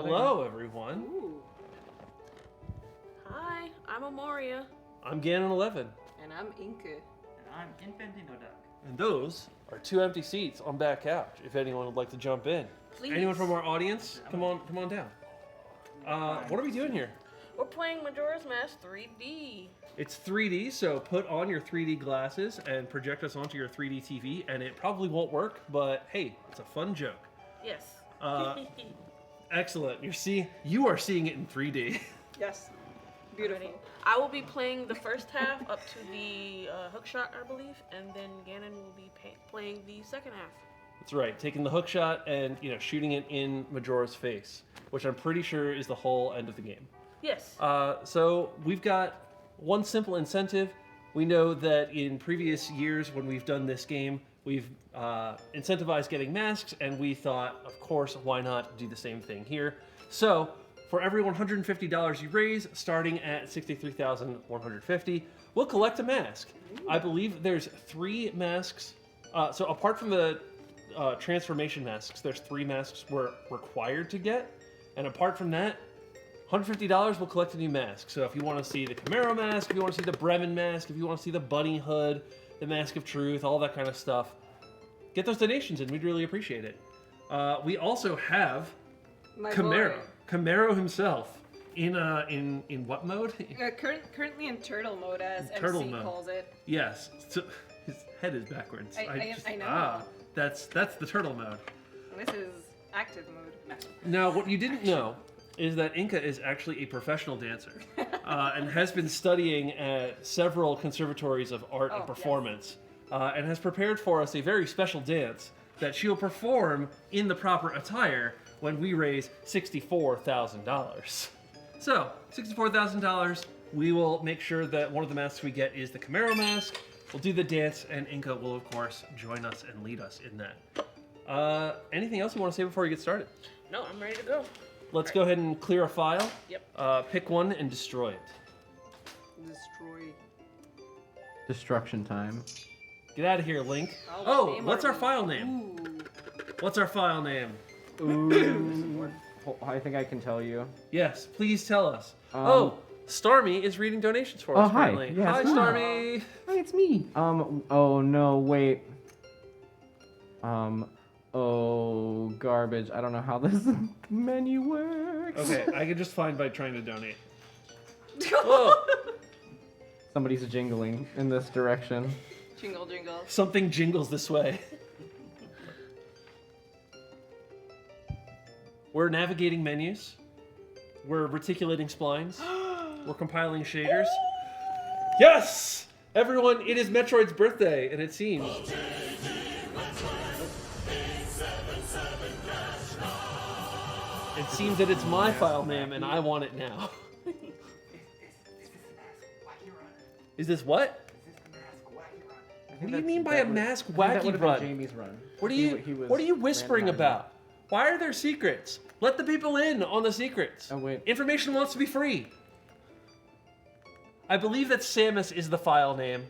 Hello, everyone. Ooh. Hi, I'm Amoria. I'm Ganon11. And I'm Inka. And I'm Infantino Duck. And those are 2 empty seats on back couch, if anyone would like to jump in. Please. Anyone from our audience? Come on down. What are we doing here? We're playing Majora's Mask 3D. It's 3D, so put on your 3D glasses and project us onto your 3D TV, and it probably won't work, but hey, it's a fun joke. Yes. Excellent. You are seeing it in 3D. Yes. Beautiful. I will be playing the first half up to the hookshot, I believe, and then Ganon will be playing the second half. That's right, taking the hook shot and shooting it in Majora's face, which I'm pretty sure is the whole end of the game. Yes. So we've got one simple incentive. We know that in previous years when we've done this game, we've incentivized getting masks, and we thought, of course, why not do the same thing here? So for every $150 you raise, starting at $63,150, we'll collect a mask. I believe there's 3 masks. So apart from the transformation masks, there's 3 masks we're required to get. And apart from that, $150 will collect a new mask. So if you want to see the Camaro mask, if you want to see the Bremen mask, if you want to see the Bunny hood, the Mask of Truth, all that kind of stuff, get those donations and we'd really appreciate it. We also have My Camaro. boy. Camaro himself in what mode? Currently in turtle mode, as Turtle MC mode. calls it. Yes. So his head is backwards. I know. That's the turtle mode. This is active mode. Now, what you didn't know is that Inka is actually a professional dancer and has been studying at several conservatories of art and performance and has prepared for us a very special dance that she'll perform in the proper attire when we raise $64,000. So, $64,000, we will make sure that one of the masks we get is the Camaro mask. We'll do the dance, and Inka will, of course, join us and lead us in that. Anything else you want to say before we get started? No, I'm ready to go. Let's go ahead and clear a file. Yep. Pick one and destroy it. Destroy. Destruction time. Get out of here, Link. Oh, what's our file name? Ooh. What's our file name? Ooh. I think I can tell you. Yes, please tell us. Stormy is reading donations for us. hi. Apparently. Yes, Hi, hi. Stormy. Hi, it's me. Oh no, wait. Oh, garbage. I don't know how this menu works. Okay, I can just find by trying to donate. Whoa, Somebody's jingling in this direction. Jingle, jingle. something jingles this way. We're navigating menus. We're reticulating splines. We're compiling shaders. Yes! Everyone, it is Metroid's birthday, and it seems... It seems that it's my file name, and I want it now. Is this what? What do you mean by a mask wacky run? Jamie's run. What are you whispering about? Why are there secrets? Let the people in on the secrets. Oh, wait. Information wants to be free. I believe that Samus is the file name.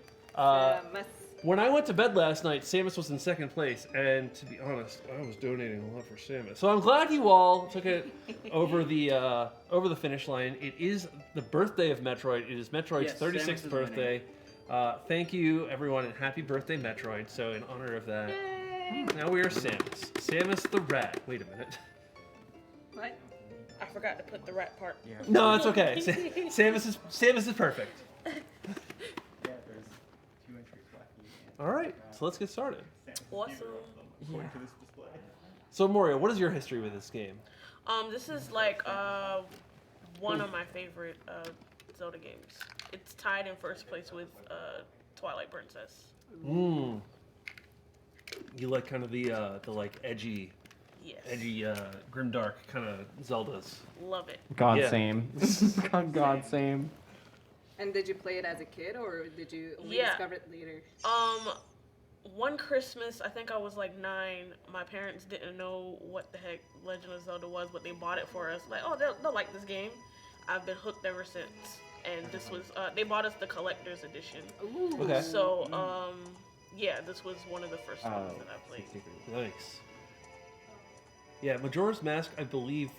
When I went to bed last night, Samus was in second place, and to be honest, I was donating a lot for Samus. So I'm glad you all took it over the finish line. It is the birthday of Metroid. It is Metroid's 36th birthday. Thank you, everyone, and happy birthday, Metroid. So in honor of that, now we are Samus. Samus the rat. Wait a minute. What? I forgot to put the rat part. Yeah. No, it's okay. Samus is perfect. All right, so let's get started. Awesome. So Moria, what is your history with this game? This is like one of my favorite Zelda games. It's tied in first place with Twilight Princess. You like kind of the like edgy, grimdark kind of Zeldas. Love it. God Yeah. same. God same. And did you play it as a kid, or did you only Yeah. discover it later? One Christmas, I think I was like 9. My parents didn't know what the heck Legend of Zelda was, but they bought it for us. Like, oh, they'll like this game. I've been hooked ever since. And this was, they bought us the collector's edition. Ooh. Okay. So, yeah, this was one of the first ones that I played. Nice. Yeah, Majora's Mask, I believe,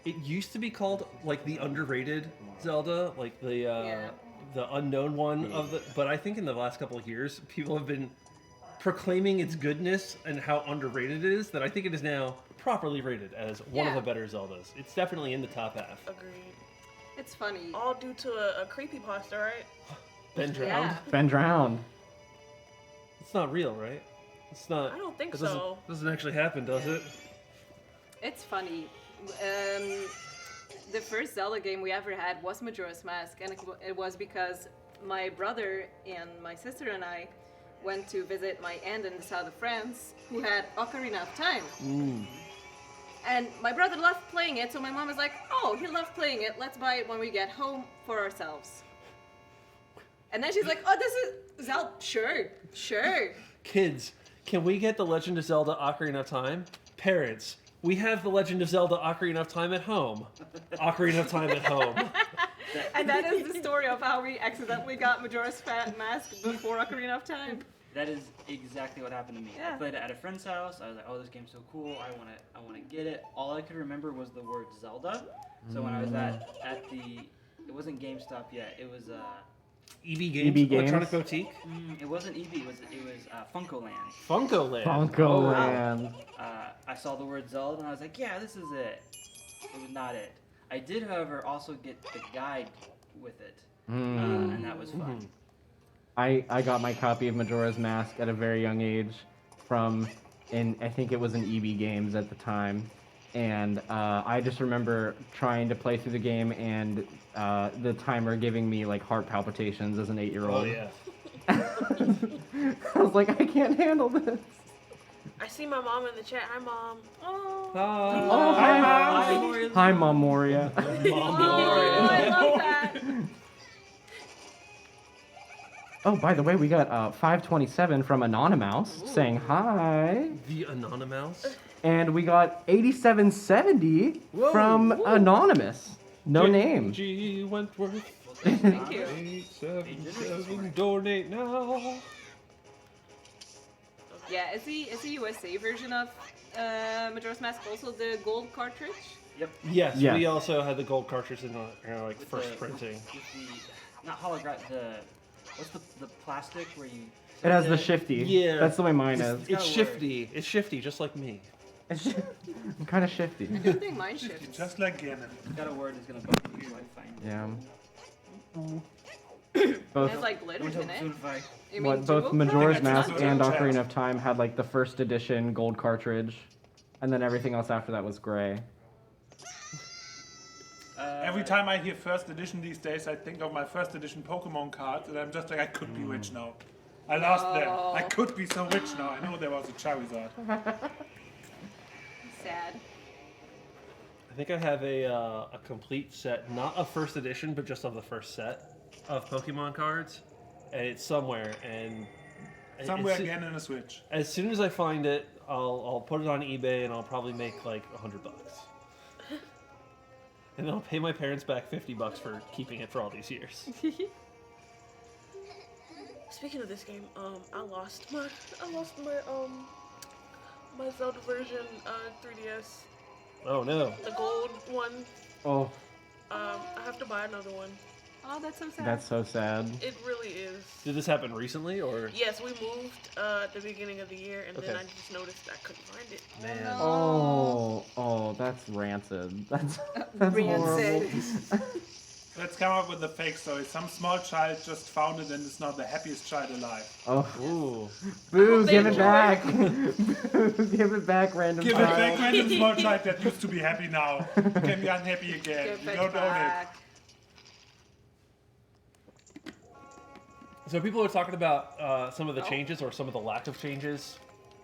it used to be called like the underrated Zelda, like Yeah. the unknown one of the. But I think in the last couple of years, people have been proclaiming its goodness and how underrated it is. That I think it is now properly rated as one of Yeah. the better Zeldas. It's definitely in the top half. Agreed. It's funny. All due to a creepypasta, right? Been drowned. Yeah. Been drowned. It's not real, right? It's not. I don't think it doesn't, so. Doesn't actually happen, does it? It's funny. The first Zelda game we ever had was Majora's Mask, and it was because my brother and my sister and I went to visit my aunt in the south of France, who had Ocarina of Time. And my brother loved playing it, so my mom was like, "Oh, he loved playing it. Let's buy it when we get home for ourselves." And then she's like, "Oh, this is Zelda. Sure." Kids, can we get the Legend of Zelda Ocarina of Time? Parents, we have the Legend of Zelda Ocarina of Time at home. Ocarina of Time at home. And that is the story of how we accidentally got Majora's Mask before Ocarina of Time. That is exactly what happened to me. Yeah. I played it at a friend's house. I was like, "Oh, this game's so cool! I wanna get it." All I could remember was the word Zelda. So when I was at the, it wasn't GameStop yet. It was EB Games, EB Games? Electronic Boutique, it wasn't EB. It was FuncoLand. Funko Land. Funko Oh, wow. Land. I saw the word Zelda and I was like, "Yeah, this is it." It was not it. I did, however, also get the guide with it, and that was fun. I got my copy of Majora's Mask at a very young age I think it was in EB Games at the time. And I just remember trying to play through the game and the timer giving me like heart palpitations as an 8-year-old. Oh yeah. I was like, I can't handle this. I see my mom in the chat. Hi, Mom. Oh, Oh, hi, Mom. Hi, Mom Moria. I love that. Oh, by the way, we got 527 from Anonymous saying hi. The Anonymous. And we got 8770 Whoa. from Anonymous. No name. G. Wentworth. Thank you. 877 donate now. Yeah, is the USA version of Majora's Mask also the gold cartridge? Yep. Yes, Yes. we also had the gold cartridge in our like With first the- printing. With the, not holographic. What's the plastic where you? It has the shifty. Yeah. That's the way mine is. It's got a word. shifty. It's shifty, just like me. I'm kind of shifty. I don't think mine shifts. Just like Ganon. It's got a word that's gonna bug you. I find. Yeah. It Both has like glitters in it. You mean what both jewel Majora's cards? Mask not and jewel Ocarina chest. of Time had like the first edition gold cartridge, and then everything else after that was gray. Every time I hear first edition these days, I think of my first edition Pokemon cards, and I'm just like, I could be rich now. I lost them. I could be so rich now. I know there was a Charizard. Sad. I think I have a complete set, not of first edition, but just of the first set of Pokemon cards, and it's somewhere. And Somewhere it's- again in a Switch. As soon as I find it, I'll put it on eBay, and I'll probably make like $100. And then I'll pay my parents back $50 for keeping it for all these years. Speaking of this game, I lost my my Zelda version 3DS, Oh no. the gold one. Oh, I have to buy another one. Oh, that's so sad. that's so sad. It really is. Did this happen recently, or? Yes, we moved at the beginning of the year, and then Okay. I just noticed I couldn't find it. Man. Oh, that's rancid. That's horrible. Rancid. Let's come up with a fake story. Some small child just found it and is now the happiest child alive. Oh, Ooh. boo! Give it Thank back. Boo, give it back, random Give it child. back, random small child that used to be happy now. Can be unhappy again. Give You it don't own it. back. So people are talking about some of the changes or some of the lack of changes.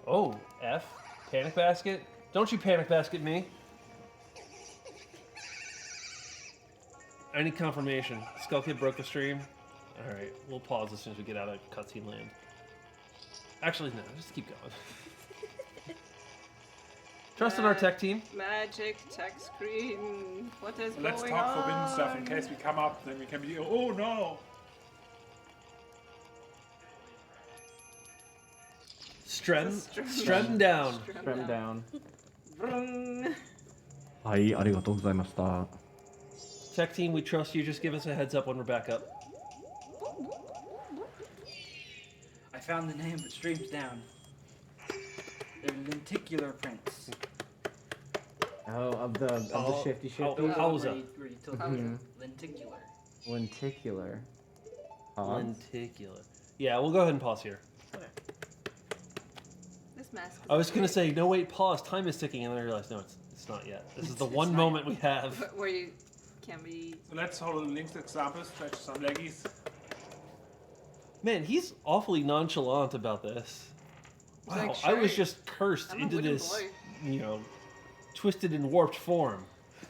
Oh, F. Panic Basket? Don't you Panic Basket me. I need confirmation. Skull Kid broke the stream. Alright, we'll pause as soon as we get out of cutscene land. Actually, no, just keep going. Trust in our tech team. Magic tech screen. What is Let's going talk on? forbidden stuff in case we come up, then we can be, oh no! Strem Strem down. Trim down. Vroom. はい、ありがとうございました。 Tech team, we trust you. Just give us a heads up when we're back up. I found the name, but stream's down. They're lenticular prints. Oh, of the shifty oh, shifty. Hausa. Where you tilt Mhm. lenticular. Lenticular. Lenticular. Yeah, we'll go ahead and pause here. Okay. This mask. I was gonna say, no, wait, pause. Time is ticking, and then I realized, no, it's not yet. This is the one not moment we have. Where you can be. So let's follow Link's examples, fetch some leggies. Man, he's awfully nonchalant about this. He's Wow, like, I was "Sure, just cursed I'm a into wooden this, boy." twisted and warped form.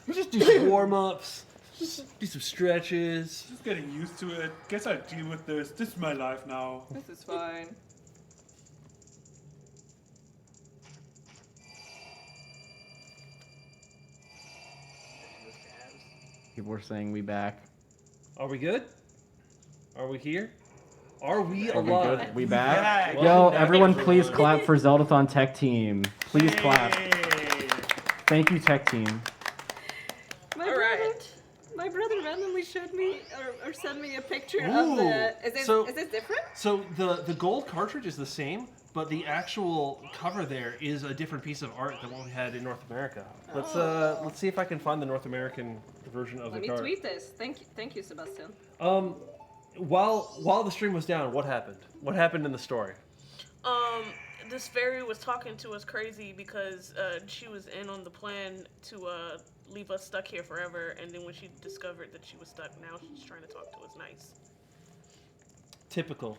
We just do some warm-ups, just do some stretches. Just getting used to it. Guess I'll deal with this. This is my life now. This is fine. People were saying we back. Are we good? Are we here? Are we Are we alive? good? We back? Yeah. Yo, Welcome back, everyone, please everyone. clap for Zeldathon Tech Team. Please clap. Hey. Thank you, Tech Team. My All brother, right. my brother randomly showed me or sent me a picture Ooh, of the. Is so- this different? So the gold cartridge is the same, but the actual cover there is a different piece of art than what we had in North America. Let's see if I can find the North American version of Let the me card. tweet this. Thank you, Sebastian. While the stream was down, what happened? What happened in the story? This fairy was talking to us crazy because she was in on the plan to leave us stuck here forever, and then when she discovered that she was stuck, now she's trying to talk to us nice. Typical.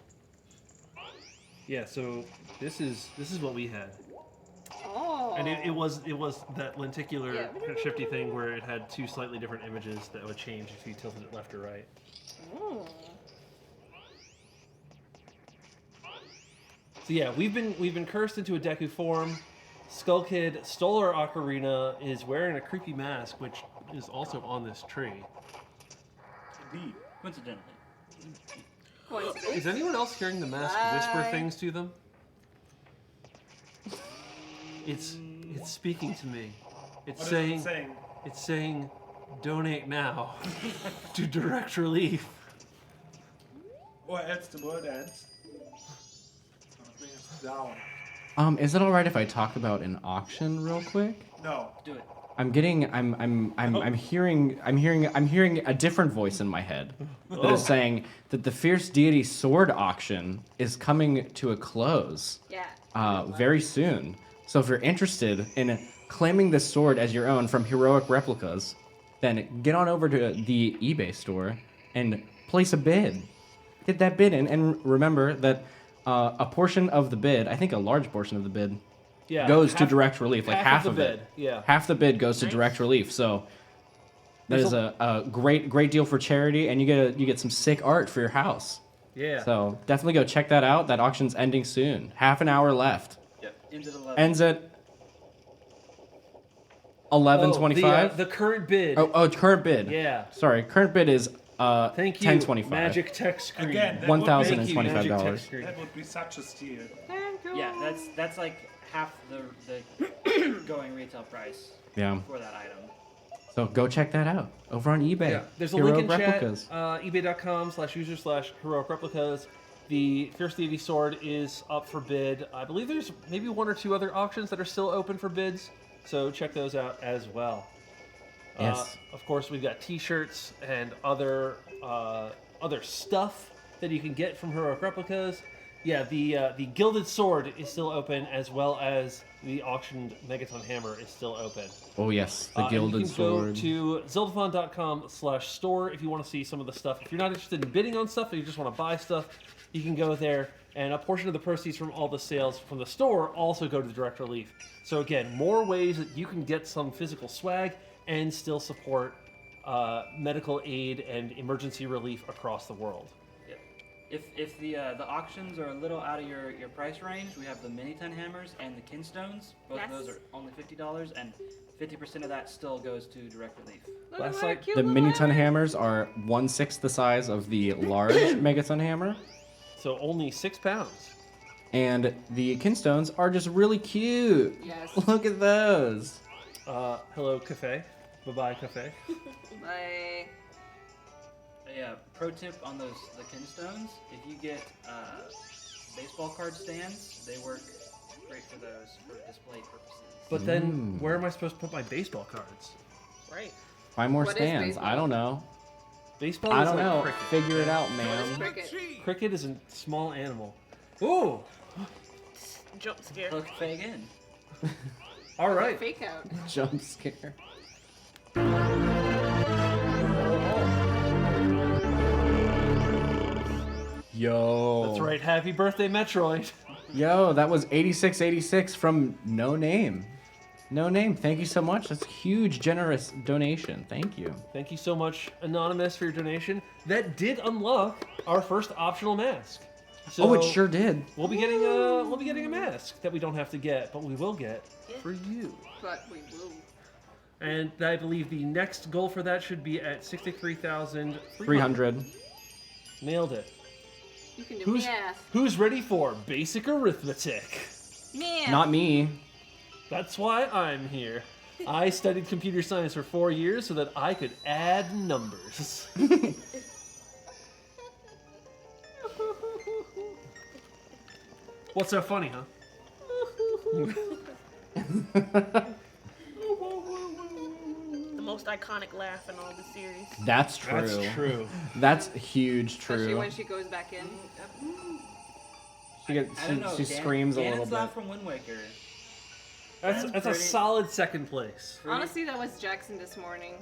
Yeah. So this is what we had, Oh. and it was that lenticular Yeah. shifty thing where it had two slightly different images that would change if you tilted it left or right. Oh. So yeah, we've been cursed into a Deku form. Skull Kid stole our ocarina, is wearing a creepy mask, which is also on this tree. Indeed. Coincidentally. Coincidence. Is anyone else hearing the mask whisper Bye. things to them? It's speaking to me. It's What is saying it saying? it's saying donate now to direct relief. Or else the word ends. Gonna bring us down. Is it all right if I talk about an auction real quick? No. Do it. I'm hearing a different voice in my head that is saying that the Fierce Deity Sword auction is coming to a close Yeah. very soon. So if you're interested in claiming this sword as your own from Heroic Replicas, then get on over to the eBay store and place a bid. Get that bid in, and remember that a portion of the bid, I think a large portion of the bid, Yeah, goes to direct relief. Like half the of bid. it. Yeah. Half the bid goes to Nice. direct relief. So that There's is a great deal for charity, and you get some sick art for your house. Yeah. So definitely go check that out. That auction's ending soon. Half an hour left. Yep. Into the level. Ends at 11:25. The current bid. Oh, current bid. Yeah. Sorry, current bid is Thank you. 10.25. Magic tech screen. Again, that Thank you, $1,025. Magic Tech Screen. That would be such a steal. Thank you. Yeah, that's like half the going retail price Yeah. for that item. So go check that out over on eBay. Yeah, there's a Heroic link in Replicas. chat, ebay.com/user/heroic replicas. The Fierce Deity Sword is up for bid. I believe there's maybe one or two other auctions that are still open for bids, so check those out as well. Yes. Of course, we've got T-shirts and other stuff that you can get from Heroic Replicas. Yeah, the Gilded Sword is still open, as well as the auctioned Megaton Hammer is still open. Oh yes, the And Gilded you can Sword. go to zeldathon.com/store if you want to see some of the stuff. If you're not interested in bidding on stuff and you just want to buy stuff, you can go there. And a portion of the proceeds from all the sales from the store also go to direct relief. So again, more ways that you can get some physical swag and still support medical aid and emergency relief across the world. Yep. If the auctions are a little out of your price range, we have the mini 10 hammers and the kinstones. Both of Yes. those are only $50, and 50% of that still goes to direct relief. Look Last at my night, cute The little mini-ton hammer. hammers are 1/6 the size of the large Megaton hammer, So only £6. and the kinstones are just really cute. Yes. Look at those. Hello, cafe. Bye-bye, cafe. My Yeah, pro tip on the kinstones, if you get baseball card stands, they work great for those for display purposes. But then, where am I supposed to put my baseball cards? Right. Find more What is stands. baseball? I don't know. Baseball I is don't like know. cricket. Figure it out, what is man. cricket? Cricket is a small animal. Ooh! Jump scare. Look, fake in. All right. Fake out. Jump scare. Yo. That's right. Happy birthday, Metroid. Yo, that was 8686 from No Name. No Name, thank you so much. That's a huge, generous donation. Thank you. Thank you so much, Anonymous, for your donation. That did unlock our first optional mask. So Oh, it sure did. We'll be getting a mask that we don't have to get, but we will get for you. But we will. And I believe the next goal for that should be at 63,300. 300. Nailed it. You can do Who's math. who's ready for basic arithmetic? Math. Not me. That's why I'm here. I studied computer science for 4 years so that I could add numbers. What's so funny, huh? The most iconic laugh in all the series. That's true. That's true. That's huge Especially true. when she goes back in. She, gets, I don't know. she screams a little Ganon's bit. laugh from Wind Waker. That's a pretty- solid second place Honestly, that was Jackson this morning.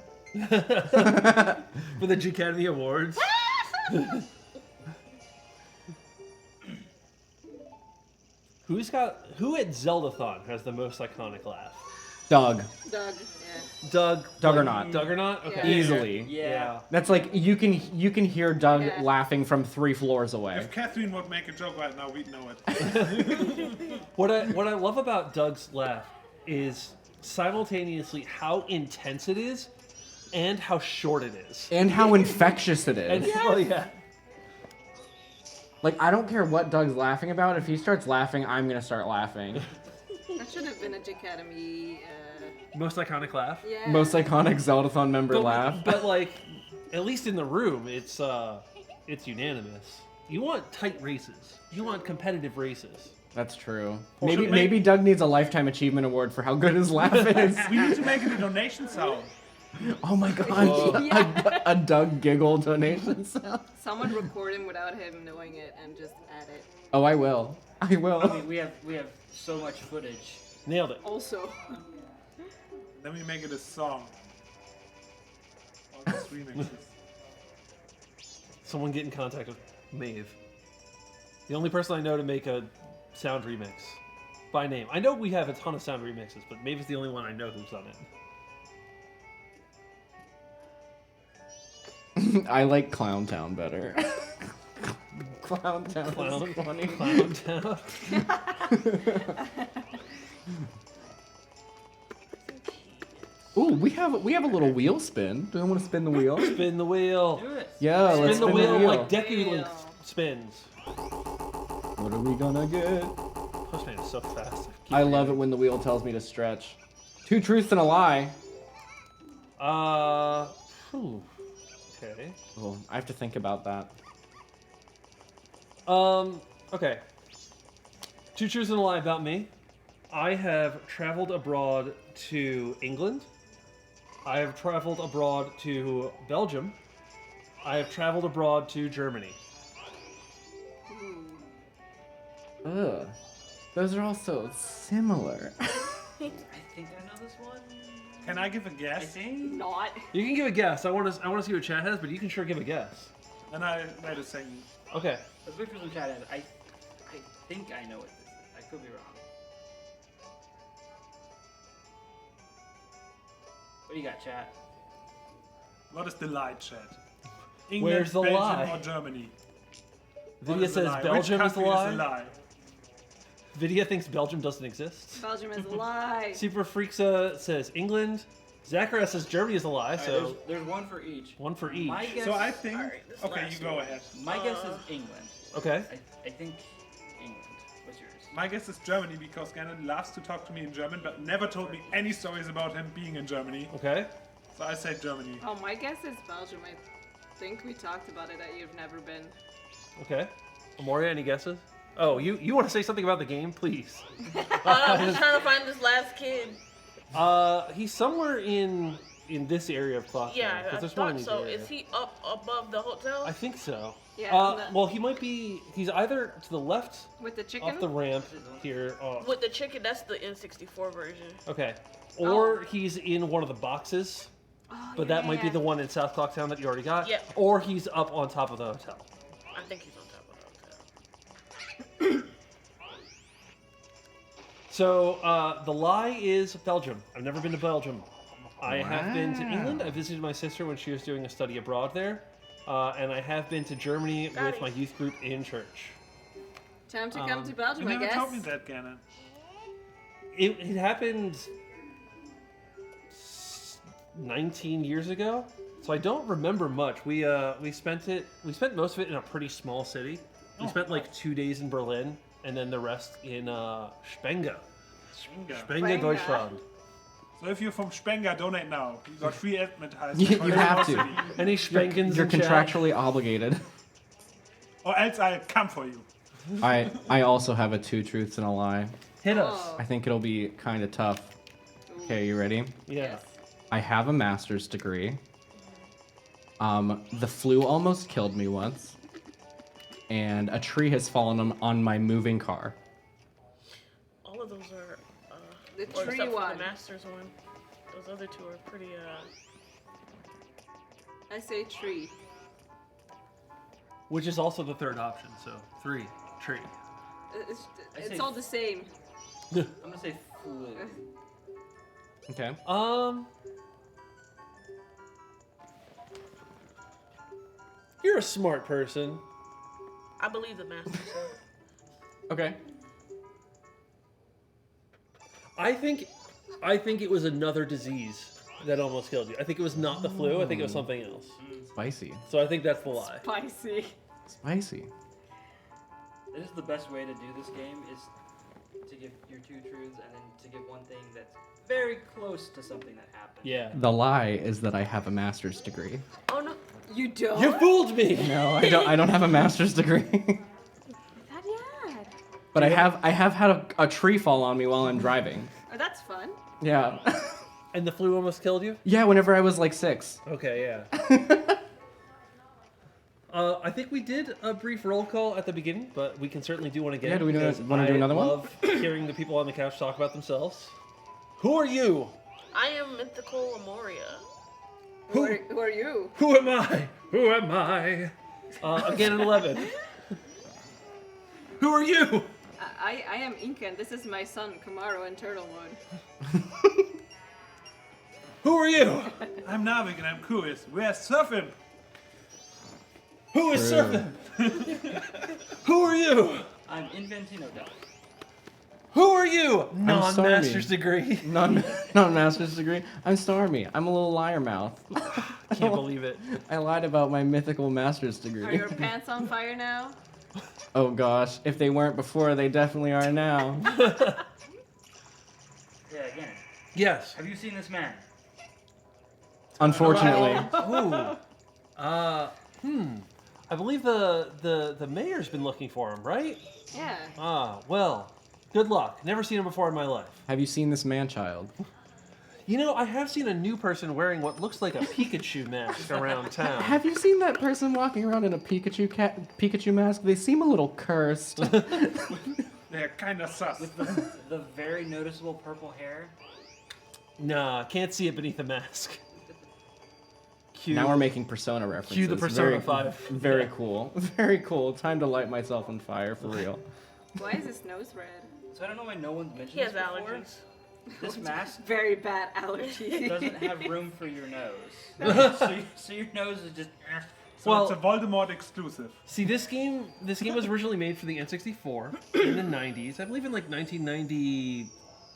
for the G Academy Awards. Who at Zeldathon has the most iconic laugh? Doug. Doug. Yeah. Doug. Doug or like, not. Doug or not? Okay. Yeah. Easily. Yeah. That's like you can hear Doug Yeah. laughing from 3 floors away. If Catherine would make a joke right now, we'd know it. What I love about Doug's laugh is simultaneously how intense it is and how short it is. And how infectious it is. And well, yeah. Like, I don't care what Doug's laughing about. If he starts laughing, I'm gonna start laughing. That should have been a J Academy. Most iconic laugh. Yeah. Most iconic Zeldathon member laugh. But like, at least in the room, it's unanimous. You want tight races. You want competitive races. That's true. Should Maybe make- maybe Doug needs a lifetime achievement award for how good his laugh is. We need to make it a donation sound. Oh my god, Yeah. a Doug giggle donation sound. Someone record him without him knowing it and just add it. Oh, I will. I I will. mean, we have so much footage. Nailed it. Also. Then we make it a song. All these remixes. Someone get in contact with Maeve. The only person I know to make a sound remix by name. I know we have a ton of sound remixes, but Maeve is the only one I know who's on it. I like Clown Town better. Clown Town Clown, is funny. Clown Town. Ooh, we have a little wheel spin. Do I want to spin the wheel? Spin the wheel. Do it. Yeah, Spin let's the spin wheel, the wheel. like Deku Link Wheel. spins. What are we gonna get? Postman is so fast. I love it when the wheel tells me to stretch. 2 truths and a lie. Whew. Okay. Oh, I have to think about that. Okay. 2 truths and a lie about me. I have traveled abroad to England. I have traveled abroad to Belgium. I have traveled abroad to Germany. Ugh. Those are all so similar. I think I know this one. Can I give a I guess? think. Not. You can give a guess. I want to see what chat has, but you can sure give a guess. And I wait a second. Okay. Let's wait for some chat. I think I know what this is. I could be wrong. What do you got, chat? What is the lie, chat? Where's the Belgium, lie? or Germany? What Vidya is the says lie? Belgium Which is the country lie. Is the lie? Vidya thinks Belgium doesn't exist. Belgium is a lie. Super Freaksa says England. Zacharias says Germany is a lie, All right, so there's one for each. one for each. My guess. So I think. Alright, this Okay, last you go one. ahead. My guess is England. Okay. I think England. What's yours? My guess is Germany because Gannon loves to talk to me in German, but never told me any stories about him being in Germany. Okay. So I say Germany. Oh, my guess is Belgium. I think we talked about it that you've never been. Okay. Amoria, any guesses? Oh, you want to say something about the game, please? I'm just trying to find this last kid. He's somewhere in this area of Clocktown. Yeah, 'cause I there's one in thought each so. area. Is he up above the hotel? I think so. Yeah, Well, he might be. He's either to the left with the chicken? off the ramp here. With the chicken, that's the N64 version. Okay. Or he's in one of the boxes, Oh, but that might be the one in South Clocktown that you already got. Yeah. Or he's up on top of the hotel. I think he's on top of the hotel. So the lie is Belgium. I've never been to Belgium. I have been to England. I visited my sister when she was doing a study abroad there. And I have been to Germany with my youth group in church. Time to come to Belgium, You I never guess. told me that, Gannon. It happened 19 years ago, so I don't remember much. We spent most of it in a pretty small city. We spent like 2 days in Berlin, and then the rest in Spenge. Spenge, Deutschland. So if you're from Spenger, donate now. You got free advertising. You have to. Any Spengens You're in chat? contractually obligated. Or else I'll come for you. I also have a 2 truths and a lie. Hit us. Oh. I think it'll be kind of tough. Okay, you ready? Yeah. Yes. I have a master's degree. The flu almost killed me once. And a tree has fallen on my moving car. All of those are. The or tree except for one. the Masters one. Those other two are pretty. I say tree. Which is also the third option. So 3, tree. It's, I it's say- all the same. I'm gonna say flu. Okay. You're a smart person. I believe the Masters. Okay. I think it was another disease that almost killed you. I think it was not the flu. I think it was something else. Spicy. So I think that's the lie. Spicy. Spicy. This is the best way to do this game is to give your 2 truths and then to give one thing that's very close to something that happened. Yeah. The lie is that I have a master's degree. Oh no! You don't? You fooled me. No, I don't have a master's degree. That yeah. But I have had a tree fall on me while I'm driving. Oh, that's fun. Yeah. And the flu almost killed you? Yeah, whenever I was like 6. Okay, yeah. I think we did a brief roll call at the beginning, but we can certainly do one again. Yeah, do we because wanna do another one? I love hearing the people on the couch talk about themselves. Who are you? I am Mythical Amoria. Who are you? Who am I? Who am I? Again at 11. Who are you? I am Incan. This is my son, Camaro in Turtlewood. Who are you? I'm Navik and I'm curious. Where's Surfing? Who is True. Surfing? Who are you? I'm Inventino Del. Who are you? Stormy. Non-master's degree. Not master's degree. I'm Stormy. I'm a little liar mouth. Can't believe it. I lied about my mythical master's Are degree. your pants on fire now? Oh gosh, if they weren't before, they definitely are now. Yeah, again. Yes. Have you seen this man? Unfortunately. Ooh. I believe the mayor's been looking for him, right? Yeah. Well, good luck. Never seen him before in my life. Have you seen this man-child? You know, I have seen a new person wearing what looks like a Pikachu mask around town. Have you seen that person walking around in a Pikachu mask? They seem a little cursed. They're kind of sus. With the very noticeable purple hair. Nah, can't see it beneath the mask. Cue, Now we're making Persona references. cue the Persona very, 5. Very Yeah. cool. Very cool. Time to light myself on fire, for real. Why is his nose red? So I don't know why no one's mentioned He has this before. allergies. This mask Very bad allergy. doesn't have room for your nose. So your nose is just. So Well- it's a Voldemort exclusive. See, this game was originally made for the N64 in the 90s. I believe in like 1990.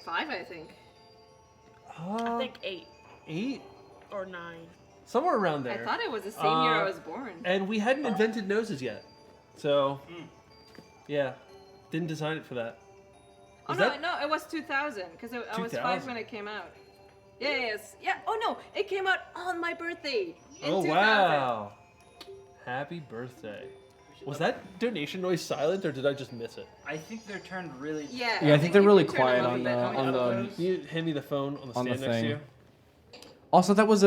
5, I think. I think 8 8, or 9. somewhere around I there. thought it was the same year I was born. And we hadn't invented noses yet, so yeah, didn't design it for that. Oh Was no, that- no, it was 2000 because I was 5 2000? when it came out. Yes, yeah. Oh no, it came out on my birthday. In Oh 2000. wow! Happy birthday. Was that donation noise silent, or did I just miss it? I think they're turned really. Yeah. Yeah, I think they're really you can turn quiet them on up the a bit. on the. Can you hand me the phone on the On the stand next to thing. you? Also, that was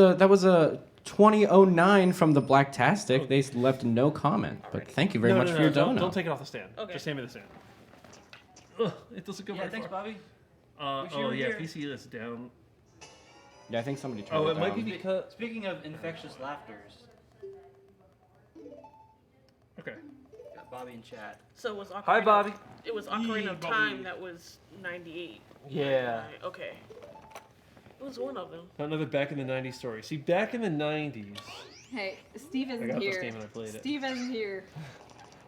a 2009 from the Blacktastic. They left no comment, but thank you very much for your don't, dono. don't take it off the stand. Okay. Just hand me the stand. Ugh, it doesn't go Yeah, very thanks, far. Bobby. Oh Wish you were yeah, here. PC is down. Yeah, I think somebody turned Oh, it it might down. be because. Speaking of infectious laughters, Okay. got Bobby in chat. So it was Ocarina. Hi, Bobby. It was Ocarina of Bobby. Time that was 98. Yeah. Right, okay. It was one of them. Another back in the '90s story. See, back in the '90s, Hey, Steve I isn't got this here. game and I played it. Steve isn't here.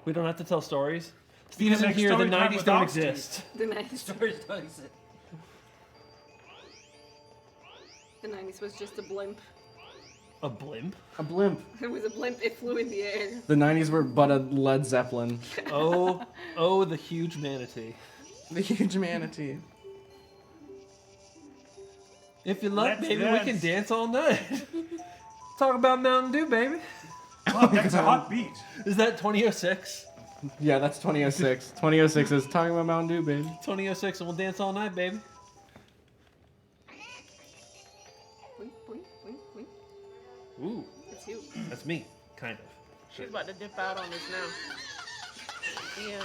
We don't have to tell stories. Steve can isn't make here. The story time '90s don't without Steve. exist. The 90s. Stories don't exist. The 90s was just a blimp. A blimp? A blimp. It was a blimp. It flew in the air. The 90s were but a Led Zeppelin. Oh, the huge manatee. The huge manatee. If you like, Let's baby, we can dance. dance all night. Talk about Mountain Dew, baby. Oh, that's a hot beat. Is that 2006? Yeah, that's 2006. 2006 is talking about Mountain Dew, baby. 2006, and we'll dance all night, baby. Boink, boink, boink, boink. Ooh, It's you. that's me, kind of. She's about to dip out on us now. Yeah.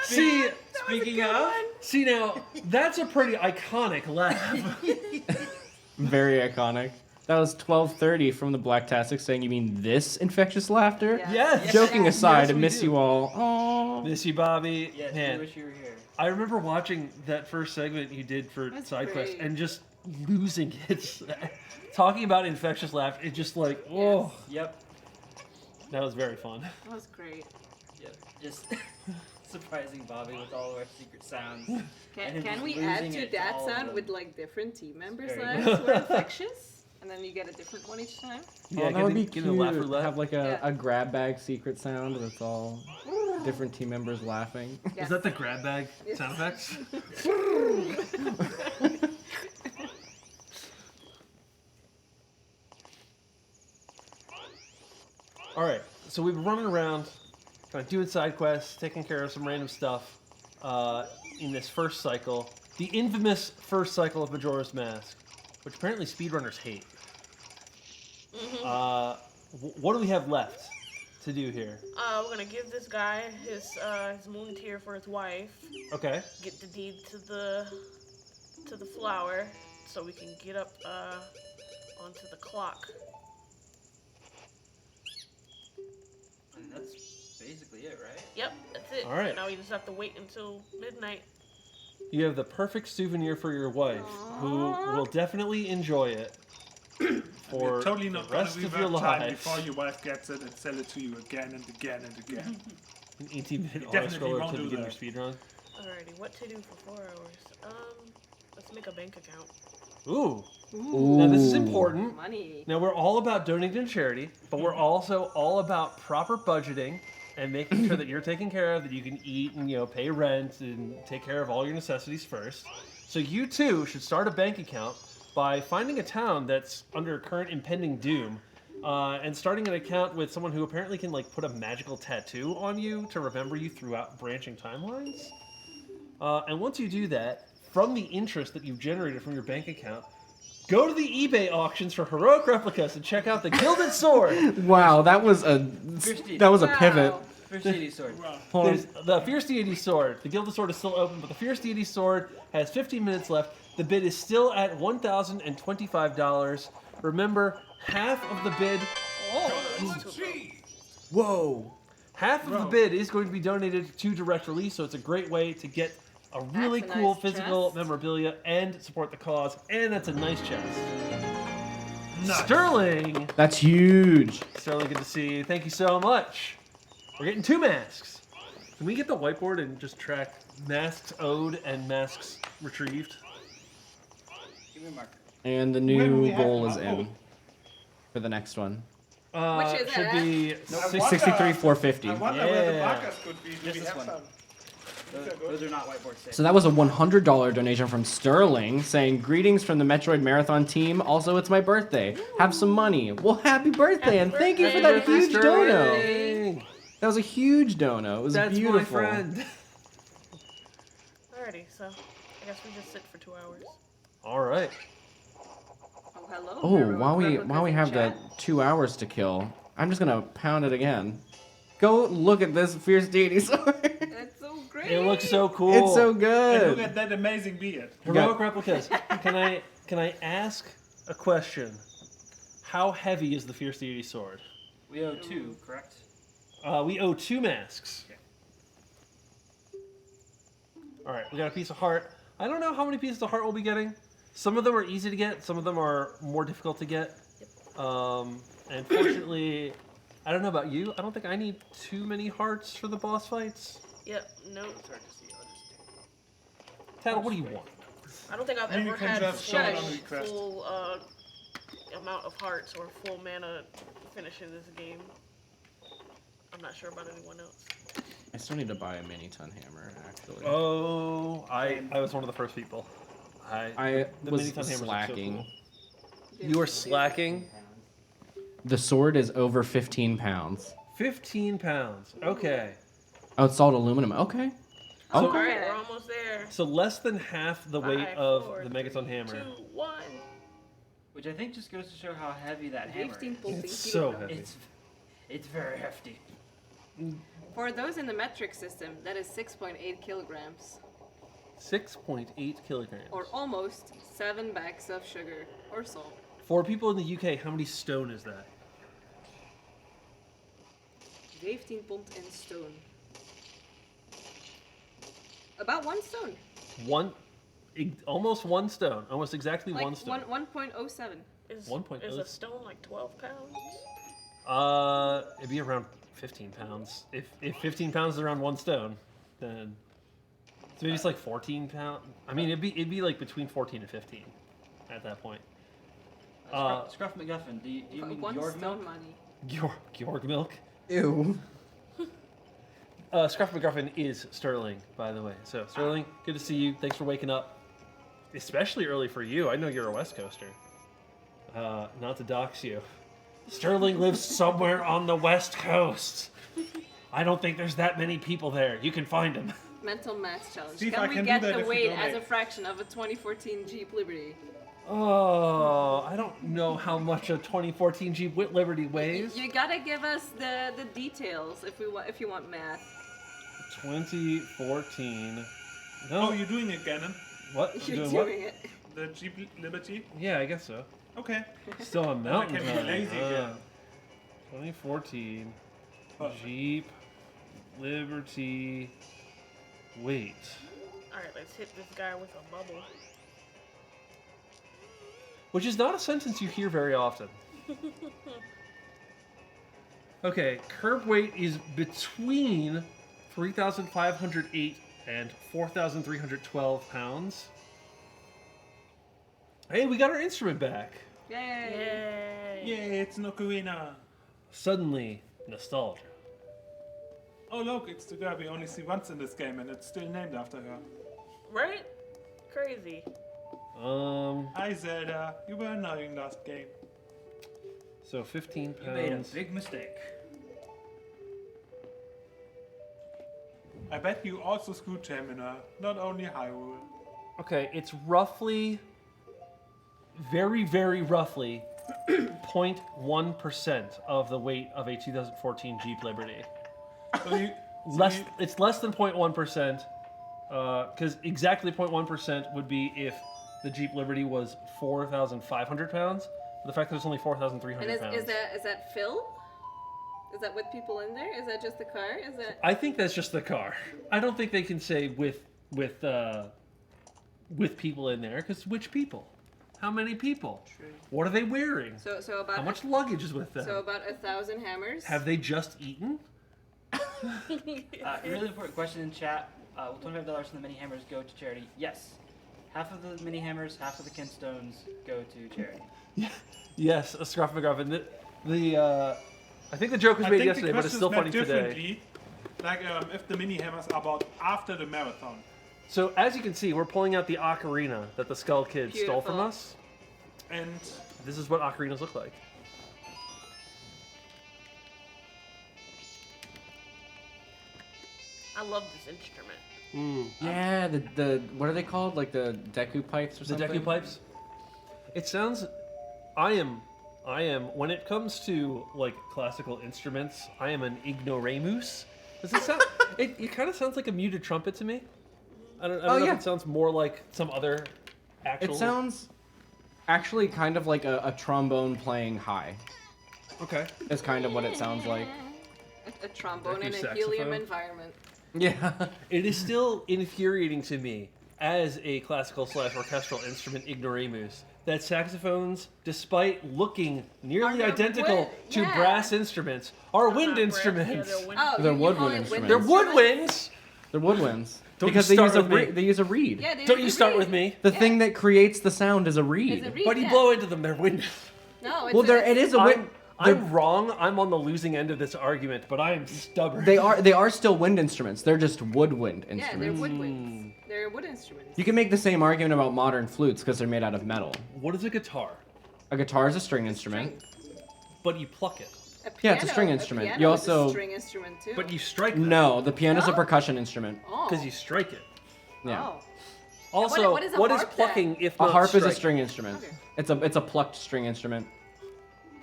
See, Speaking of, see now, that's a pretty iconic laugh. Very iconic. That was 12:30 from the Blacktastic saying, "You mean this infectious laughter?" Yeah. Yes. Joking Yes, aside, yes, I we miss do. you all. Oh. Miss you, Bobby. yes, Man, we wish you were here. I remember watching that first segment you did for That's Side Quest great. and just losing it. Talking about infectious laugh, it just like, oh, Yep. that was very fun. That was great. Yep. Just surprising Bobby with all of our secret sounds. And him Can just we add losing to it to that all of sound them. with like different team members' Very laughs good. who are infectious? And then you get a different one each time? Yeah, that would be get cute. the laugh roulette. Have like Yeah. a grab bag secret sound that's all different team members laughing. Yes. Is that the grab bag Yes. sound effects? All right, so we've been running around, kind of doing side quests, taking care of some random stuff in this first cycle, the infamous first cycle of Majora's Mask, which apparently speedrunners hate. What do we have left to do here? We're gonna give this guy his moon tear for his wife. Okay. Get the deed to the flower, so we can get up onto the clock. And that's basically it, right? Yep, that's it. All right. Now we just have to wait until midnight. You have the perfect souvenir for your wife, who will definitely enjoy it for You're totally the not gonna rest of your revert time lives. before your wife gets it and sell it to you again and again and again. An 18-minute auto definitely scroller won't to do begin your that. speedrun. Alrighty, what to do for 4 hours? Let's make a bank account. Ooh. Ooh, Now this is important. money. Now we're all about donating to charity, but we're also all about proper budgeting and making sure that you're taken care of, that you can eat and pay rent and take care of all your necessities first. So you too should start a bank account by finding a town that's under current impending doom, and starting an account with someone who apparently can put a magical tattoo on you to remember you throughout branching timelines. And once you do that, from the interest that you've generated from your bank account, go to the eBay auctions for heroic replicas and check out the Gilded Sword. Wow, that was a pivot. Wow. First deity sword. Hold on. There's the Fierce Deity Sword. The Gilded Sword is still open, but the Fierce Deity Sword has 15 minutes left. The bid is still at $1,025. Remember, half of the bid. Whoa. Half of the bid is going to be donated to direct release, so it's a great way to get a really That's a cool nice physical chest. memorabilia and support the cause, and that's a nice chest. Nice. Sterling! That's huge. Sterling, good to see you. Thank you so much. We're getting 2 masks. Can we get the whiteboard and just track masks owed and masks retrieved? Give me a marker. And the When new we have- goal is oh. in for the next one. Which is should it? be I wonder- 63,450. I wonder where the Yeah. markers could be. Do Just we this have one. some? Those are not whiteboard safe. So that was a $100 donation from Sterling saying, greetings from the Metroid Marathon team. Also, it's my birthday. Have some money. Well, happy birthday, and thank you for that birthday. huge dono. Sterling. That was a huge dono. It was That's beautiful. my friend. Alrighty, so I guess we just sit for 2 hours. All right. Oh, hello. Oh, heroic while we replicas in have the chat. 2 hours to kill, I'm just gonna pound it again. Go look at this fierce deity sword. It's so great. It looks so cool. It's so And good. look at that amazing beard. Heroic replicas. Can I ask a question? How heavy is the Fierce Deity sword? We owe 2, correct? We owe 2 masks. Okay. All right, we got a piece of heart. I don't know how many pieces of heart we'll be getting. Some of them are easy to get. Some of them are more difficult to get. And fortunately, I don't know about you. I don't think I need too many hearts for the boss fights. Yep, no. It's hard to see. I'll just Tad, what do you want? I don't think I've Maybe you ever can had just show it on request. full amount of hearts or full mana finishing this game. I'm not sure about anyone else. I still need to buy a mini ton hammer, actually. Oh, I was one of the first people. I the was mini ton hammers are so slacking. cool. You are slacking. The sword is over 15 pounds. 15 pounds. Okay. Oh, it's all aluminum. Okay. So- Okay. Alright, we're almost there. So less than half the weight 5, of 4, the Megaton hammer. 2, 1. Which I think just goes to show how heavy that hammer 15 is. bolting It's so kilograms. heavy. It's very hefty. For those in the metric system, that is 6.8 kilograms, 6.8 kilograms. or almost 7 bags of sugar or salt. For people in the UK, how many stone is that? 15 pond in stone. About 1 stone. Almost 1 stone. Almost exactly Like 1 stone. 1.07. Is 1.0. a stone like 12 pounds? It'd be around 15 pounds. If 15 pounds is around 1 stone, then so maybe it's like 14 pounds. I mean, it'd be like between 14 and 15 at that point. Scruff McGuffin, do you mean 1 Georg stone milk? money. Georg milk. Ew. Scruff McGuffin is Sterling, by the way. So Sterling, good to see you. Thanks for waking up, especially early for you. I know you're a West Coaster. Not to dox you. Sterling lives somewhere on the West Coast. I don't think there's that many people there. You can find him. Mental math challenge. See if Can I we can do get that the if you weight as donate. a fraction of a 2014 Jeep Liberty? Oh, I don't know how much a 2014 Jeep Wit Liberty weighs. You gotta give us the details if you want math. 2014. Oh, No. you're doing it, Gannon. What? You're Doing what? doing it. The Jeep Liberty. Yeah, I guess so. Okay. Still a mountain can be time. lazy again. 2014 Perfect. Jeep Liberty weight. Alright, let's hit this guy with a bubble. Which is not a sentence you hear very often. Okay, curb weight is between 3,508 and 4,312 pounds. Hey, we got our instrument back. Yay! Yay! Yay, it's an ocarina. Suddenly, nostalgia. Oh look, it's the girl we only see once in this game, and it's still named after her. Right? Crazy. Hi Zelda, you were annoying last game. So 15 You made a pounds. big mistake. I bet you also screwed Gemini, not only Hyrule. Okay, it's roughly, very, very roughly, 0.1% of the weight of a 2014 Jeep Liberty. So you, It's less than 0.1%, because exactly 0.1% would be if the Jeep Liberty was 4,500 pounds. But the fact that it's only 4,300 And pounds. is that Phil? Is that with people in there? Is that just the car? Is that I think that's just the car. I don't think they can say with people in there, because which people? How many people? What are they wearing? so about How much luggage is with them? so about 1,000 hammers? Have they just eaten? Really important question in chat. Will $25 from the mini hammers go to charity? Yes. Half of the mini hammers, half of the Kinstones go to charity. Yes, a Scruff McGuffin. I think the joke was I made think yesterday, the but it's still funny question's meant today. differently. Like if the mini hammers are bought after the marathon. So as you can see, we're pulling out the ocarina that the Skull Kid stole from Beautiful. us. And This is what ocarinas look like. I love this instrument. Yeah, the what are they called? Like the Deku pipes or The something? Deku pipes. It sounds. I am. When it comes to like classical instruments, I am an ignoramus. Does it sound? it kind of sounds like a muted trumpet to me. I don't know yeah. if it sounds more like some other actual. It sounds actually kind of like a trombone playing high. Okay. Is kind of what it sounds like. A trombone in a saxophone. helium environment. Yeah. It is still infuriating to me as a classical / orchestral instrument ignoramus that saxophones, despite looking nearly Are identical wood- to yeah. brass instruments, are wind Not instruments. brass, yeah, they're wind- Oh, They're you woodwind call it instruments. They're instruments? woodwinds. They're woodwinds. Don't because you they use start a with me. they use a reed. Yeah, they Don't use you a start reed. with me. The Yeah. thing that creates the sound is a reed. It's a reed. But you yeah. blow into them, they're wind. No, it's Well, it is a wind. I'm wrong. I'm on the losing end of this argument, but I am stubborn. They are still wind instruments. They're just woodwind Yeah, instruments. they're woodwinds. They're wood instruments. You can make the same argument about modern flutes because they're made out of metal. What is a guitar? A guitar is a string instrument. But you pluck it. Yeah, it's a string instrument. piano You is a also- string instrument too. But you strike them. No, the piano's a No? percussion instrument. Oh. Because you strike it. Yeah. Oh. Also, what is a what is harp plucking then? if A not harp is a striking? string instrument. Okay. It's a plucked string instrument.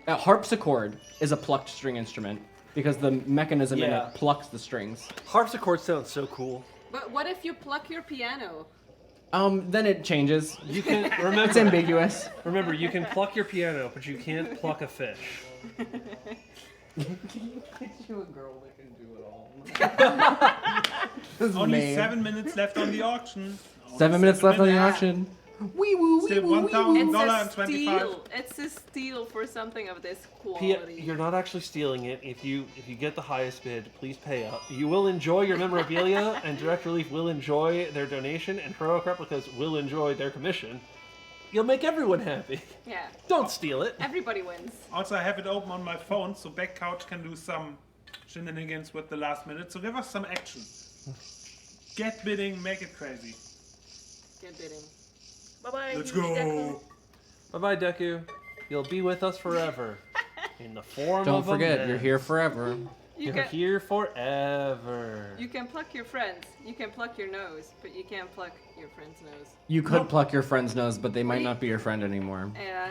A harpsichord is a plucked string instrument because the mechanism in Yeah. it plucks the strings. Harpsichord sounds so cool. But what if you pluck your piano? Then it changes. You can It's remember. ambiguous. Remember, you can pluck your piano, but you can't pluck a fish. You a girl that can do it all. only 7 minutes left on the auction. Only 7 minutes left on the minutes. auction. Wee woo, wee Still woo, wee woo. $1,000 It's a and 25. steal. It's a steal for something of this quality. You're not actually stealing it. If you get the highest bid, please pay up. You will enjoy your memorabilia, and Direct Relief will enjoy their donation, and Heroic Replicas will enjoy their commission. You'll make everyone happy. Yeah. Don't steal it. Everybody wins. Also, I have it open on my phone, so Back Couch can do some shenanigans with the last minute. So give us some action. Get bidding, make it crazy. Good bidding. Bye bye. Let's go. Bye bye, Deku. You'll be with us forever. In the form Don't of a forget, man. you're here forever. You You're can here forever. you can pluck your friends. You can pluck your nose, but you can't pluck your friend's nose. You could pluck your friend's nose, but they might not be your friend anymore. Yeah.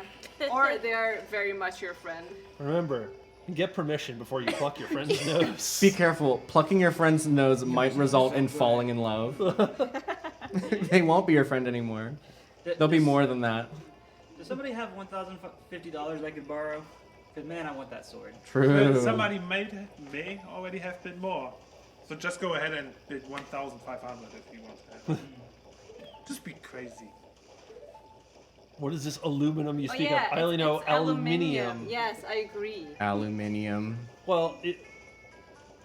Or they are very much your friend. Remember, get permission before you pluck your friend's nose. Be careful. Plucking your friend's nose might result in falling in love. They won't be your friend anymore. They'll be more than that. Does somebody have $1,050 I could borrow? Because man, I want that sword. True. Somebody may already have bid more. So just go ahead and bid 1,500 if you want to. Just be crazy. What is this aluminum you Oh speak yeah, of? I only know it's aluminium. Yes, I agree. Aluminium. Well,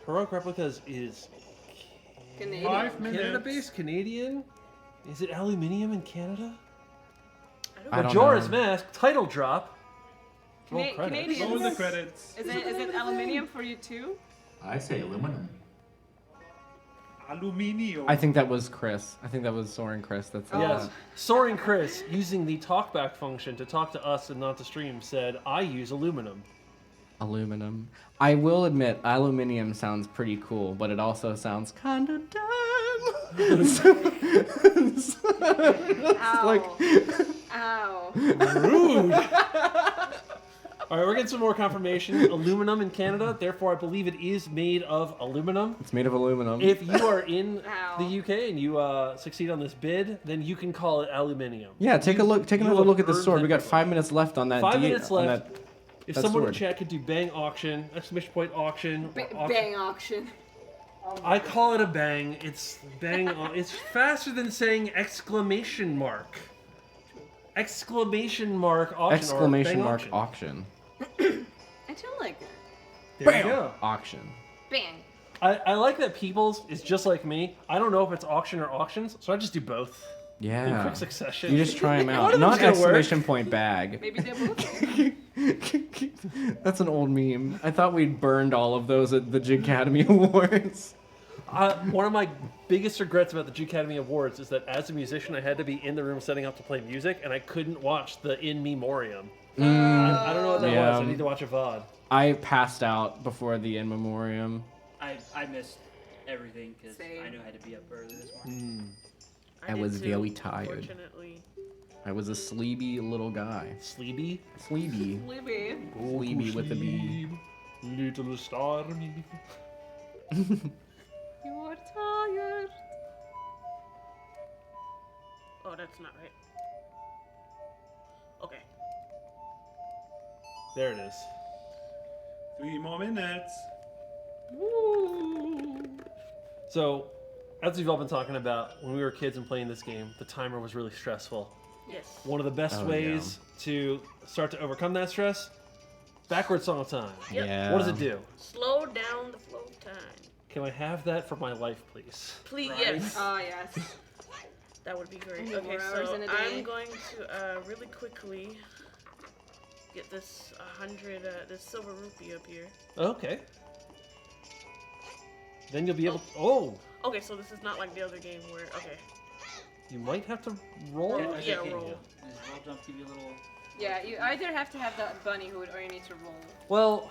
Heroic Replicas is Canadian. 5 minutes. Canada-based, Canadian. Is it aluminium in Canada? I don't Majora's know. Mask title drop. Roll Cana- credits. Canadian. Roll the credits. Is it aluminium for you too? I say aluminum. Aluminium. I think that was Chris. I think that was Soren Chris. That's Yes. Soaring Chris, using the talkback function to talk to us and not to stream, said, I use aluminum. Aluminum. I will admit, aluminium sounds pretty cool, but it also sounds kind of dumb. Ow. like- Ow. Rude! All right, we're getting some more confirmation. Aluminum in Canada, therefore I believe it is made of aluminum. It's made of aluminum. If you are in Ow. the UK and you succeed on this bid, then you can call it aluminium. yeah, take a look. Take you another have look at the earned sword. that We got privilege. 5 minutes left on that. 5 minutes on left. that- If that someone in sword. chat could do bang auction, exclamation point auction, or auction. Bang auction. I call it a bang. It's bang. It's faster than saying exclamation mark. Exclamation mark auction. Exclamation or bang mark auction. auction. I do like it. There you go. Auction. Bang. I like that Peoples is just like me. I don't know if it's auction or auctions, so I just do both in Yeah. quick succession. You just try them One out. of them's Not gonna work. exclamation point bag. Maybe they both. That's an old meme. I thought we'd burned all of those at the Jig Academy Awards. One of my biggest regrets about the G Academy Awards is that as a musician, I had to be in the room setting up to play music, and I couldn't watch the In Memoriam. I don't know what that Yeah. was. I need to watch a VOD. I passed out before the In Memoriam. I missed everything because Same. I knew I had to be up early this morning. I did was too, very tired. Unfortunately. I was a sleepy little guy. Sleepy? Sleepy. Libby. Sleepy with a B. Little star. You are tired. Oh, that's not right. Okay. There it is. 3 more minutes. So, as we've all been talking about, when we were kids and playing this game, the timer was really stressful. Yes. One of the best Oh, ways to start to overcome that stress, backward song of time. Yep. Yeah. What does it do? Slow down the flow of time. Can I have that for my life, please? Please, Right. yes. Oh, yes. That would be great. Only Okay, 4 hours so in a day. I'm going to really quickly get this 100, this silver rupee up here. Okay. Then you'll be able. Oh, Okay, so this is not like the other game where, okay. you might have to roll. Yeah. Okay, okay, roll. Does roll jump give you a little? Yeah, you either have to have that bunny hood or you need to roll. Well,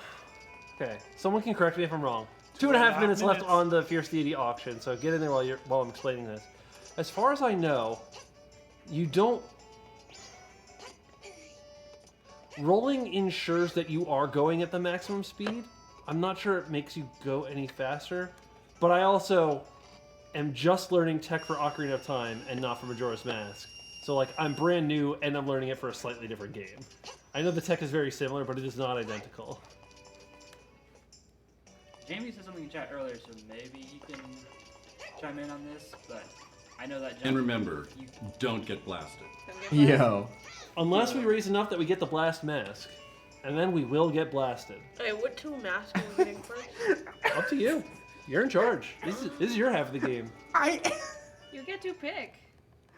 okay. Someone can correct me if I'm wrong. 2.5 minutes left minutes. on the Fierce Deity auction, so get in there while I'm explaining this. As far as I know, you don't. Rolling ensures that you are going at the maximum speed. I'm not sure it makes you go any faster, but I also am just learning tech for Ocarina of Time and not for Majora's Mask. So like I'm brand new and I'm learning it for a slightly different game. I know the tech is very similar, but it is not identical. Jamie said something in chat earlier, so maybe you can chime in on this. But I know that. And jump, remember, you, don't get blasted. Don't get Yo. Unless we raise enough that we get the blast mask, and then we will get blasted. Okay, what 2 masks are we getting first? Up to you. You're in charge. This is your half of the game. You get to pick.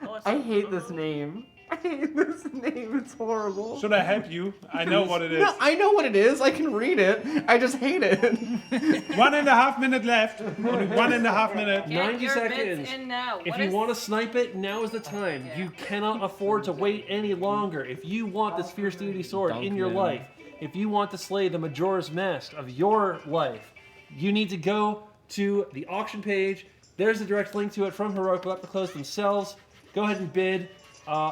Oh, it's I hate this name. I hate this name. It's horrible. Should I help you? I know what it is. No, I know what it is. I can read it. I just hate it. 1.5 minutes left. Only 1.5 minutes. Get 90 your seconds. bits in now. If What you is- want to snipe it, now is the time. Yeah. You cannot afford to wait any longer. If you want this Fierce Deity sword in your Duncan. life, if you want to slay the Majora's Mask of your life, you need to go to the auction page. There's a direct link to it from Heroku up to close themselves. Go ahead and bid.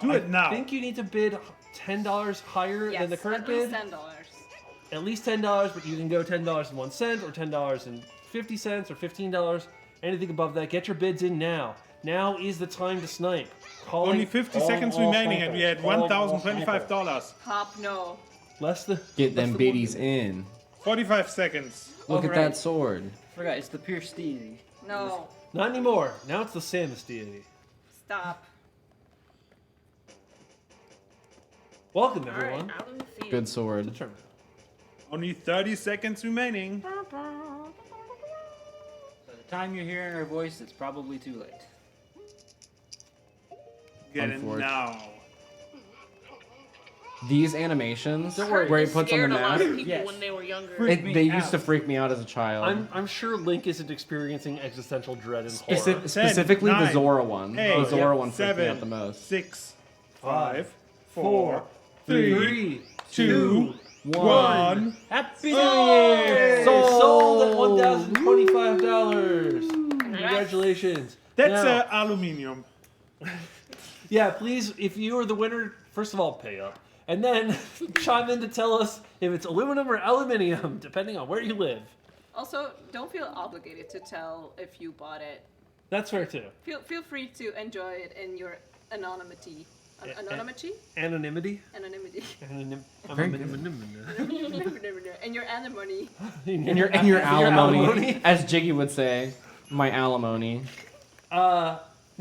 Do it now. I think you need to bid $10 higher Yes, than the current at least bid. $10. At least $10, but you can go $10.01 or $10.50 or $15. Anything above that, get your bids in now. Now is the time to snipe. Calling Only 50 seconds remaining, and we had $1,025. Hop, no. Less than Get them less than biddies in. 45 seconds. Look at right. that sword. forgot it's the Pierce Deity. No. Not anymore. Now it's the Samus deity. Stop. Welcome Alright, everyone. out in the field. Good sword. To tournament. Only 30 seconds remaining. By the time you're hearing our voice, it's probably too late. Get it Unfortunate. now. These animations Don't worry. where he puts on the Scared a lot of mask, people Yes. when they were younger. Freak me they used to out. freak me out as a child. I'm sure Link isn't experiencing existential dread and horror. Specifically the 9, Zora one. The 8, Zora one freaked me 7, out the most. 6, 5, 4, 4, 3, 3, 2, 1. Happy Hey, Sold! sold at $1,025. Congratulations. That's Now- aluminium. Yeah, please, if you are the winner, first of all, pay up. And then chime in to tell us if it's aluminum or aluminium, depending on where you live. Also, don't feel obligated to tell if you bought it. That's fair too. Feel free to enjoy it in your anonymity. Anonymity? Anonymity? Anonymity. Very good. And your anonymity. And your alimony, as Jiggy would say, my alimony.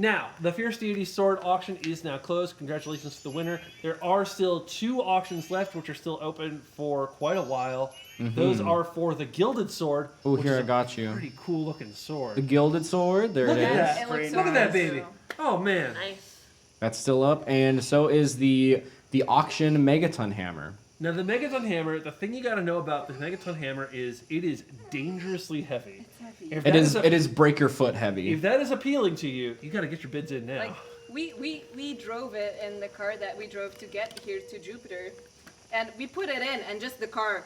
Now, the Fierce Deity Sword auction is now closed. Congratulations to the winner. There are still 2 auctions left, which are still open for quite a while. Those are for the Gilded Sword. Oh, which here is I a got you. Pretty cool looking sword. The Gilded Sword, there Look it at is. that. It looks so Look at that nice, baby. too. Oh man. Nice. That's still up, and so is the auction Megaton Hammer. Now the Megaton Hammer, the thing you gotta know about the Megaton Hammer is it is dangerously heavy. It's heavy. If It that is. a- It is break your foot heavy. If that is appealing to you, you got to get your bids in now. Like we drove it in the car that we drove to get here to Jupiter, and we put it in, and just the car.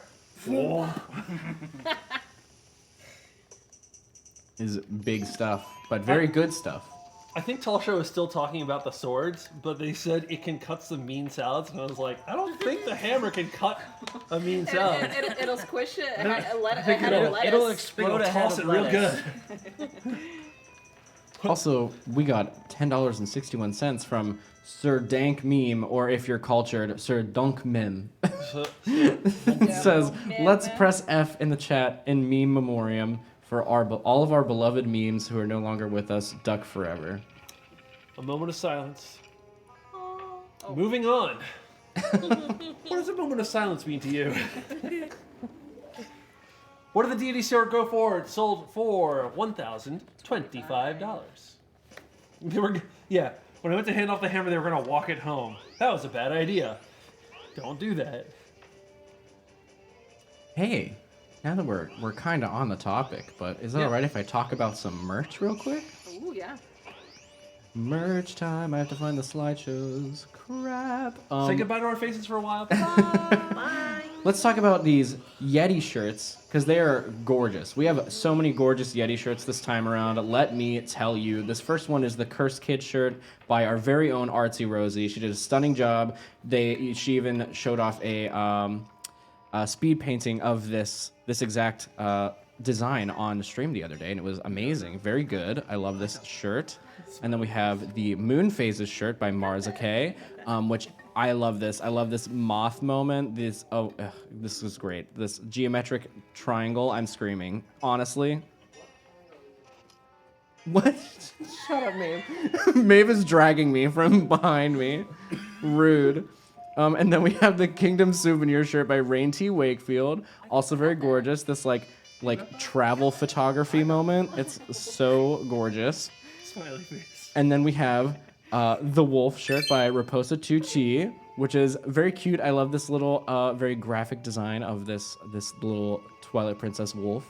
Is big stuff, but very good stuff. I think Tall Show is still talking about the swords, but they said it can cut some mean salads, and I was like, I don't think the hammer can cut a mean salad. It'll squish it. And It'll explode It'll a head toss of it real lettuce. good. Also, we got $10.61 from Sir Dank Meme, or if you're cultured, Sir Dunk Meme. It says, let's press F in the chat in meme memoriam for all of our beloved memes who are no longer with us, duck forever. A moment of silence. Moving on. What does a moment of silence mean to you? What did the deity sword go for? It sold for $1,025. They were, yeah. When I went to hand off the hammer, they were gonna walk it home. That was a bad idea. Don't do that. Hey, now that we're kind of on the topic, but is it Yeah. alright if I talk about some merch real quick? Ooh, yeah. Merch time. I have to find the slideshows. Crap. Say goodbye to our faces for a while. Let's talk about these Yeti shirts, because they are gorgeous. We have so many gorgeous Yeti shirts this time around. Let me tell you. This first one is the Cursed Kid shirt by our very own Artsy Rosie. She did a stunning job. She even showed off a speed painting of this exact design on stream the other day, and it was amazing. Very good. I love this shirt. And then we have the Moon Phases shirt by Marzake, which I love this. I love this moth moment. This is great. This geometric triangle. I'm screaming. Honestly. What? Shut up, Maeve. Maeve is dragging me from behind me. Rude. And then we have the Kingdom Souvenir shirt by Rain T. Wakefield. Also very gorgeous. This like travel photography moment. It's so gorgeous. Smiley face. And then we have the Wolf shirt by Raposa Tucci, which is very cute. I love this little very graphic design of this little Twilight Princess wolf.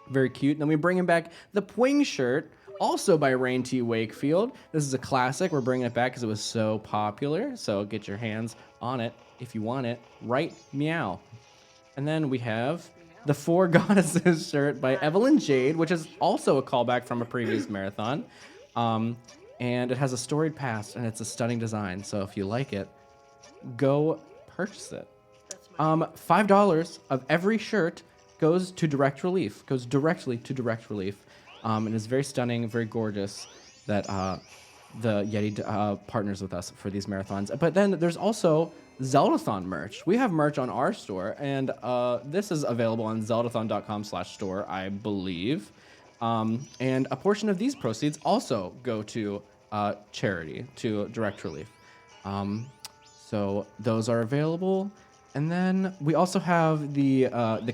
Very cute. And then we bring him back the Pwing shirt, also by Rain T. Wakefield. This is a classic. We're bringing it back because it was so popular. So get your hands on it if you want it. Right, meow. And then we have the Four Goddesses shirt by Evelyn Jade, which is also a callback from a previous marathon. And it has a storied past, and it's a stunning design. So if you like it, go purchase it. $5 of every shirt goes to Direct Relief, goes directly to Direct Relief. And it's very stunning, very gorgeous that the Yeti partners with us for these marathons. But then there's also Zeldathon merch. We have merch on our store, and this is available on zeldathon.com/store, I believe. And a portion of these proceeds also go to charity, to Direct Relief. So those are available. And then we also have the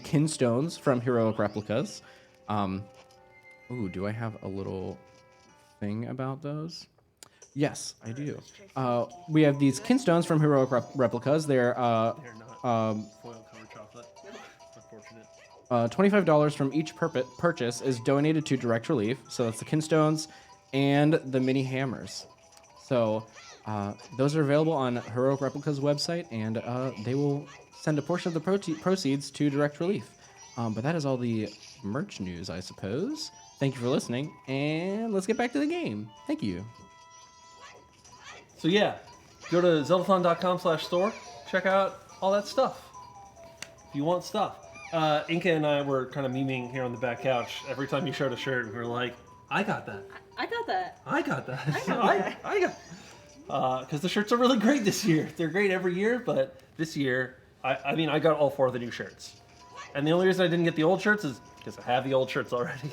Kinstones from Heroic Replicas. Ooh, do I have a little thing about those? Yes, I do. We have these Kinstones from Heroic Replicas. They're They're not foil covered chocolate. Unfortunate. $25 from each purchase is donated to Direct Relief. So that's the Kinstones and the mini hammers. So those are available on Heroic Replica's website, and they will send a portion of the proceeds to Direct Relief. But that is all the merch news, I suppose. Thank you for listening, and let's get back to the game. Thank you. So yeah, go to zeldathon.com/store. Check out all that stuff. If you want stuff. Inka and I were kind of memeing here on the back couch. Every time you showed a shirt, we were like, I got that. I got that. I got that. I got that. Because the shirts are really great this year. They're great every year, but this year, I mean, I got all 4 of the new shirts. And the only reason I didn't get the old shirts is because I have the old shirts already.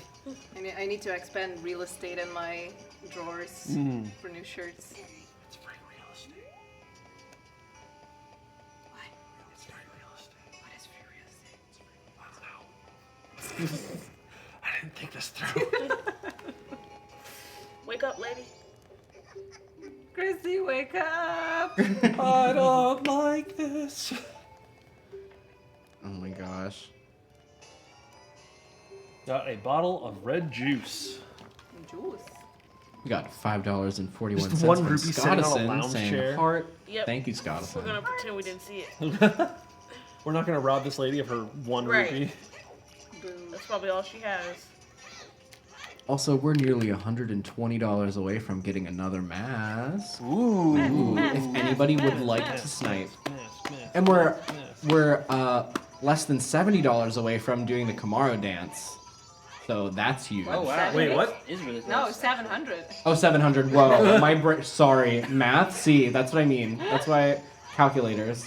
I need to expand real estate in my drawers for new shirts. It's free real estate. What? It's free real estate. What is free real estate? I don't know. I didn't think this through. Wake up, lady. Chrissy, wake up! I don't like this. Oh my gosh. Got a bottle of red juice. Juice. We got $5.41 Just one from rupee sitting on a Scottison lounge saying chair. heart. Yep. Thank you, We're Scottison. gonna pretend we didn't see it. We're not gonna rob this lady of her one Right. rupee. Boo. That's probably all she has. Also, we're nearly $120 away from getting another mask. Ooh. Mask, If mask, anybody would mask, like mask. to snipe. Mask. And we're less than $70 away from doing the Camaro dance. So that's huge. Oh wow. Wait, what? Is really close. No, 700. Oh, 700. Whoa. Sorry. Math? See, that's what I mean. That's why calculators.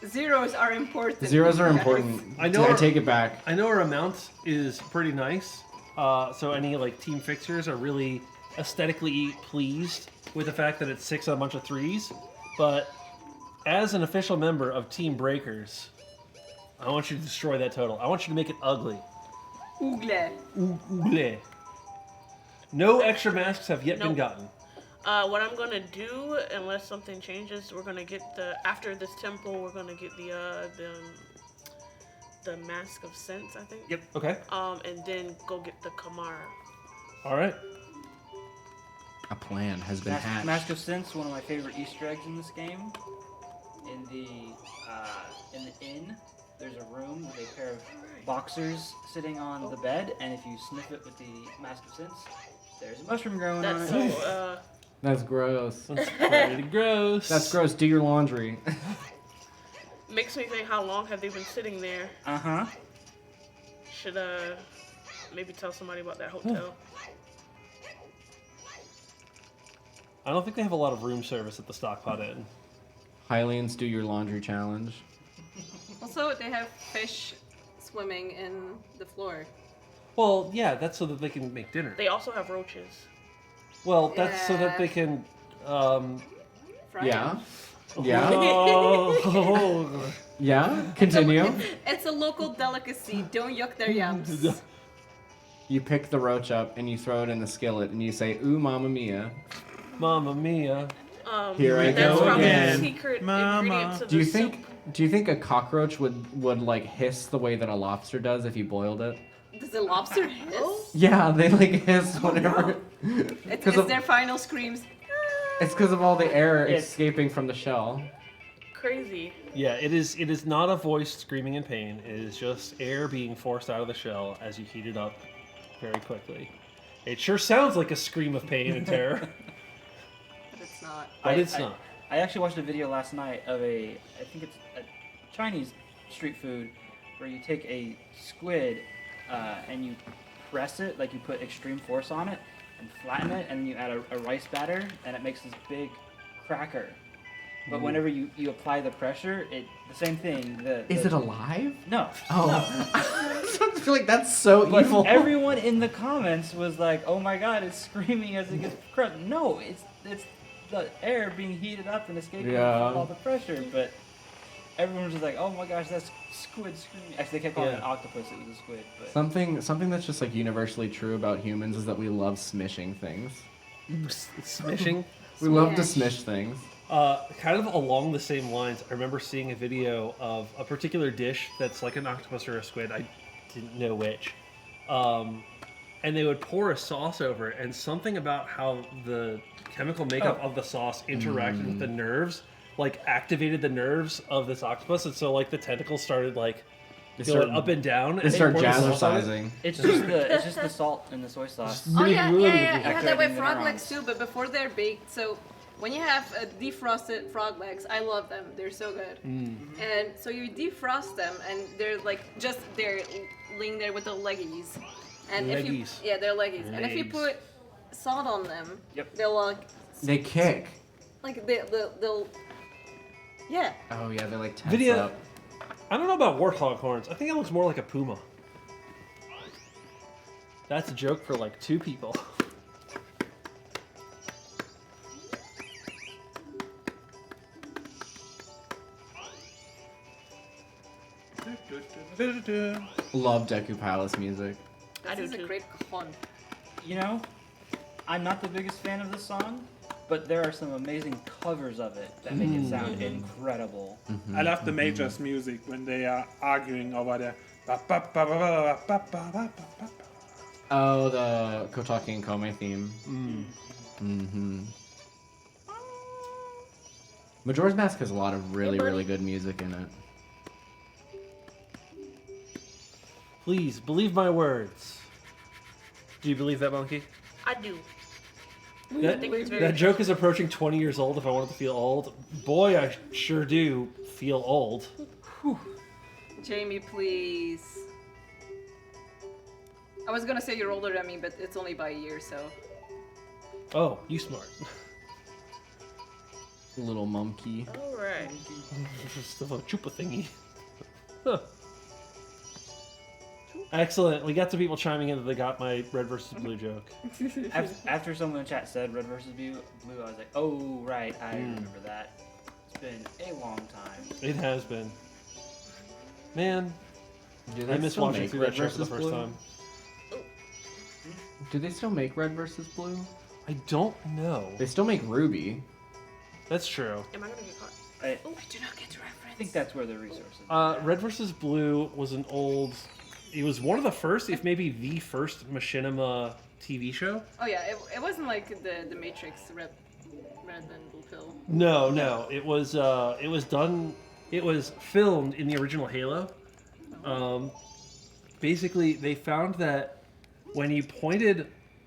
Zeros are important. Zeros are guys. important. I know I our- take it back. I know our amount is pretty nice. So any like team fixers are really aesthetically pleased with the fact that it's 6 on a bunch of 3s. But as an official member of Team Breakers, I want you to destroy that total. I want you to make it ugly. Oogle. Ugly. No extra masks have yet been Nope. gotten. What I'm gonna do, unless something changes, we're gonna get after this temple, we're gonna get the Mask of Sense, I think. Yep. Okay. And then go get the Kamara. All right. A plan has been hatched. Mask of Sense, one of my favorite Easter eggs in this game. In the inn, there's a room with a pair of boxers sitting on the bed, and if you sniff it with the Mask of Sense, there's a mushroom growing That's on it. so. That's gross. That's pretty gross. That's gross. Do your laundry. Makes me think, how long have they been sitting there? Uh-huh. Should maybe tell somebody about that hotel. I don't think they have a lot of room service at the Stockpot Inn. Hylians, do your laundry challenge. Also, they have fish swimming in the floor. Well, yeah, that's so that they can make dinner. They also have roaches. Well, that's so that Yeah. they can. Fry Yeah. them. Yeah. Oh. Yeah. Continue. It's a local delicacy. Don't yuck their yums. You pick the roach up and you throw it in the skillet and you say, "Ooh, mamma mia." Mamma mia. Here I That's go probably again. the secret Mama. ingredient to Do you the think? soup. Do you think a cockroach would like hiss the way that a lobster does if you boiled it? Does the lobster hiss? Yeah, they like hiss whenever. It's 'Cause of- their final screams. It's because of all the air Yes. escaping from the shell. Crazy. Yeah, it is. It is not a voice screaming in pain. It is just air being forced out of the shell as you heat it up very quickly. It sure sounds like a scream of pain and terror, But it's not. but it's not. I actually watched a video last night of I think it's a Chinese street food, where you take a squid and you press it, like you put extreme force on it, and flatten it, and then you add a rice batter, and it makes this big cracker. But whenever you apply the pressure, the same thing. Is it alive? No. Oh, I feel like that's so But evil. everyone in the comments was like, "Oh my God, it's screaming as it gets crushed." No, it's the air being heated up and escaping Yeah. from all the pressure. But everyone was just like, "Oh my gosh, that's squid screaming." Actually, they kept calling it an Yeah. octopus. It was a squid. But Something that's just like universally true about humans is that we love smishing things. Smishing. We love to Smash. smish things. Kind of along the same lines, I remember seeing a video of a particular dish that's like an octopus or a squid. I didn't know which. And they would pour a sauce over it, and something about how the chemical makeup of the sauce interacted with the nerves, like activated the nerves of this octopus, and so like the tentacles started like They going start- up and down. They and start pour the sauce on it. jazzercising. it's just the salt and the soy sauce. Oh yeah, yeah, yeah. You have Activating that with the frog neurons. legs too, but before they're baked. So when you have defrosted frog legs, I love them. They're so good. And so you defrost them, and they're like just they're laying there with the leggies. And if you Leggies. they're leggies. And if you Legs. put salt on them, Yep. they'll They kick. they'll yeah. Oh yeah, they like tense Video. up. I don't know about warthog horns. I think it looks more like a puma. That's a joke for like 2 people. Love Deku Palace music. I do This is a too. great con. You know, I'm not the biggest fan of this song, but there are some amazing covers of it that make it sound incredible. I love the Major's music when they are arguing over the. Oh, the Kotaki and Kome theme. Majora's Mask has a lot of really, buddy. really good music in it. Please believe my words. Do you believe that, Monkey? I do. That, think it's very that joke is approaching 20 years old. If I wanted to feel old, boy, I sure do feel old. Jamie, please. I was gonna say you're older than me, but it's only by a year, so. Oh, you smart. Little monkey. All right. Just a chupa thingy. Huh. Excellent. We got some people chiming in that they got my red versus blue joke. After someone in the chat said red versus blue, I was like, oh, right, I remember that. It's been a long time. It has been. Man, Do I they miss still watching make through Red that show for the versus first Blue? time. Do they still make Red versus Blue? I don't know. They still make Ruby. That's true. Am I gonna get caught? I Do not get reference. think that's where the resources. Red vs. Blue was an old. It was one of the first, if maybe the first Machinima TV show. Oh yeah, it wasn't like the Matrix red and blue pill. No. It was done. It was filmed in the original Halo. Basically, they found that when you pointed,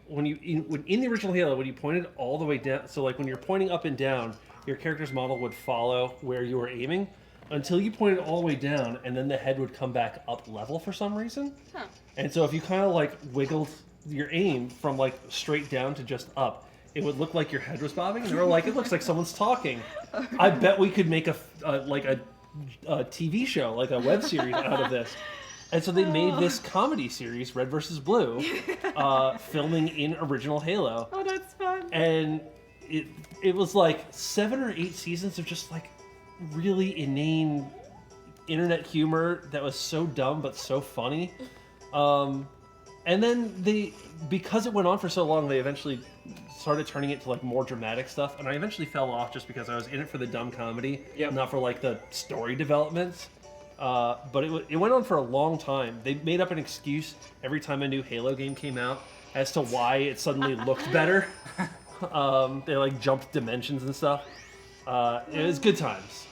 in the original Halo, when you pointed all the way down, so like when you're pointing up and down, your character's model would follow where you were aiming until you pointed all the way down, and then the head would come back up level for some reason. Huh. And so if you kind of like wiggled your aim from like straight down to just up, it would look like your head was bobbing. And they were like, it looks like someone's talking. I bet we could make a TV show, like a web series out of this. And so they made this comedy series, Red vs. Blue, filming in original Halo. Oh, that's fun. And it was like 7 or 8 seasons of just like really inane internet humor that was so dumb but so funny. And then because it went on for so long, they eventually started turning it to like more dramatic stuff. And I eventually fell off just because I was in it for the dumb comedy, not for like the story developments. But it went on for a long time. They made up an excuse every time a new Halo game came out as to why it suddenly looked better. They like jumped dimensions and stuff. It was good times.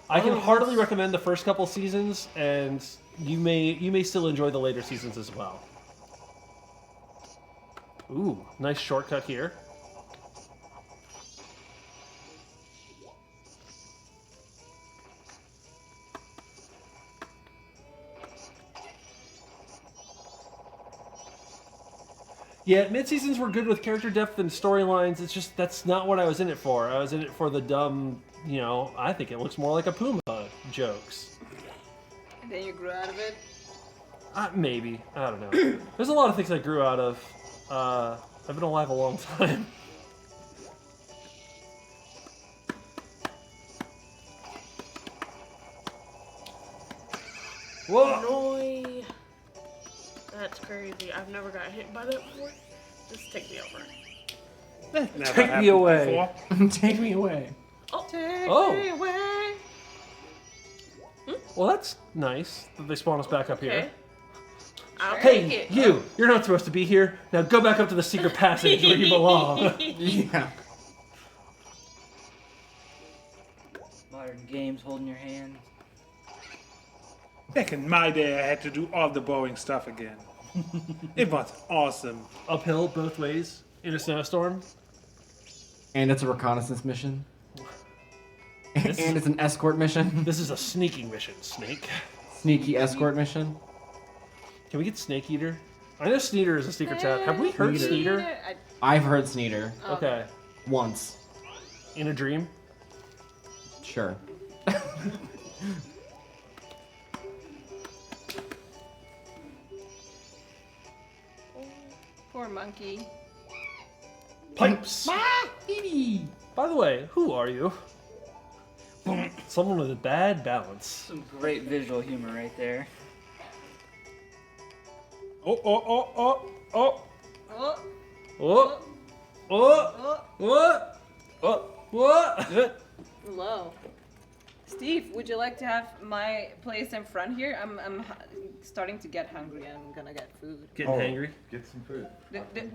I can heartily recommend the first couple seasons, and you may still enjoy the later seasons as well. Ooh, nice shortcut here. Yeah, mid-seasons were good with character depth and storylines. It's just, that's not what I was in it for. I was in it for the dumb, I think it looks more like a Puma jokes. And then you grew out of it. Maybe. I don't know. There's a lot of things I grew out of. I've been alive a long time. Whoa! Noi. That's crazy. I've never got hit by that before. Just take me over. Never Take me happened away. before. Take me away. Take Oh. me away. Well, that's nice that they spawn us back up Okay. here. I'll take Hey, it. you're not supposed to be here. Now go back up to the secret passage where you belong. Yeah. Modern games holding your hand. Back in my day, I had to do all the boring stuff again. It was awesome. Uphill both ways in a snowstorm. And it's a reconnaissance mission. This- And it's an escort mission. This is a sneaking mission, Snake. Sneaky escort mission. Can we get Snake Eater? I know Sneater is a secret chat. Have we heard Sneater. Sneater? I've heard Sneater. Okay. Once. In a dream? Sure. Poor monkey. Pipes! By the way, who are you? Someone with a bad balance. Some great visual humor right there. Oh. Oh, Oh! Oh! oh, What? What? What? low. Steve, would you like to have my place in front here? I'm starting to get hungry. I'm gonna get food. Getting hangry. Get some food.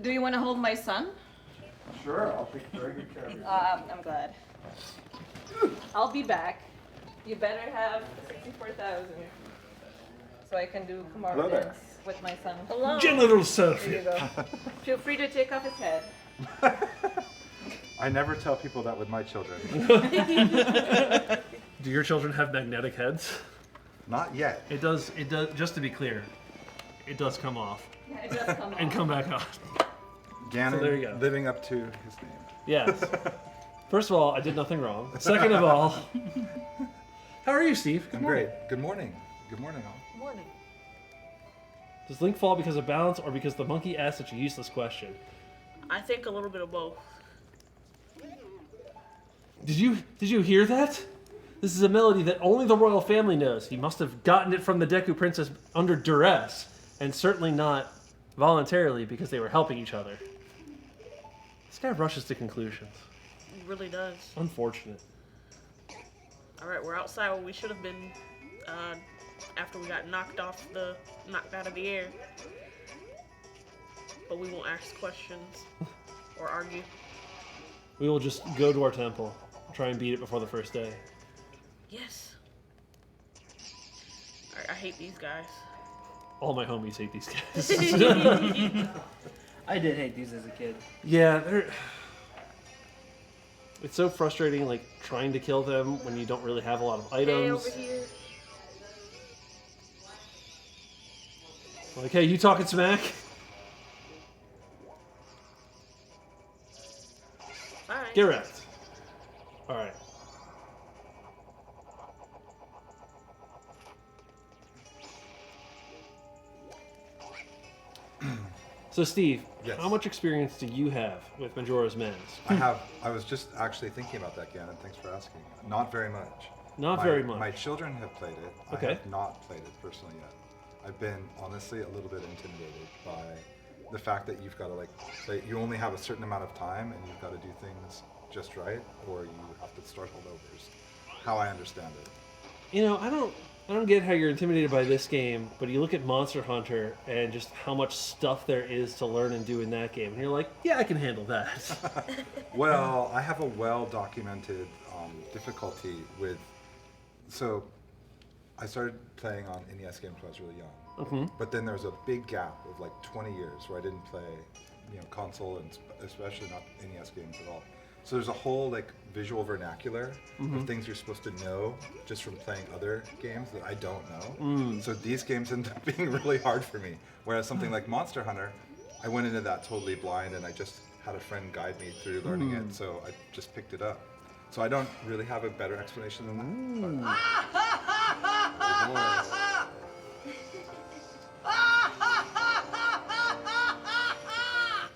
Do you want to hold my son? Sure, I'll take very good care of you. I'm glad. I'll be back. You better have 64,000 so I can do Hello Kumar there. dance with my son. Hello. Genital selfie. Here you go. Feel free to take off his head. I never tell people that with my children. Do your children have magnetic heads? Not yet. It does. It does. Just to be clear, it does come off Yeah, it does come and off. come back on. Ganon there you go. living up to his name. Yes. First of all, I did nothing wrong. Second of all, how are you, Steve? I'm great. Good morning. Good morning, all. Morning. Does Link fall because of balance or because the monkey asked such a useless question? I think a little bit of both. Did you hear that? This is a melody that only the royal family knows. He must have gotten it from the Deku Princess under duress, and certainly not voluntarily because they were helping each other. This guy rushes to conclusions. It really does. Unfortunate. All right, we're outside where we should have been after we got knocked out of the air. But we won't ask questions or argue. We will just go to our temple, try and beat it before the first day. Yes. I hate these guys. All my homies hate these guys. I did hate these as a kid. Yeah, they're... It's so frustrating, like, trying to kill them when you don't really have a lot of Hey, items. over here. Like, hey, you talking smack? All right. Get wrecked. Alright. So, Steve, Yes. how much experience do you have with Majora's Mask? I was just actually thinking about that, Ganon. Thanks for asking. Not very much. Not My- very much. My children have played it. Okay. I have not played it personally yet. I've been honestly a little bit intimidated by the fact that you've got to play. You only have a certain amount of time, and you've got to do things just right, or you have to start all over. Is how I understand it. You know, I don't get how you're intimidated by this game, but you look at Monster Hunter and just how much stuff there is to learn and do in that game, and you're like, yeah, I can handle that. Well, I have a well-documented difficulty with. So, I started playing on NES games when I was really young. But then there was a big gap of like 20 years where I didn't play, console and especially not NES games at all. So there's a whole visual vernacular of things you're supposed to know just from playing other games that I don't know. So these games end up being really hard for me. Whereas something like Monster Hunter, I went into that totally blind and I just had a friend guide me through learning it. So I just picked it up. So I don't really have a better explanation than that.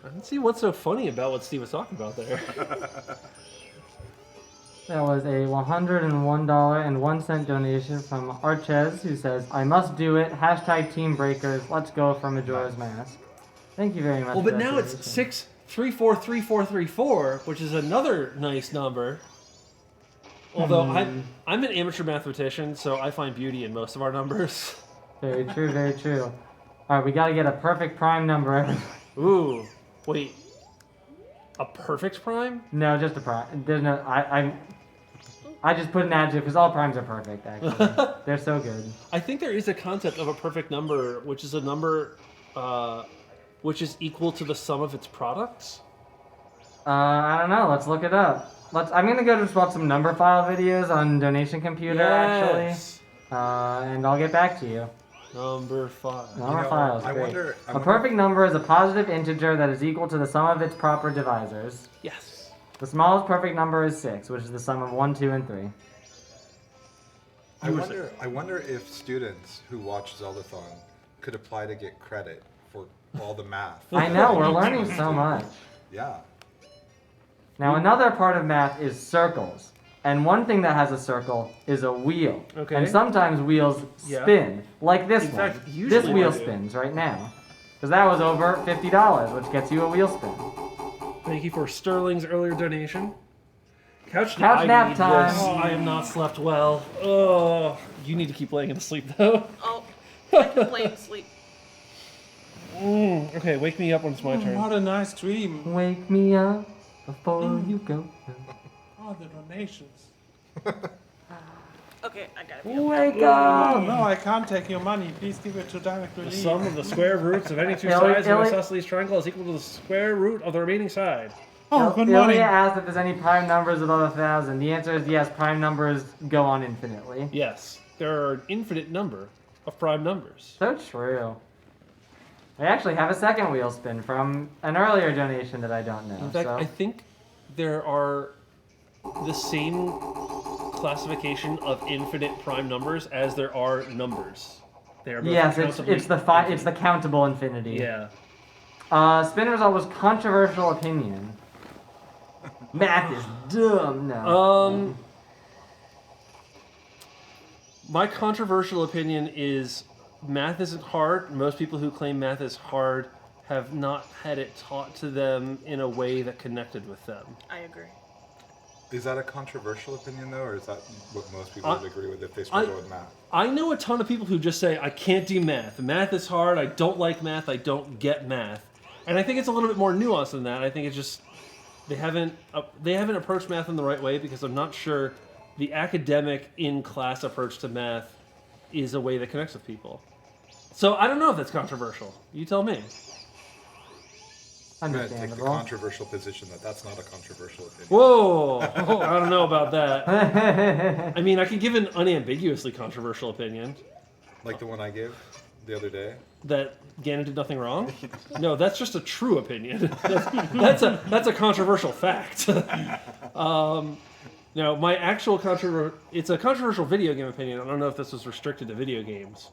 I don't see what's so funny about what Steve was talking about there. That was a $101.01 donation from Archez, who says, I must do it. Hashtag Team Breakers. Let's go for Majora's Mask. Thank you very much. Well, for but that now it's donation. 6343434, which is another nice number. Although I'm an amateur mathematician, so I find beauty in most of our numbers. Very true, very true. Alright, we gotta get a perfect prime number. Ooh, wait, a perfect prime? No, just a prime. There's no. I just put an adjective because all primes are perfect. Actually, they're so good. I think there is a concept of a perfect number, which is a number which is equal to the sum of its products. I don't know. Let's look it up. I'm gonna go just watch some number file videos on Donation Computer Yes. actually, and I'll get back to you. Number 5. Number files. I great. wonder. A perfect number is a positive integer that is equal to the sum of its proper divisors. Yes. The smallest perfect number is 6, which is the sum of 1, 2, and 3. I wonder if students who watch Zeldathon could apply to get credit for all the math. I know, we're learning so much. Yeah. Now, another part of math is circles. And one thing that has a circle is a wheel. Okay. And sometimes wheels Yeah. spin, like this In one. fact, usually This wheel they do. spins right now. Because that was over $50, which gets you a wheel spin. Thank you for Sterling's earlier donation. Couch Couch nap need time. this. I am not slept well. Oh, you need to keep laying in sleep though. Oh, I can play and sleep. Okay, wake me up when it's my turn. What a nice dream. Wake me up before you go. Oh, the donations. Okay, I got it. Wake Oh, up! no, I can't take your money. Please give it to direct The relief. sum of the square roots of any two Ellie- sides of an Ellie- isosceles triangle is equal to the square root of the remaining side. Oh, good Ilya morning. asked if there's any prime numbers above 1,000. The answer is yes, prime numbers go on infinitely. Yes, there are an infinite number of prime numbers. So true. I actually have a second wheel spin from an earlier donation that I don't know. In fact, so. I think there are the same classification of infinite prime numbers as there are numbers. They are both Yes, countably it's the countable infinity. Yeah. Spin result was controversial opinion. Math is dumb. No. My controversial opinion is math isn't hard. Most people who claim math is hard have not had it taught to them in a way that connected with them. I agree. Is that a controversial opinion, though, or is that what most people would agree with if they struggle with math? I know a ton of people who just say, I can't do math. Math is hard. I don't like math. I don't get math. And I think it's a little bit more nuanced than that. I think it's just they haven't approached math in the right way because I'm not sure the academic in-class approach to math is a way that connects with people. So I don't know if that's controversial. You tell me. I'm going to take the Understandable. controversial position that that's not a controversial opinion. Whoa! I don't know about that. I mean, I could give an unambiguously controversial opinion Like the one I gave the other day. that Ganon did nothing wrong. No, that's just a true opinion. That's a controversial fact. No, my actual it's a controversial video game opinion. I don't know if this was restricted to video games.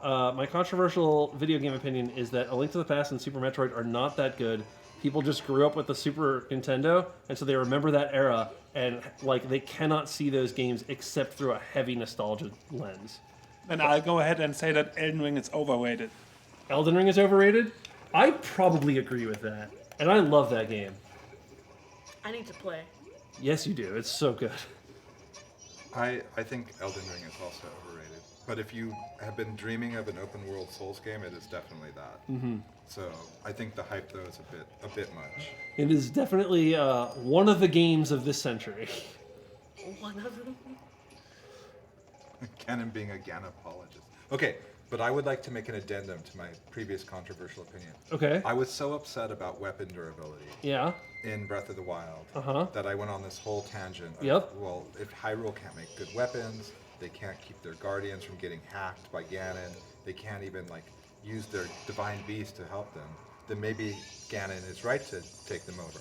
My controversial video game opinion is that A Link to the Past and Super Metroid are not that good. People just grew up with the Super Nintendo, and so they remember that era, and like they cannot see those games except through a heavy nostalgia lens. And I'll go ahead and say that Elden Ring is overrated. Elden Ring is overrated? I probably agree with that, and I love that game. I need to play. Yes, you do. It's so good. I think Elden Ring is also overrated. But if you have been dreaming of an open world Souls game, it is definitely that. Mm-hmm. So I think the hype though is a bit much. It is definitely one of the games of this century. One of them. Ganon being a Ganapologist. Okay, but I would like to make an addendum to my previous controversial opinion. Okay. I was so upset about weapon durability Yeah. in Breath of the Wild Uh-huh. that I went on this whole tangent of, Yep. well, if Hyrule can't make good weapons, they can't keep their guardians from getting hacked by Ganon, they can't even like use their divine beast to help them, then maybe Ganon is right to take them over.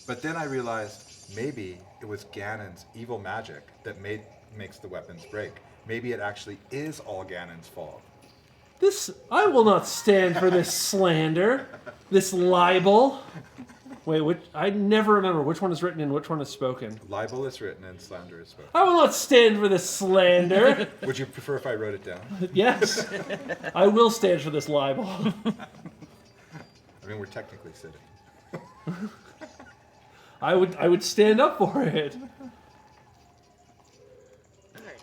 But then I realized maybe it was Ganon's evil magic that makes the weapons break. Maybe it actually is all Ganon's fault. I will not stand for this slander, this libel. Wait, I never remember which one is written and which one is spoken. Libel is written and slander is spoken. I will not stand for this slander. Would you prefer if I wrote it down? Yes, I will stand for this libel. I mean, we're technically sitting. I would stand up for it. Alright.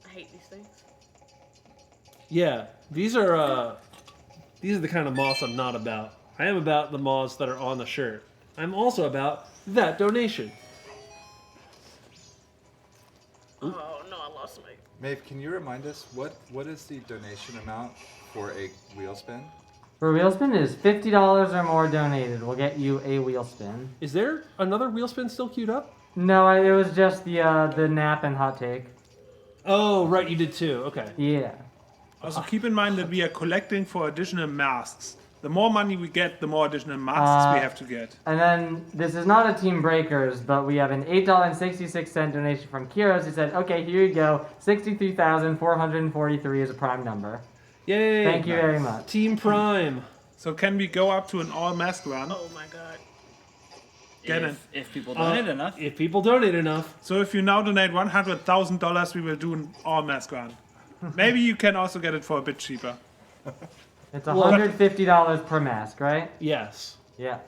I hate these things. Yeah, these are the kind of moths I'm not about. I am about the moths that are on the shirt. I'm also about that donation. Oh no, I lost my. Maeve, can you remind us what is the donation amount for a wheel spin? For a wheel spin is $50 or more donated. We'll get you a wheel spin. Is there another wheel spin still queued up? No, it was just the nap and hot take. Oh, right, you did too. Okay. Yeah. Also keep in mind that we are collecting for additional masks. The more money we get, the more additional masks we have to get. And then this is not a Team Breakers, but we have an $8.66 donation from Kiros who said, "Okay, here you go. 63,443 is a prime number. Yay! Thank you very much." Team Prime. So can we go up to an all mask run? Oh my god. Get in. If people donate enough. If people donate enough. So if you now donate $100,000, we will do an all mask run. Maybe you can also get it for a bit cheaper. It's $150 per mask, right? Yes. Yes.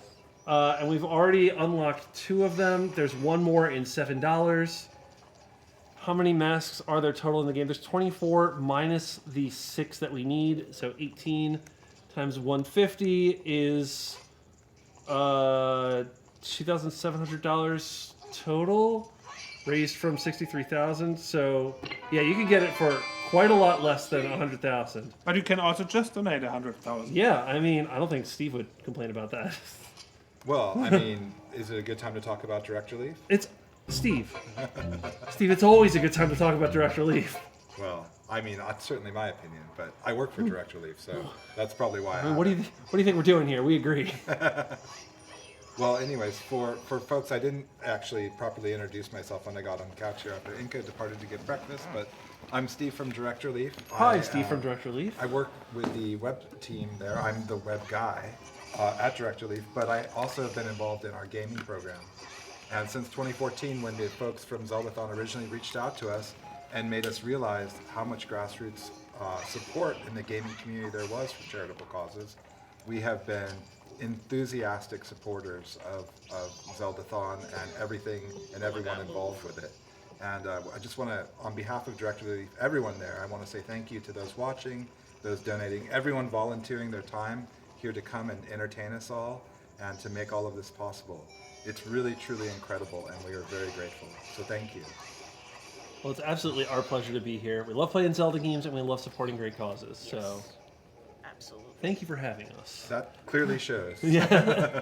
And we've already unlocked 2 of them. There's one more in $7. How many masks are there total in the game? There's 24 minus the 6 that we need. So 18 times 150 is $2,700 total, raised from 63,000. So yeah, you can get it for quite a lot less than 100,000. But you can also just donate 100,000. Yeah, I mean, I don't think Steve would complain about that. Well, I mean, is it a good time to talk about direct relief? It's Steve. Steve, it's always a good time to talk about direct relief. Well, I mean, that's certainly my opinion, but I work for direct relief, so that's probably why. I mean, what do you think we're doing here? We agree. Well, anyways, for folks, I didn't actually properly introduce myself when I got on the couch here after Inca departed to get breakfast, but I'm Steve from Direct Relief. Hi, Steve from Direct Relief. I work with the web team there. I'm the web guy at Direct Relief, but I also have been involved in our gaming program. And since 2014, when the folks from Zeldathon originally reached out to us and made us realize how much grassroots support in the gaming community there was for charitable causes, we have been enthusiastic supporters of Zeldathon and everything and everyone involved with it. And I just want to, on behalf of Direct Relief, everyone there, I want to say thank you to those watching, those donating, everyone volunteering their time here to come and entertain us all and to make all of this possible. It's really, truly incredible, and we are very grateful. So thank you. Well, it's absolutely our pleasure to be here. We love playing Zelda games, and we love supporting great causes. Yes. So Absolutely. thank you for having us. That clearly shows. Yeah.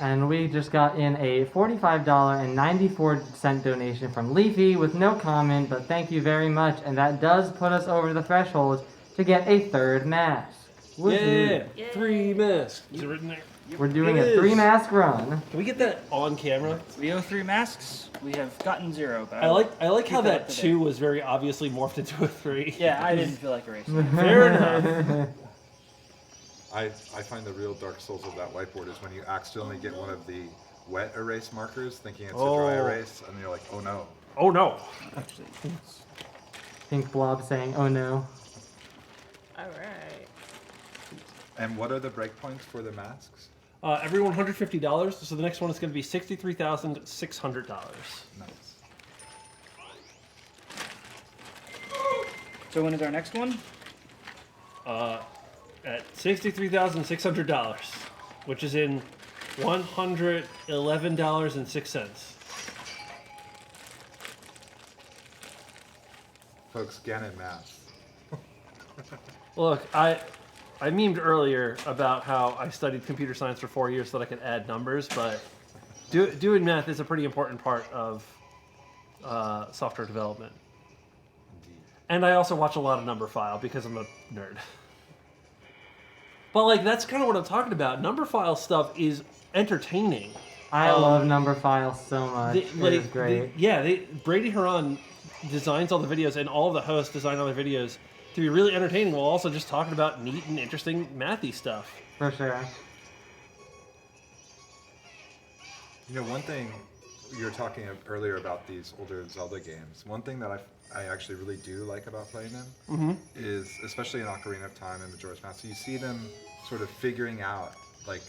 And we just got in a $45.94 donation from Leafy with no comment, but thank you very much. And that does put us over the threshold to get a 3rd mask. Woohoo. Yeah. 3 masks. Is it written there? We're doing It a is. 3-mask run. Can we get that on camera? We owe 3 masks. We have gotten 0, but I like how keep that up to 2 date. was very obviously morphed into a 3. Yeah, I didn't feel like erasing. Fair enough. I find the real Dark Souls of that whiteboard is when you accidentally get one of the wet erase markers thinking it's a dry Oh. erase, and you're like, oh no. Oh no. Actually, Think Blob saying, oh no. All right. And what are the breakpoints for the masks? Every $150, so the next one is going to be $63,600. Nice. so when is our next one? At $63,600, which is in $111.06. Folks, Ganon math. Look, I memed earlier about how I studied computer science for 4 years so that I could add numbers, but doing math is a pretty important part of software development. Indeed. And I also watch a lot of Numberphile because I'm a nerd. But like that's kind of what I'm talking about. Numberphile stuff is entertaining. I love Numberphile so much. It is great. Brady Haran designs all the videos, and all of the hosts design all their videos to be really entertaining while also just talking about neat and interesting mathy stuff. For sure. You know, one thing you were talking earlier about these older Zelda games. One thing that I actually really do like about playing them is, especially in Ocarina of Time and Majora's Mask, you see them sort of figuring out like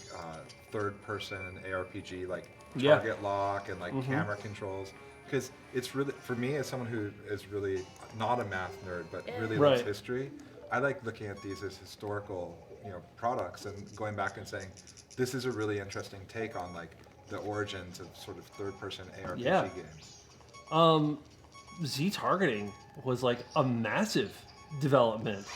third-person ARPG, like target lock and like camera controls. Because it's really, for me as someone who is really not a math nerd but really loves history, I like looking at these as historical, products and going back and saying, this is a really interesting take on like the origins of sort of third-person ARPG games. Z-targeting was like a massive development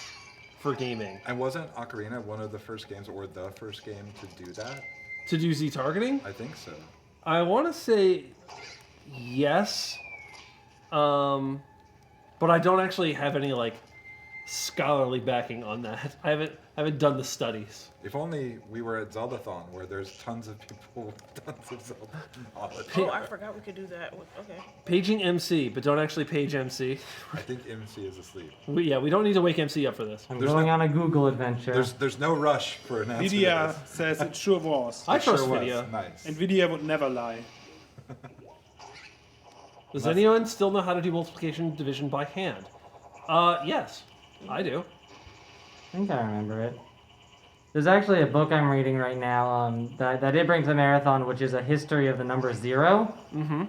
for gaming. And wasn't Ocarina one of the first games, or the first game to do that? To do Z-targeting? I think so. I want to say yes, but I don't actually have any like scholarly backing on that. I haven't done the studies. If only we were at Zeldathon, where there's tons of people with tons of Zelda knowledge. Oh, I forgot we could do that. Okay. Paging MC, but don't actually page MC. I think MC is asleep. We don't need to wake MC up for this. I'm There's going no- on a Google adventure. There's no rush for an answer. Nvidia says it sure was. I trust Sure was. video. Nice. Nvidia would never lie. Does anyone still know how to do multiplication division by hand? Yes, I do. I think I remember it. There's actually a book I'm reading right now that did bring to the marathon, which is a history of the number 0,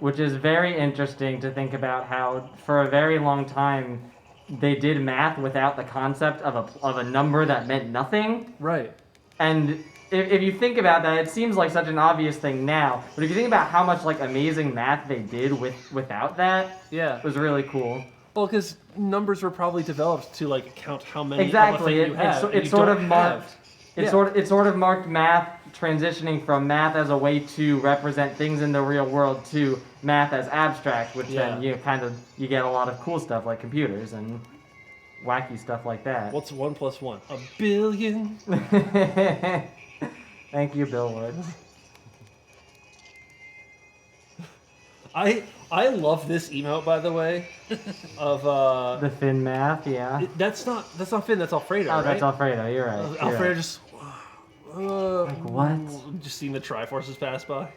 which is very interesting to think about how, for a very long time, they did math without the concept of a number that meant nothing. Right. And if you think about that, it seems like such an obvious thing now. But if you think about how much like amazing math they did without that, Yeah. it was really cool. Well, because numbers were probably developed to like count how many Exactly. of a thing you have. and It you sort don't of marked. have. It Yeah. sort of marked math transitioning from math as a way to represent things in the real world to math as abstract, which then you get a lot of cool stuff like computers and wacky stuff like that. What's 1 + 1? A billion. Thank you, Bill Wood. I love this emote, by the way, of The Finn math, yeah. that's not Finn, that's Alfredo, Oh, right? that's Alfredo. You're right. You're Alfredo right. just Like what? just seeing the Triforces pass by.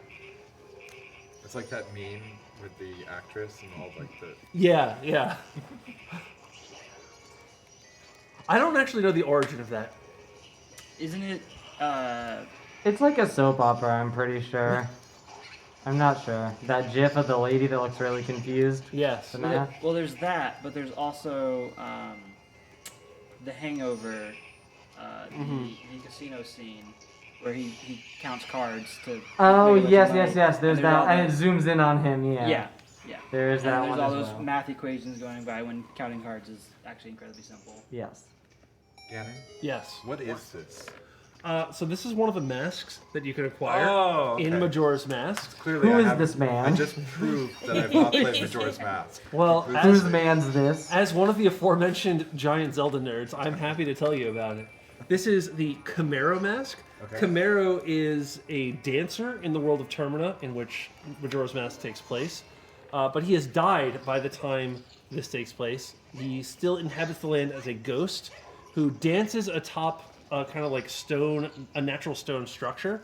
It's like that meme with the actress and all like the. Yeah. I don't actually know the origin of that. Isn't it? It's like a soap opera, I'm pretty sure. I'm not sure. That gif of the lady that looks really confused. Yes. The Well, math. well, there's that, but there's also the Hangover, the casino scene where he counts cards to. Oh, make a yes. bunch of money. There's And that. all And it those- zooms in on him, yeah. Yeah. There is that And one there's all as those well. math equations going by when counting cards is actually incredibly simple. Yes. Gannon, Yes. what is this? So this is one of the masks that you can acquire Oh, in okay. Majora's Mask. Clearly, Who I is have- this man? I just proved that I've not played Majora's Mask. Well, Whose man's this? As one of the aforementioned giant Zelda nerds, I'm happy to tell you about it. This is the Camaro mask. Okay. Camaro is a dancer in the world of Termina, in which Majora's Mask takes place. But he has died by the time this takes place. He still inhabits the land as a ghost who dances atop kind of like a natural stone structure.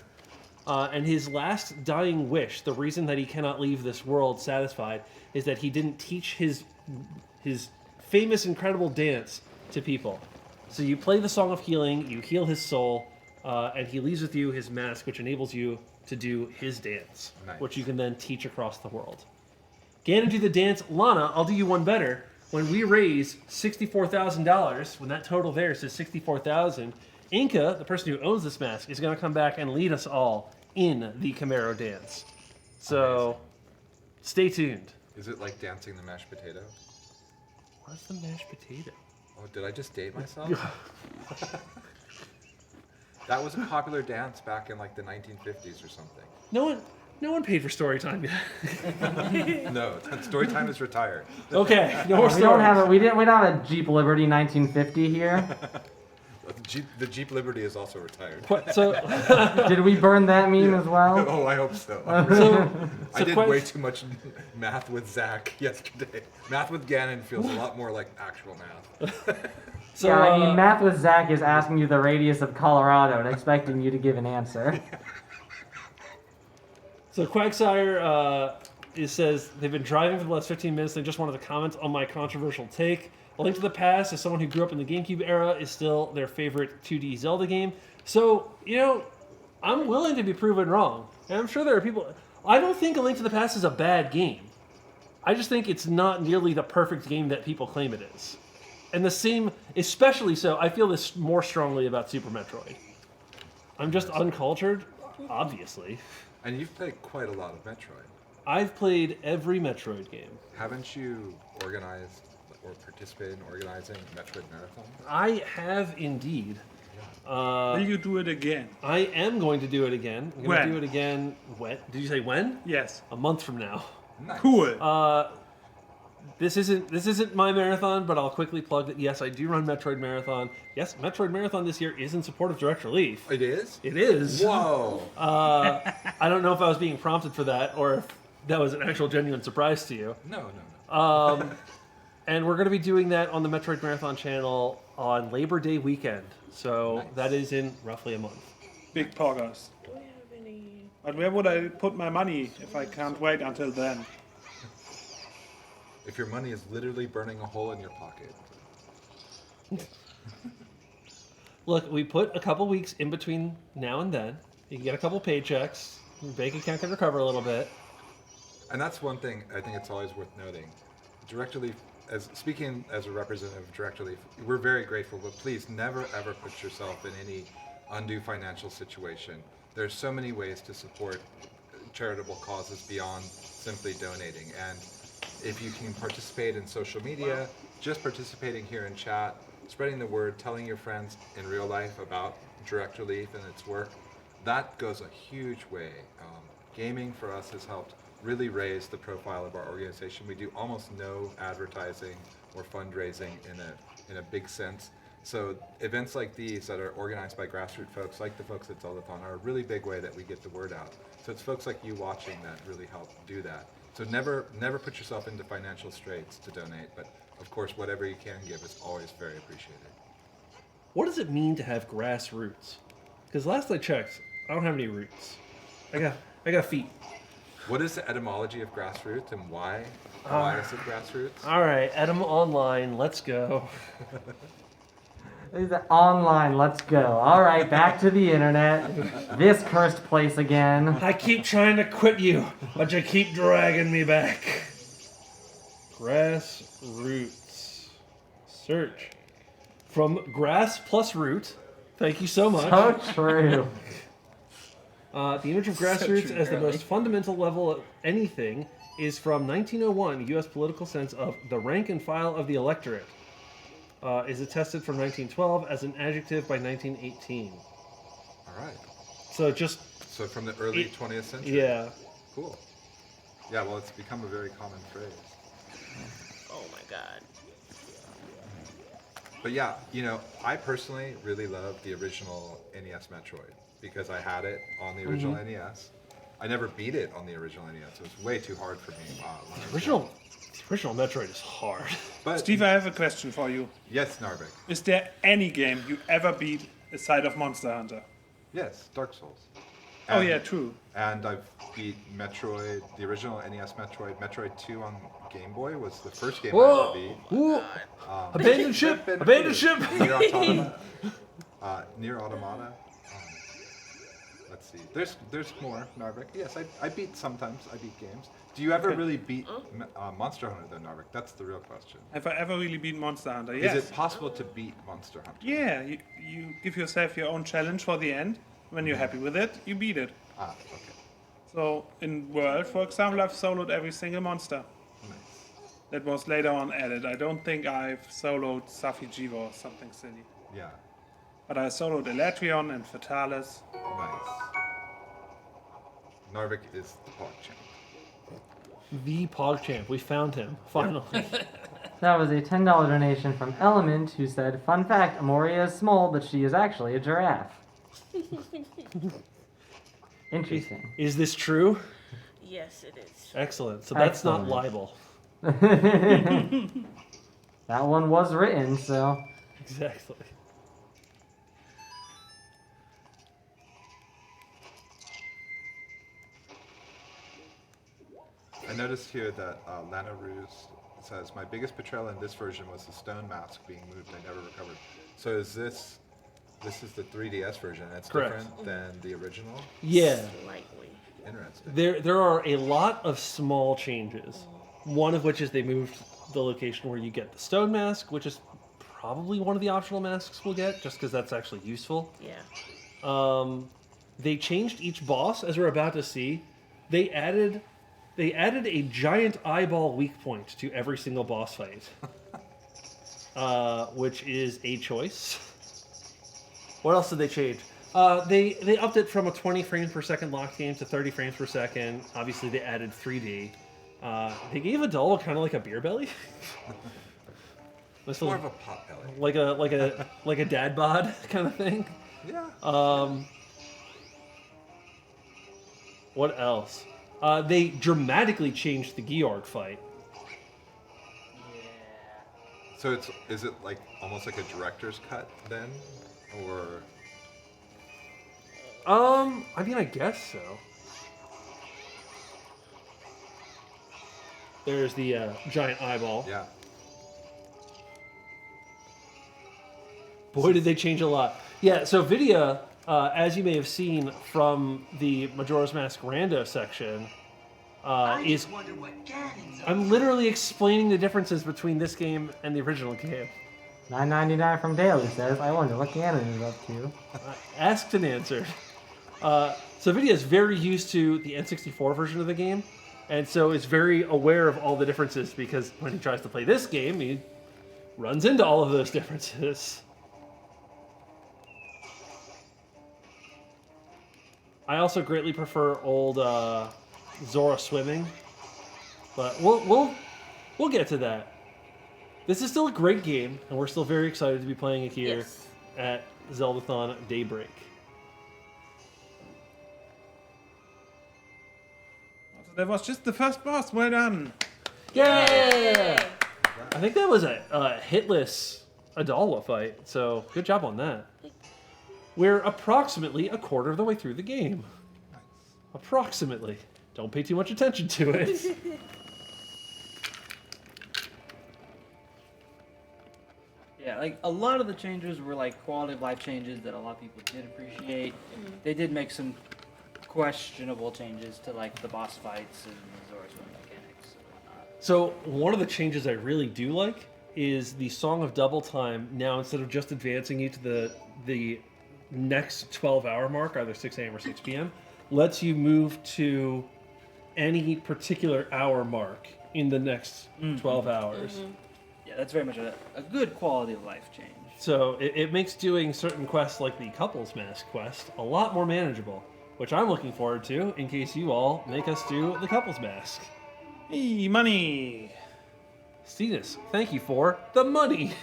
And his last dying wish, the reason that he cannot leave this world satisfied, is that he didn't teach his famous, incredible dance to people. So you play the Song of Healing, you heal his soul, and he leaves with you his mask, which enables you to do his dance, Nice. which you can then teach across the world. Ganon, do the dance. Lana, I'll do you one better. When we raise $64,000, when that total there says 64,000, Inca, the person who owns this mask, is going to come back and lead us all in the Camaro dance. So, stay tuned. Is it like dancing the mashed potato? What's the mashed potato? Oh, did I just date myself? That was a popular dance back in like the 1950s or something. No one paid for story time yet. No, story time is retired. Okay, no more We don't stories. have a we don't have a Jeep Liberty 1950 here. The Jeep Liberty is also retired. So, Did we burn that meme as well? Oh, I hope so. I did way too much math with Zach yesterday. Math with Gannon feels a lot more like actual math. So, Yeah, I mean, math with Zach is asking you the radius of Colorado and expecting you to give an answer. So Quagsire says they've been driving for the last 15 minutes. They just wanted to comment on my controversial take. A Link to the Past, as someone who grew up in the GameCube era, is still their favorite 2D Zelda game. So, I'm willing to be proven wrong. And I'm sure there are people... I don't think A Link to the Past is a bad game. I just think it's not nearly the perfect game that people claim it is. And the same, especially so, I feel this more strongly about Super Metroid. I'm just uncultured, obviously. And you've played quite a lot of Metroid. I've played every Metroid game. Haven't you organized or participated in organizing Metroid Marathon? I have indeed. Will you do it again? I am going to do it again. I'm going When? to do it again. When? Did you say when? Yes. A month from now. Nice. Cool. This isn't my marathon, but I'll quickly plug that. Yes, I do run Metroid Marathon. Yes, Metroid Marathon this year is in support of Direct Relief. It is? It is. Whoa. I don't know if I was being prompted for that or if that was an actual genuine surprise to you. No. And we're going to be doing that on the Metroid Marathon channel on Labor Day weekend. So Nice. that is in roughly a month. Big poggers. Do we have any? But where would I put my money if I can't wait until then? If your money is literally burning a hole in your pocket. Look, we put a couple weeks in between now and then. You can get a couple paychecks. Your bank account can recover a little bit. And that's one thing I think it's always worth noting. Direct Relief, speaking as a representative of Direct Relief, we're very grateful, but please never ever put yourself in any undue financial situation. There's so many ways to support charitable causes beyond simply donating. And if you can participate in social media, just participating here in chat, spreading the word, telling your friends in real life about Direct Relief and its work, that goes a huge way. Gaming for us has helped really raise the profile of our organization. We do almost no advertising or fundraising in a big sense. So events like these that are organized by grassroots folks, like the folks at Zeldathon, are a really big way that we get the word out. So it's folks like you watching that really help do that. So never put yourself into financial straits to donate, but of course whatever you can give is always very appreciated. What does it mean to have grassroots? Because last I checked, I don't have any roots. I got feet. What is the etymology of grassroots and why is it grassroots? All right, Edom Online, let's go. Online, let's go. All right, back to the internet. This cursed place again. I keep trying to quit you, but you keep dragging me back. Grassroots. Search. From grass plus root. Thank you so much. So true. The image of grassroots true, as the Charlie. most fundamental level of anything is from 1901, U.S. political sense of the rank and file of the electorate. Is attested from 1912 as an adjective by 1918. All right. So from the early 20th century? Yeah. Cool. Yeah, well, it's become a very common phrase. Oh my god. But yeah, I personally really love the original NES Metroid because I had it on the original NES. I never beat it on the original NES. It was way too hard for me. When I was young. The original Metroid is hard. But Steve, I have a question for you. yes, Narvik. Is there any game you ever beat aside of Monster Hunter? Yes, Dark Souls. Oh And- yeah, true. And I've beat Metroid, the original NES Metroid. Metroid 2 on Game Boy was the first game I ever beat. Ooh. Abandoned ship! Abandoned ship! Near Automata. Near Automata. Let's see. There's more, Narvik. Yes, I beat sometimes. I beat games. Do you ever really beat Monster Hunter though, Narvik? That's the real question. Have I ever really beat Monster Hunter? Yes. Is it possible to beat Monster Hunter? Yeah, you give yourself your own challenge for the end. When you're happy with it, you beat it. Ah, okay. So in World, for example, I've soloed every single monster. Nice. That was later on added. I don't think I've soloed Safi Jiva or something silly. Yeah. But I soloed Elatrion and Fatalis. Nice. Narvik is the PogChamp. The PogChamp. We found him. Finally. That was a $10 donation from Element, who said, "Fun fact, Amoria is small, but she is actually a giraffe." Interesting. Is this true? Yes, it is. Excellent. So that's not Excellent. libel. That one was written, so. Exactly. I noticed here that Lana Ruse says, my biggest betrayal in this version was the stone mask being moved. I never recovered. So is this is the 3DS version? That's Correct. different than the original? Yeah. Slightly. Interesting. There are a lot of small changes. One of which is they moved the location where you get the stone mask, which is probably one of the optional masks we'll get, just because that's actually useful. Yeah. They changed each boss, as we're about to see. They added a giant eyeball weak point to every single boss fight, which is a choice. What else did they change? They upped it from a 20 frames per second lock game to 30 frames per second. Obviously, they added 3D. They gave Adul kind of like a beer belly. It's more of a pot belly. like a dad bod kind of thing. Yeah. What else? They dramatically changed the Georg fight. So is it like almost like a director's cut then, or? I mean, I guess so. There's the giant eyeball. Yeah. Boy, did they change a lot. Yeah, so Vidya, as you may have seen from the Majora's Mask Rando section, is... I'm literally explaining the differences between this game and the original game. $9.99 from Dale, who says, I wonder what Ganon is up to. Asked and answered. So Vidya is very used to the N64 version of the game, and so is very aware of all the differences because when he tries to play this game, he runs into all of those differences. I also greatly prefer old Zora swimming, but we'll get to that. This is still a great game, and we're still very excited to be playing it here at Zeldathon Daybreak. So that was just the first boss. Well done. Yay! I think that was a hitless Adalwa fight, so good job on that. We're approximately a quarter of the way through the game. Approximately. Don't pay too much attention to it. Yeah, like a lot of the changes were like quality of life changes that a lot of people did appreciate. They did make some questionable changes to like the boss fights and the Zora swim mechanics and whatnot. So one of the changes I really do like is the Song of Double Time. Now instead of just advancing you to the next 12-hour mark, either 6 a.m. or 6 p.m., lets you move to any particular hour mark in the next 12 hours. Yeah, that's very much a good quality of life change. So it makes doing certain quests like the Couples Mask quest a lot more manageable, which I'm looking forward to in case you all make us do the Couples Mask. Hey, money. Stetus, thank you for the money.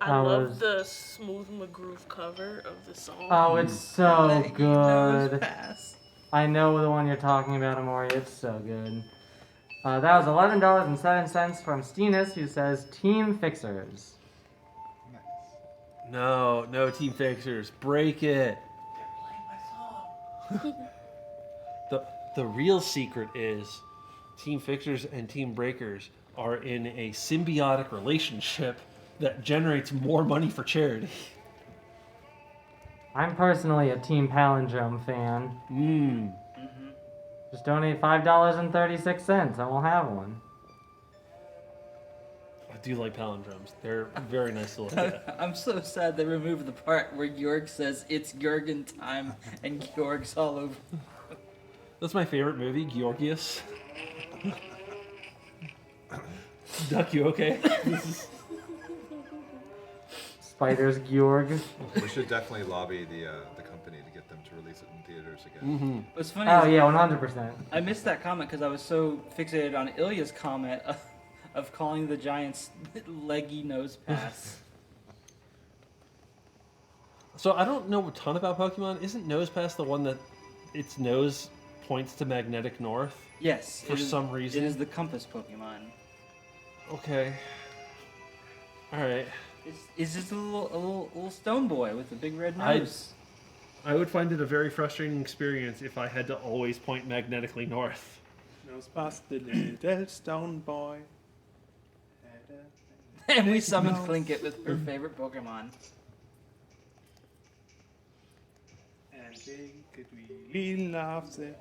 I love the Smooth McGroove cover of the song. Oh, it's so good. I know the one you're talking about, Amori. It's so good. That was $11.07 from Stenis, who says Team Fixers. No, Team Fixers, break it. The real secret is Team Fixers and Team Breakers are in a symbiotic relationship that generates more money for charity. I'm personally a Team Palindrome fan. Just donate $5.36 and we'll have one. I do like palindromes. They're very nice to look at. I'm so sad they removed the part where Georg says it's Georgin time and Georg's all over. That's my favorite movie, Georgius. Duck, you okay? Spiders Georg. We should definitely lobby the company to get them to release it in theaters again. What's funny Oh is yeah, 100%. I missed that comment because I was so fixated on Ilya's comment of calling the Giants leggy nose pass. So I don't know a ton about Pokemon. Isn't Nosepass the one that its nose points to magnetic north? Yes. For some reason. It is the compass Pokemon. Okay. Alright. It's just a little stone boy with a big red nose. I would find it a very frustrating experience if I had to always point magnetically north. Nose past the little stone boy. And we summoned Plinkett with her favorite Pokemon. And Plinkett really loves it.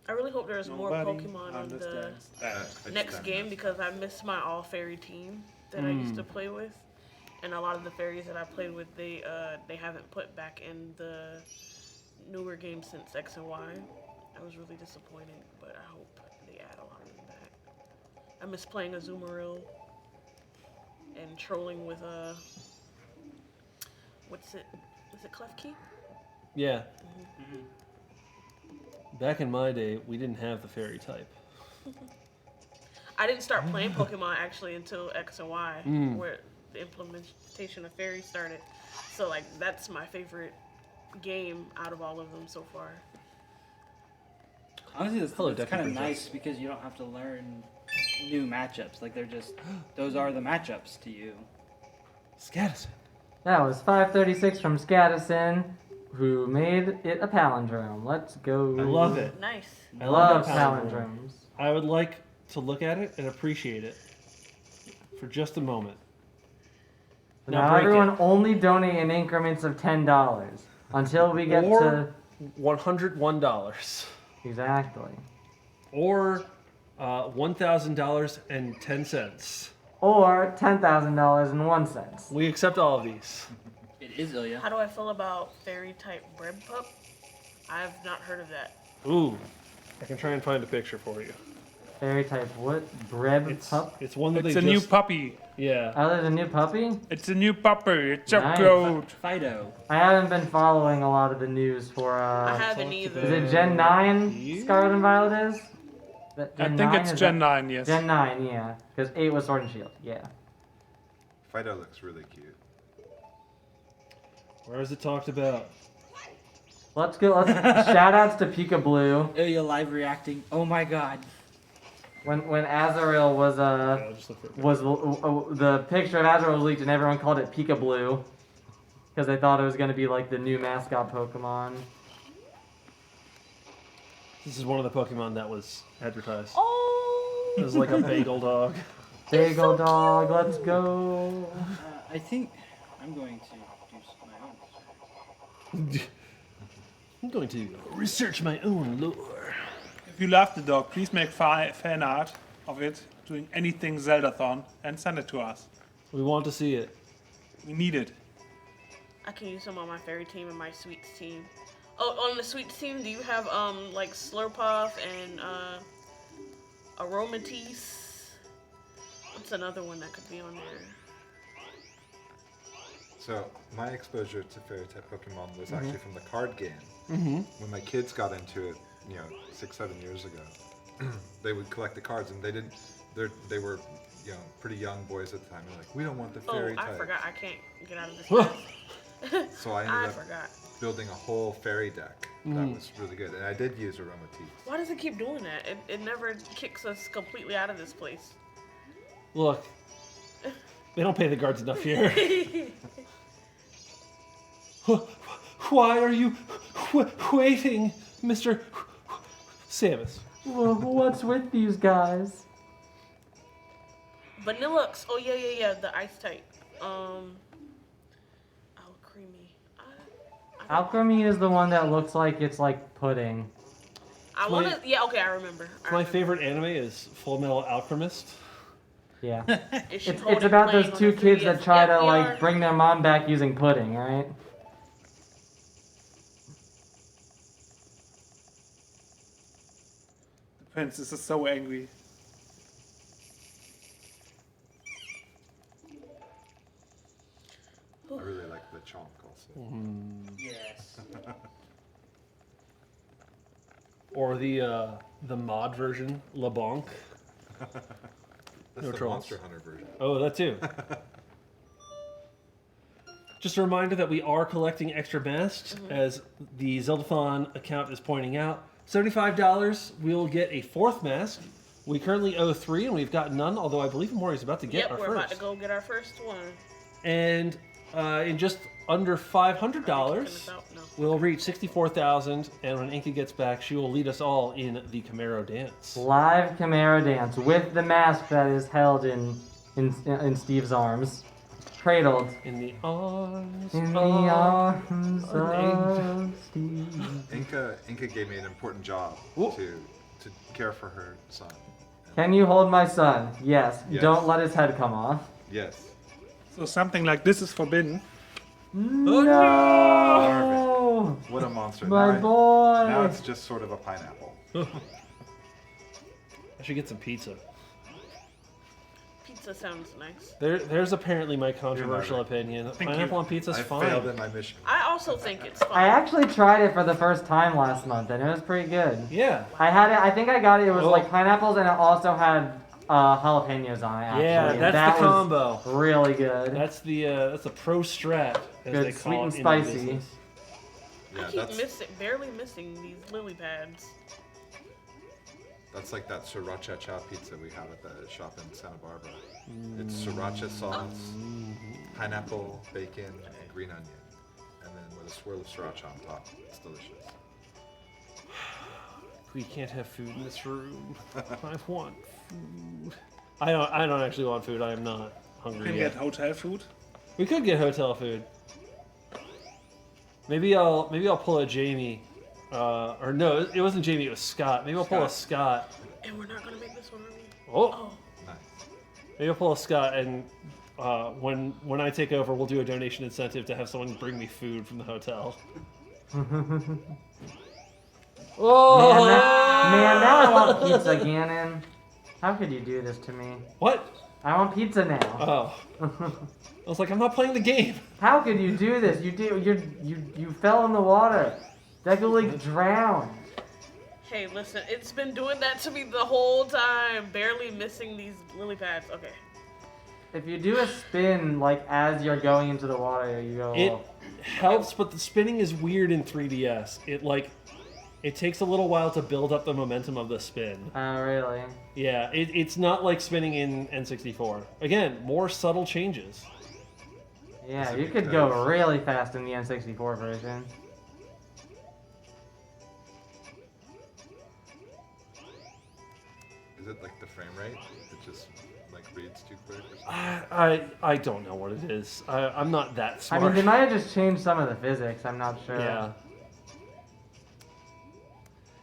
I really hope there's more Nobody Pokemon on the understands that. next game because I miss my all fairy team that I used to play with, and a lot of the fairies that I played with they haven't put back in the newer games since X and Y. I was really disappointed, but I hope they add a lot of them back. I miss playing Azumarill and trolling with what's it? Is it Klefki? Yeah. Back in my day, we didn't have the fairy type. I didn't start playing Pokemon actually until X and Y, where the implementation of fairy started. So like that's my favorite game out of all of them so far. Honestly, it's Hello, kind of nice because you don't have to learn new matchups. Like they're just those are the matchups to you. Scatterson. That was 536 from Scadison, who made it a palindrome. Let's go. I love it. Nice. I Love that palindrome. palindromes. I would like to look at it and appreciate it for just a moment. Now Now break everyone it. only donate in increments of $10 until we get Or to $101. exactly. Or $1,000.10. Or $10,000.01. We accept all of these. It is Ilya. How do I feel about fairy type bread pup? I've not heard of that. Ooh, I can try and find a picture for you. Fairy type what? Breb It's pup? it's one that It's they a new just puppy. yeah. Oh, there's a new puppy? It's a new puppy. It's so Nice. cute. Fido. I haven't been following a lot of the news for I haven't either. is it Gen 9 Scarlet and Violet is? That I Gen think 9? it's Is Gen that- 9, yes. Gen 9, yeah. Because 8 was Sword and Shield, yeah. Fido looks really cute. Where is it talked about? Let's go. Let's shout outs to Pika Blue. Ilya live reacting. Oh my god. When Azrael was I'll just look for it. the picture of Azrael was leaked and everyone called it Pika Blue because they thought it was going to be like the new mascot Pokemon. This is one of the Pokemon that was advertised. Oh! It was like a bagel dog. Bagel dog, let's go. I think I'm going to do my own. I'm going to research my own lore. If you love the dog, please make fan art of it doing anything Zeldathon and send it to us. We want to see it. We need it. I can use them on my fairy team and my sweets team. Oh, on the sweets team, do you have like Slurpuff and Aromatisse? What's another one that could be on there? So my exposure to fairy type Pokemon was actually from the card game. When my kids got into it, 6-7 years ago, they would collect the cards, and they were, pretty young boys at the time. They're like, we don't want the fairy Oh, type. I forgot. I can't get out of this. mess. So I I ended up forgot. building a whole fairy deck. That was really good, and I did use Aromatisse. Why does it keep doing that? It never kicks us completely out of this place. Look, they don't pay the guards enough here. Why are you waiting, Mr. Samus? Well, what's with these guys? Vanillux. Oh yeah. The ice type. Alcremie. Alchemy is the one that looks like it's like pudding. I want to. Yeah. Okay. I remember. My favorite anime is Full Metal Alchemist. Yeah. Is she It's holding about playing those on two the kids 3DS? that try Yep, to we like are. bring their mom back using pudding, right? The princess is so angry. I really like the chonk also. Yes. Or the mod version, LeBonk. That's No the trolls. Monster Hunter version. Oh, that too. Just a reminder that we are collecting extra masks, as the Zeldathon account is pointing out. $75, we'll get a 4th mask. We currently owe 3, and we've got none, although I believe Maury's about to get Yep, our we're first. about to go get our first one. And in just under $500, No. we'll reach 64,000, and when Inka gets back, she will lead us all in the Camaro dance. Live Chimera dance with the mask that is held in Steve's arms, cradled In the arms in the of arms an angel. of Steve. Inca gave me an important job Ooh. to care for her son. Can you hold my son? Yes. Yes. Don't let his head come off. Yes. So something like this is forbidden. No! What a monster. My now, boy! now it's just sort of a pineapple. I should get some pizza. Pizza sounds nice. There's apparently my controversial opinion. Pineapple on pizza's I fine. failed in my mission. I also think it's fun. I actually tried it for the first time last month, and it was pretty good. Yeah. I had it. I think I got it. It was Oh. like pineapples, and it also had jalapenos on it. Actually. Yeah, and that's that the was combo. Really good. That's the pro strat, as Good, they sweet call and it in the spicy. business. I Yeah, keep barely missing these lily pads. that's like that sriracha chow pizza we have at the shop in Santa Barbara. It's sriracha sauce, pineapple, bacon, and green onion. And then with a swirl of sriracha on top. It's delicious. We can't have food in this room. I want food. I don't actually want food. I am not You hungry can yet. get hotel food. We could get hotel food. Maybe I'll pull a Jamie. Or no, it wasn't Jamie, it was Scott. Maybe I'll pull a Scott. And we're not gonna make this one, are we? Oh. Nice. Maybe I'll pull a Scott, and when I take over, we'll do a donation incentive to have someone bring me food from the hotel. Oh! Man, now I want pizza, Gannon. How could you do this to me? What? I want pizza now. Oh. I was like, I'm not playing the game. How could you do this? You fell in the water. That could like drown. Hey, listen, it's been doing that to me the whole time, barely missing these lily pads. Okay. If you do a spin like as you're going into the water, you go. It helps, but the spinning is weird in 3DS. It takes a little while to build up the momentum of the spin. Oh, really? Yeah, it's not like spinning in N64. Again, more subtle changes. Yeah, you could go really fast in the N64 version. Is it like the frame rate? It just like reads too quick or something? I don't know what it is. I'm not that I smart. mean, they might have just changed some of the physics. I'm not sure. Yeah.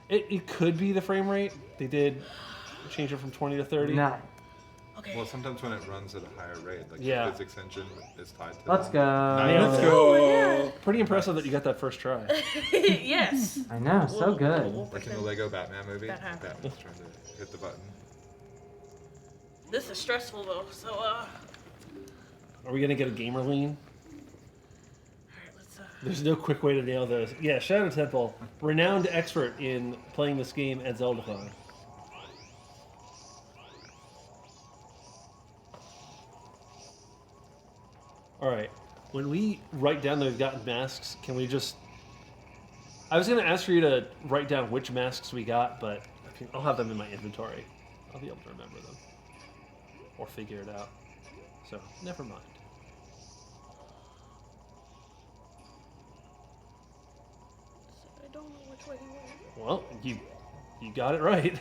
It could be the frame rate. They did change it from 20 to 30. No. Okay. Well, sometimes when it runs at a higher rate, like Yeah. the physics engine is tied to Let's that. go. Let's go. Pretty impressive that you got that first try. Yes. I know, so good. Like in the Lego Batman movie, That happened. Batman's trying to hit the button. This is stressful though, so Are we gonna get a gamer lean? alright, let's There's no quick way to nail those. Yeah, Shadow Temple, renowned expert in playing this game at Zeldathon. Alright, when we write down that we've gotten masks, can we just... I was going to ask for you to write down which masks we got, but I'll have them in my inventory. I'll be able to remember them. Or figure it out. So, never mind. I don't know which way he went. Well, you got it right.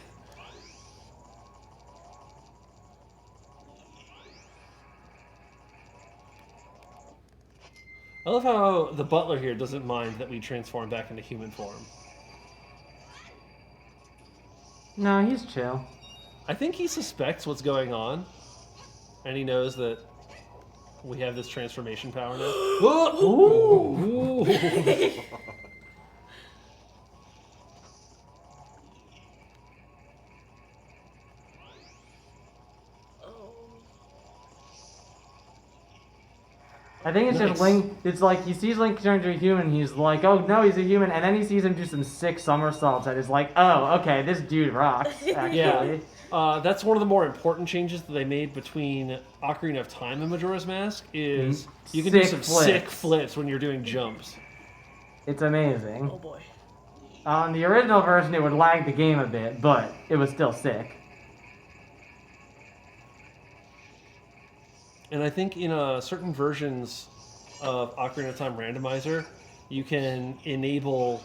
I love how the butler here doesn't mind that we transform back into human form. No, he's chill. I think he suspects what's going on, and he knows that we have this transformation power now. Ooh. I think it's Nice. just Link. It's like he sees Link turn into a human. He's like, oh no, he's a human. And then he sees him do some sick somersaults. And he's like, oh, okay, this dude rocks. Actually. Yeah. That's one of the more important changes that they made between Ocarina of Time and Majora's Mask is you can do some sick flips when you're doing jumps. It's amazing. Oh boy. On the original version, it would lag the game a bit, but it was still sick. And I think in certain versions of Ocarina of Time Randomizer, you can enable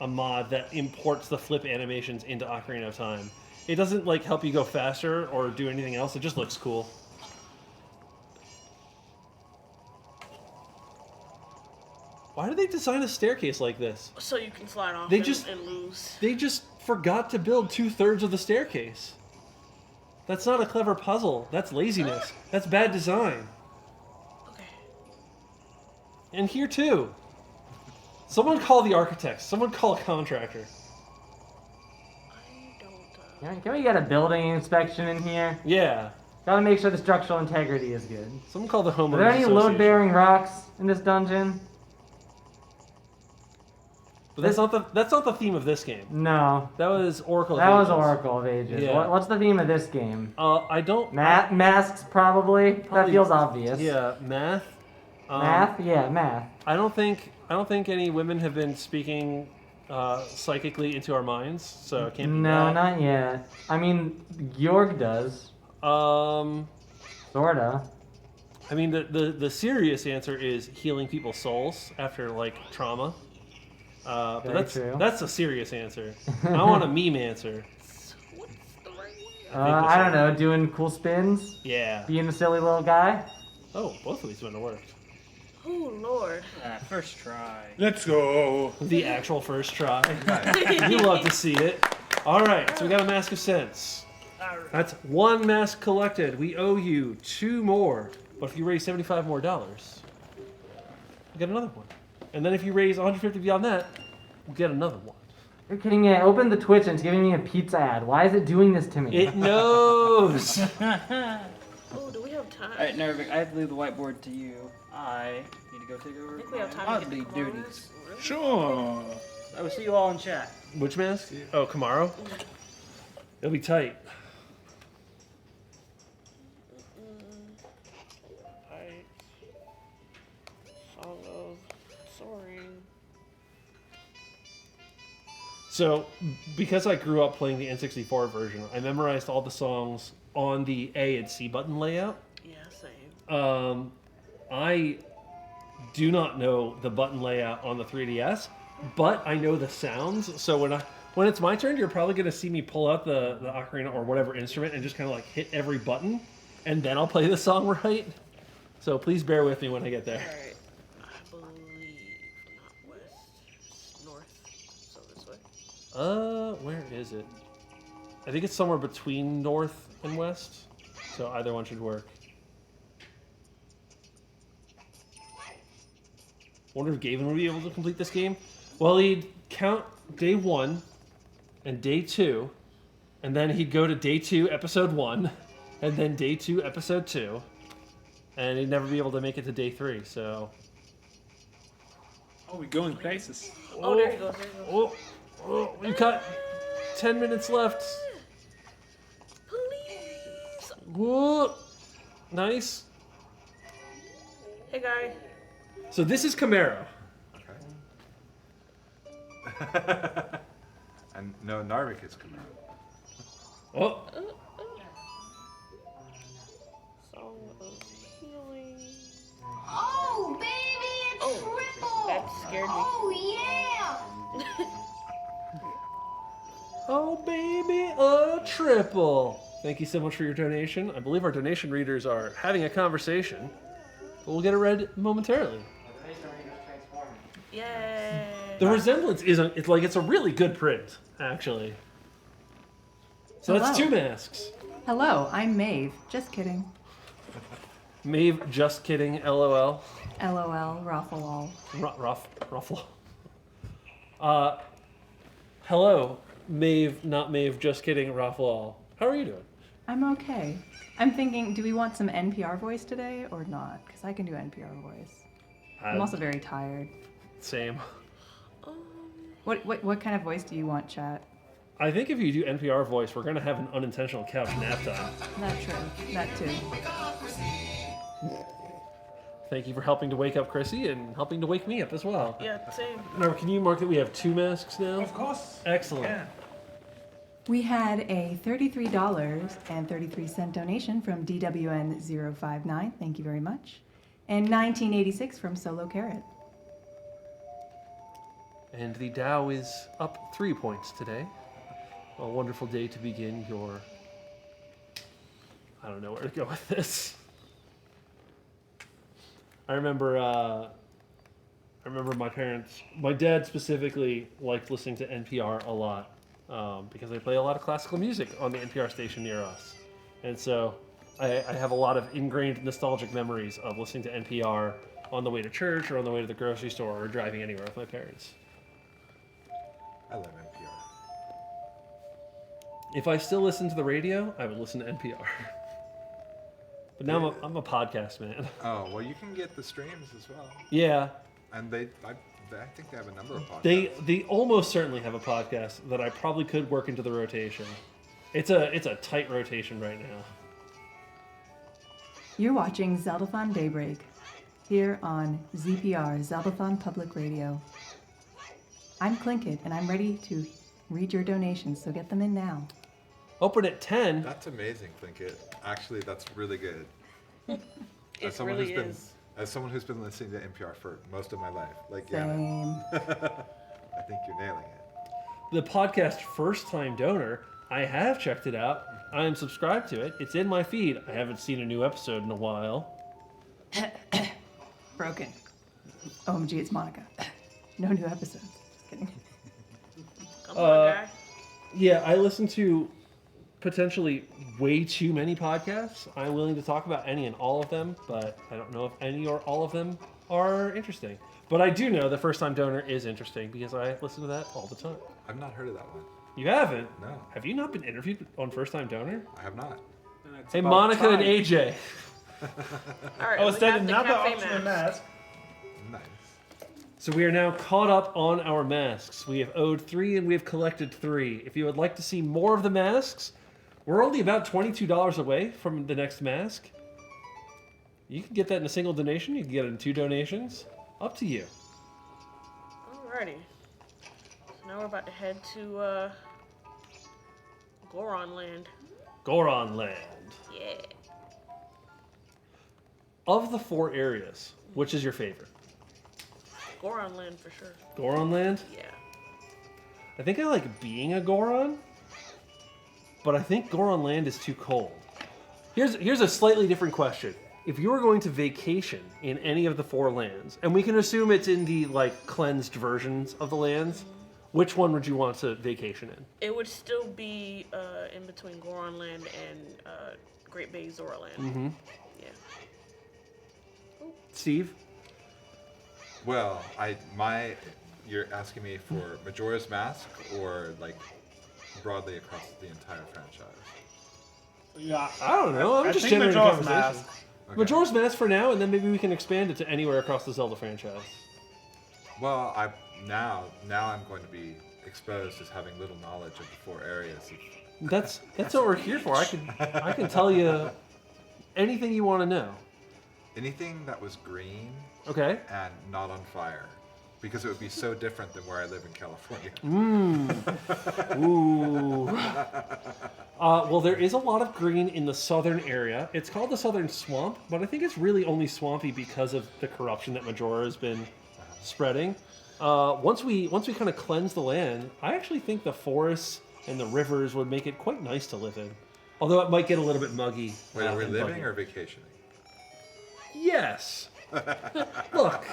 a mod that imports the flip animations into Ocarina of Time. It doesn't like help you go faster or do anything else. It just looks cool. Why did they design a staircase like this? So you can slide off They and, just- and lose. They just forgot to build 2/3 of the staircase. That's not a clever puzzle. That's laziness. That's bad design. Okay. And here too. Someone call the architects. Someone call a contractor. I don't. Can we get a building inspection in here? Yeah. Gotta make sure the structural integrity is good. Someone call the homeowners Are there any association. load-bearing rocks in this dungeon? But that's not the theme of this game. No. That was Oracle. That of was Ages. Oracle of Ages. Yeah. What's the theme of this game? I don't. Masks, probably. That Probably- feels obvious. Yeah, math. Math? Yeah, math. I don't think any women have been speaking psychically into our minds, so it can't be No, that. not yet. I mean, Georg does. Sorta. I mean, the serious answer is healing people's souls after like trauma. But Very that's true. that's a serious answer. I want a meme answer. What's the right way? think I don't know, doing cool spins? Yeah. Being a silly little guy? Oh, both of these wouldn't have worked. Oh, Lord. First try. Let's go. The actual first try. You love to see it. All right, so we got a Mask of Sense. That's 1 mask collected. We owe you 2 more. But if you raise $75 more, you get another one. And then if you raise 150 beyond that, we'll get another one. You're kidding me. I opened the Twitch and it's giving me a pizza ad. Why is it doing this to me? It knows. Oh, do we have time? Alright, Narvik, I have to leave the whiteboard to you. I need to go take over I think we have my time to get oddly the duties. cars. Really? Sure. I will see you all in chat. Which mask? Oh, Camaro? It'll be tight. Alright. Song of Soaring. So, because I grew up playing the N64 version, I memorized all the songs on the A and C button layout. Yeah, same. I do not know the button layout on the 3DS, but I know the sounds. So when it's my turn, you're probably going to see me pull out the ocarina or whatever instrument and just kind of like hit every button, and then I'll play the song right. So please bear with me when I get there. Alright. I believe not west, north, so this way. Where is it? I think it's somewhere between north and west. So either one should work. Wonder if Gavin would be able to complete this game. Well, he'd count day 1 and day 2, and then he'd go to day 2, episode 1, and then day 2, episode 2, and he'd never be able to make it to day 3. So. Oh, we're going places. Oh, there he goes, there he goes. We've got 10 minutes left. Please! Whoa. Nice. Hey, guy. So this is Camaro. Okay. And no, Narvik is coming out. Oh, Song of Healing. Oh, baby, a triple! That scared me. Oh, yeah! oh, baby, a triple. Thank you so much for your donation. I believe our donation readers are having a conversation, but we'll get it read momentarily. Yay! The resemblance isn't. It's a really good print, actually. So that's Hello. 2 masks. Hello, I'm Maeve. Just kidding. Maeve, just kidding. LOL. LOL, raffle Ruffle. Hello, Maeve, not Maeve, just kidding. Ruffle. How are you doing? I'm okay. I'm thinking, do we want some NPR voice today or not? Because I can do NPR voice. I'm also very tired. Same. What kind of voice do you want, chat? I think if you do NPR voice, we're gonna have an unintentional couch nap time. Not true. That too. Thank you for helping to wake up Chrissy and helping to wake me up as well. Yeah, same. Now, can you mark that we have 2 masks now? Of course. Excellent. Yeah. We had a $33.33 donation from DWN059. Thank you very much. And 1986 from Solo Carrot. And the Dow is up 3 points today. A wonderful day to begin your... I don't know where to go with this. I remember my parents, my dad specifically liked listening to NPR a lot because they play a lot of classical music on the NPR station near us. And so I have a lot of ingrained nostalgic memories of listening to NPR on the way to church or on the way to the grocery store or driving anywhere with my parents. I love NPR. If I still listened to the radio, I would listen to NPR. But now I'm a podcast man. Oh, well, you can get the streams as well. Yeah, And I think they have a number of podcasts. they almost certainly have a podcast that I probably could work into the rotation. It's a tight rotation right now. You're watching Zeldathon Daybreak here on ZPR, Zeldathon Public Radio. I'm Clinkit, and I'm ready to read your donations, so get them in now. Open at 10. That's amazing, Plinkett. Actually, that's really good. It really is. As someone who's been listening to NPR for most of my life, like, yeah, Same. I think you're nailing it. The podcast first-time donor, I have checked it out. I am subscribed to it. It's in my feed. I haven't seen a new episode in a while. Broken. OMG, it's Monica. No new episodes. Just kidding. Come on, guy. Yeah, I listen to potentially way too many podcasts. I'm willing to talk about any and all of them, but I don't know if any or all of them are interesting. But I do know the First Time Donor is interesting because I listen to that all the time. I've not heard of that one. You haven't? No. Have you not been interviewed on First Time Donor? I have not. It's Hey, about Monica and time. AJ. All right, Oh, we is that got the another cafe optional mask. mask? Nice. So we are now caught up on our masks. We have owed 3 and we have collected 3. If you would like to see more of the masks, we're only about $22 away from the next mask. You can get that in a single donation. You can get it in 2 donations. Up to you. Alrighty. So now we're about to head to Goron Land. Goron Land. Yeah. Of the 4 areas, which is your favorite? Goron Land for sure. Goron Land? Yeah. I think I like being a Goron, but I think Goron Land is too cold. Here's a slightly different question. If you were going to vacation in any of the 4 lands, and we can assume it's in the like cleansed versions of the lands, which one would you want to vacation in? It would still be in between Goron Land and Great Bay Zora Land. Mm-hmm. Yeah. Steve? Well, you're asking me for Majora's Mask or like broadly across the entire franchise? Yeah. I don't know. I'm I just think generating Majora's conversation. Mask. Okay. Majora's Mask for now, and then maybe we can expand it to anywhere across the Zelda franchise. Well, now I'm going to be exposed as having little knowledge of the 4 areas. That's what we're here for. I can tell you anything you want to know. Anything that was green Okay. and not on fire, because it would be so different than where I live in California. Ooh. Well, there is a lot of green in the southern area. It's called the Southern Swamp, but I think it's really only swampy because of the corruption that Majora has been spreading. Once we kind of cleanse the land, I actually think the forests and the rivers would make it quite nice to live in. Although it might get a little bit muggy. Wait, are we and living buggy. or vacationing? Yes. Look,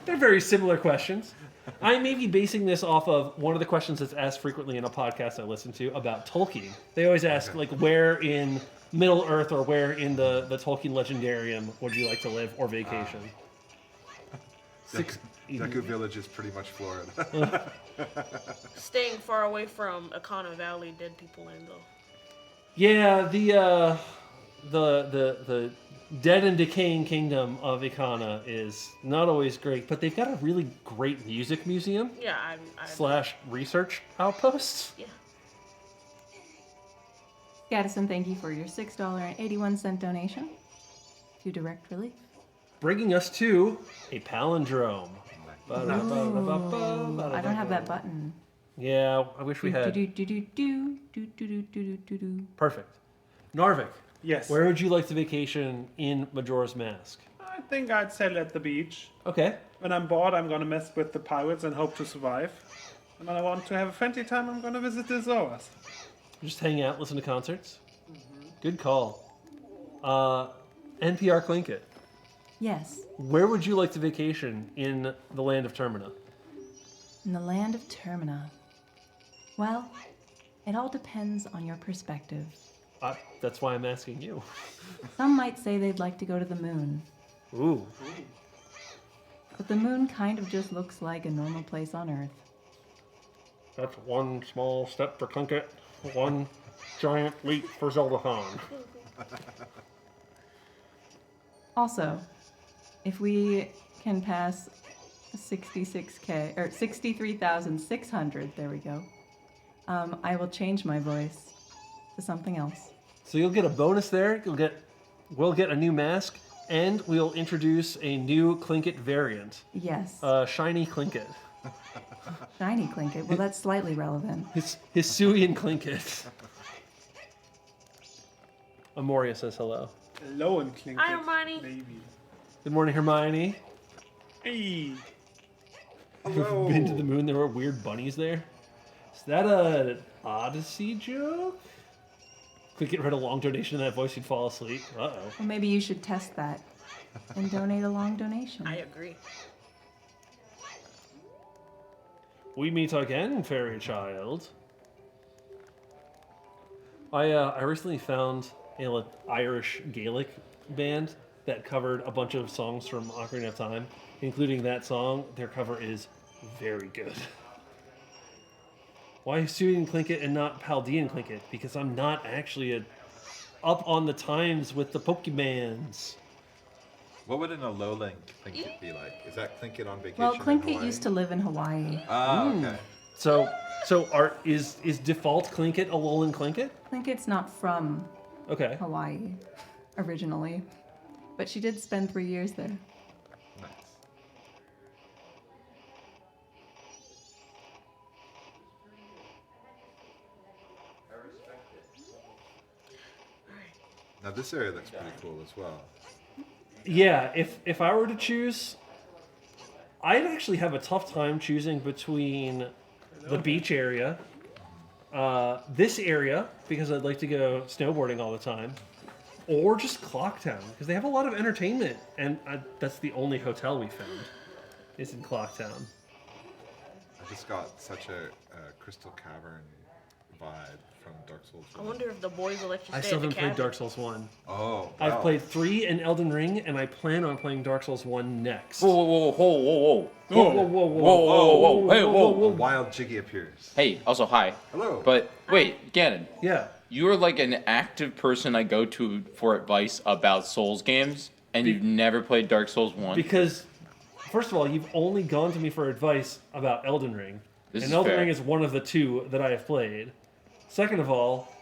they're very similar questions. I may be basing this off of one of the questions that's asked frequently in a podcast I listen to about Tolkien. They always ask, like, where in Middle Earth or where in the Tolkien Legendarium would you like to live or vacation? Deku Village is pretty much Florida. Staying far away from Akana Valley, Dead People Land, though. Yeah, the dead and decaying kingdom of Ikana is not always great, but they've got a really great music museum Yeah, / research outposts. Yeah. Gaddison, thank you for your $6.81 donation to Direct Relief. Bringing us to a palindrome. I don't have that button. Yeah, I wish we had. Perfect. Narvik, Yes. where would you like to vacation in Majora's Mask? I think I'd settle at the beach. Okay. When I'm bored, I'm gonna mess with the pirates and hope to survive. And when I want to have a friendly time, I'm gonna visit the Zoras. Just hang out, listen to concerts. Good call. NPR Clinkit. Yes, Where would you like to vacation in the land of Termina? in the land of Termina. Well, it all depends on your perspective. That's why I'm asking you. Some might say they'd like to go to the moon, Ooh. but the moon kind of just looks like a normal place on Earth. That's one small step for Clinkit, one giant leap for Zeldathon. Also, if we can pass 66K, or 63,600, there we go, I will change my voice to something else. So you'll get a bonus there. We'll get a new mask, and we'll introduce a new Clinkit variant. Yes, Shiny Clinkit. shiny Clinkit. Well, that's slightly relevant. Hisuian Clinkit. Amoria says hello. Hello and Clinket. Hi, Hermione. Maybe. Good morning, Hermione. Hey. Hello. Been to the moon? There were weird bunnies there. Is that an Odyssey joke? Clinkit read a long donation in that voice, you'd fall asleep. Uh-oh. Well, maybe you should test that. and donate a long donation. I agree. We meet again, fairy child. I recently found an Irish Gaelic band that covered a bunch of songs from Ocarina of Time, including that song. Their cover is very good. Why Sudian Plinkett and not Paldean Plinkett? Because I'm not actually up on the times with the Pokemans. What would an Alolan Tlingit be like? Is that Tlingit on vacation? Well, in Tlingit Hawaii? used to live in Hawaii. Ah, okay. So is default Tlingit Alolan Tlingit? Tlinkit's not from Okay. Hawaii originally, but she did spend 3 years there. Nice. Now this area looks pretty cool as well. Yeah, if I were to choose, I'd actually have a tough time choosing between the beach area, this area, because I'd like to go snowboarding all the time, or just Clocktown, because they have a lot of entertainment, and that's the only hotel we found, is in Clocktown. I just got such a Crystal Cavern vibe from Dark Souls I 1. wonder if the boys will let you stay I still at the haven't played cabin. Dark Souls 1. Oh, I've wow. played 3 and Elden Ring, and I plan on playing Dark Souls 1 next. Whoa, whoa, whoa, whoa, whoa, Whoa, whoa, whoa, whoa, whoa, whoa, whoa, hey, A whoa. wild Jiggy appears. Hey, also hi. Hello. But wait, Gannon, Yeah. you are like an active person I go to for advice about Souls games, and you've never played Dark Souls 1. Because, first of all, you've only gone to me for advice about Elden Ring. This and is Elden fair. Ring is one of the 2 that I have played. Second of all,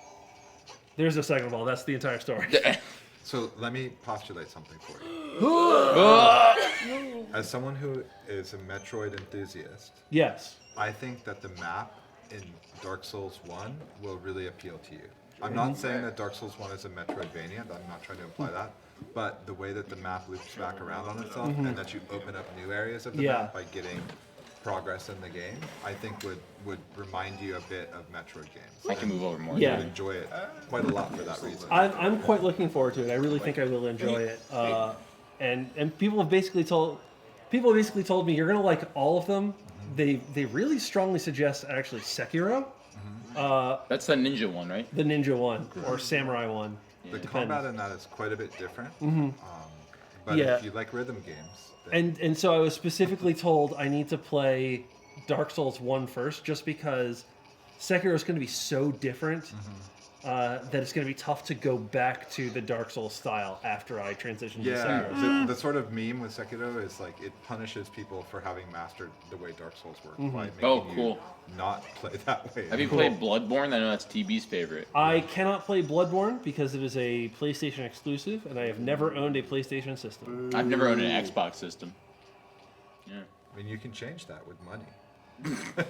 there's no second of all. That's the entire story. So let me postulate something for you. As someone who is a Metroid enthusiast, Yes. I think that the map in Dark Souls 1 will really appeal to you. I'm not saying that Dark Souls 1 is a Metroidvania, I'm not trying to imply that, but the way that the map loops back around on itself and that you open up new areas of the Yeah. map by getting progress in the game, I think would remind you a bit of Metroid games. I can move over more. Yeah. I would enjoy it quite a lot for that reason. I'm quite looking forward to it. I really think I will enjoy it. And people have basically told me you're gonna like all of them. They really strongly suggest actually Sekiro, That's the ninja one, right? the ninja one or samurai one. The Depends. combat in that is quite a bit different. But Yeah. if you like rhythm games, then And so I was specifically told I need to play Dark Souls 1 first, just because Sekiro is going to be so different that it's going to be tough to go back to the Dark Souls style after I transition to yeah, Sekiro. the sort of meme with Sekiro is like it punishes people for having mastered the way Dark Souls works by making Oh, you cool. not play that way. Have you played Bloodborne? I know that's TB's favorite. I cannot play Bloodborne because it is a PlayStation exclusive, and I have never owned a PlayStation system. I've never owned an Xbox system. Yeah. I mean, you can change that with money.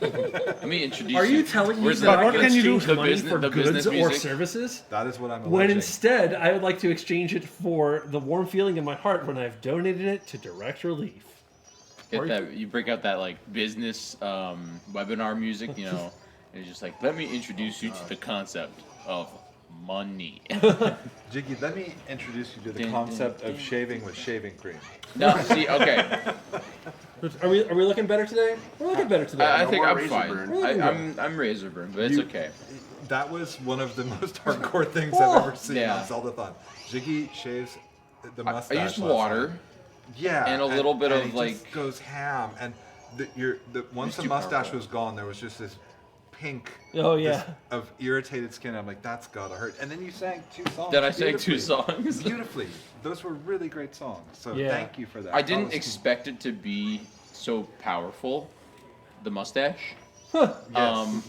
Let me introduce Are you telling me Where's that I what can can you do? exchange money business- for the goods business or music? services? That is what I'm When alleging. instead, I would like to exchange it for the warm feeling in my heart when I've donated it to Direct Relief. Get that, you break out that like business webinar music, you know, and it's just like, let me introduce you to the concept of money. Jiggy, let me introduce you to the Dun, concept dun, of dun. shaving with shaving cream. No, see, okay, Are we looking better today? We're looking better today. I think more I'm razor fine. burn. I'm razor burn, but it's You- okay. That was one of the most hardcore things I've ever seen Yeah. on Zeldathon. Jiggy shaves the I mustache. used last water. night. Yeah, and a little bit and of, he like- just goes ham. And once the too mustache powerful. was gone, there was just this pink. Oh, yeah. this- of irritated skin. I'm like, that's gotta hurt. And then you sang 2 songs. Then I sang 2 beautifully. songs. Beautifully. Those were really great songs. So Yeah. thank you for that. I That didn't was- expect it to be so powerful, the mustache. Yes.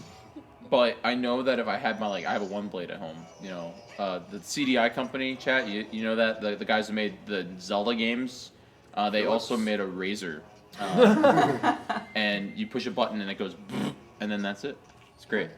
But I know that if I had I have a one blade at home, you know, the CDI company, chat, you know that, the guys who made the Zelda games, they also made a razor. And you push a button and it goes, and then that's it. It's great.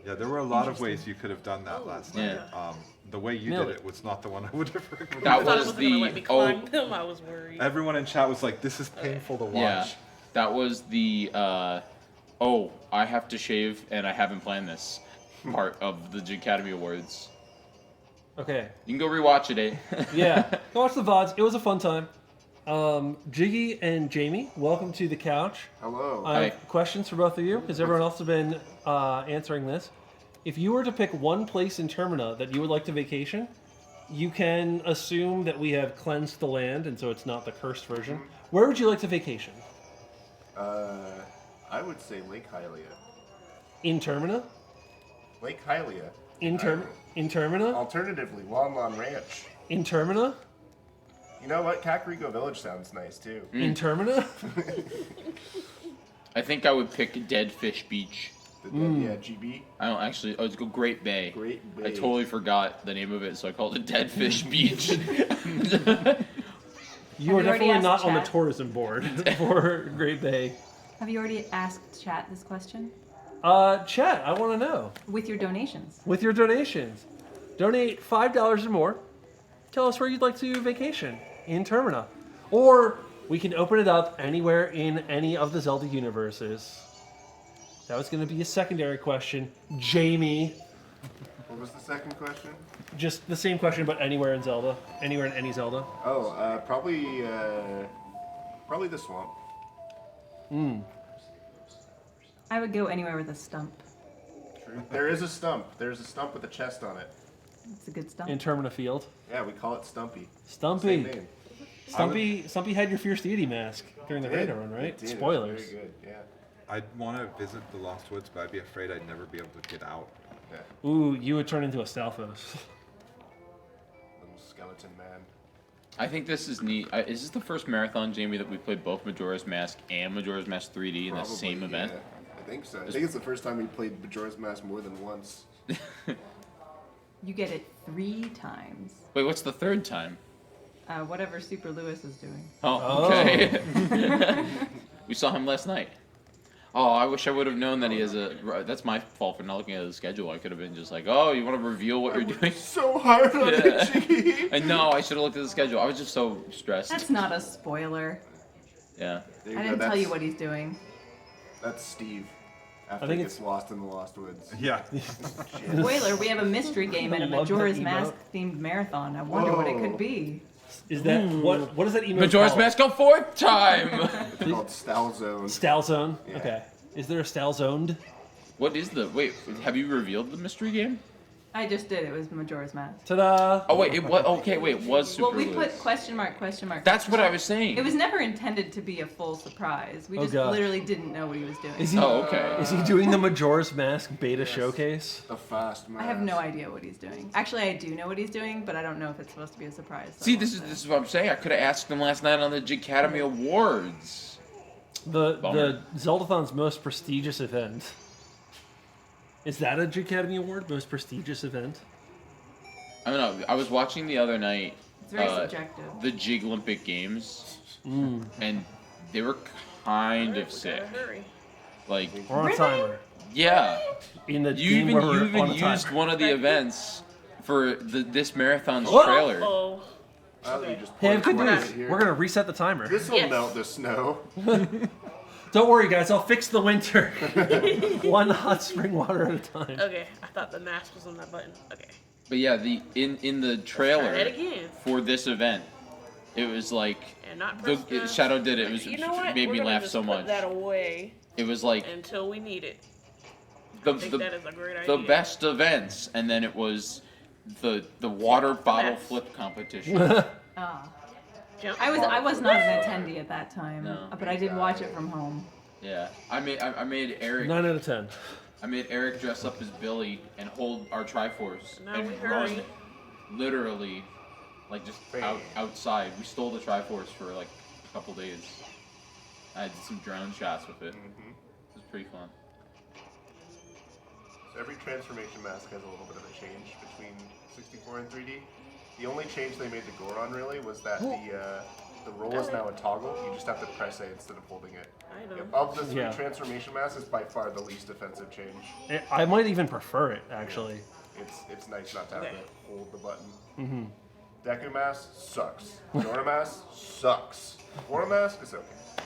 Yeah, there were a lot of ways you could have done that last night. Yeah. The way you Nailed did it. it was not the one I would have recommended. That I thought it was wasn't gonna let me the climb them. I was worried. Everyone in chat was like, "This is painful to watch." yeah, that was the I have to shave and I haven't planned this part of the Academy Awards. Okay. You can go rewatch it, eh? Yeah. Go watch the VODs. It was a fun time. Jiggy and Jamie, welcome to the couch. Hello. I have questions for both of you, because everyone else has been answering this. If you were to pick one place in Termina that you would like to vacation, you can assume that we have cleansed the land, and so it's not the cursed version. Where would you like to vacation? I would say Lake Hylia. In Termina? Lake Hylia. In Termina? Alternatively, Wanlon Ranch. In Termina? You know what? Kakariko Village sounds nice too. In Termina? I think I would pick Dead Fish Beach. Yeah, GB. I don't actually. Oh, it's called Great Bay. Great Bay. I totally forgot the name of it, so I called it Dead Fish Beach. You are you already definitely asked not on the chat? tourism board for Great Bay. Have you already asked chat this question? Chat, I want to know. With your donations. With your donations. Donate $5 or more. Tell us where you'd like to vacation in Termina. Or we can open it up anywhere in any of the Zelda universes. That was going to be a secondary question. Jamie. What was the second question? Just the same question, but anywhere in Zelda. Anywhere in any Zelda. Oh, probably the swamp. I would go anywhere with a stump. True. There is a stump. There's a stump with a chest on it. It's a good stump. In Termina Field. Yeah, we call it Stumpy. Stumpy. Same name. Stumpy had your Fierce Deity mask during the Radar run, right? It did. It was Spoilers. Very good, yeah. I'd want to visit the Lost Woods, but I'd be afraid I'd never be able to get out. Yeah. Ooh, you would turn into a Stalfos. Little skeleton man. I think this is neat. Is this the first marathon, Jamie, that we played both Majora's Mask and Majora's Mask 3D in the same Probably, event? Yeah. I think so. I think it's the first time we played Majora's Mask more than once. You get it 3 times. Wait, what's the third time? Whatever Super Lewis is doing. Oh, okay. We saw him last night. Oh, I wish I would have known that he has a. That's my fault for not looking at the schedule. I could have been just like, oh, you want to reveal what you're doing? So hard on it, I know. I should have looked at the schedule. I was just so stressed. That's not a spoiler. Yeah. I didn't tell you what he's doing. That's Steve. After I think he gets lost in the Lost Woods. Yeah. Spoiler, we have a mystery game and a Love that Majora's emote. Mask themed marathon. I wonder what it Whoa. could be. Is that what is that email Majora's called? Mask a fourth time! It's called Stal Zone. Stal Zone? Yeah. Okay. Is there a Stal Zoned? What is the. Wait, have you revealed the mystery game? I just did. It was Majora's Mask. Ta-da! Oh, wait, it was. Okay, wait, it was Super Well, we Lewis. put question mark, question mark. That's what question I mark. was saying. It was never intended to be a full surprise. We Oh, just gosh. literally didn't know what he was doing. Is he, Oh, okay. is he doing the Majora's Mask beta showcase? The fast man. I have no idea what he's doing. Actually, I do know what he's doing, but I don't know if it's supposed to be a surprise. so See, I this won't is say. what I'm saying. I could have asked him last night on the Academy Awards. The Bummer. Zeldathon's most prestigious event. Is that a Academy Award? Most prestigious event? I don't know. I was watching the other night It's very subjective. the Jig Olympic Games, and they were kind of We sick. gotta hurry. Like, We're on a timer. yeah, In the you game even where we're you even on a timer. used one of the events for this marathon's Whoa! trailer. Oh. Well, you just Hey, I have good point news. it here. We're gonna reset the timer. This will Yes. melt the snow. Don't worry, guys. I'll fix the winter. One hot spring water at a time. Okay, I thought the mask was on that button. Okay. But yeah, in the Try trailer that again. for this event, it was like And not press the... Shadow did it. It was You know what? made We're me gonna laugh just so put much. that away It was like until we need it. the I think the, that is a great the idea. best events, and then it was the water bottle mess. flip competition. Ah. Jump I was ball. not an attendee at that time, No. but I did watch it from home. Yeah, I made Eric 9 out of 10. I made Eric dress up as Billy and hold our Triforce Now and we run, hurry. literally, like just outside. We stole the Triforce for like a couple days. I did some drone shots with it. It was pretty fun. So every transformation mask has a little bit of a change between 64 and 3D. The only change they made to Goron really was that the roll is now a toggle. You just have to press A instead of holding it. I know. Of the 3 Yeah. transformation masks, is by far the least offensive change. I might even prefer it, actually. It's nice not to have Okay. to hold the button. Deku mask sucks. Majora mask sucks. Water mask is okay.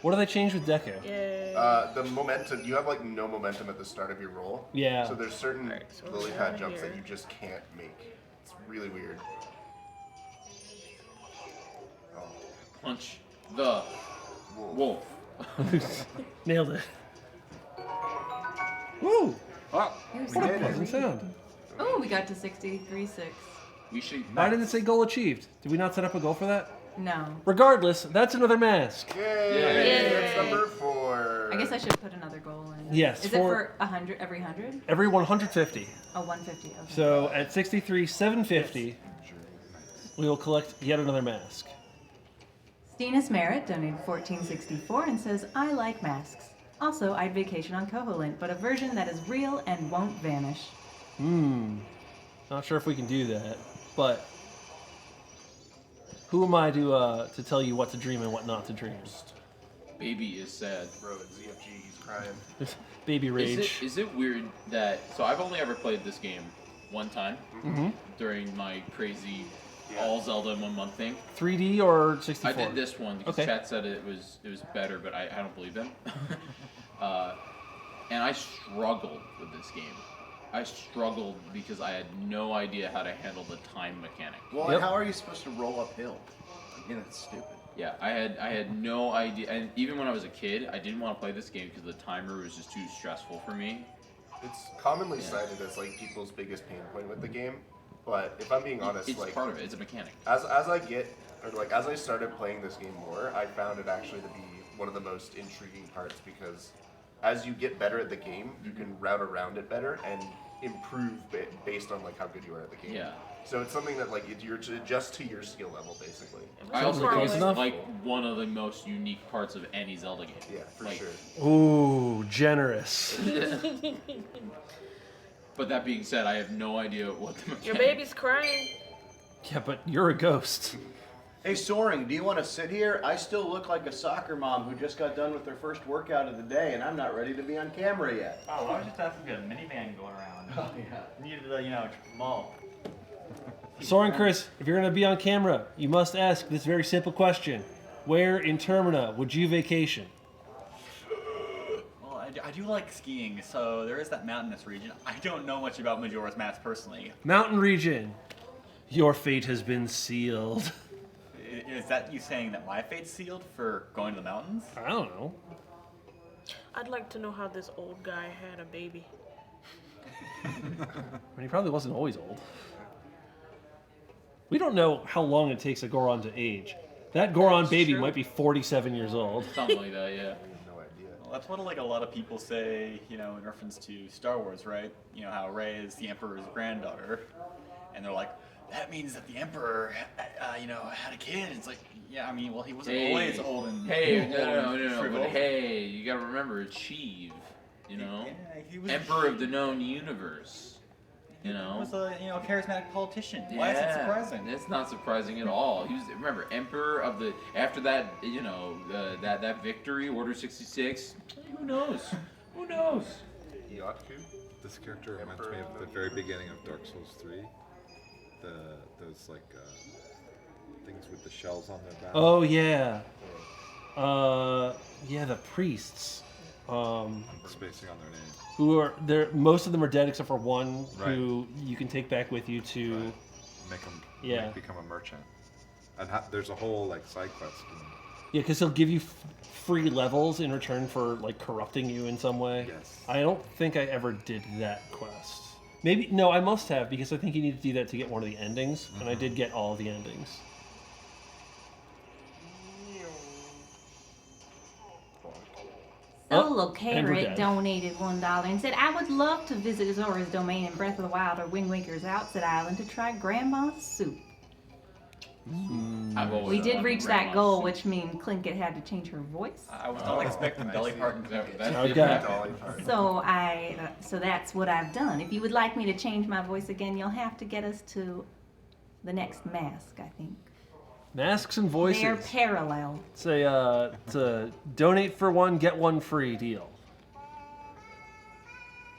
What do they change with Deku? Yeah. The momentum, you have like no momentum at the start of your roll. Yeah. So there's certain so lily we're pad out jumps here. that you just can't make. It's really weird. Oh. Punch the wolf. Nailed it. Woo! Oh, Here's we did Pleasant it. sound. Oh, we got to 63.6. We should. Why didn't it say goal achieved? Did we not set up a goal for that? No. Regardless, that's another mask. Yay! That's number 4. I guess I should put another goal in. Yes, Is it for 100 every 100? Every 150. Oh, 150. Okay. So at 63,750, we will collect yet another mask. Stinus Merritt donated 1464 and says, I like masks. Also, I'd vacation on Koholint, but a version that is real and won't vanish. Not sure if we can do that, but who am I to tell you what to dream and what not to dream? Baby is sad. Bro, at ZFG, he's crying. Baby rage. Is it weird that so I've only ever played this game one time during my crazy all Zelda in 1 month thing. 3D or 64? I did this one because Okay. chat said it was better, but I don't believe them. And I struggled with this game. I struggled because I had no idea how to handle the time mechanic. Well, Yep. and how are you supposed to roll uphill? Again, it's stupid. Yeah, I had no idea, and even when I was a kid, I didn't want to play this game because the timer was just too stressful for me. It's commonly cited as like people's biggest pain point with the game, but if I'm being honest, It's like part of it. It's a mechanic. as I started playing this game more, I found it actually to be one of the most intriguing parts because as you get better at the game, you can route around it better and improve based on like how good you are at the game. Yeah. So it's something that like you're to adjust to your skill level basically. I also Close think it's enough. like one of the most unique parts of any Zelda game. Yeah, for Like, sure. Ooh, generous. But that being said, I have no idea what the mechanic. Your baby's crying. Yeah, but you're a ghost. Hey, Soaring, do you want to sit here? I still look like a soccer mom who just got done with their first workout of the day, and I'm not ready to be on camera yet. Oh, I was just asking if a minivan going around. Oh, yeah. Needed to, mall. Soren Chris, if you're going to be on camera, you must ask this very simple question. Where in Termina would you vacation? Well, I do like skiing, so there is that mountainous region. I don't know much about Majora's Mask personally. Mountain region. Your fate has been sealed. Is that you saying that my fate's sealed for going to the mountains? I don't know. I'd like to know how this old guy had a baby. I mean, he probably wasn't always old. We don't know how long it takes a Goron to age. That Goron That's baby true. might be 47 years old. Something like that, yeah. No idea. Well, that's what like a lot of people say, in reference to Star Wars, right? How Rey is the Emperor's granddaughter, and they're like, that means that the Emperor, had a kid. It's like, yeah, I mean, well, he wasn't always old and No. shriveled. But hey, you gotta remember, it's Sheev. Yeah, he was Emperor of the known universe. He was a charismatic politician. Why is it surprising? It's not surprising at all. He was, remember, Emperor of the. After that, that victory, Order 66. Who knows? Who knows? Yotku? This character reminds me of the very beginning of Dark Souls 3. Those things with the shells on their back. Oh, yeah. Yeah, the priests. I'm spacing on their names. Who are there? Most of them are dead except for one who Right. you can take back with you to. Right. Make them become a merchant. And there's a whole side quest. Yeah, because he'll give you free levels in return for corrupting you in some way. Yes. I don't think I ever did that quest. Maybe no, I must have because I think you need to do that to get one of the endings, and I did get all the endings. Solo and we're Carrot dead. donated $1 and said, I would love to visit Zora's domain in Breath of the Wild or Wind Waker's Outset Island to try Grandma's soup. I've always We did wanted reach that Grandma's goal, soup. which means Clinket had to change her voice. I was not expecting Dolly Parton. So that's what I've done. If you would like me to change my voice again, you'll have to get us to the next mask, I think. Masks and voices. They're parallel. It's a donate for one, get one free deal.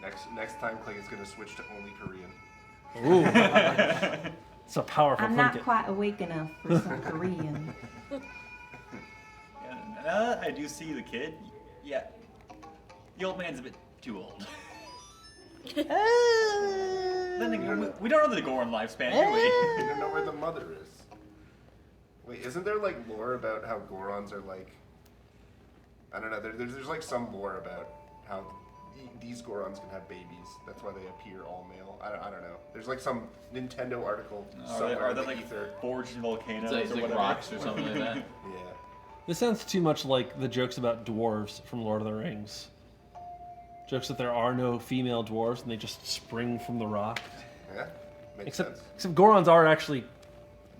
Next time, Clay is gonna switch to only Korean. Ooh. It's a powerful I'm not Plinkett. quite awake enough for some Korean. Yeah, I do see the kid. Yeah. The old man's a bit too old. Then again, we don't know the Goron lifespan, do we? We don't know where the mother is. Wait, isn't there like lore about how Gorons are like? I don't know. There's like some lore about how these Gorons can have babies. That's why they appear all male. I don't know. There's like some Nintendo article somewhere Are in they the like ether. forged volcanoes It's or like whatever? rocks or something like that. Yeah. This sounds too much like the jokes about dwarves from Lord of the Rings. Jokes that there are no female dwarves and they just spring from the rock. Yeah. Makes sense. Except Gorons are actually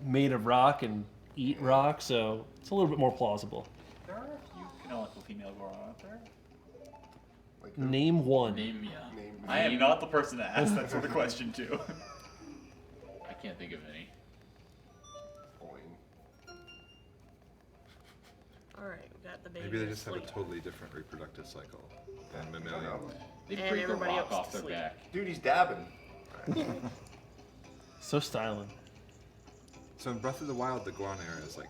made of rock and eat rock, so it's a little bit more plausible. There are a few canonical female Goron out there. Like Name one. Name I am not the person to ask that sort of question to. I can't think of any. Alright, we got the baby. Maybe they just have a asleep. totally different reproductive cycle than mammalian. They And break a everybody rock else off to their sleep. back. Dude, he's dabbing. So styling. So in Breath of the Wild, the Goron era is like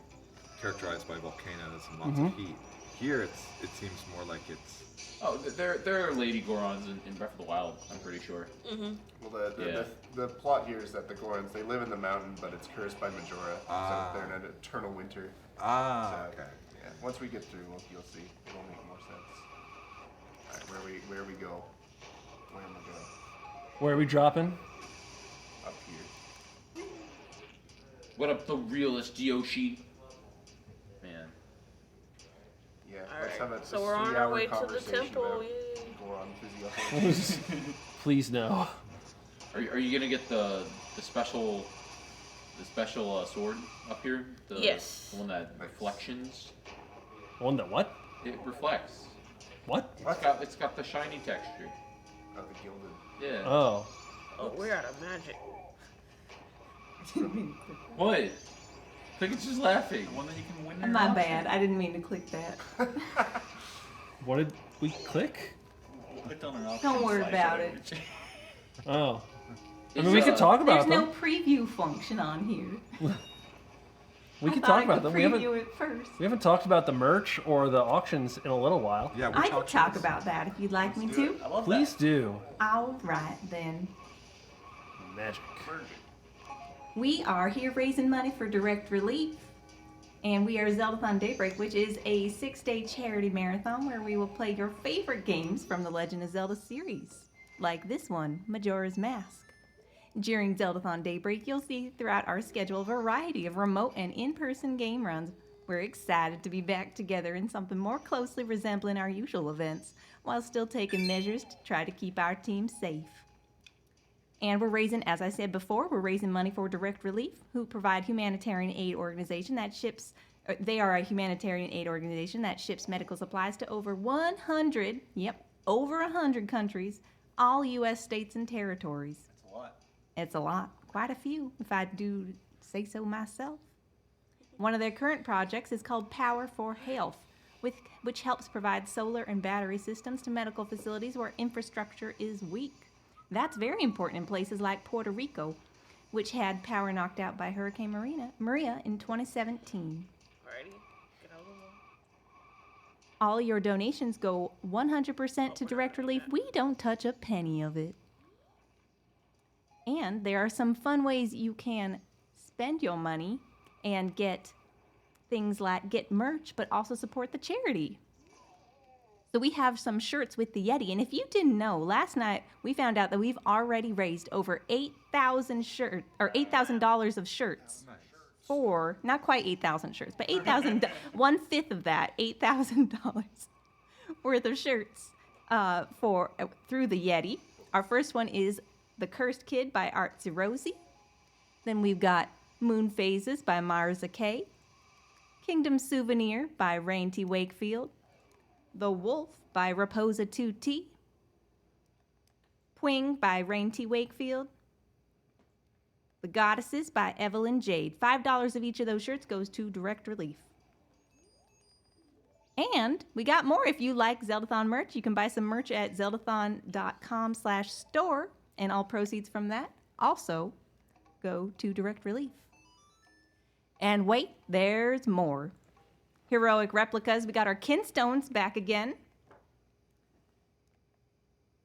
characterized by volcanoes and lots of heat. Here, it seems more like it's. Oh, there are lady Gorons in Breath of the Wild, I'm pretty sure. Well, the plot here is that the Gorons, they live in the mountain, but it's cursed by Majora, so they're in an eternal winter. So, Okay. Yeah. Once we get through, you'll see. It'll make more sense. All right, where we go? Where am I going? Where are we dropping? Up here. What up, the realist Yoshi? Man. Yeah. All Let's right, have a so we're on our 3-hour way to the conversation temple, about yay. Goron physiology. Please no. Are you gonna get the special sword up here? Yes. The one that reflections. One that what? It reflects. What? It's got the shiny texture. Oh, the gilded. Yeah. Oh. Oh, we're out of magic. What? Cricket's just laughing. One that you can win. My bad. I didn't mean to click that. What did we click? Clicked on an option. Don't worry slash about whatever. it. Oh. I mean, we could talk about There's them. no preview function on here. We I could thought talk I about could them. We haven't. preview it first. We haven't talked about the merch or the auctions in a little while. Yeah, I can talk about that if you'd like me to. I love Please do. All right then. Magic. We are here raising money for Direct Relief, and we are Zeldathon Daybreak, which is a 6-day charity marathon where we will play your favorite games from the Legend of Zelda series, like this one, Majora's Mask. During Zeldathon Daybreak, you'll see throughout our schedule a variety of remote and in-person game runs. We're excited to be back together in something more closely resembling our usual events, while still taking measures to try to keep our team safe. And we're raising, as I said before, we're raising money for Direct Relief, who provide humanitarian aid organization that ships, they are a humanitarian aid organization that ships medical supplies to over 100, over 100 countries, all U.S. states and territories. That's a lot. It's a lot, quite a few, if I do say so myself. One of their current projects is called Power for Health, which helps provide solar and battery systems to medical facilities where infrastructure is weak. That's very important in places like Puerto Rico, which had power knocked out by Hurricane Maria in 2017. Alrighty, get out of the wall. All your donations go 100% to Direct Relief. We don't touch a penny of it. And there are some fun ways you can spend your money and get things like get merch, but also support the charity. So we have some shirts with the Yeti, and if you didn't know, last night we found out that we've already raised over 8,000 shirts, or $8,000 of shirts for, not quite 8,000 shirts, but 8,000, 1/5 of that, $8,000 worth of shirts through the Yeti. Our first one is The Cursed Kid by Artsy Rosie. Then we've got Moon Phases by Marza K. Kingdom Souvenir by Rain T. Wakefield. The Wolf by Raposa 2T. Pwing by Rain T. Wakefield. The Goddesses by Evelyn Jade. $5 of each of those shirts goes to Direct Relief. And we got more. If you like Zeldathon merch, you can buy some merch at zeldathon.com/store, and all proceeds from that also go to Direct Relief. And wait, there's more. heroic replicas. We got our kinstones back again.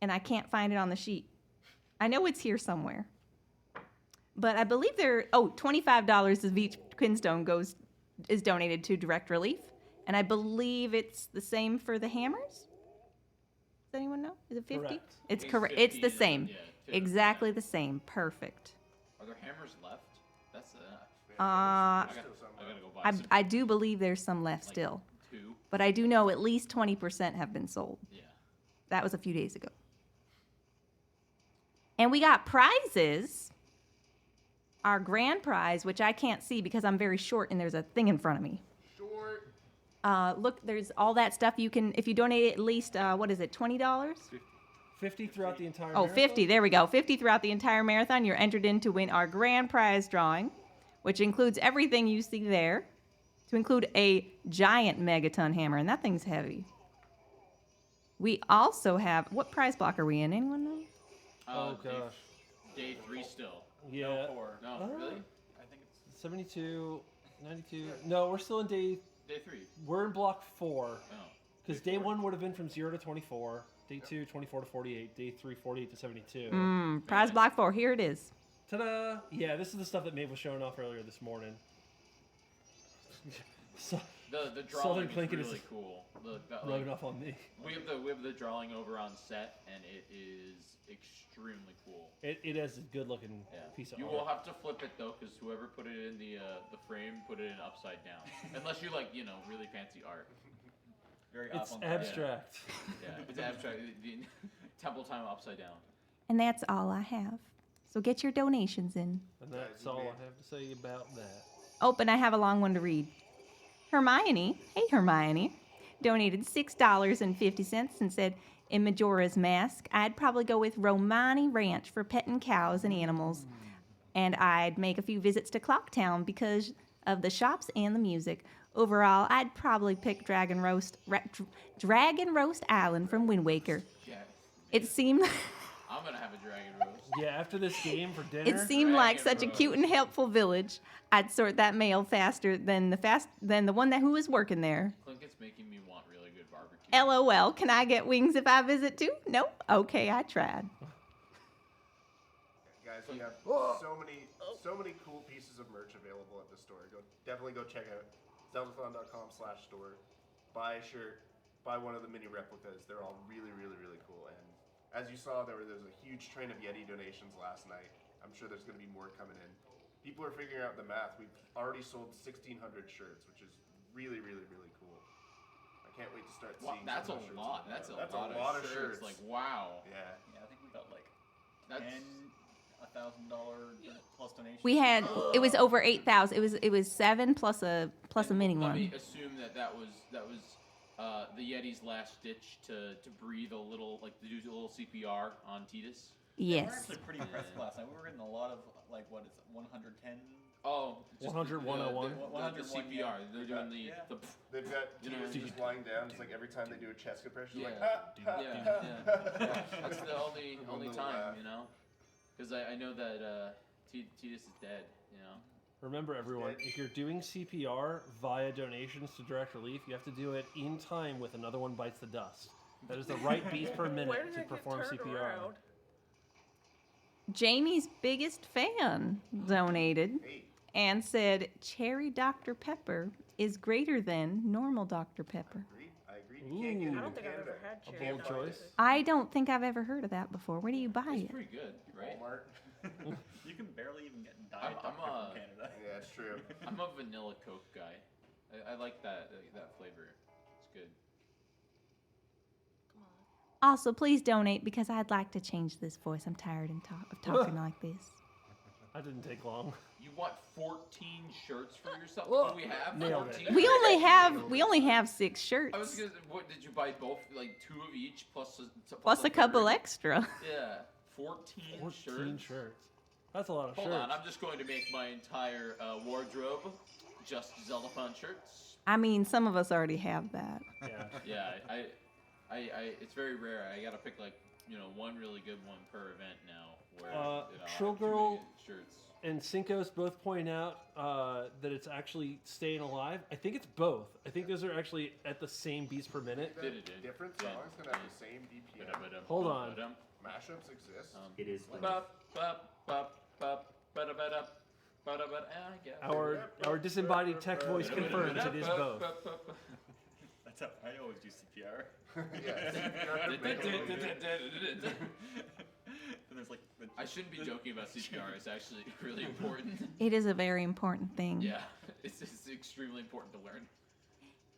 And I can't find it on the sheet. I know it's here somewhere. But I believe $25 of each kinstone is donated to Direct Relief. And I believe it's the same for the hammers. Does anyone know? Is it 50? Correct. It's correct. It's the same. Yeah, Exactly the same. Perfect. Are there hammers left? That's I gotta go buy some. I do believe there's some left still. 2. But I do know at least 20% have been sold. Yeah. That was a few days ago. And we got prizes. Our grand prize, which I can't see because I'm very short and there's a thing in front of me. Short. Look, there's all that stuff you can, if you donate at least, what is it, $20? 50 throughout the entire Oh, marathon? 50, there we go. 50 throughout the entire marathon. You're entered in to win our grand prize drawing, which includes everything you see there, to include a giant megaton hammer, and that thing's heavy. We also have, what prize block are we in? Anyone know? Oh, gosh. Day 3 still. Yeah. No, 4. No, really? I think it's 72, 92. No, we're still in Day 3. We're in block 4. Oh. Because day 1 would have been from 0 to 24. Day 2, 24 to 48. Day 3, 48 to 72. Prize block 4, here it is. Ta-da! Yeah, this is the stuff that Maeve was showing off earlier this morning. So, The drawing Southern is Clinking really is cool. rubbing off on me. We have the drawing over on set, and it is extremely cool. It is a good looking piece of You art. will have to flip it though, because whoever put it in the frame put it in upside down. Unless you like, really fancy art. very It's off on abstract. Yeah, it's abstract. The Temple Time upside down. And that's all I have. So get your donations in. And that's all I have to say about that. Oh, and I have a long one to read. Hermione, hey Hermione, donated $6.50 and said, in Majora's Mask, I'd probably go with Romani Ranch for petting cows and animals. And I'd make a few visits to Clocktown because of the shops and the music. Overall, I'd probably pick Dragon Roast Island from Wind Waker. Yeah. It seemed I'm gonna have a dragon roast. Yeah, after this game for dinner. it seemed like Dragon such a Roast. cute and helpful village. I'd sort that mail faster than the one who was working there. Clinkett's making me want really good barbecue. LOL, can I get wings if I visit too? Nope. Okay, I tried. Guys, we have so many cool pieces of merch available at the store. Definitely go check out Zeldathon.com/store. Buy a shirt, buy one of the mini replicas. They're all really, really, really cool. And as you saw, there was a huge train of Yeti donations last night. I'm sure there's going to be more coming in. People are figuring out the math. We've already sold 1,600 shirts, which is really, really, really cool. I can't wait to start Wow, seeing. that's a some of those shirts lot. on That's the a web. lot of shirts. Like, wow. Yeah. Yeah, I think we got like That's $1,000 plus donations. We had it was over 8,000. It was 7 plus a mini Let me one. assume that was the Yeti's last ditch to breathe a little, like to do a little CPR on Titus. We were Yes. actually pretty impressive last night. We were getting a lot of like what is it, 110? Oh, 100, 101. The CPR. They're doing the They've got You know, Titus just lying down. It's like every time they do a chest compression, it's Yeah. like, yeah. That's the only Little time, laugh. because I know that Titus is dead, Remember, everyone, if you're doing CPR via donations to Direct Relief, you have to do it in time with Another One Bites the Dust. That is the right beat per Where minute did to it get perform turned CPR. around? Jamie's biggest fan donated and said cherry Dr. Pepper is greater than normal Dr. Pepper. I agree. You can't get it I in don't think I've Canada. ever had A cherry bold Dr. choice. Pepper. I don't think I've ever heard of that before. Where do you buy It's it? pretty good, right? Walmart. You can barely even get Diet I'm Dr. a- from Canada. Yeah, it's true. I'm a vanilla Coke guy. I like that flavor. It's good. Also, please donate because I'd like to change this voice. I'm tired of talking like this. That didn't take long. You want 14 shirts for yourself? What do we have? Nailed it. 14? We only have 6 shirts I was gonna. What did you buy? Both like 2 of each plus plus a couple third? extra. Yeah, 14 shirts. That's a lot of Hold shirts. on, I'm just going to make my entire wardrobe just Zeldathon shirts. I mean, some of us already have that. Yeah. Yeah, it's very rare. I gotta pick like one really good one per event now. Where Trill too Girl- many shirts. and Cinco's both point out that it's actually staying alive. I think it's both. I think those are actually at the same beats per minute. Different songs can have the same BPM. Hold on. Mashups exist. It is. Our disembodied tech voice confirms it is both. That's how I always do CPR. And there's like I shouldn't be joking about CPR. It's actually really important. It is a very important thing. Yeah, it's extremely important to learn.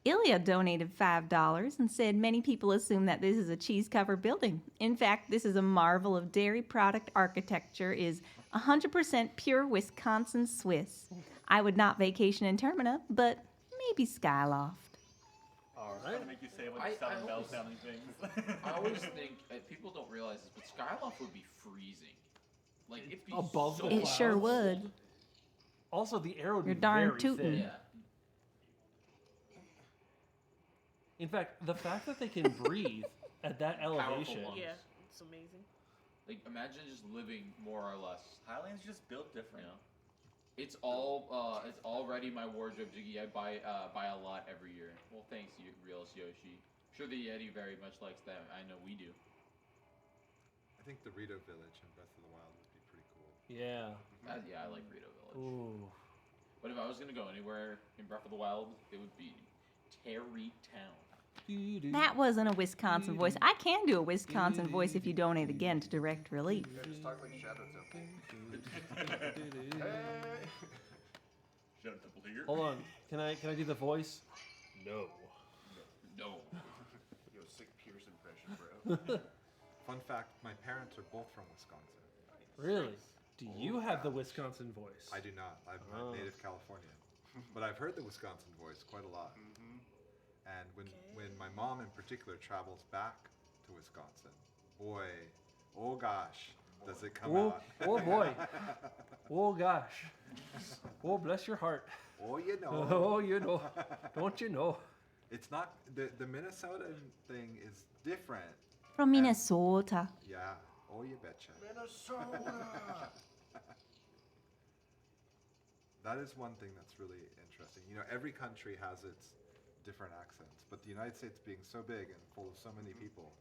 Ilya donated $5 and said many people assume that this is a cheese covered building. In fact, this is a marvel of dairy product architecture, is 100% pure Wisconsin Swiss. I would not vacation in Termina, but maybe Skyloft. All right. To make you say a bunch of sounding bell sounding things. I always think people don't realize this, but Skyloft would be freezing. Like it'd be above so the It sure would. Also, the air would You're be darn very tootin'. thin. Yeah. In fact, the fact that they can breathe at that elevation. lungs. Yeah, it's amazing. Like imagine just living more or less. Highland's just built different. It's already my wardrobe, Jiggy. I buy a lot every year. Well, thanks, you Realist Yoshi. I'm sure the Yeti very much likes that. I know we do. I think the Rito Village in Breath of the Wild would be pretty cool. Yeah. Yeah, I like Rito Village. Ooh. But if I was gonna go anywhere in Breath of the Wild, it would be Terry Town. That wasn't a Wisconsin voice. I can do a Wisconsin voice if you donate again to Direct Relief. Yeah, just talk like Shadow Temple. Shadow Temple here. Hold on. Can I do the voice? No. No. Yo, sick Pierce impression, bro. Fun fact, my parents are both from Wisconsin. Really? Do you have the Wisconsin voice? I do not. I'm a native Californian. But I've heard the Wisconsin voice quite a lot. Mm-hmm. And when my mom in particular travels back to Wisconsin, boy, oh gosh, does it come out. Oh boy. Oh gosh. Oh, bless your heart. Oh, you know. Oh, you know. Don't you know? It's not, the Minnesota thing is different. From Minnesota. Yeah. Oh, you betcha. Minnesota. That is one thing that's really interesting. You know, every country has its different accents, but the United States being so big and full of so many people,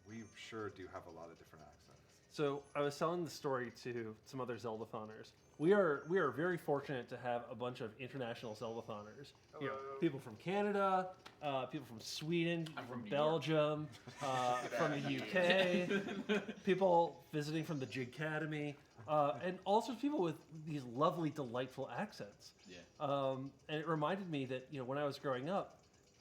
we sure do have a lot of different accents. So I was telling the story to some other Zeldathoners. We are very fortunate to have a bunch of international Zeldathoners. You know, people from Canada, people from Sweden, from New Belgium, from the UK, people visiting from the Jigcademy, and also people with these lovely, delightful accents. Yeah. And it reminded me that, you know, when I was growing up,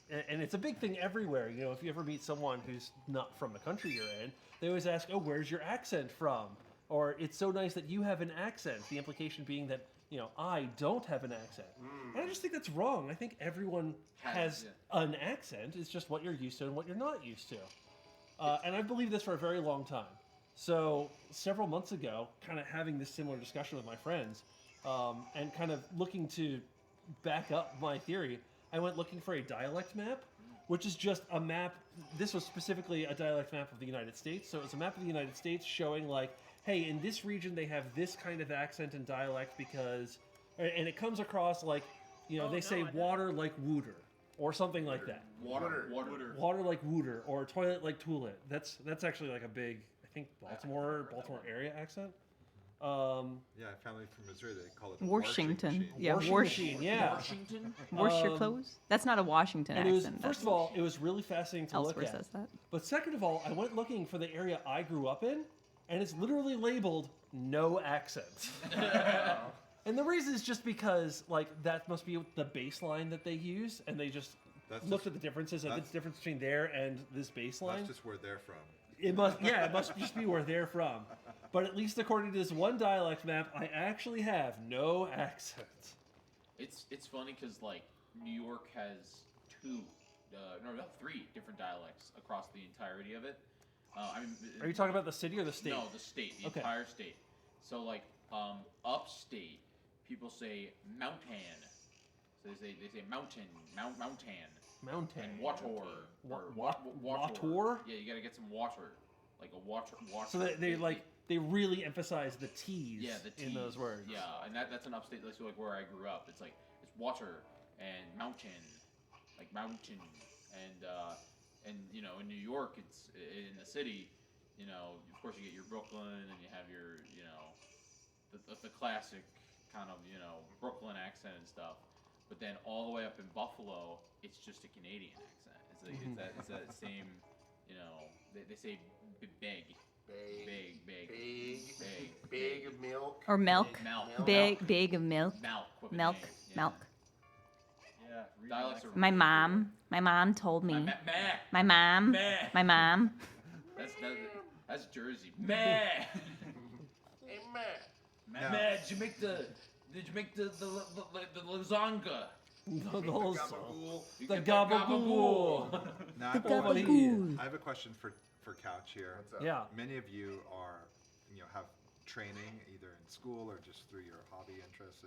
and it's a big thing everywhere, you know, if you ever meet someone who's not from the country you're in, they always ask, oh, where's your accent from? Or it's so nice that you have an accent, the implication being that, you know, I don't have an accent. And I just think that's wrong. I think everyone has an accent. It's just what you're used to and what you're not used to. And I've believed this for a very long time. So several months ago, kind of having this similar discussion with my friends, and kind of looking to back up my theory, I went looking for a dialect map, which is just a map. This was specifically a dialect map of the United States. So it was a map of the United States showing like, hey, in this region they have this kind of accent and dialect because, and it comes across like, you know, they say water like wooter or something like that. Water like wooter or toilet like toilet. That's actually like a big, I think Baltimore area accent. Yeah, family from Missouri, they call it Washington. Yeah, Washington. Yeah. Washington. Wash your clothes. That's not a Washington And it was, accent. first of all, it was really fascinating to look Elsewhere at. says that. But second of all, I went looking for the area I grew up in, and it's literally labeled no accent. And the reason is just because, like, that must be the baseline that they use, and they just looked at the differences of the difference between there and this baseline. That's just where they're from. It must just be where they're from. But at least according to this one dialect map, I actually have no accent. It's funny because like New York has three different dialects across the entirety of it. Are you talking about the city or the state? No, the state, the entire state. So like upstate, people say mountain. So they say mountain. Mountain. And water. Water? Yeah, you gotta get some water. Like a water. So they like they really emphasize the T's Yeah, the in those T's. words. Yeah, and that's an upstate. That's like where I grew up. It's like it's water and mountain, like mountain, and you know in New York it's in the city. You know, of course you get your Brooklyn and you have your the classic kind of Brooklyn accent and stuff. But then all the way up in Buffalo, it's just a Canadian accent. It's like it's that same, they say big. Big milk. Or milk. Milk. Big of milk. Milk. with an Milk. A, yeah. Milk. Yeah, really Dialects are My really mom told me. Meh. My mom. Meh. My mom. That's Jersey. Meh. Hey, man. Meh. Did you make the lasagna? The gabagool. Now, The I have a question- gabagool. I have a question for Couch here. What's up? Yeah. Many of you are, have training either in school or just through your hobby interests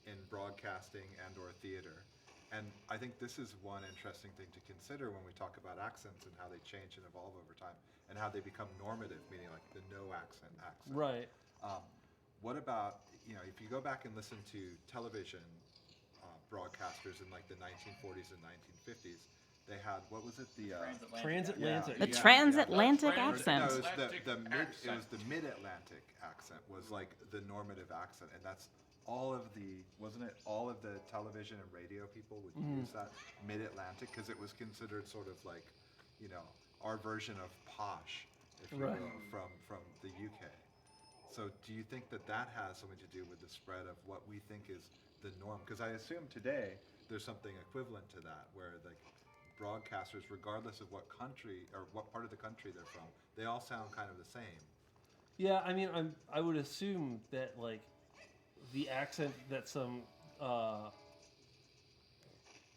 in broadcasting and or theater. And I think this is one interesting thing to consider when we talk about accents and how they change and evolve over time and how they become normative, meaning like the no accent. Right. What about, if you go back and listen to television broadcasters in like the 1940s and 1950s, they had, what was it? The Transatlantic. The Yeah, transatlantic yeah. accent. No, it was the mid-Atlantic accent was like the normative accent, and that's all of the television and radio people would use that mid-Atlantic because it was considered sort of like, our version of posh, if you Right. will, from the UK. So do you think that has something to do with the spread of what we think is the norm? Because I assume today there's something equivalent to that, where like broadcasters, regardless of what country or what part of the country they're from, they all sound kind of the same. Yeah, I mean, I would assume that like the accent that some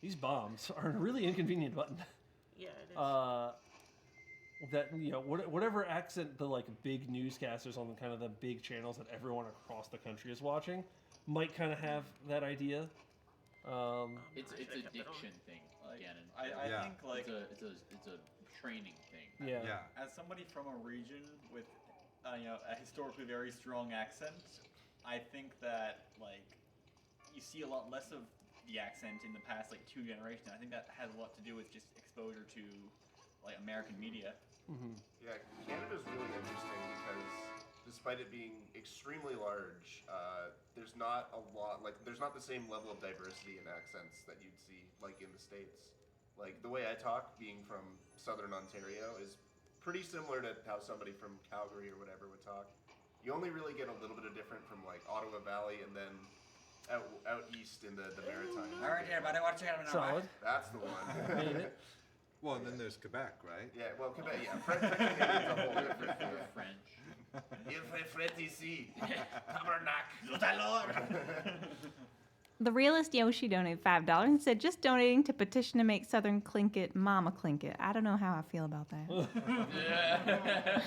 these bombs are a really inconvenient button. Yeah, it is. That whatever accent the like big newscasters on the kind of the big channels that everyone across the country is watching might kind of have that idea. It's a diction thing, Gannon. I think like it's a training thing. Yeah. As somebody from a region with a historically very strong accent, I think that like you see a lot less of the accent in the past like 2 generations. I think that has a lot to do with just exposure to like American media. Mm-hmm. Yeah, Canada's really interesting because despite it being extremely large, there's not the same level of diversity in accents that you'd see like in the States. Like the way I talk, being from Southern Ontario, is pretty similar to how somebody from Calgary or whatever would talk. You only really get a little bit of different from like Ottawa Valley and then out east in the Maritime. All right, everybody, watch out. Solid. That's the one. Made it. Well, and then there's Quebec, right? Yeah, well, Quebec, yeah. French Canadian's a whole different thing. French. Il fait fret ici. Tabernacle. The realist Yoshi donated $5 and said, just donating to petition to make Southern Clinket Mama Clinket. I don't know how I feel about that.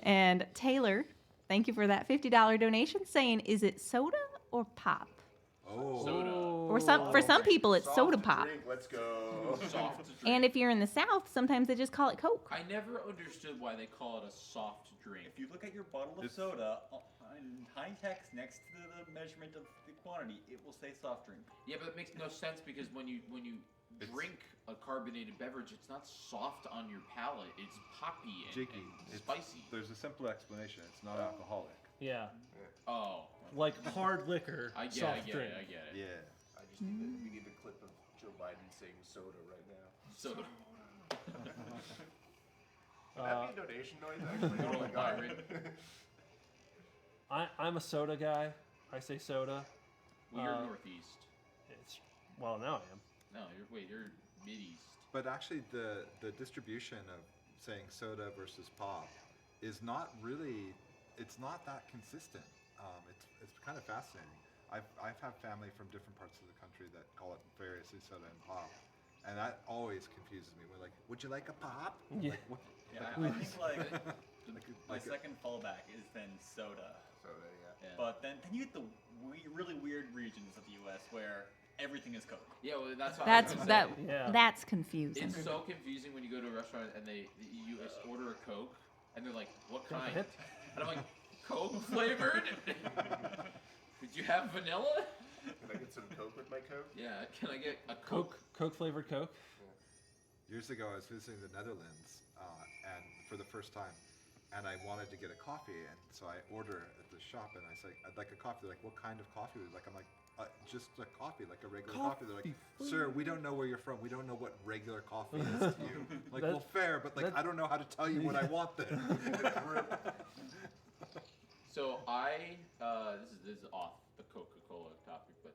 And Taylor, thank you for that $50 donation, saying, is it soda or pop? Oh. Soda. Or for some people, it's Soft soda pop. Drink, let's go. Soft drink. And if you're in the South, sometimes they just call it Coke. I never understood why they call it a soft drink. If you look at your bottle of soda, in high text next to the measurement of the quantity, it will say soft drink. Yeah, but it makes no sense because when you drink a carbonated beverage, it's not soft on your palate. It's poppy and, Jiggy. and spicy. There's a simple explanation. It's not alcoholic. Yeah. Oh. Like hard liquor, I get soft it. drink. I get it. Yeah. I just we need the clip of Joe Biden saying soda right now. Soda. Can that be a donation noise, actually? Oh my god. I'm a soda guy. I say soda. You're northeast. Well, now I am. No, you're mid-east. But actually, the distribution of saying soda versus pop is not really. It's not that consistent. It's kind of fascinating. I've had family from different parts of the country that call it variously soda and pop, and that always confuses me. We're like, would you like a pop? Yeah. Like, what, Yeah, like, I think like my like second fallback is then soda. Soda, yeah. But then you get the really weird regions of the U.S. where everything is Coke. Yeah, well, that's what That's I was that. gonna say. Yeah. That's confusing. It's so confusing when you go to a restaurant and you order a Coke and they're like, "What kind?" And I'm like, Coke flavored? Could you have vanilla? Can I get some Coke with my Coke? Yeah, can I get a Coke? Coke flavored Coke. Years ago, I was visiting the Netherlands, and for the first time, and I wanted to get a coffee, and so I order at the shop, and I say, "I'd like a coffee." They're like, "What kind of coffee would you like?" I'm like, "Just a coffee, like a regular coffee." They're like, "Sir, we don't know where you're from. We don't know what regular coffee is to you." Like, well, fair, but like, I don't know how to tell you what I want then. So this is off the Coca-Cola topic, but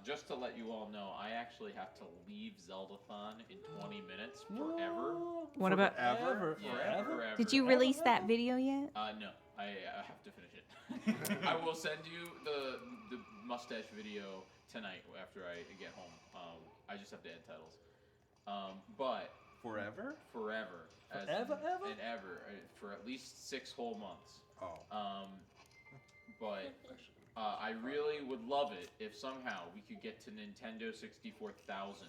just to let you all know, I actually have to leave Zeldathon in 20 minutes forever. What about forever? Yeah, forever. Did you release that video yet? No, I have to finish it. I will send you the mustache video tonight after I get home. I just have to add titles. But forever? Forever. Ever? And ever. For at least 6 whole months. Oh. But I really would love it if somehow we could get to Nintendo 64,000.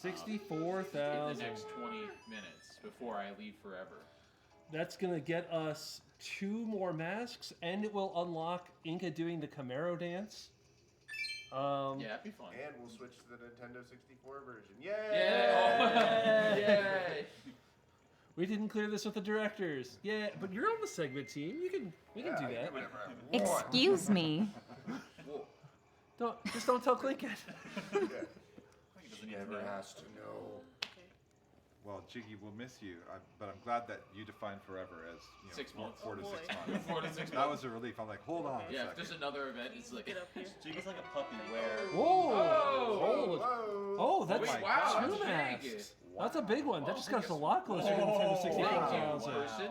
64,000. In the next 20 minutes before I leave forever. That's gonna get us 2 more masks, and it will unlock Inca doing the Camaro dance. Yeah, that'd be fun. And we'll switch to the Nintendo 64 version. Yay! Yay! Yay! We didn't clear this with the directors. Yeah, but you're on the segment team. We can do that. Excuse me. Just don't tell Clinket. She never has to know. Well, Jiggy, we'll miss you, but I'm glad that you defined forever as 6 months. 4 to 6 boy. months. 4 to 6 months. That was a relief. I'm like, hold on. Yeah, a if second. there's another event, it's like Jiggy's like a puppy where. Whoa! Oh, that's Wait, wow, 2 that's masks. big. That's a big one. That just got us a lot closer to Nintendo 64,000. Person?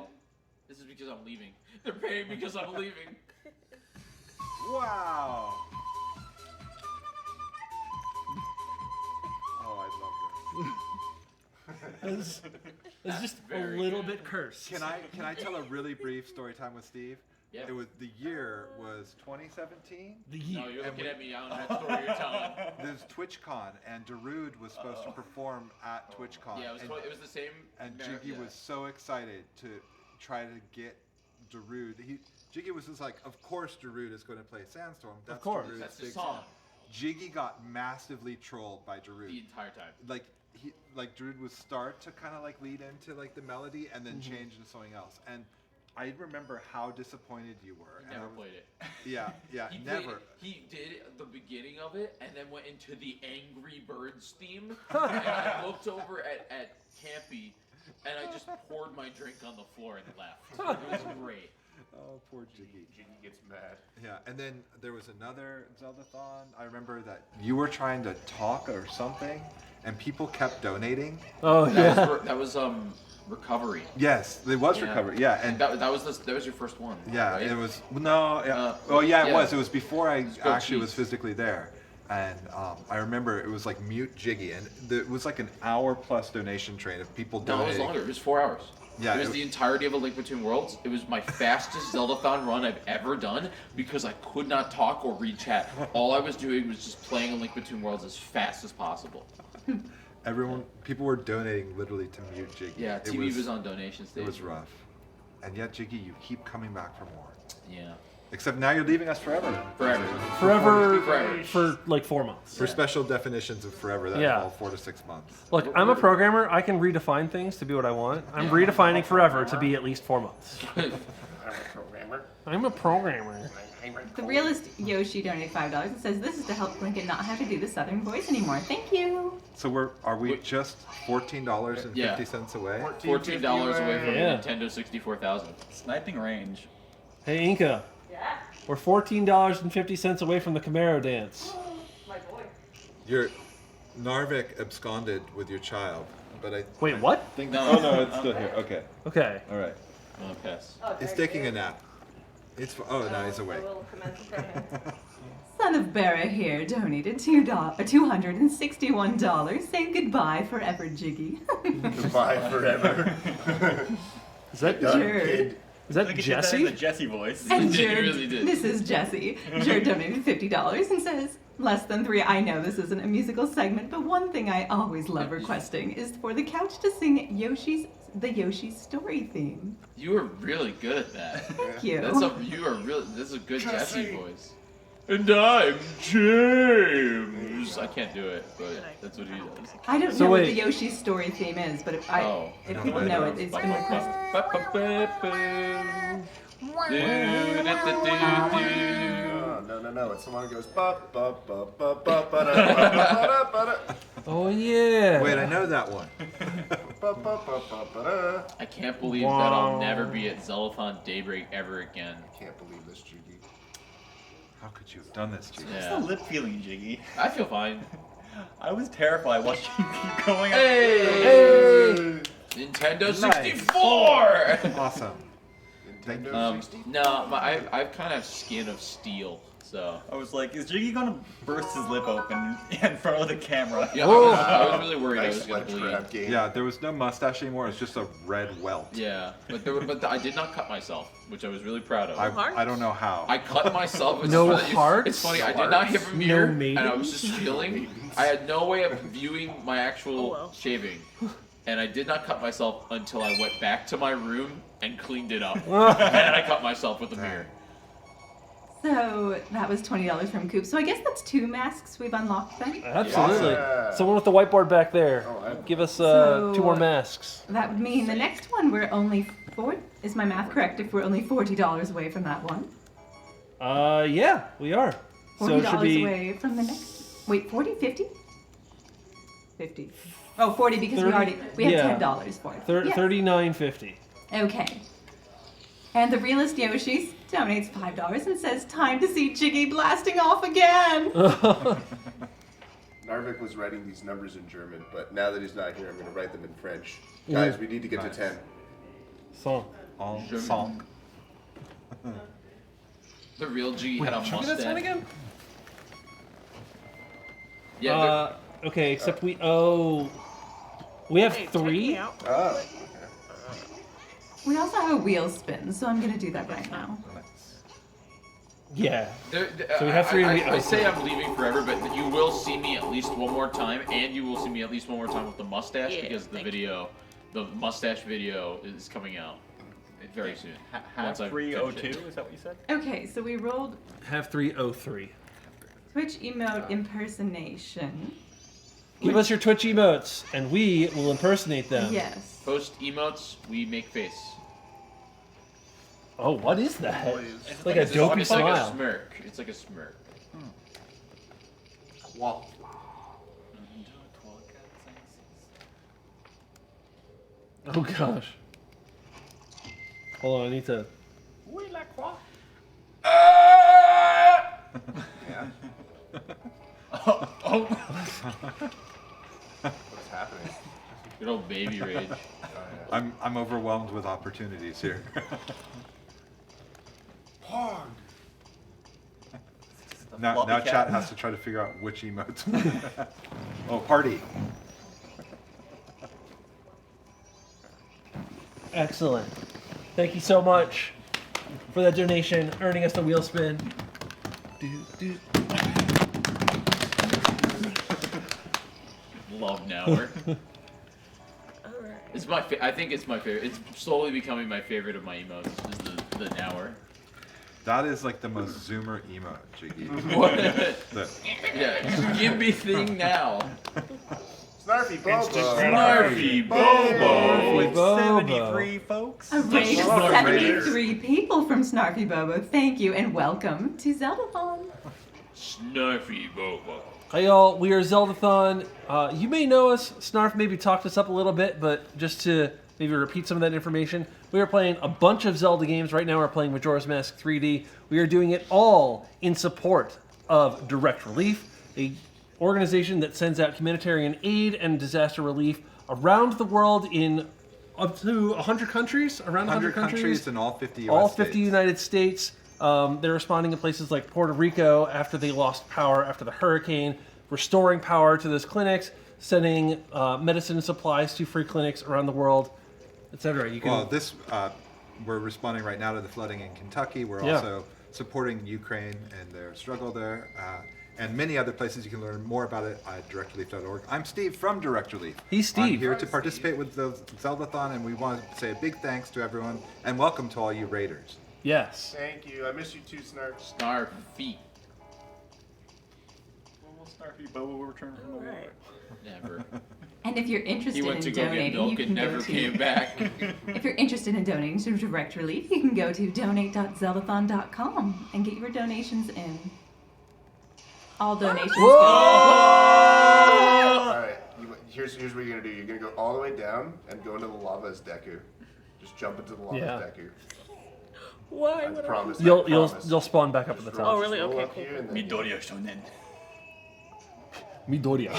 This is because I'm leaving. They're paying because I'm leaving. Wow! Oh, I love this. It's just a little bit cursed. Can I tell a really brief story time with Steve? Yeah. It was the year was 2017. The year. No, you're looking at me. I don't know that story you're telling. There's TwitchCon, and Darude was supposed to perform at TwitchCon. Yeah, it was the same. And Jiggy was so excited to try to get Darude. Jiggy was just like, of course Darude is going to play Sandstorm. That's of course. Darude's That's his big song. Jiggy got massively trolled by Darude. The entire time. Like Darude would start to kind of like lead into like the melody and then change into something else. And I remember how disappointed you were. He never played it. Yeah, never. He did the beginning of it and then went into the Angry Birds theme. And I looked over at Campy and I just poured my drink on the floor and left. It was great. Oh, poor Jiggy. Jiggy gets mad. Yeah, and then there was another Zeldathon. I remember that you were trying to talk or something, and people kept donating. Oh yeah. That was recovery. Yes, it was recovery. Yeah, and that was your first one. Yeah, right? it was no. Yeah, it was. It was before I actually was physically there, and I remember it was like mute Jiggy, and it was like an hour plus donation train of people donating. No, it was longer. It was 4 hours. Yeah, it was the entirety of A Link Between Worlds. It was my fastest Zeldathon run I've ever done because I could not talk or read chat. All I was doing was just playing A Link Between Worlds as fast as possible. People were donating literally to mute Jiggy. Yeah, TV was on donation stage. It was rough, and yet Jiggy, you keep coming back for more. Yeah. Except now you're leaving us forever. Forever for like 4 months. For special definitions of forever, that's all 4 to 6 months. Look, I'm a programmer. I can redefine things to be what I want. I'm redefining forever to be at least 4 months. I'm a programmer. I'm a programmer. The realist Yoshi donated $5 and says this is to help Clinket not have to do the Southern voice anymore. Thank you. So are we just $14.50 away? $14 away from Nintendo 64,000. Sniping range. Hey Inca. Yeah. We're $14.50 away from the Camaro dance. My boy. Your Narvik absconded with your child, but I Wait, what? Think, no, it's still here. Okay. Okay. All right. Pass. It's taking a nap. Now he's awake. Son of Barra here donated $261, saying goodbye forever, Jiggy. Goodbye forever. Is that Jared? Is that Jesse? Jesse? The Jesse voice. And Jared, this is Jesse. Jared donated $50 and says, less than 3. I know this isn't a musical segment, but one thing I always love requesting is for the couch to sing Yoshi's the Yoshi story theme. You were really good at that. Thank you. This is a good Jesse voice. And I'm James. I can't do it, but that's what he does. I don't know what the Yoshi story theme is, but if people know it, it's been requested. No, it's the one that goes ba ba ba ba ba ba da ba da. Oh yeah. Wait, I know that one. I can't believe that I'll never be at Zeldathon Daybreak ever again. I can't believe this, Jiggy. How could you have done this, Jiggy? What's the lip feeling, Jiggy? I feel fine. I was terrified watching you keep going. Hey! Nintendo 64! Awesome. Nintendo 64? No, I've kind of skin of steel, so. I was like, is Jiggy gonna burst his lip open in front of the camera? Yeah, I was really worried I was gonna bleed. Yeah, there was no mustache anymore. It's just a red welt. Yeah, but I did not cut myself, which I was really proud of. I don't know how. I cut myself. It's No funny, hearts? It's funny. I did not have a mirror, No and I was just feeling. I had no way of viewing my actual shaving, and I did not cut myself until I went back to my room and cleaned it up, and I cut myself with a mirror. So that was $20 from Coop. So I guess that's 2 masks we've unlocked then? Absolutely. Yeah. Someone with the whiteboard back there. Give us 2 more masks. That would mean the next one we're only is my math correct if we're only $40 away from that one? Yeah, we are. So $40 it should be away from the next. Wait, 40, 50? 50. Oh, 40 because 30, we have $10 for it. Yes. $39.50. Okay. And the realist Yoshi donates $5 and says, "Time to see Jiggy blasting off again." Narvik was writing these numbers in German, but now that he's not here, I'm going to write them in French. Guys, we need to get to 10. Song. Song. The real G had a Should we do that mustache. sign again? Yeah. Okay, except we have 3. Oh. We also have a wheel spin, so I'm going to do that right now. Yeah. So we have 3. I say I'm leaving forever, but you will see me at least one more time, and you will see me at least one more time with the mustache because the mustache video is coming out very soon. Have 302, is that what you said? Okay, so we rolled Have 303. Twitch emote impersonation. Give us your Twitch emotes, and we will impersonate them. Yes. Post emotes, we make face. Oh, what is that? It's like a It's dopey it's like a smile. smirk. It's like a smirk. Wow. Oh gosh. Hold on, I need to. Yeah. What's happening? Good old baby rage. I'm overwhelmed with opportunities here. Pog. now chat has to try to figure out which emotes. Oh, party. Excellent. Thank you so much for that donation, earning us the wheel spin. Love Nower. It's my. I think it's my favorite. It's slowly becoming my favorite of my emotes. Is the Nower. That is like the most Zoomer emote, Jiggy. What? The- Yeah. Give me thing now. Snarfy Bobo. Snarfy Bobo. Bobo. 73 folks. A raid of 73 people from Snarfy Bobo. Thank you and welcome to Zeldathon. Snarfy Bobo. Hey y'all, we are Zeldathon. You may know us. Snarf maybe talked us up a little bit, but just to maybe repeat some of that information, we are playing a bunch of Zelda games. Right now we're playing Majora's Mask 3D. We are doing it all in support of Direct Relief, a organization that sends out humanitarian aid and disaster relief around the world in up to 100 countries, around 100 countries in all 50 US all 50 states. United States. They're responding in places like Puerto Rico after they lost power after the hurricane, restoring power to those clinics, sending medicine and supplies to free clinics around the world, etc. Well, we're responding right now to the flooding in Kentucky. We're also supporting Ukraine and their struggle there. and many other places. You can learn more about it at directrelief.org. I'm Steve from Direct Relief. He's Steve. I'm here to participate with the Zeldathon, and we want to say a big thanks to everyone, and welcome to all you Raiders. Yes. Thank you. I miss you too, Snark. Snarfy. Well, Snarfy, but we'll return from the war. Never. And if you're interested He went to in go get donating, milk you can and never go to, came back. If you're interested in donating to Direct Relief, you can go to donate.zeldathon.com and get your donations in. All donations go. All right. Here's what you're gonna do. You're gonna go all the way down and go into the lava as Deku. Just jump into the lava as Deku. Why? I promise. You'll spawn back up at the top. Oh, really? Okay, cool. Midoriya Shonen. Midoriya.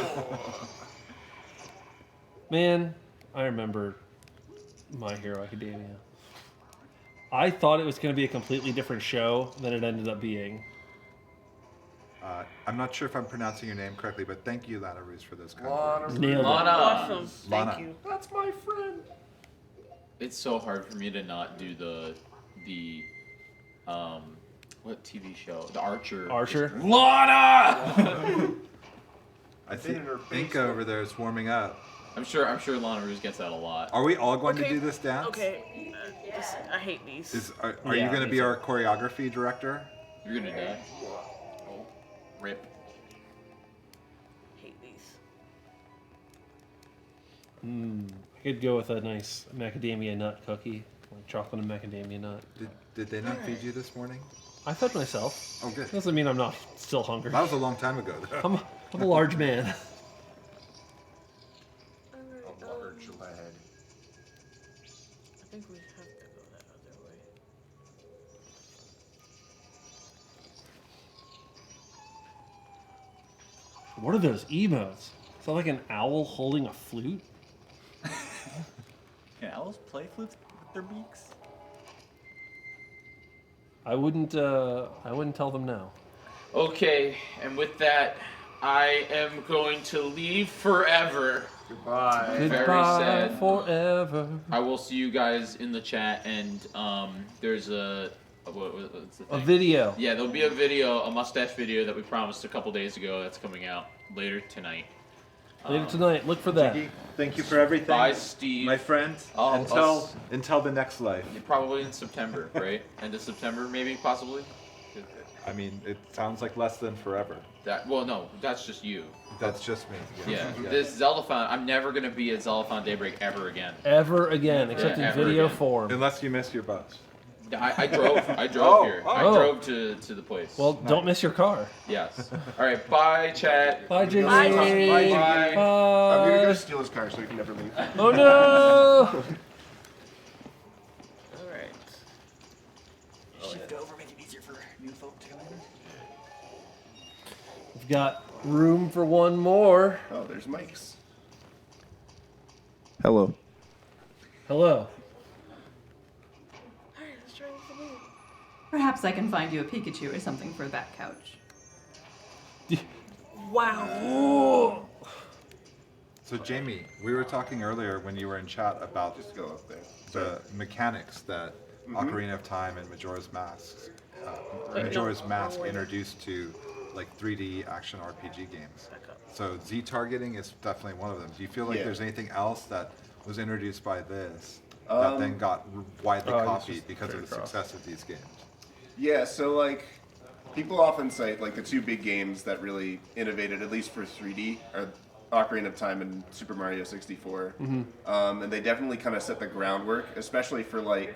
Man, I remember My Hero Academia. I thought it was going to be a completely different show than it ended up being. I'm not sure if I'm pronouncing your name correctly, but thank you, Lana Roos, for those kind words. Nailed it. Awesome. Lana. Thank you. That's my friend. It's so hard for me to not do the what TV show? The Archer. Archer? Lana! I think over there is warming up. I'm sure Lana Roos gets that a lot. Are we all going to Okay. do this dance? Okay. I hate these. Are you going to be our choreography director? You're gonna die. Oh, rip. Hate these. I could go with a nice macadamia nut cookie, like chocolate and macadamia nut. Did they not feed you this morning? I fed myself. Oh, good. Doesn't mean I'm not still hungry. That was a long time ago, though. I'm a large man. A large lad. I think we have to go that other way. What are those emotes? Is that like an owl holding a flute? Can owls play flutes with their beaks? I wouldn't tell them no. Okay, and with that, I am going to leave forever. Goodbye. Very Goodbye sad. forever. I will see you guys in the chat, and there's what's the thing? A video. Yeah, there'll be a video, a mustache video that we promised a couple days ago that's coming out later tonight. Later tonight, look for that. Jiggy, thank you for everything. Bye, Steve. My friend. I'll Until the next life. probably in September, right? End of September, maybe, possibly? I mean, it sounds like less than forever. No, that's just you. That's just me. Yeah. This Zeldathon, I'm never going to be at Zeldathon Daybreak ever again. Ever again, except in ever video again. form. Unless you miss your bus. I drove here. I Oh. drove to the place. Well, don't miss your car. Yes. All right, bye, chat. Bye, Jiggy. Bye. Bye. I'm gonna go steal his car so he can never leave. Oh no! Alright. Shift over, make it easier for new folk to come in. We've got room for one more. Oh, there's Mike's. Hello. Hello. Alright, let's try this again. Perhaps I can find you a Pikachu or something for that couch. Wow. So, Jamie, we were talking earlier when you were in chat about Just go up there. the mechanics that Ocarina of Time and Majora's Mask introduced to like 3D action RPG games. So Z-targeting is definitely one of them. Do you feel like there's anything else that was introduced by this that then got widely copied because of the success of these games? Yeah, so like people often cite like the two big games that really innovated, at least for 3D, are Ocarina of Time and Super Mario 64. And they definitely kind of set the groundwork, especially for like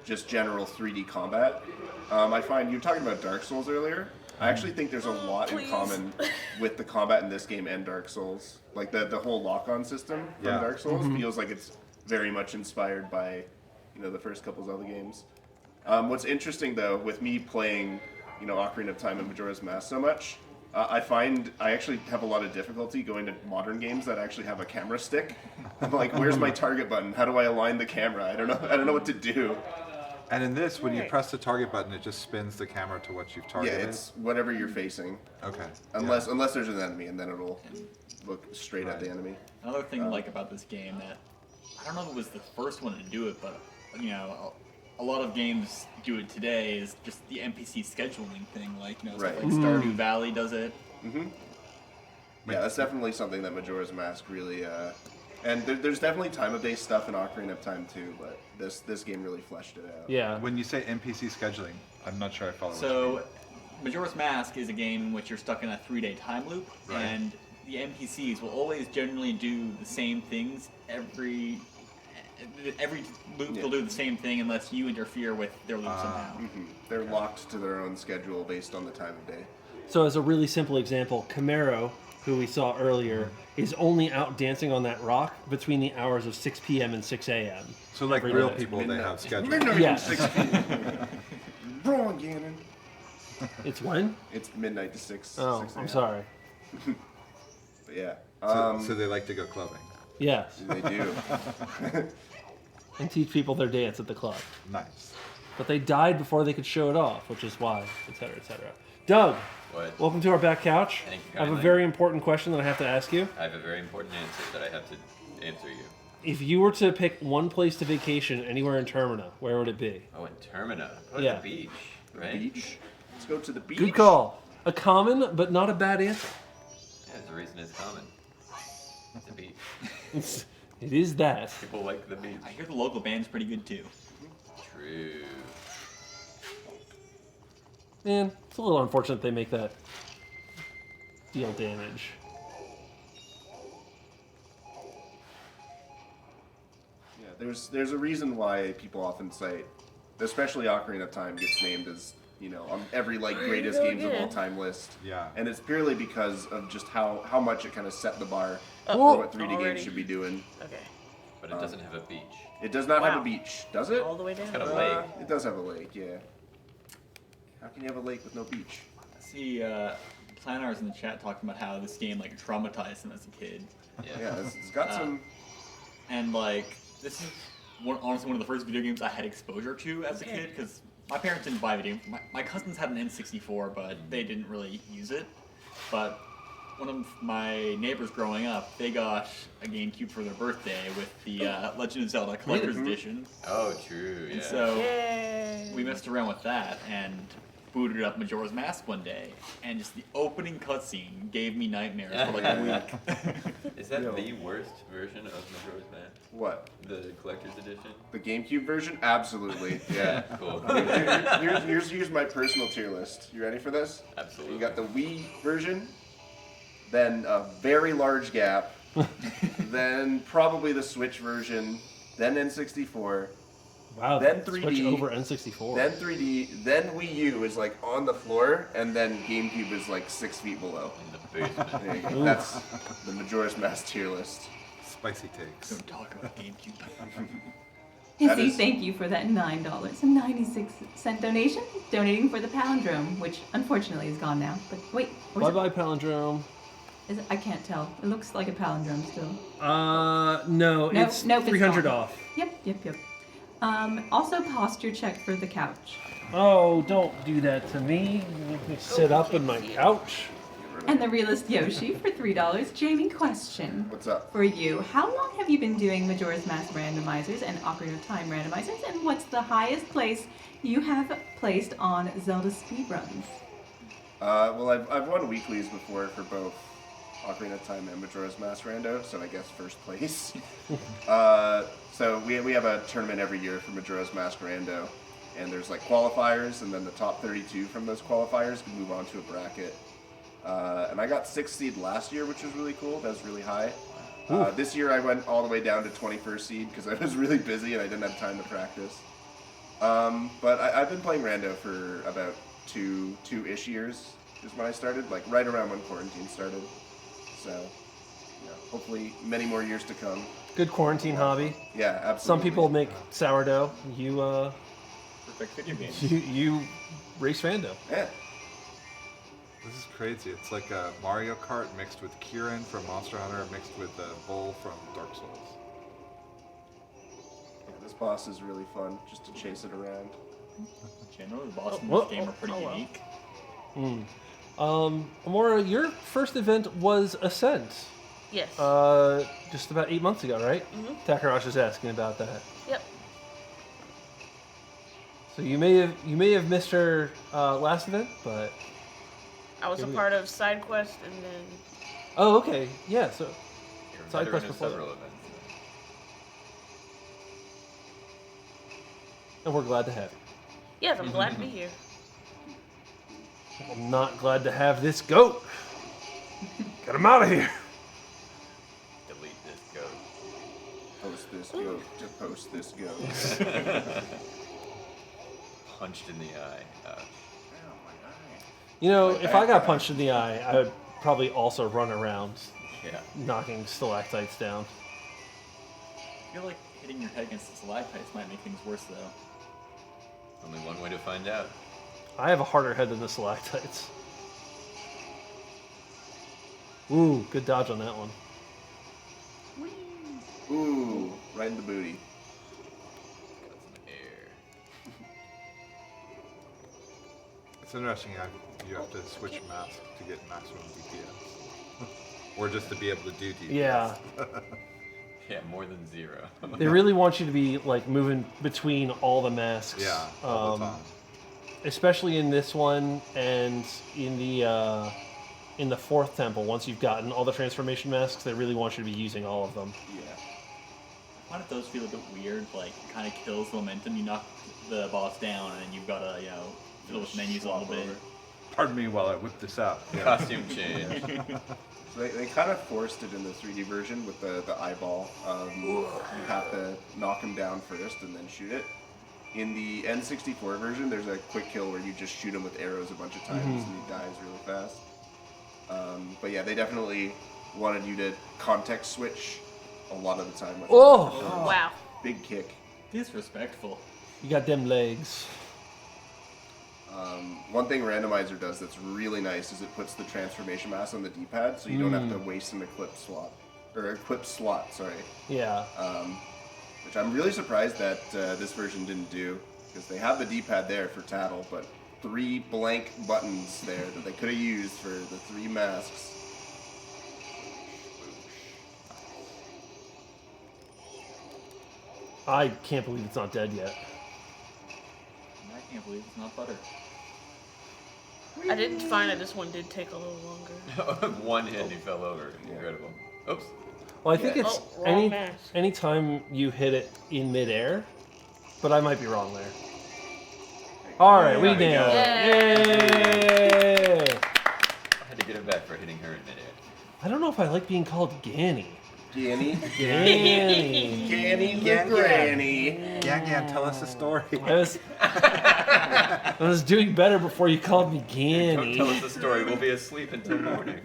just general 3D combat. I find you were talking about Dark Souls earlier. I actually think there's a lot in common with the combat in this game and Dark Souls. Like the whole lock-on system from Dark Souls feels like it's very much inspired by, the first couple Zelda games. What's interesting though, with me playing, Ocarina of Time and Majora's Mask so much, I find I actually have a lot of difficulty going to modern games that actually have a camera stick. I'm like, where's my target button? How do I align the camera? I don't know what to do. And in this, when you press the target button, it just spins the camera to what you've targeted? Yeah, it's whatever you're facing. Okay. Unless there's an enemy, and then it'll look straight at the enemy. Another thing I like about this game that I don't know if it was the first one to do it, but a lot of games do it today is just the NPC scheduling thing, like, you know, Right. stuff like Stardew Valley does it. Mm-hmm. Yeah, that's definitely something that Majora's Mask really, and there's definitely time-based stuff in Ocarina of Time too, but this game really fleshed it out. Yeah. When you say NPC scheduling, I'm not sure I follow. So, Majora's Mask is a game in which you're stuck in a 3-day time loop, Right. and the NPCs will always generally do the same things every loop. They'll do the same thing unless you interfere with their loop somehow. Mm-hmm. They're locked to their own schedule based on the time of day. So as a really simple example, Camaro, who we saw earlier, is only out dancing on that rock between the hours of 6 p.m. and 6 a.m. So like every real day. people, they have schedules. Midnight Yes. to 6 p.m. Wrong, Gannon. It's when? It's midnight to 6. Oh, 6 I'm a.m. sorry. But yeah. So they like to go clubbing. Yes. They do. And teach people their dance at the club. Nice. But they died before they could show it off, which is why, etc., etc. Doug, What? welcome to our back couch. Thank you I have a kindly. very important question that I have to ask you. I have a very important answer that I have to answer you. If you were to pick one place to vacation anywhere in Termina, where would it be? Oh, in Termina. Probably Yeah. the beach, right? Beach. Let's go to the beach. Good call. A common, but not a bad answer. Yeah, the reason it's common. It's a beach. It is that. People like the beach. I hear the local band's pretty good too. True. Man, it's a little unfortunate they make that deal damage. Yeah, there's a reason why people often say, especially Ocarina of Time gets named as, you know, on every like greatest games of all time list. Yeah. And it's purely because of just how much it kind of set the bar Oh, for what 3D already? games should be doing. Okay. But it doesn't have a beach. It does not have Wow. a beach, does it? All the way down. It's got a lake. It does have a lake, yeah. How can you have a lake with no beach? I see Planars in the chat talking about how this game like traumatized him as a kid. Yeah, it's got some. And like this is honestly one of the first video games I had exposure to as a kid because my parents didn't buy video games. My cousins had an N64, but they didn't really use it. But one of my neighbors growing up, they got a GameCube for their birthday with the Legend of Zelda Collector's Edition. Oh, true. And Yeah. so Yay. we messed around with that and booted up Majora's Mask one day, and just the opening cutscene gave me nightmares for like a week. Is that Yo. the worst version of Majora's Mask? What? The collector's edition? The GameCube version? Absolutely. Yeah. Cool. Here's my personal tier list. You ready for this? Absolutely. You got the Wii version, then a very large gap, then probably the Switch version, then N64, Wow, then Switch 3D, over N64. then 3D, then Wii U is like on the floor, and then GameCube is like 6 feet below. In the basement. There you go. That's the Majora's Mask tier list. Spicy takes. Don't talk about GameCube. That Izzy, is- thank you for that $9.96 donation, donating for the palindrome, which unfortunately is gone now. But wait, or is Bye bye, Palindrome. it, I can't tell. It looks like a palindrome still. No, No, it's nope, it's 300 gone. off. Yep. Also, posture check for the couch. Oh, don't do that to me. Make me sit up in my couch. And the realist Yoshi for $3. Jamie, question What's up? for you. How long have you been doing Majora's Mask randomizers and Ocarina of Time randomizers? And what's the highest place you have placed on Zelda speedruns? Well, I've won weeklies before for both Ocarina of Time and Majora's Mask Rando, so I guess first place. So we have a tournament every year for Majora's Mask Rando, and there's like qualifiers, and then the top 32 from those qualifiers can move on to a bracket. And I got 6th seed last year, which was really cool. That was really high. This year I went all the way down to 21st seed because I was really busy and I didn't have time to practice. But I've been playing Rando for about two-ish years is when I started, like right around when quarantine started. So, yeah, hopefully many more years to come. Good quarantine hobby. Yeah, absolutely. Some people make sourdough. You Perfect video game. you race Fando. Yeah. This is crazy. It's like a Mario Kart mixed with Kieran from Monster Hunter mixed with a Bull from Dark Souls. Yeah, this boss is really fun, just to chase it around. Generally, the bosses in Oh, this game are pretty well. unique. Amora, your first event was Ascent. Yes. Just about 8 months ago, right? Mhm. Takarash is asking about that. Yep. So you may have missed her last event, but I was a part of side quest and then. oh, okay, yeah. So You're side veteran quest of before several that. events. And we're glad to have you. Yes, I'm glad to be here. I'm not glad to have this goat. Get him out of here. Delete this goat. Post this goat to post this goat. Punched in the eye. You know, if I got punched in the eye, I would probably also run around, Yeah. knocking stalactites down. I feel like hitting your head against the stalactites might make things worse, though. Only one way to find out. I have a harder head than the stalactites. Ooh, good dodge on that one. Ooh, right in the booty. Got some air. It's interesting how you have to switch mask to get maximum DPS. Or just to be able to do DPS. Yeah. Yeah, more than 0. They really want you to be like moving between all the masks. Yeah, all the time. Especially in this one and in the fourth temple. Once you've gotten all the transformation masks, they really want you to be using all of them. Yeah. I find it does feel a bit weird, like, it kind of kills the momentum. You knock the boss down, and then you've got to, fiddle with menus a little bit. Pardon me while I whip this out. Costume change. So they kind of forced it in the 3D version with the eyeball. You have to knock him down first and then shoot it. In the N64 version, there's a quick kill where you just shoot him with arrows a bunch of times and he dies really fast. But yeah, they definitely wanted you to context switch a lot of the time. With Oh! Wow. Big kick. Disrespectful. You got them legs. One thing Randomizer does that's really nice is it puts the transformation mask on the D-pad, so you don't have to waste an equip slot. Sorry. Yeah. Which I'm really surprised that this version didn't do, because they have the D-pad there for Tattle, but 3 blank buttons there that they could have used for the 3 masks. I can't believe it's not dead yet. And I can't believe it's not butter. I did find that this one did take a little longer. One hit and he fell over. Incredible. Oops. Well, I think it's Oh, wrong mask. anytime you hit it in midair, but I might be wrong there. All right, we nailed it. Yay! I had to get it back for hitting her in midair. I don't know if I like being called Ganny. Ganny? Ganny. Ganny the Granny. Gan, tell us a story. I was doing better before you called me Ganny. Don't tell us the story. We'll be asleep until morning.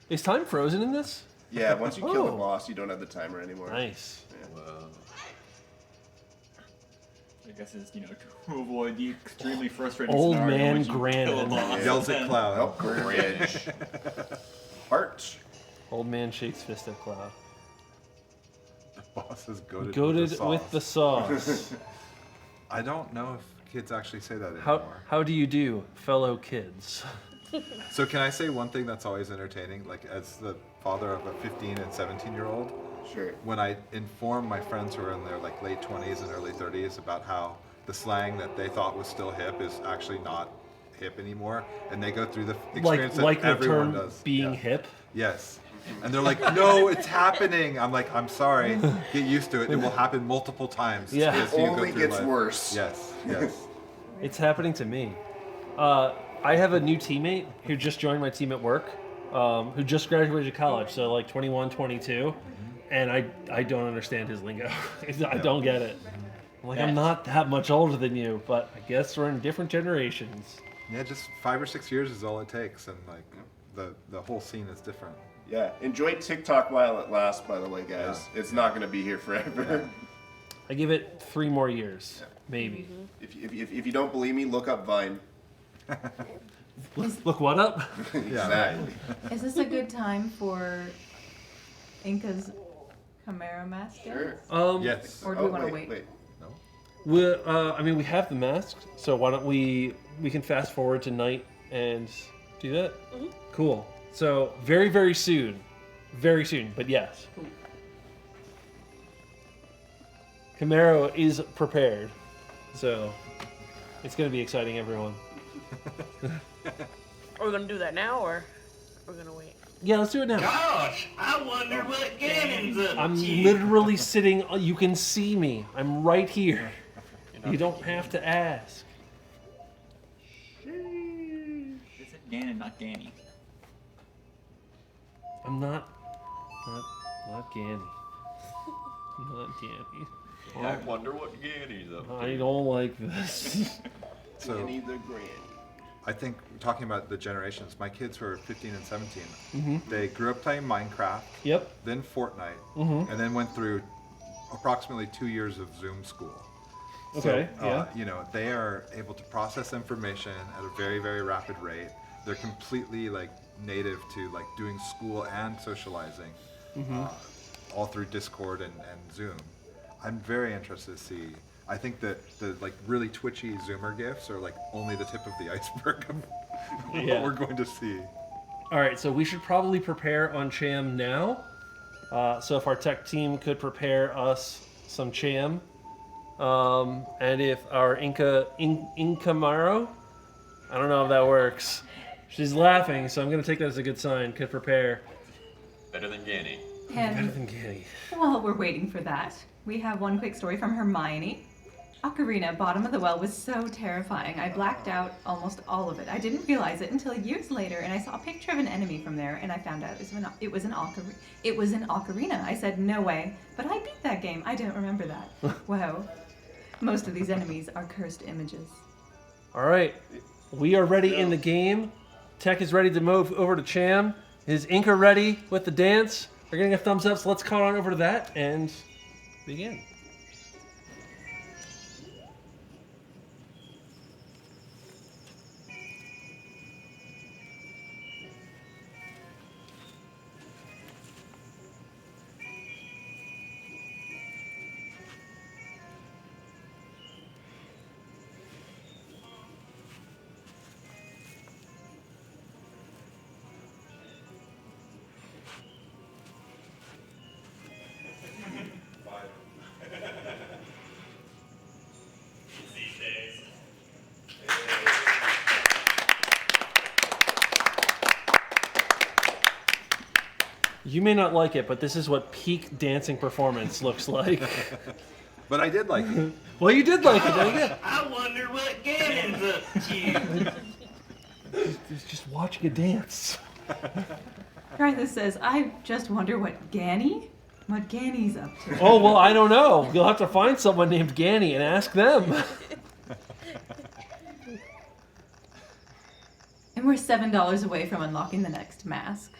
Is time frozen in this? Yeah, once you kill the Oh. boss, you don't have the timer anymore. Nice. Yeah. Whoa. I guess it's, to avoid the extremely frustrating Old scenario man when you kill a Grannon. boss. Yells at Cloud. Oh, Bridge. Heart. Old man shakes fist at Cloud. The boss is goated, Goated with the sauce. I don't know if kids actually say that anymore. How do you do, fellow kids? So can I say one thing that's always entertaining? Like, as the father of a 15 and 17-year-old, Sure. when I inform my friends who are in their late 20s and early 30s about how the slang that they thought was still hip is actually not hip anymore, and they go through the experience like that the everyone term does. being Yeah. hip? Yes. And they're like, no, it's happening. I'm like, I'm sorry. Get used to it. It will happen multiple times. Yeah. as you go Only through gets life. worse. Yes, yes. It's happening to me. I have a new teammate who just joined my team at work, who just graduated college, so 21, 22, and I don't understand his lingo. I don't get it. I'm like, I'm not that much older than you, but I guess we're in different generations. Yeah, just 5 or 6 years is all it takes, and the whole scene is different. Yeah, enjoy TikTok while it lasts, by the way, guys. Yeah. It's not going to be here forever. Yeah. I give it 3 more years, maybe. If you don't believe me, look up Vine. Look what up? Exactly. Is this a good time for Inca's Chimera mask? Sure. Yes. Or do we want to wait? No. We have the mask, so why don't we can fast forward to night and do that? Mm-hmm. Cool. So very, very soon, but yes. Camaro is prepared. So it's going to be exciting, everyone. Are we gonna do that now, or we're gonna wait? Yeah, let's do it now. Gosh, I wonder what Gannon's up I'm to. literally sitting. You can see me. I'm right here. You don't have to ask. Is it Ganon, not Ganny? I'm not Ganny. Not Ganny. I wonder what Ganny's up to. I don't like this. So, Ganny the Granny. I think talking about the generations, my kids who are 15 and 17, Mhm. they grew up playing Minecraft. Yep. Then Fortnite, Mhm. and then went through approximately 2 years of Zoom school. Okay, So, yeah. you know, they are able to process information at a very, very rapid rate. They're completely like native to like doing school and socializing, Mhm. all through Discord and Zoom. I'm very interested to see. I think that the like really twitchy Zoomer gifs are like only the tip of the iceberg of Yeah. what we're going to see. All right, so we should probably prepare on Cham now. So if our tech team could prepare us some Cham, and if our Incamaro, I don't know if that works. She's laughing, so I'm going to take that as a good sign. Could prepare. Better than Ganny. And Better than Ganny. while we're waiting for that, we have one quick story from Hermione. Ocarina, bottom of the well, was so terrifying. I blacked out almost all of it. I didn't realize it until years later, and I saw a picture of an enemy from there, and I found out it was an ocarina. I said, no way. But I beat that game. I don't remember that. Wow. Most of these enemies are cursed images. All right, we are ready in the game. Tech is ready to move over to Cham. Is Inca ready with the dance? They're getting a thumbs up, so let's call on over to that and begin. You may not like it, but this is what peak dancing performance looks like. But I did like it. Well, you did like it, didn't you? I wonder what Gannon's up to. Just watching a dance. Arthur says, I just wonder what Ganny's up to. Oh, well, I don't know. You'll have to find someone named Ganny and ask them. And we're $7 away from unlocking the next mask.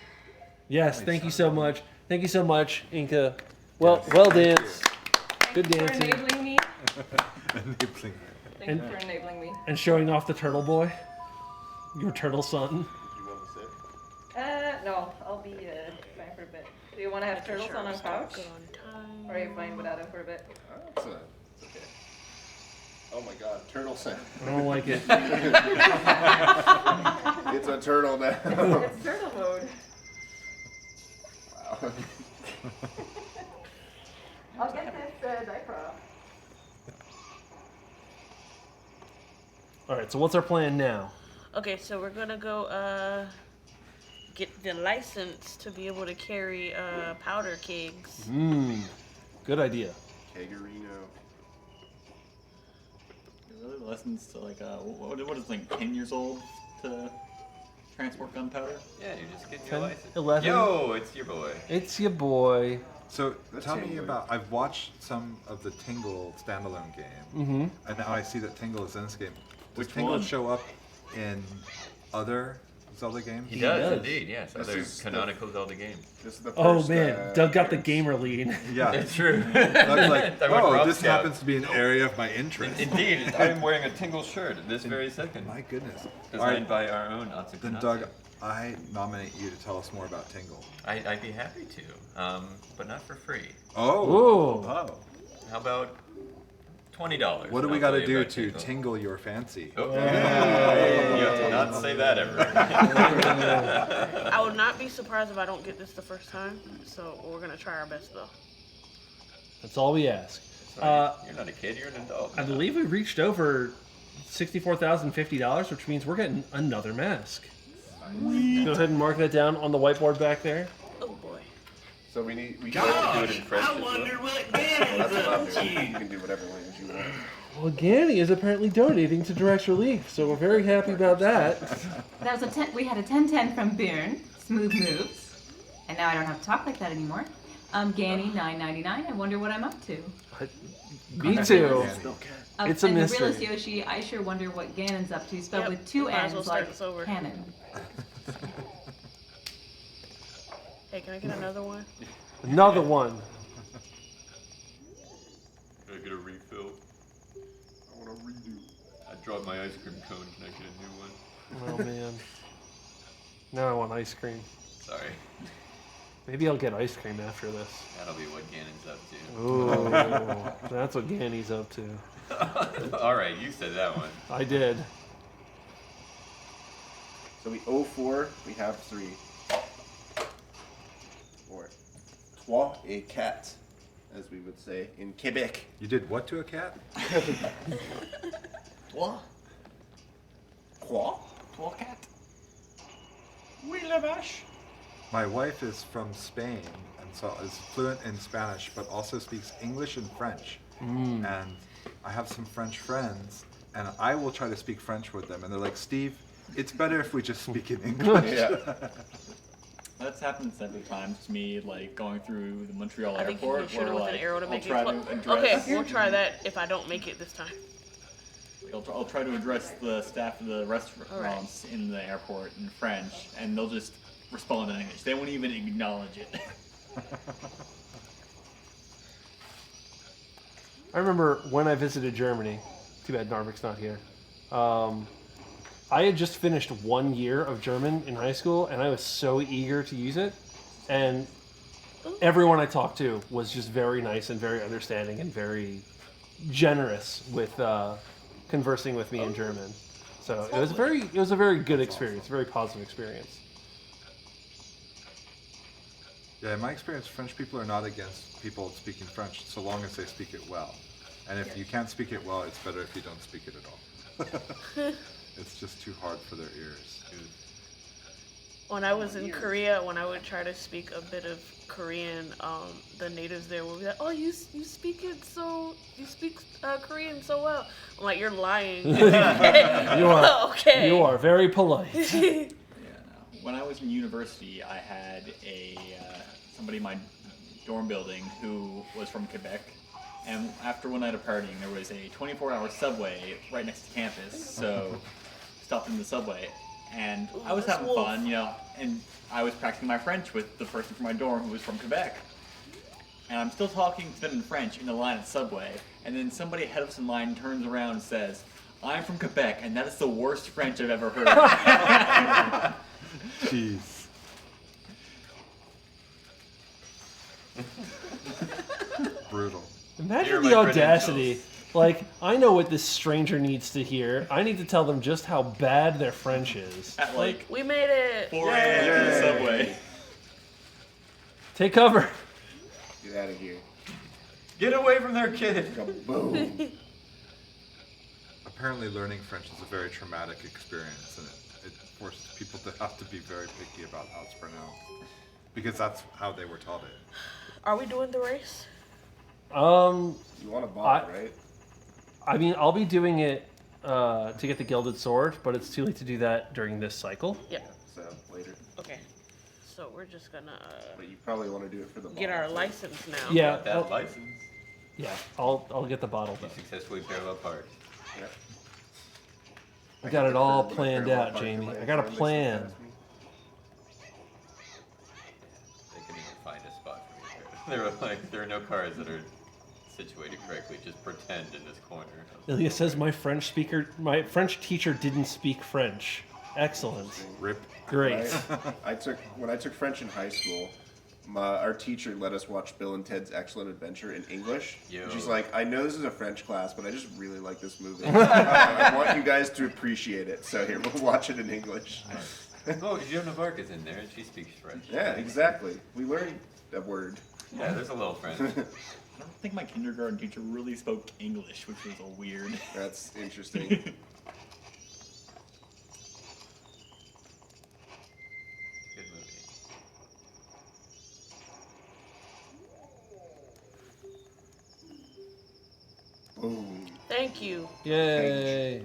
Yes, thank you so much. Thank you so much, Inca. Well danced. Good Thank you for dancing. enabling me. Enabling. Thank you for enabling me. And showing off the turtle boy. Your turtle son. No, I'll be fine for a bit. Do you want to have turtles on a couch? Or are you fine without them for a bit? It's okay. Oh my god, turtle sound. I don't like it. It's a turtle now. It's turtle mode. Wow. I'll get this diaper off. All right, so what's our plan now? Okay, so we're gonna go get the license to be able to carry powder kegs. Good idea. Kegarino. Really, the lessons to like what is like 10 years old to transport gunpowder? Yeah, you just get 10, your license. 11. Yo, it's your boy. It's your boy. So That's tell me Tingle. about. I've watched some of the Tingle standalone game, Mm-hmm. and now I see that Tingle is in this game. Does Which Tingle one? show up in other Zelda games? He does, does. indeed, yes. This Other is the- canonical Zelda games. This is the Oh first, man, Doug got the appearance. gamer lead. Yeah, It's true. I was like, I went oh, Rob this Scout. happens to be an area of my interest. Indeed, I am wearing a Tingle shirt at this very second. My goodness. All Designed right, by our own Atsuko. then Doug, I nominate you to tell us more about Tingle. I'd be happy to, but not for free. Oh. Ooh. Oh. How about $20? What do we I'll got tell to you do about to Tingle. tingle your fancy? Oh. You have to not say that ever. I would not be surprised if I don't get this the first time. So we're gonna try our best though. That's all we ask. You're not a kid, you're an adult. I believe we reached over $64,050, which means we're getting another mask. Go ahead and mark that down on the whiteboard back there. Oh boy. So we have to do Gosh, it in French. I wonder what Gannon's up to. You can do whatever language you want. Well, Ganny is apparently donating to Direct Relief, so we're very happy about that. That was we had a 10-10 from Byrne, smooth moves, and now I don't have to talk like that anymore. Ganny $9.99. I wonder what I'm up to. Me too. It's a and mystery. The realist Yoshi, I sure wonder what Ganon's up to. Spelled Yep, with two might as N's well start like this over. cannon. Hey, can I get another one? Another one. Can I get a refill? I want to redo. I dropped my ice cream cone. Can I get a new one? Oh man. Now I want ice cream. Sorry. Maybe I'll get ice cream after this. That'll be what Ganon's up to. Ooh, that's what Ganny's up to. All right, you said that one. I did. So we owe 4, we have 3. 4. Trois et quatre, as we would say in Quebec. You did what to a cat? Trois. Quoi? Trois cat. Oui, la vache. My wife is from Spain and so is fluent in Spanish, but also speaks English and French. And I have some French friends, and I will try to speak French with them, and they're like, Steve, it's better if we just speak in English. That's happened several times to me, like going through the Montreal I think you airport. can shoot it with like, an arrow to I'll make it try fly. to address. Okay, we'll try that if I don't make it this time. I'll try to address the staff of the restaurants in the airport in French, and they'll just respond in English. They won't even acknowledge it. I remember when I visited Germany. Too bad Narvik's not here. I had just finished 1 year of German in high school, and I was so eager to use it. And everyone I talked to was just very nice and very understanding and very generous with conversing with me in German. So it was a very good experience, a very positive experience. Yeah, in my experience, French people are not against people speaking French so long as they speak it well. And if you can't speak it well, it's better if you don't speak it at all. It's just too hard for their ears. When I was in Korea, when I would try to speak a bit of Korean, the natives there would be like, "Oh, you speak Korean so well." I'm like, "You're lying." You are okay. You are very polite. When I was in university, I had somebody in my dorm building who was from Quebec, and after one night of partying, there was a 24-hour subway right next to campus, so stopped in the subway, and I was having fun, and I was practicing my French with the person from my dorm who was from Quebec, and I'm still talking to them in French in the line at Subway, and then somebody ahead of us in line turns around and says, "I'm from Quebec, and that is the worst French I've ever heard." Jeez. Brutal. Imagine the audacity. Like, I know what this stranger needs to hear. I need to tell them just how bad their French is. At like we made it. 4 a.m. in the subway. Take cover. Get out of here. Get away from their kid. Boom. Apparently learning French is a very traumatic experience, and it forces people to have to be very picky about how it's pronounced. Because that's how they were taught it. Are we doing the race? You want a bot, right? I mean, I'll be doing it to get the Gilded Sword, but it's too late to do that during this cycle. Yeah. So later. Okay. So we're just gonna But you probably want to do it for the get our license now. Yeah. That license. Yeah, I'll get the bottle. You successfully parallel parked. Yeah. I got it all planned out, Jamie. I got a plan. They couldn't even find a spot for me. They were like, there are no cars that are situated correctly. Just pretend in this corner. Ilya says my French teacher didn't speak French. Excellent. Rip. Great. When I took French in high school, our teacher let us watch Bill and Ted's Excellent Adventure in English. And she's like, "I know this is a French class, but I just really like this movie. I want you guys to appreciate it. So here, we'll watch it in English." Oh, Joan of Arc is in there, and she speaks French. Yeah, exactly. We learned a word. Yeah, there's a little French. I don't think my kindergarten teacher really spoke English, which was a weird. That's interesting. Good movie. Boom. Thank you. Yay.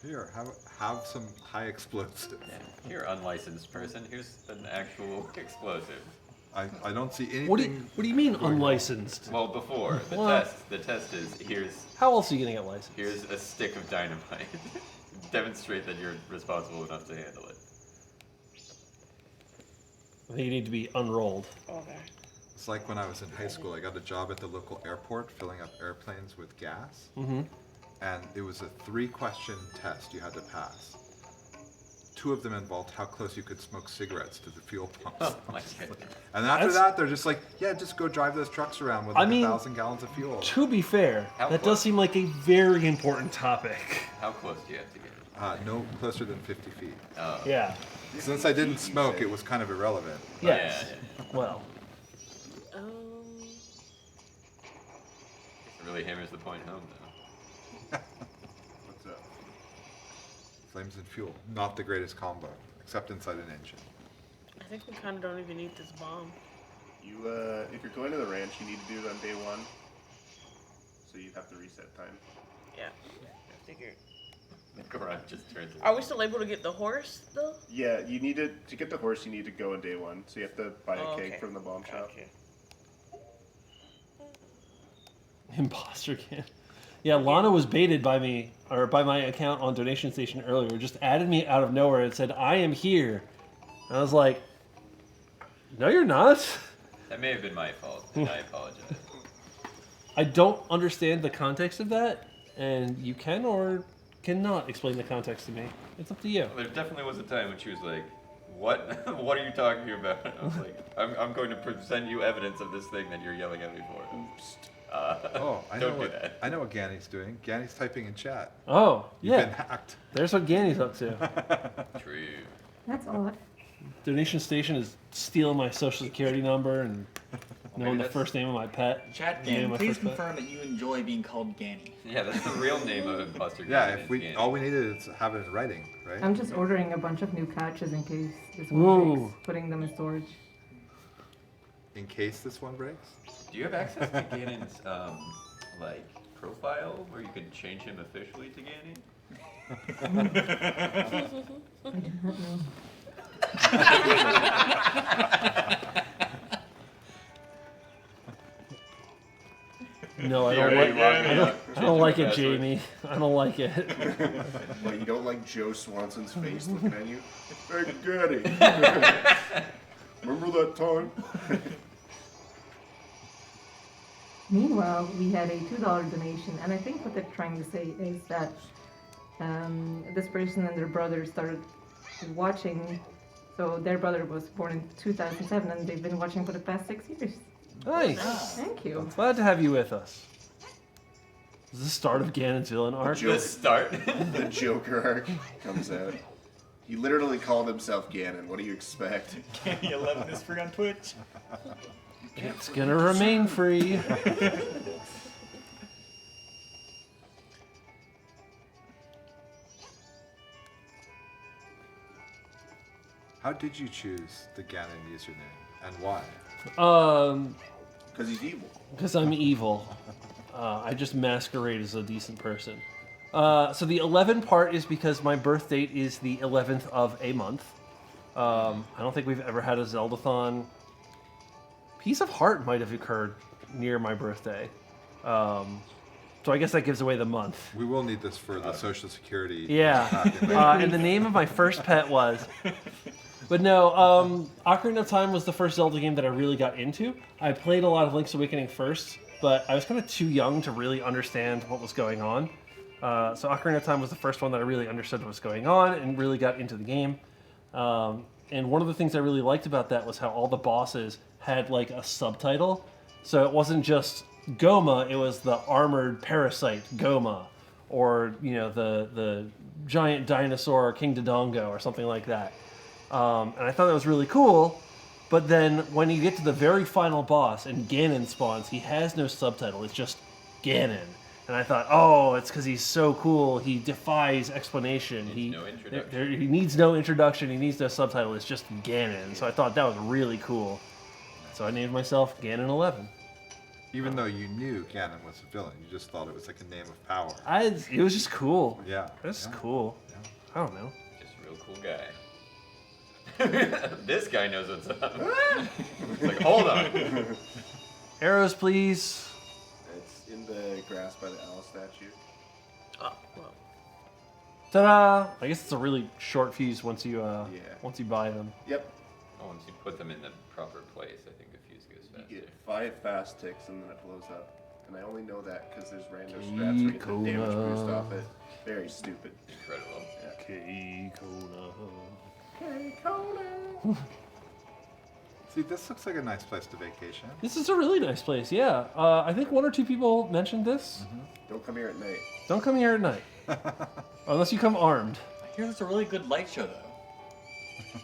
Here, have some high explosives. Yeah, you're an unlicensed person. Here's an actual explosive. I don't see anything. What do you mean unlicensed? Well, before the Well- test, the test is here's. How else are you gonna get licensed? Here's a stick of dynamite. Demonstrate that you're responsible enough to handle it. I think you need to be unrolled. Okay. It's like when I was in high school. I got a job at the local airport filling up airplanes with gas. Mm-hmm. And it was a 3-question test you had to pass. 2 of them involved how close you could smoke cigarettes to the fuel pumps. Oh my goodness. And after that, they're just like, yeah, just go drive those trucks around with like 1,000 gallons of fuel. To be fair, How that close? does seem like a very important topic. How close do you have to get? No closer than 50 feet. Oh. Yeah. Since I didn't smoke, it was kind of irrelevant. Yes. Yeah. Well. It really hammers the point home, though. What's up? Flames and fuel, not the greatest combo, except inside an engine. I think we kind of don't even need this bomb. You, if you're going to the ranch, you need to do it on day 1. So you have to reset time. Yeah. I figured. The garage just turns it. Are we still able to get the horse though? Yeah, you need to get the horse. You need to go on day 1. So you have to buy a cake Okay. from the bomb shop. Imposter can. Yeah, Lana was baited by me, or by my account on Donation Station earlier. Just added me out of nowhere and said, I am here. And I was like, no, you're not. That may have been my fault, and I apologize. I don't understand the context of that, and you can or cannot explain the context to me. It's up to you. There definitely was a time when she was like, "What? What are you talking about?" I was like, "I'm going to present you evidence of this thing that you're yelling at me for." I don't know do that. I know what Ganny's doing. Ganny's typing in chat. Oh, You've yeah. been hacked. There's what Ganny's up to. True. That's odd. Donation Station is stealing my social security number and knowing the that's- first name of my pet. Chat the name Ganny, of my please first pet. confirm that you enjoy being called Ganny. Yeah, that's the real name of Imposter. Yeah, Ganny, if we is Ganny. all we needed is to have it in writing, right? I'm just ordering a bunch of new couches in case this Ooh. one breaks, putting them in storage. In case this one breaks. Do you have access to Gannon's like profile where you can change him officially to Ganny? I do not know. No, I don't like. I don't like it, Jamie. I don't like it. What, you don't like Joe Swanson's face looking at you? Hey, Gaddy. Remember that time? Meanwhile, we had a $2 donation, and I think what they're trying to say is that this person and their brother started watching. So their brother was born in 2007, and they've been watching for the past 6 years. Nice. Thank you. Glad to have you with us. Is this the start of Ganon's villain arc? Joke- start. The Joker arc comes out. He literally called himself Ganon. What do you expect? Ganny 11 is free on Twitch. It's gonna remain free. How did you choose the Ganon username and why? Because he's evil. Because I'm evil. I just masquerade as a decent person. So the 11 part is because my birth date is the 11th of a month. I don't think we've ever had a Zeldathon. Piece of Heart might have occurred near my birthday. So I guess that gives away the month. We will need this for the Social Security. Yeah. And the name of my first pet was... But no, Ocarina of Time was the first Zelda game that I really got into. I played a lot of Link's Awakening first, but I was kind of too young to really understand what was going on. So Ocarina of Time was the first one that I really understood what was going on and really got into the game. And one of the things I really liked about that was how all the bosses had like a subtitle. So it wasn't just Goma, it was the armored parasite Goma, or you know the giant dinosaur King Dodongo or something like that. And I thought that was really cool. But then when you get to the very final boss and Ganon spawns, he has no subtitle. It's just Ganon. And I thought, oh, it's because he's so cool. He defies explanation. He needs no introduction. He needs no subtitle. It's just Ganon. So I thought that was really cool. So I named myself Ganon 11. Even though you knew Ganon was a villain, you just thought it was like a name of power. It was just cool. Yeah. It was cool. Yeah. I don't know. Just a real cool guy. This guy knows what's up. It's like, hold on. Arrows, please. It's in the grass by the owl statue. Oh, well. Ta-da! I guess it's a really short fuse once you once you buy them. Yep. Oh, once you put them in the proper place, I think the fuse goes faster. You get 5 fast ticks and then it blows up. And I only know that because there's random strats where you get the damage boost off it. Very stupid. Incredible. See, this looks like a nice place to vacation. This is a really nice place, yeah. I think 1 or 2 people mentioned this. Don't come here at night. Don't come here at night. Unless you come armed. I hear there's a really good light show, though.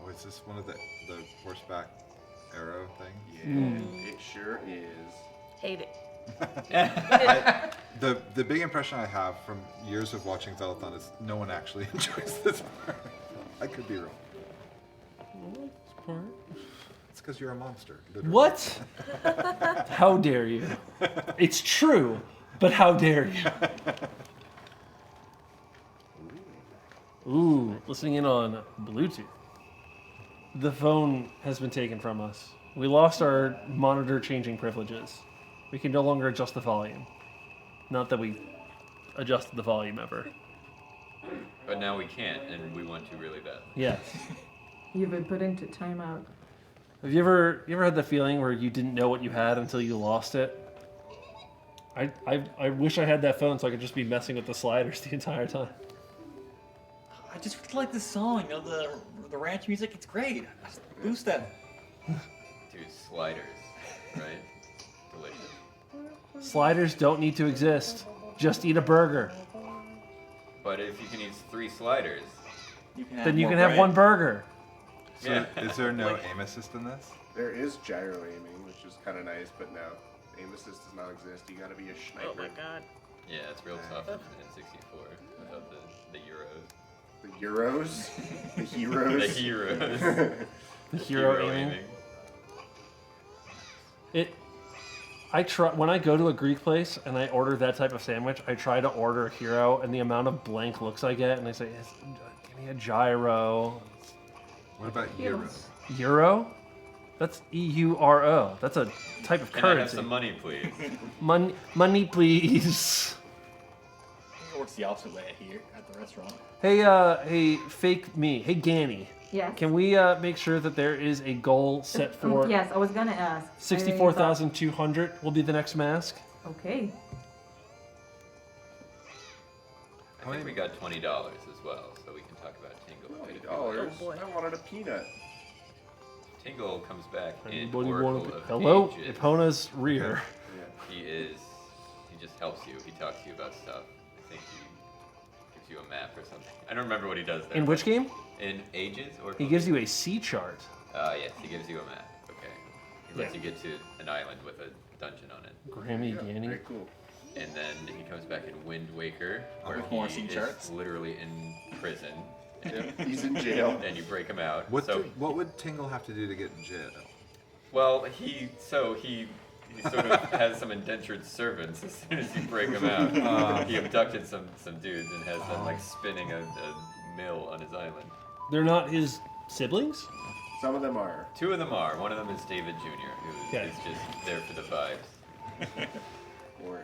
Oh, is this one of the horseback arrow thing? Yeah, it sure is. Hate it. The big impression I have from years of watching Zeldathon is no one actually enjoys this part. I could be wrong. It's because you're a monster. Literally. What? How dare you? It's true, but how dare you? Ooh, listening in on Bluetooth. The phone has been taken from us. We lost our monitor changing privileges. We can no longer adjust the volume. Not that we adjusted the volume ever. But now we can't, and we want to really bad. Yes. You've been put into timeout. Have you ever had the feeling where you didn't know what you had until you lost it? I wish I had that phone so I could just be messing with the sliders the entire time. I just really like this song, you know, the ranch music. It's great. Boost that. Dude, sliders, right? Delicious. Sliders don't need to exist. Just eat a burger. But if you can eat 3 sliders, Then you can have 1 burger. So is there no aim assist in this? There is gyro aiming, which is kind of nice, but no. Aim assist does not exist. You gotta be a sniper. Oh my god. yeah, it's real tough in 64 without the Euros. The Euros? The heroes? The heroes. The hero aiming. I try when I go to a Greek place and I order that type of sandwich. I try to order a hero, and the amount of blank looks I get, and they say, "Give me a gyro." What about Euro? Euro? That's EURO. That's a type of Can I have currency. some money, please? Money, please. It works the opposite way here at the restaurant. Hey, fake me. Hey, Ganny. Yes. Can we make sure that there is a goal set for? Yes, I was gonna ask. 64,200 will be the next mask. Okay. I think we got $20 as well, so we can talk about Tingle. $20? Oh, I wanted a peanut. Tingle comes back in Anybody Oracle want of Hello, Ages. Epona's rear. He just helps you. He talks to you about stuff. I think he gives you a map or something. I don't remember what he does there. In which game? In Ages? Or He gives you a sea chart. yes, he gives you a map. Okay. He lets you get to an island with a dungeon on it. Grammy Ganny. Very cool. And then he comes back in Wind Waker, where With more he sea is charts? literally in prison. Yep, he's in jail. And you break him out. What would Tingle have to do to get in jail? Well, he sort of has some indentured servants as soon as you break him out. He abducted some dudes and has them like spinning a mill on his island. They're not his siblings? Some of them are. 2 of them are. One of them is David Jr., who is just there for the vibes. Or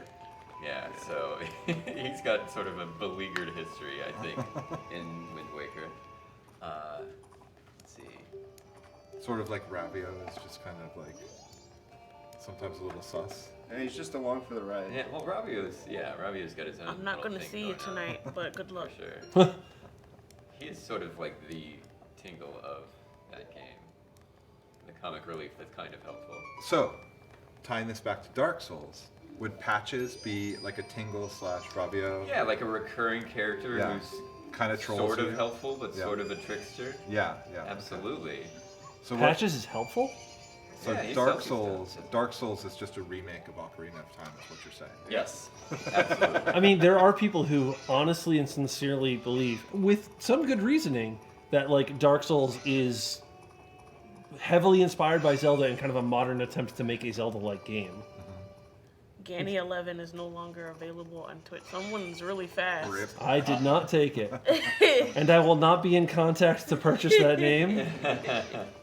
Yeah, so he's got sort of a beleaguered history, I think, in Wind Waker. Let's see. Sort of like Ravio is just kind of like sometimes a little sus. And he's just along for the ride. Yeah, well, Ravio's got his own. I'm not little gonna thing see you going on. tonight, but good luck. For sure. He is sort of like the Tingle of that game. The comic relief that's kind of helpful. So, tying this back to Dark Souls, would Patches be like a Tingle / Ravio? Yeah, like a recurring character who's kind of trolls Sort you. of helpful, but Yeah. sort of a trickster. Yeah, yeah. Absolutely. So Patches is helpful? So Yeah, he Dark sells you Souls, Dark Souls is just a remake of Ocarina of Time, is what you're saying. Yes. Absolutely. I mean, there are people who honestly and sincerely believe, with some good reasoning, that like Dark Souls is heavily inspired by Zelda and kind of a modern attempt to make a Zelda-like game. Ganny 11 is no longer available on Twitch. Someone's really fast. I did not take it. And I will not be in contact to purchase that name.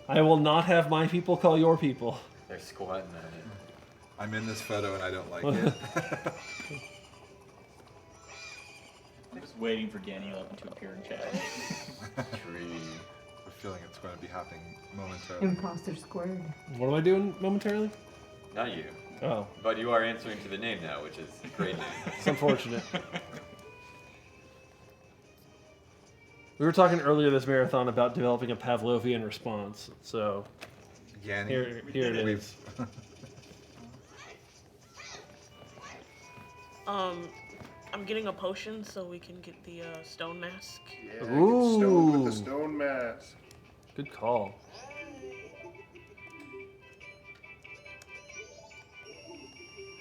I will not have my people call your people. They're squatting on it. I'm in this photo and I don't like it. I'm just waiting for Ganny 11 to appear in chat. Tree. I have a feeling it's going to be happening momentarily. Imposter squared. What am I doing momentarily? Not you. Oh. But you are answering to the name now, which is great news. It's unfortunate. We were talking earlier this marathon about developing a Pavlovian response, so Ganny. here it is. I'm getting a potion so we can get the stone mask. Yeah, get stoned with the stone mask. Good call.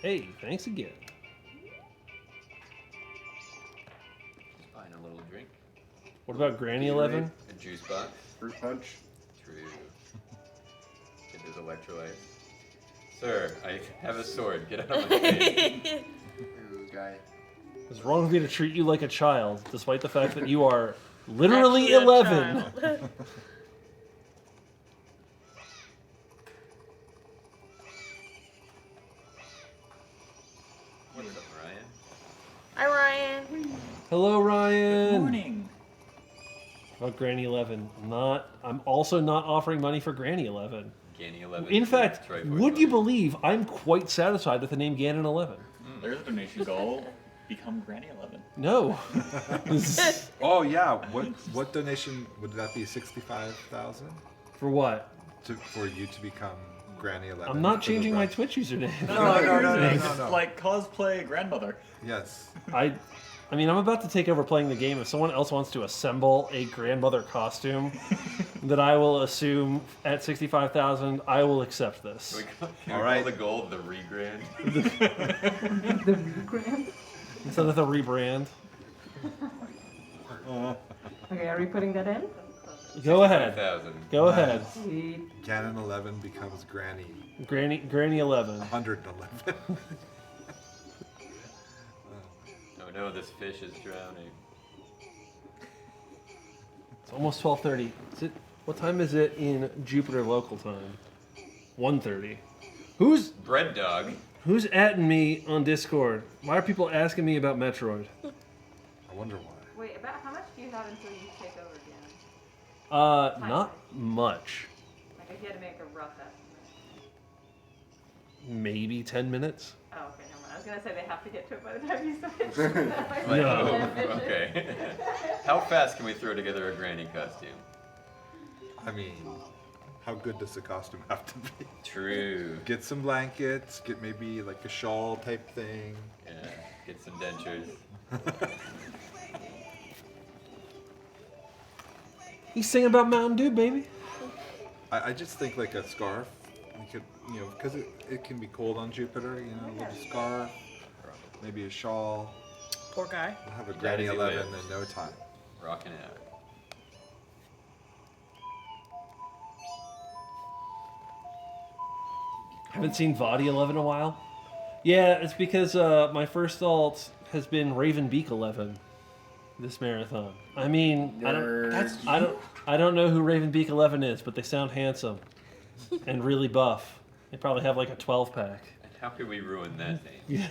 Hey, thanks again. Just buying a little drink. What about Granny 11? A juice box. Fruit punch. True. Get those electrolytes. Sir, I have a sword. Get out of my face. This guy. It's wrong of me to treat you like a child, despite the fact that you are literally Actually a 11. child. What's up, Ryan? Hi, Ryan. Hello, Ryan. Good morning. About Granny 11. I'm also not offering money for Granny 11. Ganny 11. In fact, Triforce would you 11. believe I'm quite satisfied with the name Ganon 11? There's a donation goal. Become Granny 11. No. Oh yeah, what donation would that be? 65,000 For what? for you to become Granny 11. I'm not for the changing my rest. Twitch username. No. Like cosplay grandmother. Yes. I mean, I'm about to take over playing the game. If someone else wants to assemble a grandmother costume that I will assume at 65,000, I will accept this. Can we All right. call the goal the regrand? The rebrand? Instead of the rebrand. Okay, are we putting that in? Go ahead. 5,000. Go ahead. Sweet. Ganon 11 becomes Granny Granny 11. 111. Oh no, this fish is drowning. It's almost 12:30. What time is it in Jupiter local time? 1:30. Bread dog? Who's atting me on Discord? Why are people asking me about Metroid? I wonder why. Wait, about how much do you have until you take over again? Not much. Like, if you had to make a rough estimate. Maybe 10 minutes. Oh, okay, never mind. I was gonna say they have to get to it by the time you switch. No. Okay. How fast can we throw together a granny costume? I mean, how good does the costume have to be? True. Get some blankets, get maybe like a shawl type thing. Yeah, get some dentures. He's singing about Mountain Dew, baby. I just think like a scarf. We could, because it can be cold on Jupiter, a little scarf, maybe a shawl. Poor guy. We'll have a That Granny is a 11 live. in no time. Rocking out. Haven't seen Vadi 11 in a while. Yeah, it's because my first alt has been Ravenbeak 11 this marathon. I mean, I don't know who Ravenbeak 11 is, but they sound handsome and really buff. They probably have like a 12 pack. And how could we ruin that name? Yeah.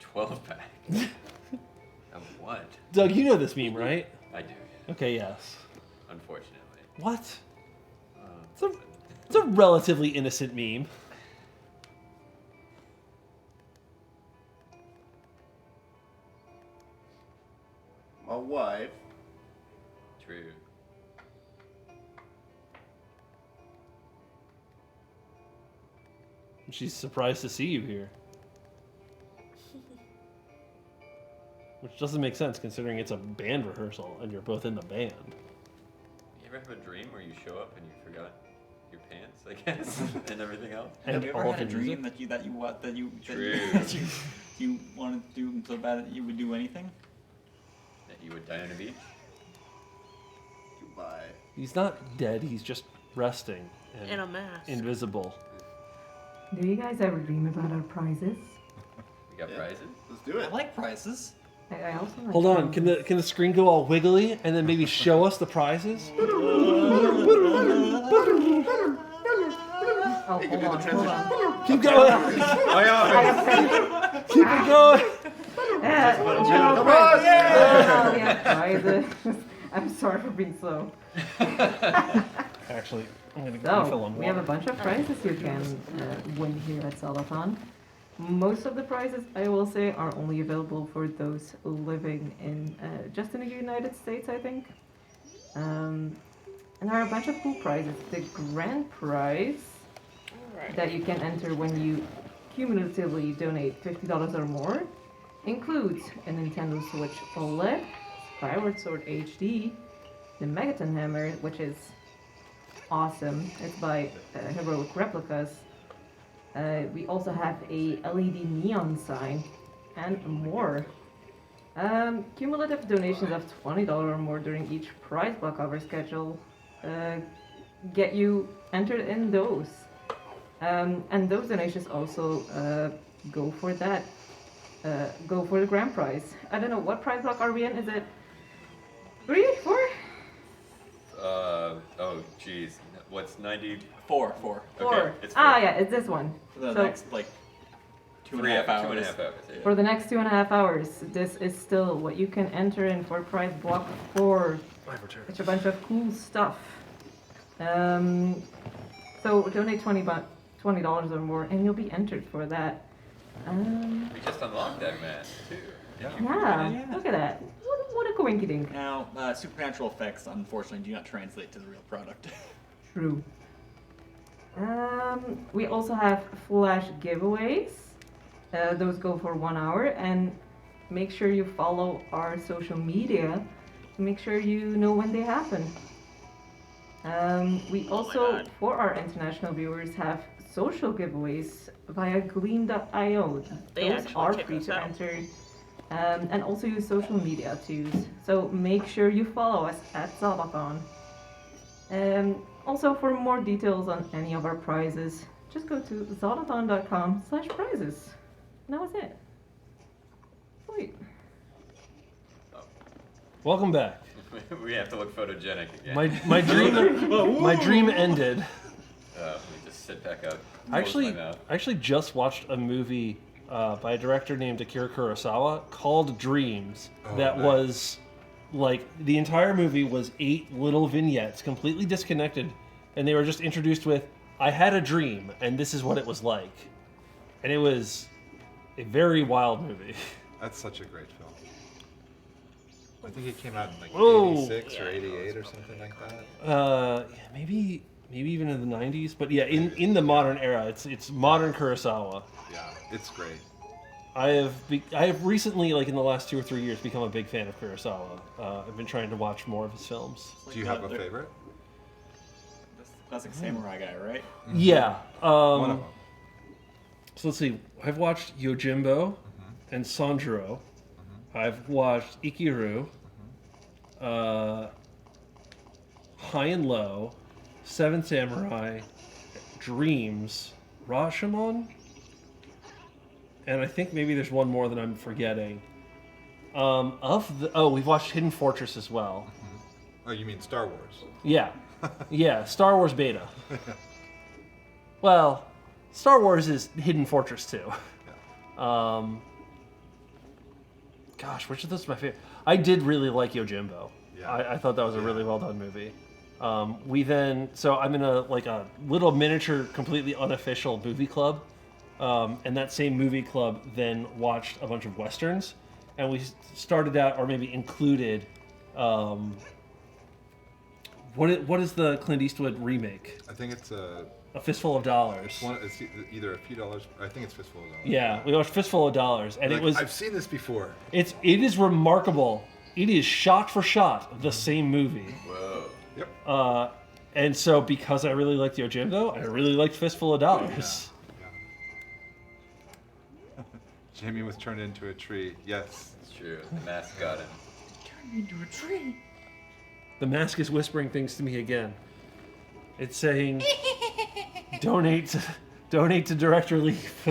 12 pack. Of what? Doug, you know this meme, right? I do. Okay, yes. Unfortunately. What? It's a relatively innocent meme. My wife. True. She's surprised to see you here. which doesn't make sense considering it's a band rehearsal and you're both in the band. You ever have a dream where you show up and you forgot your pants, I guess, and everything else? And have you ever all had a the dream music? that you True. you wanted to do so bad that you would do anything? That you would die on a beach? Goodbye. He's not dead, he's just resting. And In a mask. Invisible. Do you guys ever dream about our prizes? We got prizes? Let's do it. I like prizes. I also like Hold on, prizes. can the screen go all wiggly and then maybe show us the prizes? Oh, hold on. Keep going! Keep it going! Come on! Yeah, prizes. I'm sorry for being slow. Actually, I'm going to refill So, on we have a water. bunch of prizes you can win here at Zeldathon. Most of the prizes, I will say, are only available for those living in just in the United States, I think. And there are a bunch of cool prizes. The grand prize that you can enter when you cumulatively donate $50 or more includes a Nintendo Switch OLED, Skyward Sword HD, the Megaton Hammer, which is awesome. It's by Heroic Replicas. We also have a LED neon sign and more. Cumulative donations of $20 or more during each prize block cover schedule get you entered in those. And those donations also go for that. Go for the grand prize. I don't know, what prize block are we in? Is it 3, 4? Oh, geez. What's 90? 4. 4. Okay, it's 4. Ah, yeah, it's this one. For the So- next, like, 2.5 hours. 2.5 hours, yeah. For the next 2.5 hours, this is still what you can enter in for prize block 4. It's a bunch of cool stuff. So donate $20 or more, and you'll be entered for that. We just unlocked that mask, too. Yeah, look at that. What a coinkydink. Now, supernatural effects, unfortunately, do not translate to the real product. True. We also have flash giveaways. Those go for 1 hour, and make sure you follow our social media to make sure you know when they happen. We also, for our international viewers, have social giveaways via gleam.io. They Those actually are kick free us to out. enter. And also use social media to use. So make sure you follow us at Zeldathon. Also, for more details on any of our prizes, just go to zeldathon.com/prizes. And that was it. Sweet. Welcome back. We have to look photogenic again. My dream ended. Let me just sit back up. I close my mouth. actually just watched a movie by a director named Akira Kurosawa called Dreams. That nice. was like the entire movie was 8 little vignettes, completely disconnected, and they were just introduced with "I had a dream, and this is what it was like," and it was a very wild movie. That's such a great film. I think it came out in like Whoa. 86 or 88 or something like that. Yeah, maybe even in the 90s, but yeah, in the modern era, it's modern Kurosawa. Yeah, it's great. I have recently, like in the last 2 or 3 years, become a big fan of Kurosawa. I've been trying to watch more of his films. Do you have a favorite? That's the classic samurai guy, right? Yeah. One of them. So let's see. I've watched Yojimbo and Sanjuro. I've watched Ikiru, High and Low, Seven Samurai, Dreams, Rashomon, and I think maybe there's one more that I'm forgetting. We've watched Hidden Fortress as well. Oh, you mean Star Wars? Yeah, yeah, Star Wars Beta. Well, Star Wars is Hidden Fortress too. Gosh, which of those is my favorite? I did really like Yojimbo. Yeah. I thought that was a really well done movie. I'm in a little miniature, completely unofficial movie club, and that same movie club then watched a bunch of westerns, and we started out, or maybe included, what is the Clint Eastwood remake? I think it's A Fistful of Dollars. It's either a few dollars. I think it's Fistful of Dollars. Yeah, we watched Fistful of Dollars, and Like, it was. I've seen this before. It is remarkable. It is shot for shot the same movie. Whoa. Yep. And so because I really liked Yojimbo, I really liked Fistful of Dollars. Jamie was turned into a tree. Yes. It's true. The mask got him. Into a tree. The mask is whispering things to me again. It's saying, donate to Direct Relief.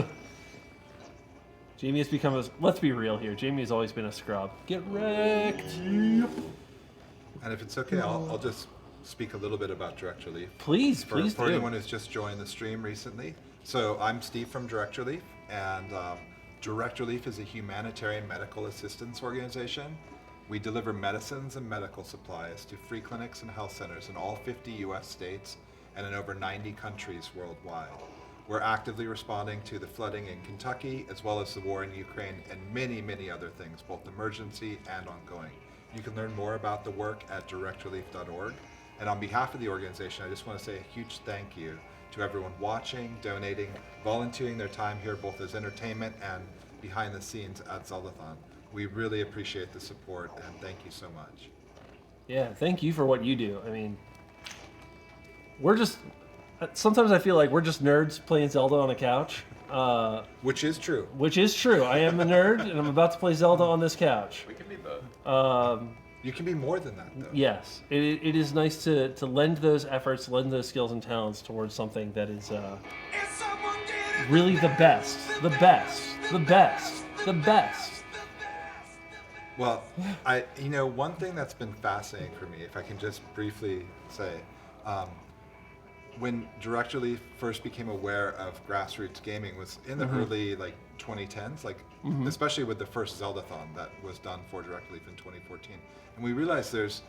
Jamie has become a... Let's be real here. Jamie has always been a scrub. Get wrecked. And if it's okay, I'll just speak a little bit about Direct Relief. Please For do. anyone who's just joined the stream recently. So I'm Steve from Direct Relief, and Direct Relief is a humanitarian medical assistance organization. We deliver medicines and medical supplies to free clinics and health centers in all 50 U.S. states and in over 90 countries worldwide. We're actively responding to the flooding in Kentucky, as well as the war in Ukraine, and many, many other things, both emergency and ongoing. You can learn more about the work at directrelief.org. And on behalf of the organization, I just want to say a huge thank you to everyone watching, donating, volunteering their time here, both as entertainment and behind the scenes at Zeldathon. We really appreciate the support, and thank you so much. Yeah, thank you for what you do. I mean, we're just... Sometimes I feel like we're just nerds playing Zelda on a couch. Which is true. Which is true. I am a nerd, and I'm about to play Zelda on this couch. We can be both. You can be more than that, though. Yes. It is nice to lend those efforts, lend those skills and talents towards something that is really the best. The best. The best. The best. Well, one thing that's been fascinating for me, if I can just briefly say, when Direct Relief first became aware of grassroots gaming was in the early 2010s, especially with the first Zeldathon that was done for Direct Relief in 2014. And we realized there's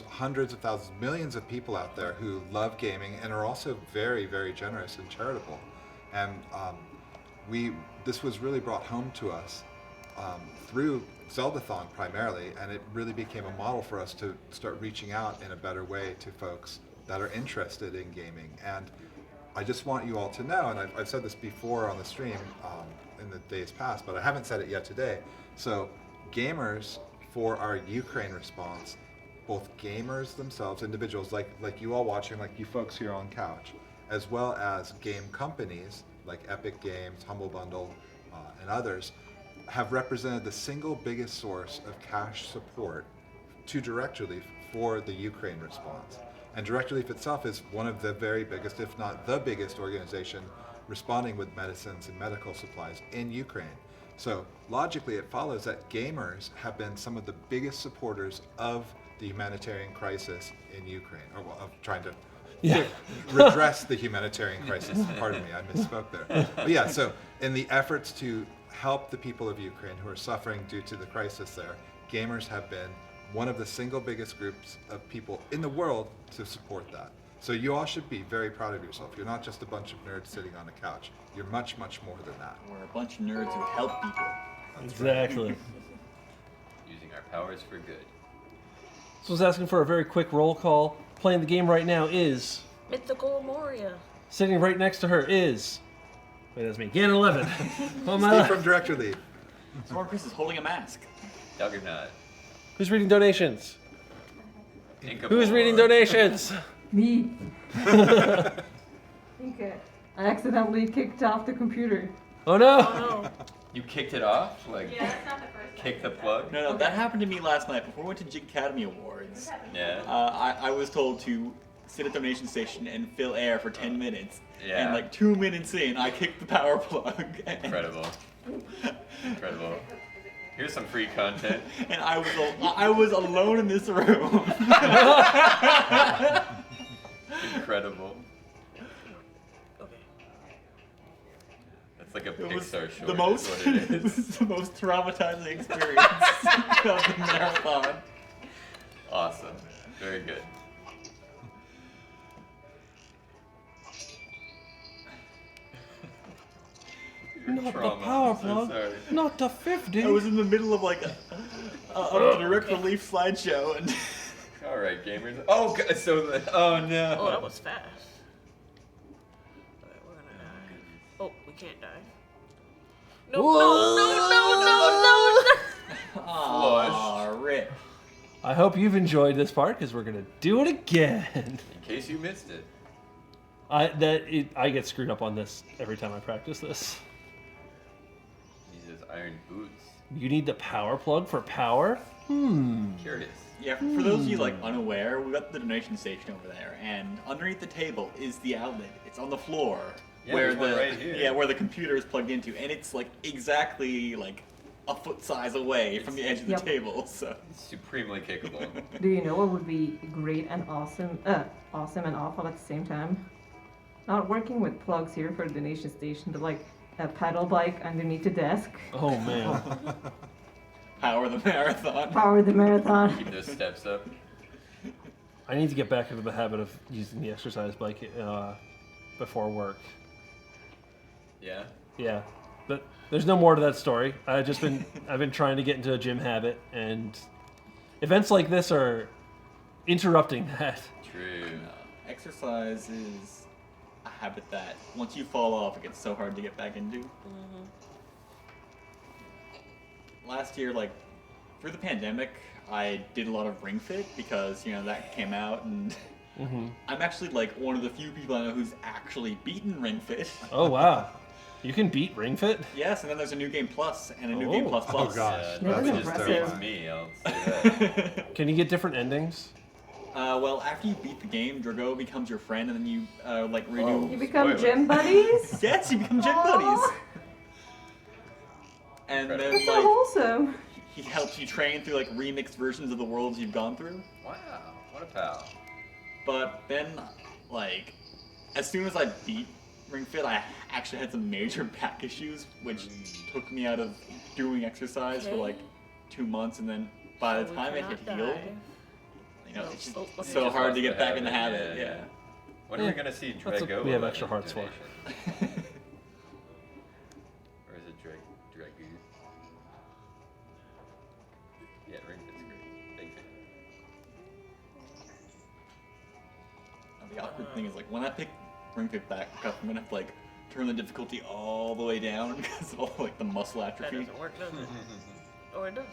hundreds of thousands, millions of people out there who love gaming and are also very, very generous and charitable. And this was really brought home to us through Zeldathon primarily, and it really became a model for us to start reaching out in a better way to folks that are interested in gaming. And I just want you all to know, and I've said this before on the stream in the days past, but I haven't said it yet today. So gamers, for our Ukraine response, both gamers themselves, individuals like you all watching, like you folks here on couch, as well as game companies like Epic Games, Humble Bundle, and others, have represented the single biggest source of cash support to Direct Relief for the Ukraine response. And Direct Relief itself is one of the very biggest, if not the biggest organization responding with medicines and medical supplies in Ukraine. So logically it follows that gamers have been some of the biggest supporters of the humanitarian crisis in Ukraine, or of trying to redress the humanitarian crisis. Pardon me, I misspoke there. But yeah, so in the efforts to help the people of Ukraine who are suffering due to the crisis there, gamers have been one of the single biggest groups of people in the world to support that. So you all should be very proud of yourself. You're not just a bunch of nerds sitting on a couch. You're much, much more than that. We're a bunch of nerds who help people. Exactly. Using our powers for good. So I was asking for a very quick roll call. Playing the game right now is... Mythical Moria. Sitting right next to her is... Wait, that's me. Gan 11. Steve from Direct Relief. Smart Chris is holding a mask. Juggernaut. Who's reading donations? Incapore. Who's reading donations? Me. Okay. I accidentally kicked off the computer. Oh no! Oh, no. You kicked it off? Like, kick the plug? No, that happened to me last night before we went to Jig Academy Awards. Yeah. I was told to sit at the donation station and fill air for 10 minutes. Yeah. And like 2 minutes in, I kicked the power plug. Incredible. Incredible. Here's some free content. And I was alone in this room. Incredible. That's like a Pixar short. It was the most traumatizing experience of the marathon. Awesome. Very good. Not the power plug. Not the 50. I was in the middle of like a Direct Relief slideshow and. All right, gamers. Oh, God, oh no. Oh, that was fast. We can't die. No, no. Aw, Rip. I hope you've enjoyed this part because we're gonna do it again. In case you missed it. I get screwed up on this every time I practice this. He uses iron boots. You need the power plug for power? Curious. Yeah, for those of you like unaware, we got the donation station over there, and underneath the table is the outlet. It's on the floor Yeah, where there's one right here. where the computer is plugged into, and it's like exactly like a foot size away from the edge of the table. So It's supremely capable. Do you know what would be great and awesome and awful at the same time? Not working with plugs here for the donation station, but like a pedal bike underneath the desk. Oh man. Power the marathon. Power the marathon. Keep those steps up. I need to get back into the habit of using the exercise bike before work. Yeah? Yeah. But there's no more to that story. I've been trying to get into a gym habit, and events like this are interrupting that. True. Exercise is a habit that once you fall off, it gets so hard to get back into. Last year, like through the pandemic, I did a lot of Ring Fit because that came out, and I'm actually like one of the few people I know who's actually beaten Ring Fit. Oh wow. You can beat Ring Fit? Yes, and then there's a new game plus and a new game plus plus. Oh gosh. That That's just impressive. beats me, I'll say that. Can you get different endings? Well, after you beat the game, Drago becomes your friend, and then you like redo. You become gym buddies? Yes, you become gym buddies. And then That's so like wholesome. he helps you train through like remixed versions of the worlds you've gone through. Wow, what a pal. But then, like, as soon as I beat Ring Fit, I actually had some major back issues, which took me out of doing exercise for like 2 months, and then by the time it had healed, it's just so hard to get back in the habit. Yeah. When are we gonna see That's what Drago? we have extra hearts for. Or is it Dragu? Yeah, Ring Fit's great. Big fan. The awkward thing is, like, when I pick Ring Fit back up, I'm gonna have to like turn the difficulty all the way down because of all like the muscle That atrophy. doesn't work, does it? Or it does?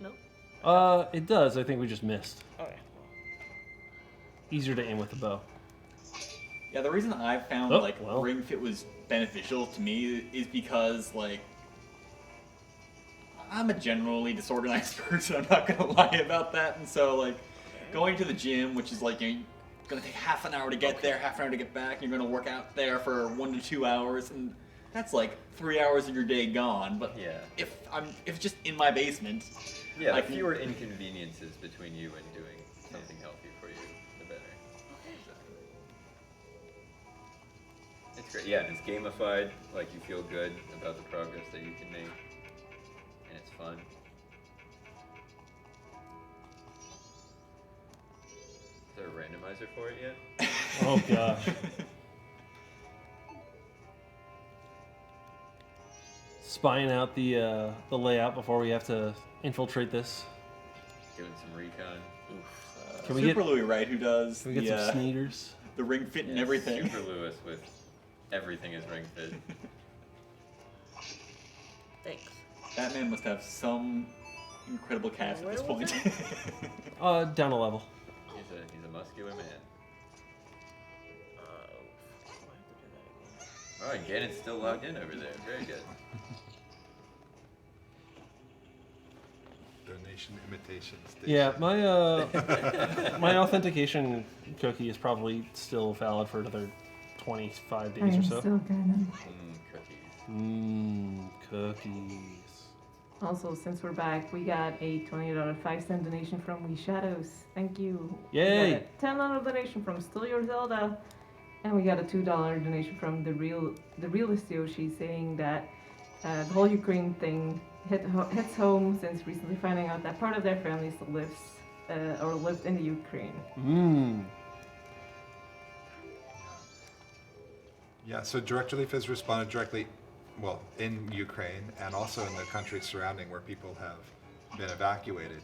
No. It does. I think we just missed. Okay. Easier to aim with the bow. Yeah, the reason I found Ring Fit was beneficial to me is because like I'm a generally disorganized person. I'm not gonna lie about that, and so like going to the gym, which is like gonna take half an hour to get there, half an hour to get back. You're gonna work out there for 1 to 2 hours, and that's like 3 hours of your day gone. But yeah, if it's just in my basement, yeah, I the can- fewer inconveniences between you and doing something healthy for you, the better. It's great. Yeah, and it's gamified. Like you feel good about the progress that you can make, and it's fun. Is there a randomizer for it yet? Oh gosh. Spying out the layout before we have to infiltrate this. Doing some recon. Can we Super get Louie, right? Who does Can we get some sneakers? the Ring Fit and Yeah, everything? Super Lewis with everything is Ring Fit. Thanks. That man must have some incredible calves at this Where was point. Down a level. He's a muscular man. Oh, and Gannon's still logged in over there. Very good. Donation imitation station. Yeah, my authentication cookie is probably still valid for another 25 days or so. Still Ganon. Cookies. Also, since we're back, we got a $20 5-cent donation from We Shadows. Thank you. Yay! We got a $10 donation from Still Your Zelda. And we got a $2 donation from the realist Yoshi, saying that the whole Ukraine thing hits home since recently finding out that part of their family still lived in the Ukraine. Yeah, so Direct Relief has responded directly, well, in Ukraine and also in the countries surrounding where people have been evacuated.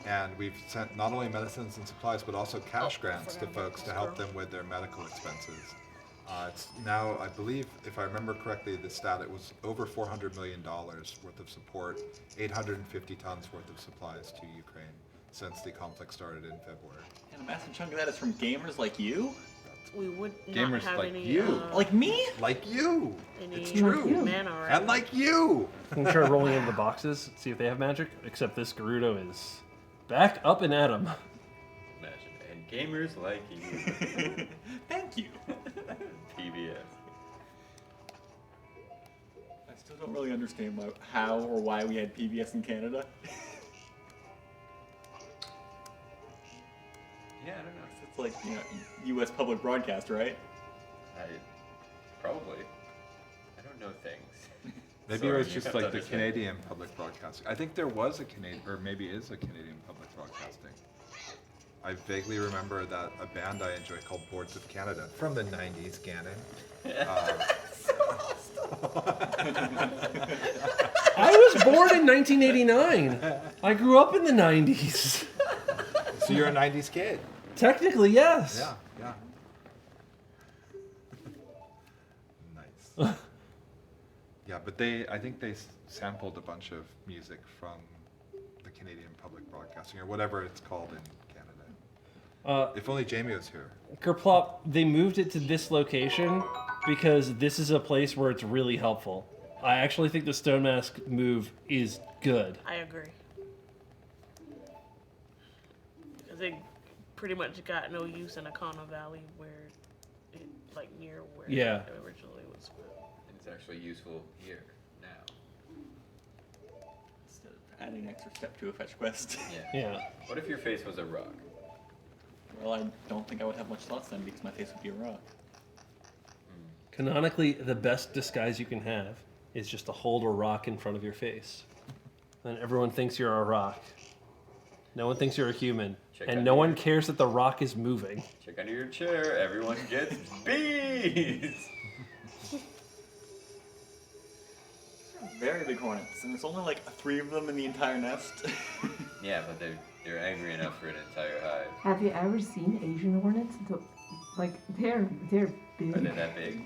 And we've sent not only medicines and supplies, but also cash grants to folks to help them with their medical expenses. It's now, I believe, if I remember correctly, the stat, it was over $400 million worth of support, 850 tons worth of supplies to Ukraine since the conflict started in February. And a massive chunk of that is from gamers like you? We would not Gamers have like any. you. Like me? Like you. Any It's true. mana right And like you. I'm try rolling into the boxes, see if they have magic. Except this Gerudo is back up and at 'em. Imagine. And gamers like you. Thank you. PBS. I still don't really understand how or why we had PBS in Canada. Yeah, I don't know. It's like, U.S. public broadcast, right? Probably. I don't know things. Maybe it was just like the Canadian public broadcasting. I think there was a Canadian, or maybe is a Canadian public broadcasting. I vaguely remember that a band I enjoy called Boards of Canada from the 90s, Gannon. I was born in 1989. I grew up in the 90s. So you're a 90s kid? Technically, yes. Yeah, yeah. Nice. Yeah, but I think they sampled a bunch of music from the Canadian public broadcasting, or whatever it's called in Canada. If only Jamie was here. Kerplop, they moved it to this location because this is a place where it's really helpful. I actually think the Stone Mask move is good. I agree. Because they pretty much got no use in Akana Valley where it, like near where Yeah. it originally was. And it's actually useful here, now. Instead of adding an extra step to a fetch quest. Yeah. What if your face was a rock? Well, I don't think I would have much thoughts then because my face would be a rock. Canonically, the best disguise you can have is just to hold a rock in front of your face. Then everyone thinks you're a rock. No one thinks you're a human. And no one cares that the rock is moving. Check under your chair, everyone gets bees! Very big hornets, and there's only like 3 of them in the entire nest. Yeah, but they're angry enough for an entire hive. Have you ever seen Asian hornets? They're big. Are they that big?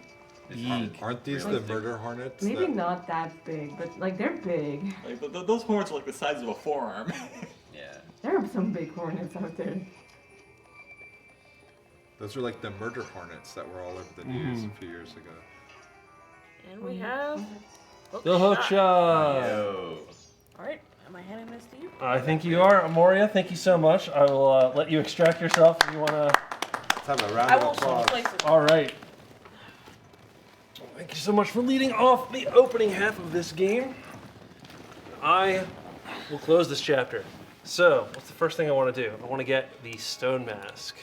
Aren't these the murder hornets? Maybe not that big, but they're big. Like those hornets are like the size of a forearm. Yeah. There are some big hornets out there. Those are like the murder hornets that were all over the news a few years ago. And we have The hook shot. Yo. Alright, am I handing this to you? I think you are, Amoria. Thank you so much. I will let you extract yourself if you want to. Let's have a round I of won't applause. place it. All right. Thank you so much for leading off the opening half of this game. I will close this chapter. So, what's the first thing I want to do? I want to get the Stone Mask.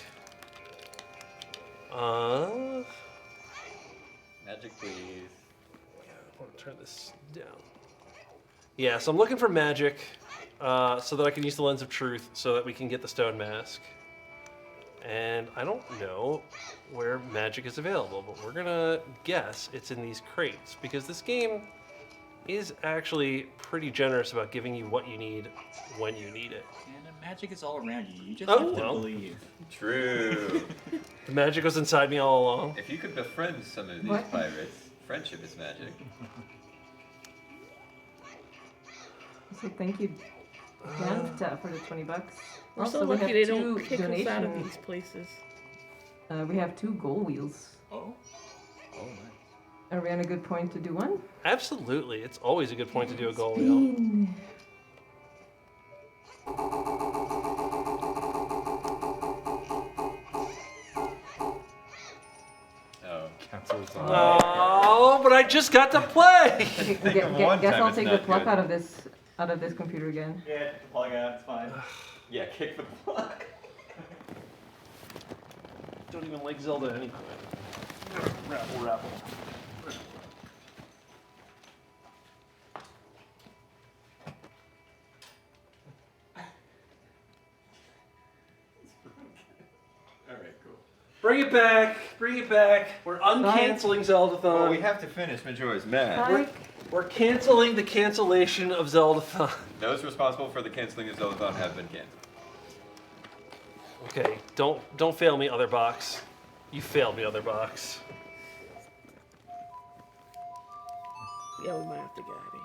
Magic, please. Yeah, I want to turn this down. Yeah, so I'm looking for magic so that I can use the Lens of Truth so that we can get the Stone Mask. And I don't know where magic is available, but we're gonna guess it's in these crates because this game is actually pretty generous about giving you what you need when you need it. And the magic is all around you. You just Oh, have to well. believe. True. The magic was inside me all along. If you could befriend some of these What? pirates, friendship is magic. So thank you, Ganta, for the $20. We're so Also, we lucky have they 2 don't kick us out of donation. these places. We have 2 gold wheels. Oh? Oh, nice. Are we on a good point to do one? Absolutely, it's always a good point to do a goal wheel. Spin. Oh. Cancels on. Oh, but I just got to play. Guess I'll it's take the not plug good. out of this computer again. Yeah, plug out, it's fine. Yeah, kick the plug. Don't even like Zelda anyway. Rabble. Alright, cool. Bring it back. Bring it back. We're uncanceling Zeldathon. Well, we have to finish Majora's Mask. We're canceling the cancellation of Zeldathon. Those responsible for the canceling of Zeldathon have been canceled. Okay, don't fail me, other box. You failed me, other box. Yeah, we might have to get out of here.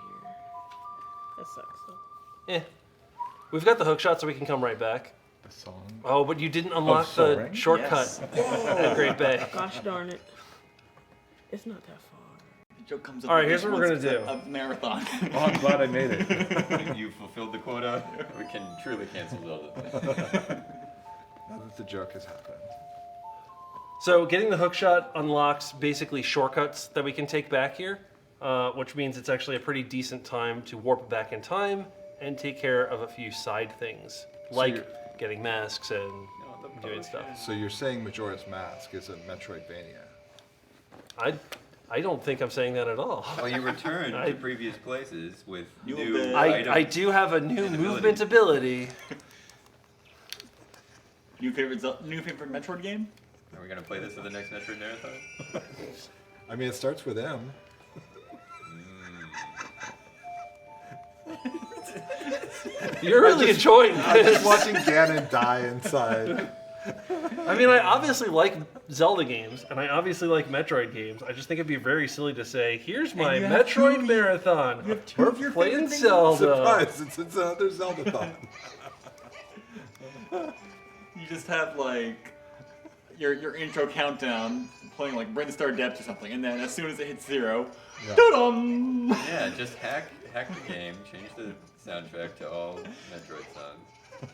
That sucks though. Eh. We've got the hook shot, so we can come right back. The song. Oh, but you didn't unlock the soaring? shortcut at Great Bay. Gosh darn it. It's not that far. Joke comes All right, here's what we're gonna do. A marathon. Oh, I'm glad I made it. You fulfilled the quota. We can truly cancel Zelda. Now that the joke has happened. So getting the hook shot unlocks basically shortcuts that we can take back here, which means it's actually a pretty decent time to warp back in time and take care of a few side things, like getting masks and doing stuff. So you're saying Majora's Mask is a Metroidvania? I don't think I'm saying that at all. Well, you return to previous places with new items. I do have a new movement ability. New favorite Metroid game? Are we gonna play this at the next Metroid Marathon? I mean, it starts with M. You're really enjoying this. I'm just watching Ganon die inside. I mean, I obviously like Zelda games, and I obviously like Metroid games. I just think it'd be very silly to say, here's my Metroid Marathon. We're playing Zelda. Surprise, it's another Zeldathon. You just have like your intro countdown playing like Brinstar Depths or something, and then as soon as it hits 0, da-dum! Yeah, just hack the game, change the soundtrack to all Metroid songs.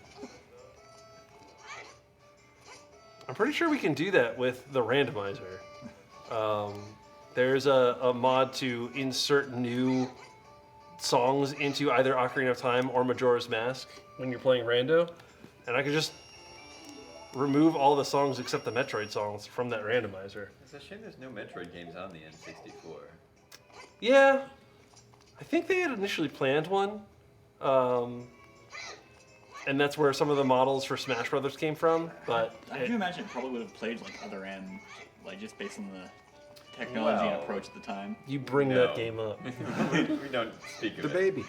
I'm pretty sure we can do that with the randomizer. There's a mod to insert new songs into either Ocarina of Time or Majora's Mask when you're playing rando, and I could just remove all the songs except the Metroid songs from that randomizer. It's a shame there's no Metroid games on the N64. Yeah, I think they had initially planned one, and that's where some of the models for Smash Brothers came from. But I can imagine it probably would have played like other end, like just based on the technology and approach at the time. You bring that game up. we don't speak of The it. baby.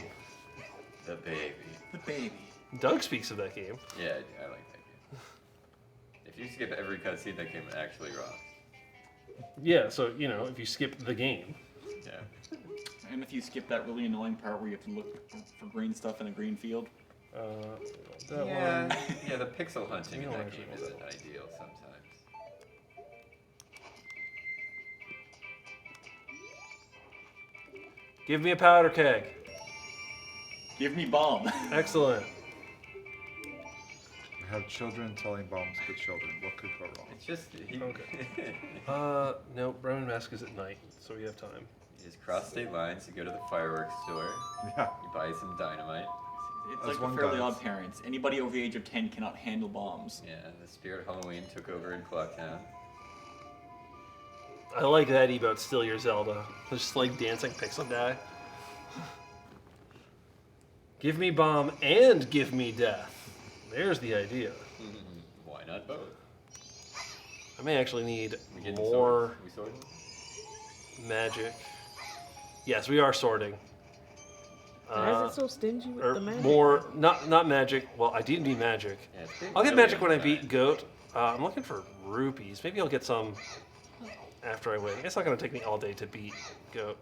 The baby. The baby. Doug speaks of that game. Yeah, I like that game. If you skip every cutscene, that game actually rocks. Yeah, so, if you skip the game. Yeah. And if you skip that really annoying part where you have to look for green stuff in a green field. That yeah, one. yeah, the pixel hunting We in don't that actually game want isn't that. ideal sometimes. Give me a powder keg. Give me bomb. Excellent. We have children telling bombs to children. What could go wrong? It's just... Okay. No, Roman Mask is at night, so we have time. You just cross state lines, you go to the fireworks store, Yeah. you buy some dynamite. It's As like the one Fairly does. Odd Parents. Anybody over the age of 10 cannot handle bombs. Yeah, the Spirit Halloween took over in Clocktown. I like that about Still Your Zelda. Just like dancing pixel guy. Give me bomb and give me death. There's the idea. Why not both? I may actually need We getting more sorted? We sorted? magic. Yes, we are sorting. Why is it so stingy with Or the magic? more, not magic. Well, I do need magic. Yeah, it's been I'll get really magic when I on beat time. Goat. I'm looking for rupees. Maybe I'll get some after I win. It's not going to take me all day to beat Goat.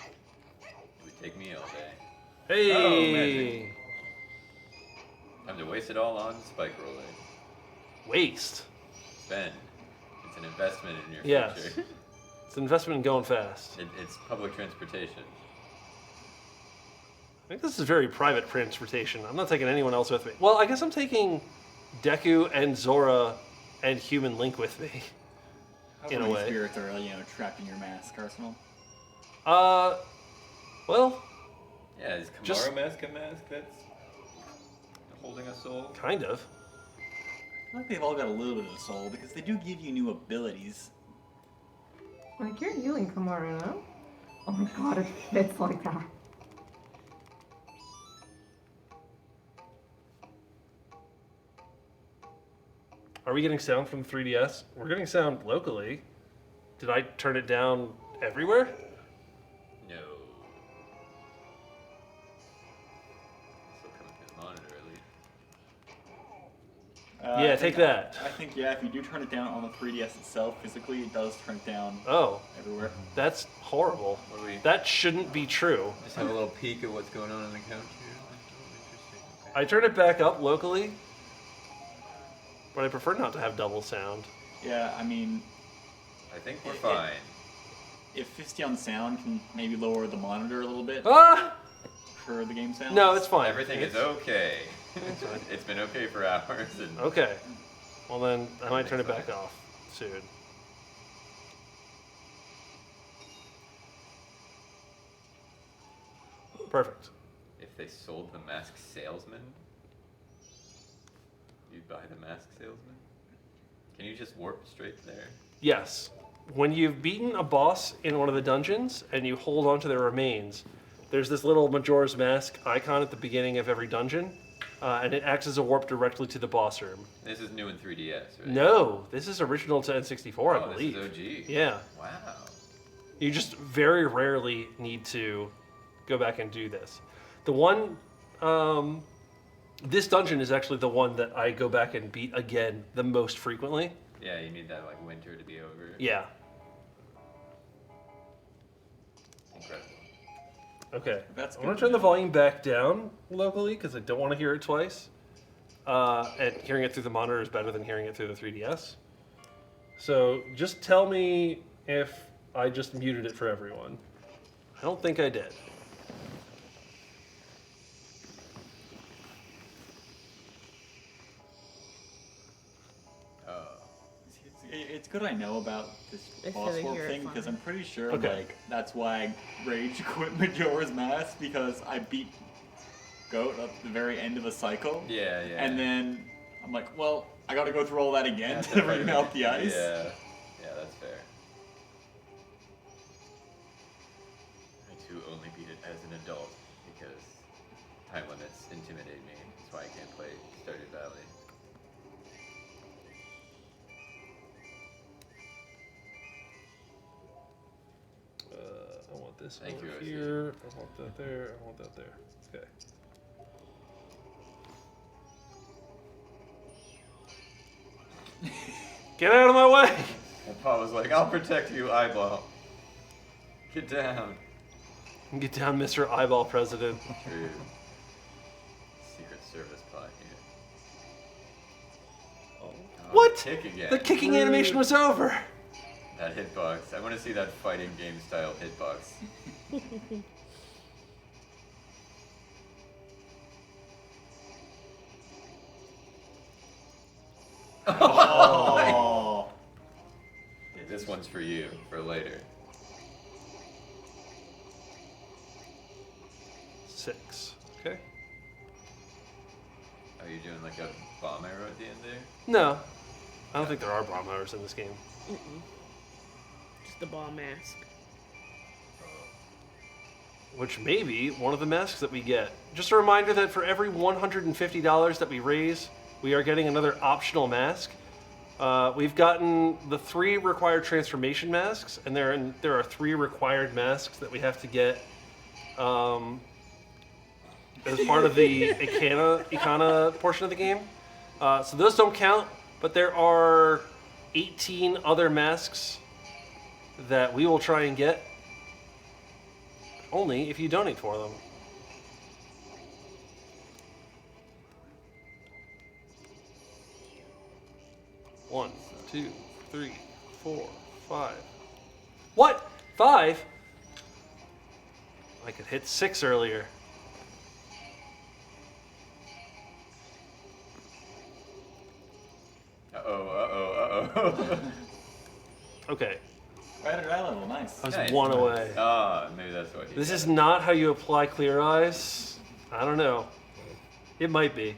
It would take me all day. Hey! Oh, magic. Time to waste it all on Spike Roller. Waste. Spend. It's an investment in your Yes. future. It's an investment in going fast. It's public transportation. I think this is very private transportation. I'm not taking anyone else with me. Well, I guess I'm taking Deku and Zora and Human Link with me. How In a many way. spirits are trapped in your mask arsenal? Well, Yeah, is Kamara Just- Mask a mask that's holding a soul? kind of. I feel like they've all got a little bit of soul because they do give you new abilities. Like, you're healing Kamara, no? Oh my god, it fits like that. Are we getting sound from 3DS? We're getting sound locally. Did I turn it down everywhere? No. Still coming through the monitor at least. Yeah, take that. I think, yeah, if you do turn it down on the 3DS itself, physically, it does turn it down everywhere. That's horrible. That shouldn't be true. Just have a little peek at what's going on the couch here. I turn it back up locally, but I prefer not to have double sound. Yeah, I mean... I think we're fine. If 50 on sound can maybe lower the monitor a little bit for the game sound. No, it's fine. Everything is okay. It's been okay for hours. And Okay. Well then, I might turn it back off soon. Perfect. If they sold the mask salesman, you'd buy the mask salesman? Can you just warp straight there? Yes. When you've beaten a boss in one of the dungeons and you hold on to their remains, there's this little Majora's Mask icon at the beginning of every dungeon, and it acts as a warp directly to the boss room. This is new in 3DS, right? No, this is original to N64, I believe. This is OG. Yeah. Wow. You just very rarely need to go back and do this. The one, this dungeon is actually the one that I go back and beat again the most frequently. Yeah, you need that like winter to be over. Yeah. Incredible. Okay. That's I'm going to turn the volume back down locally because I don't want to hear it twice. And hearing it through the monitor is better than hearing it through the 3DS. So just tell me if I just muted it for everyone. I don't think I did. It's good I know about this I boss feel warp you're thing because fine. I'm pretty sure Okay. like that's why I rage quit Majora's Mask because I beat Goat at the very end of a cycle. Yeah, yeah. And then I'm like, well, I got to go through all that again Yeah, to remelt the ice. Yeah, yeah, that's fair. I too only beat it as an adult because time limits intimidate me. That's why I can't play Stardew Valley. I want this Thank over you, OC. here. I want that there. I want that there. Okay. Get out of my way! And Pa was like, I'll protect you, eyeball. Get down. Get down, Mr. Eyeball President. True. Secret Service Pa here. Oh, What? Kick again. The kicking animation was over. That hitbox. I want to see that fighting game style hitbox. Oh. This one's for you, for later. 6. Okay. Are you doing like a bomb arrow at the end there? No. I don't think there are bomb arrows in this game. Just the ball mask. Which may be one of the masks that we get. Just a reminder that for every $150 that we raise, we are getting another optional mask. We've gotten the 3 required transformation masks, and there are 3 required masks that we have to get as part of the Ikana portion of the game. So those don't count, but there are 18 other masks that we will try and get. Only if you donate for them. One, 2, 3, 4, 5. What? 5? I could hit 6 earlier. Uh-oh. Okay. Right at eye level, nice. I was Nice. 1 away. Maybe that's what he This said. is not how you apply clear eyes. I don't know. It might be.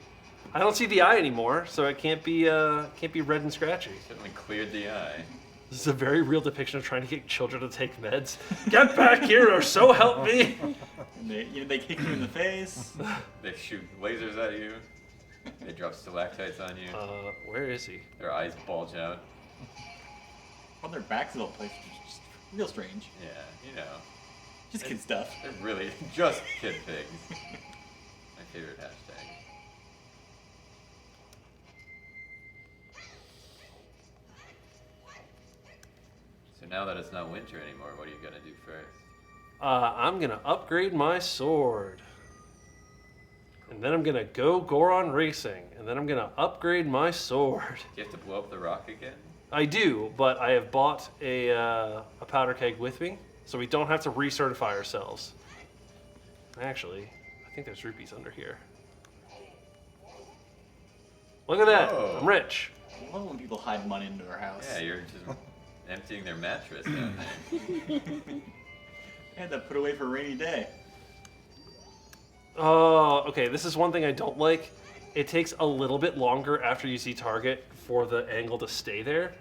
I don't see the eye anymore, so it can't be red and scratchy. Certainly cleared the eye. This is a very real depiction of trying to get children to take meds. Get back here, or so help me! And they kick you in the face. They shoot lasers at you. They drop stalactites on you. Where is he? Their eyes bulge out. On their backs of all places, just real strange. Yeah, you know. Just kid stuff. They're really just kid pigs. My favorite hashtag. now that it's not winter anymore, what are you gonna do first? I'm gonna upgrade my sword. And then I'm gonna go Goron racing. And then I'm gonna upgrade my sword. Do you have to blow up the rock again? I do, but I have bought a powder keg with me, so we don't have to recertify ourselves. Actually, I think there's rupees under here. Look at that! Whoa. I'm rich. I love when people hide money into their house. Yeah, you're just emptying their mattress down there. I had that put away for a rainy day. Oh, okay, this is one thing I don't like. It takes a little bit longer after you Z-target for the angle to stay there.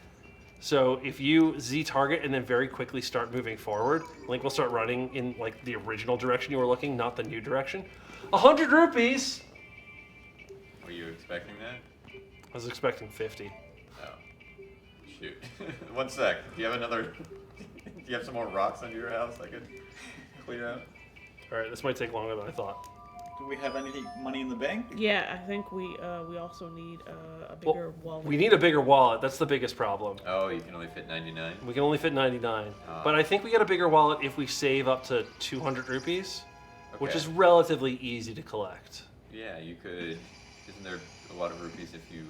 So if you Z-target and then very quickly start moving forward, Link will start running in like the original direction you were looking, not the new direction. 100 rupees! Were you expecting that? I was expecting 50. Oh. Shoot. One sec. Do you have another... Do you have some more rocks under your house I could clear out? Alright, this might take longer than I thought. Do we have any money in the bank? Yeah, I think we also need a bigger wallet. We need a bigger wallet. That's the biggest problem. Oh, you can only fit 99? We can only fit 99. Oh. But I think we get a bigger wallet if we save up to 200 rupees, which Okay. is relatively easy to collect. Yeah, you could... Isn't there a lot of rupees if you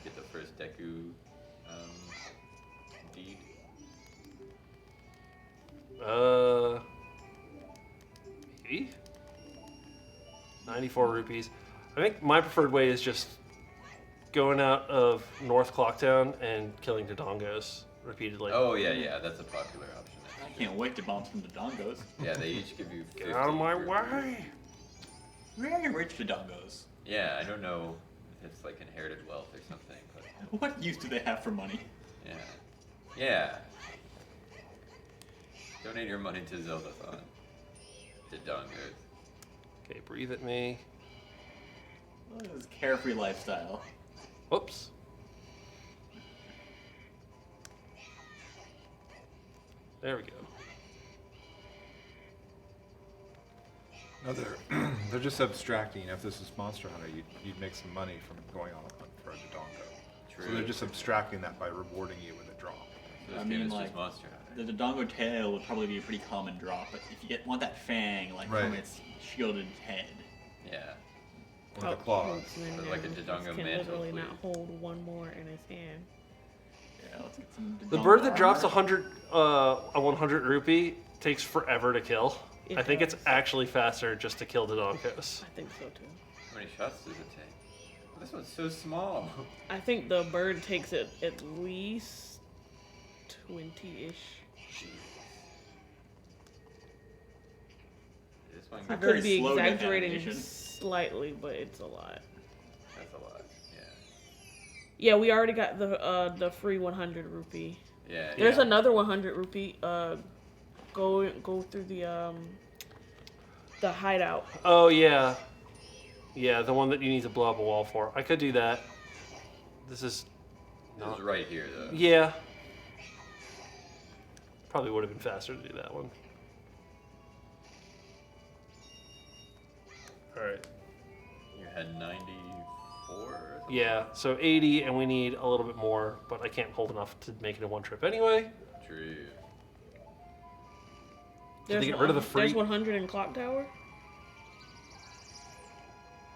get the first Deku deed? Maybe? 94 rupees. I think my preferred way is just going out of North Clocktown and killing Dodongos repeatedly. Oh, yeah, that's a popular option. I can't wait to bounce from the Dongos. Yeah, they each give you 50 Get out of my rupees. way! Very rich the Dongos. Yeah, I don't know if it's like inherited wealth or something, but What use do they have for money? yeah. Yeah. Donate your money to Zeldathon. To Dongos. Okay, breathe at me. What is carefree lifestyle? Whoops. There we go. No, they're just abstracting. If this was Monster Hunter, you'd make some money from going on a hunt for a Dodongo. True. So they're just abstracting that by rewarding you with a drop. So this I game mean, is like, just Monster Hunter. the Dodongo tail would probably be a pretty common drop, but if you want that fang, like, from Right. its shielded head. Yeah. Or the claws. Or like a Dodongo can mantle, literally please. not hold one more in his hand. Yeah, let's get some The Dodongo bird that drops armor. a 100 rupee takes forever to kill. It I think it's does. actually faster just to kill Dodongos. I think so too. How many shots does it take? This one's so small. I think the bird takes it at least 20-ish. This one I goes- could be slow death exaggerating animation. slightly, but it's a lot. That's a lot. Yeah. Yeah, we already got the free 100 rupee. Yeah. There's Yeah. another 100 rupee. Go through the hideout. Oh yeah. Yeah, the one that you need to blow up a wall for. I could do that. This is It's right here, though. yeah. Probably would have been faster to do that one. Alright. You had 94 or something? Yeah, so 80 and we need a little bit more, but I can't hold enough to make it in one trip anyway. True. Did they get rid of the There's free? 100 in Clock Tower.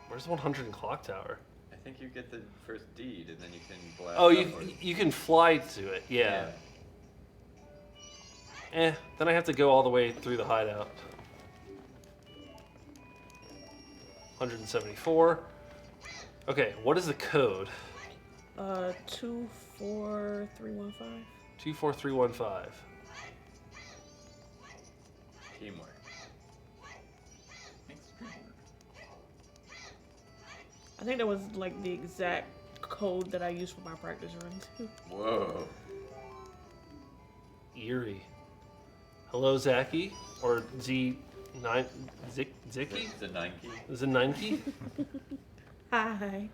Where's the 100 in Clock Tower? I think you get the first deed, and then you can blast Oh, upwards. you can fly to it, yeah. Then I have to go all the way through the hideout. 174. Okay, what is the code? 24315. 24315. Teamwork. I think that was like the exact code that I used for my practice runs. Whoa. Eerie. Hello, Zaki? Or Z9... Zicky? Zananki. Zananki? Hi.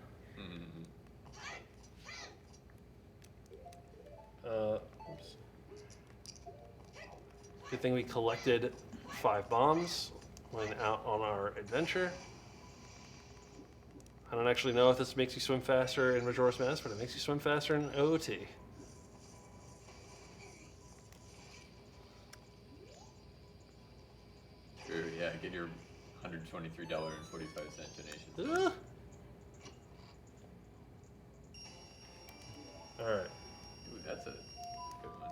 Oops. Good thing we collected 5 bombs when out on our adventure. I don't actually know if this makes you swim faster in Majora's Mask, but it makes you swim faster in OOT. Yeah, get your $123.45 donation. All right. Ooh, that's a good one.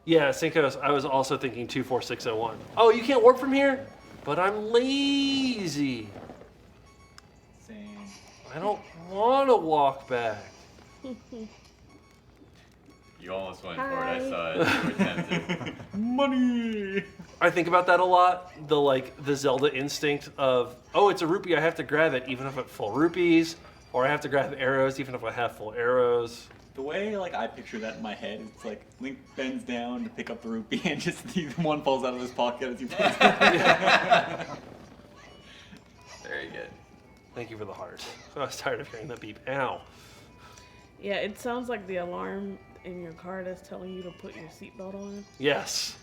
Yeah, Cinco's. I was also thinking 24601. Oh, you can't warp from here? But I'm lazy. Same. I don't want to walk back. You almost went for it. I saw it. You were tempted. Money. I think about that a lot. The Zelda instinct of, oh, it's a rupee, I have to grab it even if I have full rupees, or I have to grab arrows even if I have full arrows. The way I picture that in my head, it's like Link bends down to pick up the rupee and just the one falls out of his pocket as he plays it. Very good. Thank you for the heart. I was tired of hearing that beep. Ow. Yeah, it sounds like the alarm in your car that's telling you to put your seatbelt on. Yes.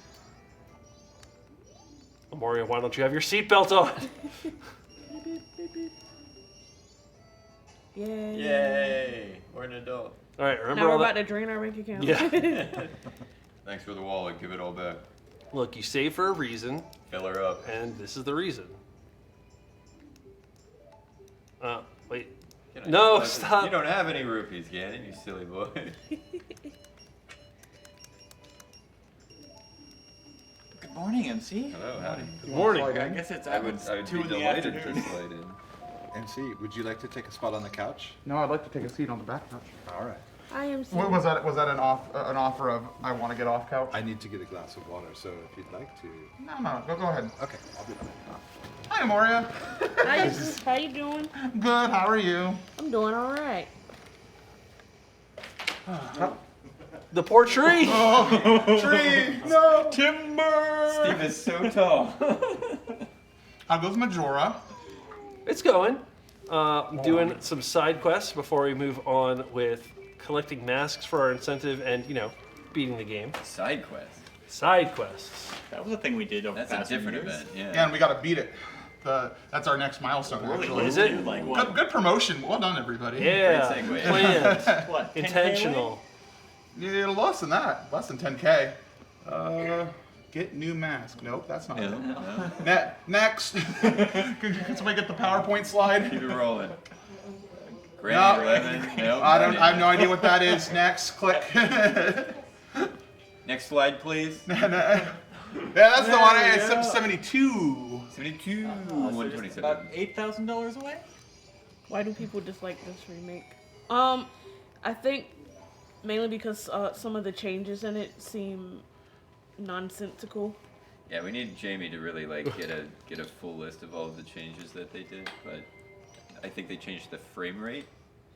Amoria, why don't you have your seatbelt on? Yay. Yay! We're an adult. All right, remember now all we're that? about to drain our bank account. Yeah. Thanks for the wallet. Give it all back. Look, you save for a reason. Fill her up. And this is the reason. Wait. You No, don't- stop. You don't have any rupees, Ganon, you silly boy. Good morning, MC. Hello, howdy. Good morning. I guess it's I would 2 be in the delighted afternoon. to slide in. MC, would you like to take a spot on the couch? No, I'd like to take a seat on the back couch. All right. I am. What was that? Was that an offer of I want to get off couch? I need to get a glass of water, so if you'd like to. No, go ahead. Okay, I'll do that. Hi, Amoria. Hi, how you doing? Good. How are you? I'm doing all right. The poor tree. Oh, tree. No. Timber. Steve is so tall. How goes Majora? It's going. Doing some side quests before we move on with collecting masks for our incentive and, beating the game. Side quest. Side quests. That was a thing we did over That's the a past different few years. event, yeah. Yeah, and we got to beat it. That's our next milestone. Really? Actually. Is it? Like what? Good promotion. Well done, everybody. Yeah. Great segue. Planned. What? 10K Intentional. Yeah, less than that. Less than 10K. Get new mask. Nope, that's not it. Next. Can somebody get the PowerPoint slide? Keep it rolling. No. Grand 11. Nope, I have no idea what that is. Next, click. Next slide, please. Yeah, that's the one. It's 72. 72. So just 127. about $8,000 away. Why do people dislike this remake? I think mainly because some of the changes in it seem nonsensical. Yeah, we need Jamie to really get a full list of all of the changes that they did, but I think they changed the frame rate,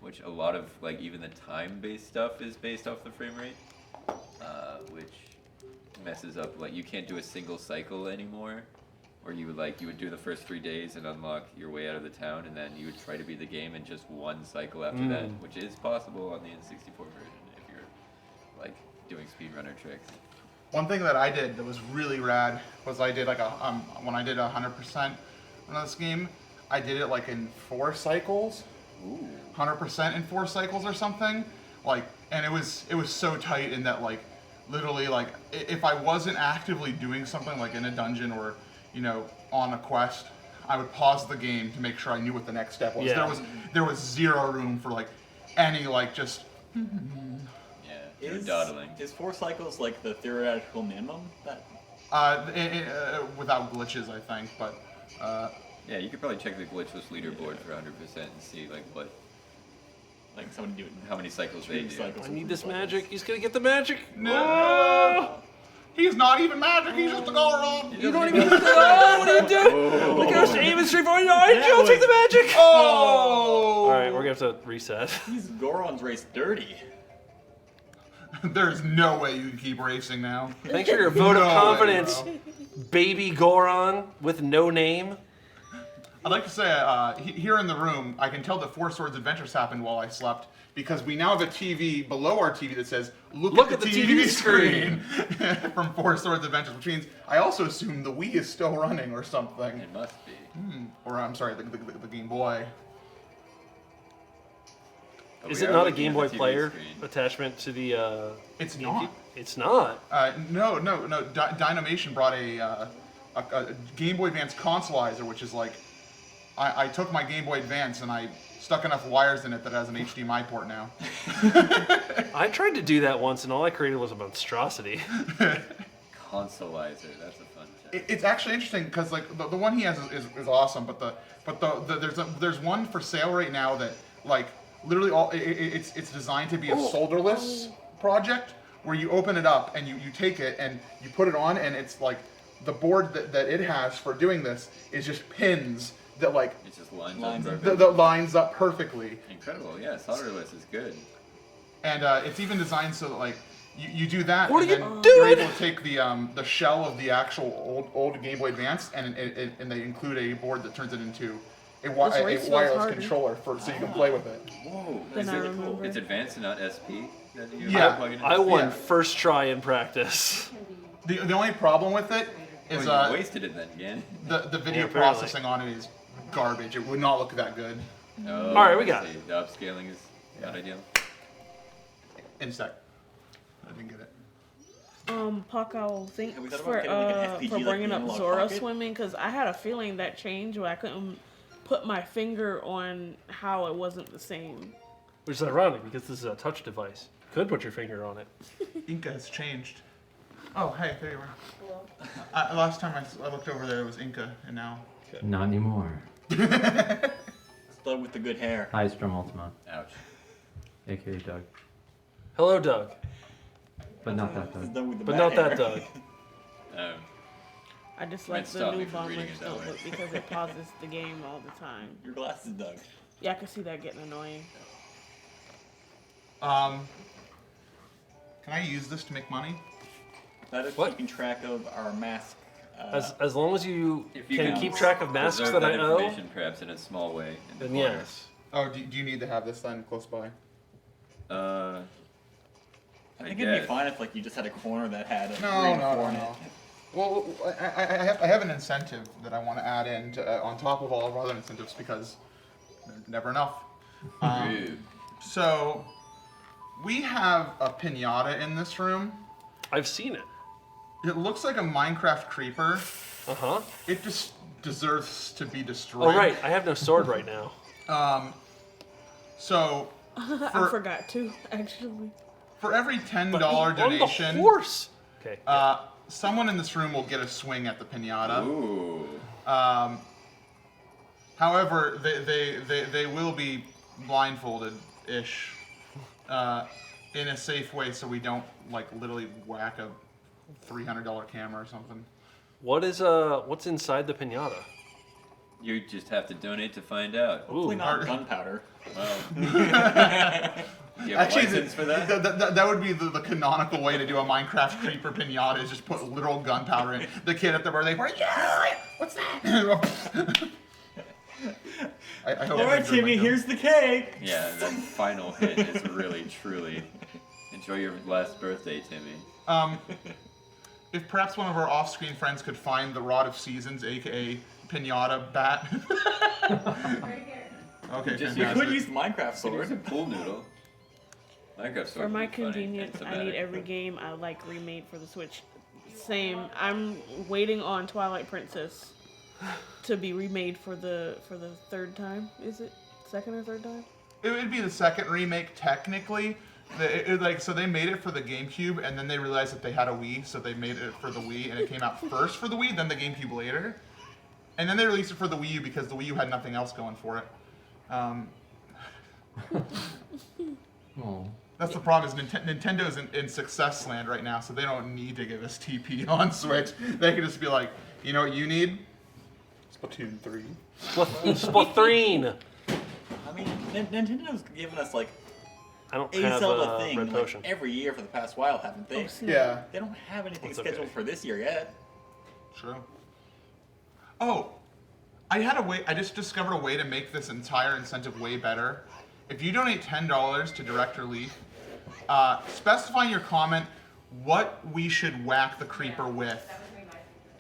which a lot of even the time-based stuff is based off the frame rate, which messes up. You can't do a single cycle anymore, or you would do the first 3 days and unlock your way out of the town, and then you would try to beat the game in just one cycle after that, which is possible on the N64 version if you're doing speedrunner tricks. One thing that I did that was really rad was I did when I did 100% on this game, I did it in 4 cycles. Ooh. 100% in 4 cycles or something. And it was so tight in that literally if I wasn't actively doing something in a dungeon or on a quest, I would pause the game to make sure I knew what the next step was. Yeah. There was zero room for any just. You're dawdling. Is 4 cycles the theoretical minimum? Without glitches, I think, but. Yeah, you could probably check the glitchless leaderboard for 100% and see what. Someone doing how many cycles they do. I need this magic. He's gonna get the magic. No! He's not even magic. He's just a Goron. You don't even. Oh, what are you doing? Look at us aiming straight for you. I'll take the magic. Oh! All right, we're gonna have to reset. These Gorons race dirty. There's no way you can keep racing now. Thanks for your vote of No confidence, way, baby Goron with no name. I'd like to say, here in the room, I can tell that Four Swords Adventures happened while I slept because we now have a TV below our TV that says, look at the TV screen from Four Swords Adventures, which means I also assume the Wii is still running or something. It must be. Or, I'm sorry, the Game Boy. Is it not a Game Boy player attachment to the? It's not. It's not. No. Dynamation brought a Game Boy Advance consolizer, which is like, I took my Game Boy Advance and I stuck enough wires in it that it has an HDMI port now. I tried to do that once, and all I created was a monstrosity. Consolizer, that's a fun term. It's actually interesting because like the one he has is awesome, but there's one for sale right now that like literally it's designed to be a solderless project where you open it up and you take it and you put it on, and it's like the board that it has for doing this is just pins that like it just lines up that lines up perfectly. Incredible, yeah. Solderless is good. And it's even designed so that like you do that, what and are then you you're doing? able to take the shell of the actual old Game Boy Advance, and they include a board that turns it into a wireless controller so you can play with it. Whoa, Then is I it remember. It's advanced and not SP? That you plug into I won Yeah. first try in practice. The only problem with it is Well, you wasted it then again. the video Yeah, apparently. processing on it is garbage. It would not look that good. Oh, All right, we got I see. The upscaling is not ideal. In sec. I didn't get it. Paco, thanks Have we thought for about getting, like, an FPG, for like bringing the up Analog Zora Pocket? swimming, because I had a feeling that changed where I couldn't put my finger on how it wasn't the same. Which is ironic because this is a touch device. You could put your finger on it. Inca has changed. Oh, hey, there you are. Last time I looked over there, it was Inca, and now... Not anymore. Still with the good hair. Hi, Strum Ultima. Ouch. AKA Doug. Hello, Doug. But not that Doug. But not that Doug. I just Might like the stop new me from reading Bomber's it that way. notebook because it pauses the game all the time. Your glasses, Doug. Yeah, I can see that getting annoying. Can I use this to make money? That is keeping track of our mask. As long as you, If you can keep track of masks preserve that I owe, information, perhaps in a small way. In the then corner. yes. Oh, do you need to have this then close by? I think it'd be fine if like you just had a corner that had a No. in it. Well, I have an incentive that I want to add in on top of all of our other incentives because never enough. So we have a pinata in this room. I've seen it. It looks like a Minecraft creeper. Uh-huh. It just deserves to be destroyed. Oh, right. I have no sword right now. So I forgot to, actually. for every $10 on the donation, horse. Okay. Someone in this room will get a swing at the pinata. Ooh. However, they will be blindfolded-ish in a safe way, so we don't like literally whack a $300 camera or something. What's inside the pinata? You just have to donate to find out. Hopefully not gunpowder. Well. Do you have Actually, a license for that? That would be the canonical way to do a Minecraft creeper pinata is just put literal gunpowder in. The kid at the birthday party, yeah, what's that? I hope All right, Timmy, here's the cake. Yeah, that final hit is really, truly. Enjoy your last birthday, Timmy. If perhaps one of our off-screen friends could find the Rod of Seasons, aka Pinata Bat. Okay, You fantastic. could use the Minecraft Use a sword. pool noodle. Minecraft sword For my would be funny convenience, and I need thematic. every game I like remade for the Switch. Same. I'm waiting on Twilight Princess to be remade for the third time. Is it second or third time? It would be the second remake technically. So they made it for the GameCube, and then they realized that they had a Wii, so they made it for the Wii, and it came out first for the Wii, then the GameCube later, and then they released it for the Wii U because the Wii U had nothing else going for it. That's the problem is Nintendo's in success land right now, so they don't need to give us TP on Switch. They can just be like, you know what you need? Splatoon 3. Splatoon. I mean, Nintendo's given us like I don't a have Zelda a thing red like, potion. every year for the past while, haven't they? Yeah. They don't have anything That's scheduled okay. for this year yet. True. Oh, I just discovered a way to make this entire incentive way better. If you donate $10 to Direct Relief, specify in your comment what we should whack the creeper with.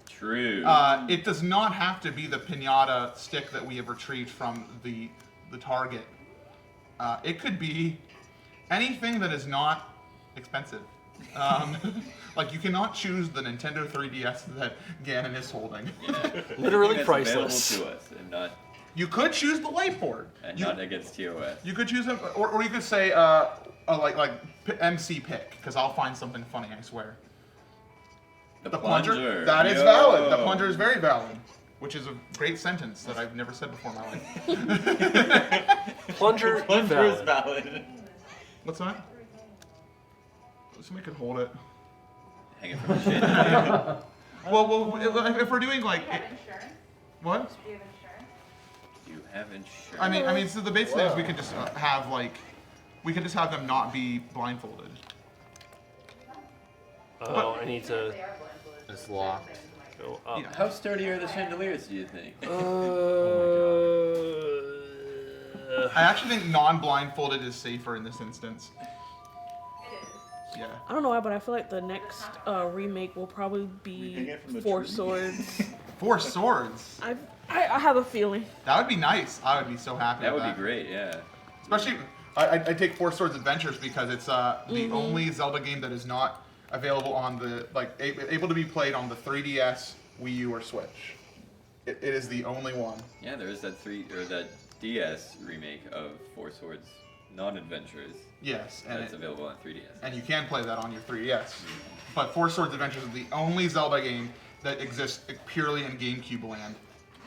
True. It does not have to be the pinata stick that we have retrieved from the target. It could be anything that is not expensive. Like, you cannot choose the Nintendo 3DS that Ganon is holding. Literally That's priceless. available to us and not You could choose the light port. and not against TOS. You could choose it, or you could say, MC pick, because I'll find something funny, I swear. The plunger? plunger. That is Yo. valid. The plunger is very valid. Which is a great sentence that I've never said before in my life. Plunger is valid. What's that? Somebody could hold it. Hang it from the shade. Well, if we're doing like... What? You have insurance. I mean, so the basic thing is we could just have like... We could just have them not be blindfolded. Oh, I need to... It's locked. Go up. How sturdy are the chandeliers, do you think? I actually think non-blindfolded is safer in this instance. Yeah. I don't know why, but I feel like the next remake will probably be Four Swords. Four Swords? I have a feeling. That would be nice. I would be so happy That with would that. be great, yeah. Especially, I take Four Swords Adventures because it's the only Zelda game that is not available on the, able to be played on the 3DS, Wii U, or Switch. It is the only one. Yeah, there is that DS remake of Four Swords Non-Adventures. Yes, and and it's available on 3DS. And you can play that on your 3DS. But Four Swords Adventures is the only Zelda game that exists purely in GameCube land.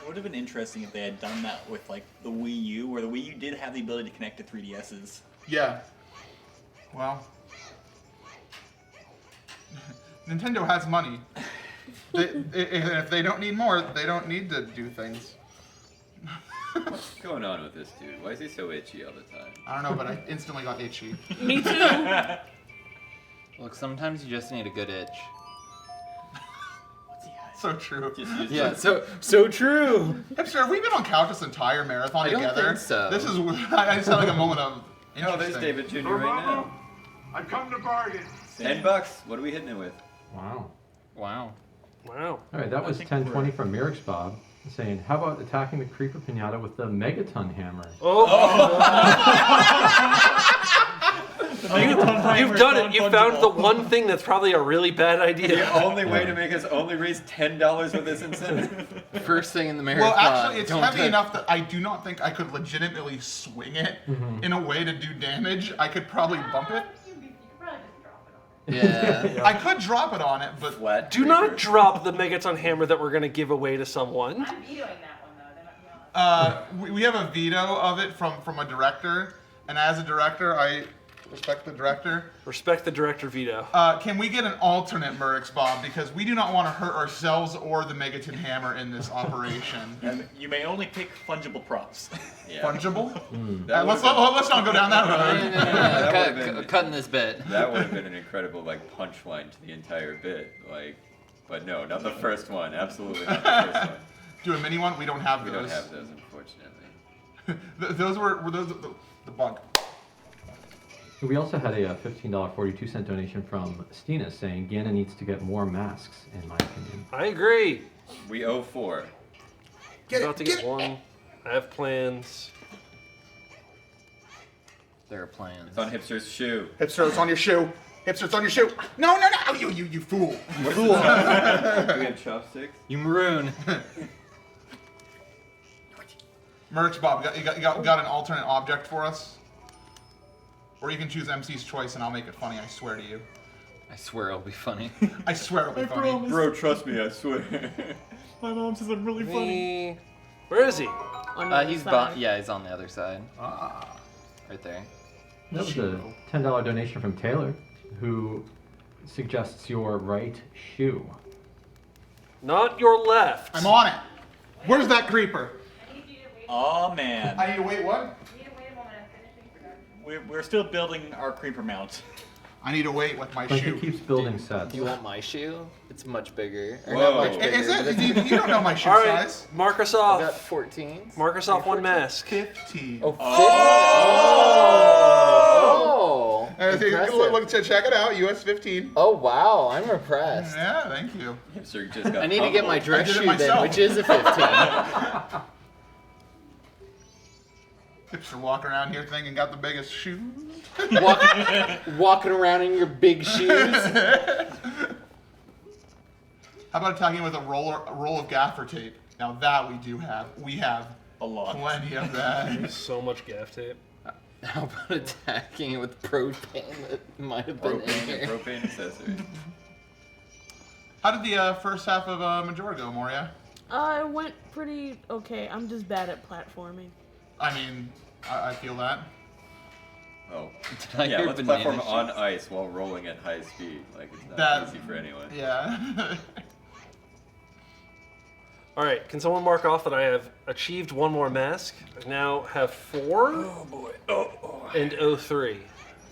It would have been interesting if they had done that with like the Wii U, where the Wii U did have the ability to connect to 3DSs. Yeah. Well, Nintendo has money. If they don't need more, they don't need to do things. What's going on with this dude? Why is he so itchy all the time? I don't know, but I instantly got itchy. Me too. Look, sometimes you just need a good itch. So true. Yeah, so true. Hipster, have we been on couch this entire marathon I don't together? think so. This is. I just had like a moment of. Oh, there's David Jr. right now. I've come to bargain. $10. What are we hitting it with? Wow. Wow. All right, that was 1020 from Mirix Bob saying, "How about attacking the creeper pinata with the megaton hammer?" You've done it. You found the one thing that's probably a really bad idea. The only way to make us only raise $10 with this incentive. First thing in the marathon. Well, actually, it's heavy enough that I do not think I could legitimately swing it in a way to do damage. I could probably bump it. Yeah. I could drop it on it, but flat. Do not drop the Megaton hammer that we're going to give away to someone. I'm vetoing that one though. We have a veto of it from a director, and as a director, I respect the director. Respect the director veto. Can we get an alternate Murix Bob, because we do not want to hurt ourselves or the Megaton hammer in this operation. And you may only pick fungible props. Yeah. Fungible? Let's not go down that road. No. Cutting this bit. That would have been an incredible punchline to the entire bit. But no, not the first one. Absolutely not the first one. Do a mini one? We don't have We those. don't have those, unfortunately. Those were those the bug. We also had a $15.42 donation from Stina saying Ganon needs to get more masks, in my opinion. I agree. We owe 4. I'm about to get one. I have plans. There are plans. It's on Hipster's shoe. Hipster, it's on your shoe. Hipster, it's on your shoe. No, you fool. Do we have chopsticks? You maroon. Merch Bob, you got an alternate object for us? Or you can choose MC's choice and I'll make it funny, I swear to you. I swear it'll be funny. I swear it'll be funny. Bro, trust me, I swear. My mom says I'm really funny. Where is he? He's on the other side. Right there. That was a $10 donation from Taylor, who suggests your right shoe. Not your left. I'm on it. Where's that creeper? Oh man. I need to wait what? We're still building our creeper mount. I need to wait with my Like shoe. he keeps building sets. Do you want my shoe? It's much bigger. Or Whoa. not much bigger. Is but it? it's- You don't know my shoe All right, size. mark us I off. got 14. Mark us off one mask. 15. Oh, Oh! Impressive. Look, check it out. US 15. Oh, wow. I'm impressed. Yeah, thank you. Hipster just got I need to get my humbled. dress I did it shoe then, myself. which is a 15. Hipster walking around here thinking got the biggest shoes. Walking around in your big shoes. How about attacking with a roll of gaffer tape? Now that we do have. We have a lot. Plenty of that. So much gaff tape. How about attacking it with propane that might have been in here? Propane accessory. How did the first half of Majora go, Moria? It went pretty okay. I'm just bad at platforming. I mean, I feel that. Oh, Did I yeah, hear let's banana platform on shoes? ice while rolling at high speed. Like, it's not That- easy for anyone. Yeah. All right, can someone mark off that I have achieved one more mask? I now have 4. Oh boy. Oh. And 03.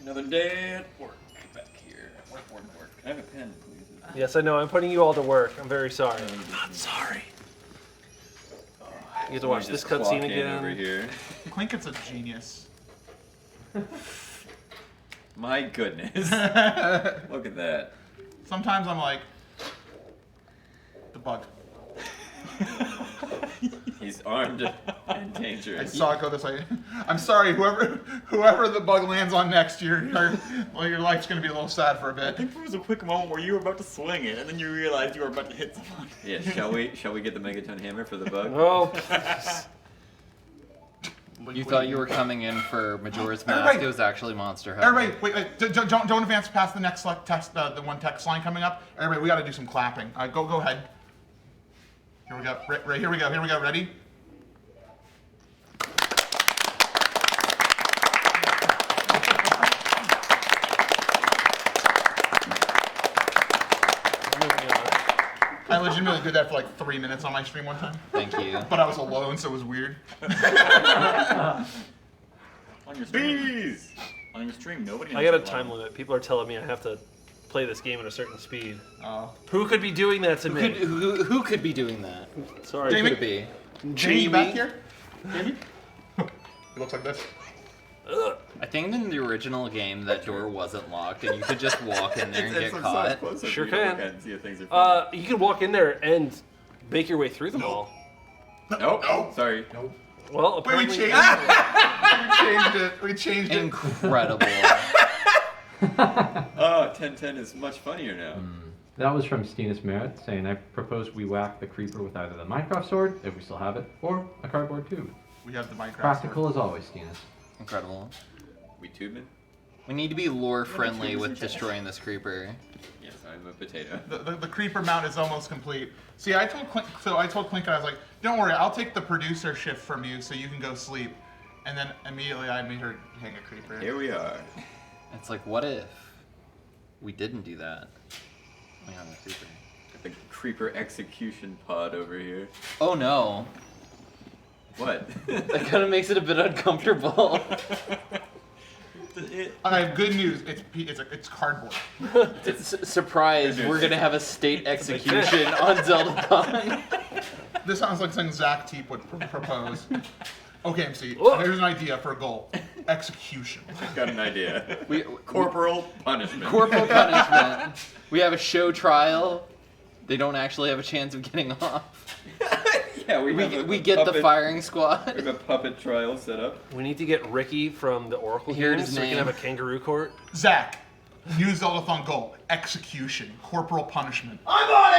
Another day at work. Back here. Work. Can I have a pen, please? Yes, I know. I'm putting you all to work. I'm very sorry. I'm not sorry. You get to watch this cutscene again. Over here. Clinkett's a genius. My goodness. Look at that. Sometimes I'm like, the bug. He's armed and dangerous. I saw it go this way. I'm sorry, whoever the bug lands on next, your life's gonna be a little sad for a I bit. think there was a quick moment where you were about to swing it, and then you realized you were about to hit someone. Yeah, shall we get the Megaton hammer for the bug? Oh. You thought you were coming in for Majora's Mask. It was actually Monster Hunter. Everybody, wait, don't advance past the next text, the one text line coming up. Everybody, we got to do some clapping. Go ahead. Here we go. Right, here we go. Here we go. Ready? I legitimately did that for like 3 minutes on my stream one time. Thank you. But I was alone, so it was weird. On your stream. On your stream, nobody. I got a time limit. People are telling me I have to play this game at a certain speed. Who could be doing that to me? Who could be doing that? Sorry, Jamie? Could it be? Jamie, you back here? Jamie? It looks like this. I think in the original game that door wasn't locked and you could just walk in there and get caught. Sure can. You can walk in there and make your way through them all. Nope. Sorry. Nope. Well, Wait, we apparently... changed it. We changed it. Incredible. Oh, 1010 is much funnier now. That was from Stinus Merritt saying, I propose we whack the creeper with either the Minecraft sword, if we still have it, or a cardboard tube. We have the Minecraft Practical sword. as always, Stinus. Incredible. We tubing? We need to be lore friendly with destroying this creeper. Yes, I'm a potato. The creeper mount is almost complete. See, I told Clink, I was like, don't worry, I'll take the producer shift from you so you can go sleep. And then immediately I made her hang a creeper. Here we are. It's like, what if we didn't do that? We have a creeper. Got the creeper execution pod over here. Oh no. What? That kind of makes it a bit uncomfortable. I have good news. It's cardboard. Surprise! We're gonna have a state execution on Zeldathon. This sounds like something Zach Teep would propose. Okay, MC. Here's an idea for a goal: execution. Got an idea. Corporal punishment. Corporal punishment. We have a show trial. They don't actually have a chance of getting off. Yeah, we get the firing squad. We have a puppet trial set up. We need to get Ricky from the Oracle Here's games his so we can name. have a kangaroo court. Zach, new Zeldathon goal: execution, corporal punishment. I'm on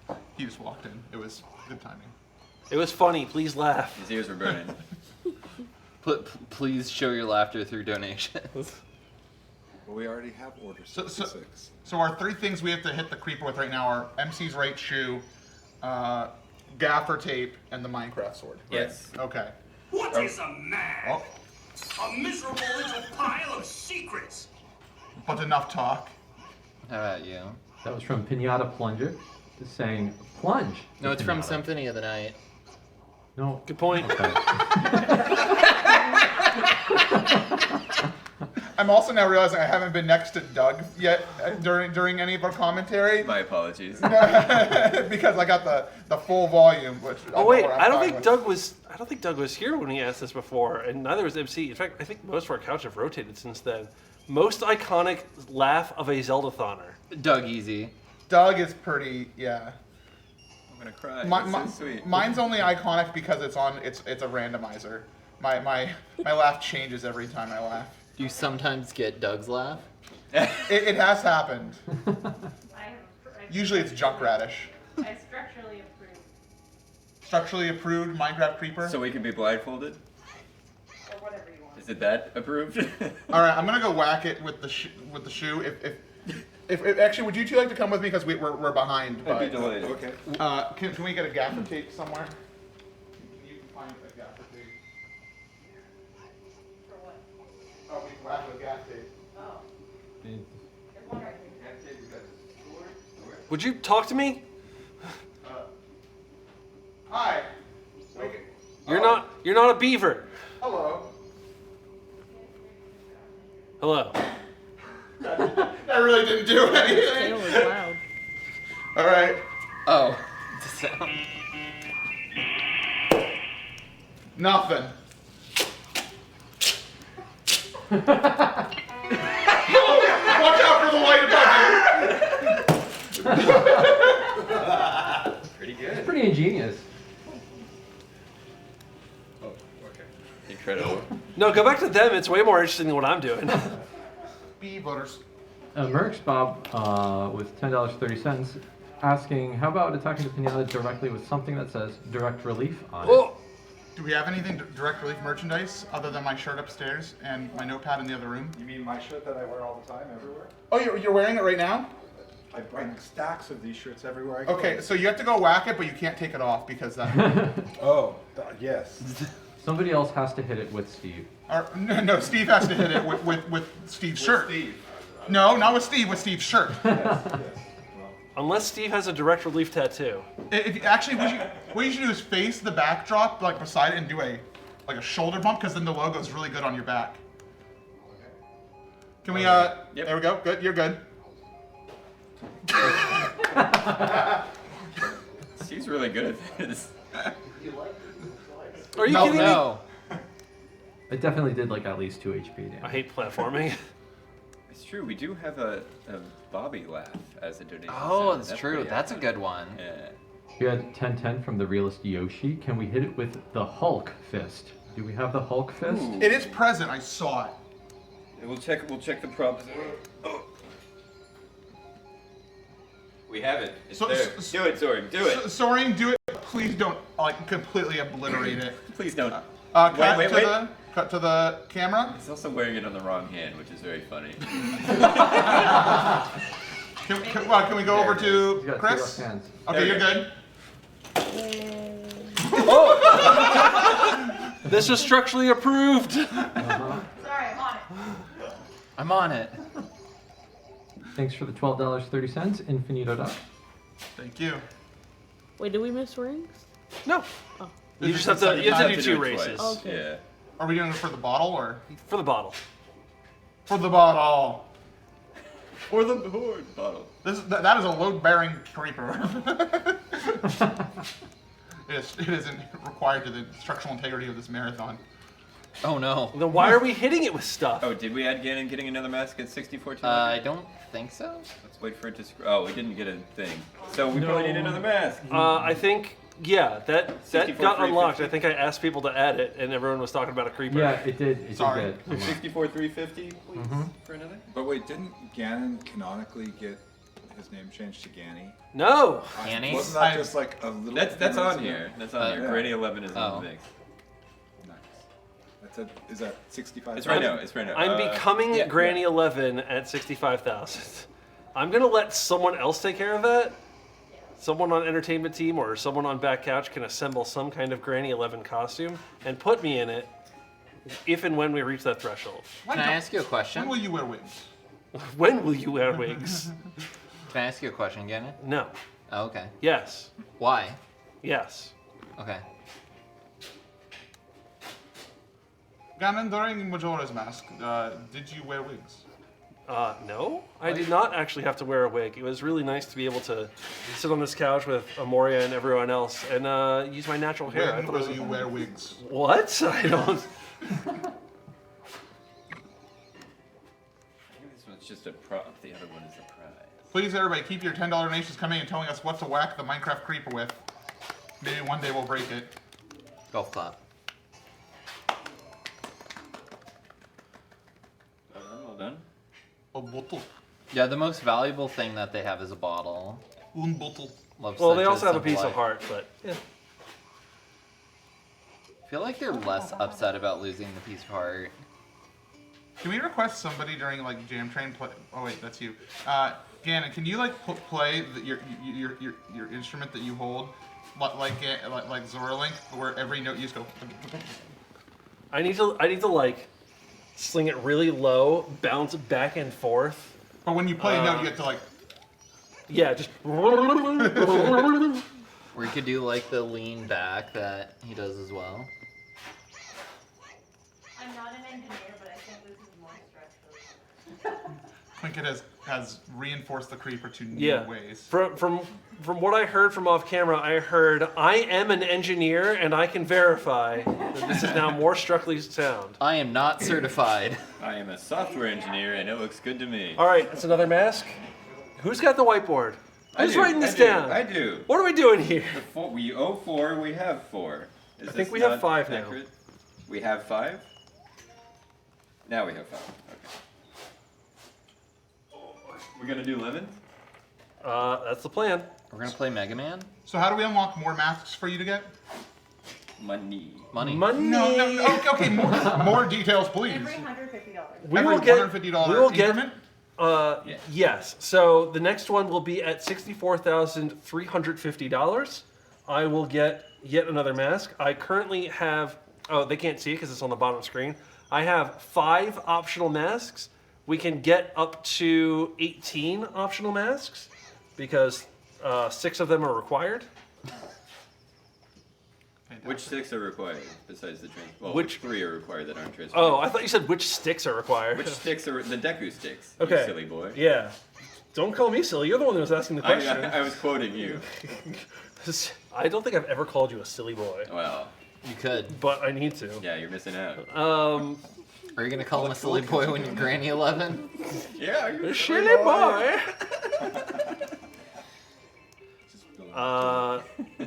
it! He just walked in. It was good timing. It was funny. Please laugh. His ears were burning. Please show your laughter through donations. Well, we already have Order 66. So our 3 things we have to hit the creeper with right now are MC's right shoe, gaffer tape, and the Minecraft sword. Right? Yes. Okay. What is a man? A miserable little pile of secrets. But enough talk. How about you? That was from Pinata Plunger, just saying, plunge. No, it's from Pinata. Symphony of the Night. No. Good point. Okay. I'm also now realizing I haven't been next to Doug yet during any of our commentary. My apologies. Because I got the full volume. Which Oh wait, I'm I don't fine think with. Doug was here when he asked this before, and neither was MC. In fact, I think most of our couch have rotated since then. Most iconic laugh of a Zeldathoner. Doug Easy. Doug is pretty, yeah. gonna cry. That's so sweet. Mine's only iconic because it's a randomizer. My laugh changes every time I laugh. Do you sometimes get Doug's laugh? It has happened. Usually it's junk radish. I structurally approved. Structurally approved Minecraft creeper. So we can be blindfolded? Or whatever you want. Is it that approved? All right, I'm gonna go whack it with the shoe. If actually, would you two like to come with me because we're behind? I'd be delighted. Okay. Can we get a gaffer tape somewhere? You can find a gaffer tape. For what? Oh, we can whack with gaff tape. Oh. There's one right here. Would you talk to me? Hi. You're not a beaver. Hello. Hello. That really didn't do anything. Tail was loud. All right. Oh. Nothing. Watch out for the light above you. Pretty good. It's pretty ingenious. Incredible. No, go back to them. It's way more interesting than what I'm doing. Beavers. Mercs Bob with $10.30 asking, how about attacking the pinata directly with something that says direct relief on it? Do we have anything direct relief merchandise other than my shirt upstairs and my notepad in the other room? You mean my shirt that I wear all the time, everywhere? Oh, you're wearing it right now? I bring stacks of these shirts everywhere I go. Okay, so you have to go whack it, but you can't take it off because that. Yes. Somebody else has to hit it with Steve. No, Steve has to hit it with Steve's shirt. Steve. No, not with Steve, with Steve's shirt. Unless Steve has a direct relief tattoo. Actually, what you should do is face the backdrop like beside it and do a shoulder bump because then the logo's really good on your back. Can we? There we go. Good. You're good. Steve's really good at this. Are you kidding me? It definitely did like at least 2 HP damage. I hate platforming. It's true. We do have a Bobby laugh as a donation. Oh, that's true. That's a good one. Yeah. We had 1010 from the realist Yoshi. Can we hit it with the Hulk fist? Do we have the Hulk fist? It is present. I saw it. We'll check the props. We have it. It's there. Do it, Soren. Do it. Soren, do it. Please don't completely obliterate it. Please don't. Cut to the camera. He's also wearing it on the wrong hand, which is very funny. Can we go over to Chris? Okay, you're good. This is structurally approved. Sorry, I'm on it. I'm on it. Thanks for the $12.30, Infinito Duck. Thank you. Wait, did we miss rings? No. Oh. You just have to do 2 races. Okay. Yeah. Are we doing it for the bottle or? For the bottle. For the bottle. For the bottle. That is a load-bearing creeper. It isn't required to the structural integrity of this marathon. Oh no. Then why are we hitting it with stuff? Oh, did we add Ganon getting another mask at 64? I don't think so. Let's wait for it to. Oh, we didn't get a thing. So we probably need another mask. I think. Yeah, that 64, got unlocked. 350. I think I asked people to add it, and everyone was talking about a creeper. Yeah, it did. It Sorry. did. 64, 350, please, for another. But wait, didn't Ganon canonically get his name changed to Ganny? No. Ganny? Wasn't that just like a little? That's on here. That's on here. Yeah. Granny 11 is in the mix. Nice. Is that 65? It's right now. It's right now. I'm becoming Granny 11 at 65,000. I'm gonna let someone else take care of that. Someone on entertainment team or someone on back couch can assemble some kind of Granny 11 costume and put me in it if and when we reach that threshold. Can I ask you a question? When will you wear wigs? When will you wear wigs? Can I ask you a question, Gannon? No. Oh, okay. Yes. Why? Yes. Okay. Ganon, during Majora's Mask, did you wear wigs? No, I did not actually have to wear a wig. It was really nice to be able to sit on this couch with Amoria and everyone else and use my natural hair. When will you wear wigs? What? I don't. I think this one's just a prop. The other one is a prize. Please, everybody, keep your $10 donations coming and telling us what to whack the Minecraft creeper with. Maybe one day we'll break it. Golf clap. Well done. A bottle. Yeah, the most valuable thing that they have is a bottle. Un bottle. Love Well, such they also have a simple piece of life. heart, but yeah. I feel like they're less upset about losing the piece of heart. Can we request somebody during like Jam Train play? Oh wait, that's you. Gannon, can you like play your instrument that you hold, like Zora Link, where every note you just go. I need to like sling it really low, bounce back and forth. But when you play a note, you have to like. Yeah, just. Or you could do like the lean back that he does as well. I'm not an engineer, but I think this is more structural. Plinkett has reinforced the creeper to new Yeah. ways. From what I heard from off camera, I heard I am an engineer and I can verify that this is now more structurally sound. I am not certified. I am a software engineer and it looks good to me. All right, that's another mask. Who's got the whiteboard? I Who's do, writing this I do, down? I do. What are we doing here? We owe 4, we have 4. Is I think this we have not 5 now. accurate? We have 5? Now we have 5. Okay. We're gonna do lemon? That's the plan. We're gonna play Mega Man. So how do we unlock more masks for you to get? Money. Money. No. Okay, more details, please. Every $150. We Every will get $150 we will increment? get yes. So the next one will be at $64,350. I will get yet another mask. I currently have they can't see it because it's on the bottom screen. I have 5 optional masks. We can get up to 18 optional masks because 6 of them are required. Which 6 are required besides the trans? Well, Which- 3 are required that aren't transferred? Oh, I thought you said which sticks are required. Which sticks are the Deku sticks? Okay. You silly boy. Yeah. Don't call me silly. You're the one that was asking the question. I was quoting you. I don't think I've ever called you a silly boy. Well, you could. But I need to. Yeah, you're missing out. Are you gonna call him a silly boy when you're Granny 11? Yeah, you're a silly boy.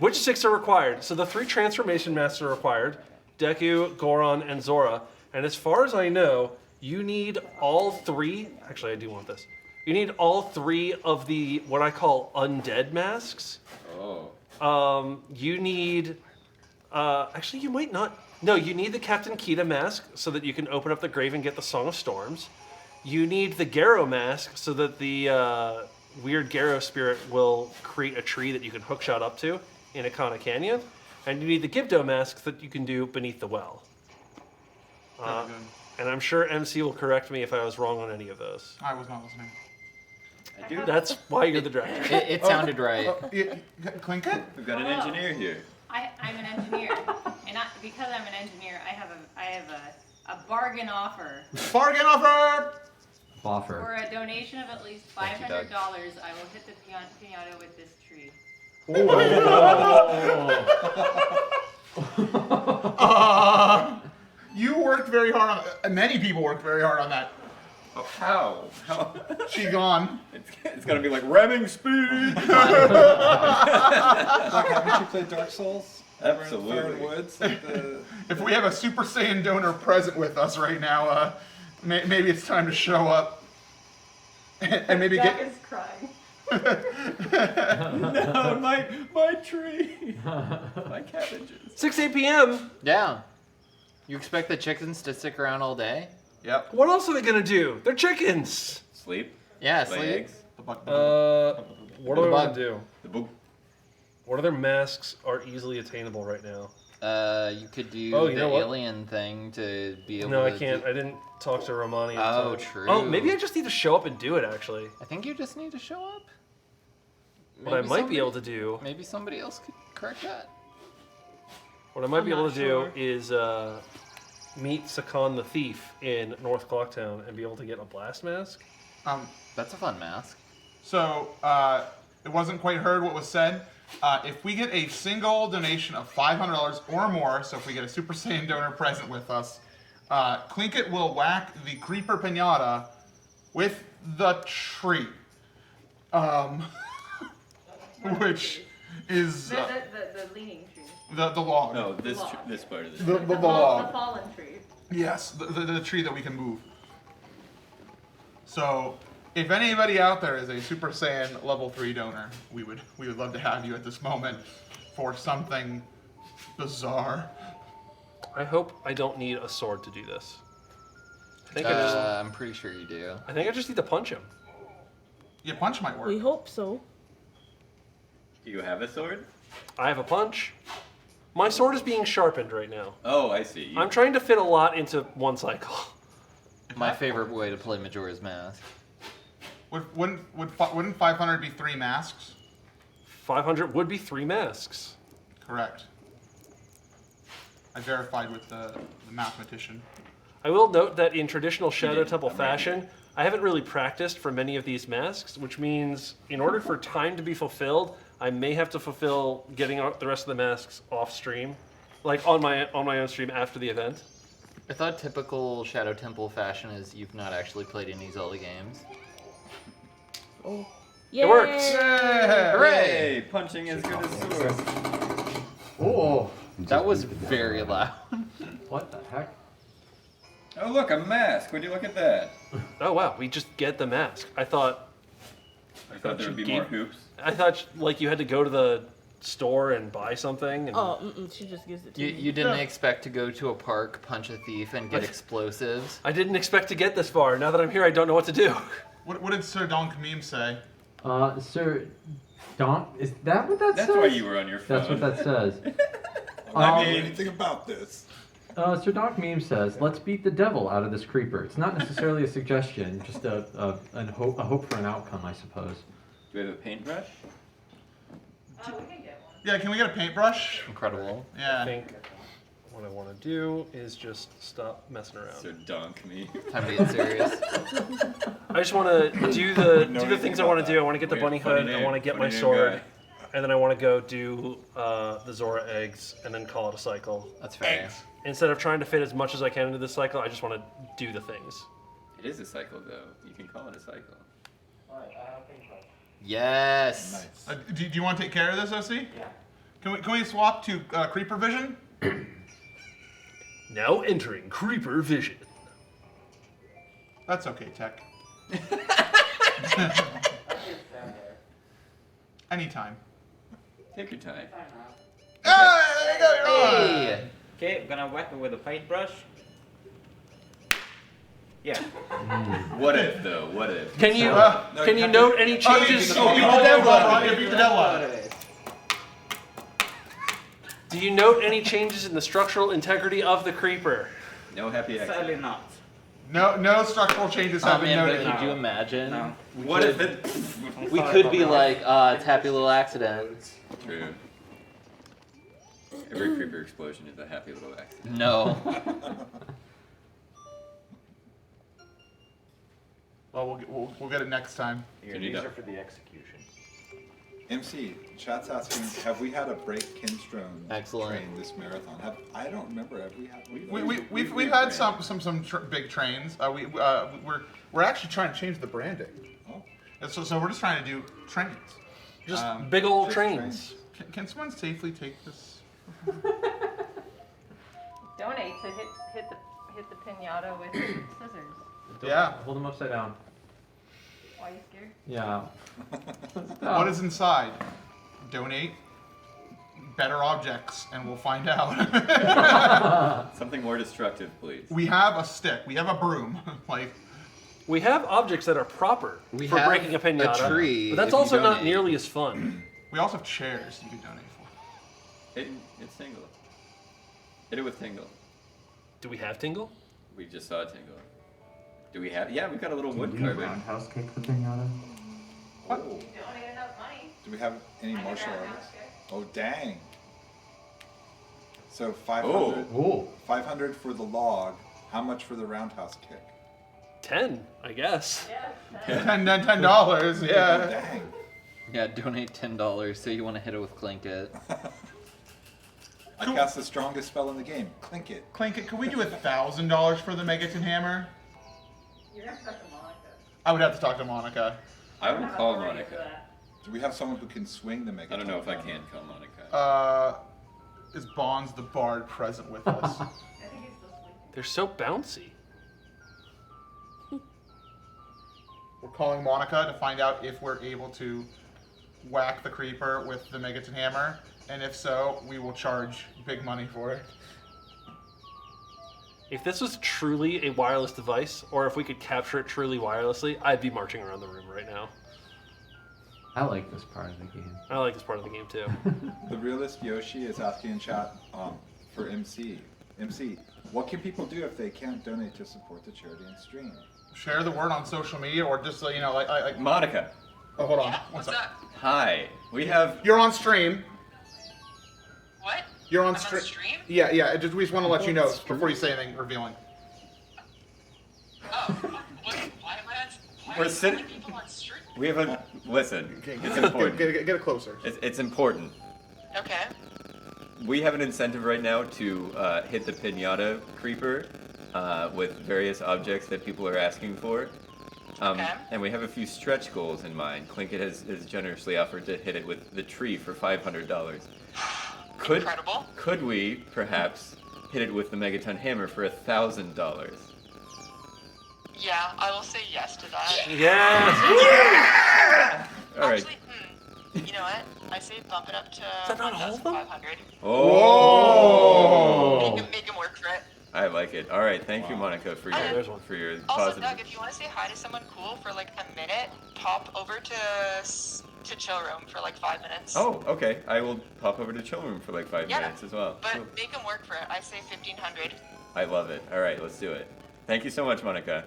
Which 6 are required? So the 3 transformation masks are required: Deku, Goron, and Zora. And as far as I know, you need all 3. Actually, I do want this. You need all 3 of the what I call undead masks. Oh. You need. Actually, you might not. No, you need the Captain Kita mask so that you can open up the grave and get the Song of Storms. You need the Garo mask so that the weird Garo spirit will create a tree that you can hookshot up to in Akana Canyon. And you need the Gibdo mask that you can do beneath the well. And I'm sure MC will correct me if I was wrong on any of those. I was not listening. I do. That's why you're the director. It sounded right. Plinkett? We've got an engineer here. I'm an engineer, and because I'm an engineer, I have a bargain offer. Bargain offer! Offer. For a donation of at least Thank you, $500, Doug. I will hit the piñata with this tree. You worked very hard on many people worked very hard on that. Oh, how? She gone. It's gonna be like ramming speed. Like, haven't you played Dark Souls? Absolutely. Fire and Woods, like the... If we have a Super Saiyan donor present with us right now, maybe it's time to show up and maybe Jack get. is crying. No, my tree. My cabbages. 8 p.m. Yeah. You expect the chickens to stick around all day? Yep. What else are they gonna do? They're chickens. Sleep. Yeah, Lay sleep. eggs. What do they want to do? The book. What other masks are easily attainable right now? You could do Oh, you the know what? alien thing to be able No, to I can't. I didn't talk to Romani. Oh, until- true. Oh, maybe I just need to show up and do it, actually. I think you just need to show up. What I might be able to do... Maybe somebody else could correct that. What I might be I'm able not to sure. do is meet Sakan the Thief in North Clocktown and be able to get a blast mask. That's a fun mask. So it wasn't quite heard what was said. If we get a single donation of $500 or more, so if we get a Super Saiyan donor present with us, Plinkett will whack the Creeper Pinata with the tree. Which is... the leaning tree. The log. No, this part of The The log. fallen tree. Yes, the tree that we can move. So, if anybody out there is a Super Saiyan level 3 donor, we would love to have you at this moment for something bizarre. I hope I don't need a sword to do this. I'm pretty sure you do. I think I just need to punch him. Yeah, punch might work. We hope so. Do you have a sword? I have a punch. My sword is being sharpened right now. Oh, I see. I'm trying to fit a lot into one cycle. My favorite way to play Majora's Mask. Wouldn't 500 be 3 masks? 500 would be 3 masks. Correct. I verified with the mathematician. I will note that in traditional Shadow Temple fashion, I haven't really practiced for many of these masks, which means in order for time to be fulfilled, I may have to fulfill getting the rest of the masks off stream, like on my own stream after the event. I thought typical Shadow Temple fashion is you've not actually played any Zelda games. Oh. It works! Yeah. Hooray! Punching as good as swords. Oh, that was very loud. What the heck? Oh look, a mask. Would you look at that? Oh wow, we just get the mask. I thought there would be more hoops. I thought like you had to go to the store and buy something. And Oh, she just gives it to me. You didn't expect to go to a park, punch a thief, and get explosives? I didn't expect to get this far. Now that I'm here, I don't know what to do. What did Sir Donk Meme say? Sir Donk, is that what that says? That's why you were on your phone. That's what that says. I don't know anything about this. Sir Donk Meme says, let's beat the devil out of this creeper. It's not necessarily a suggestion, just a hope for an outcome, I suppose. Do we have a paintbrush? Oh, we can get one. Yeah, can we get a paintbrush? Incredible. Yeah. I think what I want to do is just stop messing around. So dunk me. Time to get serious. I just want to do the things I want to do. I want to get the bunny hood. I want to get my sword. And then I want to go do the Zora eggs and then call it a cycle. That's fair. Instead of trying to fit as much as I can into this cycle, I just want to do the things. It is a cycle, though. You can call it a cycle. Yes. Nice. Do you want to take care of this, OC? Yeah. Can we swap to Creeper Vision? Now entering Creeper Vision. That's okay, Tech. Anytime. Take your time. Hey! Okay, I'm gonna whack it with a paintbrush. Yeah. What if, though? What if? Can you note any changes? Beat the devil out. Beat the devil out. Do you note any changes in the structural integrity of the creeper? No happy accident. Sadly not. No structural changes have been man, noted. but could you imagine? No. What if it? We could be like, it's happy little accident. True. Every creeper explosion is a happy little accident. No. Well, we'll get it next time. These are for the execution. MC, chat's asking, have we had a break Kinstrone train this marathon? I don't remember. Have we had? We've had some big trains. We're actually trying to change the branding. Oh. And so we're just trying to do trains. Just big old trains. Can someone safely take this? Donate to hit the pinata with scissors. Yeah. Hold them upside down. Why are you scared? Yeah. What is inside? Donate better objects, and we'll find out. Something more destructive, please. We have a stick. We have a broom. We have objects that are proper We for have breaking a pinata, a tree but that's if you also not donate. nearly as fun. We also have chairs you can donate for. It's Tingle. Hit it with Tingle. Do we have Tingle? We just saw Tingle. Do we have? Yeah, we've got a little wood carving. Roundhouse kick the pinata. You donate enough money. Do we have any I can martial roundhouse artists? kick. Oh, dang. So 500. Oh. 500 for the log. How much for the roundhouse kick? 10, I guess. Yeah. $10, yeah. Oh, dang. Yeah, donate $10. So you want to hit it with Clink It. I cast the strongest spell in the game. Clink it. Clink It. Could we do $1,000 for the Megaton Hammer? You're gonna talk to Monica. I would have to talk to Monica. I would call Monica. Do we have someone who can swing the Megaton? I don't know if I can kill Monica. Is Bonds the Bard present with us? They're so bouncy. We're calling Monica to find out if we're able to whack the creeper with the Megaton hammer, and if so, we will charge big money for it. If this was truly a wireless device, or if we could capture it truly wirelessly, I'd be marching around the room right now. I like this part of the game. I like this part of the game too. The realist Yoshi is asking in chat for MC. MC, what can people do if they can't donate to support the charity and stream? Share the word on social media, or just so you know, like Monica. Oh, hold on. Yeah, what's up? Hi. We have. You're on stream. What? You're on I'm stream. on stream? Yeah. We just want to let you know before you say anything revealing. Why am I on? We're sitting. People on stream? We have a. Listen. It's important. Get it closer. It's important. Okay. We have an incentive right now to hit the pinata creeper with various objects that people are asking for. Okay. And we have a few stretch goals in mind. Clinket has generously offered to hit it with the tree for $500. Incredible. Could we perhaps hit it with the Megaton hammer for $1,000? Yeah, I will say yes to that. Yes! All right. Actually, you know what? I say bump it up to that not all of them? 1,500. Oh! Make him work for it. I like it. All right, thank you, Monica, for your Also, positive. Doug, if you want to say hi to someone cool for like a minute, pop over to chill room for like 5 minutes. Oh, okay. I will pop over to chill room for like 5 Yeah, minutes as well. But make him work for it. I say 1,500. I love it. All right, let's do it. Thank you so much, Monica.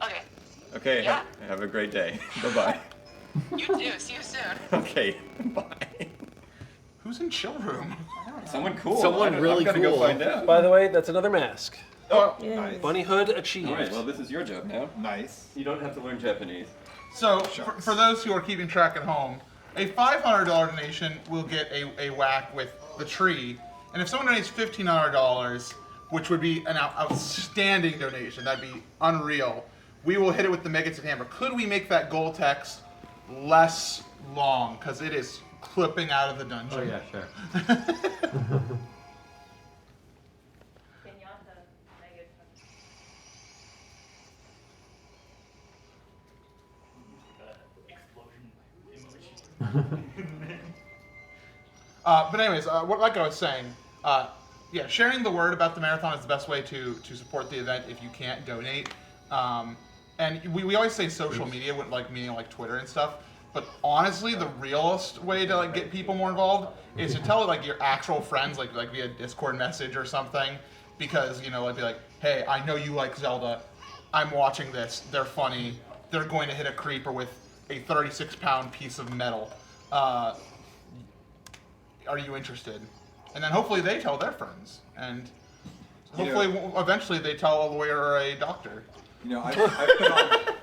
Okay. Okay, Yeah. have a great day. Bye-bye. You too. See you soon. Okay, Who's in chill room? Someone cool. Someone I'm really gonna cool. go find out. By the way, that's another mask. Oh, nice. Bunny hood achieved. All right, well, this is your job now. Nice. You don't have to learn Japanese. So, for those who are keeping track at home, a $500 donation will get a whack with the tree, and if someone donates $1,500, which would be an outstanding donation, that'd be unreal, we will hit it with the Megaton hammer. Could we make that goal text less long? Because it is clipping out of the dungeon. Oh yeah, sure. But anyways, like I was saying, yeah, sharing the word about the marathon is the best way to support the event if you can't donate. And we always say social media, meaning like Twitter and stuff. But honestly, the realest way to like get people more involved is to tell like your actual friends, like via Discord message or something, because be like, hey, I know you like Zelda. I'm watching this. They're funny. They're going to hit a creeper with a 36-pound piece of metal. Are you interested? And then hopefully they tell their friends, and hopefully eventually they tell a lawyer or a doctor. I've put on.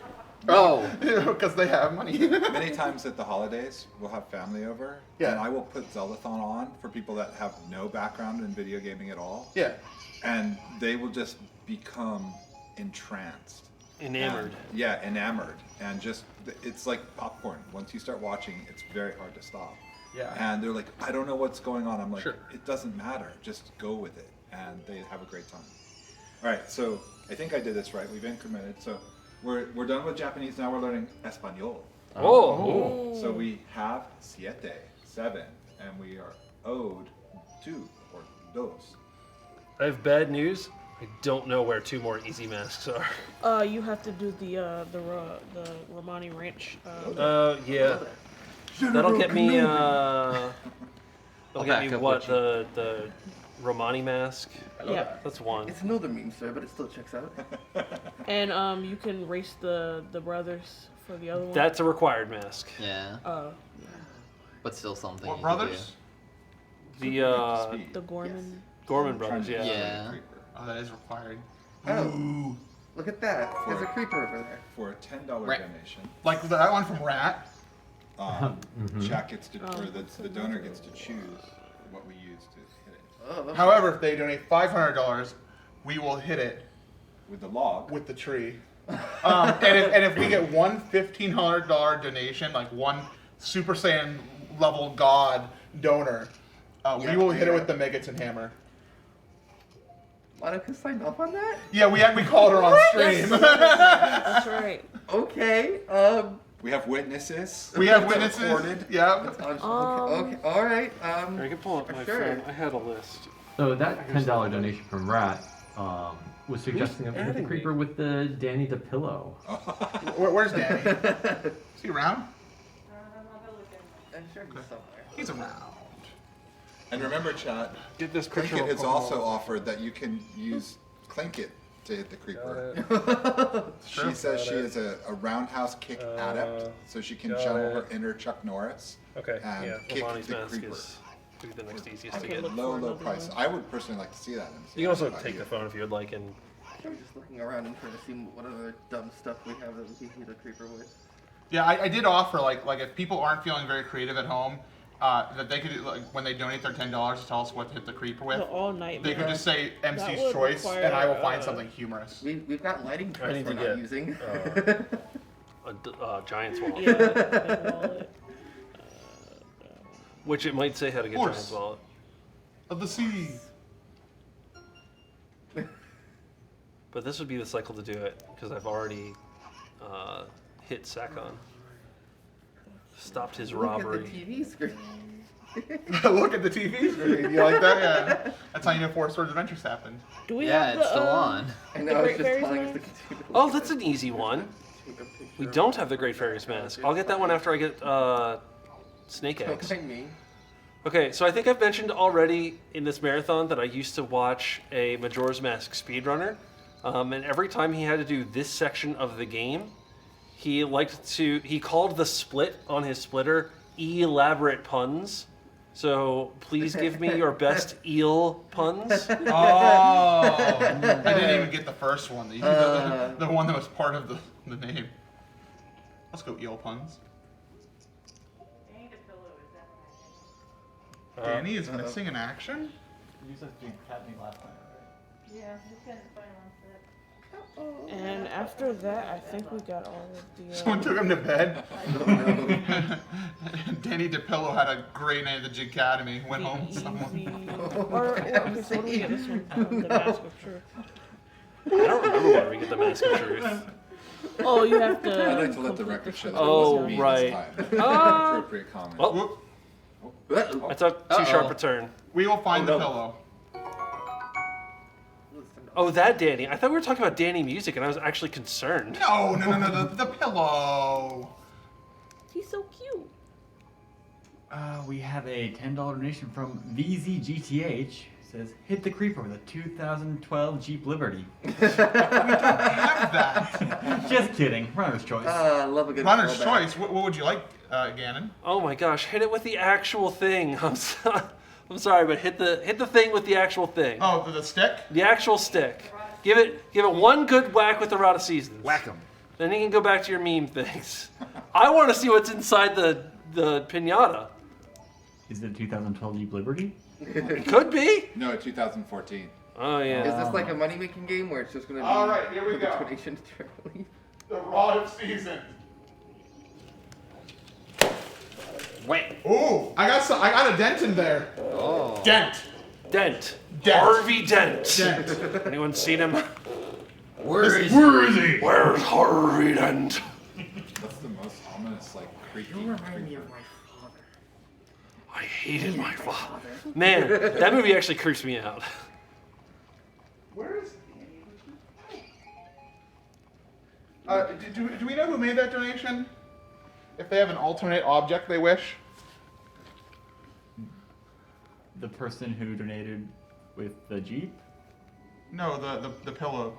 Oh, because they have money. Many times at the holidays, we'll have family over, and I will put Zeldathon on for people that have no background in video gaming at all. Yeah. And they will just become entranced. Enamored. Enamored. And just, it's like popcorn. Once you start watching, it's very hard to stop. Yeah. And they're like, I don't know what's going on. I'm like, Sure. It doesn't matter. Just go with it. And they have a great time. All right, so I think I did this right. We've incremented. So we're done with Japanese. Now we're learning Espanol. Oh. So we have 7, and we are owed 2 or dos. I have bad news. I don't know where 2 more easy masks are. You have to do the Romani Ranch. Yeah. That'll get me. That'll get me what the Romani mask. Yeah. That's 1. It's another meme, sir, but it still checks out. And you can race the brothers for the other one. That's a required mask. Yeah. But still something. What you brothers? The Gorman. Gorman brothers. Yeah. Yeah. Oh, that is required. Oh, look at that. There's a creeper over there. For a $10 donation. Like that one from Rat. Jack gets to, or the donor gets to choose what we use to hit it. However, if they donate $500, we will hit it with the log, with the tree. And if we get one $1,500 donation, like one Super Saiyan level god donor, we will hit it with the Megaton hammer. Monica signed off on that? Yeah, we called her on stream. That's right. Okay. We have witnesses. We have It's witnesses. recorded. Yep. Okay. All right. I can pull up my sure. phone. I had a list. So that $10 donation from Rat was suggesting that we hit the creeper with the Danny DePillow. Where's Danny? Is he around? I'm sure he's somewhere. He's around. And remember, chat, Get this picture Clinkit of has Pokemon. also offered that you can use Clinkit to hit the creeper. She says she is a roundhouse kick adept, so she can channel her inner Chuck Norris Okay, and yeah. kick Lamani's the mask creeper. is maybe the next easiest to Okay, get. low price. I would personally like to see that. You can also take the phone if you would like, and I'm just looking around and trying to see what other dumb stuff we have that we can hit a creeper with. Yeah, I did offer like if people aren't feeling very creative at home, that they could when they donate their $10 to tell us what to hit the creeper with. The all night. They could just say That MC's would choice, require, and I will find something humorous. We've got lighting I press need we're to not get using. a Giants wallet. Yeah, that wallet. Which it might say how to get Horse. Giants wallet. Of the sea. But this would be the cycle to do it, because I've already hit Sakon. Stopped his robbery. Look at the TV screen. Look at the TV screen. You like that? Yeah. That's how you know Four Swords Adventures happened. Do we Yeah, have it's the, still on. I the know, Great it's just Fairies telling us to mask? continue to Oh, look that's at an easy one. Take a picture We of don't have the Great Fairies mask. I'll get that one after I get snake Don't eggs. mind me. Okay, so I think I've mentioned already in this marathon that I used to watch a Majora's Mask speedrunner, and every time he had to do this section of the game, he called the split on his splitter elaborate puns. So please give me your best eel puns. Oh, I didn't even get the first one. The one that was part of the name. Let's go eel puns. Danny is missing in action? You said you had me last night, right? Yeah, you can find one And after that, I think we got all of the. Someone took him to bed. Danny DePillow had a great night at the Jig Academy. Went home with someone. Okay, so what do we get this one from? The Mask of Truth. I don't remember where we get the Mask of Truth. Oh, you have to. I'd like to let the record show that Oh, it wasn't me right. this time. Appropriate comment. Oh, I took too sharp a turn. We will find the pillow. Oh, that Danny. I thought we were talking about Danny music, and I was actually concerned. No, the pillow. He's so cute. We have a $10 donation from VZGTH. Says, hit the creeper with a 2012 Jeep Liberty. We don't have that. Just kidding. Runner's choice. Love a good Runner's throwback. choice. What would you like, Gannon? Oh my gosh, hit it with the actual thing. I'm sorry, but hit the thing with the actual thing. Oh, the stick? The actual stick. Give it one good whack with the Rod of Seasons. Whack 'em. Then you can go back to your meme things. I want to see what's inside the piñata. Is it a 2012 Jeep Liberty? It could be. No, 2014. Oh yeah. Is this like a money-making game where it's just going to be All right, here we for the go. donation directly? The Rod of Season. Wait. Ooh, I got a dent in there. Oh. Dent. Dent. Dent. Harvey Dent. Dent. Anyone seen him? Where is he? Where's Harvey Dent? That's the most ominous, like, creepy. You remind me of my father. I hated my father. Man, that movie actually creeps me out. Where is do we know who made that donation? If they have an alternate object they wish? The person who donated with the Jeep? No, the pillow.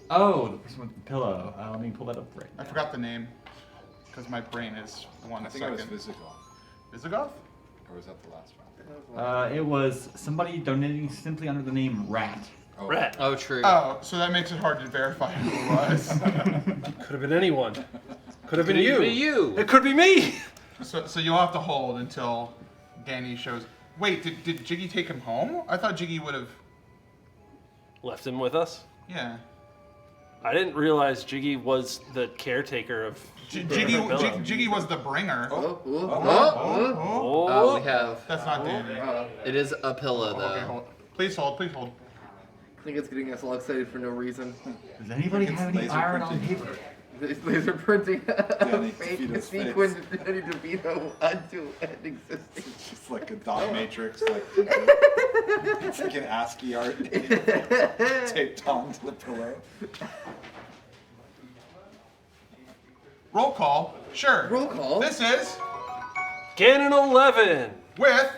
Oh, the person with the pillow. Let me pull that up right now. I forgot the name. Because my brain is one I think second. it was Visigoth. Visigoth? Or was that the last one? It was somebody donating simply under the name Rat. Oh. Rat. Oh, true. Oh, so that makes it hard to verify who it was. Could have been anyone. Could have been Could you. be you. It could be me. So you'll have to hold until Danny shows. Wait, did Jiggy take him home? I thought Jiggy would have. Left him with us. Yeah. I didn't realize Jiggy was the caretaker of Jiggy was the bringer. Oh, we have. That's not Danny. It is a pillow, though. Okay, hold. Please hold. Please hold. I think it's getting us all excited for no reason. Does anybody have any iron on paper? It's laser printing Danny fake DeVito's sequence Danny DeVito onto an existing. It's just like a dot matrix, like it's like an ASCII art taped onto the pillow. Roll call. Sure. Roll call. This is Ganon 11 with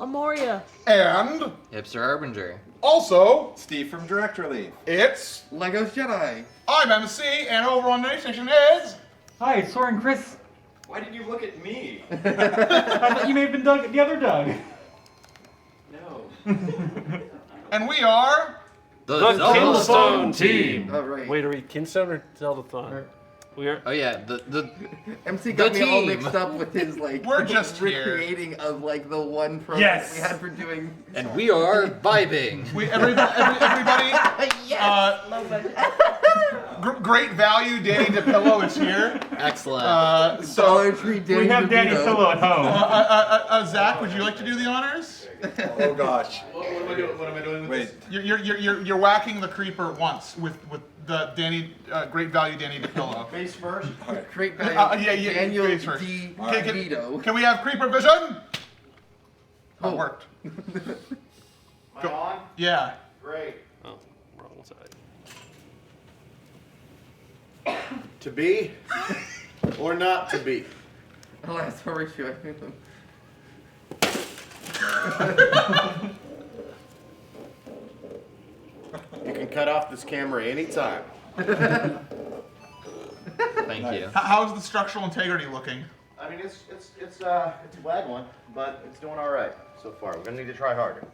Amoria and Hipster Harbinger. Also Steve from Direct Relief. It's Legos Jedi. I'm MC, and over on the station is. Hi, it's Soren Chris. Why did you look at me? I thought you may have been Doug, the other Doug. No. And we are the Kinstone team. All right. Wait, are we Kinstone or Zeldathon? We are. Oh yeah, the MC got the me all team. mixed up with his like We're just here. recreating of like the one program Yes. we had for doing. And we are vibing. Everybody. Yes. Great value. Danny DePillo is here. Excellent. Dollar Tree Danny We have Danny DeVito. Pillow at home. Zach, would you like to do the honors? Oh gosh. What am I doing? What am I doing with Wait. this? You're whacking the creeper once with the Danny great value Danny DePillo. Face first. Great value. Yeah. Daniel Face first. D. Okay, DeVito. can we have creeper vision? Oh, it worked. Am I on? Yeah. Great. Oh, wrong side. To be or not to be? Alas, Horatio. You can cut off this camera anytime. Thank you. How's the structural integrity looking? I mean, it's waggling, but it's doing all right so far. We're gonna need to try harder.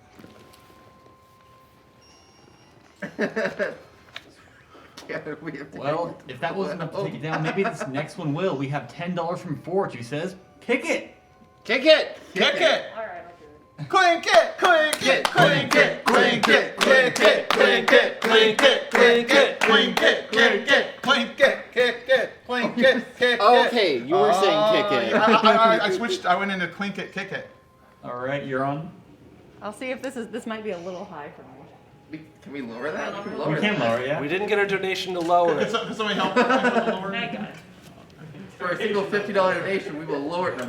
Well, if that wasn't enough to take it down, maybe this next one will. We have $10 from Forge who says, kick it! Kick it! Kick it! Alright, I'll do it. Clink it! Clink it! Clink it! Clink it! Clink it! Clink it! Clink it! Clink it! Clink it! Clink it! Clink it! Kick it! Clink it! Kick it! Okay, you were saying kick it. I switched. I went into clink it, kick it. Alright, you're on. I'll see if this might be a little high for me. Can we lower that? We can We lower can that. lower it, yeah. We didn't get a donation to lower it. Can somebody help me with the lower? For a single $50 donation, we will lower it.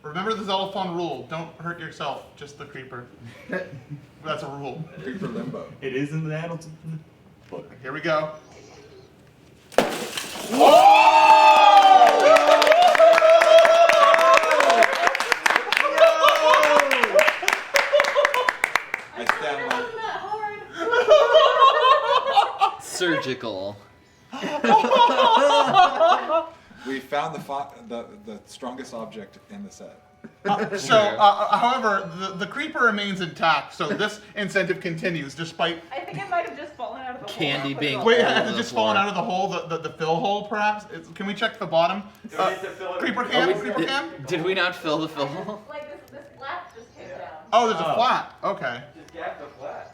Remember the Zeldathon rule. Don't hurt yourself, just the creeper. That's a rule. Creeper limbo. It is in the annals of the book. Here we go. I stand like Surgical. we found the strongest object in the set. However, the creeper remains intact, so this incentive continues despite. I think it might have just fallen out of the Candy hole. being Wait, all has over it the just floor. fallen out of the hole, the fill hole, perhaps? Can we check the bottom? Creeper can? Creeper can? Did we not fill the fill hole? Like this flat just came down. Oh, there's a flat. Okay. Just gap the flat.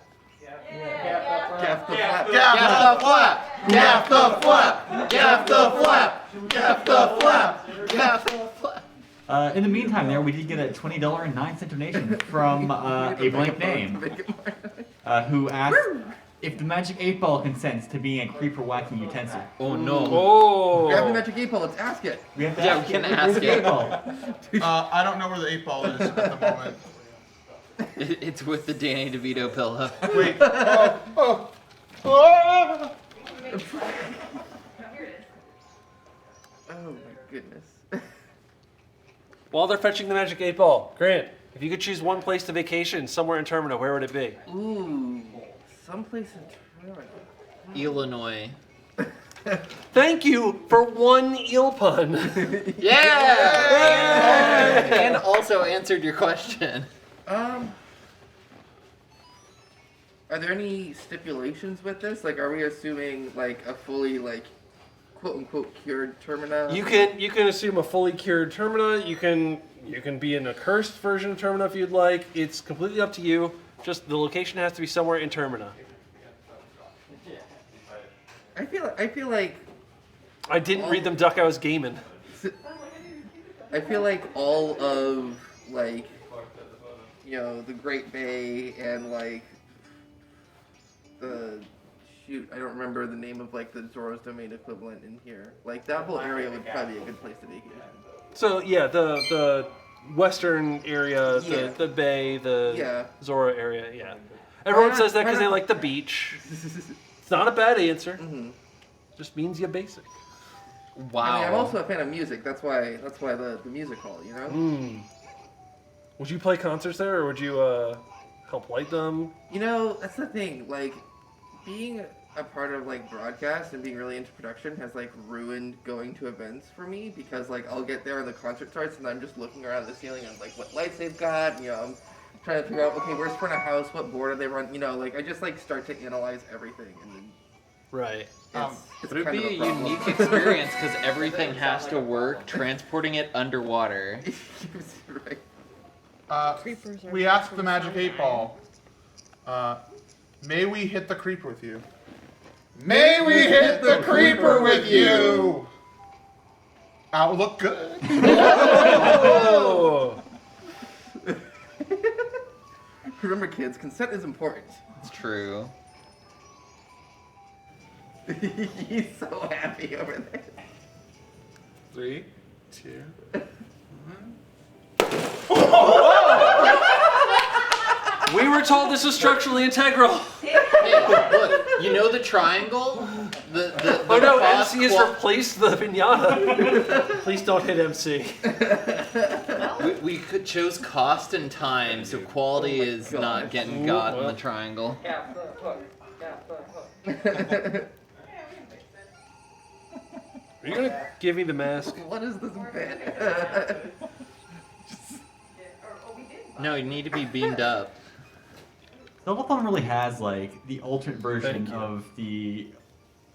Gaff the flap. Gaff the flap! Gaff the flap! Gaff the flap! Gaff the flap! Gaff the flap! In the meantime, there we did get a $20.09 donation from a blank name, who asked if the Magic 8 Ball consents to being a creeper whacking utensil. Oh no! Oh! Grab the Magic 8 Ball, let's ask it. We have to Yeah, ask we can where's ask the it. 8 Ball? I don't know where the 8 ball is at the moment. It's with the Danny DeVito pillow. Wait. Oh. Here it is. Oh my goodness. While they're fetching the Magic 8 Ball, Grant, if you could choose one place to vacation somewhere in Termina, where would it be? Ooh, someplace in Toronto. Illinois. Thank you for one eel pun. Yeah! And also answered your question. Are there any stipulations with this? Like, are we assuming like a fully like quote unquote cured Termina. You can assume a fully cured Termina. You can be in a cursed version of Termina if you'd like. It's completely up to you. Just the location has to be somewhere in Termina. I feel like I didn't read them, Duck. I was gaming. I feel like all of like the Great Bay and like the I don't remember the name of like the Zora's Domain equivalent in here. Like that whole area would probably be a good place to vacation. So yeah, the western area, the bay, the Zora area, yeah. Everyone says that because they like the beach. It's not a bad answer. Just means you're basic. Wow. I mean, I'm also a fan of music. That's why the music hall, you know? Would you play concerts there, or would you help light them? That's the thing. Like, being a part of like broadcast and being really into production has like ruined going to events for me because like I'll get there and the concert starts and I'm just looking around the ceiling and like what lights they've got. I'm trying to figure out where's front of house, what board are they run. Like I just like start to analyze everything and then. Right. But it'd be a unique experience because everything has to work, transporting it underwater. Right. We asked the Magic 8 Ball, may we hit the creeper with you? May we hit the creeper with you? That'll look good. Remember, kids, consent is important. It's true. He's so happy over there. 3, 2. We were told this was structurally integral. Hey, look, you know the triangle? Oh no, MC has replaced the pinata. Please don't hit MC. We chose cost and time, so quality is not getting got in the triangle. Gap the hook. Are you gonna give me the mask? What is this bit? No, you need to be beamed up. Zeldathon really has like the alternate version of the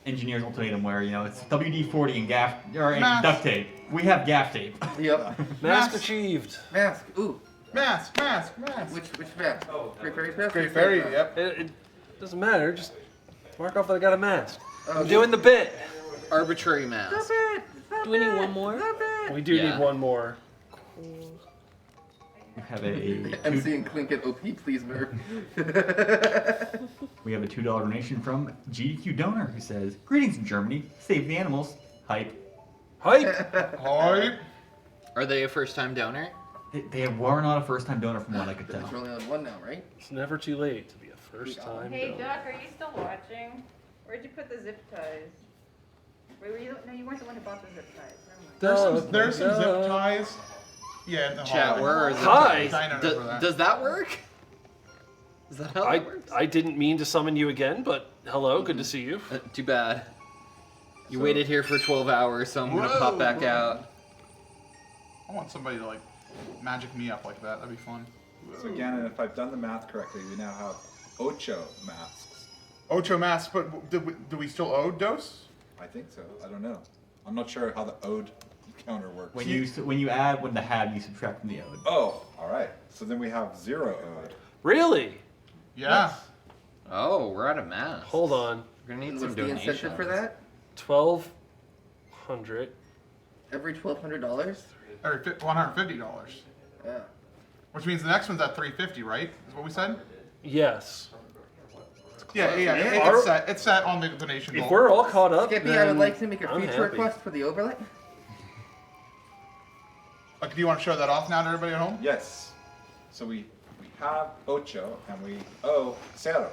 Engineer's Ultimatum where, it's WD-40 and and duct tape. We have gaff tape. Yep. Mask achieved. Mask. Ooh. Mask. Which mask? Great Fairy's mask? Great Fairy, yep. It doesn't matter, just mark off that I got a mask. I'm doing the bit. Arbitrary mask. Do we need one more? We do need one more. We have a MC and Clinket OP, please, Merv. We have a $2 donation from GDQ donor who says, "Greetings from Germany. Save the animals. Hype." Hype. Hype. Are they a first-time donor? They were not a first-time donor from what I could tell. There's only on one now, right? It's never too late to be a first-time Hey, donor. Doc, are you still watching? Where'd you put the zip ties? Wait, no, you weren't the one who bought the zip ties. Never mind. There's some zip ties. Yeah, in the Chat, hallway. where are zip Hi. ties? Does that work? Is that how that works? I didn't mean to summon you again, but hello, good to see you. Too bad. You waited here for 12 hours, so I'm gonna pop back out. I want somebody to like magic me up like that. That'd be fun. So again, if I've done the math correctly, we now have 8 masks. 8 masks, but do we still owe Dos? I think so. I don't know. I'm not sure how the ode counter works. When you add the have, you subtract from the ode. Oh, all right. So then we have 0 ode. Really? Yeah. Oh, we're out of mass. Hold on. We're gonna need And some what's the donations. incentive for that? 1,200. Every $1,200? Or $150. Yeah. Which means the next one's at $350, right? Is what we said? Yes. Yeah. It's set on the donation. If vault. we're all caught up, Skippy, then I would like to make a I'm feature happy. request for the overlay. Do you want to show that off now to everybody at home? Yes. So we have 8 and we owe 0.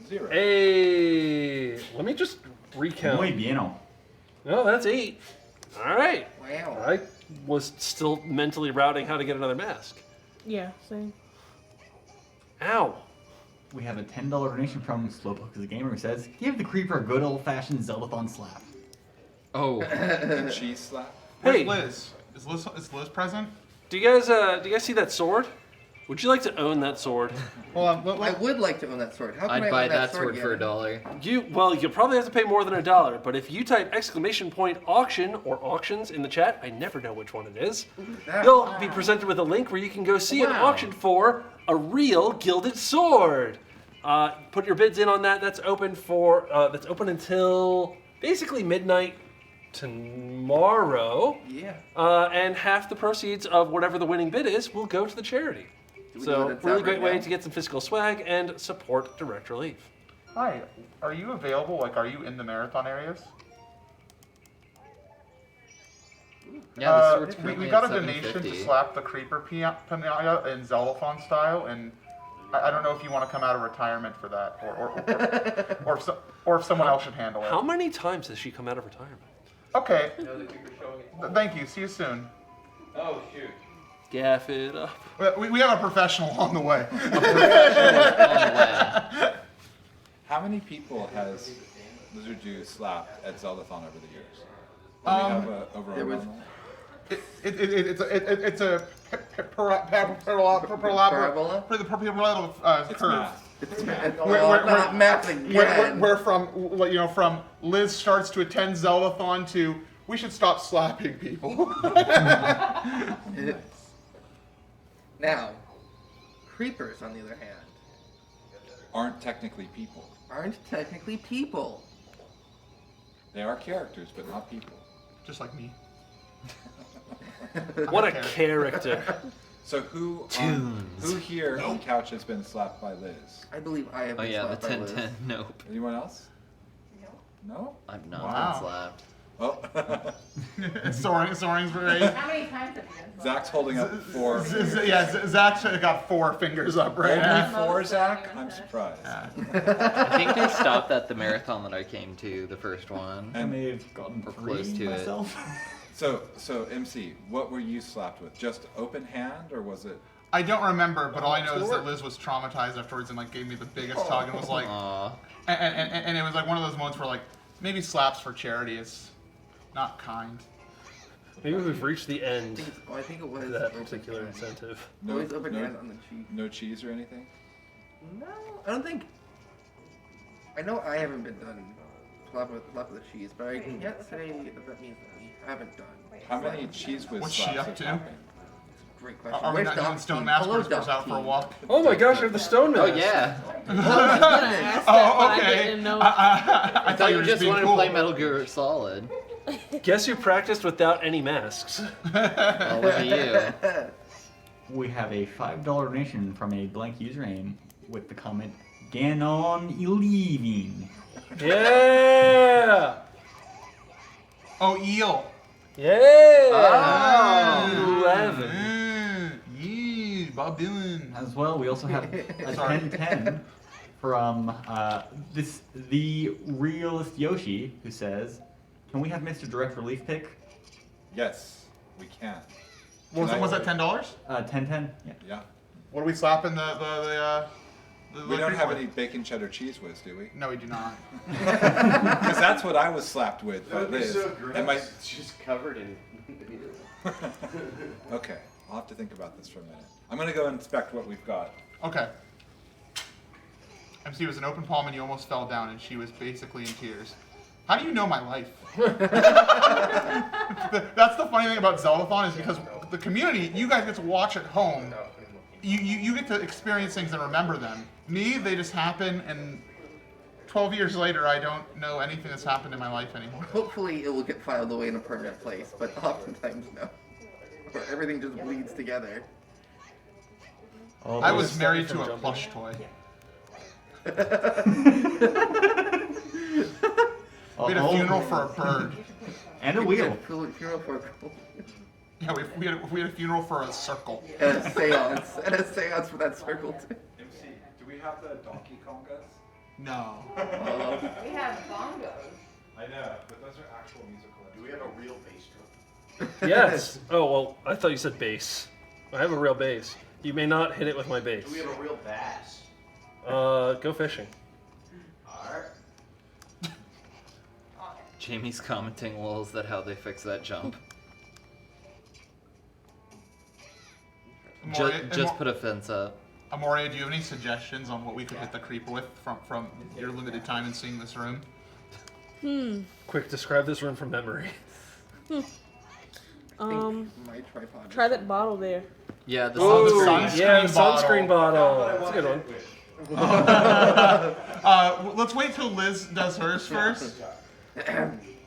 0. Hey, let me just recount. Muy bien. No, that's 8. All right. Wow. I was still mentally routing how to get another mask. Yeah, same. Ow. We have a $10 donation from Slowpoke as a gamer who says, "Give the creeper a good old-fashioned Zeldathon slap." Oh. Cheese slap. Where's Hey. Liz? Is Liz present? Do you guys see that sword? Would you like to own that sword? Well, I would like to own that sword. How can I I'd buy own that sword sword for again? $1. You'll probably have to pay more than $1, but if you type !auction or auctions in the chat, I never know which one it is, you'll be presented with a link where you can go see an auction for a real gilded sword. Put your bids in on that. That's open until basically midnight tomorrow. Yeah. And half the proceeds of whatever the winning bid is will go to the charity. Do we So, know what it's really at great right way now? to get some physical swag and support direct relief. Hi, are you available? Like, are you in the marathon areas? Yeah, the sword's we currently got at a donation to $7.50. slap the creeper Pinata in Zeldathon style, and I don't know if you want to come out of retirement for that, or if someone else should handle it. How many times has she come out of retirement? Okay. Thank you. See you soon. Oh, shoot. Gaff it up. We have a professional on the way. How many people has Lizard Jew slapped at Zeldathon over the years? Do we Um, have a overall number? It's a parabola curve. Not math again. Where from Liz starts to attend Zeldathon to we should stop slapping people. Now, creepers, on the other hand, Aren't technically people. They are characters, but not people. Just like me. What a character. So who here on the couch has been slapped by Liz? I believe I have Oh been yeah, the slapped by Liz. 10-10. Nope. Anyone else? No? I've not Wow. been slapped. Oh. Soaring's very. How many times have you been? Zach's holding up 4. Zach's got 4 fingers up right now. Only 4, Zach? I'm surprised. I think they stopped at the marathon that I came to, the first one. I may have gotten Or 3 close to myself. So MC, what were you slapped with? Just open hand, or was it? I don't remember, but all I know is that Liz was traumatized afterwards and like gave me the biggest hug and was like, and it was like one of those moments where like maybe slaps for charity is not kind. Maybe we've reached the end I think it was of that particular incentive. Always open hand on the cheek. No cheese or anything? No, I don't think. I know I haven't been done slap with cheese, but I can't say that means that we haven't done. How many cheese whiz What's she slaps up have to? happened? Great question. Are we Where's not doing Doc Stone Team? Mask Hello, Whispers Doc out for a Team. walk? Oh my gosh, I have the stone mask. Oh yeah. Oh, okay. I thought you were just being wanted cool. to play Metal Gear Solid. Guess who practiced without any masks? Well, look at you. We have a $5 donation from a blank username with the comment Ganon Eleving. Yeah! Oh, eel. Yeah! Oh. 11. Yeah, Bob Dylan. As well, we also have a 10-10 from the realist Yoshi, who says, "Can we have Mr. Direct Relief pick?" Yes, we can. Was that $10? 10-10. Yeah. Yeah. What are we slapping the We don't have creeper any bacon cheddar cheese whiz, do we? with? No, we do not. Because that's what I was slapped with by That would be Liz. so gross. And my... It's just covered in. Okay, I'll have to think about this for a minute. I'm gonna go inspect what we've got. Okay. MC was an open palm and you almost fell down, and she was basically in tears. How do you know my life? That's the funny thing about Zeldathon is because the community, you guys get to watch at home. You get to experience things and remember them. Me, they just happen, and 12 years later, I don't know anything that's happened in my life anymore. Hopefully, it will get filed away in a permanent place, but oftentimes no. Where everything just bleeds together. I was married to a plush toy. We had a funeral for a bird. And a wheel. Funeral for a gold. Yeah, we had a funeral for a circle. And a seance. And a seance for that circle, too. MC, do we have the Donkey Kongas? No. We have bongos. I know, but those are actual musical instruments. Do we have a real bass drum? Yes. Oh, well, I thought you said bass. I have a real bass. You may not hit it with my bass. Do we have a real bass? Go fishing. Alright. Jamie's commenting, "Well, is that how they fix that jump?" Just put a fence up. Amoria, do you have any suggestions on what we could hit the creeper with from your limited time in seeing this room? Quick, describe this room from memory. My tripod. Try that bottle there. Yeah, the sunscreen bottle. That's a good one. Let's wait till Liz does hers first.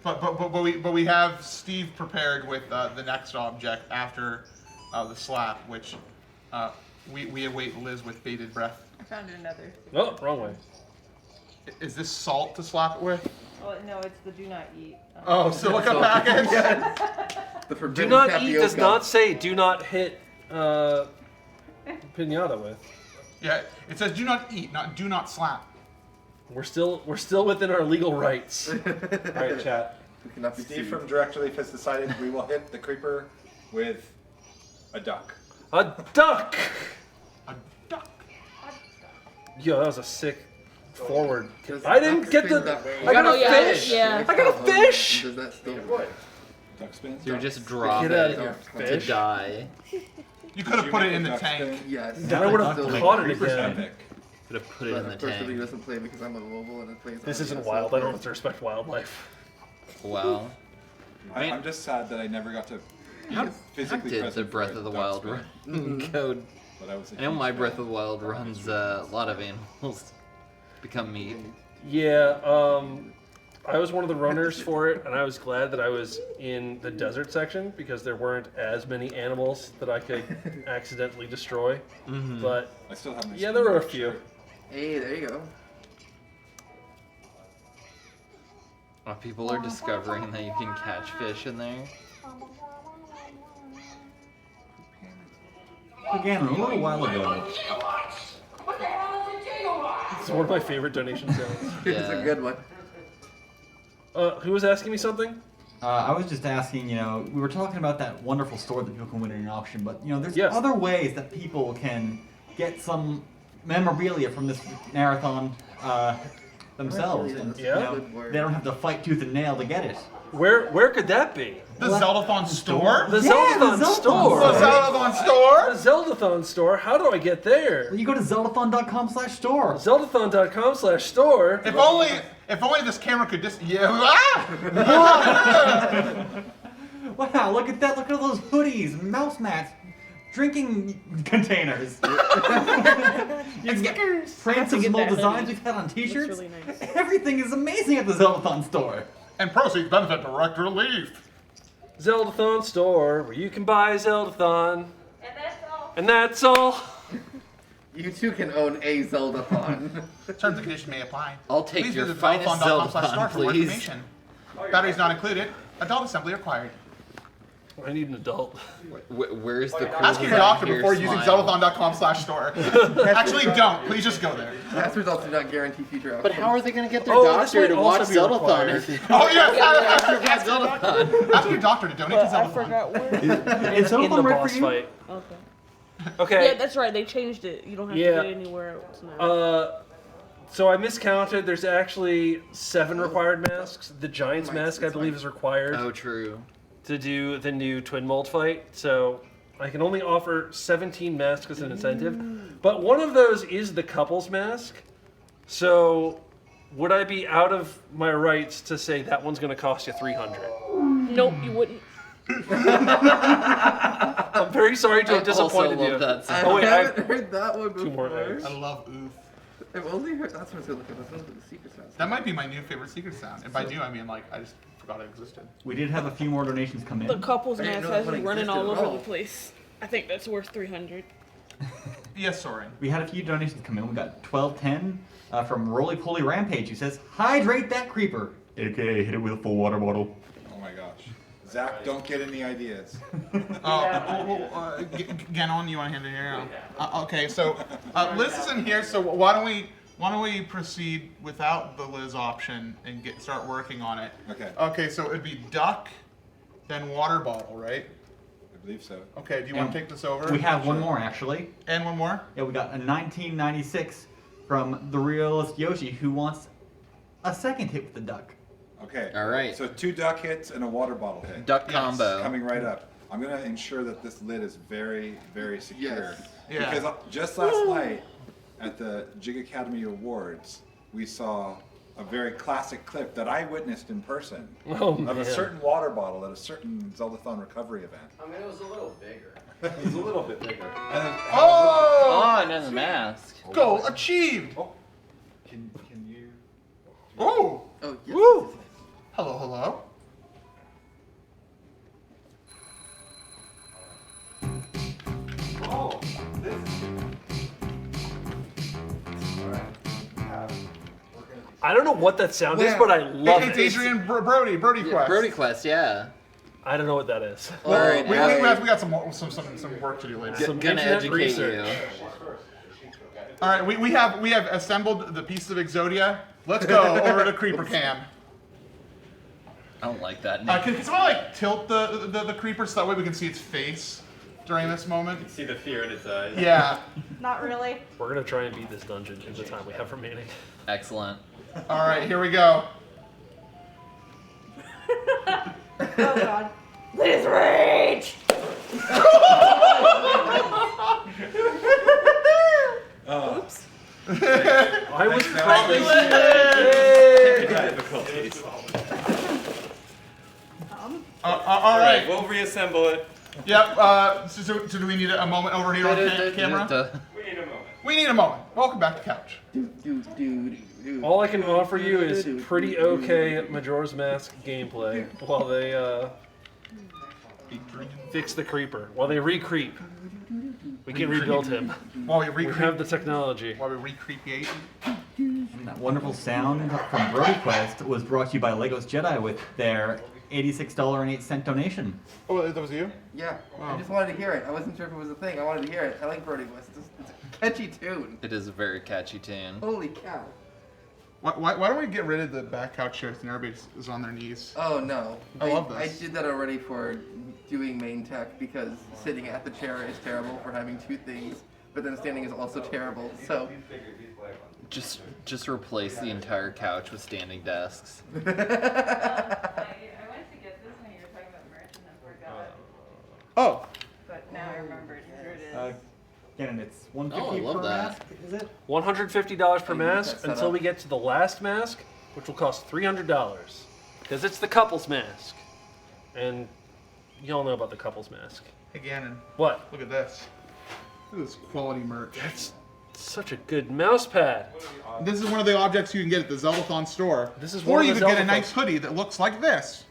But we have Steve prepared with the next object after the slap, which we await Liz with bated breath. I found another. Oh, wrong way. Is this salt to slap it with? Oh, no, it's the do not eat. Oh, silica package? Do not eat does not say do not hit pinata with. Yeah, it says do not eat, not do not slap. We're still within our legal rights. All right, chat. We cannot be Steve from Direct Relief has decided we will hit the creeper with a duck. A duck! A duck. Yo, that was a sick forward. I didn't get the. I got a fish! Yeah. I got a fish! Does that still Duck spin? So you just drop Get out it of here, to fish. die. You could have put it in the tank. Yes. Then I would have caught it again. Could have put it in the Of course, tank. he doesn't play because I'm a mobile and it plays. This on isn't the wild. I outside. don't have to respect wildlife. Wow. I'm just sad that I never got to How physically did present the for Breath a of the duck Wild spin. run code? But I was a I know huge my fan. Breath of the Wild runs a lot of animals become meat. Yeah, I was one of the runners for it, and I was glad that I was in the desert section because there weren't as many animals that I could accidentally destroy. Mhm. But I still have my yeah, there were a few. Hey, there you go. People are discovering that you can catch fish in there. Again, a little while ago. It's one of my favorite donation sounds. It's a good one. Who was asking me something? I was just asking, we were talking about that wonderful store that people can win in an auction, but, there's other ways that people can get some memorabilia from this marathon themselves. And, they don't have to fight tooth and nail to get it. Where could that be? The Zeldathon store? The Zeldathon store. The Zeldathon store? The Zeldathon store. How do I get there? Well, you go to zeldathon.com/store. Zeldathon.com/store. If only this camera could just Wow, look at that. Look at all those hoodies, mouse mats, drinking containers. Stickers. Francis small designs we've had on t-shirts. Looks really nice. Everything is amazing at the Zeldathon store. And proceeds benefit Direct Relief. Zeldathon store, where you can buy Zeldathon. And that's all. You too can own a Zeldathon. Terms and conditions may apply. I'll take Please your visit finest zeldathon.com/store Zeldathon, for more please. information. Batteries not included. Adult assembly required. I need an adult. Where's the cool Ask your design doctor here, before using smile? zeldathon.com/store. Actually, don't. Please just go there. Test results do not guarantee future outcomes. But how are they going to get their this doctor might to watch also be required. Zeldathon? Oh, yes! Zeldathon. Ask your doctor to donate to I Zeldathon. forgot where. In Zeldathon the right for boss you? fight. Okay. Okay. Yeah, that's right. They changed it. You don't have to get it anywhere else now. So I miscounted. There's actually 7 required masks. The Giant's mask, I believe, is required. Oh, true. To do the new twin mold fight. So I can only offer 17 masks as an incentive. But one of those is the couple's mask. So would I be out of my rights to say that one's going to cost you 300? Nope, you wouldn't. I'm very sorry to have disappointed you. I Oh, wait, haven't heard that one before. 2 more eggs. I love oof. I've only heard that's what I was gonna look at. That's one of the secret sounds. That might be my new favorite secret sound. And by new, I mean, I just forgot it existed. We did have a few more donations come in. The couple's I didn't mask know has that me one running all existed at over all. the place. I think that's worth 300. Yes, Soren. We had a few donations come in. We got 1210 from Roly Poly Rampage, who says, "Hydrate that creeper." AKA hit it with a full water bottle. Oh my gosh. Zach, don't get any ideas. Ganon, you want to hand it here? Okay, so Liz isn't here, so why don't we proceed without the Liz option and start working on it? Okay. Okay, so it'd be duck, then water bottle, right? I believe so. Okay, do you want to take this over? We have one more, actually. And one more? Yeah, we got a 1996 from the realist Yoshi, who wants a second hit with the duck. Okay. All right. So 2 duck hits and a water bottle hit. Duck combo. Coming right up. I'm going to ensure that this lid is very, very secure. Yes. Yeah. Because just last night at the Jig Academy Awards, we saw a very classic clip that I witnessed in person of a certain water bottle at a certain Zeldathon recovery event. I mean, it was a little bigger. It was a little bit bigger. Oh! and then the mask. Goal achieved! Can you... Oh! Oh, yes. Woo! Hello, hello. Oh, this I don't know what that sound is, but I love It's it. Adrian Brody Quest. Brody Quest, yeah. I don't know what that is. Well, we got some work to do later. Some gonna internet educate research. you. All right, we have assembled the pieces of Exodia. Let's go over to Creeper Cam. I don't like that name. Can someone tilt the creeper so that way we can see its face during this moment? You can see the fear in its eyes. Yeah. Not really. We're gonna try and beat this dungeon in the time we have remaining. Excellent. All right, here we go. Oh god. Please rage! Oops. I was probably difficulties. All right. We'll reassemble it. Yep. So do we need a moment over here on camera? We need a moment. We need a moment. Welcome back to Couch. All I can offer you is pretty okay Majora's Mask gameplay while they fix the creeper. While they re-creep. We can rebuild him. While we We have the technology. While we recreate. And that wonderful sound from Brody Quest was brought to you by Legos Jedi with their $86.08 donation. Oh, that was you? Yeah, Wow. I just wanted to hear it. I wasn't sure if it was a thing. I wanted to hear it. I like Brody West. It's a catchy tune. It is a very catchy tune. Holy cow. Why don't we get rid of the back couch chairs and everybody is on their knees? Oh no. I love I this. did that already for doing main tech because sitting at the chair is terrible for having two things, but then standing is also terrible. So Just replace the entire couch with standing desks. I went to get this when you were talking about merch and I forgot. Oh. But now I remembered. Here it is. Again, it's Oh, I $150 love per that. mask, is it? $150 per mask that set until up. we get to the last mask, which will cost $300. Because it's the couples mask. And you all know about the couples mask. Hey, Gannon. What? Look at this. Look at this quality merch. That's such a good mouse pad. This is one of the objects you can get at the Zeldathon store. This is or one you of the could get a Zeldathon- nice hoodie that looks like this.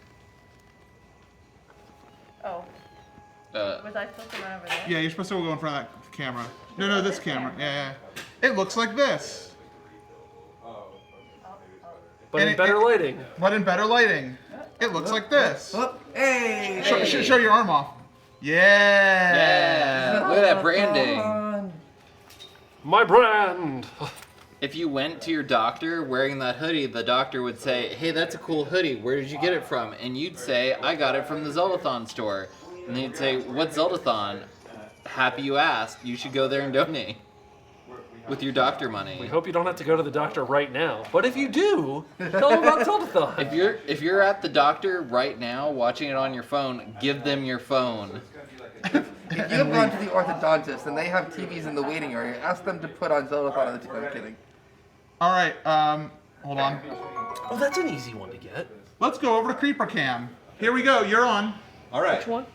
Oh. Was I supposed to run over there? Yeah, you're supposed to go in front of that camera. No, this camera. Yeah. It looks like this. But in better lighting. But in better lighting. It looks like this. Hey! Show your arm off. Yeah. Yeah. Look at that branding. My brand. If you went to your doctor wearing that hoodie, the doctor would say, "Hey, that's a cool hoodie. Where did you get it from?" And you'd say, "I got it from the Zeldathon store." And then you'd say, "What Zeldathon?" Happy you asked. You should go there and donate with your doctor money. We hope you don't have to go to the doctor right now. But if you do, tell them about Zeldathon. If you're at the doctor right now watching it on your phone, give them your phone. If you have gone to the orthodontist and they have TVs in the waiting area, ask them to put on Zeldathon on the TV. I'm kidding. All right. Hold on. Oh, that's an easy one to get. Let's go over to Creeper Cam. Here we go. You're on. All right. Which one?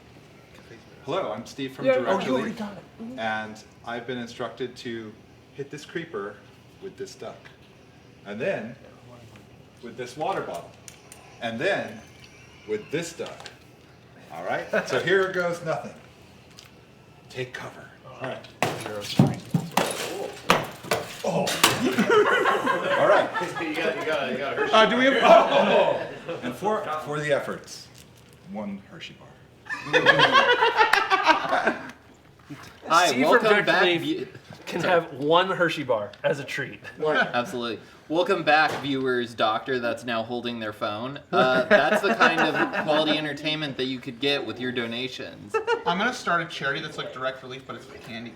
Hello, I'm Steve from Yeah, Direct you already Relief, got it. and I've been instructed to hit this creeper with this duck, and then with this water bottle, and then with this duck. All right. So here goes nothing. Take cover. All right. Oh. All right. You got Hershey. Do we have? And for the efforts, one Hershey bar. Hi, Steve welcome from back. Direct can have one Hershey bar as a treat. Absolutely. Welcome back, viewers, doctor that's now holding their phone. That's the kind of quality entertainment that you could get with your donations. I'm gonna start a charity that's like Direct Relief, but it's for candy.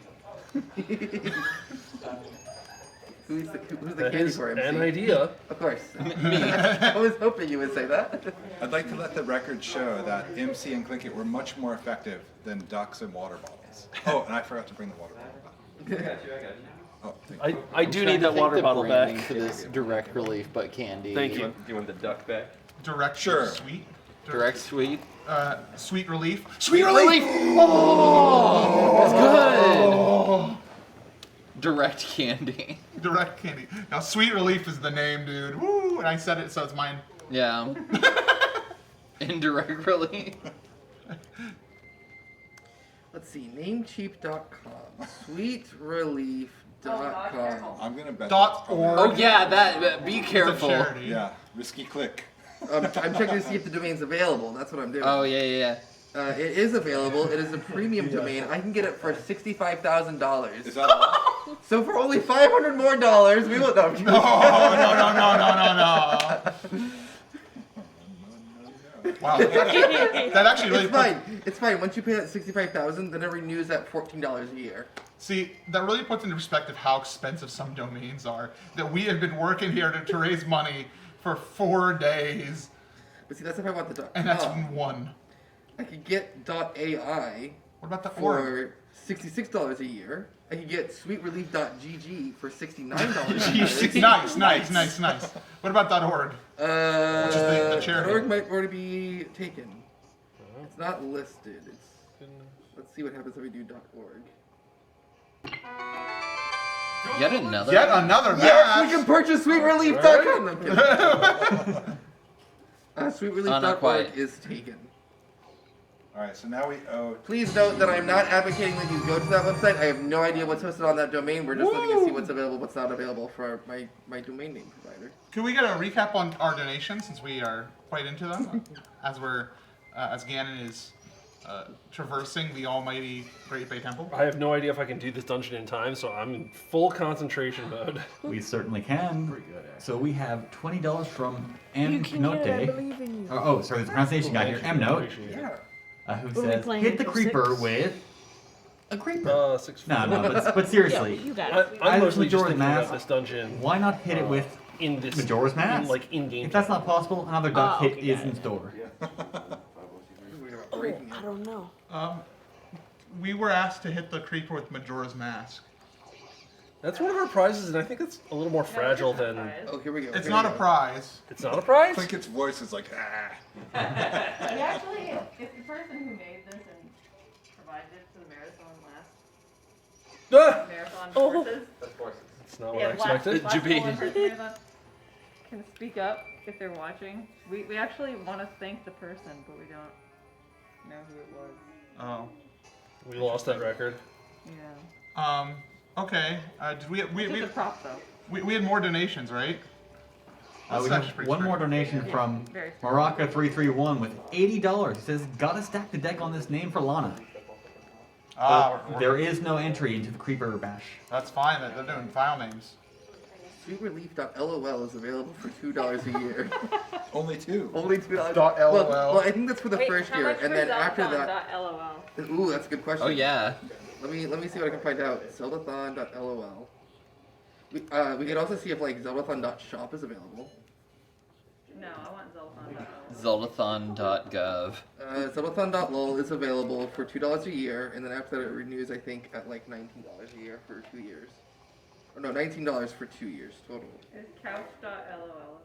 Who's the That candy is for MC? an idea. Of course. I was hoping you would say that. I'd like to let the record show that MC and Clinkit were much more effective than ducks and water bottles. Oh, and I forgot to bring the water bottle back. I got you. Oh, I do need that water bottle back. For this direct relief butt candy. Thank you. Do you want the duck back? Direct Sure. sweet. Direct sweet. Sweet relief. Sweet relief! Oh! That's good! Direct candy. Direct candy. Now, sweet relief is the name, dude. Woo! And I said it, so it's mine. Yeah. Indirect relief. Let's see, namecheap.com, sweetrelief.com. I'm gonna bet. .org. Oh yeah, that. Be careful. Yeah, risky click. I'm checking to see if the domain's available. That's what I'm doing. Oh yeah. It is available. It is a premium domain. I can get it for $65,000. Is that all? So for only $500 more, we will. No. No. Wow. That actually really. It's fine. It's fine. Once you pay that $65,000, then it renews at $14 a year. See, that really puts into perspective how expensive some domains are. That we have been working here to raise money for 4 days. But see, that's if I want the And that's .com. one. I could get .ai. What about the for org? $66 a year. I could get sweetrelief.gg for $69 a year. Nice. What about .org? Which is the charity. .org might already be taken. It's not listed. Let's see what happens if we do .org. Yet another. Yes, we can purchase sweetrelief.com. No, I'm kidding. Sweetrelief.org is taken. All right, so now we owe. Please note that I'm not advocating that you go to that website. I have no idea what's hosted on that domain. We're just looking to see what's available, what's not available for my domain name provider. Can we get a recap on our donations since we are quite into them as Ganon is traversing the almighty Great Bay Temple? I have no idea if I can do this dungeon in time, so I'm in full concentration mode. We certainly can. So we have $20 from You can Note. get it, I believe in you. Oh, sorry, there's a pronunciation guy here. M Note. Yeah. Who We'll be says, playing hit the until creeper 6. with a creeper. 6 No, but seriously. Yeah, you got it. I'm As mostly just Majora's thinking Mask, about this dungeon. Why not hit it with in this Majora's Mask? in-game. If that's not possible, another duck hit okay, is got in it. store. Oh, I don't know. We were asked to hit the creeper with Majora's Mask. That's one of our prizes, and I think it's a little more fragile than. Oh, here we go. It's not a prize. It's not a prize? Clinket's voice is like, ah. Actually, if the person who made this and provided it to the marathon forces, That's forces. That's not what yeah, I expected. last marathon can speak up if they're watching. We actually want to thank the person, but we don't know who it was. Oh. We lost that record. Yeah. Okay. Did we It's a prop though. we had more donations, right? We have one more donation from Maraka331 with $80. He says, gotta stack the deck on this name for Lana. There is no entry into the Creeper Bash. That's fine. They're doing file names. Sweetrelief.lol is available for $2 a year. Only two. Only $2. .lol. Well, I think that's for the first year, much and for then after that. Zeldathon.lol? Ooh, that's a good question. Oh yeah. Let me see what I can find out. Zeldathon.lol. We can also see if like Zeldathon.shop is available. No, I want Zeldathon.lol. Zeldathon.gov. Zeldathon.lol is available for $2 a year, and then after that it renews, I think, at like $19 a year for 2 years. Or no, $19 for 2 years total. Is couch.lol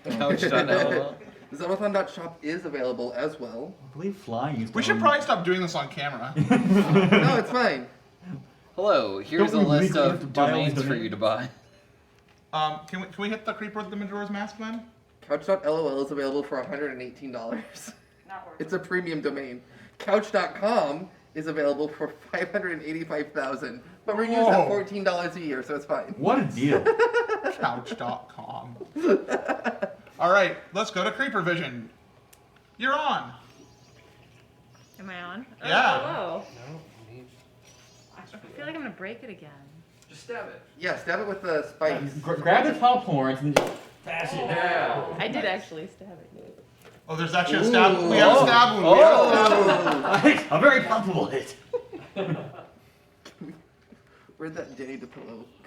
available? Couch.lol. Zeldathon.shop is available as well. I believe Flying used to We should own- probably stop doing this on camera. No, it's fine. Hello, here's a Don't we list legally have to of buy all these domains for you to buy. Can we hit the creeper with the Majora's Mask then? Couch.lol is available for $118. Not worth It's a premium domain. Couch.com is available for $585,000, but renews at $14 a year, so it's fine. What a deal. Couch.com. All right, let's go to Creeper Vision. You're on. Am I on? Oh, Yeah. Hello. I feel like I'm gonna break it again. Just stab it. Yeah, stab it with the spikes. Grab the top horns and just bash it down. I did actually stab it. Oh, there's actually a stab. We have a stab wound. We have a stab wound. A very palpable hit. Where'd that Danny DePillo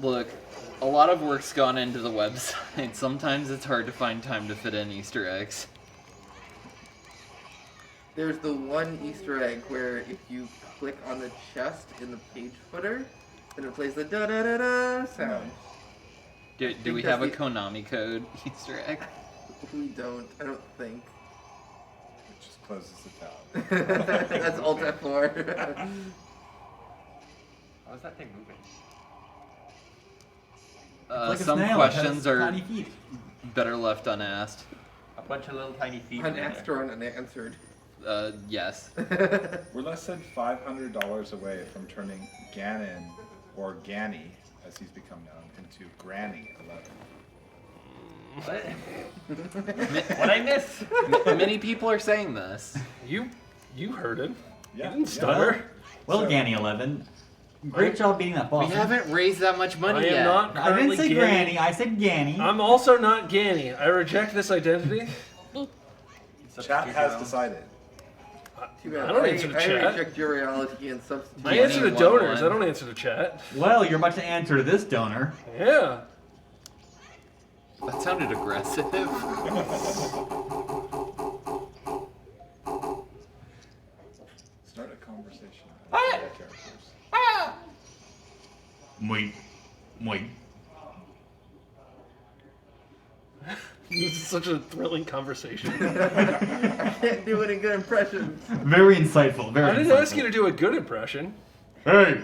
Look, a lot of work's gone into the website. Sometimes it's hard to find time to fit in Easter eggs. There's the one Easter egg where if you click on the chest in the page footer, then it plays the da-da-da-da sound. Do we have a Konami code Easter egg? We don't. I don't think. It just closes the tab. That's Alt F4. How is that thing moving? Like a Some snail, it questions has are tiny feet. better left unasked. A bunch of little tiny feet. Unasked or unanswered? Yes. We're less than $500 away from turning Ganon, or Ganny, as he's become known, into Granny 11. What I miss? Many people are saying this. You heard him. Yeah, You didn't stutter. Well, Ganny 11. Great job beating that boss. We haven't raised that much money I am yet. not I didn't say currently Granny, I said Ganny. I'm also not Ganny. I reject this identity. Chat has decided. Too bad. I don't answer to I chat. reject your reality and substitute. I answer to Ganny donors. 11. I don't answer to chat. Well, you're about to answer to this donor. Yeah. That sounded aggressive. Start a conversation with the characters. Moi. This is such a thrilling conversation. I can't do any good impressions. Very insightful, very I didn't insightful. ask you to do a good impression. Hey!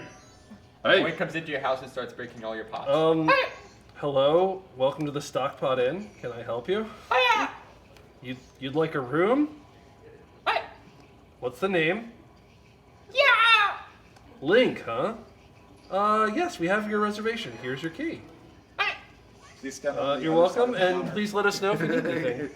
Boy comes into your house and starts breaking all your pots. Hello, welcome to the Stockpot Inn. Can I help you? You'd like a room? What's the name? Yeah! Link, huh? Yes, we have your reservation. Here's your key. Please stand on the You're other side welcome, of the and counter. please let us know if you need anything.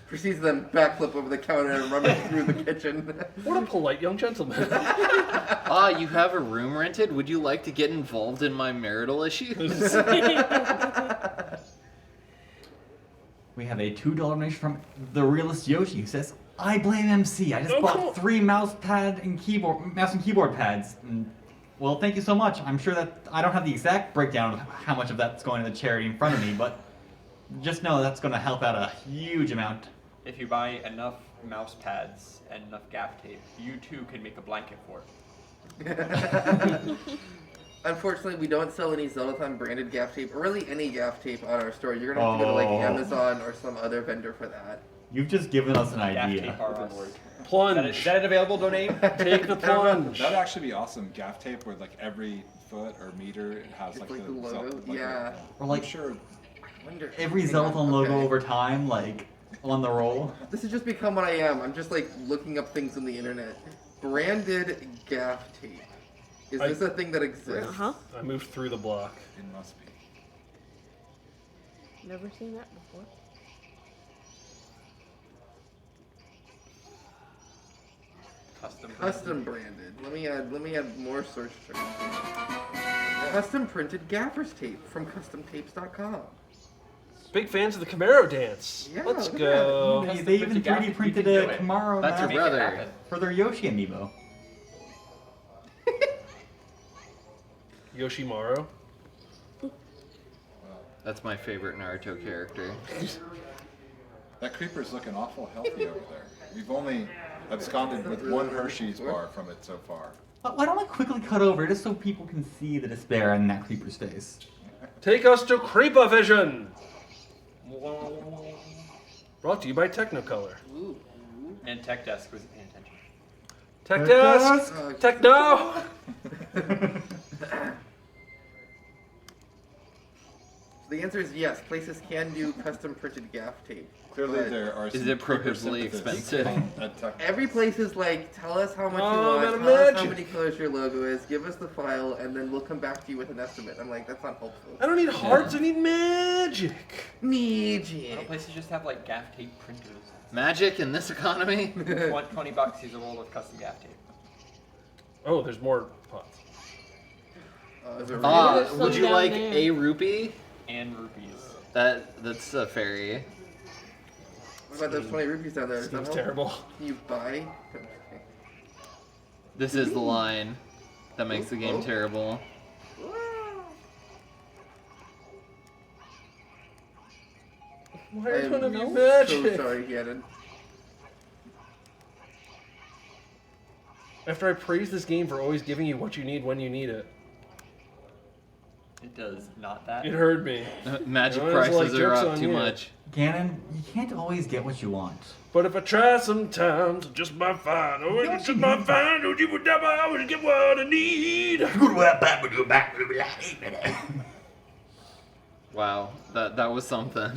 Proceeds to then backflip over the counter and rummage through the kitchen. What a polite young gentleman. You have a room rented? Would you like to get involved in my marital issues? We have a $2 donation from the realist Yoshi who says, I blame MC. I just bought cool. 3 mouse and keyboard pads. And, well, thank you so much. I'm sure that I don't have the exact breakdown of how much of that's going to the charity in front of me, but just know that's going to help out a huge amount. If you buy enough mouse pads and enough gaff tape, you too can make a blanket for it. Unfortunately, we don't sell any Zeldathon branded gaff tape, or really any gaff tape on our store. You're gonna have to go to like Amazon or some other vendor for that. You've just given us an Gaff idea. tape are us. Plunge. Is that an available donate? Take the plunge. That'd actually be awesome. Gaff tape where like every foot or meter it has It's like, like the logo. Zelda, Yeah. Or like I'm sure. I wonder. every Hang on, Zeldathon logo okay. over time, like on the roll. This has just become what I am. I'm just like looking up things on the internet. Branded gaff tape. Is this a thing that exists? I moved through the block. It must be. Never seen that before. Custom branded. Let me add more search terms. Custom printed gaffer's tape from customtapes.com. Big fans of the Camaro dance. Yeah, Let's look at go. They even 3D printed a Camaro That's your mask brother. for their Yoshi amiibo. Yoshimaru. That's my favorite Naruto character. That creeper's looking awful healthy over there. We've only absconded with one Hershey's bar from it so far. Why don't I quickly cut over just so people can see the despair in that creeper's face? Take us to Creepavision. Brought to you by Technicolor. And Tech Desk was paying attention. Tech Desk. Techno. The answer is yes. Places can do custom printed gaff tape. Clearly, but there are. Is it prohibitively expensive? Every place is like, tell us how much Oh, you want, I'm tell us how magic. many colors your logo is, give us the file, and then we'll come back to you with an estimate. I'm like, that's not helpful. I don't need hearts. I need magic. Well, Magic. places just have like gaff tape printers. Magic in this economy? $20, here's a roll of custom gaff tape. Oh, there's more pots. Is it Would you like a rupee? And rupees. That's a fairy. What about those 20 rupees down there? Does that Seems help? terrible. Can you buy? This is the line that makes the game terrible. Why are I'm none of you so magic? sorry, Gannon. After I praise this game for always giving you what you need when you need it. It does not that. It hurt me. Magic You know, it's prices like are jokes up on too you. much. Ganon, you can't always get what you want. But if I try sometimes, I just might find. Oh, I just might find. Oh, you would never always get what I need. Wow, that was something.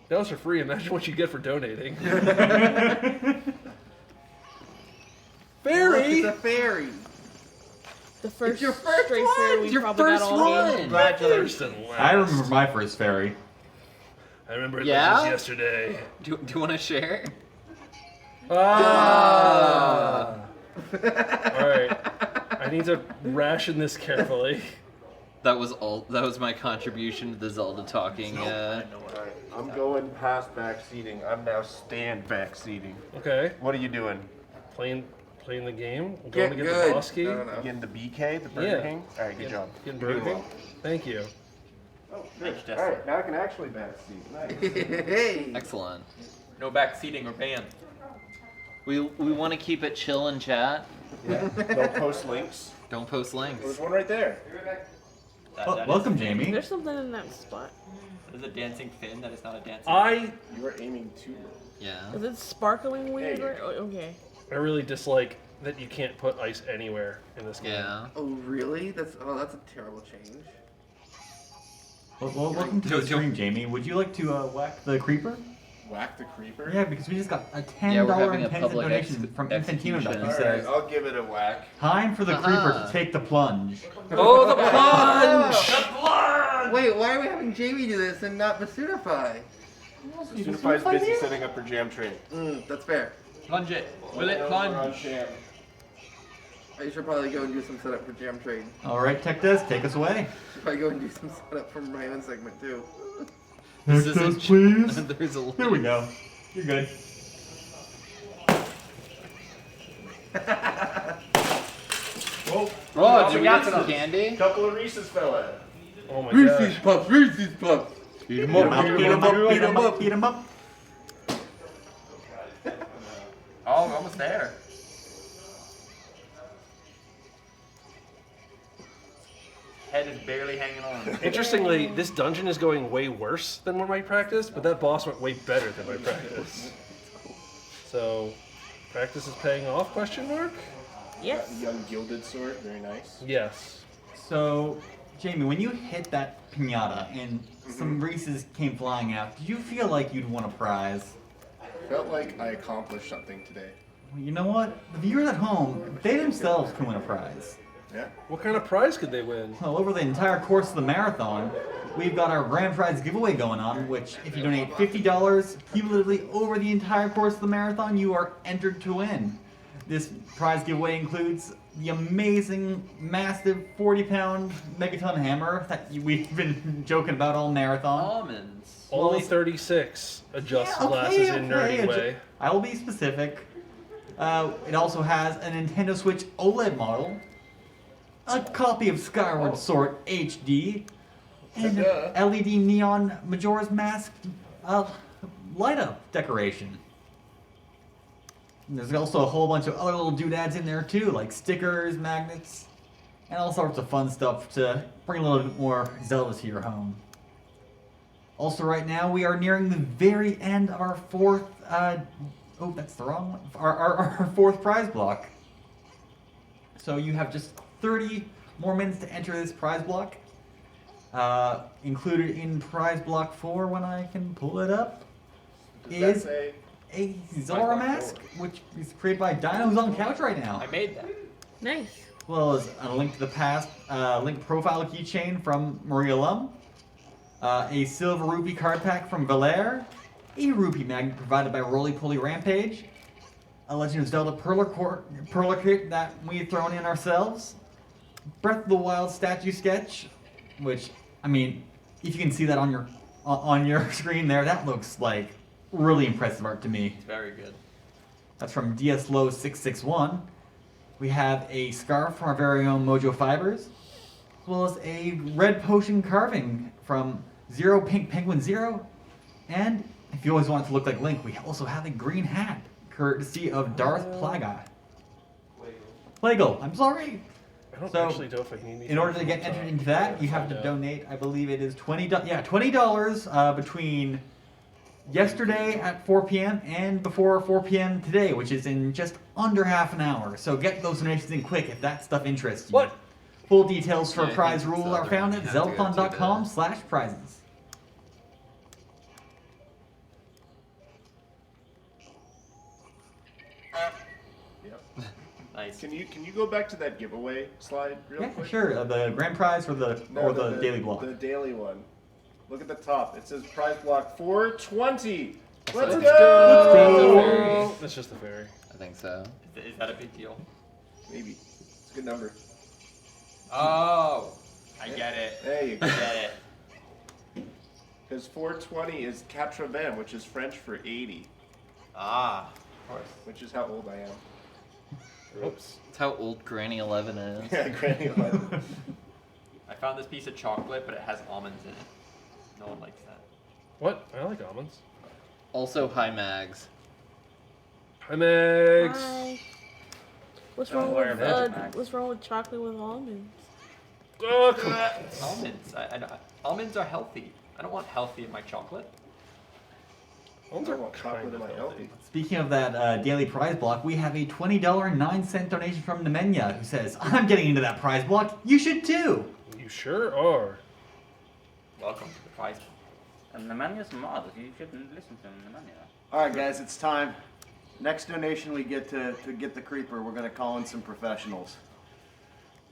That was for free. Imagine what you get for donating. Fairy! It's a fairy. The first, It's your first straight one! fairy we Your probably first got all one! game. Congratulations. I remember my first fairy. I remember it Yeah? like it was yesterday. Do you want to share? Ah! Alright. I need to ration this carefully. That was my contribution to the Zelda talking. I'm going past backseating. I'm now stand backseating. Okay. What are you doing? Playing the game? Going Get to get good. the boss key? You getting the BK, the Burger King? All right, good job. Getting You're Burger doing King? Thank you. well. Oh, good. All right, now I can actually backseat. Nice. Hey. Excellent. No backseating or ban. We want to keep it chill and chat. Yeah. Don't post links. Don't post links. There's one right there. Welcome, Jamie. There's something in that spot. There's a dancing fin that is not a dancing. You are aiming too low. Yeah. Is it sparkling weird? There Right? Oh, okay. I really dislike that you can't put ice anywhere in this game. Yeah. Oh, really? That's a terrible change. Well, welcome to the stream, Jamie. Would you like to whack the creeper? Whack the creeper? Yeah, because we just got a $10 Yeah, we're having a intensive public donation from Infantino. execution. Who All right, says, I'll give it a whack. time for the creeper to take the plunge. Oh, the plunge! Wait, why are we having Jamie do this and not Basudify? Unified's busy setting up for Jam Trade. That's fair. Plunge it. Will it plunge? I should probably go and do some setup for Jam Trade. All right, Tech Desk, take us away. Should probably go and do some setup for my own segment too. Tech This Desk, isn't- please. There's a Here we go. You're good. Whoa. Oh, did we get some candy? Couple of Reese's fella. Oh my Reese's gosh. Puffs, Reese's Puffs. Beat 'em up, beat 'em up, beat 'em up, beat 'em up. Oh, we're almost there. Head is barely hanging on. Interestingly, this dungeon is going way worse than when I practiced, but that boss went way better than my practice. So, practice is paying off, question mark? Yes. Young gilded sword, very nice. Yes. So, Jamie, when you hit that pinata and some Reese's came flying out, did you feel like you'd won a prize? Felt like I accomplished something today. Well, you know what? The viewers at home, they themselves can win a prize. Yeah. What kind of prize could they win? Well, over the entire course of the marathon, we've got our grand prize giveaway going on, which if you donate $50 cumulatively over the entire course of the marathon, you are entered to win. This prize giveaway includes the amazing, massive 40-pound megaton hammer that we've been joking about all marathon. Almonds. Only 36 adjust glasses in nerdy way. I will be specific. It also has a Nintendo Switch OLED model, a copy of Skyward Sword HD, and an LED neon Majora's Mask light-up decoration. And there's also a whole bunch of other little doodads in there too, like stickers, magnets, and all sorts of fun stuff to bring a little bit more Zelda to your home. Also, right now we are nearing the very end of our fourth. Oh, that's the wrong one. Our fourth prize block. So you have just 30 more minutes to enter this prize block. Included in prize block 4, when I can pull it up, is a Zora mask, which is created by Dino, who's on the couch right now. I made that. Nice. As well as a Link to the Past, Link profile keychain from Maria Lum, a silver rupee card pack from Valair, a rupee magnet provided by Roly Poly Rampage, a Legend of Zelda Perler kit that we've thrown in ourselves, Breath of the Wild statue sketch, which, I mean, if you can see that on your screen there, that looks like really impressive art to me. It's very good. That's from DSLow661. We have a scarf from our very own Mojo Fibers. well as a red potion carving from Zero Pink Penguin Zero. And if you always want it to look like Link, we also have a green hat, courtesy of Darth Plaga. Plagal, I'm sorry. I don't So, actually know if I need anything in order to get from entered top. into that, you have to Find out. donate, I believe it is $20 between yesterday at 4 p.m. and before 4 p.m. today, which is in just under half an hour. So get those donations in quick if that stuff interests you. What? Full details for Yeah, I prize think rule are Zelda found might at have to go to zeldathon.com/prizes. Yep. Nice. Can you go back to that giveaway slide real Yeah, quick? sure. The grand prize for the daily block. The daily one. Look at the top. It says prize block 420. Let's Let's go! go! That's just the fairy. I think so. Is that a big deal? Maybe. It's a good number. Oh, I get it. There you go. Get it. Because 420 is 80, which is French for 80. Ah, of course. Which is how old I am. Oops. That's how old Granny 11 is. Yeah, Granny 11. I found this piece of chocolate, but it has almonds in it. No one likes that. What? I like almonds. Also, hi Mags. Hi, Mags. Hi. What's Don't wrong worry with about it, Max. what's wrong with chocolate with almonds? Oh, come on. Almonds. Almonds are healthy. I don't want healthy in my chocolate. Almonds I are want chocolate in my healthy. Speaking of that daily prize block, we have a $20.09 donation from Nemenya, who says, "I'm getting into that prize block. You should too." You sure are. Welcome to the prize block. And Nemenya's mod. You shouldn't listen to Nemenya. Alright guys, it's time. Next donation we get to get the creeper, we're gonna call in some professionals.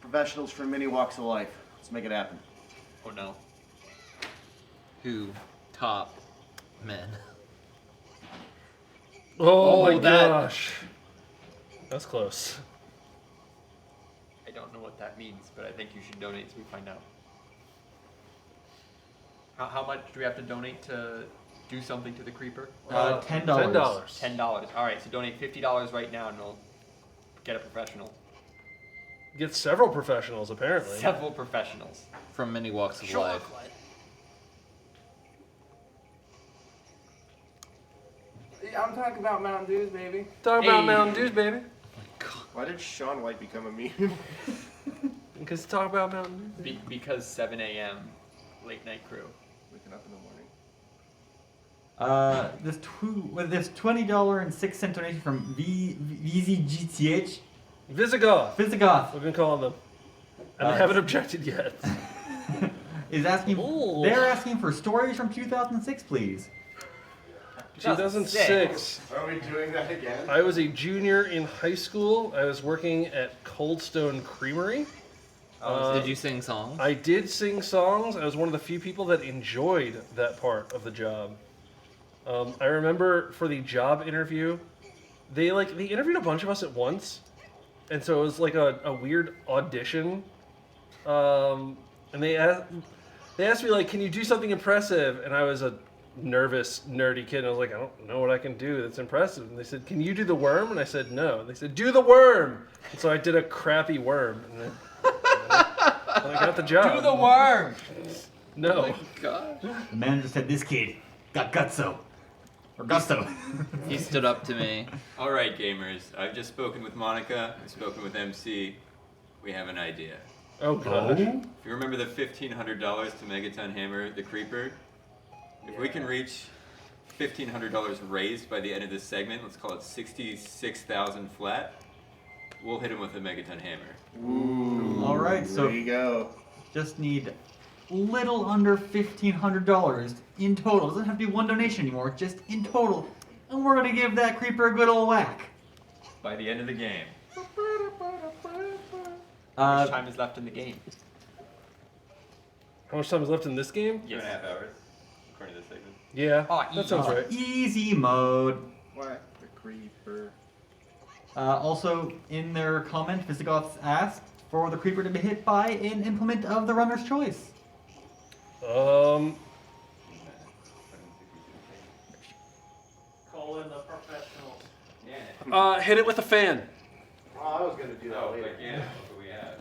Professionals from many walks of life. Let's make it happen. Oh no. Who? Top men. Oh, my that- gosh. That's close. I don't know what that means, but I think you should donate so we find out. How much do we have to donate to do something to the creeper? $10. $10. All right, so donate $50 right now, and we'll get a professional. Get several professionals, apparently. Several professionals. From many walks of life. I'm talking about Mountain Dews, baby. Talk about Mountain Dews, baby. Why did Sean White become a meme? Because talk about Mountain Dews. Because 7 a.m. late night crew. Waking up in the morning. This $20.06 donation from VZGTH. Visigoth. Visigoth. We've been calling them. And they haven't objected yet. Is asking. They're asking for stories from 2006, please. 2006. Are we doing that again? I was a junior in high school. I was working at Cold Stone Creamery. Did you sing songs? I did sing songs. I was one of the few people that enjoyed that part of the job. I remember for the job interview, they interviewed a bunch of us at once, and so it was like a weird audition. And they asked me like, "Can you do something impressive?" And I was a nervous, nerdy kid. And I was like, "I don't know what I can do that's impressive." And they said, "Can you do the worm?" And I said, "No." And they said, "Do the worm." And so I did a crappy worm. And then I got the job. Do the worm! No. Oh my God. The manager said, "This kid got gutso." Or gusto. He stood up to me. All right, gamers. I've just spoken with Monica. I've spoken with MC. We have an idea. Oh, gosh. If you remember the $1,500 to Megaton Hammer the Creeper, if we can reach $1,500 raised by the end of this segment, let's call it 66,000 flat, we'll hit him with a Megaton Hammer. Ooh. All right, so there you go. Just need little under $1,500 in total. Doesn't have to be one donation anymore, just in total. And we're gonna give that creeper a good old whack. By the end of the game. How much time is left in the game? How much time is left in this game? 2.5 hours, according to this segment. Yeah, that sounds right. Easy mode. What? The creeper. Also, in their comment, Visigoths asked for the creeper to be hit by an implement of the runner's choice. Call in the professionals. Yeah. Hit it with a fan. Oh, I was gonna do that later. Yeah, that's what we have.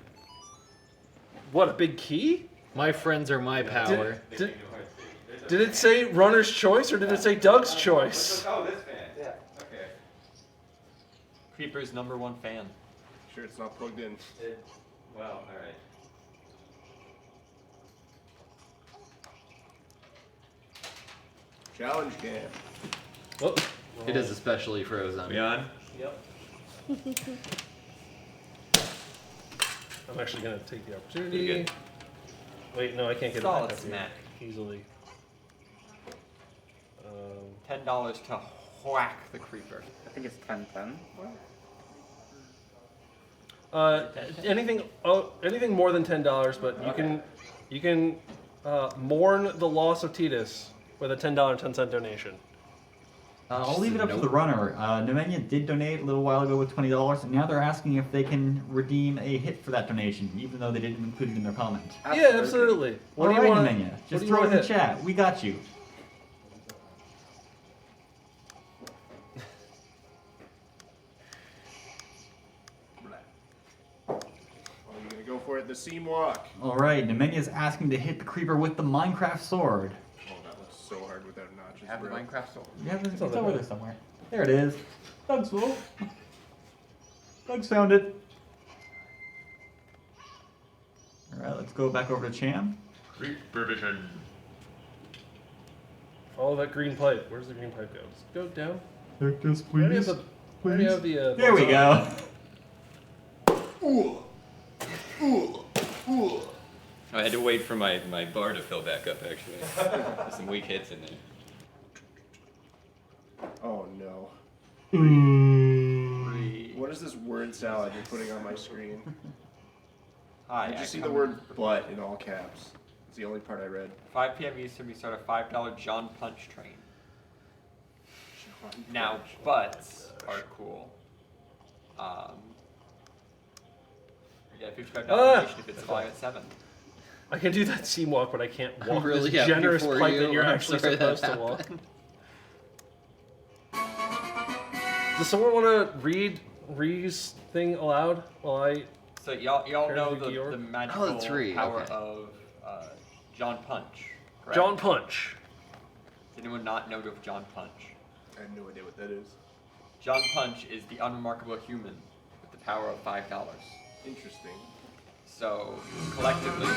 What, a big key? My friends are my power. Did it say runner's choice or did it say Doug's choice? Oh, this fan. Yeah. Okay. Creeper's #1 fan. Sure, it's not plugged in. Well, all right. Challenge game. Oh, it is especially frozen. We on? Yep. I'm actually gonna take the opportunity. Wait, no, I can't get Solid it back up smack. here easily. $10 to whack the creeper. I think it's 10-10. Anything more than $10, but you can mourn the loss of Titus with a $10.10 donation. I'll leave it up to the runner. Nemanja did donate a little while ago with $20, and now they're asking if they can redeem a hit for that donation, even though they didn't include it in their comment. Yeah, absolutely. What do you want, Nemanja? Just throw it in the chat. We got you. You're gonna go for it, the seam walk. All right, Nemenya's asking to hit the creeper with the Minecraft sword. Oh, that looks so hard without notches. Have the Minecraft sword. Yeah, it's over there somewhere. There it is. Doug's full. Doug's found it. All right, let's go back over to Cham. Creeper vision. Follow that green pipe. Where's the green pipe go? Does it go down? Take this, I already have please. the- I already have the, There we go. Ooh. Ooh. Ooh. I had to wait for my bar to fill back up, actually. There's some weak hits in there. Oh no. What is this word salad you're putting on my screen? Hi. I just see the word butt in all caps. It's the only part I read. 5 p.m. Eastern, we start a $5 John Punch train. Now, butts are cool. You get a $55 donation if it's live at 7. I can do that seam walk, but I can't walk really this happy generous for pipe you. that you're I'm actually sorry that supposed to walk. happened. Does someone want to read Ree's thing aloud while I... So y'all know Georg? the magical it's Ree, power okay. of John Punch, correct? John Punch. Does anyone not know of John Punch? I have no idea what that is. John Punch is the unremarkable human with the power of $5. Interesting. So, collectively...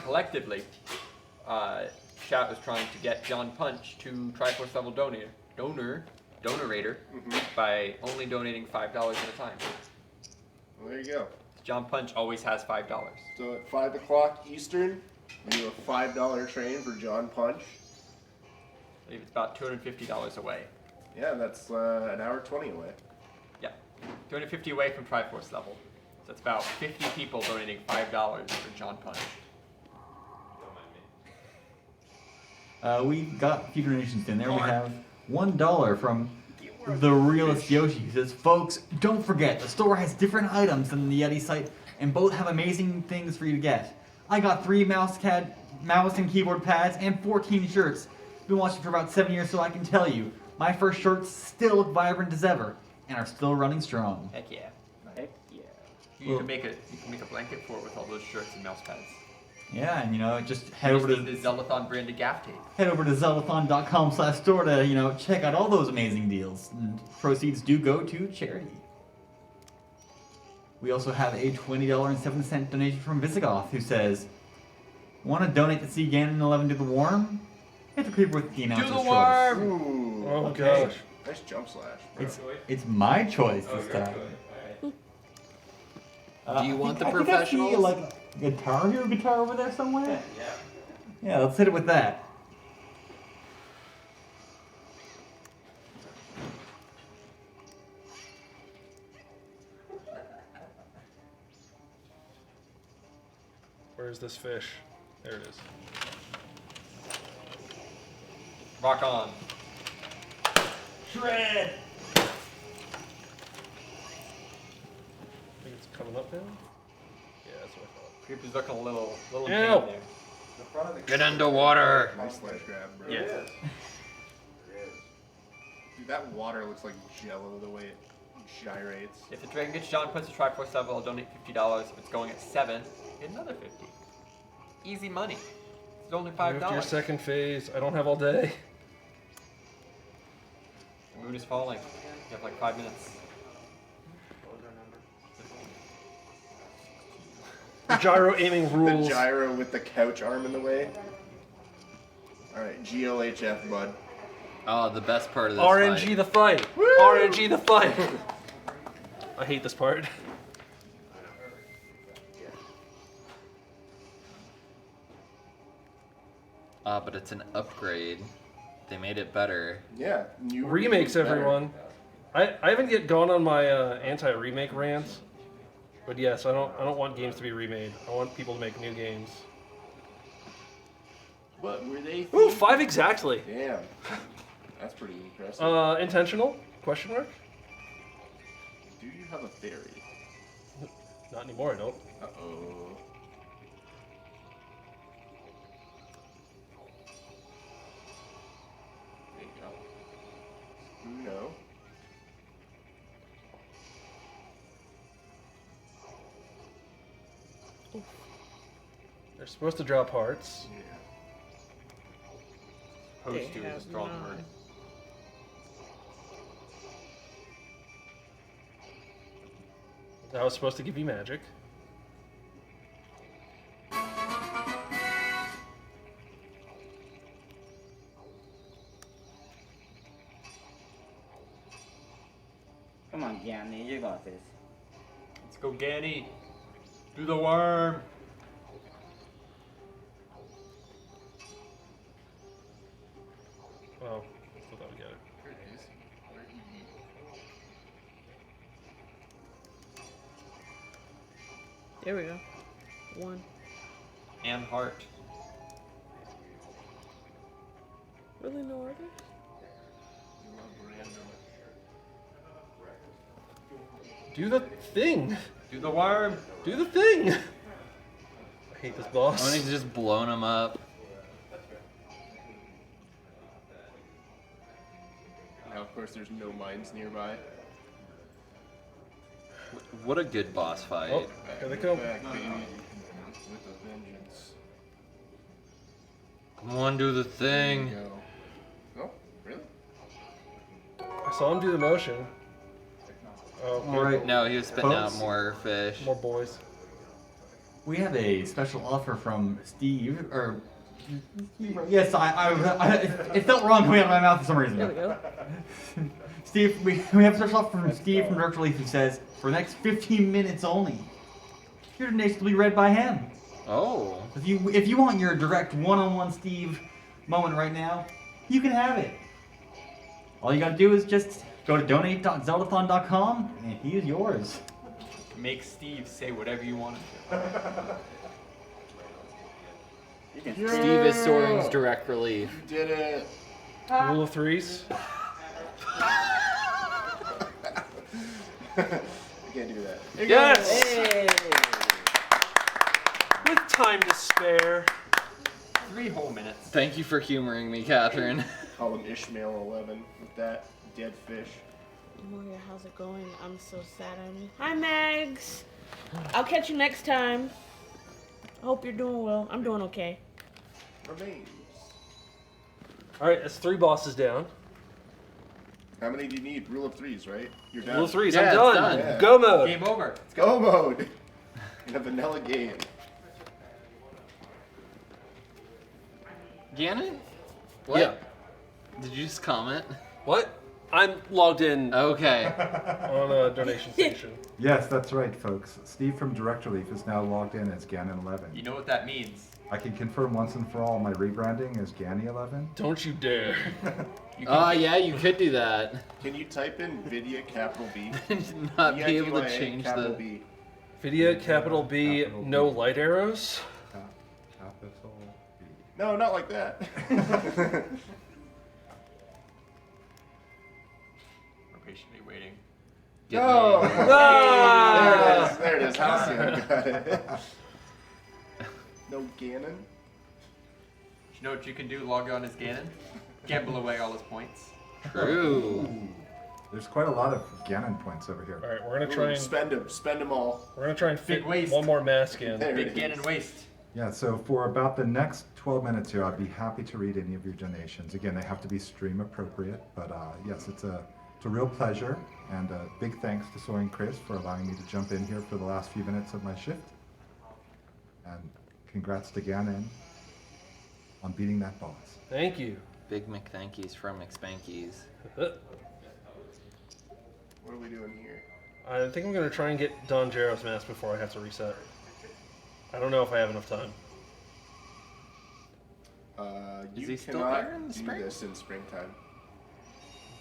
collectively, Chat was trying to get John Punch to Triforce level donorator by only donating $5 at a time. Well, there you go. John Punch always has $5. So at 5 o'clock Eastern, we do a $5 train for John Punch. I believe it's about $250 away. Yeah, that's an hour 20 away. Yeah, 250 away from Triforce level. So it's about 50 people donating $5 for John Punch. We got a few donations in there. We have $1 from the realist Yoshi. He says, folks, don't forget, the store has different items than the Yeti site, and both have amazing things for you to get. I got 3 mouse and keyboard pads and 14 shirts. Been watching for about 7 years, so I can tell you, my first shirts still look vibrant as ever, and are still running strong. Heck yeah. Heck yeah. You can make a blanket for it with all those shirts and mouse pads. Yeah, and just head over to the Zeldathon branded gaff tape. Head over to zeldathon.com/store to check out all those amazing deals. And proceeds do go to charity. We also have a $20.07 donation from Visigoth, who says, "Want to donate to see Ganon 11 do the worm? Hit the creeper with the announcer's choice." Ooh, Oh, okay. gosh. Nice jump slash. Bro. It's my choice this time. Do you want the I think I see, professionals? like a guitar over there somewhere? Yeah, let's hit it with that. Where's this fish? There it is. Rock on. Shred! I think it's coming up now? Yeah, that's what I thought. Creeper's looking a little Ow. jam there. The front of the Get underwater. Nice slash grab, bro. Yeah. Dude, that water looks like jello the way it gyrates. If the Dragon gets John puts a Triforce level, I'll donate $50. If it's going at 7, get another 50. Easy money. It's only $5. Move to your second phase. I don't have all day. The moon is falling. You have like 5 minutes. The gyro aiming rules. The gyro with the couch arm in the way. Alright, GLHF, bud. Oh, the best part of this RNG fight. the fight. RNG the fight. I hate this part. But it's an upgrade. They made it better. Yeah, new Remakes, better. everyone. I haven't yet gone on my anti-remake rants, but yes, I don't want games to be remade. I want people to make new games. What were they? Ooh, 5 exactly. Damn, that's pretty impressive. Intentional? Question mark? Do you have a theory? Not anymore. I don't. Uh-oh. There you go. No. They're supposed to drop hearts. Yeah. Supposed to is a strong word. That was supposed to give you magic. Come on, Gianni, you got this. Let's go, Ganny. Do the worm. Oh, I thought that would get it. Here it is. There we go. 1. And heart. Really, no others? Do the thing. Do the worm. Do the thing. I hate this boss. Oh, and he's just blown him up. Now, of course, there's no mines nearby. What a good boss fight. Oh, here they come. Back, baby. With a vengeance. Come on, do the thing. There you go. Oh, really? I saw him do the motion. Oh, All right. No, he was spitting out Folks. more fish. More boys. We have a special offer from Steve, or yes, it felt wrong coming out of my mouth for some reason. There we go. Steve, we have a special offer from Steve from Direct Relief who says, for the next 15 minutes only, your donation will be read by him. Oh. If you want your direct one-on-one Steve moment right now, you can have it. All you gotta do is just go to donate.zeldathon.com and he is yours. Make Steve say whatever you want him to. Steve is Soaring's Direct Relief. You did it. Rule of threes. You can't do that. Yes! Hey. With time to spare. 3 whole minutes. Thank you for humoring me, Catherine. Call him Ishmael 11 with that dead fish. Moria, how's it going? I'm so sad I missed. Hi, Mags. I'll catch you next time. I hope you're doing well. I'm doing okay. Remains. Alright, that's 3 bosses down. How many do you need? Rule of threes, right? You're done. Rule of threes, Yeah, I'm done. done. Yeah. Go mode. Game over. Let's Go mode. In a vanilla game. Gannon? What? Yeah. Did you just comment? What? I'm logged in Okay. on a donation station. Yes, that's right, folks. Steve from Direct Relief is now logged in as Ganon11. You know what that means. I can confirm once and for all my rebranding is Ganny11. Don't you dare. Yeah, you could do that. Can you type in Vidya capital B? Not be able to VIDYA change capital the... B. Vidya, capital B, Capital B. no light arrows. Capital B. No, not like that. We're patiently waiting. Get No! me. Ah! There it is. Halcyon got it. No Ganon? You know what you can do? Log on as Ganon. Gamble away all his points. True. There's quite a lot of Ganon points over here. All right, we're gonna try and spend them all. We're gonna try and fit waste. one more mask in. Big Ganon waste. Yeah, so for about the next 12 minutes here, I'd be happy to read any of your donations. Again, they have to be stream appropriate, but yes, it's a real pleasure, and a big thanks to Soy and Chris for allowing me to jump in here for the last few minutes of my shift. And congrats to Ganon on beating that boss. Thank you. Big McThankies from McSpankies. What are we doing here? I think I'm gonna try and get Don Jaro's mask before I have to reset. I don't know if I have enough time. You he still cannot there in the do spring? this in springtime.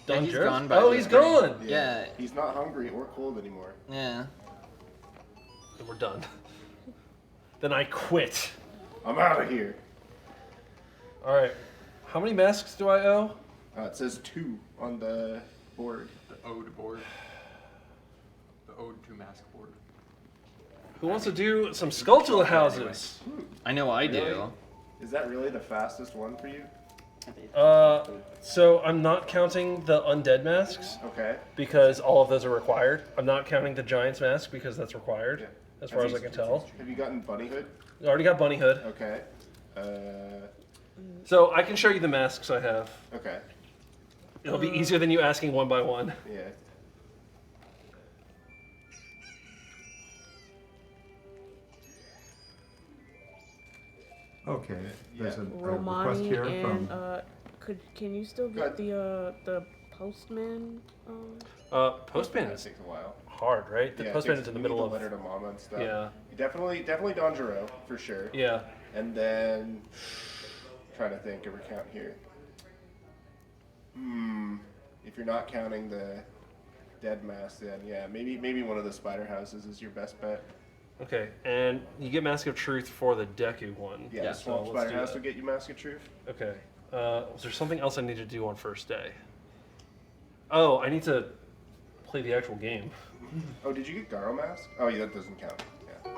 Don he's Jaro's? gone by Oh, the he's spring. gone. Yeah. He's not hungry or cold anymore. Yeah. Then we're done. Then I quit. I'm out of here. All right. How many masks do I owe? It says 2 on the board. The ode board. The ode to mask board. Who wants to do some Skulltula houses? I know I Really? do. Is that really the fastest one for you? So I'm not counting the undead masks. Okay. Because all of those are required. I'm not counting the Giant's mask because that's required, as far as I can tell. Have you gotten Bunny Hood? I already got Bunny Hood. Okay. So I can show you the masks I have. Okay. It'll be easier than you asking one by one. Yeah. Okay, there's a request Romani here and from... can you still get the postman? Postman That takes a while. hard, right? The Yeah, postman it is in takes- the we need middle of. letter to Mama and stuff. Yeah. Definitely Don Giro, for sure. Yeah. And then trying to think of a count here. If you're not counting the dead mask, then yeah, maybe one of the spider houses is your best bet. Okay, and you get Mask of Truth for the Deku one. Yeah, so Swamp let's Spider do House that. will get you Mask of Truth. Okay. Was there something else I need to do on first day? Oh, I need to play the actual game. Oh, did you get Garo Mask? Oh, yeah, that doesn't count. Yeah.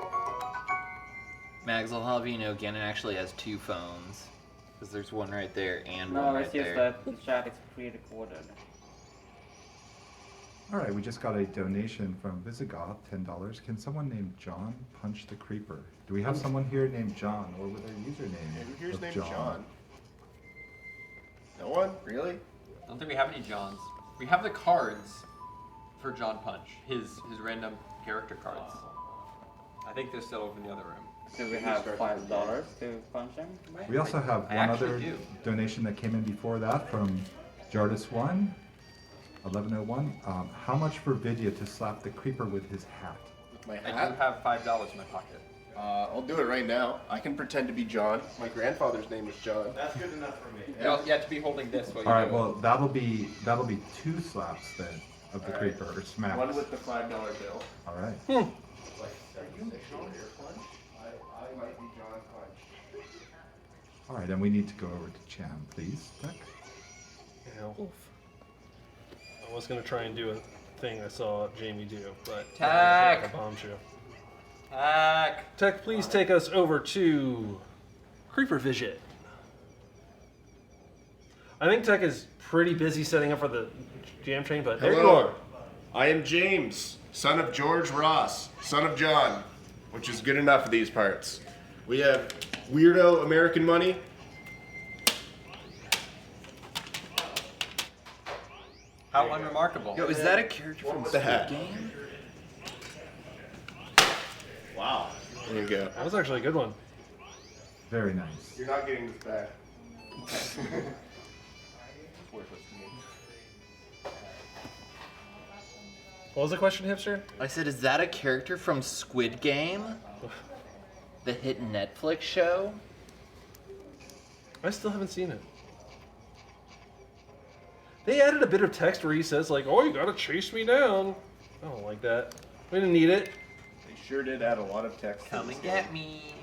Mags, I'll have you know Ganon actually has 2 phones. Because there's one right there and No, one it's right just there. that the chat is pre-recorded. All right, we just got a donation from Visigoth, $10. Can someone named John punch the creeper? Do we have someone here named John, or with a username Yeah, who here's of named John? John? No one? Really? I don't think we have any Johns. We have the cards for John Punch. His random character cards. I think they're still over in the other room. Do we have $5 to punch him? We also have I one actually other do. donation that came in before that from Jardis1, 1101. How much for Vidya to slap the creeper with his hat? With my I hat? do have $5 in my pocket. I'll do it right now. I can pretend to be John. My grandfather's name was John. That's good enough for me. You don't have to be holding this while you All right, do it. well that'll be 2 slaps then of the All right. creeper, or smacks. One with the $5 bill. All right. Are you John Punch? I might be John Punch. All right, and we need to go over to Chan, please. Tech. Oof. I was gonna try and do a thing I saw Jamie do, but Tech! I bombed you. Tech! Tech, please take us over to Creeper Vision. I think Tech is pretty busy setting up for the jam train, but there you are. I am James, son of George Ross, son of John, which is good enough for these parts. We have weirdo American money. How unremarkable. Yo, is that a character One from with the Squid hat. Game? Wow. There you go. That was actually a good one. Very nice. You're not getting this back. What was the question, Hipster? I said, is that a character from Squid Game? The hit Netflix show? I still haven't seen it. They added a bit of text where he says, like, oh, you gotta chase me down. I don't like that. We didn't need it. They sure did add a lot of text. Come and get me.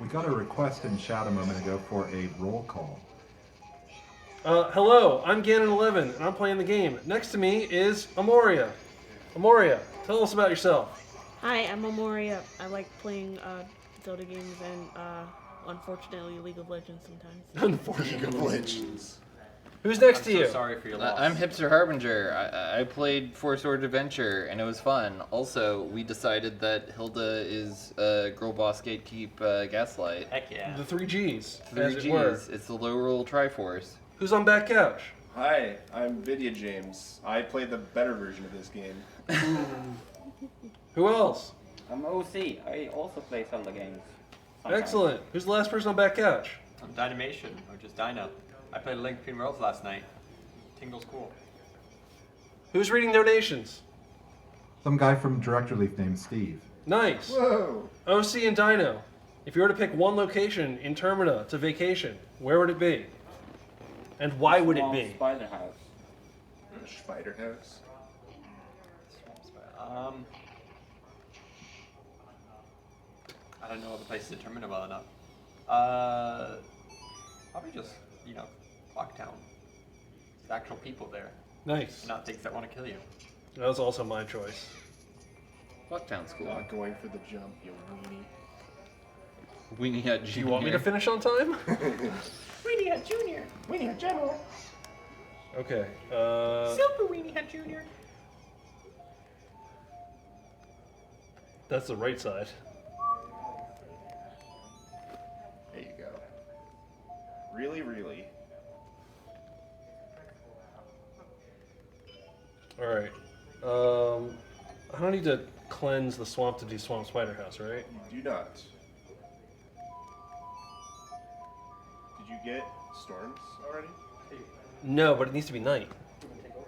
We got a request in chat a moment ago for a roll call. Hello, I'm Ganon11, and I'm playing the game. Next to me is Amoria. Amoria, tell us about yourself. Hi, I'm Amoria. I like playing Zelda games and unfortunately League of Legends sometimes. Unfortunately. League of Legends. Who's next I'm to so you? sorry for your loss. I'm Hipster Harbinger. I played Four Sword Adventure and it was fun. Also, we decided that Hilda is Girl Boss Gatekeep Gaslight. Heck yeah. The 3Gs. Three as it were. Gs. It's the low roll Triforce. Who's on back couch? Hi, I'm Vidya James. I played the better version of this game. Who else? I'm OC. I also play Zelda games. sometimes. Excellent. Who's the last person on back couch? I'm Dynamation, or just Dino. I played Link Between Worlds last night. Tingle's cool. Who's reading donations? Some guy from Direct Relief named Steve. Nice. Whoa. OC and Dino. If you were to pick one location in Termina to vacation, where would it be? And why would it be? Spider House. Spider House? I don't know the places in Termina well enough. Probably just, Clocktown. There's actual people there. Nice. Not things that want to kill you. That was also my choice. Clocktown's cool. Not going for the jump, you weenie. Weenie Hut Jr. Do you want me to finish on time? Weenie Hut Jr. Weenie Hut General. Okay. Super Weenie Hut Jr. That's the right side. There you go. Really, really. Alright. I don't need to cleanse the swamp to do Swamp Spider House, right? You do not. Did you get storms already? No, but it needs to be night.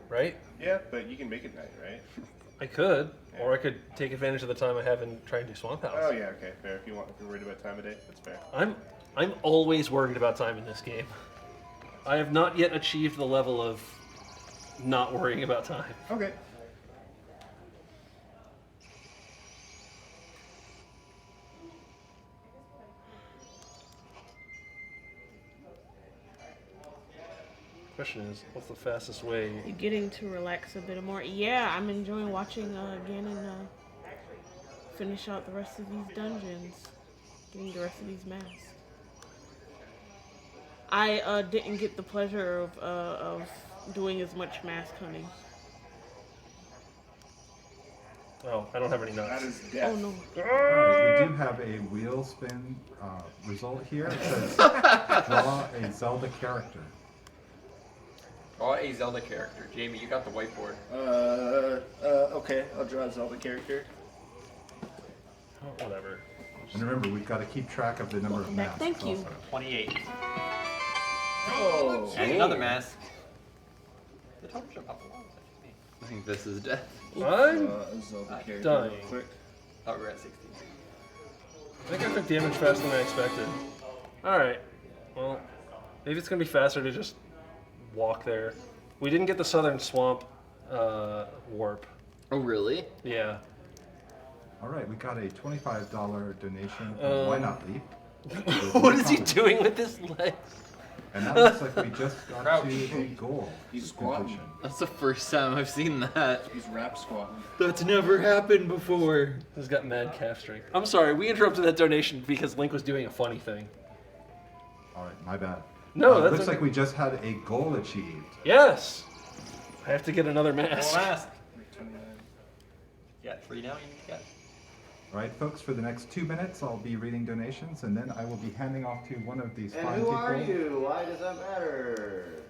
Right? Yeah, but you can make it night, right? I could. Or I could take advantage of the time I have and try and do Swamp House. Oh yeah, okay, fair. If you're worried about time of day, that's fair. I'm always worried about time in this game. I have not yet achieved the level of not worrying about time. Okay. Question is, what's the fastest way? You're getting to relax a bit more. Yeah, I'm enjoying watching Ganon finish out the rest of these dungeons, getting the rest of these masks. I didn't get the pleasure of doing as much mask hunting. Oh, I don't have any nuts. That is death. Oh no. Alright, we do have a wheel spin result here. It says draw a Zelda character. Draw a Zelda character. Jamie, you got the whiteboard. Okay, I'll draw a Zelda character. Oh, whatever. And remember, we've got to keep track of the number of masks. Thank you. also. 28. Oh. And another mask. The total jump up a lot. I think this is death. I'm A Zelda character dying. real quick. Oh, we're at 16. I think I took damage faster than I expected. Alright. Well, maybe it's going to be faster to just walk there. We didn't get the Southern Swamp warp. Oh, really? Yeah. Alright, we got a $25 donation from Why Not Leap. What is he doing with his legs? And that looks like we just got to a goal. He's squatting. completion. That's the first time I've seen that. He's rap squatting. That's never happened before. He's got mad calf strength. I'm sorry, we interrupted that donation because Link was doing a funny thing. Alright, my bad. No, it that's looks okay. like we just had a goal achieved. Yes! I have to get another mask. One mask. Yeah, 3 now you need to get. Alright, folks, for the next 2 minutes, I'll be reading donations, and then I will be handing off to one of these And fine who people. are you? Why does that matter?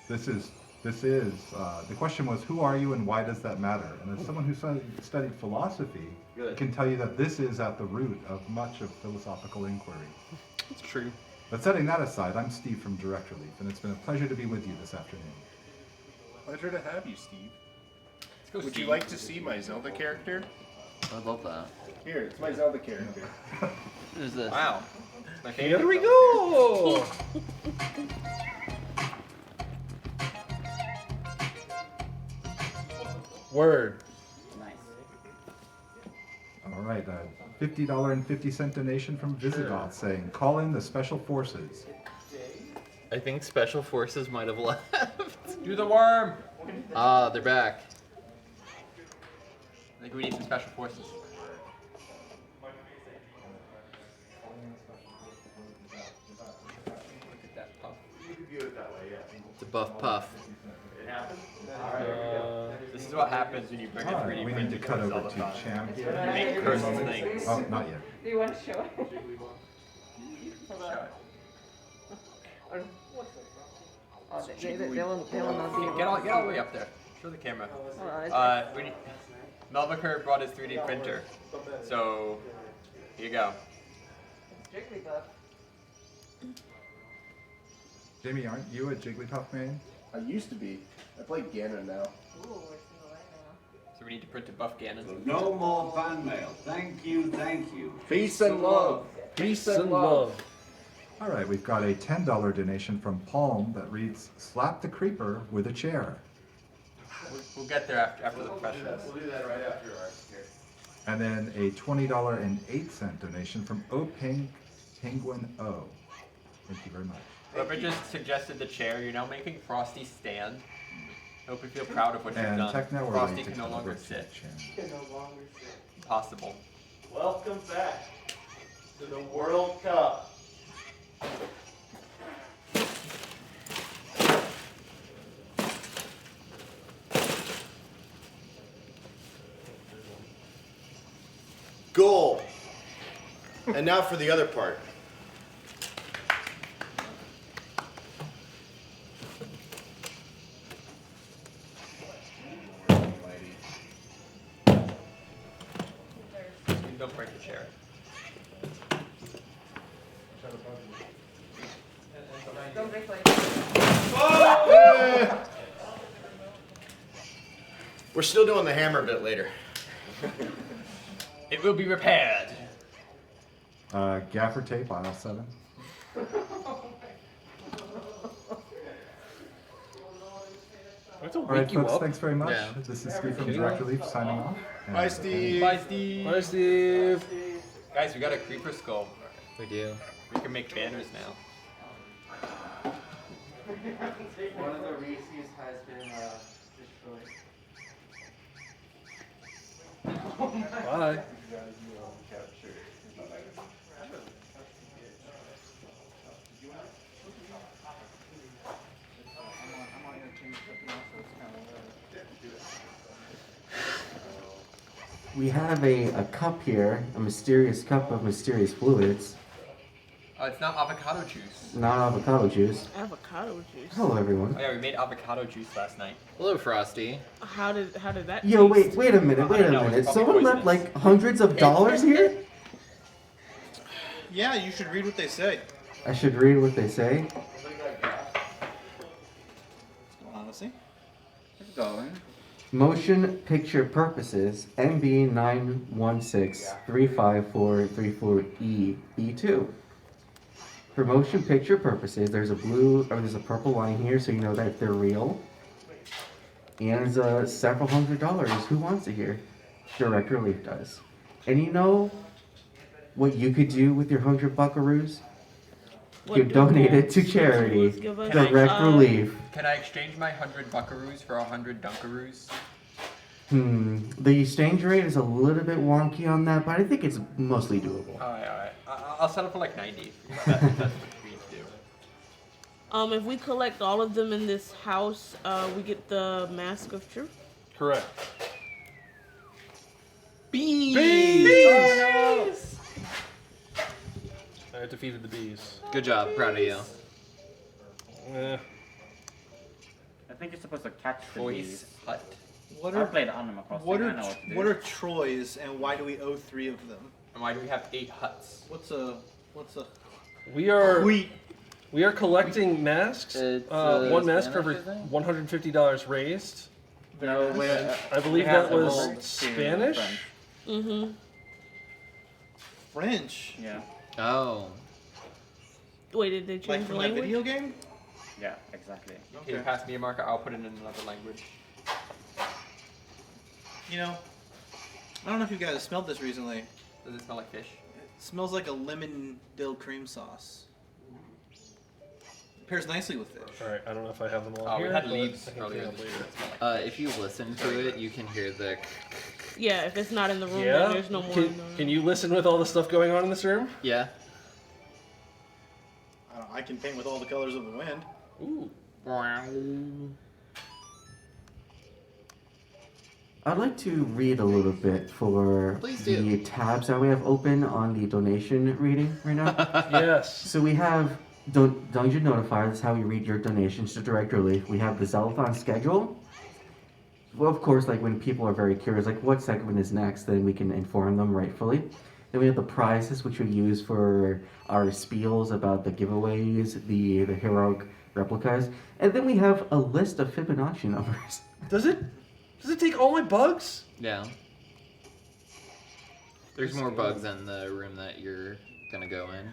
The question was, who are you and why does that matter? And as someone who studied philosophy, I can tell you that this is at the root of much of philosophical inquiry. It's true. But setting that aside, I'm Steve from Direct Relief, and it's been a pleasure to be with you this afternoon. Pleasure to have you, Steve. Go, Would Steve. you like to see my Zelda character? I love that. Here, it's my Zelda character. Who's this? Wow. My favorite Here we Zelda go! Word. Nice. All right, $50.50 donation from Visigoth saying, call in the Special Forces. I think Special Forces might have left. Do the worm! Ah, they're back. I think we need some special forces. Look at that puff. view it that way, yeah. It's a buff puff. It happened. This is what happens when you bring a 3D We need printer to cut over to Zeldathon. Cham You here. make cursed things. Oh, not yet. Do you want to show it? Hold on. Oh, they will not be able Get all the way up there. Show the camera. Melbaker brought his 3D printer. So, here you go. Jigglypuff. Jamie, aren't you a Jigglypuff main? I used to be. I play Ganon now. So we need to print a buff Ganon. No more fan mail. Thank you, thank you. Peace and love. Peace and love. All right, we've got a $10 donation from Palm that reads, "Slap the creeper with a chair." We'll get there after the professionals. We'll do that right after our here. And then a $20.08 donation from Penguin O. Thank you very much. Whoever just suggested the chair, you're now making Frosty stand. Hope you feel proud of what you've And done. Techno or Frosty late can to no longer cover sit. Can no longer sit. Impossible. Welcome back to the World Cup. Goal. And now for the other part. Don't break the chair. Don't break like We're still doing the hammer bit later. It will be repaired. Gaffer tape, aisle 7. All right, folks, thanks very much. Yeah. This is Steve from Direct Relief signing off. Bye, Steve. Bye, Steve. Bye, Steve. Guys, we got a creeper skull. We do. We can make banners now. One of the Reese's has been destroyed. Bye. We have a cup here, a mysterious cup of mysterious fluids, It's not avocado juice. not avocado juice. Avocado juice. Hello, everyone. Oh yeah, we made avocado juice last night. Hello, Frosty. How did that? Yo, taste? wait a minute, wait a know, it's minute. probably Someone left poisonous. like hundreds of dollars here? Yeah, you should read what they say. I should read what they say. Honestly. It's going. Motion picture purposes, MB916354334E E2. For motion picture purposes, there's a purple line here, so you know that they're real. And several $100s. Who wants to hear? Direct Relief does. And you know what you could do with your 100 buckaroos? You donate it to charity. Direct Relief. Can I exchange my 100 buckaroos for 100 dunkaroos? The exchange rate is a little bit wonky on that, but I think it's mostly doable. Alright. I'll settle for like 90. That's what we need to do. If we collect all of them in this house, we get the Mask of Truth. Correct. Bees! Bees! I defeated the bees. Good job. Proud of you. Eh. I think you're supposed to catch the Voice bees. hut. I played Animal Crossing. What I are know what to do. what are Troys and why do we owe 3 of them? And why do we have 8 huts? What's a We are Wheat. we are collecting masks. It's, One mask for Spanish, every I think? $150 raised. No, I believe that was Spanish. Mm-hmm. French. Yeah. Oh. Wait, did they Like change the from that language? video game? Yeah, exactly. Can you pass me a marker? I'll put it in another language. You know, I don't know if you guys smelled this recently. Does it smell like fish? It smells like a lemon dill cream sauce. It pairs nicely with fish. All right, I don't know if I have them all Oh, here. we had but leaves I can earlier clean up this later. year. If you listen to it, you can hear the. Yeah, if it's not in the room, Yeah. then there's no more. in the room. Can you listen with all the stuff going on in this room? Yeah. I can paint with all the colors of the wind. Ooh. I'd like to read a little bit for Please the do. tabs that we have open on the donation reading right now. Yes. So we have Dungeon Notifier, that's how we read your donations to Direct Relief. We have the Zeldathon schedule. Well, of course, like when people are very curious, like what segment is next, then we can inform them rightfully. Then we have the prizes, which we use for our spiels about the giveaways, the heroic replicas. And then we have a list of Fibonacci numbers. Does it take all my bugs? Yeah. There's more bugs in the room that you're gonna go in.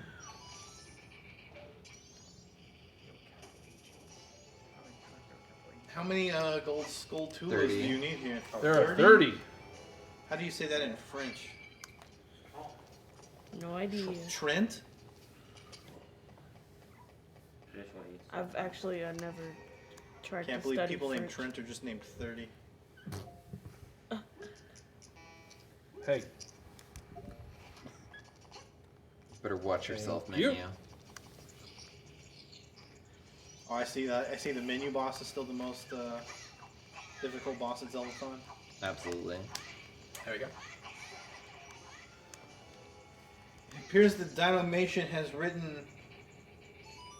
How many gold skull tools 30. do you need here? There are 30. How do you say that in French? No idea. Trent? I've actually never tried Can't to believe study people named French. Trent are just named 30. Hey. Better watch yourself, Thank you. menu. Oh, I see that. I see the menu boss is still the most difficult boss at Zeldathon. Absolutely. There we go. It appears that Dynamation has written.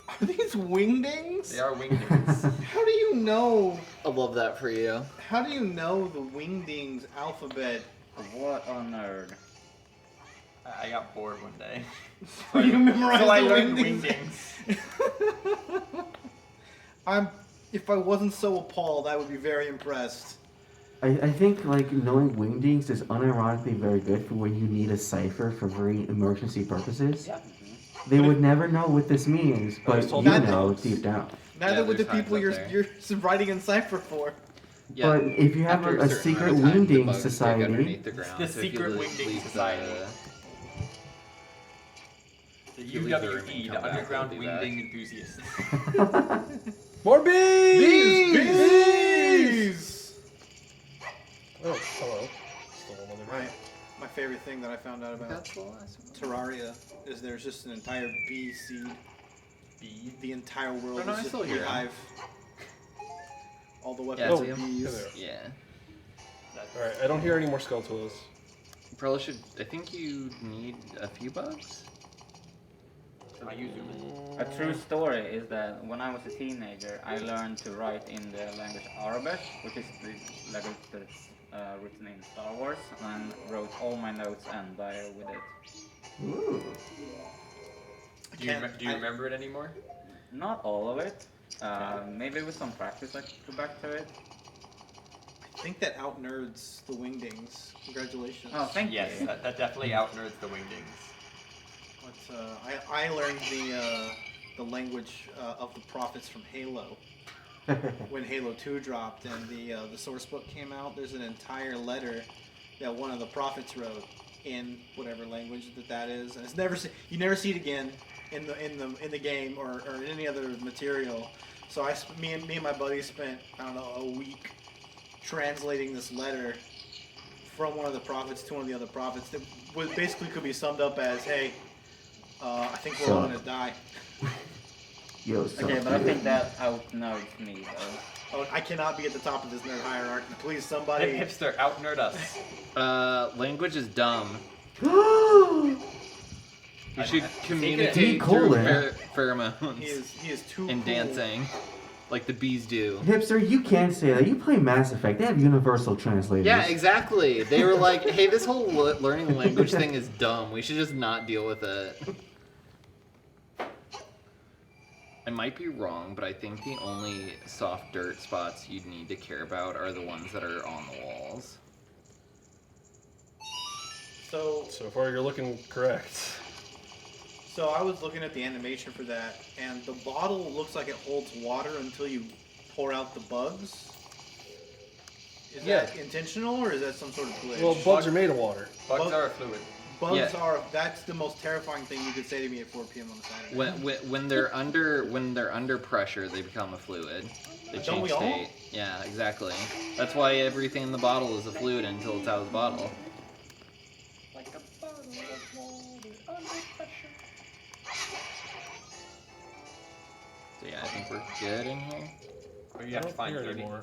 Are these wingdings? They are wingdings. How do you know? I love that for you. How do you know the wingdings alphabet? What on earth? I got bored one day. So you memorized so I the learned wingdings. If I wasn't so appalled, I would be very impressed. I think like knowing wingdings is unironically very good for when you need a cipher for very emergency purposes. Yeah. They would never know what this means, but you know deep down. Neither would the people you're writing in cipher for. Yeah, But if you have after a certain secret amount of time, the wingding bugs dig society, underneath the ground. The So if you secret leave- wingding leave society. The The you leave the room UWE, and the come back, Underground they'll be back. Wingding Enthusiasts. More bees! Bees! Oh, hello. Still another My favorite thing that I found out about Terraria is there's just an entire bee seed. Bee? The entire world Oh, no, I is just still hear 'em. beehive. All the Yeah, weapons see are 'em? bees. Yeah. Alright, I don't hear any more Skulltulas. Probably should. I think you need a few bugs. A true story is that when I was a teenager, I learned to write in the language Arabic, which is the language that's written in Star Wars, and wrote all my notes and diary with it. Ooh. Do you remember it anymore? Not all of it. Maybe with some practice I could go back to it. I think that out-nerds the wingdings. Congratulations. Oh, thank you. Yes, that definitely out-nerds the wingdings. But, I learned the language of the prophets from Halo. When Halo 2 dropped and the source book came out, there's an entire letter that one of the prophets wrote in whatever language that is, and it's you never see it again in the game or in any other material. So me and my buddy spent a week translating this letter from one of the prophets to one of the other prophets that basically could be summed up as, hey, I think we're all gonna die. Yo, Okay, but I think that out-nerds me though. Oh, I cannot be at the top of this nerd hierarchy. Please, somebody. Hipster, out-nerd us. Language is dumb. You You should D communicate colon. through pheromones He is too and cool. dancing, like the bees do. Hipster, you can't say that. You play Mass Effect. They have universal translators. Yeah, exactly. They were like, "Hey, this whole learning language thing is dumb. We should just not deal with it." I might be wrong, but I think the only soft dirt spots you'd need to care about are the ones that are on the walls. So far, you're looking correct. So I was looking at the animation for that, and the bottle looks like it holds water until you pour out the bugs. Is that intentional, or is that some sort of glitch? Well, bugs are made of water. Bugs are a fluid. Bugs are. That's the most terrifying thing you could say to me at 4 p.m. on a Saturday. When they're under pressure, they become a fluid. They Don't change we all? state. Yeah, exactly. That's why everything in the bottle is a fluid until it's out of the bottle. Like a bottle of water under pressure. So yeah, I think we're good in here. Or you have to find here 30 anymore.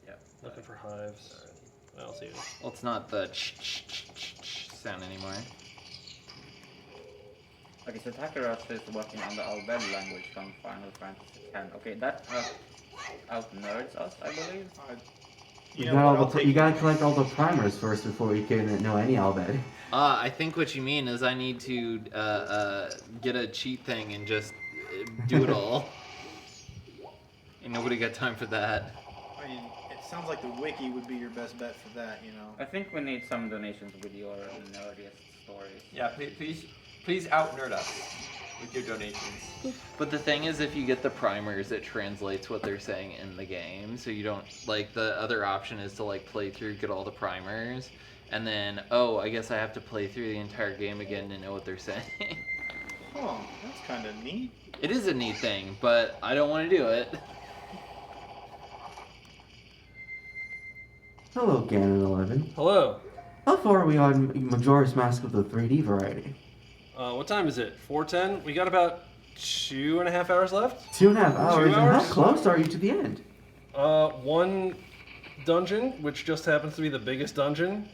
Yep. Looking for hives. I'll see it. Well, it's not the sound anymore. Okay, so Takeras is working on the Albed language from Final Fantasy X. Okay, that out-nerds us, I believe. You gotta collect all the primers first before you can know any Albed. I think what you mean is I need to get a cheat thing and just do it all. And nobody got time for that. I mean, it sounds like the wiki would be your best bet for that, you know. I think we need some donations with your nerdiest stories. Yeah, please out-nerd us with your donations. But the thing is, if you get the primers, it translates what they're saying in the game. So you don't, like, the other option is to, like, play through, get all the primers, and then, oh, I guess I have to play through the entire game again to know what they're saying. Oh, that's kind of neat. It is a neat thing, but I don't want to do it. Hello, Ganon11. Hello. How far are we on Majora's Mask of the 3D variety? What time is it? 4:10? We got about 2.5 hours left? 2.5 hours? 2 And how hours? close are you to the end? One dungeon, which just happens to be the biggest dungeon,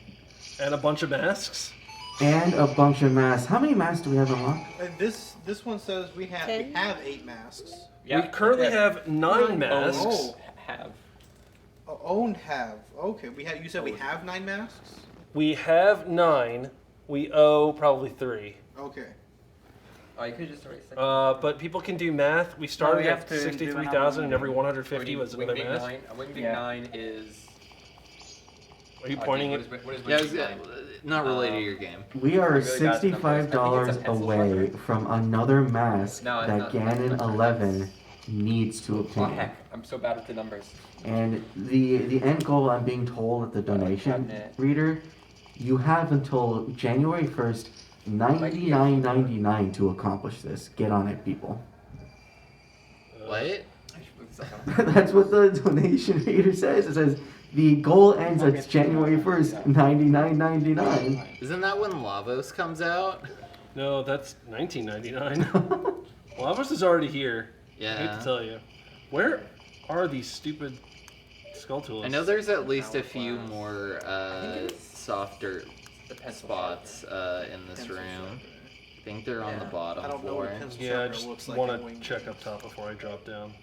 and a bunch of masks. And a bunch of masks. How many masks do we have unlocked? This one says we have 8 masks. We currently have 9 masks. Oh. Have. Oh, owned have. Okay, you said we have 9 masks? We have 9. We owe probably 3. Okay. Oh, you could just erase it. But people can do math. We started we have at to do 63,000 and every another 150 was another Wing mask. 9. Wing Big Yeah. 9 is... Are you pointing what it? is Yeah, Wing Big 9? not related to your game. We are really bad at numbers. I think $65 it's a pencil away sharpener. from another mask No, it's that not. Ganon 11 needs to Oh, obtain. heck. I'm so bad at the numbers. And the end goal, I'm being told at the donation cabinet. reader, you have until January 1st, $99.99 to accomplish this. Get on it, people. What? I should move this up. That's what the donation reader says. It says the goal ends at January 1st, $99.99. Isn't that when Lavos comes out? No, that's 1999. Lavos is already here. I hate Yeah. to tell you. Where are these stupid Skulltulas? I know there's at least a few more softer spots in this room. I think they're on the bottom I don't know floor. what a pencil Yeah, I sharpener just looks like want in to Wing check up top before I drop down.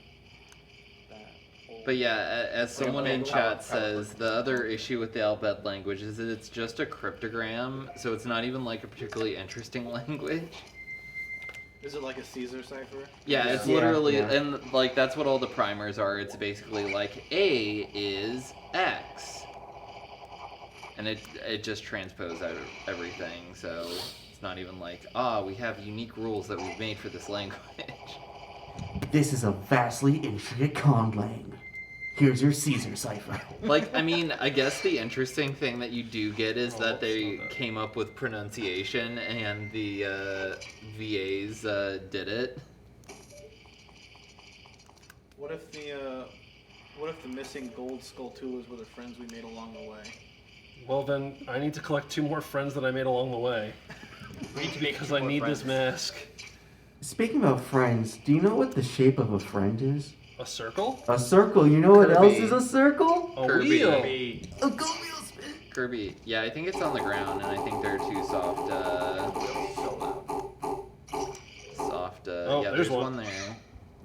But yeah, as someone in chat says, the other issue with the Albed language is that it's just a cryptogram, so it's not even like a particularly interesting language. Is it like a Caesar cipher? Yeah, it's literally, and like that's what all the primers are. It's basically like A is X, and it just transposes out everything. So it's not even like we have unique rules that we've made for this language. This is a vastly intricate conlang. Here's your Caesar cipher. Like, I mean, I guess the interesting thing that you do get is that they came up with pronunciation and the VAs did it. What if the missing gold Skulltulas were the friends we made along the way? Well, then I need to collect 2 more friends that I made along the way. Because I need this mask. Speaking of friends, do you know what the shape of a friend is? A circle? A circle. You know what Kirby. else is a circle? A Kirby. wheel. A go wheel spin. Kirby. Yeah, I think it's on the ground, and I think they're too soft. Yeah, there's there's one. one there.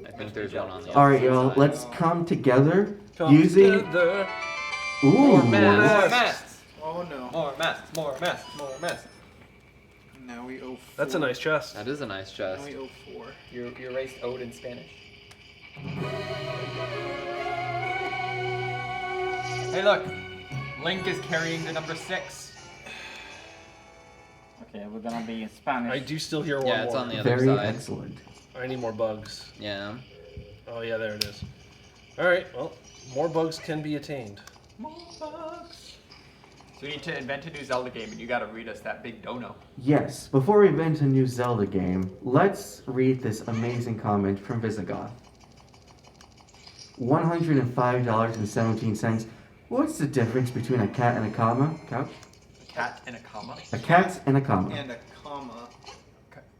I think there's one on the All other right, y'all. side. Let's come together Come using. together. Ooh. More masks! Oh no. More masks! More masks! More masks! Now we owe 4. That's a nice chest. That is a nice chest. Now we owe 4. You erased ode in Spanish. Hey, look! Link is carrying the number 6. Okay, we're gonna be in Spanish. I do still hear one Yeah, it's more. on the other Very side. excellent. I need more bugs. Yeah. Oh yeah, there it is. Alright, well, more bugs can be attained. More bugs! So we need to invent a new Zelda game, and you gotta read us that big dono. Yes. Before we invent a new Zelda game, let's read this amazing comment from Visigoth. $105.17. What's the difference between a cat and a comma? Couch? A cat and a comma. A cat and a comma. And a comma.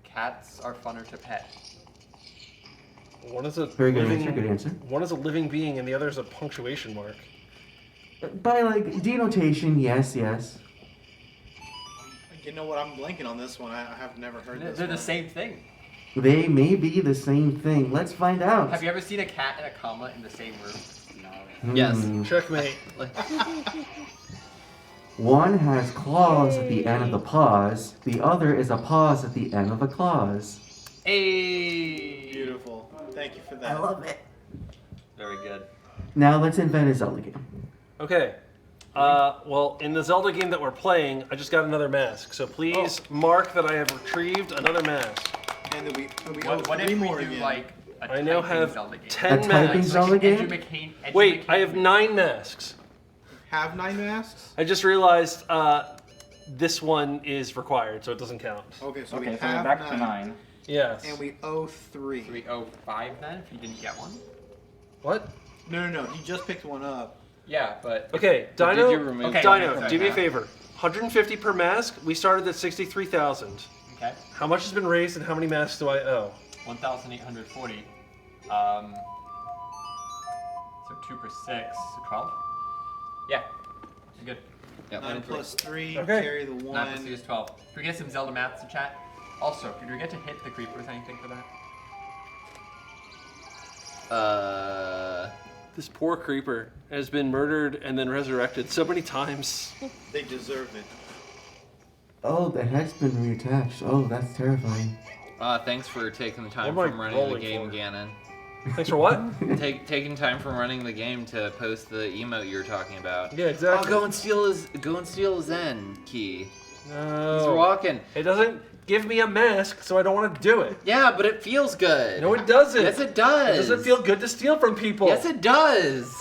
Cats are funner to pet. One is a Very good living, answer, good answer. One is a living being, and the other is a punctuation mark. By like denotation, yes. You know what? I'm blanking on this one. I have never heard this. They're one. the same thing. They may be the same thing. Let's find out. Have you ever seen a cat and a comma in the same room? No. Yes. Checkmate. One has claws at the end of the paws. The other is a pause at the end of a clause. Hey. Beautiful. Thank you for that. I love it. Very good. Now let's invent a Zelda game. Okay. Well, in the Zelda game that we're playing, I just got another mask. So please mark that I have retrieved another mask. And then we What if we do like a I now typing have Zelda game? 10 A typing masks. Zelda game? Wait, I have 9 masks. Have 9 masks? I just realized this one is required, so it doesn't count. Okay, so we Okay, so we're have back 9. to 9. Yes. And we owe 3. So we owe 5 then if you didn't get one? What? No. He just picked one up. Yeah, but... Okay, But Dino, did you remove Dino, do me a favor. 150 per mask. We started at 63,000. Okay. How much has been raised and how many masks do I owe? 1,840. So 2 per 6, so 12? Yeah. You're good. Yep. 9 plus 3, Okay. carry the 1. 9 plus 3 is 12. Can we get some Zelda maths in chat? Also, did we get to hit the creepers anything for that? This poor creeper has been murdered and then resurrected so many times. They deserve it. Oh, the head's been reattached. Oh, that's terrifying. Thanks for taking the time What am I from running the rolling game, for? Ganon. Thanks for what? Taking time from running the game to post the emote you were talking about. Yeah, exactly. Oh, go and steal his Zen key. No. He's walking. It doesn't give me a mask, so I don't want to do it. Yeah, but it feels good. No, it doesn't. Yes, it does. It doesn't feel good to steal from people. Yes, it does.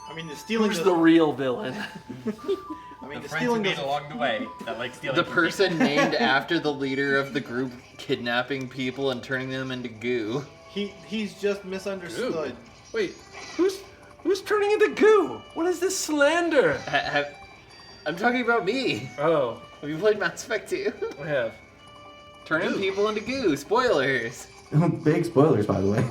I mean, the stealing. Who's the real villain? I mean, The the friends stealing we made doesn't. along the way that like stealing The from person people. named after the leader of the group kidnapping people and turning them into goo. He's just misunderstood. Wait, who's turning into goo? What is this slander? I'm talking about me. Oh, Have you played Mass Effect 2? I have. Turning people into goo. Spoilers. Big spoilers, by the way.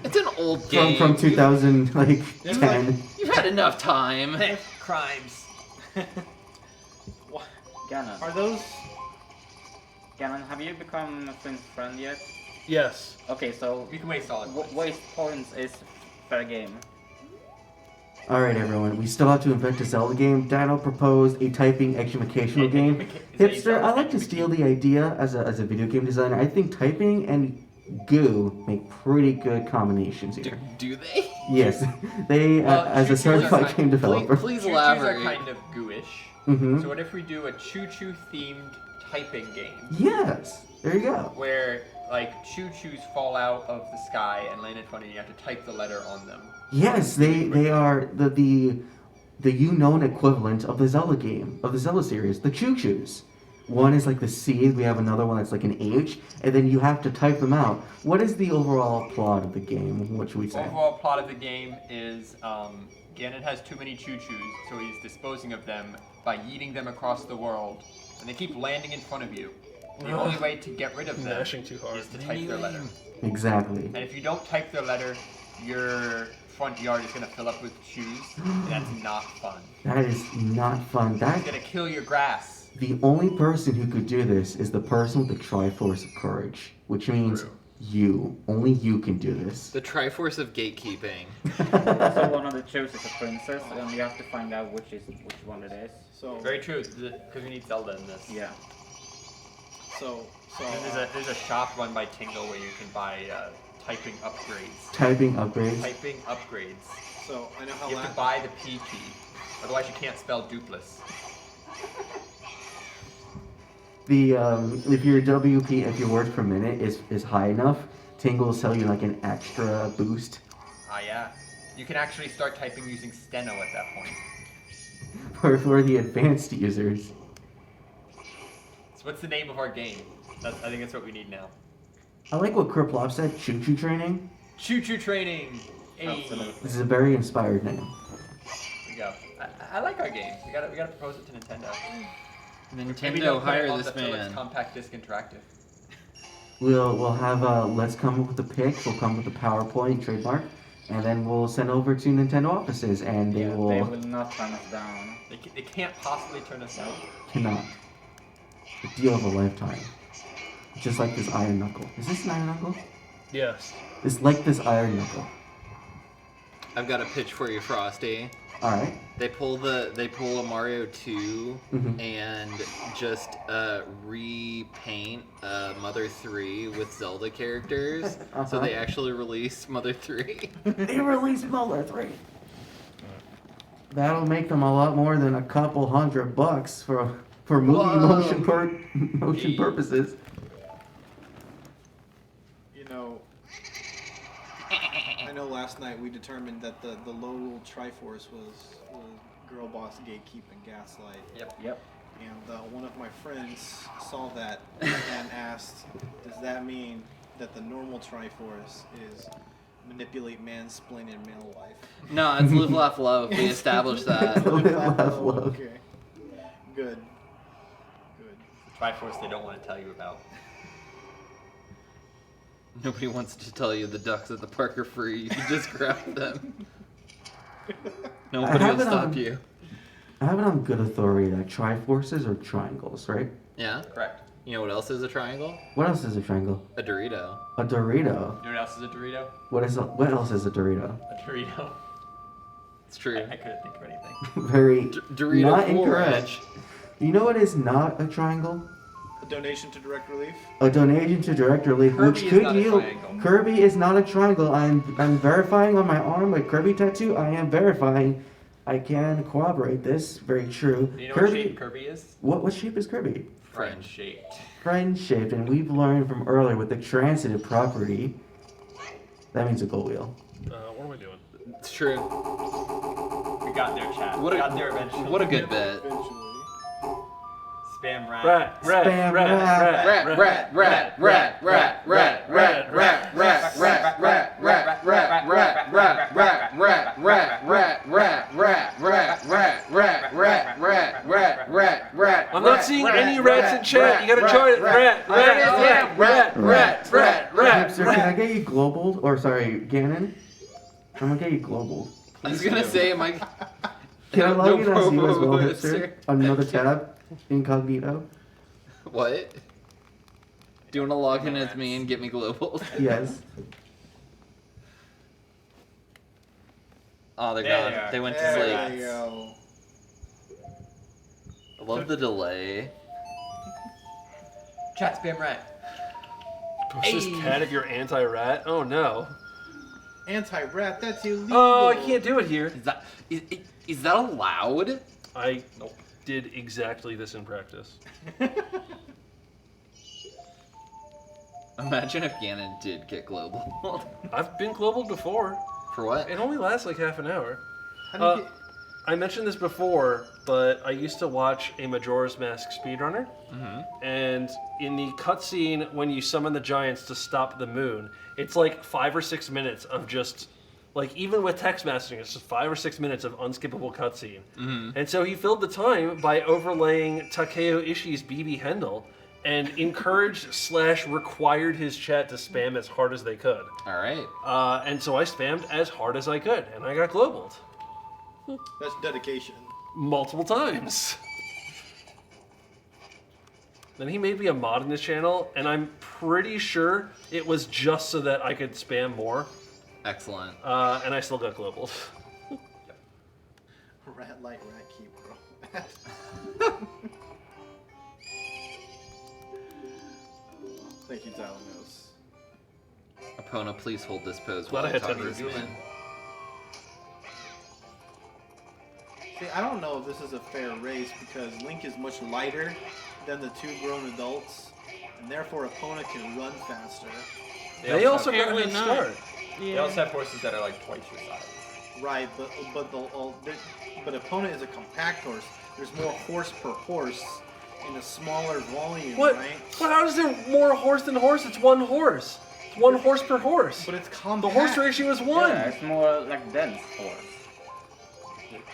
It's an old game. From 2010. You've had enough time. Crimes. Ganon. Are those? Ganon, have you become Flynn's friend yet? Yes. Okay, so We can waste all of waste points is fair game. Alright, everyone, we still have to invent a Zelda game. Dino proposed a typing educational game. Hipster, I like to steal the idea as a video game designer. I think typing and goo make pretty good combinations here. Do they? Yes, they, as a certified game developer. Please Choo-choos elaborate. are kind of gooish. Mhm. So what if we do a choo-choo themed typing game? Yes, there you go. Where like choo-choos fall out of the sky and land in front of you. You have to type the letter on them. Yes, they are the known equivalent of the Zelda game, of the Zelda series, the choo-choos. One is like the C, we have another one that's like an H, and then you have to type them out. What is the overall plot of the game? What should we say? Overall plot of the game is Ganon has too many choo-choos, so he's disposing of them by yeeting them across the world, and they keep landing in front of you. The only way to get rid of them Mashing too hard. is to type their letter. Exactly. And if you don't type their letter, your front yard is going to fill up with shoes, and that's not fun. That is not fun. It's That going to kill your grass. the only person who could do this is the person with the Triforce of Courage, which means you. Only you can do this. The Triforce of gatekeeping. So one of the chooses a princess, and you have to find out which one it is. So very true, because we need Zelda in this. Yeah. So And there's a shop run by Tingle where you can buy typing upgrades. Typing upgrades? Typing upgrades. So I know how you have to buy the P key, otherwise you can't spell dupless. The if your WP, if your words per minute is high enough, Tingle will sell you like an extra boost. Ah yeah, you can actually start typing using Steno at that point. For the advanced users. So what's the name of our game? I think that's what we need now. I like what Kriplop said, choo-choo training. Choo-choo training. Hey. This is a very inspired name. There we go. I like our game. We gotta propose it to Nintendo. Nintendo, Maybe they'll put it hire on this the Philips man. Compact Disc Interactive. We'll have let's come up with the pitch. We'll come up with the PowerPoint trademark, and then we'll send over to Nintendo offices, and they They will will not turn us down. They can't possibly turn us down. cannot. A deal of a lifetime. Just like this iron knuckle. Is this an iron knuckle? Yes. It's like this iron knuckle. I've got a pitch for you, Frosty. All right. They pull a Mario 2 Mhm. and just repaint Mother 3 with Zelda characters. So they actually release Mother 3. They released Mother 3. That'll make them a lot more than a couple $100 for movie motion purposes. You know, I know last night we determined that the low Triforce was Girl Boss Gatekeep and Gaslight. Yep. And one of my friends saw that and asked, does that mean that the normal Triforce is manipulate, mansplain, and male life? No, it's live, laugh, love. We established that. Live, laugh, love. Okay. Good. The Triforce they don't want to tell you about. Nobody wants to tell you the ducks at the park are free. You can just grab them. Nobody will stop you. I have it on good authority that Triforces are triangles, right? Yeah? Correct. You know what else is a triangle? What else is a triangle? A Dorito. A Dorito. You know what else is a Dorito? What else is a Dorito? A Dorito. It's true. I couldn't think of anything. Very Dorito not Cool incorrect. Ranch. You know what is not a triangle? A donation to Direct Relief? A donation to direct relief, Kirby which is could not a yield. triangle. Kirby is not a triangle. I'm verifying on my arm a Kirby tattoo. I am verifying. I can corroborate this. Very true. Do you know what shape Kirby is? What shape is Kirby? Friend shaped. Friend shaped, and we've learned from earlier with the transitive property. That means a goal wheel. What are we doing? It's true. We got there, chat. What We a- got there eventually. what a good bet. Spam rat. Spam I'm not seeing any rats in chat. You gotta join it. Rat. Sir, can I get you global? Or sorry, Ganon? I'm gonna get you global. I was gonna say, am I... Can I log in as you as well, No, hipster? sir. On another tab? Incognito? What? Do you want to log in as me and get me global? Yes. Oh, they're There gone. they are. They went to There sleep. you go. I love the delay. Chat spam rat. Push this cat if you're anti-rat. Oh no. Anti-rat, that's illegal. Oh, I can't do it here. Is that allowed? I did exactly this in practice. Imagine if Ganon did get global. I've been global before. For what? It only lasts like half an hour. How do you I mentioned this before, but I used to watch a Majora's Mask speedrunner, and in the cutscene when you summon the giants to stop the moon, it's like 5 or 6 minutes of just, like, even with text messaging, it's just 5 or 6 minutes of unskippable cutscene. And so he filled the time by overlaying Takeo Ishii's BB Hendel and encouraged / required his chat to spam as hard as they could. All right. And so I spammed as hard as I could, and I got globaled. That's dedication. Multiple times. Then he made me a mod in his channel, and I'm pretty sure it was just so that I could spam more. Excellent. And I still got global. Rat light, rat keep, bro. Thank you, Dalanos. Epona, please hold this pose Glad while I I had talk time to to review you. it. See, I don't know if this is a fair race because Link is much lighter than the two grown adults, and therefore Epona can run faster. They also got a head start. They also have horses that are like twice your size. Right, but Epona is a compact horse. There's more horse per horse in a smaller volume, What? right? Well, how is there more horse than horse? It's one horse. It's one horse per horse. But it's compact. The horse ratio is 1. Yeah, it's more like dense horse.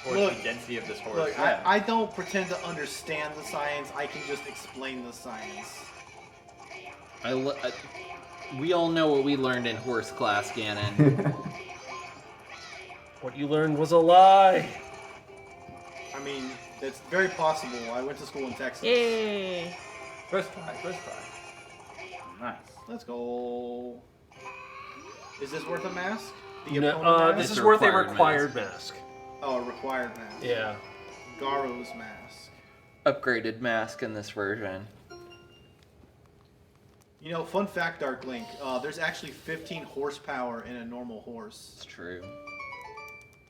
Or Look, the density of this horse. Look, I don't pretend to understand the science. I can just explain the science. We all know what we learned in horse class, Ganon. What you learned was a lie. I mean, that's very possible. I went to school in Texas. Yay! First try. Nice. Let's go. Is this worth a mask? The No, opponent this mask? is worth a required mask. Oh, a required mask. Yeah. Garo's mask. Upgraded mask in this version. You know, fun fact, Dark Link. There's actually 15 horsepower in a normal horse. It's true.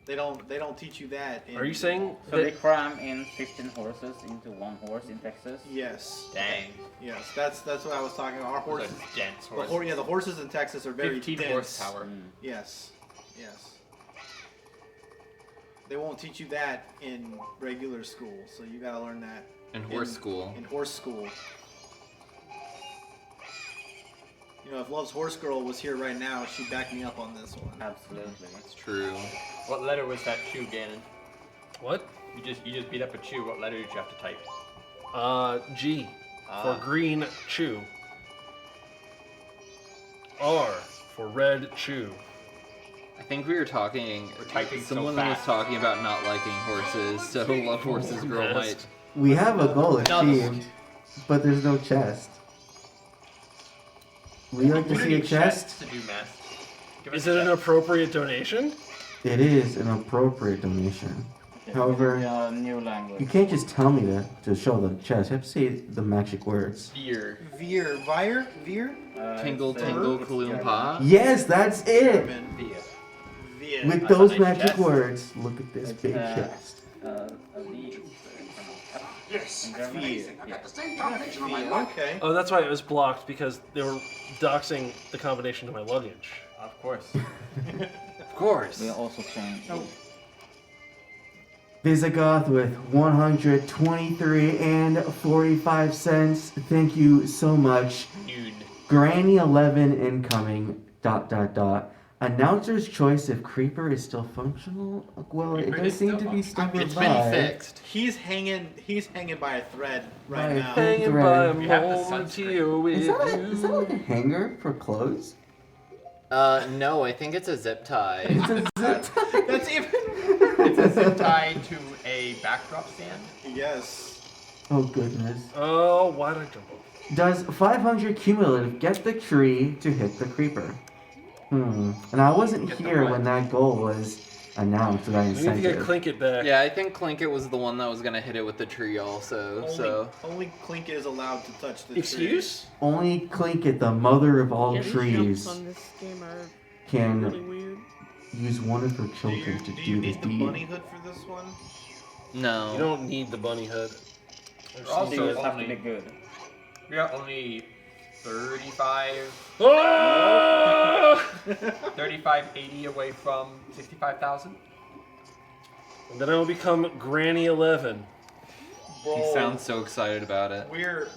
They don't teach you that. Are you saying So they cram in 15 horses into one horse in Texas? Yes. Dang. Yes, that's what I was talking about. Our Those are horses. dense The horses. the horses in Texas are very 15 dense. horsepower. Yes. Yes. They won't teach you that in regular school, so you gotta learn that In horse school. In horse school. You know, if Love's Horse Girl was here right now, she'd back me up on this one. Absolutely. It's true. What letter was that chew, Ganon? What? You just beat up a chew. What letter did you have to type? G for green chew. R for red chew. I think we were talking. We're typing so someone was fast. talking about not liking horses, so Love Horses Girl Yes. might. We have a goal No, achieved, but there's no chest. We like to We don't see a need chest. chests to do masks. Give Is us it a an chest. appropriate donation? It is an appropriate donation. However, new language. you can't just tell me to show the chest. You have to say the magic words. Veer. Veer. Tingle, it's, tingle, it's Kalumpa. Yes, that's it. Veer. Veer. With I those thought they magic chest. words, look at this It's, big uh, chest. Yes, that's amazing. I got the same combination on my luck. Okay. Oh, that's right. It was blocked because they were doxing the combination to my luggage. Of course. Of course. We also changed. Visigoth with 123 and 45 cents. Thank you so much. Nude. Granny 11 incoming. ... Announcer's choice if Creeper is still functional. Well, it Creeper does is seem still to be still It's been revived. fixed. He's hanging by a thread right By a now. thread. Hanging by a You have the moment to sunscreen. you with Is that you. like a hanger for clothes? No, I think it's a zip tie. It's a zip tie. That's even. It's a zip tie to a backdrop stand. Yes. Oh goodness. Oh, why did I jump off? Does 500 cumulative get the tree to hit the creeper? And I wasn't Get the here what? when that goal was announced. That We need to get incentive. Clink back. Yeah, I think Clinket was the one that was gonna hit it with the tree also. Only Clink is allowed to touch the Excuse? Only Clinket, the mother of all Yeah, these trees, jumps on this game are can really weird. use one of her tree. children to Do you do the need the deed. bunny hood for this one? No. You don't need the bunny hood. I've Also, seen Things it. have to be good. We are only 35, Ah! 80 away from 65,000. And then I will become Granny 11. Bro, He sounds so excited about it. we are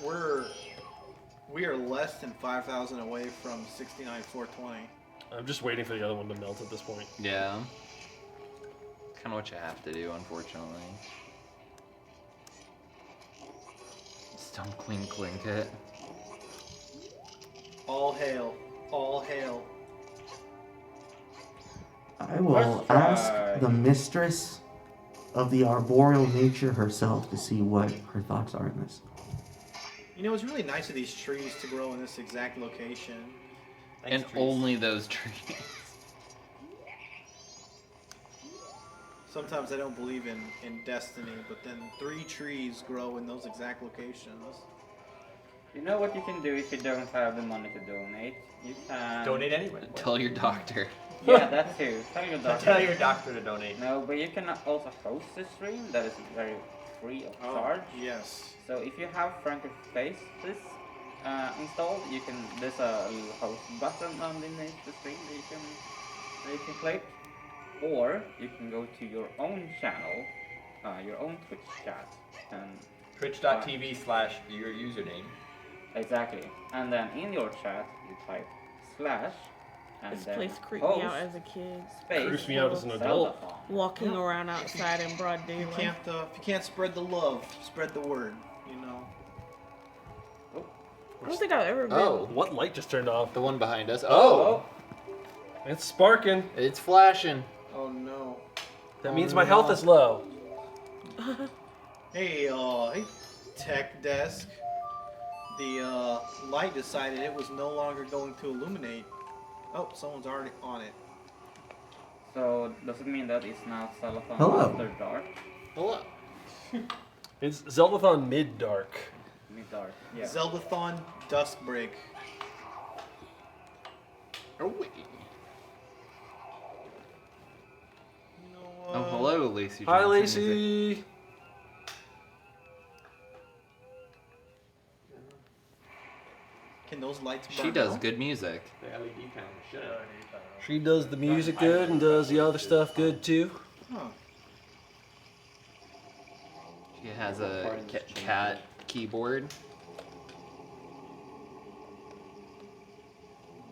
less than 5,000 away from 69,420. I'm just waiting for the other one to melt at this point. Yeah. Kind of what you have to do, unfortunately. Stump Clinket. All hail. All hail. I will Let's ask try. the mistress of the arboreal nature herself to see what her thoughts are in this. You know, it's really nice of these trees to grow in this exact location. And only those trees. Sometimes I don't believe in destiny, but then 3 trees grow in those exact locations. You know what you can do if you don't have the money to donate? You can Donate anyway. Tell your doctor. Yeah, that too. Tell your doctor. Tell your doctor to donate. No, but you can also host the stream. That is very free of Oh, charge. yes. So if you have Franker Faces installed, you can. There's a little host button underneath the stream that you can click, or you can go to your own channel, your own Twitch chat, and Twitch.tv/your username. Exactly. And then in your chat, you type /, and This then place creeped host me out as a kid. space Creeps me out as an adult. Zeldathon. Walking around outside in broad You daylight. can't, if you can't spread the love, spread the word, you know. I don't think I've ever been. Oh, What light just turned off? the one behind us. Oh. It's sparking. It's flashing. Oh no. That means my health is low. Hey, hey, tech desk. The light decided it was no longer going to illuminate. Oh, someone's already on it. So does it mean that it's now Zeldathon Hello. after dark? Hello. It's Zeldathon mid-dark. Mid-dark. Yeah. Zeldathon Duskbreak. Oh, wait. Oh, hello, Lacey. Hi, Johnson. Lacey. Can those lights burn She does out? good music. The LED panel should. She does the music good and does the other stuff good too. Huh. She has a cat keyboard.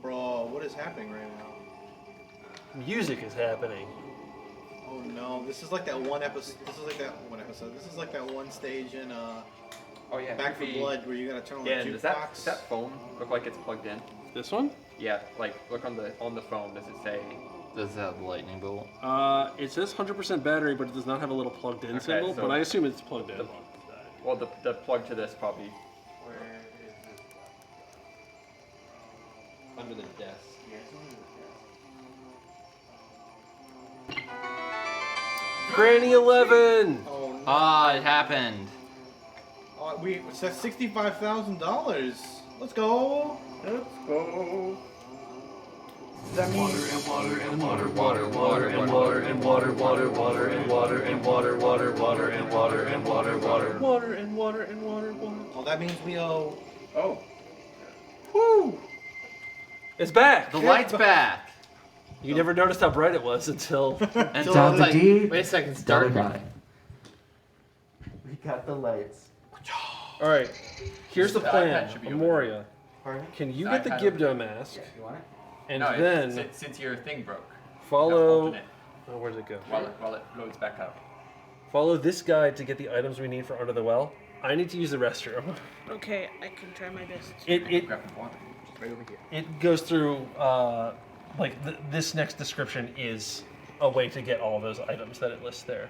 Bro, what is happening right now? Music is happening. Oh no, this is like that one episode. This is like that one episode. This is like that one stage in Oh yeah. Back for Blood where you gotta turn on Yeah, the does jukebox. that phone look like it's plugged in? This one? Yeah, like look on the phone. Does it say? Does it have the lightning bolt? It says 100% battery, but it does not have a little plugged-in Okay, symbol. so But I assume it's plugged in. Well, the plug to this probably. Where is it? Under the desk. Yeah, it's under the desk. Granny 11. Oh no. Ah, it happened. We said $65,000. Let's go. Let's go. Does that mean Water and water, water, water and water and water, water, water and water and water, water, water and water and water, water, water and water and water, water. Oh, that means we owe. Oh. Woo! It's back. The light's back. You never noticed how bright it was until. And Down it's the like, D, wait a second, it's double dark. die. We got the lights. All right. Here's the The plan, iPad should be over Moria. Pardon? Can you The get the iPad Gibdo over mask You want it? and No, then since your thing broke. follow? Open it Oh, where does it go? while it loads back up. Follow this guide to get the items we need for Under the Well. I need to use the restroom. Okay, I can try my best. It Grab the water. Just right over here. it goes through this next description is a way to get all those items that it lists there.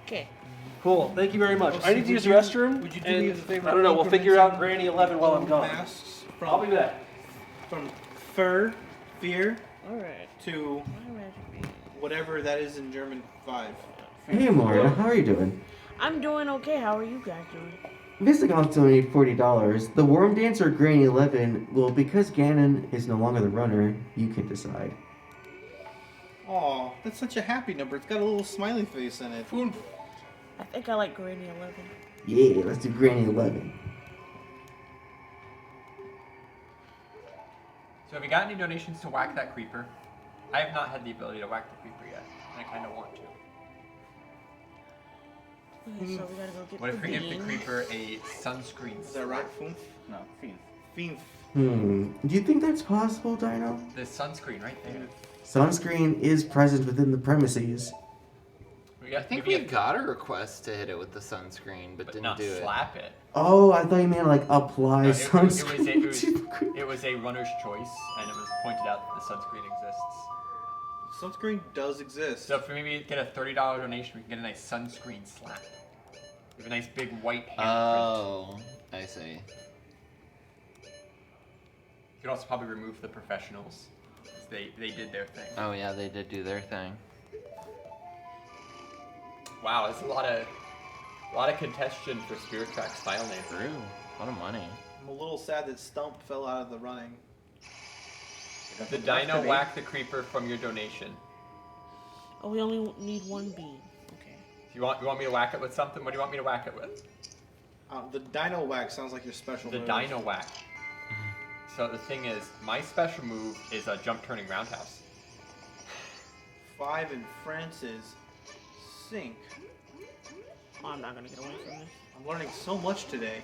Okay. Cool. Thank you very much. Oh, I need to use the restroom. Would you do and me a favor? I don't know. We'll figure out implementing Granny 11 while I'm gone. Masks I'll be back. from fear Alright. to whatever that is in German 5. Hey, Moria, how are you doing? I'm doing okay. How are you guys doing? Visigon's donated $40. The Worm Dancer Granny 11. Well, because Ganon is no longer the runner, you can decide. Aw, that's such a happy number. It's got a little smiley face in it. I think I like Granny 11. Yeah, let's do Granny 11. So have you got any donations to whack that creeper? I have not had the ability to whack the creeper yet, and I kind of want to. Okay, so we gotta go get What if the we give the bean. creeper a sunscreen? Is that right, Foonf? No, Fiend. Fiend. Do you think that's possible, Dino? The sunscreen right there. Sunscreen is present within the premises. I think we got a request to hit it with the sunscreen, but didn't not do it. slap it. Oh, I thought you meant like apply No, sunscreen to the creeper. it was a runner's choice, and it was pointed out that the sunscreen exists. Sunscreen does exist. So if we maybe get a $30 donation, we can get a nice sunscreen slap. We have a nice big white handprint. Oh, I see. You could also probably remove the professionals. 'Cause they did their thing. Oh yeah, they did do their thing. Wow, there's a lot of contention for Spirit Track's file name. True. A lot of money. I'm a little sad that Stump fell out of the running. The Dino whack the creeper from your donation. Oh, we only need one bean. Okay. You want me to whack it with something? What do you want me to whack it with? The Dino Whack sounds like your special The move. Dino Whack. So the thing is, my special move is a jump turning roundhouse. 5 in France's sink. Oh, I'm not gonna get away from this. I'm learning so much today.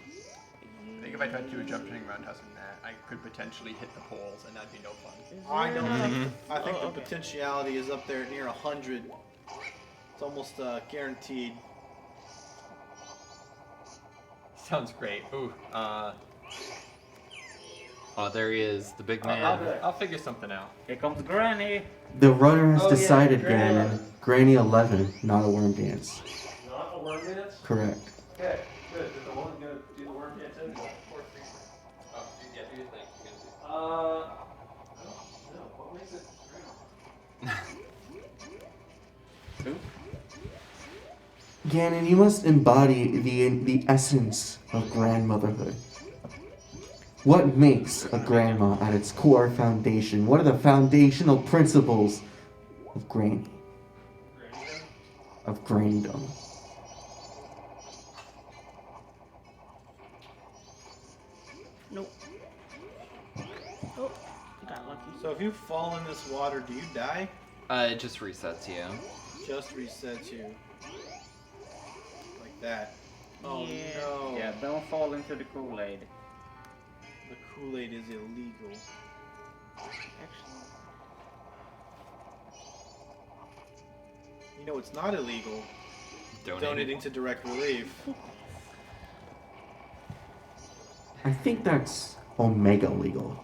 I think if I tried to do a jump turning roundhouse in that, I could potentially hit the poles, and that'd be no fun. I don't think. I think Oh, the potentiality is up there near 100. It's almost guaranteed. Sounds great. Ooh, Oh, there he is, the big man. I'll figure something out. Here comes Granny. The runner has Oh, yeah, decided, Granny Ganon. Granny 11, not a worm dance. Not a worm dance? Correct. Okay, good. Is the woman gonna do the worm dance anyway? Oh, yeah, do your thing. I don't know. What makes it Ganon, you must embody the essence of grandmotherhood. What makes a grandma at its core foundation? What are the foundational principles of granny? Of grandom? Nope. Oh, got lucky. So if you fall in this water, do you die? It just resets you. Just resets you. Like that. Oh Yeah. no. Yeah, don't fall into the Kool-Aid. The Kool-Aid is illegal. Actually. You know it's not illegal. Donating to direct relief. I think that's omega legal.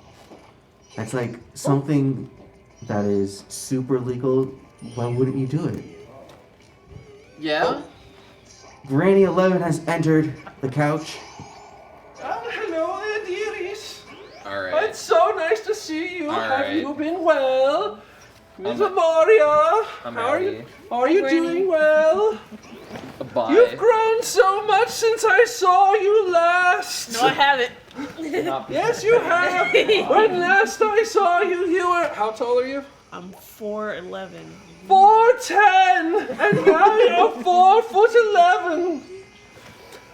That's like something that is super legal. Why wouldn't you do it? Yeah? Granny 11 has entered the couch. Hello there, dearies. Alright. It's so nice to see you. Have Alright. you been well? Miss I'm- Maria, I'm how are you? ready. Are you Granny. doing well? Bye. You've grown so much since I saw you last. No, I haven't. Yes, you have. When last I saw you, you were. How tall are you? I'm 4'11". 4'10", and now you're 4'11".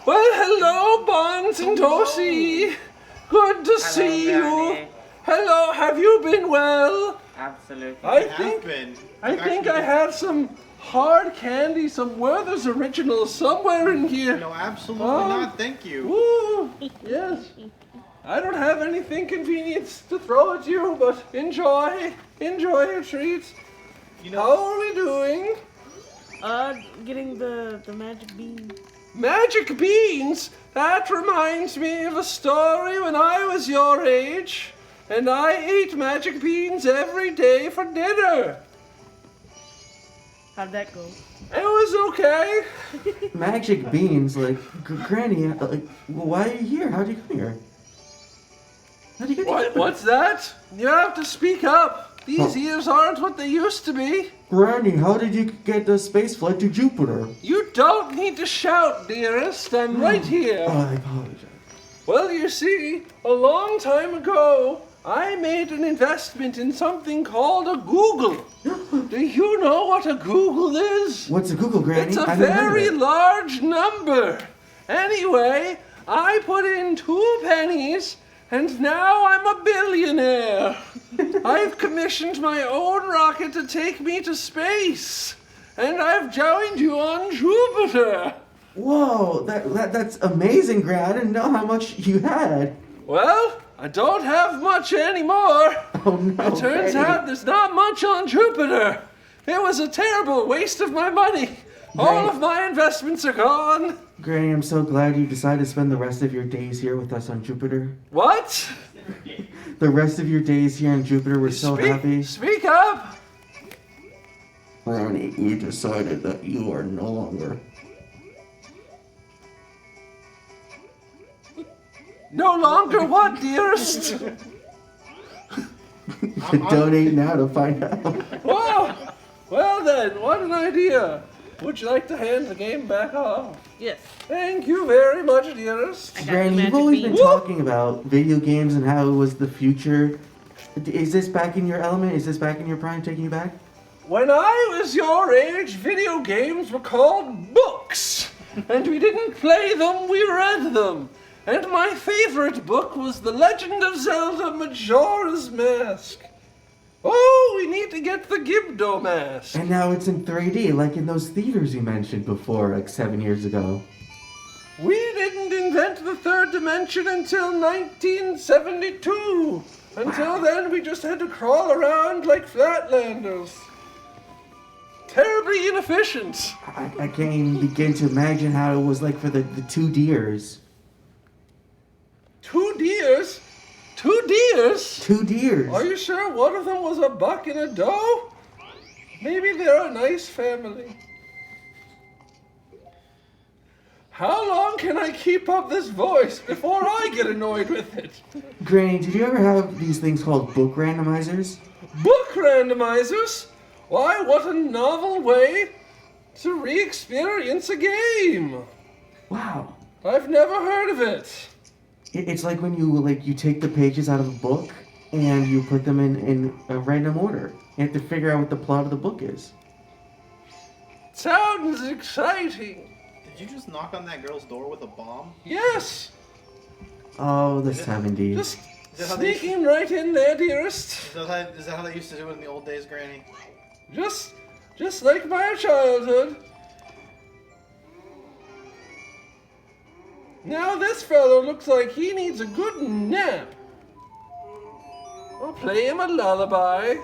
Well, hello, Bonds and Dorsey. Good to see you. Granny. Hello, have you been well? Absolutely. I have think been. I think I have some hard candy, some Werther's Originals somewhere in here. No, absolutely Oh. not. Thank you. Ooh, yes. I don't have anything convenient to throw at you, but enjoy your treats. You know, How are we doing? Getting the magic bean. Magic beans? That reminds me of a story when I was your age, and I ate magic beans every day for dinner. How'd that go? It was okay. Magic beans, like, Granny, like, why are you here? How'd you come here? How'd you get to What's that? You have to speak up. These ears aren't what they used to be. Granny, how did you get the space flight to Jupiter? You don't need to shout, dearest. I'm right here. Oh, I apologize. Well, you see, a long time ago, I made an investment in something called a Google. Do you know what a Google is? What's a Google, Granny? It's a I've never heard of very it. large number. Anyway, I put in 2 pennies, and now I'm a billionaire. I've commissioned my own rocket to take me to space, and I've joined you on Jupiter. Whoa, that's amazing, Gran. I didn't know how much you had. Well, I don't have much anymore. Oh no. It turns Granny. out there's not much on Jupiter. It was a terrible waste of my money. All of my investments are gone. Granny, I'm so glad you decided to spend the rest of your days here with us on Jupiter. What? The rest of your days here on Jupiter, we're so happy. Speak up. Granny, we decided that you are no longer. No longer what, dearest? Donate now to find out. Whoa! Well then, what an idea. Would you like to hand the game back off? Yes. Thank you very much, dearest. Granny, you've always been talking about video games and how it was the future. Is this back in your element? Is this back in your prime, taking you back? When I was your age, video games were called books. And we didn't play them, we read them. And my favorite book was The Legend of Zelda Majora's Mask. Oh, we need to get the Gibdo mask. And now it's in 3D, like in those theaters you mentioned before, like 7 years ago. We didn't invent the third dimension until 1972. Until then, we just had to crawl around like flatlanders. Terribly inefficient. I can't even begin to imagine how it was like for the 2 deers. 2 deers? 2 deers? deers? 2 deers. Are you sure one of them was a buck and a doe? Maybe they're a nice family. How long can I keep up this voice before I get annoyed with it? Granny, did you ever have these things called book randomizers? Book randomizers? Why, what a novel way to re-experience a game. Wow. I've never heard of it. It's like when you take the pages out of a book and you put them in a random order. You have to figure out what the plot of the book is. Sounds exciting. Did you just knock on that girl's door with a bomb? Yes. Oh, this time indeed. Just sneaking right in there, dearest. Is that how they used to do it in the old days, Granny? Just like my childhood. Now this fellow looks like he needs a good nap. I'll play him a lullaby.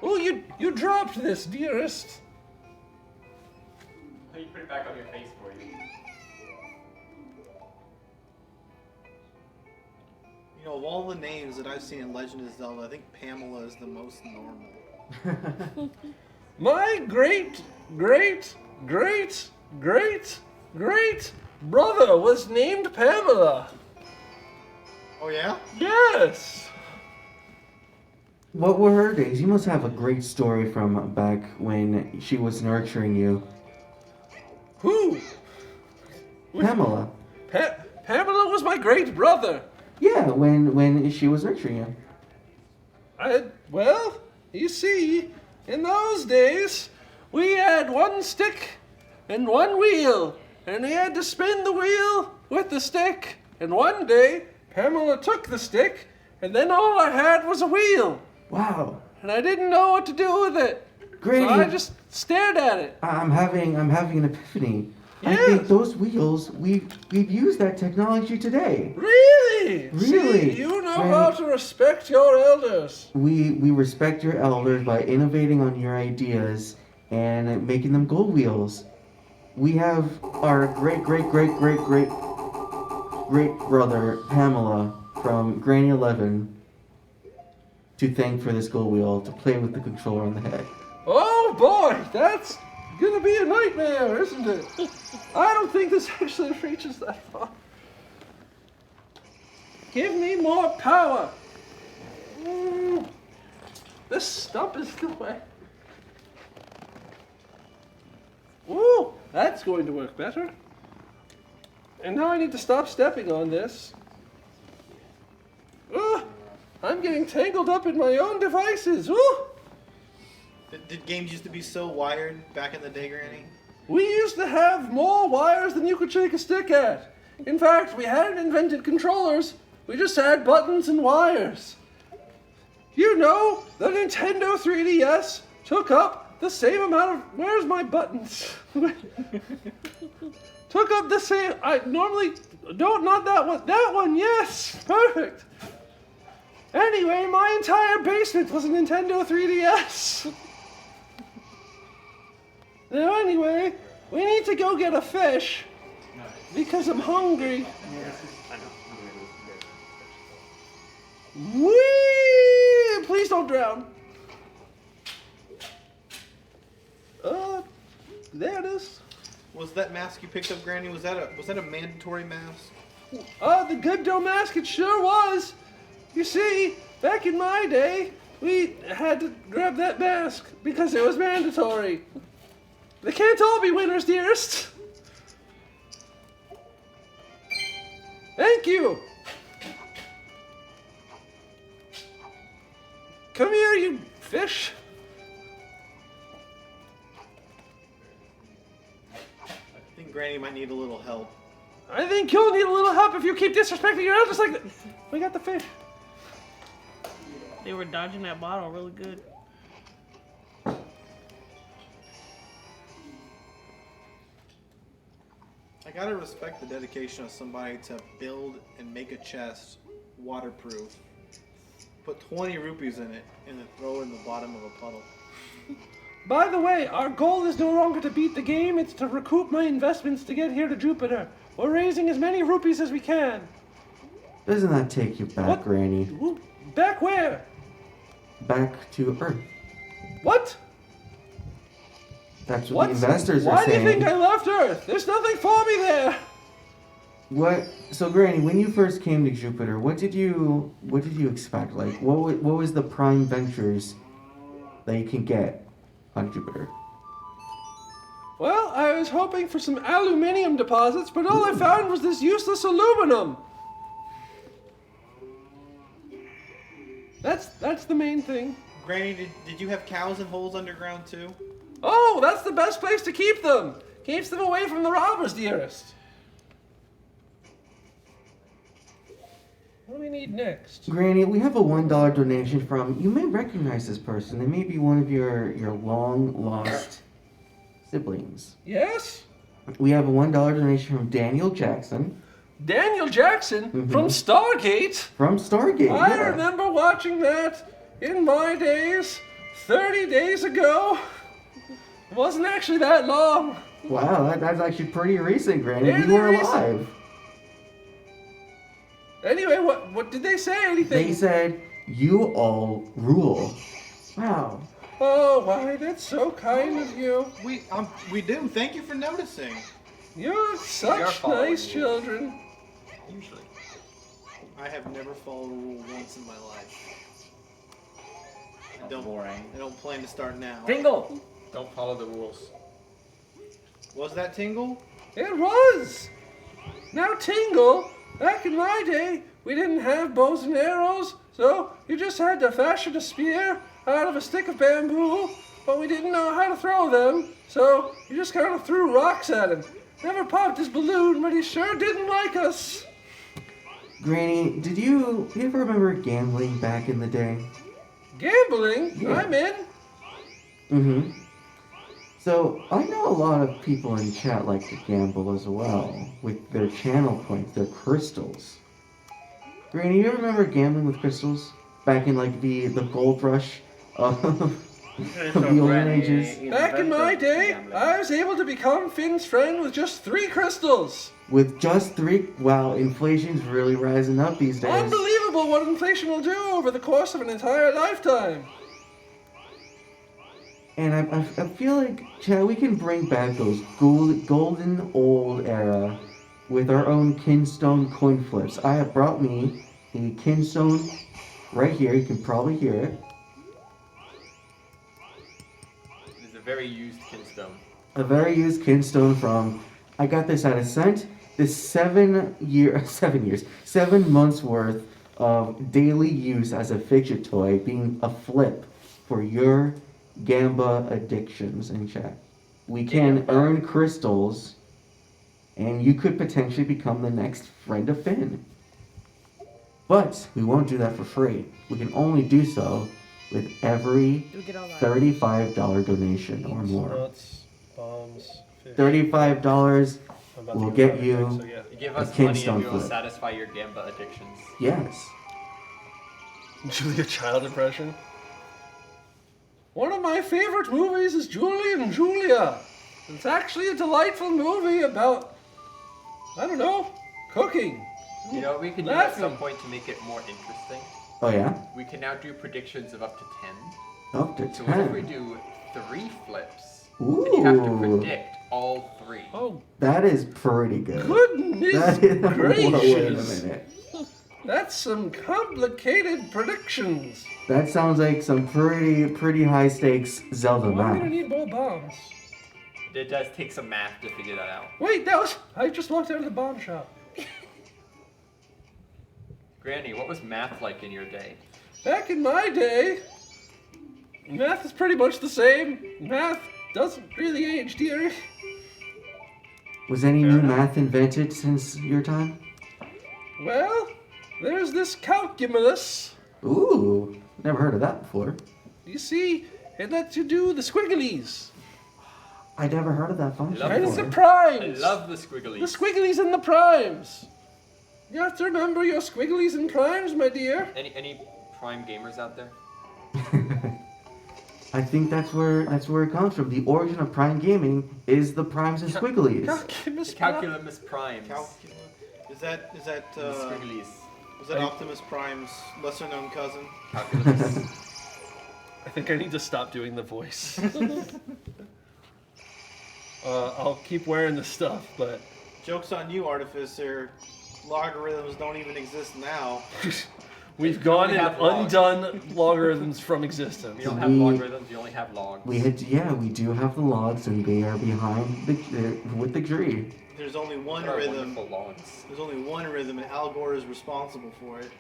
Oh, you dropped this, dearest. You put it back on your face for you. You know, of all the names that I've seen in Legend of Zelda, I think Pamela is the most normal. My great brother was named Pamela. Oh yeah? Yes. What were her days? You must have a great story from back when she was nurturing you. Who? Pamela. Pamela was my great brother. Yeah, when she was nurturing you. Well, you see, in those days, we had one stick and one wheel, and we had to spin the wheel with the stick. And one day, Pamela took the stick, and then all I had was a wheel. Wow. And I didn't know what to do with it. Great. So I just stared at it. I'm having an epiphany. Yeah. I think those wheels, we've used that technology today. Really? Really? See, you know how to respect your elders. We respect your elders by innovating on your ideas and making them gold wheels. We have our great brother Pamela from Granny 11 to thank for this gold wheel to play with the controller on the head. Oh boy, that's gonna be a nightmare, isn't it? I don't think this actually reaches that far. Give me more power. This stump is the way. Ooh, that's going to work better. And now I need to stop stepping on this. I'm getting tangled up in my own devices. Ooh. Did games used to be so wired back in the day, Granny? We used to have more wires than you could shake a stick at. In fact, we hadn't invented controllers. We just had buttons and wires. You know, the Nintendo 3DS took up the same amount of... Where's my buttons? Took up the same... I normally... Don't, not that one. That one, yes! Perfect! Anyway, my entire basement was a Nintendo 3DS. Now anyway, we need to go get a fish because I'm hungry. Whee! Please don't drown. There it is. Was that mask you picked up, Granny? Was that a mandatory mask? The good dough mask, it sure was. You see, back in my day, we had to grab that mask because it was mandatory. They can't all be winners, dearest. Thank you. Come here, you fish. I think Granny might need a little help. I think you'll need a little help if you keep disrespecting your elders like that. We got the fish. They were dodging that bottle really good. I gotta respect the dedication of somebody to build and make a chest waterproof, put 20 rupees in it, and then throw it in the bottom of a puddle. By the way, our goal is no longer to beat the game, it's to recoup my investments to get here to Jupiter. We're raising as many rupees as we can. Doesn't that take you back, Granny? Back where? Back to Earth. What? That's what the investors are Why do saying. you think I left Earth? There's nothing for me there. What? So, Granny, when you first came to Jupiter, what did you expect? Like, what was the prime ventures that you can get on Jupiter? Well, I was hoping for some aluminium deposits, but all I found was this useless aluminum. That's the main thing. Granny, did you have cows and holes underground too? Oh, that's the best place to keep them. Keeps them away from the robbers, dearest. What do we need next? Granny, we have a $1 donation from, you may recognize this person. They may be one of your long-lost siblings. Yes? We have a $1 donation from Daniel Jackson. Daniel Jackson from Stargate? From Stargate, I yeah. remember watching that in my days, 30 days ago. It wasn't actually that long. Wow, that's actually pretty recent, Granny. Very We were recent. alive. Anyway, what did they say? Anything? They said, you all rule. Wow. Oh, why, that's so kind of you. We do. Thank you for noticing. You're such nice children. Usually. I have never followed a rule once in my life. I don't plan to start now. Tingle! Don't follow the rules. Was that Tingle? It was. Now, Tingle, back in my day, we didn't have bows and arrows, so you just had to fashion a spear out of a stick of bamboo, but we didn't know how to throw them, so you just kind of threw rocks at him. Never popped his balloon, but he sure didn't like us. Granny, did you ever remember gambling back in the day? Gambling? Yeah. I'm in. Mm-hmm. So, I know a lot of people in chat like to gamble as well, with their channel points, their crystals. Granny, you remember gambling with crystals? Back in, like, the gold rush of the olden ages? Back in my day, I was able to become Finn's friend with just 3 crystals. With just 3? Wow, inflation's really rising up these days. Unbelievable what inflation will do over the course of an entire lifetime. And I feel like, Chad, we can bring back those golden old era with our own Kinstone coin flips. I have brought me a Kinstone right here. You can probably hear it. It is a very used kinstone. A very used Kinstone from, I got this at a cent. This 7 months worth of daily use as a fidget toy being a flip for your Gamba addictions in chat. We can earn crystals, and you could potentially become the next friend of Finn. But we won't do that for free. We can only do so with every $35 donation or more. Nuts, bombs, fish. $35 will get you You give a us money and Kinstone we will flip. satisfy your Gamba addictions. Yes. Julia Child impression. One of my favorite movies is Julie and Julia. It's actually a delightful movie about, I don't know, cooking. You know what we can do at some point to make it more interesting? Oh, yeah? We can now do predictions of up to 10. Up to So 10. what if we do 3 flips? And you have to Ooh. predict all 3. Oh, That is pretty good. goodness That is, gracious. wait a minute. That's some complicated predictions. That sounds like some pretty high stakes Zelda I'm gonna math. need more bombs. It does take some math to figure that out. Wait, I just walked out of the bomb shop. Granny, what was math like in your day? Back in my day, math is pretty much the same. Math doesn't really age, dearie. Was any new math invented since your time? Well, there's this calculus. Ooh, never heard of that before. You see, it lets you do the squigglies. I never heard of that function And it's the before. primes. I love the squigglies. The squigglies and the primes. You have to remember your squigglies and primes, my dear. Any prime gamers out there? I think that's where it comes from. The origin of Prime Gaming is the primes and squigglies. Calculus primes. Is that Squigglies. is that Optimus Prime's lesser known cousin? I think I need to stop doing the voice. I'll keep wearing the stuff, but... Joke's on you, Artificer. Logarithms don't even exist now. We've gone and undone logarithms from existence. You don't have logarithms, you only have logs. We do have the logs, and they are behind with the tree. There's only one What are rhythm. wonderful logs. There's only one rhythm, and Al Gore is responsible for it.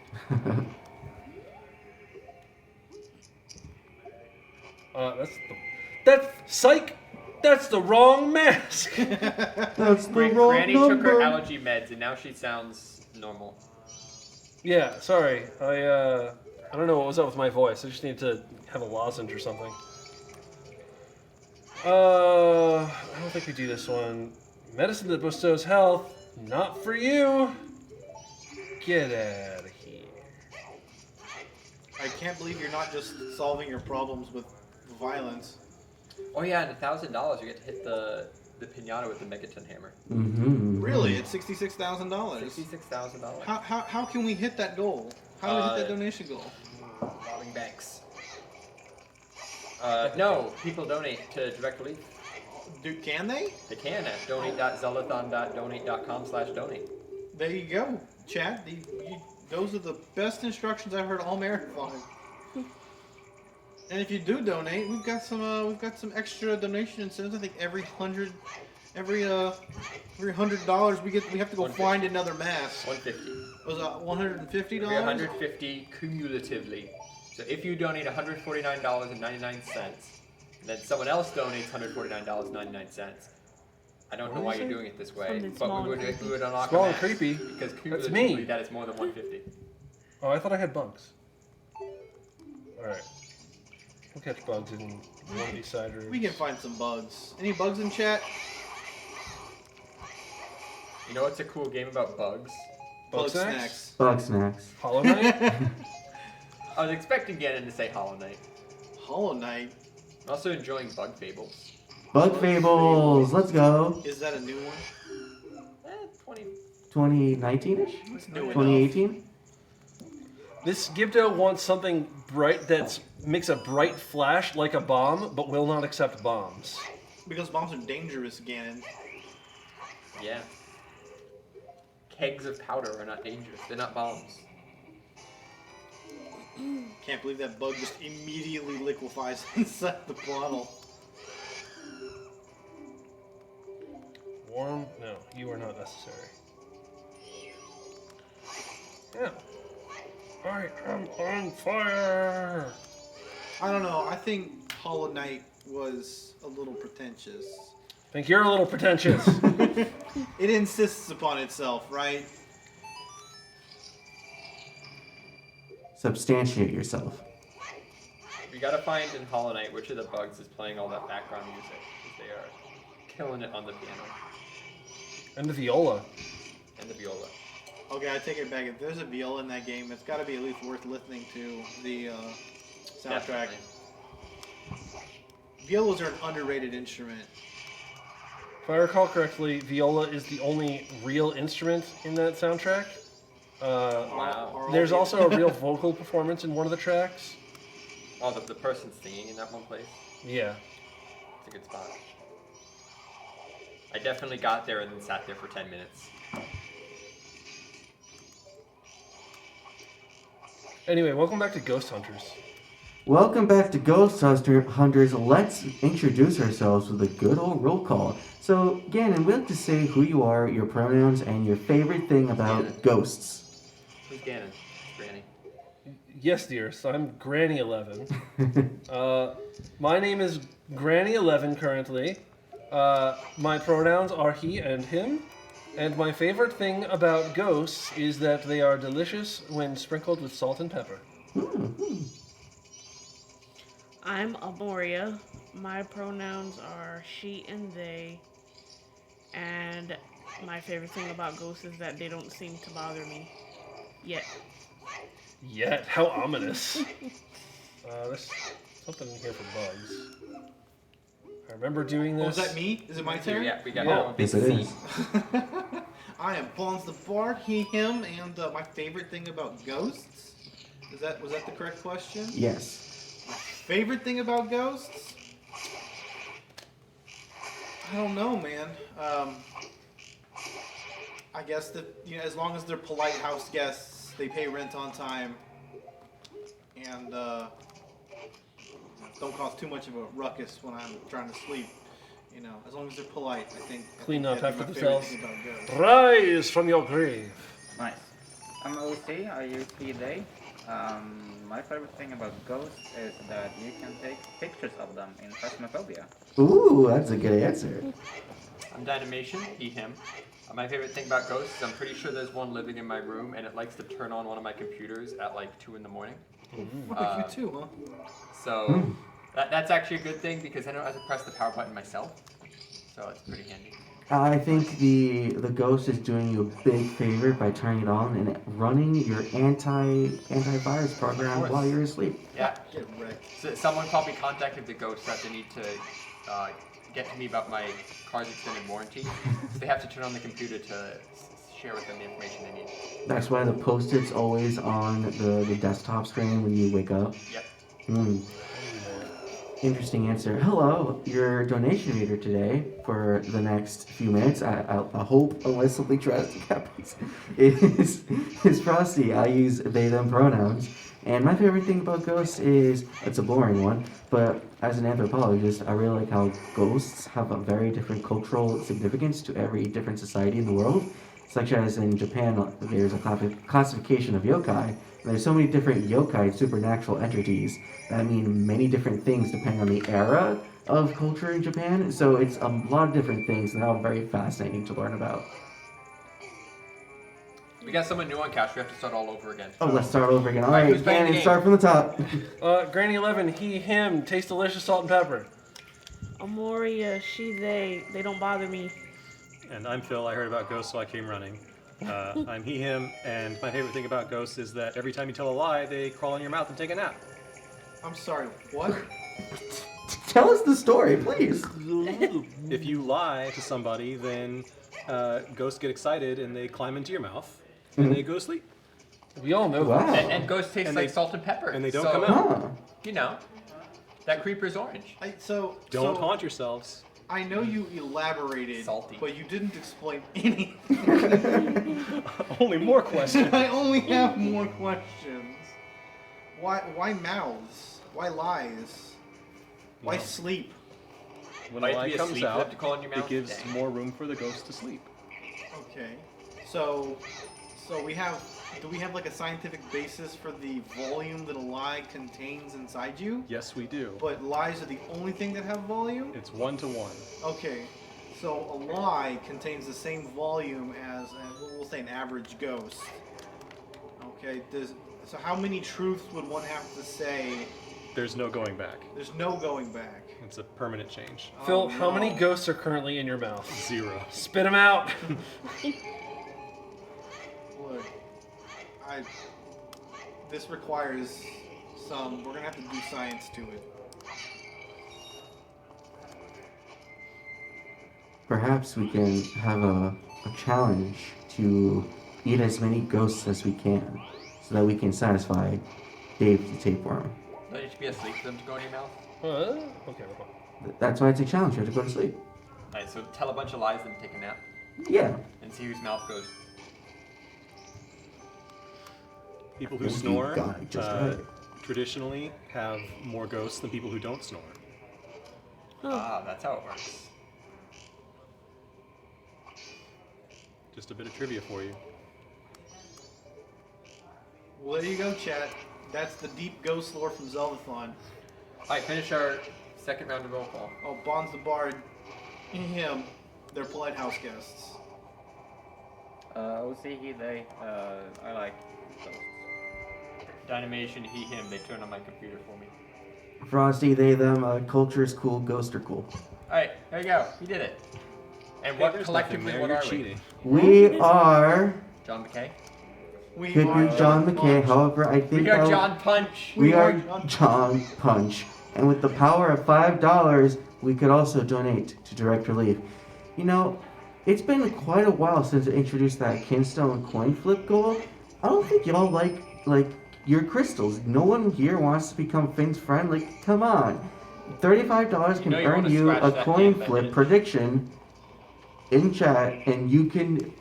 That's the wrong mask. That's the wrong Granny took her number. allergy meds, and now she sounds normal. Yeah, sorry. I don't know what was up with my voice. I just need to have a lozenge or something. I don't think we do this one. Medicine that bestows health, not for you. Get out of here. I can't believe you're not just solving your problems with violence. Oh yeah, and $1,000 you get to hit the pinata with the megaton hammer. Mm-hmm. Really? It's $66,000. $66,000. How can we hit that goal? How do we hit that donation goal? Robbing banks. No, people donate to Direct Relief. Can they? They can at donate.zeldathon.donate.com/donate. There you go, Chad. Those are the best instructions I've heard all marathon. And if you do donate, we've got some extra donation incentives. I think every $100 we have to go find another mask. $150. Was it $150? $150 cumulatively. So if you donate $149.99, then someone else donates $149.99. I don't know why you're doing it this way, but we would unlock Small a and mask creepy. because That's cumulatively me. that is more than $150. Oh, I thought I had bugs. Alright. We'll catch bugs in one of these side rooms. We can find some bugs. Any bugs in chat? You know what's a cool game about bugs? Bug snacks. Bug snacks. Hollow Knight? I was expecting Gannon to say Hollow Knight. Hollow Knight? I'm also enjoying Bug Fables. Bug Fables, let's go. Is that a new one? 2019-ish? It's new enough. 2018? This Gibdo wants something bright that makes a bright flash like a bomb, but will not accept bombs. Because bombs are dangerous, Gannon. Yeah. Kegs of powder are not dangerous. They're not bombs. Can't believe that bug just immediately liquefies inside the bottle. Warm? No, you are not necessary. Yeah. I am on fire! I don't know. I think Hollow Knight was a little pretentious. I think you're a little pretentious. It insists upon itself, right? Substantiate yourself. We gotta find in Hollow Knight which of the bugs is playing all that background music, because they are killing it on the piano. And the viola. And the viola. Okay, I take it back. If there's a viola in that game, it's got to be at least worth listening to the soundtrack. Definitely. Violas are an underrated instrument. If I recall correctly, viola is the only real instrument in that soundtrack. Wow. There's also a real vocal performance in one of the tracks. Oh, the person singing in that one place? Yeah. It's a good spot. I definitely got there and then sat there for 10 minutes. Anyway, welcome back to Ghost Hunters. Welcome back to Ghost Hunters. Let's introduce ourselves with a good old roll call. So, Gannon, we have to say who you are, your pronouns, and your favorite thing about ghosts. Who's Gannon? Granny. Yes, dearest. I'm Granny11. My name is Granny11 currently. My pronouns are he and him. And my favorite thing about ghosts is that they are delicious when sprinkled with salt and pepper. I'm Amoria. My pronouns are she and they. And my favorite thing about ghosts is that they don't seem to bother me. Yet. Yet? How ominous. This something in here for bugs. I remember doing this. Oh, is that me? Is it my turn? Yeah, we got Yeah. Yes, it is. I am Pawns the Bard, he, him, and my favorite thing about ghosts. Was that the correct question? Yes. My favorite thing about ghosts? I don't know, man. I guess that as long as they're polite house guests, they pay rent on time, and don't cause too much of a ruckus when I'm trying to sleep. As long as they're polite, I think. Clean up that'd after be my favorite themselves. thing about ghosts. Rise from your grave. Nice. I'm OC, I use P-Day. My favorite thing about ghosts is that you can take pictures of them in Phasmophobia. Ooh, that's a good answer. I'm Dynamation, he, him. My favorite thing about ghosts is I'm pretty sure there's one living in my room and it likes to turn on one of my computers at like 2 in the morning. You too, huh? So that's actually a good thing because I don't have to press the power button myself. So it's pretty handy. I think the ghost is doing you a big favor by turning it on and running your antivirus program while you're asleep. Yeah. Get wrecked. So someone probably contacted the ghost that they need to get to me about my car's extended warranty. So they have to turn on the computer to share with them the information they need. That's why the post-it's always on the desktop screen when you wake up. Yep. Interesting answer. Hello, your donation reader today for the next few minutes. I hope, unless something drastic happens, is Frosty. I use they, them pronouns. And my favorite thing about ghosts is, it's a boring one, but as an anthropologist, I really like how ghosts have a very different cultural significance to every different society in the world. Such as in Japan, there's a classification of yokai. There's so many different yokai supernatural entities that mean many different things depending on the era of culture in Japan. So it's a lot of different things, and they're all very fascinating to learn about. We got someone new on couch. We have to start all over again. Oh, let's start over again. All Alright, right, who's playing the Gannon, game? start from the top. Granny 11, he, him, taste delicious, salt and pepper. Amoria, she, they don't bother me. And I'm Phil. I heard about ghosts, so I came running. I'm he, him, and my favorite thing about ghosts is that every time you tell a lie, they crawl in your mouth and take a nap. I'm sorry, what? Tell us the story, please. If you lie to somebody, then ghosts get excited and they climb into your mouth and they go to sleep. We all know Wow. that. And ghosts taste like salt and pepper. And they don't So, come out. Huh. That creeper's orange. Don't haunt yourselves. I know you elaborated, but you didn't explain anything. Only more questions. I only have more questions. Why mouths? Why lies? Why No. sleep? When Might a lie be comes asleep, you out, have to call in your it mouth. gives Dang. more room for the ghost to sleep. Okay. Do we have like a scientific basis for the volume that a lie contains inside you? Yes, we do. But lies are the only thing that have volume? It's 1-to-1. Okay. So a lie contains the same volume as, we'll say, an average ghost. Okay. So how many truths would one have to say? There's no going back. There's no going back. It's a permanent change. Phil, how many ghosts are currently in your mouth? 0. Spit them out. Look, this requires some. We're gonna have to do science to it. Perhaps we can have a challenge to eat as many ghosts as we can, so that we can satisfy Dave the tapeworm. Don't you should be asleep for them to go in your mouth? Okay, we're fine. That's why it's a challenge. You have to go to sleep. Alright, so tell a bunch of lies and take a nap. Yeah. And see whose mouth goes. People who You snore got it just right. traditionally have more ghosts than people who don't snore. Ah, that's how it works. Just a bit of trivia for you. Well, there you go, chat. That's the deep ghost lore from Zeldathon. Alright, finish our second round of roll call. Oh, Bonds the Bard, and him, they're polite house guests. OC, he, they. I like ghosts. Dynamation, he, him. They turn on my computer for me. Frosty, they, them, culture is cool, ghosts are cool. Alright, there you go. He did it. And Hey, what there's collectively, nothing there. what You're are cheating. We are... we? John McKay? We Could are be John McCain. However, I think We are that John Punch. we are John Punch. And with the power of $5, we could also donate to Direct Relief. You know, it's been quite a while since I introduced that Kinstone coin flip goal. I don't think y'all like your crystals. No one here wants to become Finn's friend. Like, come on. $35 can You earn wanna you scratch a that coin game, flip Benjamin. prediction in chat, and you can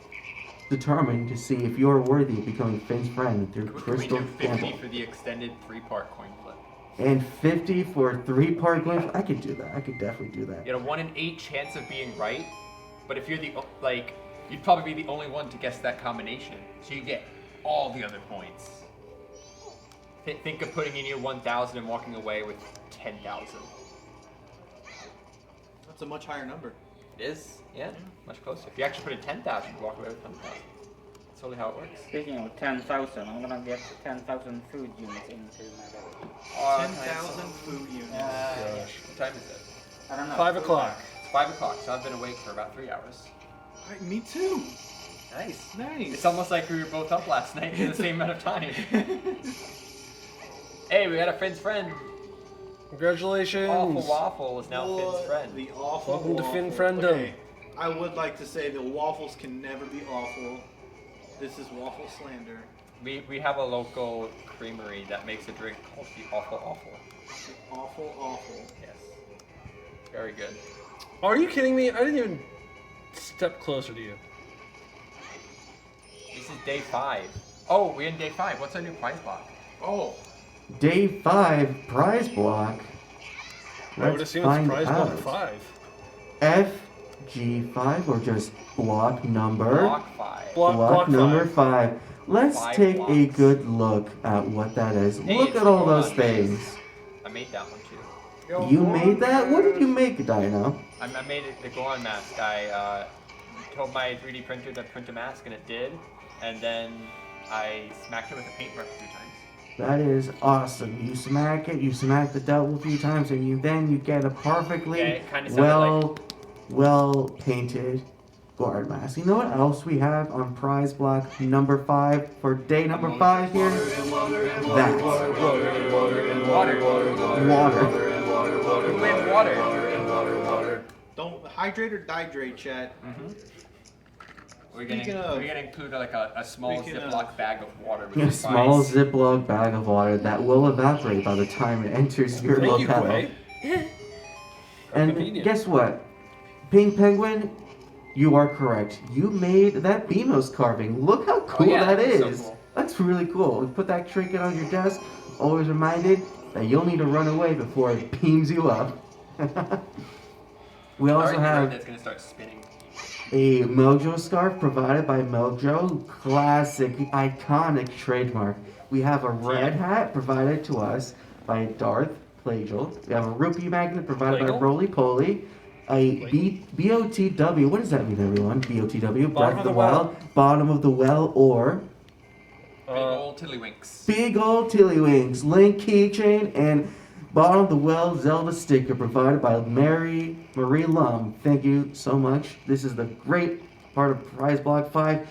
determine to see if you're worthy of becoming Finn's friend through Can we crystal do 50 gamble. for the extended 3-part coin flip? And 50 for a 3-part coin flip. I could do that. I could definitely do that. You had a 1 in 8 chance of being right, but if you're you'd probably be the only one to guess that combination, so you get all the other points. Think of putting in your 1,000 and walking away with 10,000. That's a much higher number. It is, yeah, much closer. If you actually put in 10,000, you walk away with 10,000. That's totally how it works. Speaking of 10,000, I'm gonna get 10,000 food units into my body. 10,000 food units. What time is it? I don't know. 5 o'clock. It's 5 o'clock, so I've been awake for about 3 hours. Right, me too. Nice. Nice. It's almost like we were both up last night in the same amount of time. Hey, we got a Finn's friend. Congratulations. Awful Waffle is now Finn's friend. The awful Welcome to waffle. Finn Friendom. Okay, I would like to say the waffles can never be awful. This is waffle slander. We have a local creamery that makes a drink called the Awful Awful. Awful, awful. Yes. Very good. Are you kidding me? I didn't even step closer to you. This is day 5. Oh, we're in day 5. What's our new prize block? Oh. Day 5 prize block. I would Let's assume it's find prize out. block 5. FG5 or just block number? Block 5. Block number 5. 5. Let's 5 take a blocks. good look at what that is. Hey, Look it's at all the those one. things. I made that one too. You made that? What did you make, Dino? I made it the Goron mask. I told my 3D printer to print a mask, and it did. And then I smacked it with a paintbrush a few times. That is awesome. You smack the devil a few times, and then you get a perfectly Yeah, it kinda sounded well painted guard mask. You know what else we have on prize block number 5 for day number 5 here? That. Water. Win water. Don't hydrate or dihydrate, chat. We're gonna include like a small Speaking of- Ziploc bag of water. With A the small spice. Ziploc bag of water that will evaporate by the time it enters your Thank you, lapel. Quay. And Convenient. guess what? Pink Penguin, you are correct. You made that Beamos carving. Look how cool yeah, that that's so is. cool. That's really cool. You put that trinket on your desk, always reminded that you'll need to run away before it beams you up. We also Alright, have that's gonna start spinning. a Mojo scarf provided by Mojo. Classic, iconic trademark. We have a red hat provided to us by Darth Plagial. We have a rupee magnet provided by Plagial? Roly Poly. A BOTW, what does that mean, everyone? BOTW, Breath of the Wild, Bottom of the Well, or Big old Tiddlywinks. Big Old Tiddlywinks, Link keychain, and Bottom of the Well Zelda sticker provided by Marie Lum. Thank you so much. This is the great part of Prize Block 5.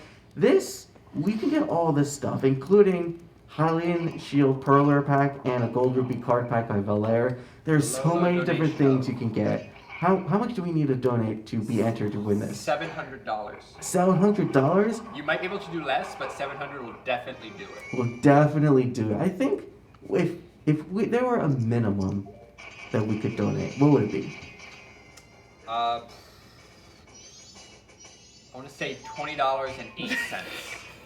We can get all this stuff, including Hylian Shield Perler pack and a Gold Rupee card pack by Valair. There's so many different things you can get. How much do we need to donate to be entered to win this? $700. $700? You might be able to do less, but $700 will definitely do it. We'll definitely do it. I think if there were a minimum that we could donate, what would it be? I want to say $20.08.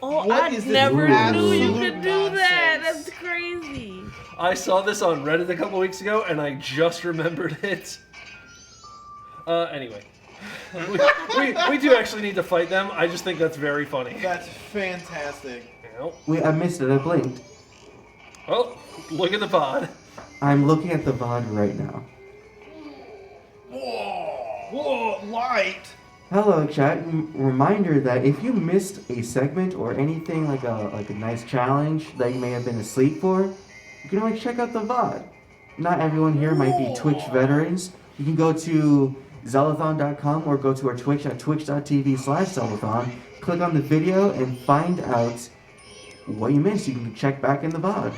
Oh, What I is this never knew you absolute could do that. nonsense? That's crazy. I saw this on Reddit a couple weeks ago, and I just remembered it. Anyway. We do actually need to fight them. I just think that's very funny. That's fantastic. Wait, I missed it. I blinked. Oh, look at the pod. I'm looking at the VOD right now. Whoa, light. Hello, chat. Reminder that if you missed a segment or anything like a nice challenge that you may have been asleep for, you can always check out the VOD. Not everyone here might be Twitch veterans. You can go to Zeldathon.com or go to our Twitch at twitch.tv/Zeldathon. Click on the video and find out what you missed, you can check back in the VOD.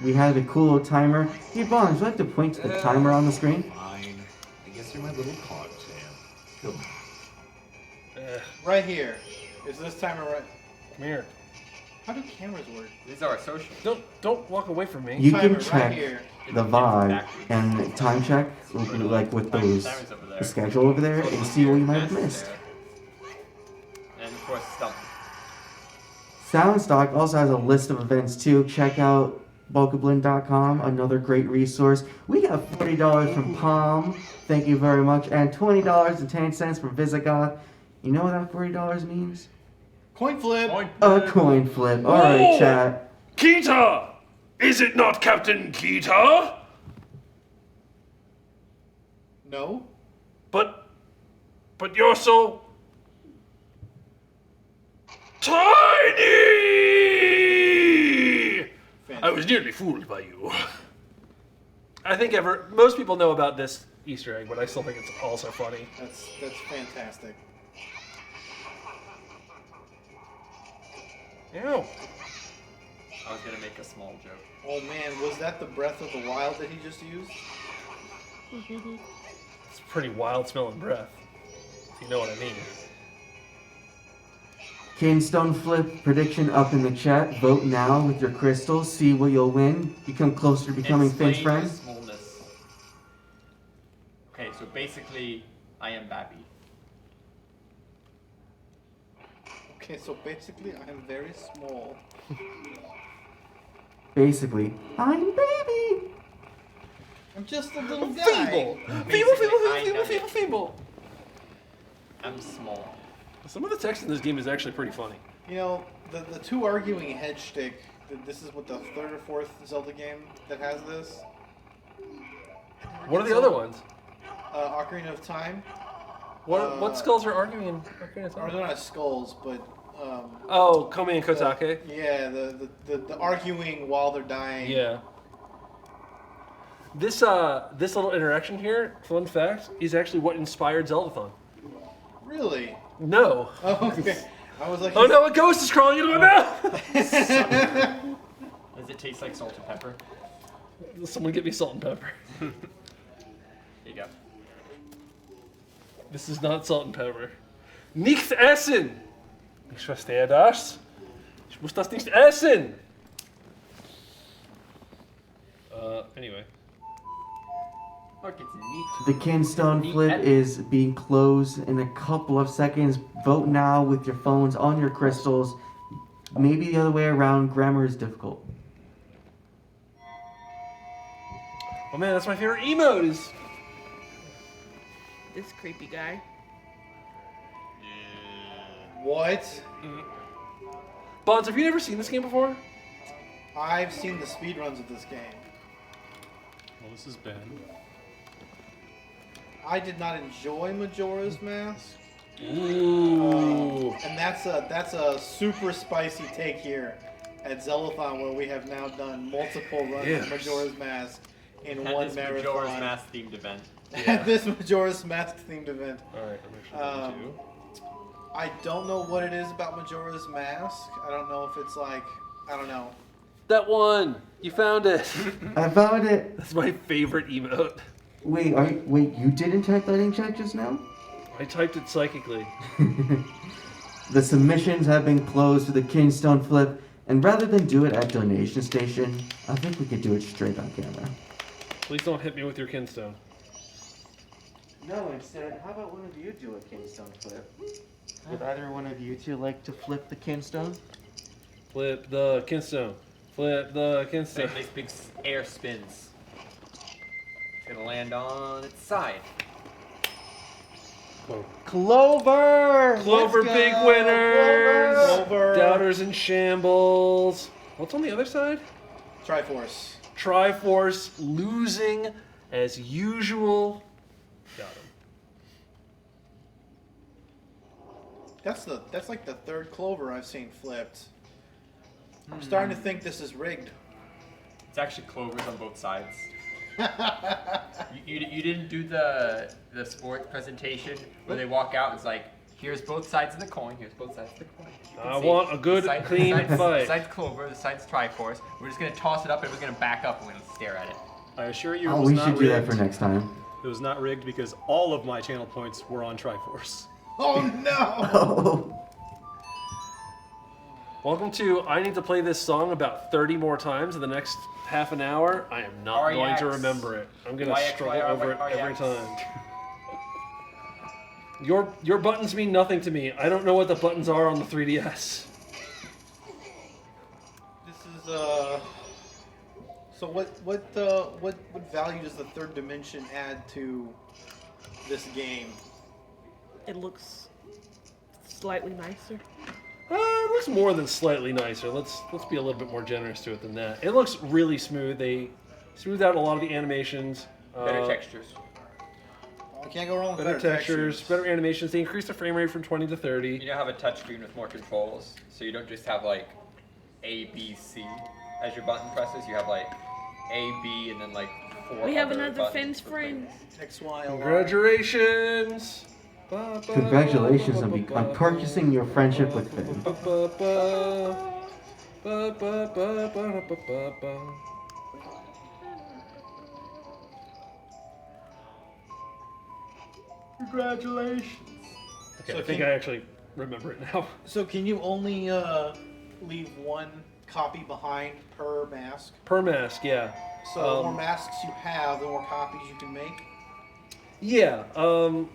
We had a cool little timer. Hey, Bonds, would you like to point to the timer on the screen? Fine. I guess you're my little cog, Sam. Come on. Right here. Is this timer right? Come here. How do cameras work? These are our social. Don't walk away from me. You Timer can check right here. the VOD and time check, like with those the schedule over there, and see what you might have missed. And of course, stump. Soundstock also has a list of events too. Check out bulkablin.com, another great resource. We got $40 from Palm, thank you very much, and $20.10 from Visigoth. You know what that $40 means? Coin flip. A coin flip. All right, chat. Kita! Is it not Captain Kita? No. But you're so tiny! I was nearly fooled by you. I think most people know about this Easter egg, but I still think it's also funny. That's fantastic. Ew. I was gonna make a small joke. Oh man, was that the Breath of the Wild that he just used? It's pretty wild smelling breath, if you know what I mean. Kinstone flip prediction up in the chat. Vote now with your crystals. See what you'll win. Become closer to becoming Finn's Explain friend. the smallness. Okay, so basically, I am Babby. Okay, so basically I am very small. Basically, I'm baby. I'm just a little guy. Feeble! Feeble! I'm small. Some of the text in this game is actually pretty funny. You know, the two arguing head shtick, this is what, the third or fourth Zelda game that has this? What are the other ones? Ocarina of Time. What skulls are arguing in Ocarina of Or Time? they're not skulls, but Oh, Komi and Kotake? Yeah, the arguing while they're dying. Yeah. This little interaction here, fun fact, is actually what inspired Zeldathon. Really? No. Oh, okay. I was like, oh no, a ghost is crawling into my mouth! Does it taste like salt and pepper? Someone get me salt and pepper. There you go. This is not salt and pepper. Nicht essen! Ich verstehe das. Ich muss das nicht essen! Anyway. Look, it's neat. The Kinstone flip is being closed in a couple of seconds. Vote now with your phones on your crystals. Maybe the other way around. Grammar is difficult. Oh man, that's my favorite emote is... This creepy guy. What? Bonds, have you never seen this game before? I've seen the speedruns of this game. Well, this is Ben. I did not enjoy Majora's Mask. Ooh. And that's a super spicy take here at Zeldathon, where we have now done multiple runs of Majora's Mask in At one this marathon. Majora's Mask themed event. At this Majora's Mask themed event. Alright, I'm actually going to. I don't know what it is about Majora's Mask. I don't know if it's like, I don't know. That one! You found it! I found it! That's my favorite emote. Wait, you didn't type that in chat just now? I typed it psychically. The submissions have been closed to the Kinstone flip, and rather than do it at Donation Station, I think we could do it straight on camera. Please don't hit me with your kinstone. No, instead, how about one of you do a Kinstone flip? Would either one of you two like to flip the Kinstone? Flip the kinstone. Flip the kinstone. It makes big air spins. It's gonna land on its side. Clover! Clover, big winners! Clover! Doubters in shambles. What's on the other side? Triforce. Triforce losing as usual. Got him. That's like the third Clover I've seen flipped. I'm starting to think this is rigged. It's actually clovers on both sides. you didn't do the sport presentation where they walk out and it's like, Here's both sides of the coin. Here's both sides of the coin. I want a good, clean fight. The side's Clover, the side's Triforce. We're just gonna toss it up and we're gonna back up and we're gonna stare at it. I assure you, Oh, it was we not should do that rigged. for next time. It was not rigged because all of my channel points were on Triforce. Oh no! Welcome to I need to play this song about 30 more times in the next half an hour. I am not going to remember it. I'm going to struggle over it every time. Your buttons mean nothing to me. I don't know what the buttons are on the 3DS. This is So what value does the third dimension add to this game? It looks slightly nicer. It looks more than slightly nicer. Let's be a little bit more generous to it than that. It looks really smooth. They smoothed out a lot of the animations. Better textures. I can't go wrong with better textures, better animations. They increased the frame rate from 20 to 30. You now have a touchscreen with more controls, so you don't just have like A, B, C as your button presses. You have like A, B, and then like 4 We have other another buttons fence for friend. X, Y, L, Congratulations! Congratulations on purchasing your friendship with Finn. Congratulations. Okay, I think I actually remember it now. So can you only leave one copy behind per mask? Per mask, yeah. So the more masks you have, the more copies you can make? Yeah. So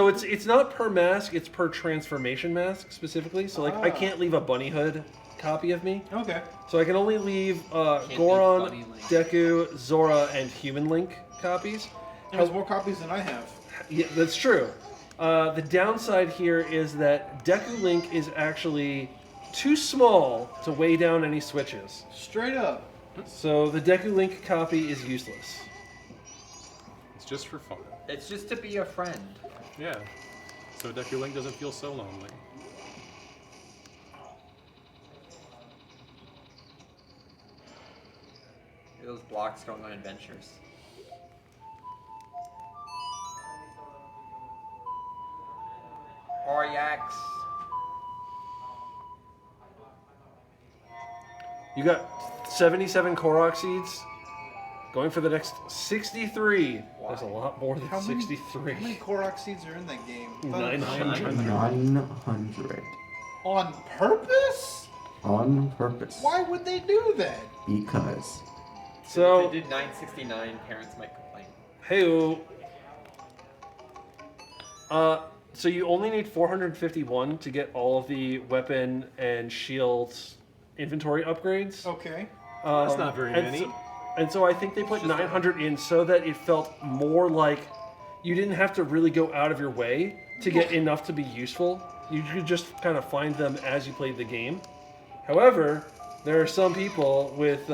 it's not per mask, it's per transformation mask specifically. So like I can't leave a bunny hood copy of me. Okay. So I can only leave Goron, Deku, Zora, and Human Link copies. And there's more copies than I have. Yeah, that's true. The downside here is that Deku Link is actually too small to weigh down any switches. Straight up. So the Deku Link copy is useless. It's just for fun. It's just to be a friend. Yeah. So Deku Link doesn't feel so lonely. Those blocks going on adventures. Oryax. You got 77 Korok seeds. Going for the next 63. There's a lot more than 63. How many Korok seeds are in that game? 900. 900. On purpose? On purpose. Why would they do that? Because. So if they did 969, parents might complain. Hey-o. So you only need 451 to get all of the weapon and shield inventory upgrades. Okay. That's not very many. And so I think they put 900 in so that it felt more like you didn't have to really go out of your way to get enough to be useful. You could just kind of find them as you played the game. However, there are some people with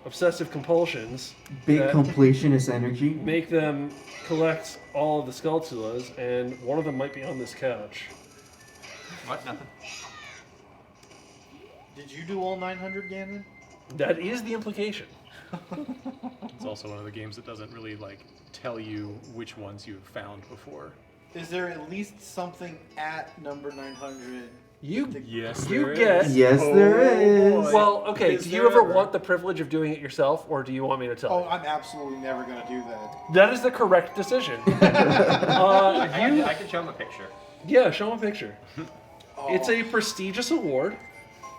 obsessive compulsions. Big that completionist energy. Make them collect all of the Skulltulas, and one of them might be on this couch. What? Nothing. Did you do all 900, Ganon? That is the implication. It's also one of the games that doesn't really like tell you which ones you've found before. Is there at least something at number 900? Yes, You there get. is. Yes, there is. Well, okay. Is Do you there ever ever? want the privilege of doing it yourself, or do you want me to tell Oh, you? I'm absolutely never going to do that. That is the correct decision. I can show him a picture. Yeah, show him a picture. Oh. It's a prestigious award.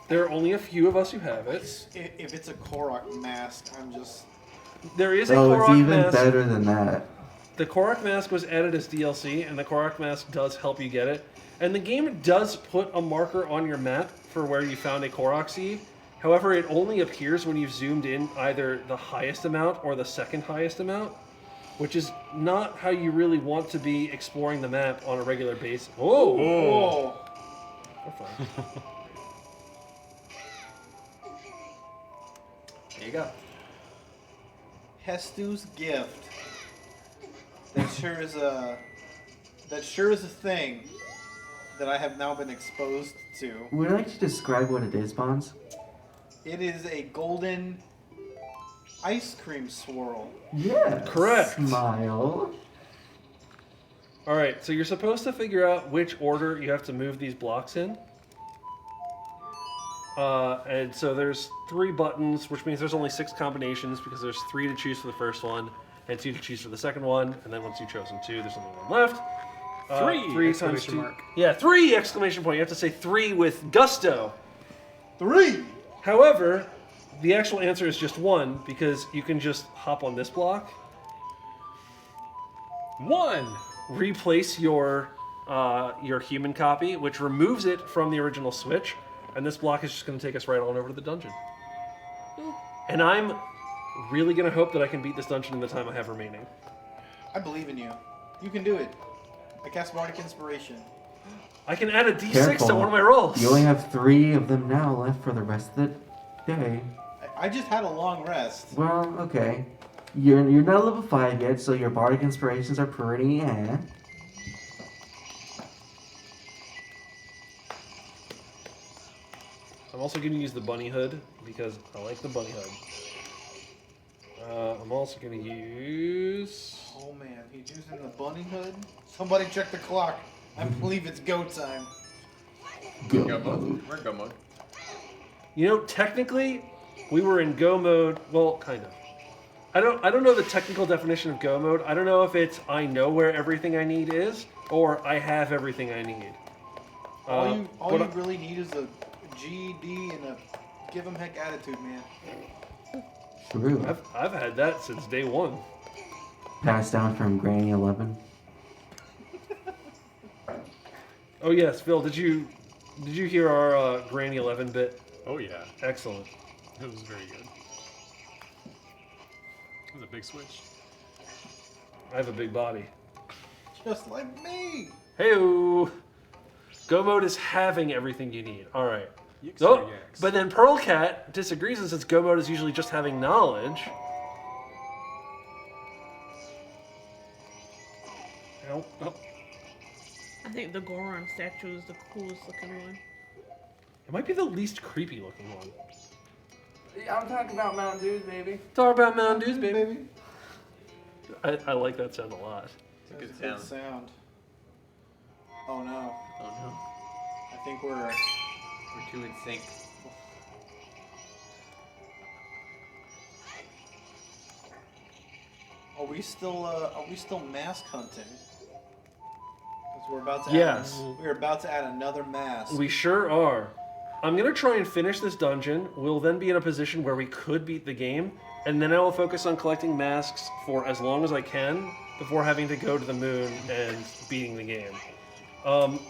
There are only a few of us who have it. If it's a Korok mask, I'm just... There is a Oh, Korok it's even mask. better than that. The Korok mask was added as DLC, and the Korok mask does help you get it. And the game does put a marker on your map for where you found a Korok seed. However, it only appears when you've zoomed in either the highest amount or the second highest amount, which is not how you really want to be exploring the map on a regular basis. Oh! Whoa. There you go. Hestu's gift. That sure is a thing that I have now been exposed to. Would you like to describe what it is, Bonds? It is a golden ice cream swirl. Yeah. Correct. Smile. All right, so you're supposed to figure out which order you have to move these blocks in. And so there's 3 buttons, which means there's only 6 combinations because there's 3 to choose for the first one and 2 to choose for the second one. And then once you've chosen 2, there's only 1 left. 3 times exclamation 2. mark. Yeah, 3 exclamation point. You have to say 3 with gusto. 3. However, the actual answer is just 1 because you can just hop on this block. 1. Replace your human copy, which removes it from the original Switch, and this block is just going to take us right on over to the dungeon. And I'm really going to hope that I can beat this dungeon in the time I have remaining. I believe in you. You can do it. I cast Bardic Inspiration. I can add a d6 Careful. to one of my rolls. You only have 3 of them now left for the rest of the day. I just had a long rest. Well, okay. You're not level 5 yet, so your bardic inspirations are pretty I'm also going to use the bunny hood because I like the bunny hood. I'm also going to use... Oh man, he's using the bunny hood? Somebody check the clock. I believe it's go time. Go mode. We're in go mode. You know, technically, we were in go mode. Well, kind of. I don't know the technical definition of go mode. I don't know if it's I know where everything I need is or I have everything I need. All you really need is a GD and a give 'em heck attitude, man. True. I've had that since day 1. Passed down from Granny 11. Oh yes, Phil, did you hear our Granny 11 bit? Oh yeah. Excellent. It was very good. It was a big switch. I have a big body. Just like me. Hey-oo. Go mode is having everything you need. All right. Yikes, Oh, yikes. but then Pearl Cat disagrees and says go mode is usually just having knowledge. Ow. Oh. I think the Goron statue is the coolest looking one. It might be the least creepy looking one. I'm talking about Mountain Dews, baby. Talk about Mountain Dews, baby. I like that sound a lot. It's a good That's a sound. sound. Oh no. Oh no. I think we're 2 in sync. Are we still mask hunting? 'Cause we're about to Yes. we're about to add another mask. We sure are. I'm going to try and finish this dungeon. We'll then be in a position where we could beat the game, and then I will focus on collecting masks for as long as I can before having to go to the moon and beating the game.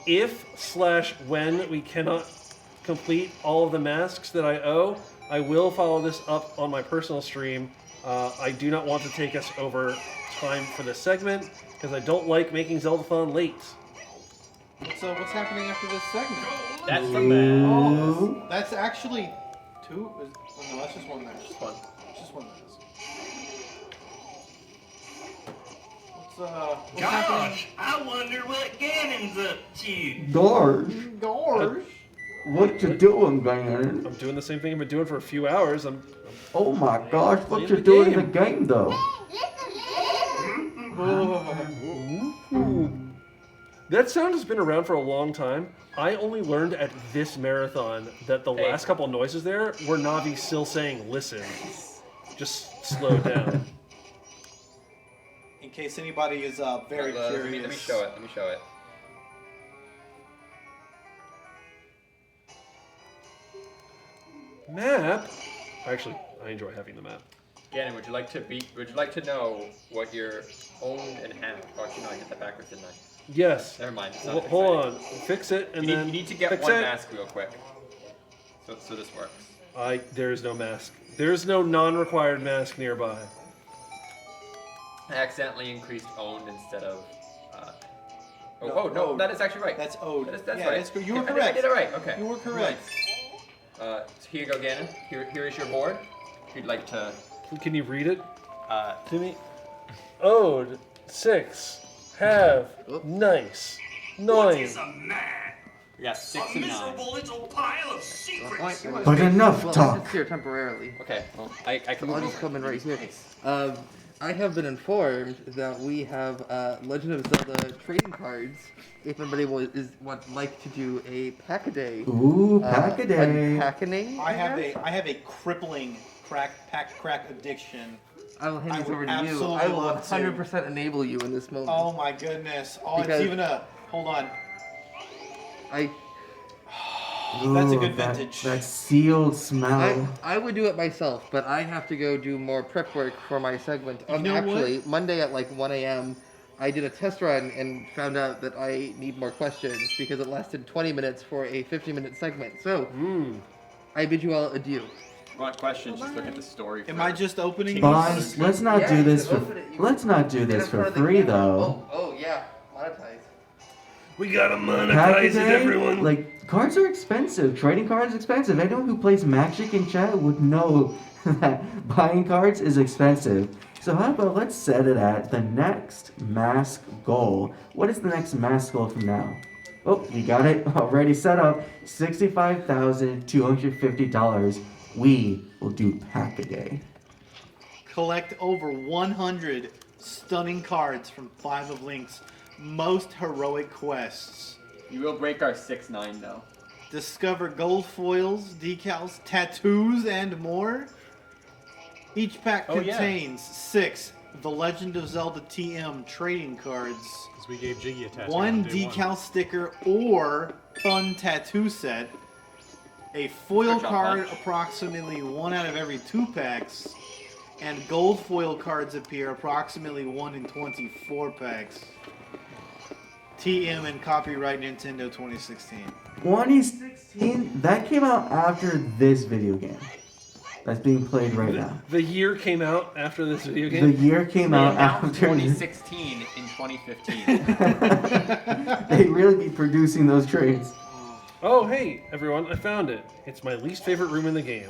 If/when we cannot complete all of the masks that I owe, I will follow this up on my personal stream. I do not want to take us over time for this segment because I don't like making Zeldathon late. What's happening after this segment? That's the mask. Oh, that's actually 2. Oh no, that's just 1 mask. Just 1. Just 1 mask. What's happening? I wonder what Ganon's up to. Gorge. Gorge. What you doing, Ganon? I'm doing the same thing I've been doing for a few hours. Oh my gosh, what playing you the doing in the game. game though? That sound has been around for a long time. I only learned at this marathon that the last couple noises there were Navi still saying listen. Just slow down. In case anybody is very curious. Let me show it. Let me show it. Map? Actually, I enjoy having the map. Gannon, would you like to know what your owned and have? Oh, actually, no, I get that backwards, didn't I? Yes. Never mind. It's Well, not hold on. exciting. Fix it and you then need, you need to get fix one it. mask real quick. So this works. There is no mask. There's no non-required mask nearby. I accidentally increased owned instead of. No, that is actually right. That's owed. That's Yeah, right. that's good. You were I did- correct. I did it right. Okay. You were correct. So here you go, Gannon. Here is your board. If you'd like to. Can you read it to me? Owed 6 have nice 9. Yes, 6 A and 9. miserable little pile of secrets. But enough well, talk. I'm just here temporarily. Okay. Well, I can I'll move just come in right here. I have been informed that we have Legend of Zelda trading cards. If anybody would like to do a pack-a-day. Ooh, pack-a-day. Unpacking, I have a crippling crack addiction. I will hand I this would over to you. absolutely I will love to. 100% enable you in this moment. Oh my goodness. Oh, Because- it's even a. Hold on. I. That's a Ooh, good vintage. That sealed smell. I would do it myself, but I have to go do more prep work for my segment. You know Actually, what? Monday at like 1 a.m., I did a test run and found out that I need more questions because it lasted 20 minutes for a 50-minute segment. So, I bid you all adieu. Want questions? Just look at the story. Am I just opening Boss, let's not Yeah, do you this can for open it. You let's not do Get this in for front of the free camera. though. Oh yeah, monetize. We gotta Pack a monetize it, day? everyone. Like, cards are expensive. Trading cards are expensive. Anyone who plays Magic in chat would know that buying cards is expensive. So how about let's set it at the next mask goal. What is the next mask goal from now? Oh, you got it already set up. $65,250. We will do pack a day. Collect over 100 stunning cards from 5 of Link's most heroic quests. You will break our 6-9 though. Discover gold foils, decals, tattoos, and more. Each pack Oh, yeah. contains 6 The Legend of Zelda TM trading cards, Because we gave Jiggy a tattoo. 1 on day decal sticker or fun tattoo set, a foil Search on card Punch. approximately 1 out of every 2 packs, and gold foil cards appear approximately 1 in 24 packs. TM and copyright Nintendo 2016. 2016? That came out after this video game. That's being played right now. The year came out after this video The game. year came They out announced after 2016 in 2015. They really be producing those trades. Oh, hey, everyone, I found it. It's my least favorite room in the game.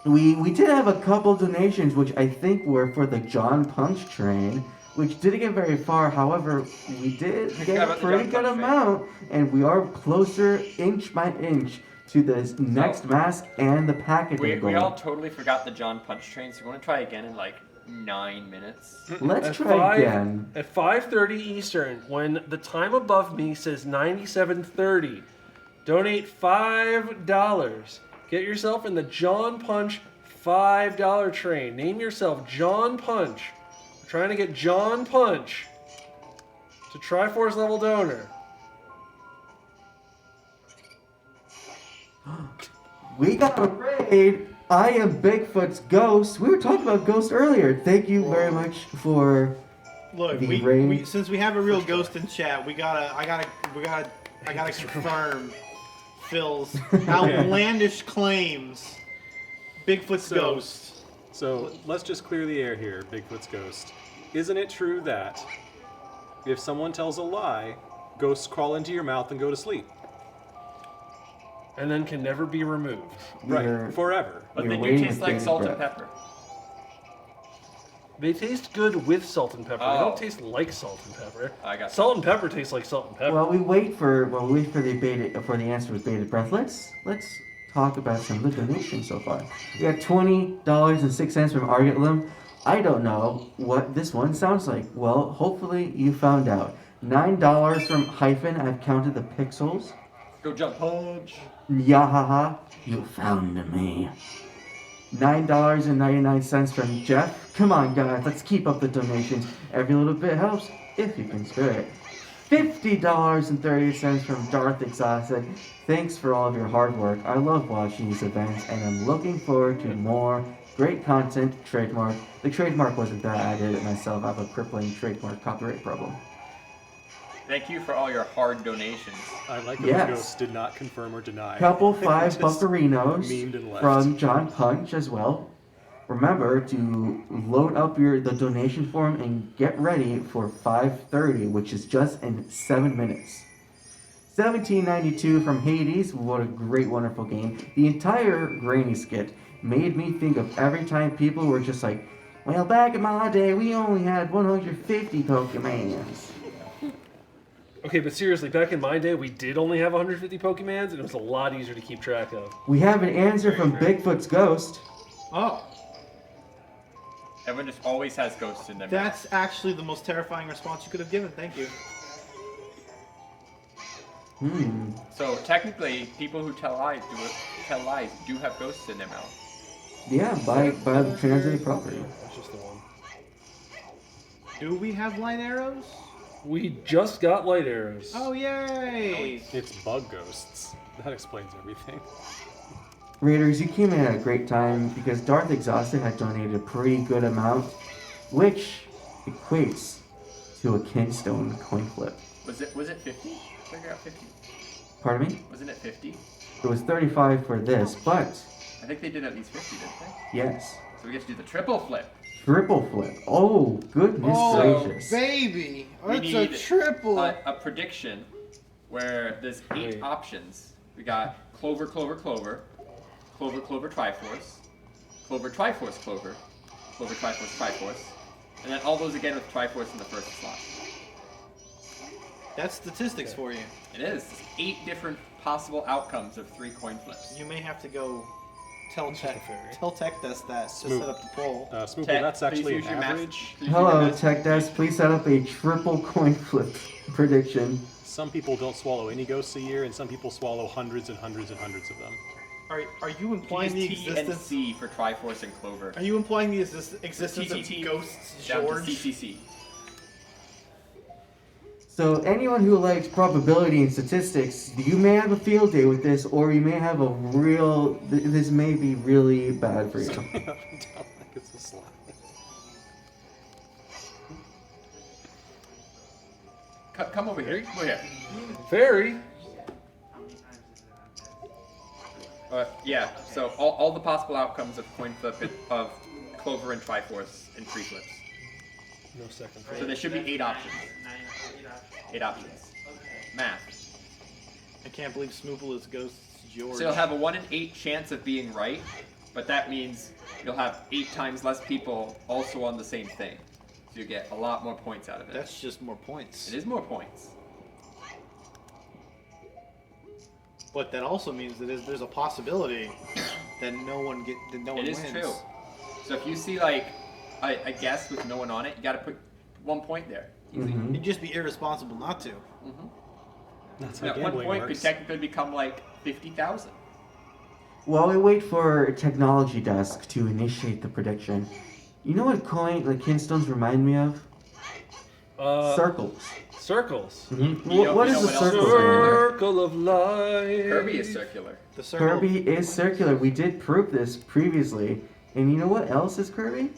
We did have a couple donations, which I think were for the John Punch train, which didn't get very far. However, we did Forgot get a about the pretty John good Punch train. amount, and we are closer inch by inch to this next mask and the package we goal. all totally forgot the John Punch train, so we want to try again in like 9 minutes. Let's At try 5 again. At 5:30 Eastern, when the time above me says 97:30, donate $5. Get yourself in the John Punch $5 train. Name yourself John Punch. We're trying to get John Punch to Triforce level donor. We got a raid. I am Bigfoot's ghost. We were talking about ghost earlier. Thank you very much for Look, the raid. since we have a real ghost in chat, I gotta confirm Phil's outlandish claims. Bigfoot's ghost. So let's just clear the air here, Bigfoot's ghost. Isn't it true that if someone tells a lie, ghosts crawl into your mouth and go to sleep? And then can never be removed. Right, forever. But they do taste like salt and pepper. They taste good with salt and pepper. They Oh. don't taste like salt and pepper. I got Salt and pepper tastes like salt and pepper. While we wait for the answer with bated breath, let's talk about some of the donations so far. We got $20.06 from Argetlim. I don't know what this one sounds like. Well, hopefully you found out. $9 from Hyphen. I've counted the pixels. Go jump punch. Yahaha, you found me. $9.99 from Jeff. Come on, guys, let's keep up the donations. Every little bit helps if you can spare it. $50.30 from Darth Exhausted. Thanks for all of your hard work. I love watching these events, and I'm looking forward to more great content. Trademark. The trademark wasn't that. I did it myself. I have a crippling trademark copyright problem. Thank you for all your hard donations. I like that Yes. the ghost did not confirm or deny. Couple five Just bufferinos memed and left. from John Punch as well. Remember to load up the donation form and get ready for 5:30, which is just in 7 minutes. $17.92 from Hades. What a great, wonderful game. The entire Granny skit made me think of every time people were just like, well, back in my day, we only had 150 Pokemons. Okay, but seriously, back in my day, we did only have 150 Pokemons, and it was a lot easier to keep track of. We have an answer from Bigfoot's ghost. Oh. Everyone just always has ghosts in their mouth. That's actually the most terrifying response you could have given. Thank you. So technically, people who tell lies do have ghosts in their mouth. Yeah, by the transitive property. That's just the one. Do we have light arrows? We just got light arrows. Oh, yay! It's bug ghosts. That explains everything. Raiders, you came in at a great time because Darth Exhausted had donated a pretty good amount, which equates to a Kinstone coin flip. Was it 50? I think I got 50. Pardon me? Wasn't it 50? It was 35 for this, but I think they did at least 50, didn't they? yes. So we get to do the triple flip. Triple flip. Oh, goodness gracious. Baby! We That's need a triple! A prediction where there's 8 options. We got Clover, Clover, Clover, Clover, Clover, Triforce, Clover, Triforce, Clover, Clover, Triforce, Triforce, and then all those again with Triforce in the first slot. That's statistics for you. It is. There's 8 different possible outcomes of 3 coin flips. You may have to go tell Tech Desk that to Smooth. set up the poll. Smooth, Tech, that's please actually use an your math. average. Hello, Tech Desk. Please set up a triple coin flip prediction. Some people don't swallow any ghosts a year, and some people swallow hundreds and hundreds and hundreds of them. Are you implying the T and existence? C for Triforce and Clover. Are you implying the existence TTT of ghosts, down to George? CCC. So anyone who likes probability and statistics, you may have a field day with this, or you may have a real. This may be really bad for you. Up and down like it's a slide. Come over here. Come over here. Fairy. Yeah. So all the possible outcomes of coin flip of Clover and Triforce in 3 flips. No second. So there should be 8 options. 8 options. Math. I can't believe Smoople is Ghosts George. So you'll have a 1 in 8 chance of being right, but that means you'll have 8 times less people also on the same thing. So you get a lot more points out of it. That's just more points. It is more points. But that also means that there's a possibility that no one It wins. is true. So if you see like a guess with no one on it, you got to put 1 point there. Mhm. It'd just be irresponsible not to. That's Now, how 1 gambling point works. could technically become like 50,000. While we wait for Technology Desk to initiate the prediction, you know what coin the Kinstones remind me of? Circles. Circles. Mhm. What is a circle? Circle of life. Kirby is circular. The circle. Kirby is circular. We did prove this previously. And you know what else is Kirby?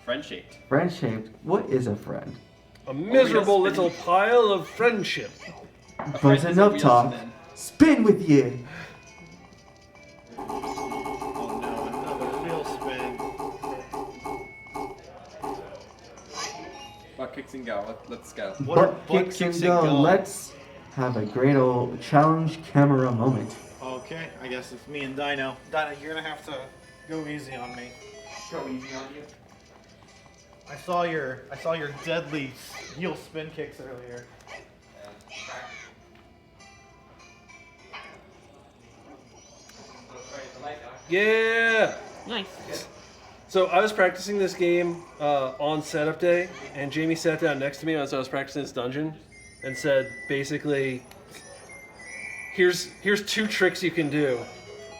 Friend-shaped. Friend-shaped. What is a friend? A miserable little pile of friendship. But enough talk. Spin with you. Oh no, another real spin. Butt kicks and go. Let's go. Butt kicks and go. Let's have a great old challenge camera moment. Okay, I guess it's me and Dino. Dino, you're gonna have to go easy on me. Go easy on you. I saw your deadly heel spin kicks earlier. Yeah. Nice. So I was practicing this game on setup day, and Jamie sat down next to me as I was practicing this dungeon, and said basically, "Here's 2 tricks you can do,"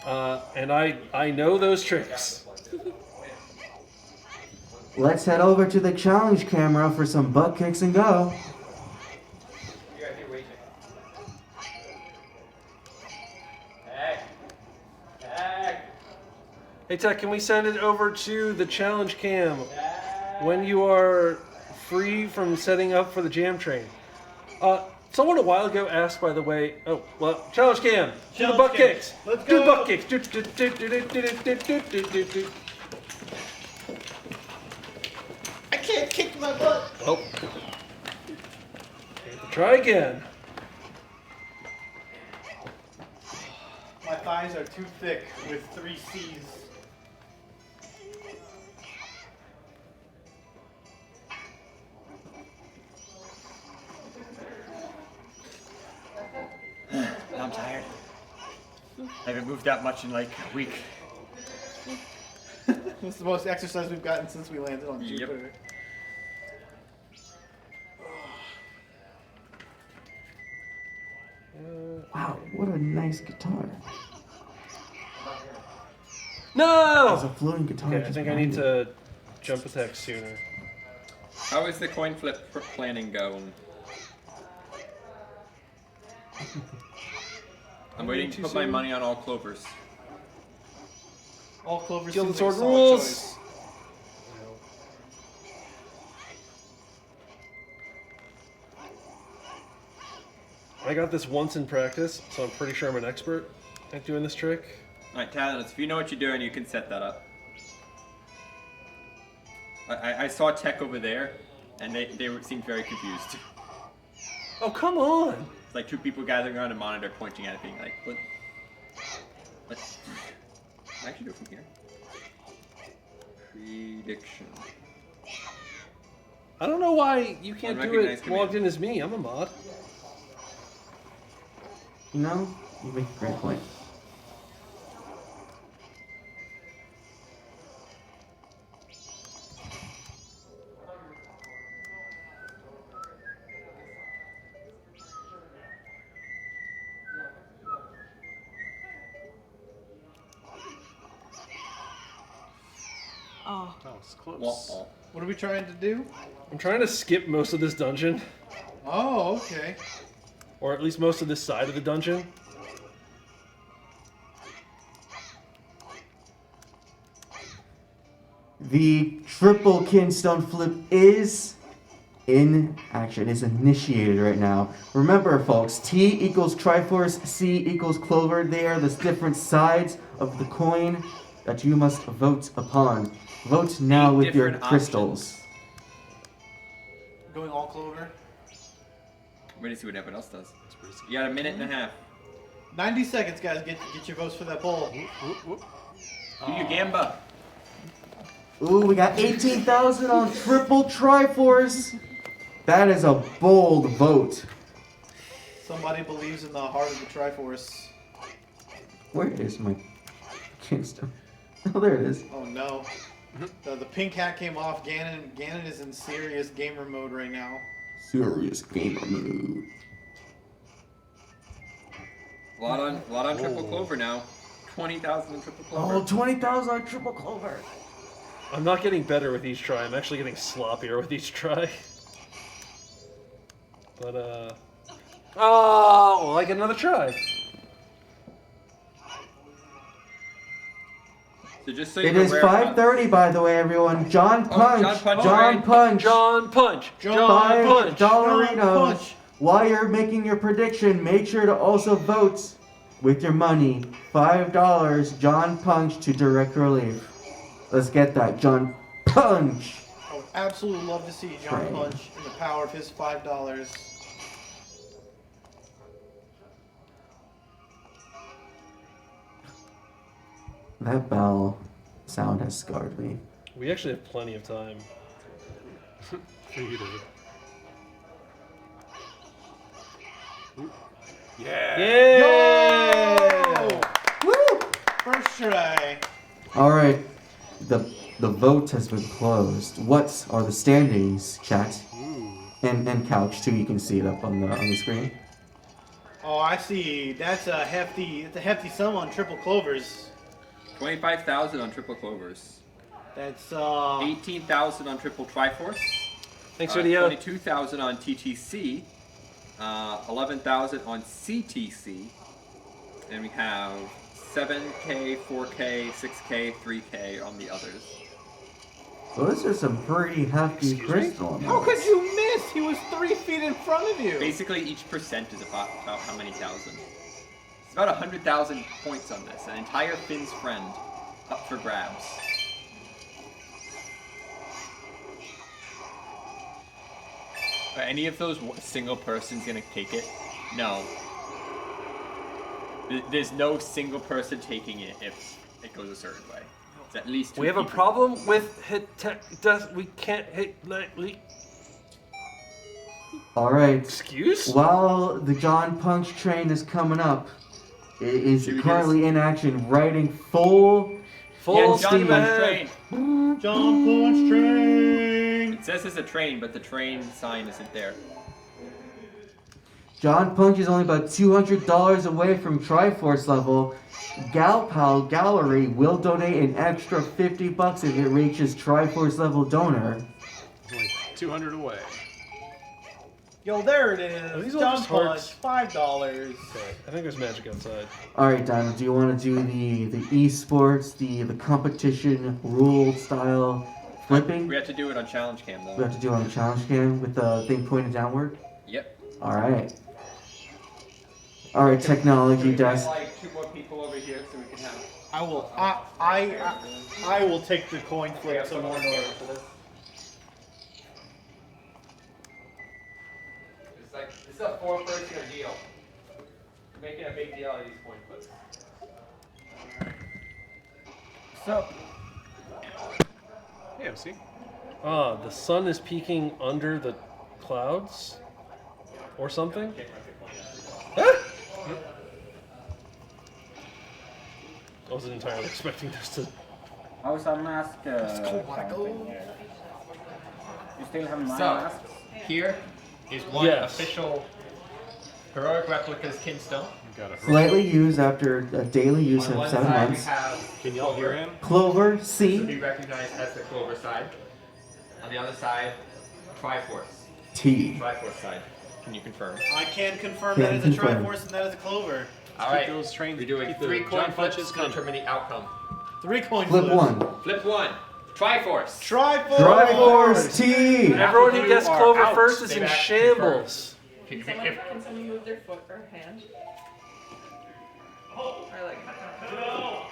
and I know those tricks. Let's head over to the challenge camera for some butt kicks and go. Hey Tech, can we send it over to the challenge cam when you are free from setting up for the jam train? Someone a while ago asked, by the way, challenge cam, do the butt kicks. Let's Do the go. butt kicks. I can't kick my butt. Oh. Try again. My thighs are too thick with 3 C's. I'm tired. I haven't moved that much in like a week. It's the most exercise we've gotten since we landed on Jupiter. Wow, what a nice guitar. No! There's a floating guitar. Okay, I just think I behind need it. to jump attack sooner. How is the coin flip planning going? I'm waiting to put my money on all clovers. All clovers. Kill the seems like sword a solid rules. choice. I got this once in practice, so I'm pretty sure I'm an expert at doing this trick. Alright, Talons, if you know what you're doing, you can set that up. I saw tech over there, and they seemed very confused. Oh, come on! It's like two people gathering around a monitor pointing at it, being like, what? What? Can I actually do it from here? Prediction. I don't know why you can't do Unrecognized it command. logged in as me. I'm a mod. You know, you make a great point. Oh. That was close. What are we trying to do? I'm trying to skip most of this dungeon. Oh, okay. Or at least most of this side of the dungeon. The triple kinstone flip is in action. It's initiated right now. Remember, folks, T equals Triforce, C equals Clover. They are the different sides of the coin that you must vote upon. Vote now with your different crystals. Going all clover. Wait to see what everyone else does. You got a minute and a half. 90 seconds, guys. Get your votes for that poll. Do your gamba. Ooh, we got 18,000 on triple Triforce. That is a bold vote. Somebody believes in the heart of the Triforce. Where is my kinstone? Oh, there it is. Oh no. The pink hat came off. Ganon is in serious gamer mode right now. Serious gamer mode. A lot on triple clover now. 20,000 on triple clover. Oh, 20,000 on triple Clover. I'm not getting better with each try. I'm actually getting sloppier with each try. But, oh, like another try. So just so It you're is aware, 5:30, by the way, everyone. John Punch. John Punch. John Punch. John Punch. $5 Punch. Dollarinos. While you're making your prediction, make sure to also vote with your money. $5 John Punch to direct relief. Let's get that, John Punch. I would absolutely love to see John Train. Punch and the power of his $5. That bell sound has scarred me. We actually have plenty of time. You do. Yeah! Yo! Woo! First try. All right, the vote has been closed. What are the standings, chat? And couch too. You can see it up on the screen. Oh, I see. That's a hefty sum on triple clovers. 25,000 on triple clovers. That's 18,000 on triple Triforce. Thanks, video. 22,000 on TTC. 11,000 on CTC. And we have 7K, 4K, 6K, 3K on the others. Those are some pretty hefty crystal How amounts. could you miss? He was 3 feet in front of you. Basically, each percent is about how many thousand. It's about 100,000 points on this. An entire Finn's friend up for grabs. Are any of those single persons gonna take it? No. There's no single person taking it if it goes a certain way. It's at least two We have a people. problem with we can't hit lightly. All right. Excuse? While the John Punch train is coming up, it is Should we currently in action, riding full Full John steam Punch ahead. train. John Punch train. It says it's a train, but the train sign isn't there. John Punch is only about $200 away from Triforce level. Galpal Gallery will donate an extra $50 if it reaches Triforce level donor. Only 200 away. Yo, there it Are is. these all John just Punch, hearts? $5. Okay, I think there's magic outside. Alright, Diamond, do you want to do the esports, the competition rule style flipping? We have to do it on challenge cam though. We have to do it on the challenge cam with the thing pointed downward? Yep. Alright. Alright, technology We does. have like 2 more people over here so we can have. I will take the coin flip some more noise. It's like this is a 4-person deal. We're making a big deal out of these coin flips. So. Hey, MC. Ah, the sun is peeking under the clouds? Or something? Ah! I wasn't entirely expecting this to... How's our mask? cool, something here? You still have my So, masks? here is one Yes. official Heroic Replicas Kinstone. Slightly used after a daily use On of one 7 side we months. have Can y'all hear him? Clover, This C. would be recognized as the Clover side. On the other side, Triforce. T. Triforce side. Can you confirm? I can confirm Can that is a confirm. Triforce and that is a Clover. Alright, those trains. we're doing keep the 3 John coin flips Punches to coming. determine the outcome. 3 coin Flip flips. 1. Flip 1. Triforce. Triforce. Triforce T. Everyone who gets are Clover out. first is Stay in back, shambles. If- Can someone move their foot or hand? Or like...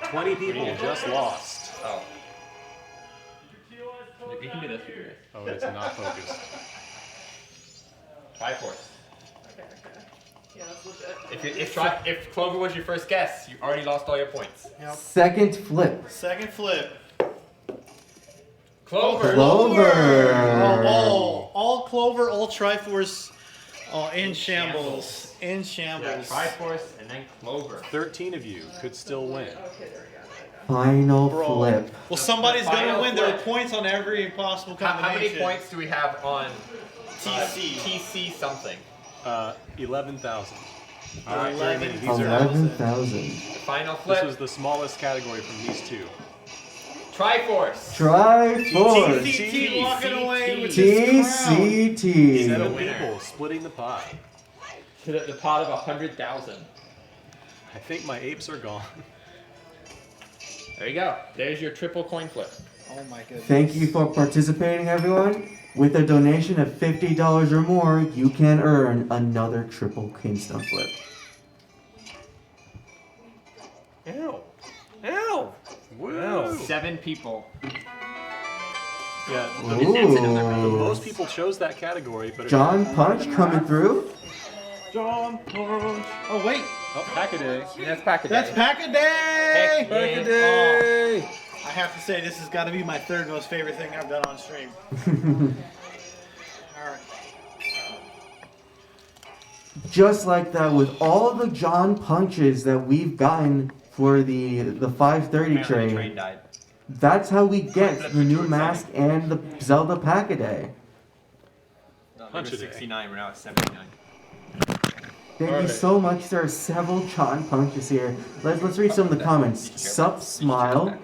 20 people just lost. Oh. You can do this. You can do this. Oh, it's not focused. Triforce. Okay. Yeah, that's legit. If Clover was your first guess, you already lost all your points. Yep. Second flip. Second flip. Clover. Clover. All Clover, all Triforce, in shambles. In Yeah, shambles. Triforce and then Clover. 13 of you could still win. Final Bro. flip. Well, somebody's The gonna final win. There are flip. points on every possible How many combination. points do we have on TC? TC something. 11,000. Alright, Very many. These are, 11,000. Final this flip. was the smallest category from these two. Triforce. Triforce. TCT walking away with his crown. TCT. 7 winner. people splitting the pie. To the pot of 100,000. I think my apes are gone. There you go. There's your triple coin flip. Oh my goodness. Thank you for participating, everyone. With a donation of $50 or more, you can earn another triple Kingston flip. Ow. Ow. Wow. 7 people. Yeah, Ooh. most people chose that category, but John Punch coming through. John Punch. Oh wait. Oh, Pack-a-Day. That's Pack-a-Day. That's Pack-a-Day. Heck yeah. Pack-a-day. I have to say, this has got to be my third most favorite thing I've done on stream. All right. Just like that, with all the John Punches that we've gotten for the 530 Apparently the train trade, died. that's how we get the new mask and the Zelda Pack-a-Day. No, we Punch were a day. 69, we're now at 79. Thank you so much. There are several John Punches here. Let's read some of the comments. Sup, smile,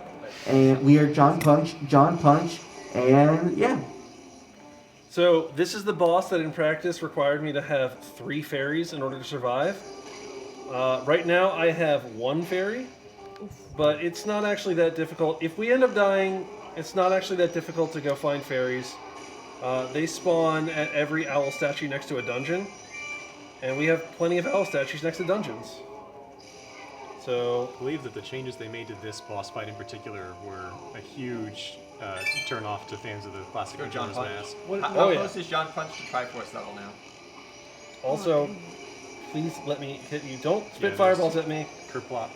and we are John Punch, and yeah. So this is the boss that in practice required me to have 3 fairies in order to survive. Right now I have 1 fairy, but it's not actually that difficult. If we end up dying, it's not actually that difficult to go find fairies. They spawn at every owl statue next to a dungeon, and we have plenty of owl statues next to dungeons. So I believe that the changes they made to this boss fight in particular were a huge turn off to fans of the classic Go John Majora's Punch. Mask. How close is John Punch to Triforce level now? Also, please let me hit you. Don't spit Yeah, fireballs at me. Kerplop,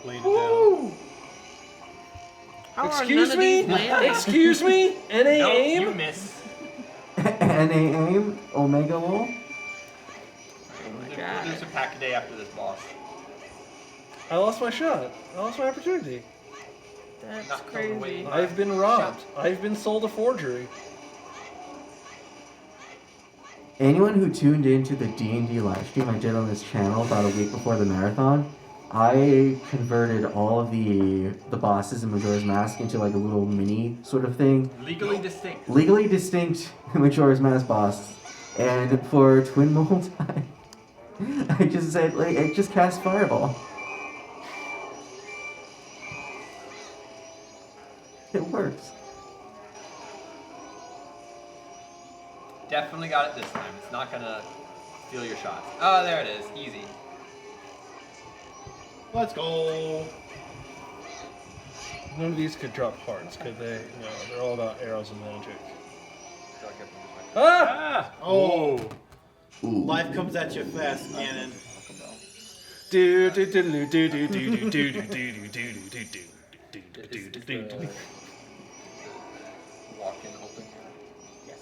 laying it down. How are Excuse none of me? these landing? Excuse me? NA Nope, aim? you miss. NA aim, Omega Wall. There's a Pack-a-Day after this boss. I lost my shot. I lost my opportunity. That's not thrown away. I've been robbed. I've been sold a forgery. Anyone who tuned into the D&D live stream I did on this channel about a week before the marathon, I converted all of the bosses in Majora's Mask into like a little mini sort of thing. Legally distinct. Legally distinct Majora's Mask boss. And for Twin Mold, I just said, like, I just cast Fireball. It works. Definitely got it this time. It's not gonna steal your shots. Oh, there it is. Easy. Let's go. None of these could drop hearts, could they? No, they're all about arrows and magic. Ah! Oh. Life comes at you fast, Ganon. Do do do do do do do do do do do do do do. Walk-in open. Yes.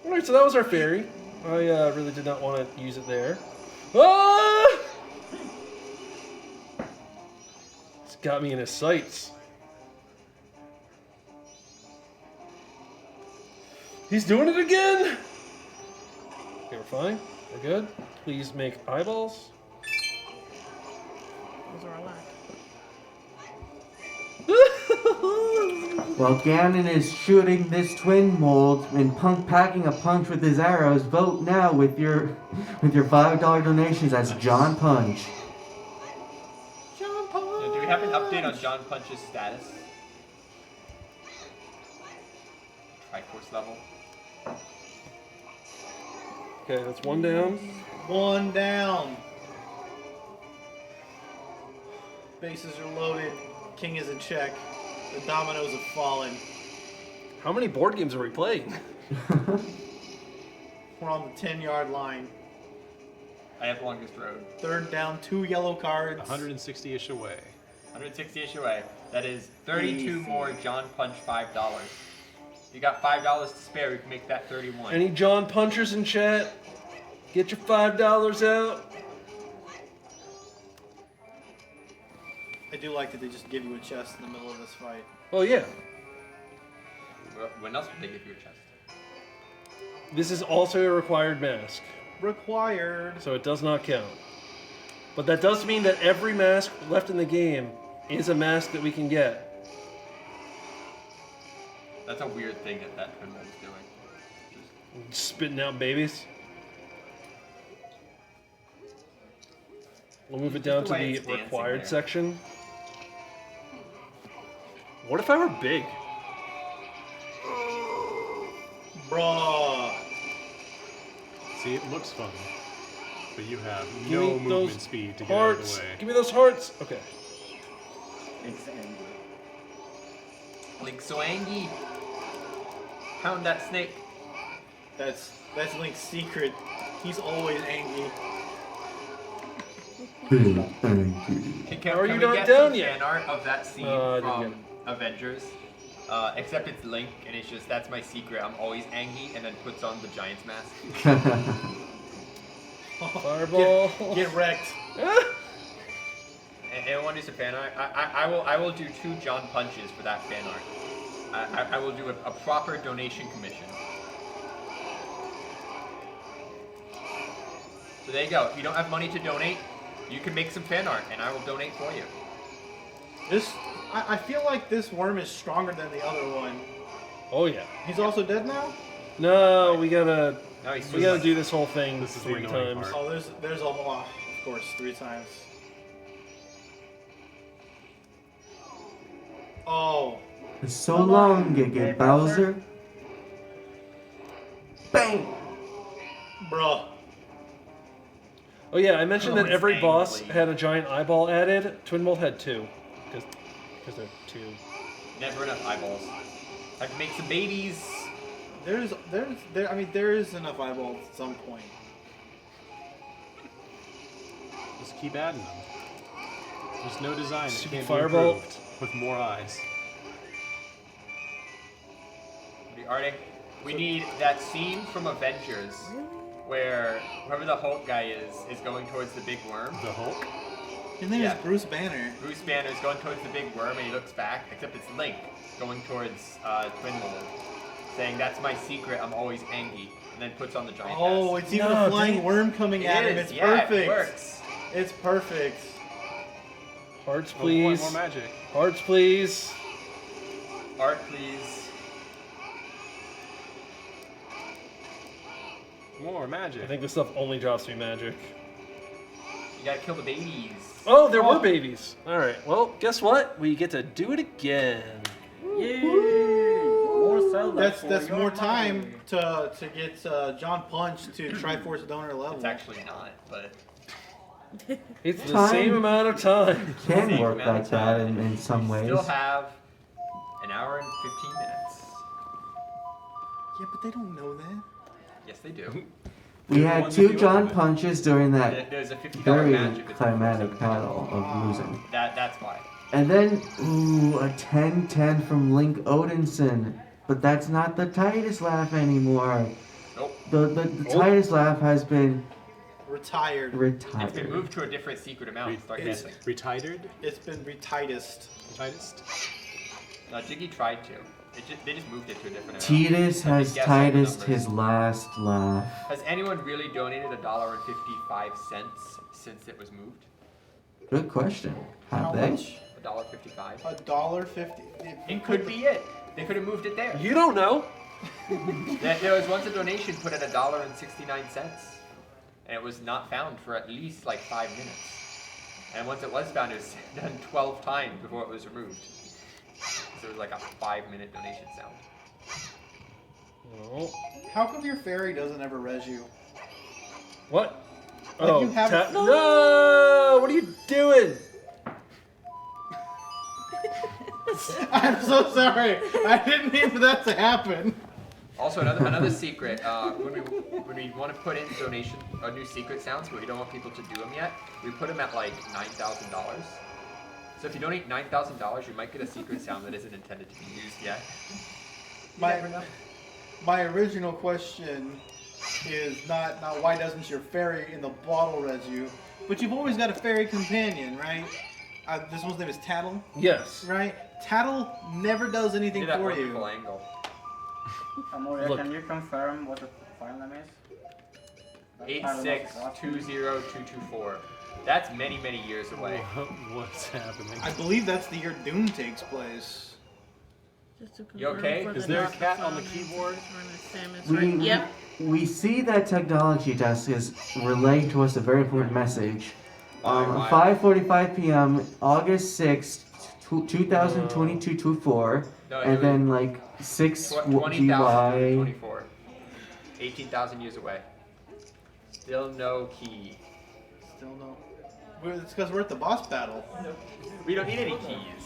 Alright, so that was our fairy. I really did not want to use it there. Ah! It's got me in his sights. He's doing it again! Okay, we're fine. We're good. Please make eyeballs. Those are our lack. While Ganon is shooting this twin mold and packing a punch with his arrows, vote now with your $5 donations. That's John Punch. John Punch! Do we have an update on John Punch's status? Triforce level. Okay, that's one down. One down. Bases are loaded. King is in check. The dominoes have fallen. How many board games are we playing? We're on the 10-yard line. I have longest road. Third down, 2 yellow cards. 160-ish away. 160-ish away. That is 32 more John Punch $5. You got $5 to spare. We can make that 31. Any John Punchers in chat? Get your $5 out. I do like that they just give you a chest in the middle of this fight. Oh yeah. When else would they give you a chest? This is also a required mask, Required. so it does not count. But that does mean that every mask left in the game is a mask that we can get. That's a weird thing that Twin Mold is doing. Spitting out babies. We'll move it down to the required section. What if I were big? Bruh. See, it looks fun, but you have Give no me movement those speed to get out of hearts. the way. Give me those hearts. Okay. Link's angry. Link's so angry. Pound that snake. That's Link's secret. He's always angry. Can Are you we not get down some yet? fan art of that scene I didn't get from Avengers? Except it's Link, and it's just, that's my secret. I'm always angry, and then puts on the Giant's mask. Fireball. Get wrecked. And want to do some fan art? I will do 2 John Punches for that fan art. I will do a proper donation commission. So there you go. If you don't have money to donate, you can make some fan art, and I will donate for you. I feel like this worm is stronger than the other one. Oh yeah. He's also dead now? No, we gotta he's we gotta do this whole thing This is the 3 annoying times. part. Oh, there's a of course, 3 times. Oh. So long, Giga Bowser. Bang! Bruh. Oh yeah, I mentioned that it's every boss angry. had a giant eyeball added. Twin Mold had 2, because they're 2. Never enough eyeballs. I can make some babies. There is enough eyeballs at some point. Just keep adding them. There's no design that Super can't fireball. be improved with more eyes. Arctic, we need that scene from Avengers where whoever the Hulk guy is going towards the big worm. The Hulk? His name is Bruce Banner. Bruce Banner is going towards the big worm, and he looks back, except it's Link going towards Twin Mold, saying, "That's my secret. I'm always angry," and then puts on the giant Oh, mask. it's even a flying worm coming at him. It's perfect. It works. It's perfect. Hearts, please. More magic. Hearts, please. Art, please. More magic. I think this stuff only drops me magic. You gotta kill the babies. Oh, there were babies. All right. Well, guess what? We get to do it again. More Zelda. That's more time to get John Punch to Triforce donor level. It's actually not, but it's the Time same amount of time. Can work like that in some ways. still have an hour and 15 minutes. Yeah, but they don't know that. Yes, they do. We had 2 John Punches during that There's a $50 very magic that's climatic battle of losing. That's why. And then, a 10-10 from Link Odinson. But that's not the Titus laugh anymore. Nope. The Titus laugh has been Retired. retired. It's been moved to a different secret amount. Start guessing. Retired? It's been retidest. No, Jiggy tried to. They just moved it to a different amount. Titus But has just guess all the Titus numbers. his last laugh. Has anyone really donated $1.55 since it was moved? Good question. How Have they? much? $1.55. $1.50. It could be it. They could have moved it there. You don't know. There was once a donation put at $1.69, and it was not found for at least like 5 minutes. And once it was found, it was done 12 times before it was removed. So it was like a 5-minute donation sound. Oh. How come your fairy doesn't ever res you? What? Like Oh, you have no! What are you doing? I'm so sorry. I didn't mean for that to happen. Also, another secret. When we want to put in new secret sounds, but we don't want people to do them yet, we put them at like $9,000. So if you donate $9,000, you might get a secret sound that isn't intended to be used yet. My original question is not why doesn't your fairy in the bottle res you, but you've always got a fairy companion, right? This one's name is Tattle. Yes. Right? Tattle never does anything that for wonderful you. angle. Amoria, Look. can you confirm what the file name is? 8620224. That's many, many years away. What's happening? I believe that's the year Doom takes place. You okay? Is there a cat on the keyboard? We see that technology desk is relaying to us a very important message. 5:45 p.m. August 6th, 2022-24, No, it and was then like 6 GY. 20,024. 18,000 years away. Still no key. Still no. It's because we're at the boss battle. We don't need any keys.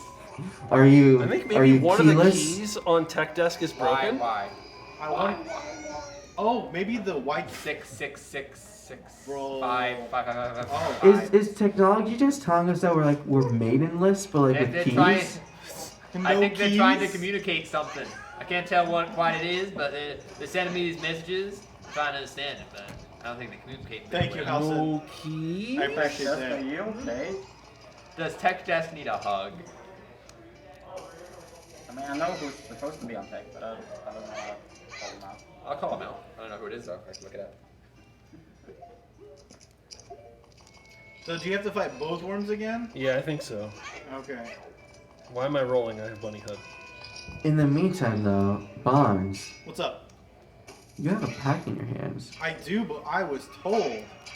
Are you? I think are maybe you one of the keyless? keys on Tech Desk is broken. Why? I want. Oh, maybe the white 666655555. Oh. Is technology just telling us that we're maidenless, but like with They're keys? trying. I No think they're trying to keys? communicate something. I can't tell what quite it is, but they're sending me these messages. I'm trying to understand it, but I don't think they communicate. Thank you, very well. Halson. No key. I appreciate Just that. for you, okay? Does Tech Desk need a hug? I mean, I know who's supposed to be on tech, but I don't know how to call them out. I'll call him out. I don't know who it is though. I can look it up. So do you have to fight both worms again? Yeah, I think so. Okay. Why am I rolling? I have Bunny Hood. In the meantime, though, Bonds, What's up? you have a pack in your hands. I do, but I was told.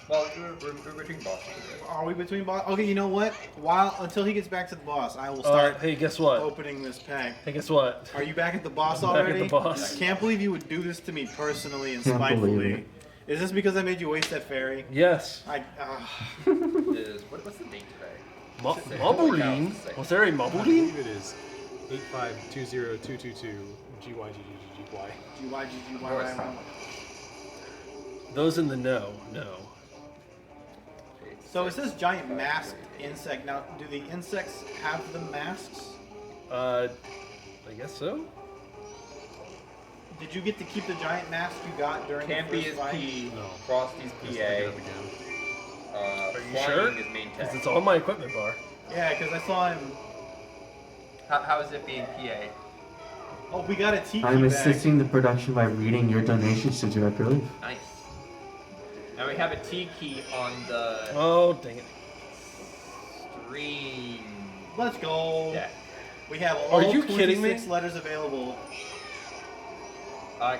Well, we're between bosses. Are we between boss? Okay, you know what? Until he gets back to the boss, I will start Hey, guess what? opening this pack. Hey, guess what? Are you back at the boss I'm back at already? the boss. I can't believe you would do this to me personally and Can't believe spitefully. it. Is this because I made you waste that fairy? Yes. What's the date today? Mumbling? Was there a I mumbling? believe it is 8520222 GYGGGY. GYGGY. Those in the know. So it says giant masked insect. Now, do the insects have the masks? I guess so. Did you get to keep the giant mask you got during Campy the is first fight? P. No. Frosty's Just look PA. it up again. Are you flying sure? is main Because tech. it's on my equipment bar. Yeah, because I saw him. How is it being PA? Oh, we got a tiki I'm bag. assisting the production by reading your donations to Direct Relief. Nice. Now we have a T key on the Oh, dang it. stream. Let's go. Yeah. We have all Are you kidding me? 26 letters available.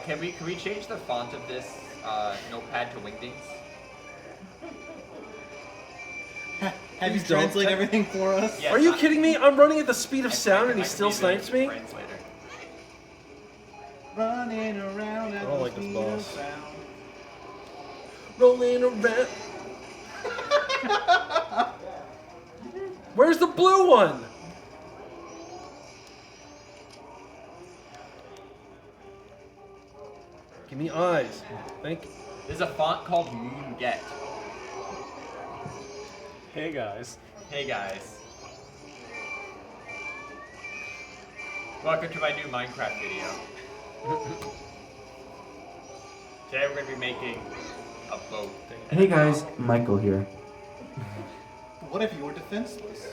Can we change the font of this notepad to Wingdings? Have you Please don't. translate everything for us? Yes, Are you kidding me? I'm running at the speed of sound and he still snipes me? Translator. Running around at I don't the like this speed boss. of sound. Rolling around. Where's the blue one? Give me eyes. Thank you. There's a font called Moonget. Hey guys. Hey guys. Welcome to my new Minecraft video. Today we're going to be making a boat. Hey guys, Michael here. What if you were defenseless?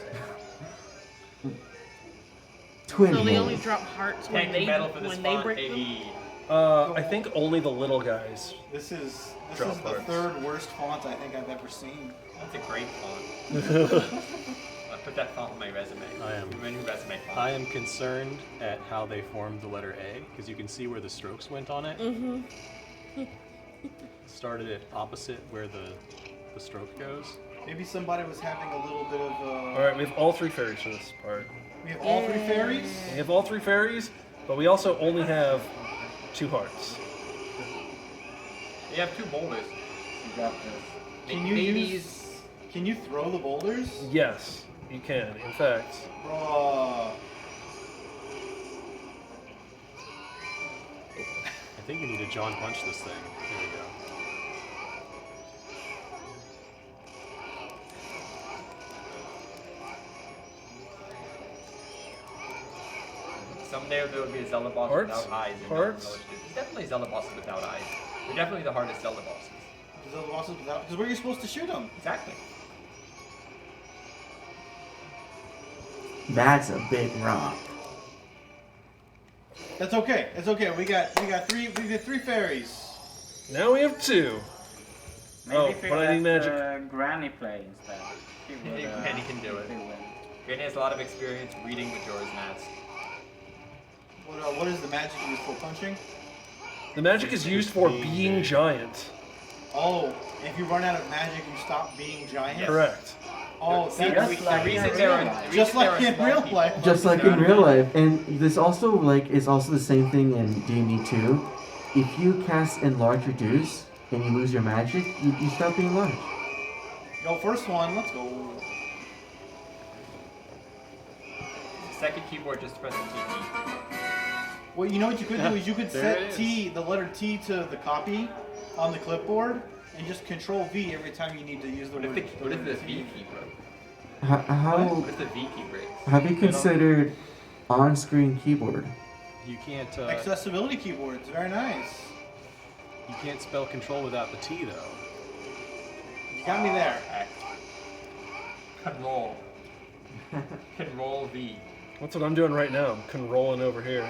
Twin So they hole. only drop hearts when Thank they you, Metal, for this when they font. break them. Hey. I think only the little guys. This is Drop the parts. third worst font I think I've ever seen. That's a great font. I'll put that font on my resume. I am. My new resume font. I am concerned at how they formed the letter A, because you can see where the strokes went on it. Mm-hmm. Started it opposite where the stroke goes. Maybe somebody was having a little bit of. Alright, we have all three fairies for this part. We have all three fairies. We have all three fairies, but we also only have 2 hearts. You have 2 boulders. You got this. Can you Can you throw the boulders? Yes, you can. In fact, Bruh. I think you need to John punch this thing. There we go. Someday there will be a Zelda boss Hearts? without eyes. And Hearts? No one knows. There's definitely Zelda bosses without eyes. They're definitely the hardest Zelda bosses. The Zelda bosses without. Because where are you supposed to shoot them? Exactly. That's a big rock. That's okay. It's okay. We got 3 fairies. now we have 2. Maybe Oh, if we but I need let, magic. Granny play instead. She would, Granny can do it. she would. Granny has a lot of experience reading Majora's Mask. What is the magic used for punching? The magic is used for being giant. Oh, if you run out of magic, you stop being giant. Correct. Oh, See, that's the reason there are just like in real life. Just like in real life, and this also is also the same thing in D&D 2. If you cast Enlarge Reduce and you lose your magic, you stop being large. Go first one. Let's go. Second keyboard, just press the T key. Well, you know what you could do is you could There set it is. T, the letter T, to the copy on the clipboard, and just Control V every time you need to use the What if word. the, what if the V key broke? How What if the V key breaks? have you considered on-screen keyboard? You can't. Accessibility keyboard. It's very nice. You can't spell control without the T though. You got me there. Control. Control V. That's what I'm doing right now. I'm conrolling over here.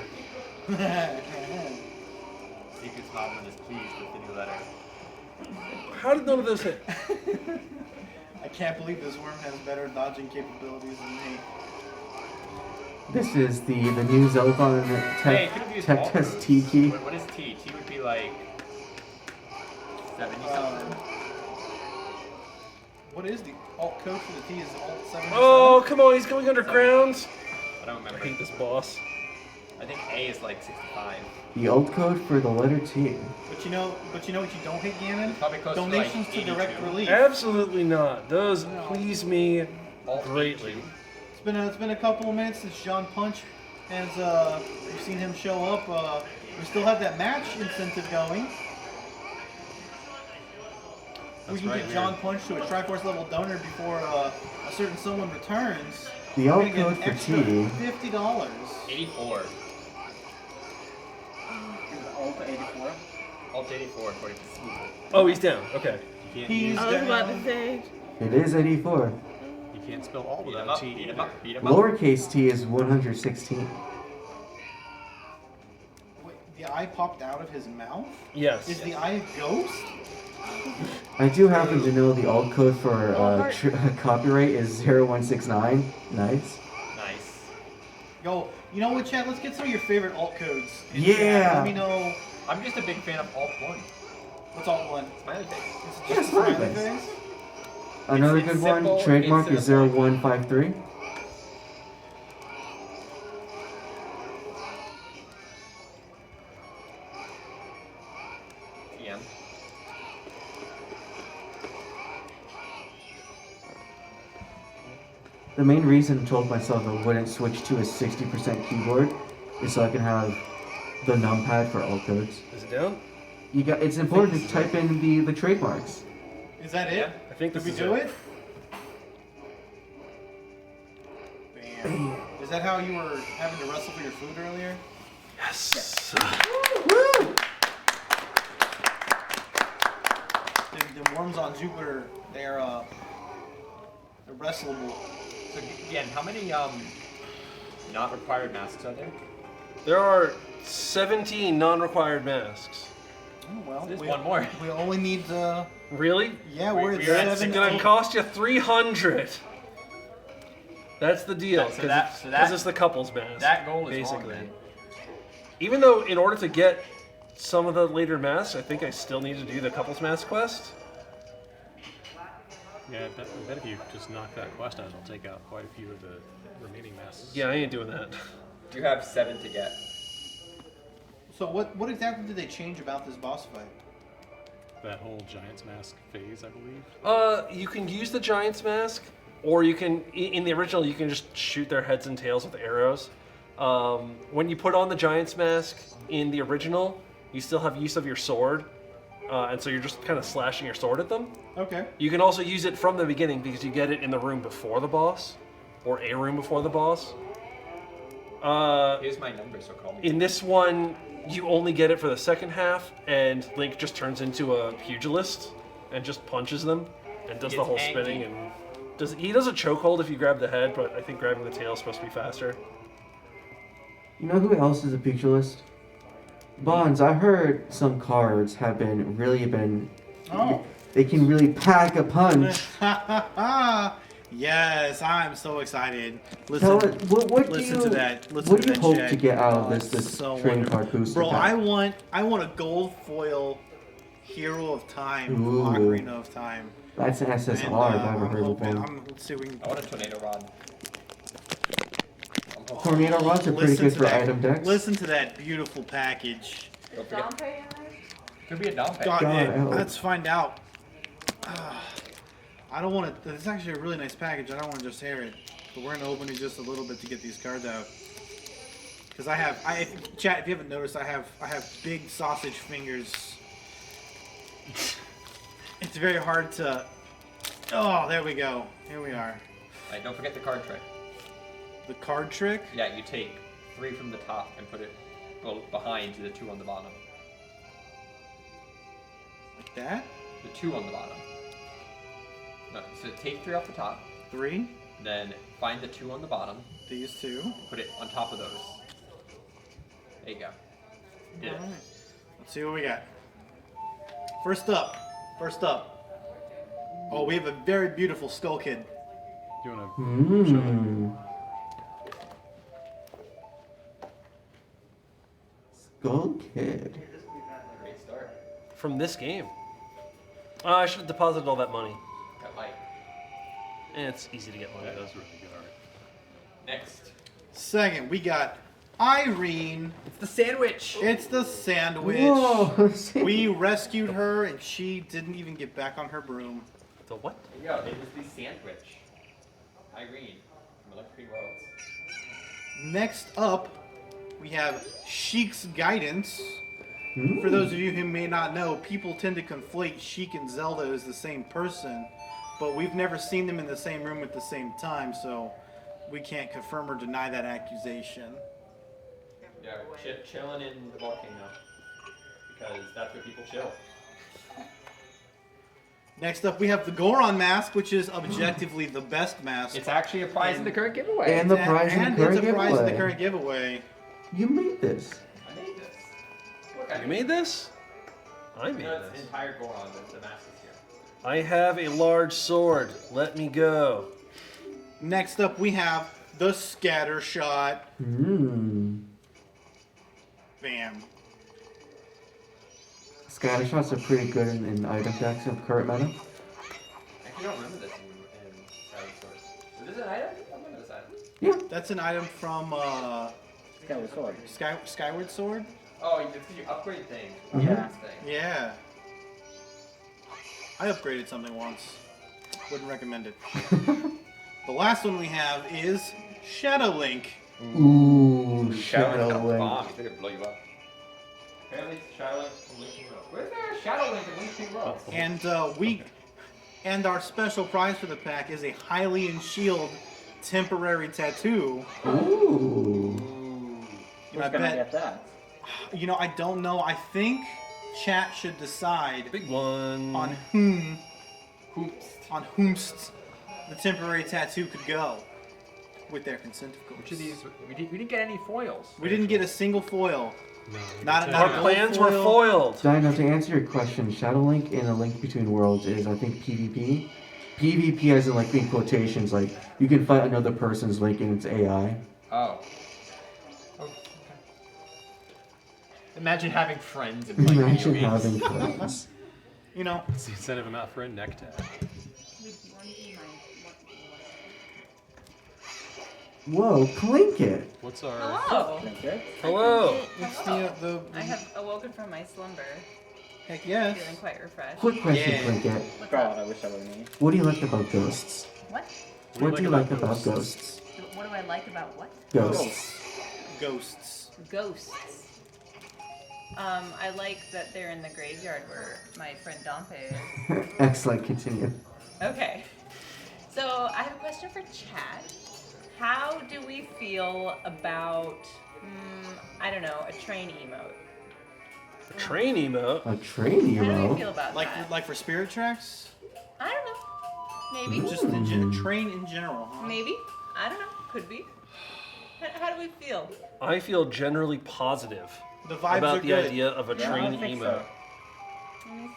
Secret Smoblin is pleased with the new letter. How did none of those hit? I can't believe this worm has better dodging capabilities than me. This is the new Zeldathon Hey, could have used tech alt test moves. T key. What is T? T would be like 70 something. What is the alt code for the T? Is alt 77? Oh, come on, he's going underground. I don't remember. I hate this boss. I think A is like 65. The alt code for the letter T. But you know what you don't hit, Ganon? Probably close Donations to, to like, Direct 82. Relief. Absolutely not. Those please me greatly. It's been a couple of minutes since John Punch has we've seen him show up. We still have that match incentive going. We can get John Punch to a Triforce level donor before a certain someone returns. The We're alt gonna get code an for extra T. $50. 84. Alt 84. Alt 84 according to Smooth. Oh, he's down. Okay. He's I was about down. to say. It is 84. You can't spell all Beat 'em without up, T. beat 'em up, beat 'em up. Lowercase t is 116. Wait, the eye popped out of his mouth? Yes. Is the eye a ghost? I do happen to know the alt code for copyright is 0169. Nice. Nice. Yo, you know what, Chad? Let's get some of your favorite alt codes. in Yeah. chat. Let me know. I'm just a big fan of Alt 1. What's alt 1? Smiley face. Is it Yeah, just a smiley smiley face. face? Another It's good simple, one, trademark it's is to the point. 0153. TM. The main reason I told myself I wouldn't switch to a 60% keyboard is so I can have the numpad for alt codes. Is it down? It's important to type in the trademarks. Is that it? I think Did this we is do it. it? Bam. Is that how you were having to wrestle for your food earlier? Yes. The worms on Jupiter, they're wrestleable. So again, how many not required masks are there? There are 17 non-required masks. Oh, well, There's one more. We only need the. Really? Yeah, we're at It's 7. gonna cost you 300. That's the deal. So Because that- it's the couples mask. That goal is basically. wrong, then. Even though, in order to get some of the later masks, I think I still need to do the couples mask quest. Yeah, I bet if you just knock that quest out, it'll take out quite a few of the remaining masks. Yeah, I ain't doing that. You have 7 to get. So what exactly did they change about this boss fight? That whole Giant's Mask phase, I believe. You can use the Giant's Mask, or you can, in the original, you can just shoot their heads and tails with arrows. When you put on the Giant's Mask in the original, you still have use of your sword, and so you're just kind of slashing your sword at them. Okay. You can also use it from the beginning because you get it in the room before the boss, or a room before the boss. Here's my number, so call me. In this one, you only get it for the second half, and Link just turns into a pugilist and just punches them and does the Gets whole angry. spinning. And he does a chokehold if you grab the head, but I think grabbing the tail is supposed to be faster. You know who else is a pugilist? Bonds, I heard some cards have been Oh. they can really pack a punch. Yes, I'm so excited. Tell Listen, it, what do listen you, to that. Listen what to do you that, hope Chad. to get out of It's this so trading wonderful. card booster Bro, pack? I want a gold foil Hero of Time, Ooh. Ocarina of Time. That's an SSR if I've ever heard of one. Let's see if we can. I want a tornado rod. Tornado rods are pretty Listen good to for that. item decks. Listen to that beautiful package. Don't forget. Could be a Dom God, God, yeah, I hope. let's find out. I don't want to. It's actually a really nice package. I don't want to just tear it, but we're gonna open it just a little bit to get these cards out. Because chat. If you haven't noticed, I have big sausage fingers. It's very hard to. Oh, there we go. Here we are. Alright, don't forget the card trick. The card trick. Yeah, you take 3 from the top and put it behind the 2 on the bottom. Like that. The 2 on the bottom. No, so take 3 off the top. 3. Then find the 2 on the bottom. These 2. Put it on top of those. There you go. You did it. Alright. Let's see what we got. First up. Oh, we have a very beautiful Skull Kid. You want to show them? Skull Kid. Great start. From this game. I should have deposited all that money. Got light. And it's easy to get money. That was really good art. Next. Second, we got Irene. It's the sandwich. It's the sandwich. Whoa. We rescued her, and she didn't even get back on her broom. The what? There you go. It is the sandwich. Irene from Electric Worlds. Next up, we have Sheik's Guidance. For those of you who may not know, people tend to conflate Sheik and Zelda as the same person, but we've never seen them in the same room at the same time, so we can't confirm or deny that accusation. Yeah, chilling in the volcano. Because that's where people chill. Next up, we have the Goron mask, which is objectively the best mask. It's actually a prize in the current giveaway. And the prize in the current it's a prize in the giveaway. current giveaway. You made this. I made this. You made this? I made No, it's this. entire Goron. The mask is here. I have a large sword. Let me go. Next up, we have the scatter shot. Mmm. Bam. Scatter shots are pretty good in item decks of current meta. I actually don't remember this in Skyward Sword. Is this an item? I remember this item. Yeah. That's an item from Skyward Sword. Skyward Sword? Oh, it's because you upgrade things. Mhm. Yeah. Yeah. I upgraded something once. Wouldn't recommend it. The last one we have is Shadow Link. Ooh, Shadow Shadow Link. Link. Bomb. You think it'd blow you up. Apparently, Shadow Link from Linking Road. Where's there a Shadow Link in Linking Road? And our special prize for the pack is a Hylian Shield temporary tattoo. Ooh. And I gonna bet get that? You know, I don't know. I think chat should decide Big one. on whomst the temporary tattoo could go. With their consent, of course. Which of these? We didn't get any foils. We didn't get a single foil. No. Not Our a gold plans were foil. foiled. Dino, to answer your question, Shadow Link in A Link Between Worlds is, I think, PvP. PvP as in, like, in quotations, like, you can fight another person's Link and it's AI. Oh. Okay. Imagine having friends and playing Imagine video games. having friends. You know. It's the incentive amount for a neck tag. Whoa, Clink it! What's our... Hello. Hello. It's the I have awoken from my slumber. Heck yes. Feeling quite refreshed. Quick question, Yeah. Clink it. What's God, up? I wish I were me. What do you like about ghosts? What? What do you like about ghosts? What do I like about what? Ghosts. Ghosts. Ghosts. I like that they're in the graveyard where my friend Dompe is. Excellent, continue. Okay. So I have a question for chat. How do we feel about, I don't know, a train emote? A train emote? A train How do we emote? feel about that? Like for Spirit Tracks? I don't know. Maybe. Just a train in general, huh? Maybe. I don't know. Could be. How do we feel? I feel generally positive The vibes about are the good. idea of a train emote.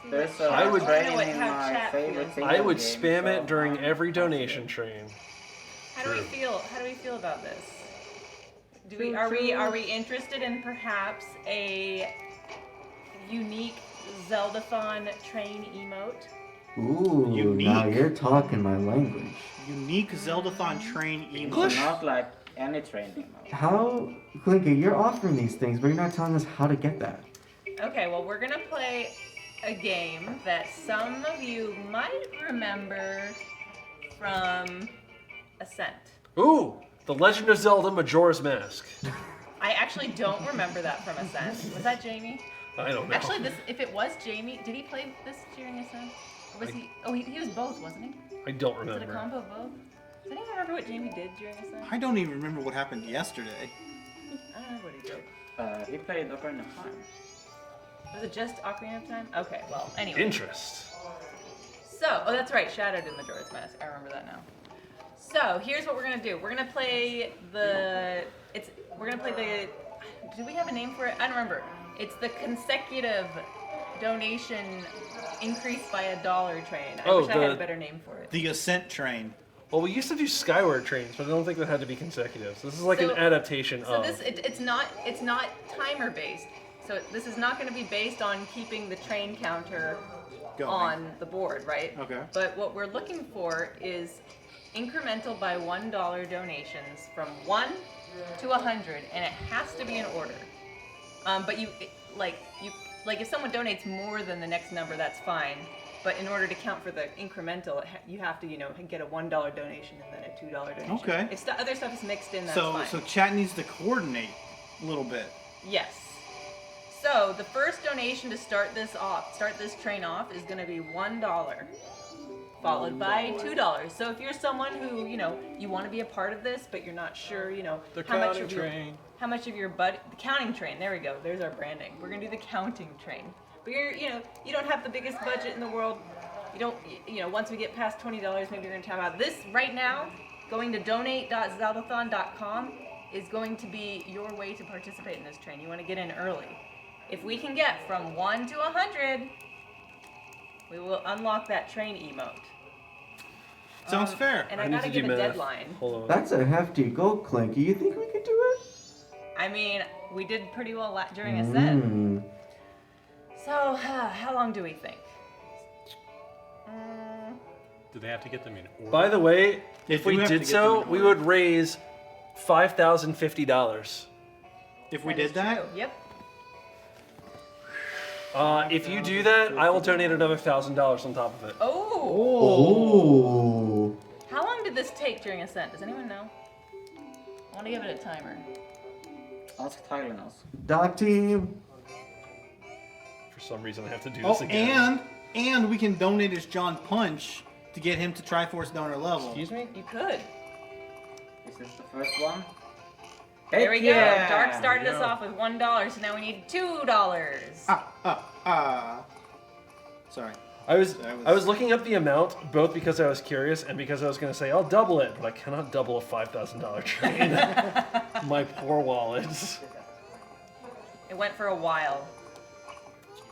There's a I would- train I know what- in how my chat favorite feels. single I would game, spam so it during I'm every positive. donation train. How do we feel? How do we feel about this? Are we interested in perhaps a unique Zeldathon train emote? Ooh, Unique. now you're talking my language. Unique Zeldathon train emote. English? Not like any train emote. How, Clinky, you're offering these things, but you're not telling us how to get that. Okay, well we're gonna play a game that some of you might remember from Ascent. Ooh, The Legend of Zelda Majora's Mask. I actually don't remember that from Ascent. Was that Jamie? I don't know. Actually, if it was Jamie, did he play this during Ascent? Or was he? Oh, he was both, wasn't he? I don't Was it a remember. combo of both? Does anyone remember what Jamie did during Ascent? I don't even remember what happened yesterday. I don't remember what he did. He played Ocarina of Time. Was it just Ocarina of Time? Okay, well, anyway. Interest. So, oh, that's right, Shadow did Majora's Mask. I remember that now. So, here's what we're gonna do. We're gonna play the. Do we have a name for it? I don't remember. It's the consecutive donation increase by $1 train. I wish I had a better name for it. The Ascent train. Well, we used to do Skyward trains, but I don't think that had to be consecutive. So this is like So- an adaptation So of. it's not timer based. So this is not going to be based on keeping the train counter Going. on the board, right? Okay. But what we're looking for is incremental by $1 donations from 1 to 100, and it has to be in order. But if someone donates more than the next number, that's fine. But in order to count for the incremental, you have to, get a $1 donation and then a $2 donation. Okay. If other stuff is mixed in, that's So fine. so chat needs to coordinate a little bit. Yes. So the first donation to start this train off, is going to be $1, followed by $2. So if you're someone who you want to be a part of this, but you're not sure, The how much counting of your train. how much of your the counting train. There we go. There's our branding. We're going to do the counting train. But you don't have the biggest budget in the world. You don't, once we get past $20, maybe you're going to talk about this right now. Going to donate.zeldathon.com is going to be your way to participate in this train. You want to get in early. If we can get from 1 to 100, we will unlock that train emote. Sounds fair. And I gotta give a deadline. Hold on. That's a hefty gold clinker. You think we could do it? I mean, we did pretty well during Ascent. So, how long do we think? Do they have to get them in order? By the way, if we did so, we would raise $5,050. If we did that? Yep. If you do that, I will donate another $1,000 on top of it. Oh. How long did this take during Ascent? Does anyone know? I want to give it a timer. Ask Tyler knows. Doc team. For some reason, I have to do this again. And we can donate as John Punch to get him to Triforce donor level. Excuse me? You could. Is this the first one? There we go. Yeah. Dark started us off with $1, so now we need $2. Sorry. I was looking up the amount both because I was curious and because I was going to say I'll double it, but I cannot double a $5,000 train. My poor wallet. It went for a while.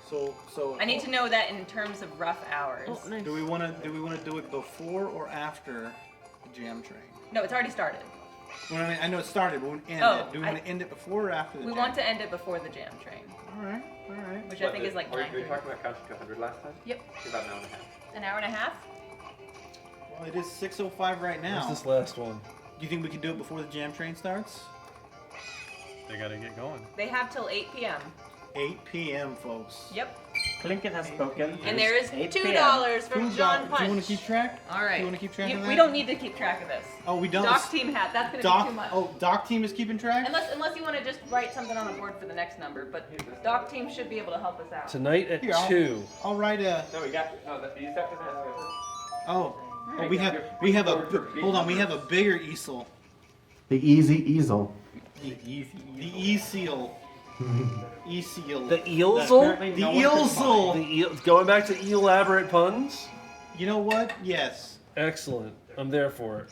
So I need to know that in terms of rough hours. Do we want to do it before or after the jam train? No, it's already started. Well, I know it started, but we want to end it. Do we want to end it before or after the We jam? want to end it before the jam train. All right. Which I think is like Were 9:30. we talking about counting to 100 last time? Yep. About an hour and a half. An hour and a half? Well, it is 6:05 right now. Where's this last one? Do you think we can do it before the jam train starts? They gotta get going. They have till 8 p.m. 8 p.m., folks. Yep. Clinkin has spoken. And there is $8 $2 from John Punch. Do you want to keep track? All right. Do you want to keep track of that? We don't need to keep track of this. Oh, we don't. Doc team hat. That's gonna be too much. Oh, Doc team is keeping track. Unless you want to just write something on the board for the next number, but Doc team should be able to help us out. Tonight at Here, 2. I'll write a. No, we got. No, you just have to ask. Oh, we have a. Hold on, we have a bigger easel. The easy easel. The e-seal. E-seal. The eelsel? The eelsel. Going back to elaborate puns? You know what? Yes. Excellent. I'm there for it.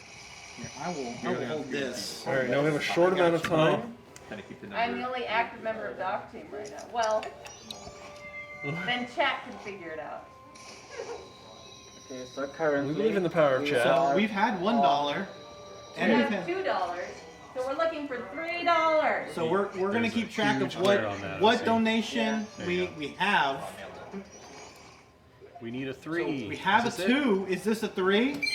Here, I will hold this. All right, now we have a short amount of time. I'm the only active member of Doc team right now. Well, then chat can figure it out. Okay, so currently... We believe in the power of chat. So we've had $1. And we have $2. So we're looking for $3. So we're gonna keep track of what donation we have. We need a 3. So we have a 2. Is this a 3?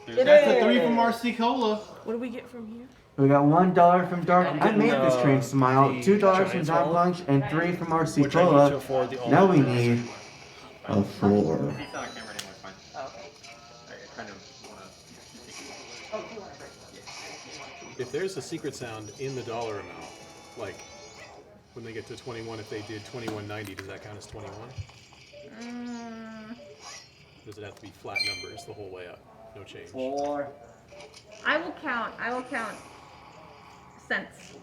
That's a 3 from RC Cola. What do we get from here? We got $1 from Dark. I made this train smile. $2 from Giant John Swallow, Punch and 3 from RC which I need to Cola. afford the Now we all-night need a 4. He's not on camera anymore, it's fine. Oh, okay. I kind of want to. Oh, you want to break it? If there's a secret sound in the dollar amount, like when they get to 21, if they did 21.90, does that count as 21? Does it have to be flat numbers the whole way up? No change. 4. I will count cents.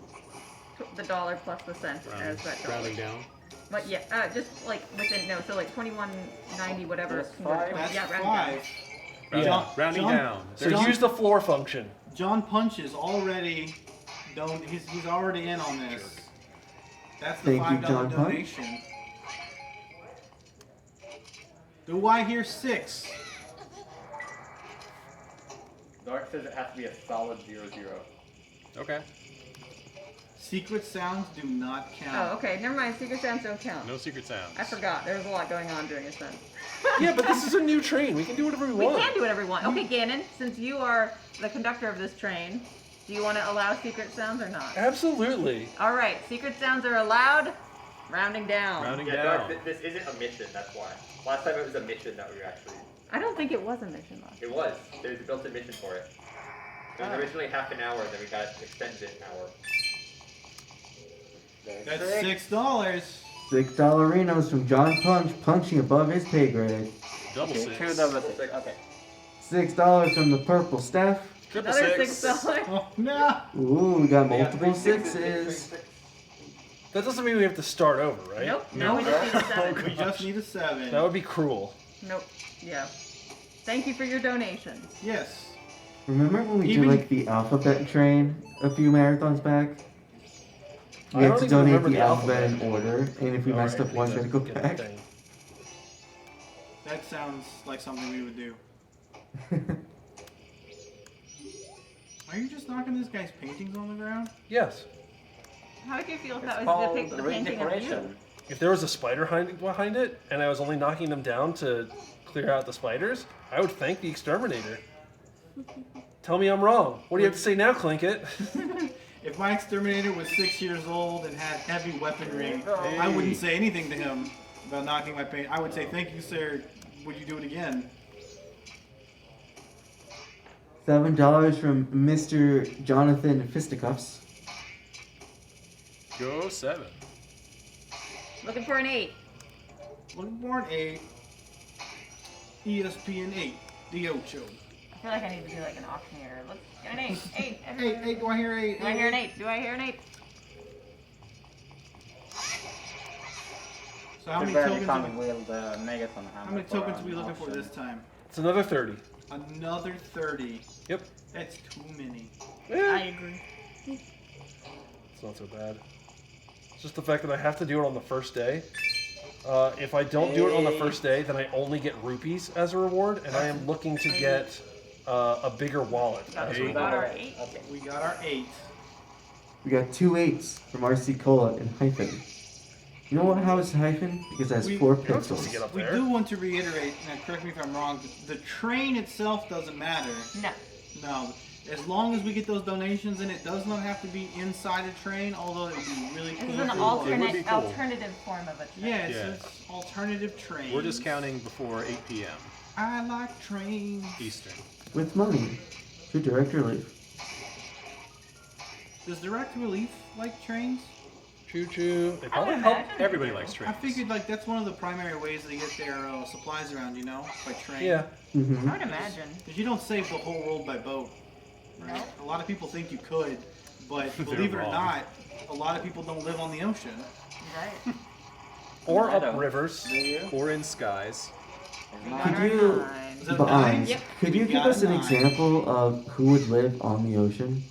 The dollar plus the cent as that dollar. Rounding down. But yeah, just like within so like 21.90 whatever. That's 5. That's yeah, 5. Rounding down. So use the floor function. John Punch is already he's already in on this. That's the Thank you, $5 John Punch. donation. Do I hear 6? Dark says it has to be a solid 0-0. Okay. Secret sounds do not count. Oh, okay. Never mind. Secret sounds don't count. No secret sounds. I forgot. There was a lot going on during Ascent. Yeah, but this is a new train. We can do whatever we want. We can do whatever we want. Okay, Gannon, since you are the conductor of this train, do you want to allow secret sounds or not? Absolutely. All right. Secret sounds are allowed. Rounding down. Rounding Yeah, down. Dark, this isn't a mission, that's why. Last time it was a mission that we were actually. I don't think it was a mission last. It was. There was a built-in mission for it. It was originally half an hour, then we got extended an hour. That's $6. $6 Renos from John Punch, punching above his pay grade. Double Okay, 6. 2 double 6. Okay. $6 from the purple Steph. Triple Another six. $6. Oh, no. Ooh, we got multiple sixes. That doesn't mean we have to start over, right? Nope. No, we just need a 7. We just need a 7. That would be cruel. Nope. Yeah. Thank you for your donations. Yes. Remember when we Even- did like the alphabet train a few marathons back? I We had don't to even donate remember the the alphabet alphabet. in order, and if we messed up once, we had to go Get that back. thing. That sounds like something we would do. Are you just knocking this guy's paintings on the ground? Yes. How would you feel if It's that was called the painting of you? redecoration. If there was a spider behind it, and I was only knocking them down to clear out the spiders, I would thank the exterminator. Tell me I'm wrong. What do you have to say now, Clinkit? If my exterminator was 6 years old and had heavy weaponry, I wouldn't say anything to him about knocking my paint. I would say, thank you, sir. Would you do it again? $7 from Mr. Jonathan Fisticuffs. Go 7. Looking for an 8. Looking for an 8. ESPN 8. The Ocho. I feel like I need to do like an auctioneer. Let's get an 8. 8. 8. Do I hear 8? Do I hear an 8? Do I hear an 8? So how many Too bad tokens? you can't wield the Megaton How hammer many for tokens are an we looking for auction. this time? It's another 30. Another 30. Yep. That's too many. I agree. It's not so bad. It's just the fact that I have to do it on the first day. If I don't do it on the first day, then I only get rupees as a reward, and I am looking to get a bigger wallet as a We got our reward. 8. Okay, we got our 8. We got 2 8s from RC Cola and Hyphen. You know what? How is Hyphen? Because it has 4 pixels. We do want to reiterate, now correct me if I'm wrong, the train itself doesn't matter. No. No. As long as we get those donations, and it does not have to be inside a train, although it would be really cool. This is an alternative form of a train. Yeah, it's alternative train. We're just counting before 8 p.m. I like trains. Eastern. With money. To direct relief. Does Direct Relief like trains? Choo choo. They probably help. Everybody likes I trains. figured like that's one of the primary ways they get their supplies around, you know, by train. Yeah. Mm-hmm. I would imagine. Because you don't save the whole world by boat. Right? A lot of people think you could, but They're believe it or wrong. not, a lot of people don't live on the ocean. Right. Or I up don't. rivers. Or in skies. Could you, Is that Bonds, 9? Yep. could you We give got us an 9. example of who would live on the ocean?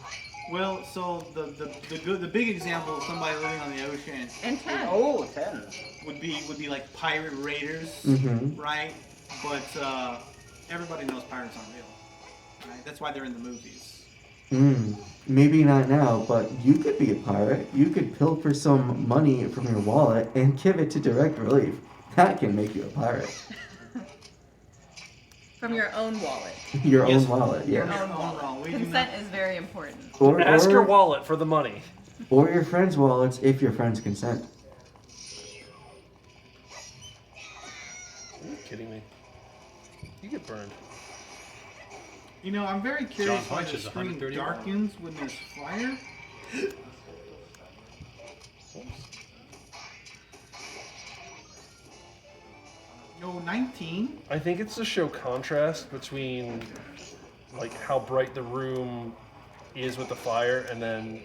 Well, so the big example of somebody living on the ocean And 10. Oh, 10. would be like pirate raiders, Mhm. right? But everybody knows pirates aren't real, right? That's why they're in the movies. Maybe not now, but you could be a pirate. You could pilfer some money from your wallet and give it to Direct Relief. That can make you a pirate. From your own wallet. Your own wallet, Your yeah. own wallet. Consent is very important. Ask your wallet for the money. Or your friends' wallets if your friends consent. Are you kidding me? You get burned. You know, I'm very curious John why Punch the is screen 131. darkens when there's fire. Yo, 19? I think it's to show contrast between like how bright the room is with the fire and then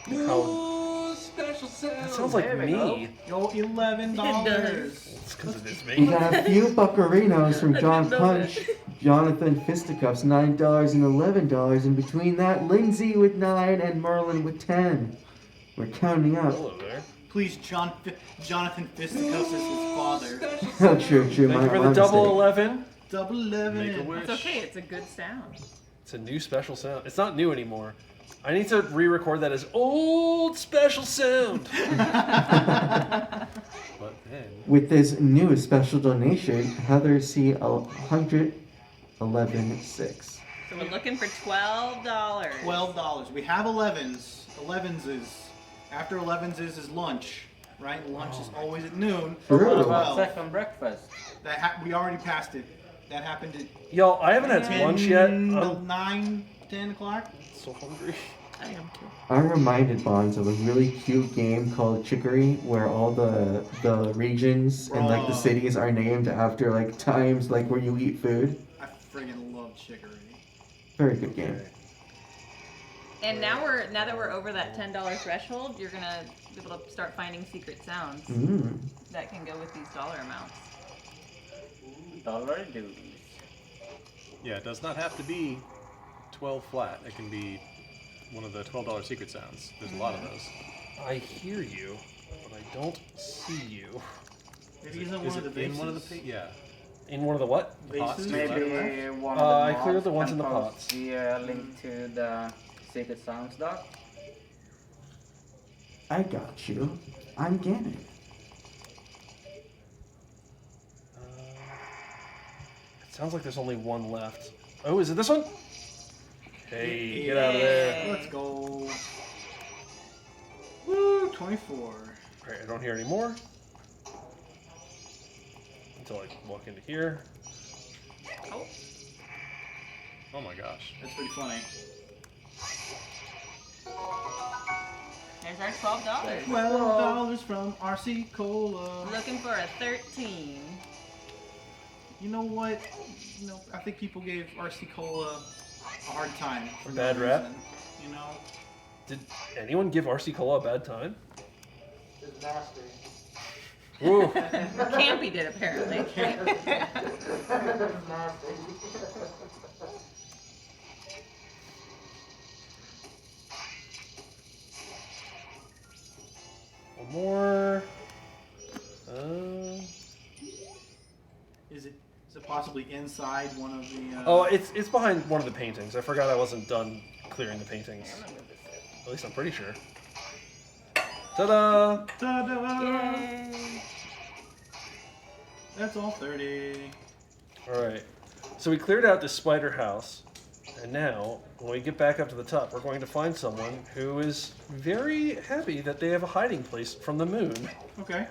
how special sound. that sounds like me. Yo, $11. It's because it is We me. got a few buccarinos from John Punch, Jonathan Fisticuffs, $9 and $11, and between that, Lindsay with 9 and Merlin with 10. We're counting up. Hello there. Please, Jonathan Fisticuffs is his father. Oh, true. Thank you for the double 11. Double 11. Make a wish. It's okay, it's a good sound. It's a new special sound. It's not new anymore. I need to re-record that as old special sound. But then. With this new special donation, Heather C. 111.6. So we're looking for $12. $12. We have 11s. 11s is after 11s is lunch, right? Lunch is always at noon. True. What about 12. second breakfast? We already passed it. That happened at Yo, I haven't had lunch yet. 9, 10 o'clock. So hungry. I am too. I'm reminded, Bonds, of a really cute game called Chicory, where all the regions and like the cities are named after like times like where you eat food. I friggin' love chicory. Very good game. And now that we're over that $10 threshold, you're gonna be able to start finding secret sounds Mm. that can go with these dollar amounts. $10 dues. Yeah, it does not have to be 12 flat. It can be one of the $12 secret sounds. There's a lot of those. I hear you, but I don't see you. Maybe he's in Is one of the it vases. in one of the yeah. In one of the what? The pots. Vases? Maybe one of the I cleared mods the ones can in the post pots. the link to the secret sounds doc. I got you. I'm Ganon. It sounds like there's only one left. Oh, is it this one? Hey, get out of there. Let's go. Woo, 24. Alright, I don't hear any more. Until I walk into here. Oh my gosh. That's pretty funny. There's our $12. $12 from RC Cola. Looking for a 13. You know what? You know, I think people gave RC Cola a hard time for no Bad rap? reason, you know? Did anyone give RC Cola a bad time? It's nasty. Ooh. Campy did, apparently. It's nasty. One more. Is it possibly inside one of the? Oh, it's behind one of the paintings. I forgot I wasn't done clearing the paintings. At least I'm pretty sure. Ta-da! Ta-da! Yay! That's all 30. Alright. So we cleared out this spider house. And now, when we get back up to the top, we're going to find someone who is very happy that they have a hiding place from the moon. Okay.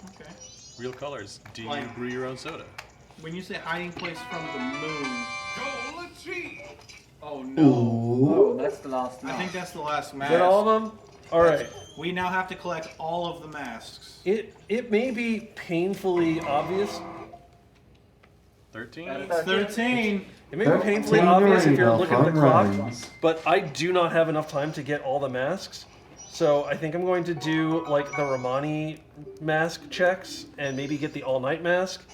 Okay. Real colors. Do you Like- brew your own soda? When you say hiding place from the moon. Oh no. Ooh. Oh, that's the last I one. think that's the last mask. Is that all of them? Alright. We now have to collect all of the masks. It may be painfully obvious. 13? It's 13. It may be painfully obvious if you're looking at the Fun clock, runs. but I do not have enough time to get all the masks. So I think I'm going to do like the Romani mask checks and maybe get the all-night mask.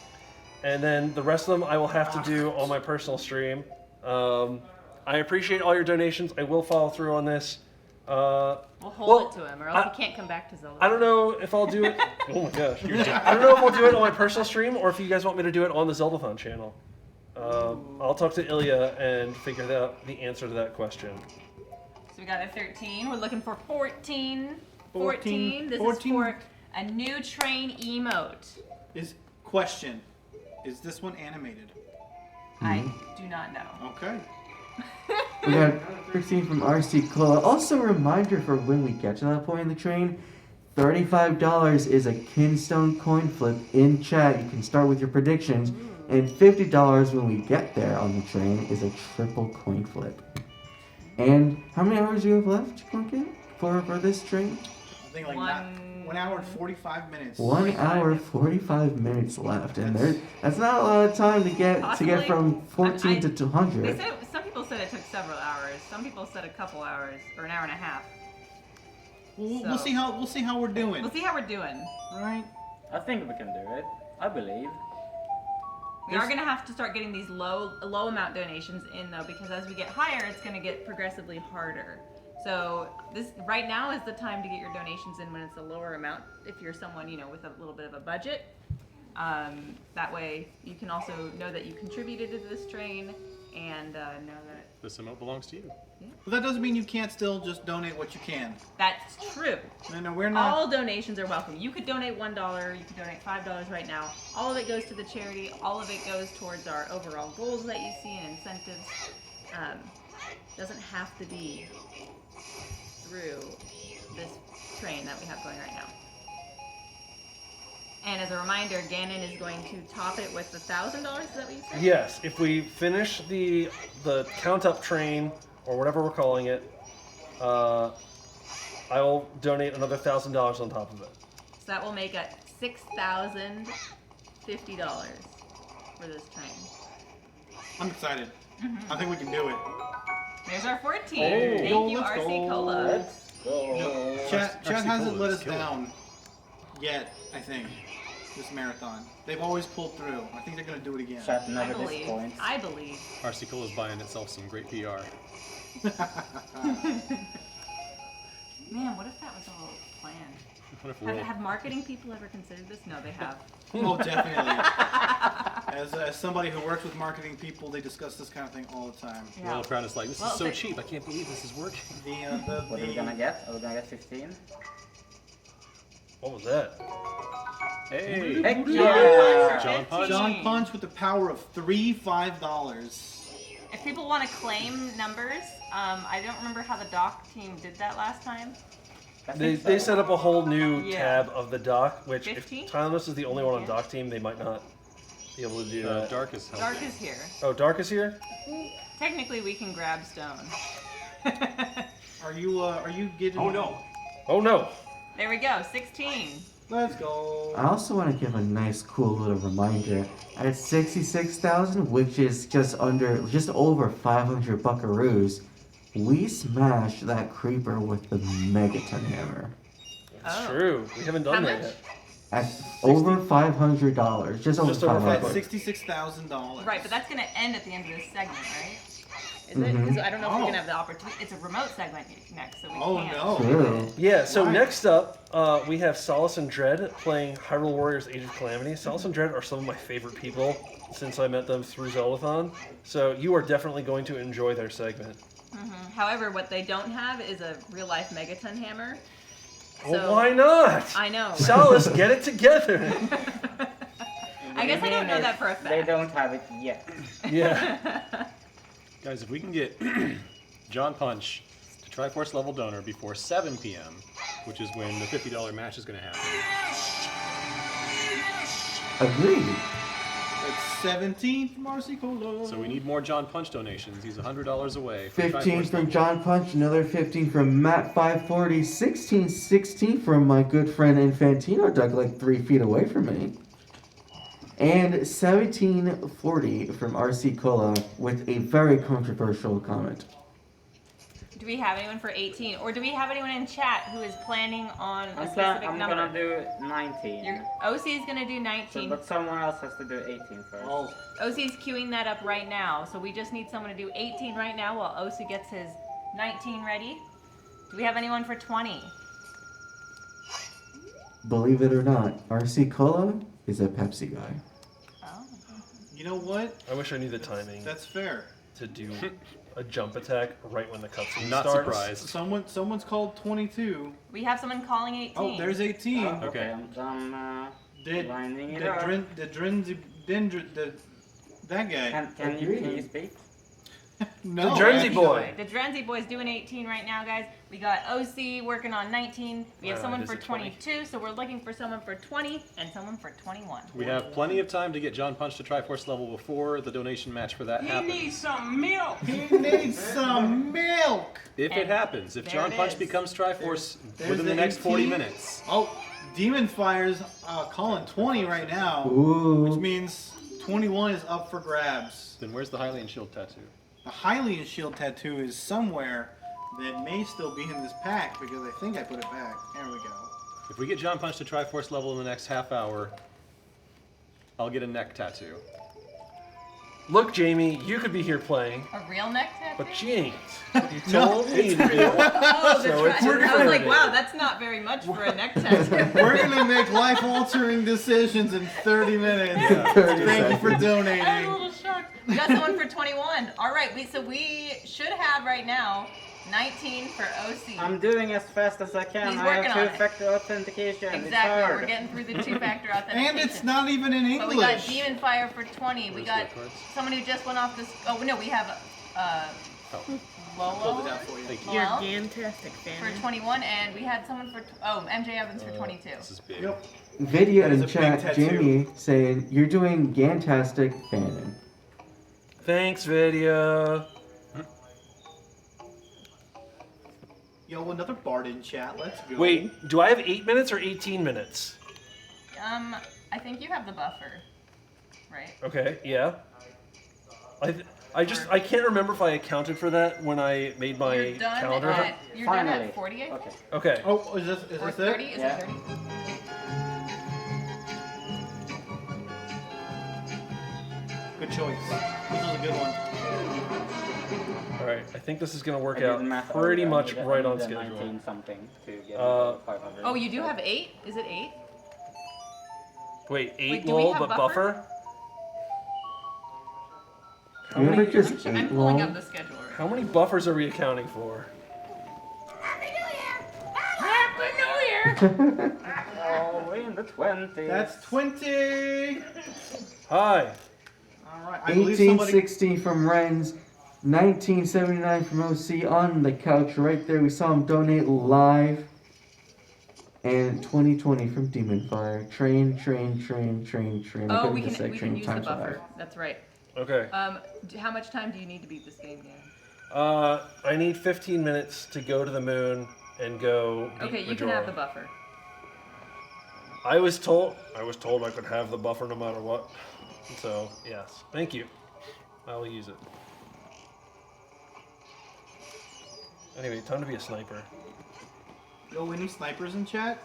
And then the rest of them I will have to do on my personal stream. I appreciate all your donations. I will follow through on this. We'll hold it to him, or else he can't come back to Zelda. I don't know if I'll do it. Oh my gosh. I don't know if I'll do it on my personal stream or if you guys want me to do it on the Zeldathon channel. I'll talk to Ilya and figure out the answer to that question. So we got a 13. We're looking for 14. 14. This 14. is for a new train emote. Question. Is this one animated? I do not know. Okay. We got 16 from RC Cola. Also, a reminder for when we get to that point in the train, $35 is a Kinstone coin flip in chat. You can start with your predictions. And $50 when we get there on the train is a triple coin flip. And how many hours do you have left, Clunkin, for this train? I think like 1 hour and 45 minutes. 1 hour, 45 minutes left. And that's not a lot of time to get Possibly. from 14 to 200. They said some people said it took several hours. Some people said a couple hours or an hour and a half. We'll see how we're doing. We'll see how we're doing. Right. I think we can do it. I believe. We are gonna have to start getting these low amount donations in though, because as we get higher, it's gonna get progressively harder. So this right now is the time to get your donations in when it's a lower amount. If you're someone with a little bit of a budget, that way you can also know that you contributed to this train and know that This emote belongs to you. But that doesn't mean you can't still just donate what you can. that's true. No, we're not. All donations are welcome. You could donate $1, you could donate $5 right now. All of it goes to the charity. All of it goes towards our overall goals that you see and incentives. Doesn't have to be through this train that we have going right now. And as a reminder, Ganon is going to top it with $1,000. Is that what you said? Yes, if we finish the count up train or whatever we're calling it, I will donate another $1,000 on top of it. So that will make it $6,050 for this train. I'm excited. I think we can do it. There's our 14. Oh, Thank you, let's RC go. Cola. Let's go. Chat RC hasn't Cola let is us killer. down yet, I think. this marathon. They've always pulled through. I think they're going to do it again. Chat I never believe. disappoints. I believe. RC Cola's buying itself some great PR. Man, what if that was all planned? What if Will... Have marketing people ever considered this? No, they have. Oh, definitely. As somebody who works with marketing people, they discuss this kind of thing all the time. Yeah. Will Crown is like, this is so cheap. I can't believe this is working. What are we gonna get? Are we gonna get 15? What was that? Hey! Heck yeah! John Punch. John Punch with the power of $3 $5. If people want to claim numbers, I don't remember how the doc team did that last time. They set up a whole new Yeah. tab of the doc, which 15? if Tylenus is the only one on doc team, they might not be able to do that. Dark is Dark is here. Oh, Dark is here? Technically, we can grab stone. Are you getting? Oh no! Oh no! There we go, 16. Let's go. I also want to give a nice, cool little reminder. At 66,000, which is just over 500 buckaroos, we smashed that creeper with the Megaton hammer. That's true. We haven't done that yet. At over $500, just over $500. $66,000. Right, but that's going to end at the end of this segment, right? Is it? Mhm. Because I don't know if we're Oh. going to have the opportunity. It's a remote segment next, so we Oh, can't. no. True. Yeah, so Why? next up, we have Solace and Dread playing Hyrule Warriors Age of Calamity. Solace and Dread are some of my favorite people since I met them through Zeldathon, so you are definitely going to enjoy their segment. However, what they don't have is a real-life Megaton hammer. Well, So- why not? I know. Solace, get it together. I guess I don't know that for a fact. They don't have it yet. Yeah. Guys, if we can get John Punch to Triforce level donor before 7 p.m., which is when the $50 match is going to happen. Agreed. It's 17 from RC Cola. So we need more John Punch donations. He's $100 away. From 15 Triforce from level. John Punch, another 15 from Matt540, 16 from my good friend Infantino, dug like 3 feet away from me. And 1740 from RC Cola with a very controversial comment. Do we have anyone for 18? Or do we have anyone in chat who is planning on a specific I'm number? gonna do 19. OC is going to do 19. But someone else has to do 18 first. Oh. OC is queuing that up right now, so we just need someone to do 18 right now while OC gets his 19 ready. Do we have anyone for 20? Believe it or not, RC Cola is a Pepsi guy. You know what? I wish I knew the timing That's fair. to do a jump attack right when the cutscene Not starts. surprised. Someone's called 22. We have someone calling 18. Oh, there's 18. Okay. Did lining it the up. that guy? Can you please speak? No. The Jersey actually. boy. The Drenzy boy's doing 18 right now, guys. We got OC working on 19. We have someone is for it 20? 22, so we're looking for someone for 20 and someone for 21. We have plenty of time to get John Punch to Triforce level before the donation match for that happens. some milk. He needs some milk. If it And happens, if there John it Punch is. becomes Triforce There's within the next 40 18. minutes. Oh, Demon Fire's calling 20 right now, Ooh. which means 21 is up for grabs. Then where's the Hylian Shield tattoo? The Hylian Shield tattoo is somewhere that may still be in this pack because I think I put it back. There we go. If we get John Punch to Triforce level in the next half hour, I'll get a neck tattoo. Look, Jamie, you could be here playing, A real neck tattoo? but she ain't. You told me to do it. Oh, that's So right. it's I was like, recorded. wow, that's not very much for a neck tattoo. We're gonna make life-altering decisions in 30 minutes. Yeah. 30 Thank you for seconds. donating. We got someone for 21. All right, so we should have right now 19 for OC. I'm doing as fast as I can. He's I working have on it. two-factor authentication. It's Exactly, hard. we're getting through the two-factor authentication. And it's not even in But we got English. Demon Fire for 20. We got someone who just went off this. Oh no, we have Pulled it out for you. You're Lowell fantastic, for fan. 21, and we had someone for MJ Evans for 22. This is big. Yep. Video That is in a big chat, tattoo. Jamie saying, you're doing Gantastic fanning. Thanks, video. Yo, another Bard in chat. Let's go. Wait, do I have 8 minutes or 18 minutes? I think you have the buffer, right? Okay, yeah. I can't remember if I accounted for that when I made my You're done calendar. at you're done Finally. at 40, I think. Okay. Oh, is Or this 30? it? Is Yeah. it 30? Good choice. This was a good one. All right, I think this is going to work I did out the math pretty earlier. much I need right I on need a schedule. 19 something to get Uh, 500. Oh, you do have 8? Is it 8? Wait, 8 Wait, do we lol, have but buffer? How Remember many, just I'm 8 pulling lol? up the schedule right how many buffers are we accounting for? Happy New Year! Oh, we're in the 20s. That's 20. Hi. All right. I believe somebody. 1860 from Renz, 1979 from OC on the couch right there. We saw him donate live. And 2020 from Demon Fire. Train. I Oh, couldn't we just say can train use the times buffer. 5. That's right. Okay. How much time do you need to beat this game, Dan? I need 15 minutes to go to the moon and go beat Okay, you Majora. can have the buffer. I was told I could have the buffer no matter what. So, yes. Thank you. I will use it. Anyway, time to be a sniper. Yo, any snipers in chat?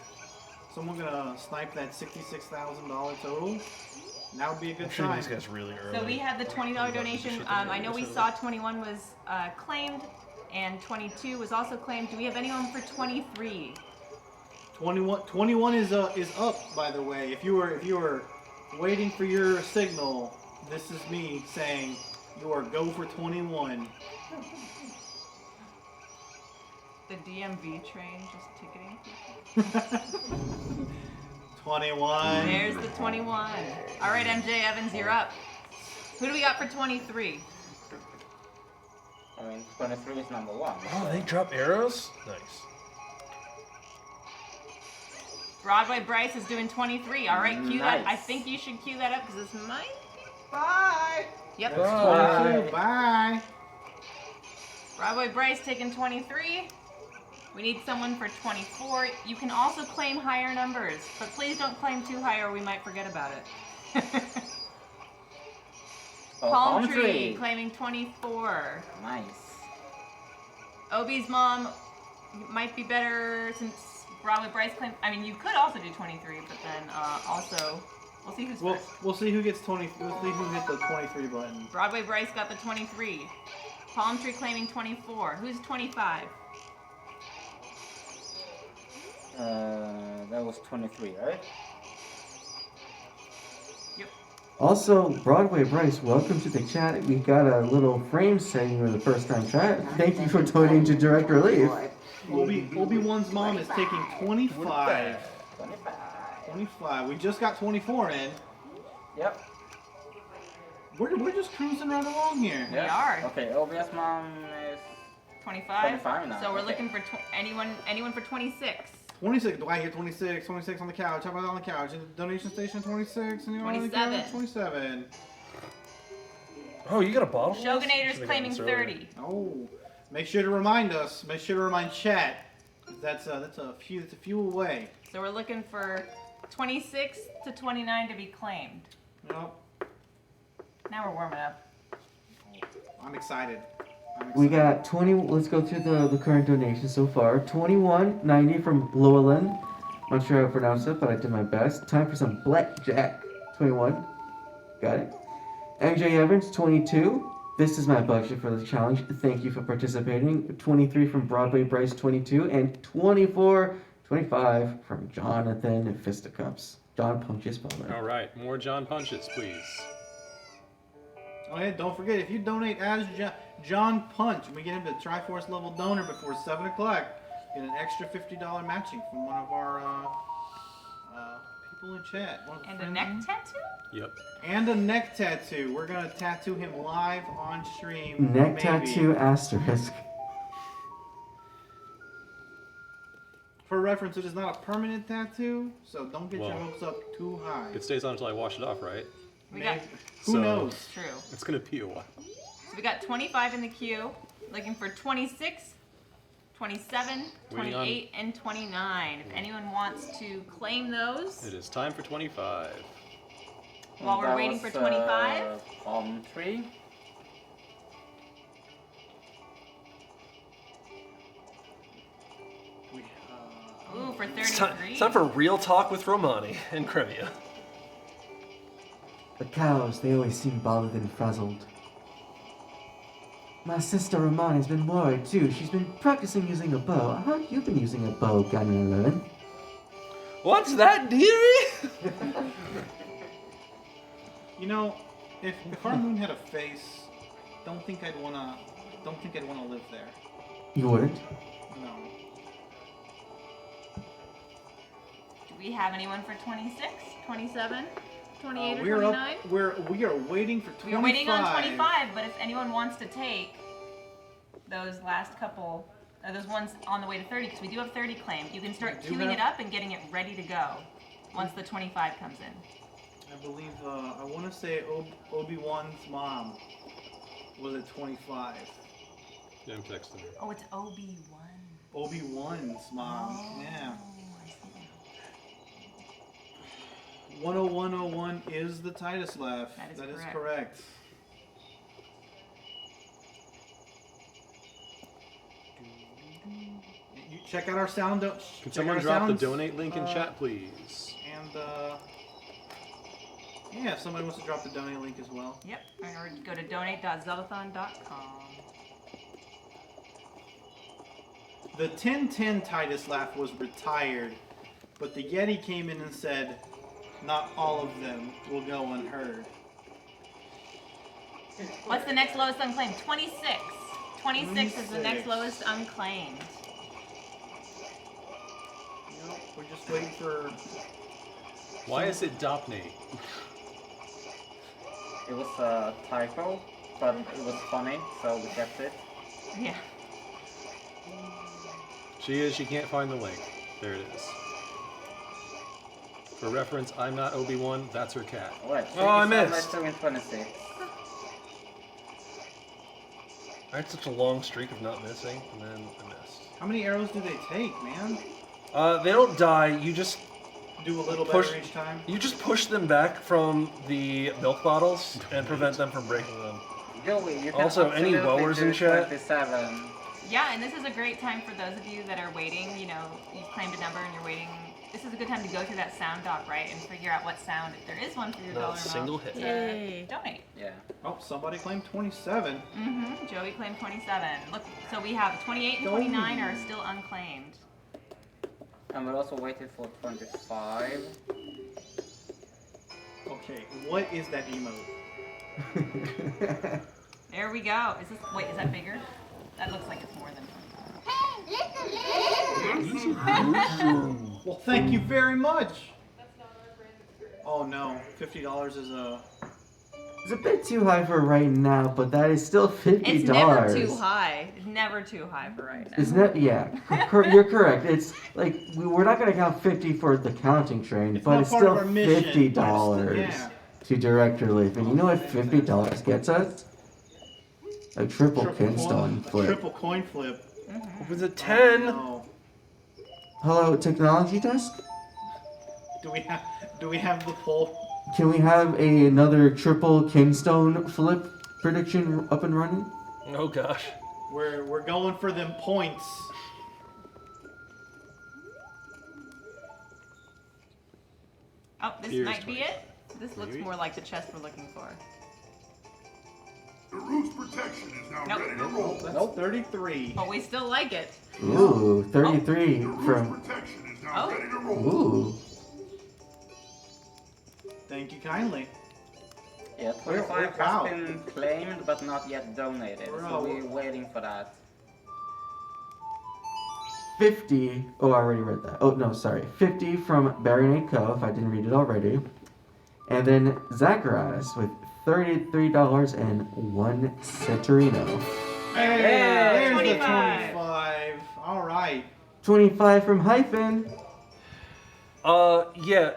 Someone gonna snipe that $66,000 total? Now would be a good I'm shooting time. these guys really early. So we had the $20 donation. I know we saw 21 was claimed, and 22 was also claimed. Do we have anyone for 23? 21 is up, by the way. If you were waiting for your signal, this is me saying you are go for 21. The DMV train just ticketing people. 21. There's the 21. All right, MJ Evans, you're up. Who do we got for 23? I mean, 23 is number 1. Oh, they drop arrows? Nice. Broadway Bryce is doing 23. All right, cue that. I Nice. think you should cue that up because this might. Bye. Yep. That's 22. Bye. Broadway Bryce taking 23. We need someone for 24. You can also claim higher numbers, but please don't claim too high or we might forget about it. Oh, Palm Tree claiming 24. Nice. Obi's mom might be better since Broadway Bryce claimed. I mean, you could also do 23, but then also we'll see who's first. We'll see who gets 20. We'll see who hit the 23 button. Broadway Bryce got the 23. Palm Tree claiming 24. Who's 25? That was 23, right? Yep. Also, Broadway Bryce, welcome to the chat. We got a little frame saying for the first time chat. Thank you for donating to Direct Relief. Obi-Wan's mom is taking 25. 25. We just got 24 in. Yep. We're just cruising right along here. We are. Okay, Obi's mom is 25. 25 now. So we're okay. looking for anyone for 26. 26. Do I hear 26? 26 on the couch. How about on the couch? In the donation station, 26. Anyone on the couch? 27. Oh, you got a bottle? Shogunator's claiming 30. Oh, make sure to remind us. Make sure to remind chat. That's a few away. So we're looking for 26 to 29 to be claimed. Yep. Now we're warming up. I'm excited. We got 20. Let's go through the current donations so far. 21.90 from Llewellyn. Not sure how to pronounce it, but I did my best. Time for some blackjack. 21. Got it. MJ Evans, 22. This is my budget for the challenge. Thank you for participating. 23 from Broadway Bryce, 22. And 25 from Jonathan Fisticups. John Punches Palmer. All right, more John Punches, please. Oh yeah, don't forget, if you donate as John Punch, we get him to Triforce level donor before 7 o'clock, get an extra $50 matching from one of our people in chat. And a neck tattoo? Yep. And a neck tattoo. We're going to tattoo him live on stream. Neck maybe. tattoo asterisk. For reference, it is not a permanent tattoo, so don't get your Well, hopes up too high. It stays on until I wash it off, right? We got. Who knows? True. It's gonna be a while. So we got 25 in the queue. Looking for 26, 27, 28, and 29. If anyone wants to claim those It is time for 25. while we're waiting for 25. Palm Tree. Ooh, for It's 33. time for real talk with Romani and Cremia. The cows, they always seem bothered and frazzled. My sister Ramon has been worried too. She's been practicing using a bow. I heard you've been using a bow, Ganon 11. What's that, dearie? You know, if our moon had a face, don't think I'd wanna live there. You wouldn't? No. Do we have anyone for 26, 27, 28, or We're 29? We are waiting for 25. We are waiting on 25, but if anyone wants to take those last couple, or those ones on the way to 30, because we do have 30 claimed, you can start queuing it up and getting it ready to go once the 25 comes in. I believe, I want to say Obi-Wan's mom was at 25. Yeah, I'm texting her. Oh, it's Obi-Wan. Obi-Wan's mom, Oh, yeah. I see. 10101 is the Titus laugh. That is correct. You check out our sound. Can someone drop the donate link in chat, please? And yeah, if somebody wants to drop the donate link as well. Yep, or go to donate.zeldathon.com. The 1010 Titus laugh was retired, but the Yeti came in and said, not all of them will go unheard. What's the next lowest unclaimed? 26. 26 is the next 26. lowest unclaimed. Nope, we're just waiting for... Why is it Dopney? It was a typo, but it was funny, so we kept it. Yeah. She can't find the link. There it is. For reference, I'm not Obi-Wan, that's her cat. What? Oh, I missed. 26. I had such a long streak of not missing, and then I missed. How many arrows do they take, man? They don't die. You just do a little push, better each time. You just push them back from the milk bottles and prevent them from breaking them. Joey, you can Also, any absolutely wowers do in chat? 27. Yeah, and this is a great time for those of you that are waiting. You know, you've claimed a number and you're waiting. This is a good time to go through that sound doc, right, and figure out what sound, if there is one for your dollar amount, single hit. to donate. Yeah. Oh, somebody claimed 27. Mm-hmm. Joey claimed 27. Look, so we have 28 and 29 are still unclaimed. And we're also waiting for 25. Okay, what is that emote? There we go. Is this? Wait, is that bigger? That looks like it's more than 25. Well, thank you very much. Oh no, $50 is a... It's a bit too high for right now, but that is still $50. It's never too high. It's never too high for right now. It's not, yeah, you're correct. It's like we're not going to count 50 for the counting train, but it's still $50 yeah. to direct relief. And you know what $50 gets us? A triple kinstone flip. Triple coin flip. It was a 10. No. Hello, technology desk? Do we have the full? Can we have another triple kinstone flip prediction up and running? Oh gosh. We're going for them points. Oh, this Here's might be 20. it. This looks more like the chest we're looking for. The root's protection is now Nope. ready to roll. That's 33. But we still like it. Ooh, 33 from. Protection is now Oh. ready to roll. Ooh. Thank you kindly. Yeah, 25 has been claimed but not yet donated, so we're waiting for that. 50. Oh, I already read that. Oh, no, sorry. 50 from Baronade Cove. I didn't read it already. And then Zacharias with $33.01 Centurino. Hey, there's 25. the 25. All right. 25 from Hyphen. Yeah.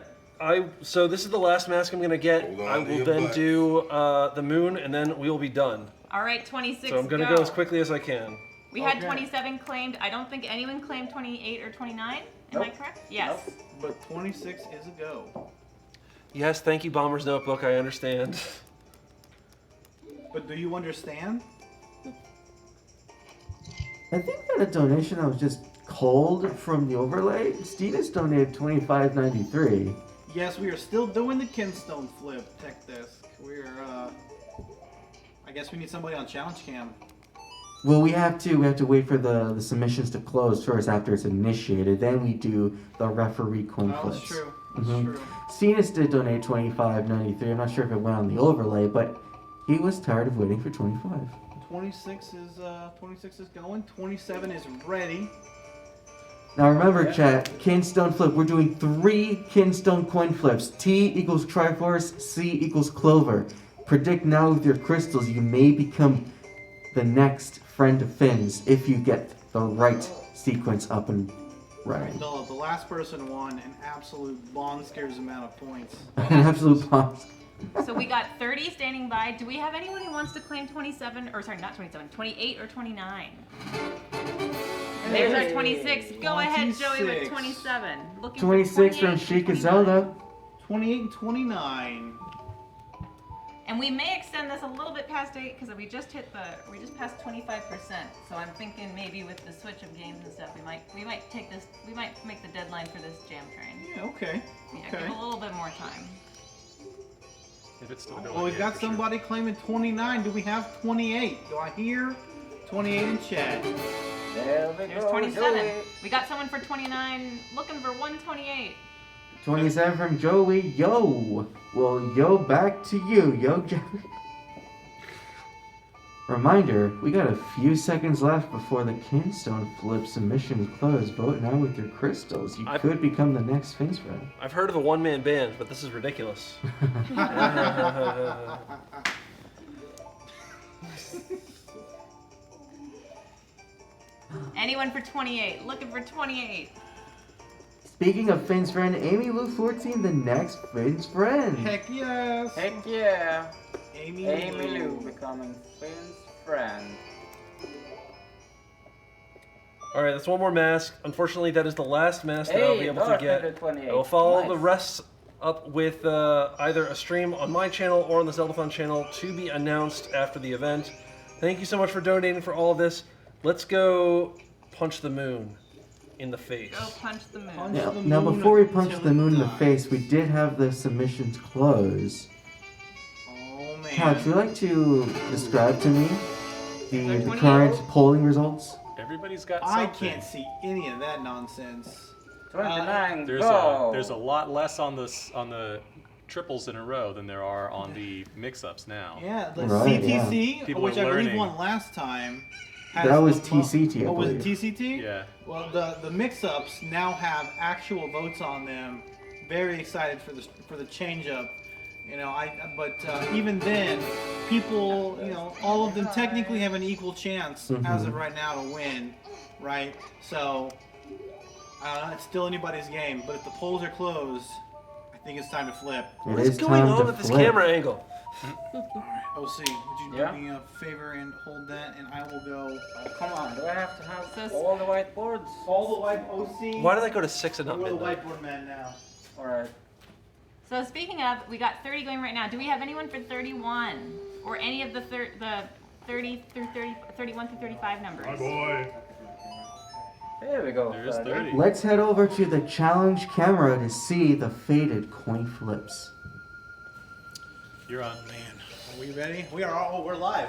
So this is the last mask I'm gonna get. I will then do the moon, and then we will be done. All right, 26. So I'm gonna go as quickly as I can. We had 27 claimed. I don't think anyone claimed 28 or 29. Am I correct? Yes. But 26 is a go. Yes, thank you, Bomber's Notebook. I understand. But do you understand? I think that a donation that was just cold from the overlay. Stevens donated $25.93. Yes, we are still doing the Kinstone flip tech disc. We're I guess we need somebody on challenge cam. Well, we have to wait for the submissions to close first after it's initiated. Then we do the referee coin flips. That's true. Mm-hmm. Cenas did donate $25.93. I'm not sure if it went on the overlay, but he was tired of waiting for 25. 26 is going. 27 is ready. Now remember, chat, Kinstone flip. We're doing 3 Kinstone coin flips. T equals Triforce, C equals Clover. Predict now with your crystals. You may become the next friend of Finn's if you get the right sequence up and running. The last person won an absolute bonskers amount of points. An absolute boss. So we got 30 standing by. Do we have anyone who wants to claim 27? Or sorry, not 27, 28 or 29? And there's our 26. Go ahead, Joey, with 27. Looking 26 for from Sheikah Zelda. 28 and 29. And we may extend this a little bit past 8 because we just passed 25%. So I'm thinking maybe with the switch of games and stuff, we might make the deadline for this jam train. Yeah, okay. Yeah, Okay. give a little bit more time. If it's still going. Well, we've got somebody claiming 29. Do we have 28? Do I hear 28 in chat? There we There's go. 27. Joey. We got someone for 29, looking for 128. 27 from Joey. Yo. Well, yo, back to you. Yo, Joey. Reminder, we got a few seconds left before the Kinstone flip submission close. Vote now with your crystals. You could become the next Finn's friend. I've heard of a one-man band, but this is ridiculous. Anyone for 28? Looking for 28. Speaking of Finn's friend, Amy Lou 14, the next Finn's friend. Heck yes. Heck yeah. Amy Lou becoming Finn's friend. All right, that's one more mask. Unfortunately, that is the last mask that I'll be able to get. 28. I will follow Nice. the rest up with either a stream on my channel or on the Zeldathon channel to be announced after the event. Thank you so much for donating for all of this. Let's go punch the moon in the face. Go punch the moon. Now, before we punch the moon in the face, we did have the submissions close. Oh man. Cal, would you like to describe to me the current polling results? Everybody's got I something. can't see any of that nonsense. 29. There's a lot less on the triples in a row than there are on the mix-ups now. Yeah, the Right, CTC, People which are I believe learning. won last time. has That was the mo- TCT, I Oh, was it believe. TCT? Yeah. Well, the mix-ups now have actual votes on them. Very excited for the change-up. You know, but even then, people, all of them technically have an equal chance as of right now to win, right? So, it's still anybody's game. But if the polls are closed, I think it's time to flip. What is going on with this camera angle? OC, would you do me a favor and hold that, and I will go. Come on, do I have to have all the whiteboards? All the white OC. Why did I go to 6 and not We're the midnight? whiteboard man now. All right. So speaking of, we got 30 going right now. Do we have anyone for 31? Or any of the 30 through 31 through 35 numbers? My boy. There we go. There is 30. Let's head over to the challenge camera to see the faded coin flips. You're on. Man, are we ready? We are. Oh, we're live.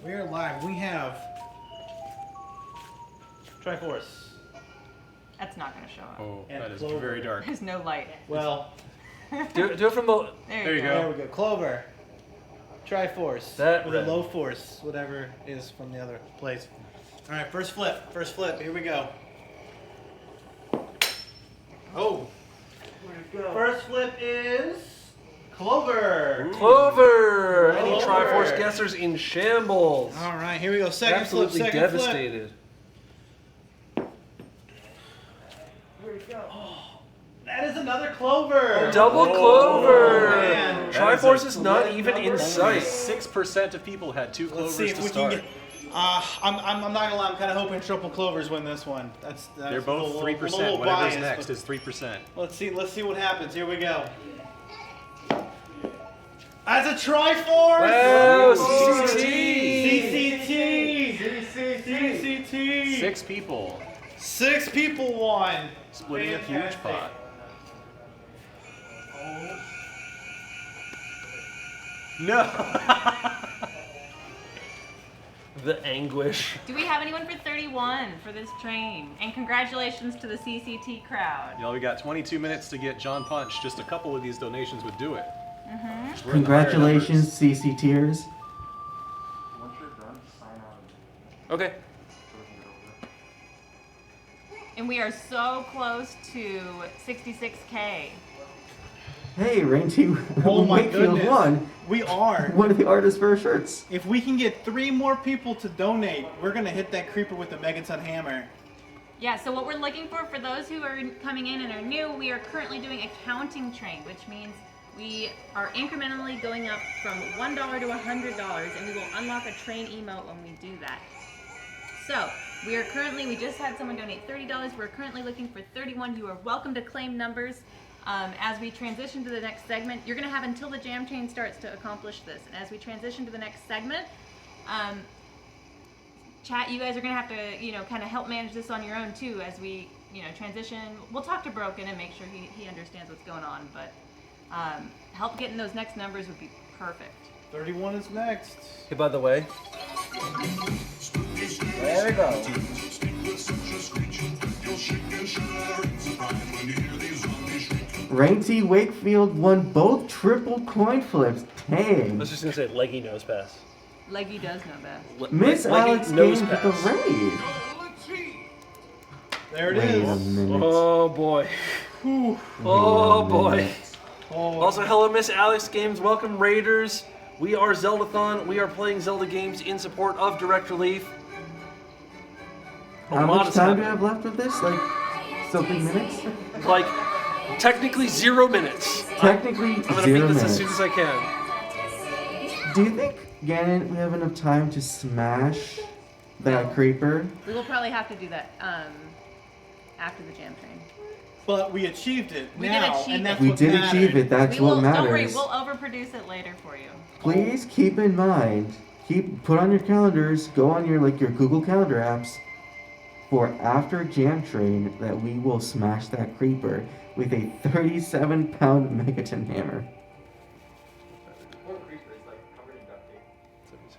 We are live. We have Triforce. That's not going to show up. Oh, And that is Clover. very dark. There's no light. Well, Do it from the. There you go. there we go. Clover. Triforce. That with a red. low force, whatever is from the other place. All right, first flip. First flip. Here we go. Oh. First flip is Clover. Clover! Any Clover. Triforce guessers in shambles? All right, here we go. Second Absolutely flip. Second devastated. That is another Clover. Double Oh, Clover! man. Triforce is not even in sight. 6% of people had 2 Let's clovers see if to we start. can get. I'm not gonna lie. I'm kind of hoping triple Clovers win this one. That's They're a both little- 3%. little Whatever's biased, next but is 3%. Let's see what happens. Here we go. As a Triforce. Wow, CCT. 6 people. 6 people won. Splitting a huge pot. No. The anguish. Do we have anyone for 31 for this train? And congratulations to the CCT crowd. Y'all, we got 22 minutes to get John Punch. Just a couple of these donations would do it. Mm-hmm. We're in the higher Congratulations, CC Tears. Once you're done, sign out. Okay. And we are so close to 66K. Hey, Ranty Oh my Wakefield goodness. won. We are. One of the artists for our shirts. If we can get 3 more people to donate, we're gonna hit that creeper with the Megaton hammer. Yeah, so what we're looking for those who are coming in and are new, we are currently doing a counting train, which means we are incrementally going up from $1 to $100, and we will unlock a train emote when we do that. So, we just had someone donate $30. We're currently looking for 31. You are welcome to claim numbers. As we transition to the next segment, you're going to have until the jam train starts to accomplish this. And as we transition to the next segment, chat, you guys are going to have to, kind of help manage this on your own too as we, transition. We'll talk to Broken and make sure he understands what's going on, but help getting those next numbers would be perfect. 31 is next. Hey, by the way. There we go. Ranty Wakefield won both triple coin flips. Dang. I was just gonna say leggy nose pass. Leggy does know best. Miss Leggy Alex nose gained the pass. raid. There it Wait is. a minute. Oh boy. Whew. Oh boy. minute. Oh. Also, hello, Miss Alex Games. Welcome, Raiders. We are Zeldathon. We are playing Zelda games in support of Direct Relief. A How lot much is time do happening. you have left with this? Like, something minutes? Like, technically 0 minutes. Technically, I'm gonna 0 beat this minutes. as soon as I can. Do you think, Gannon, we have enough time to smash that creeper? We will probably have to do that after the jam train. But we achieved it We now, did achieve and that's We what did mattered. achieve it. That's we what will, matters. Don't worry, we'll overproduce it later for you. Please keep in mind, put on your calendars, go on your Google Calendar apps for after Jam Train that we will smash that creeper with a 37-pound Megaton hammer.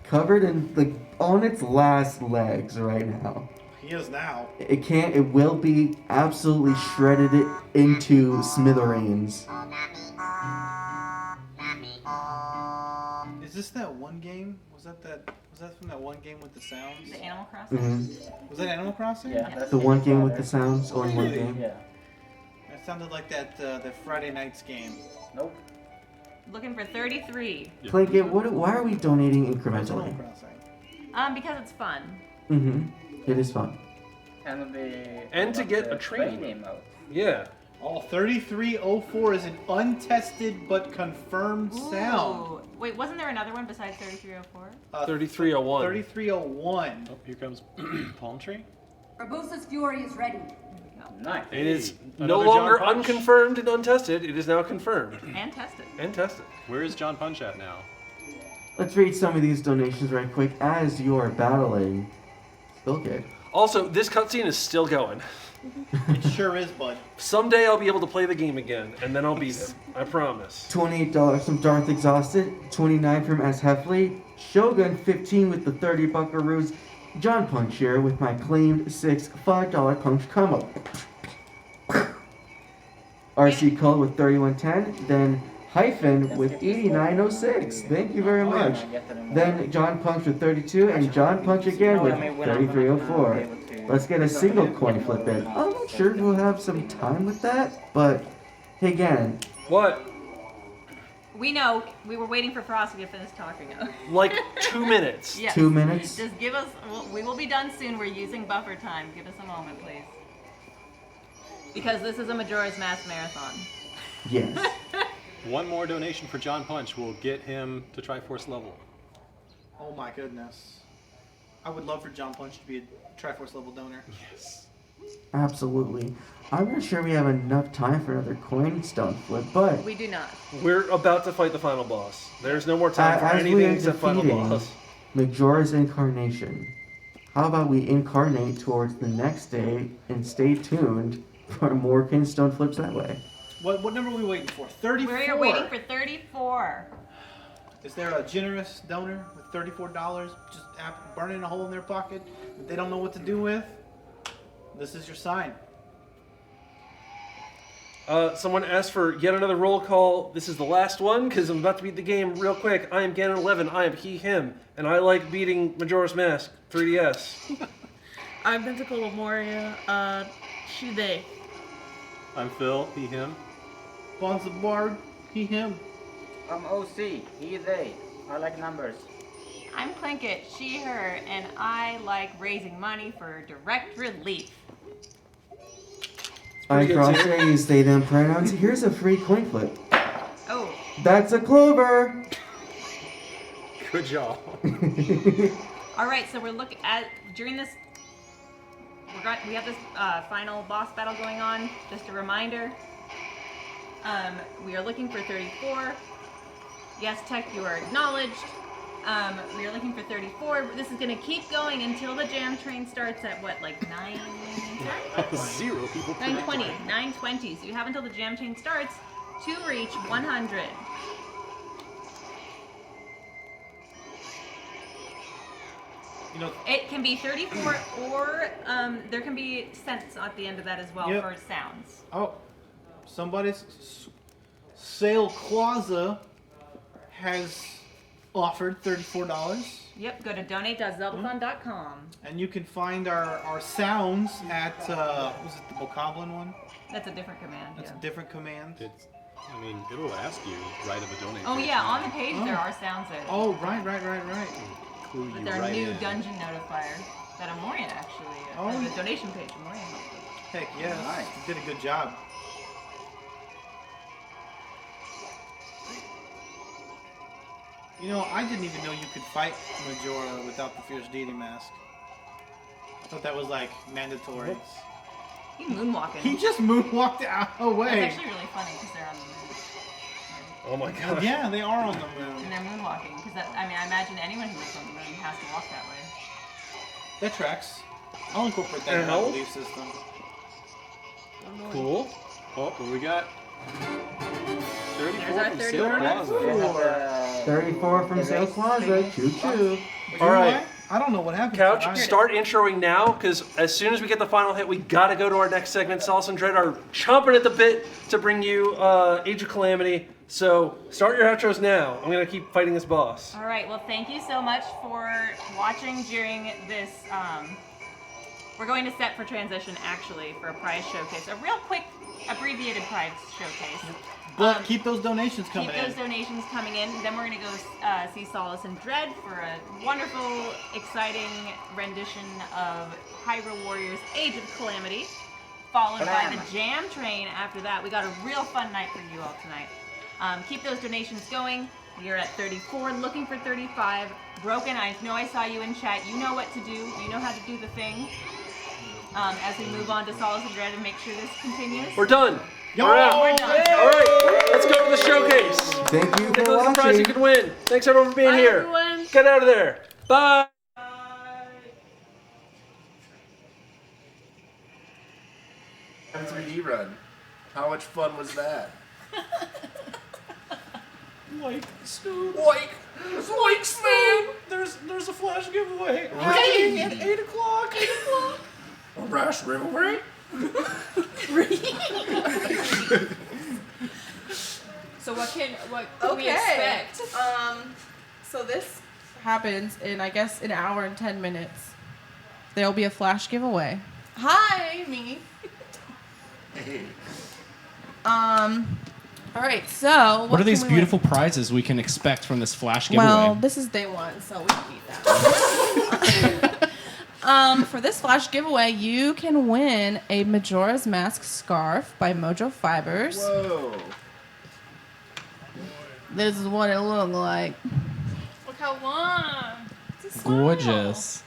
Covered in on its last legs right now. He is now. It will be absolutely shredded into smithereens. Is this that one game? Was that from that one game with the sounds? The Animal Crossing? Mhm. Was that Animal Crossing? The one game with the sounds, only one game. Yeah. That sounded like that Friday Nights game. Nope. Looking for 33. Play game. Why are we donating incrementally? Because it's fun. It is fun. And to get a train emote. Yeah. Oh, 3304 is an untested but confirmed sound. Ooh. Wait, wasn't there another one besides 3304? 3301. 3301. Oh, here comes Palm Tree. Rabusa's Fury is ready. Nice. It is no Another longer John Punch? unconfirmed and untested. It is now confirmed. And tested. And tested. Where is John Punch at now? Let's read some of these donations right quick as you are battling Spillkid. Also, this cutscene is still going. It sure is, bud. Someday I'll be able to play the game again, and then I'll beat him. I promise. $28 from Darth Exhausted, 29 from S. Heffley, Shogun 15 with the 30 buckaroos, John Punch here with my claimed $5 punch combo. RC Cole with 3110, then Hyphen with 8906. Thank you very much. Then John Punch with 32 and John Punch again with 3304. Let's get a single coin flip in. I'm not sure if we'll have some time with that, but hey, again. What? We know. We were waiting for Frosty to finish talking. Like 2 minutes. Yes. 2 minutes? Just give us. We will be done soon. We're using buffer time. Give us a moment, please. Because this is a Majora's Mask marathon. Yes. One more donation for John Punch will get him to Triforce level. Oh my goodness. I would love for John Punch to be a Triforce level donor. Yes. Absolutely. I'm not sure we have enough time for another coin stone flip, but We do not. We're about to fight the final boss. There's no more time for as we anything are except final defeating boss. Majora's incarnation, how about we incarnate towards the next day and stay tuned for more coin stone flips that way? What number are we waiting for? 34. We're waiting for 34. Is there a generous donor with $34 just burning a hole in their pocket that they don't know what to do with? This is your sign. Someone asked for yet another roll call. This is the last one because I'm about to beat the game real quick. I am Ganon11. I am he, him, and I like beating Majora's Mask 3DS. I'm Pentacle of Moria. She, they. I'm Phil, he, him. Bonza Bard, he, him. I'm OC, he, they. I like numbers. I'm Plinkett, she, her, and I like raising money for direct relief. I'm Crosshair, I use they, them pronouns. Here's a free coin flip. Oh. That's a clover! Good job. All right, so we're looking at, during this, we have this final boss battle going on. Just a reminder. We are looking for 34. Yes, Tech, you are acknowledged. We are looking for 34. This is going to keep going until the jam train starts at what, like 9? 0 people. 9:20. 9:20. So you have until the jam train starts to reach 100. You know, it can be 34, or there can be cents at the end of that as well for sounds. Oh, somebody's Sale Clausa has offered $34. Yep, go to donate.zeldathon.com. And you can find our sounds at, was it the Bokoblin one? That's a different command. That's a different command. I mean, it'll ask you right of a donate. Oh yeah, on the page there are sounds there. Oh, right. But there are new dungeon notifier that Amorian actually, on the donation page, Amorian helped with. Heck yes, nice. You did a good job. You know, I didn't even know you could fight Majora without the Fierce Deity Mask. I thought that was like mandatory. He's moonwalking. He just moonwalked away. That's actually really funny because they're on the moon. Oh my god. Yeah, they are on the moon. And they're moonwalking because I mean, I imagine anyone who lives on the moon has to walk that way. That tracks. I'll incorporate that in my belief system. Cool. Oh, what we got? 34 from Sale 34. Plaza. 34 from Sale Plaza. Choo choo. All right. I don't know what happened. Couch, start introing now, because as soon as we get the final hit, we gotta go to our next segment. Solace and Dread are chomping at the bit to bring you Age of Calamity. So start your outros now. I'm gonna keep fighting this boss. All right. Well, thank you so much for watching during this. We're going to set for transition actually for a prize showcase. A real quick, abbreviated prize showcase. But keep those donations coming in. Keep those donations coming in. Then we're going to go see Solace and Dread for a wonderful, exciting rendition of Hyrule Warriors Age of Calamity, followed by the Jam Train after that. We got a real fun night for you all tonight. Keep those donations going. We are at 34, looking for 35. Broken, I know I saw you in chat. You know what to do. You know how to do the thing. As we move on to Solace and Dread and make sure this continues. We're done. Yo! We're out. We're done. All right, let's go to the showcase. Thank you for Think of the prize you watching. can win. Thanks everyone for being here. Everyone. Get out of there. Bye. M3D run. How much fun was that? Like, Snoop. Zoinks, man! There's a flash giveaway. Right. At 8 o'clock. A rash rivalry? So what can we expect? So this happens in I guess an hour and 10 minutes. There'll be a flash giveaway. Hi, me. All right, so What are these can we beautiful prizes we can expect from this flash win? giveaway? Well, this is day one, so we can beat that. For this flash giveaway, you can win a Majora's Mask scarf by Mojo Fibers. Whoa. This is what it looked like. Look how long. It's a smile. Gorgeous.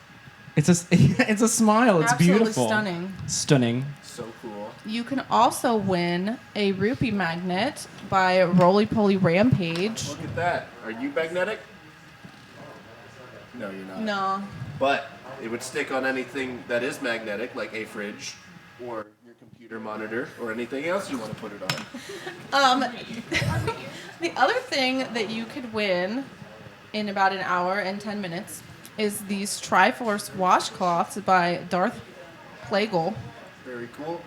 It's a it's a smile. It's Absolutely beautiful. stunning. Stunning. So cool. You can also win a rupee magnet by Roly Poly Rampage. Look at that. Are you magnetic? No, you're not. No. But it would stick on anything that is magnetic, like a fridge or your computer. computer monitor or anything else you want to put it on. The other thing that you could win in about an hour and 10 minutes is these Triforce washcloths by Darth Plagueis. Very cool.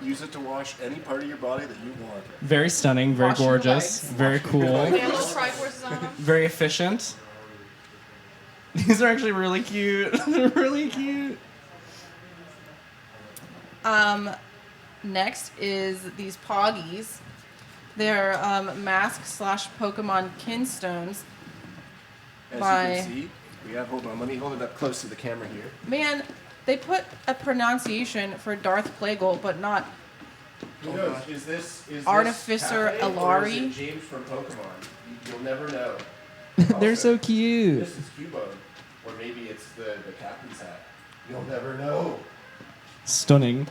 Use it to wash any part of your body that you want. Very stunning, very Wash your gorgeous, legs. very cool, They have little Triforces on them. very efficient. These are actually really cute. They're really cute. Next is these Poggies. They're mask/Pokemon kinstones. As by... you can see, we have, hold on, let me hold it up close to the camera here. Man, they put a pronunciation for Darth Plagueis, but not Who knows? Is this Artificer Cafe, or is Alari? it James from Pokemon? You'll never know. They're so cute. This is Cubone, or maybe it's the captain's hat. You'll never know. Stunning.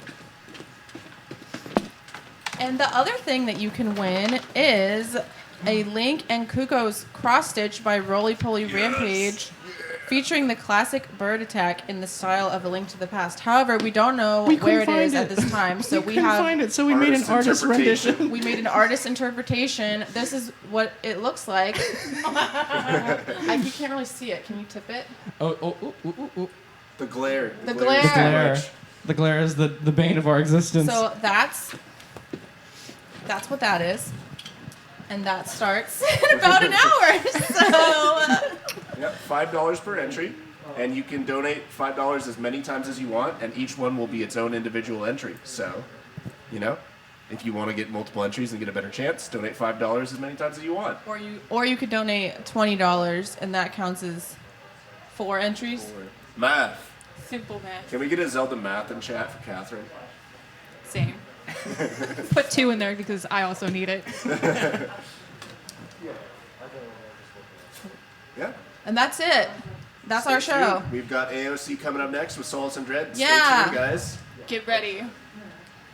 And the other thing that you can win is a Link and Kuko's cross stitch by Roly Poly Rampage, featuring the classic bird attack in the style of A Link to the Past. However, we don't know where it is at this time, so we couldn't have find it, so we made an artist rendition. We made an artist interpretation. This is what it looks like. You can't really see it. Can you tip it? Oh. The glare. The glare. The glare is the bane of our existence. So that's what that is. And that starts in about an hour. So Yep, $5 per entry, and you can donate $5 as many times as you want, and each one will be its own individual entry. So, if you want to get multiple entries and get a better chance, donate $5 as many times as you want. or you could donate $20, and that counts as 4 entries. Math. Simple math. Can we get a Zelda math in chat for Catherine? Same. Put 2 in there because I also need it. Yeah. And that's it. That's our Stay show. tuned. We've got AOC coming up next with Solace and Dread. Yeah. Stay tuned, guys. Get ready.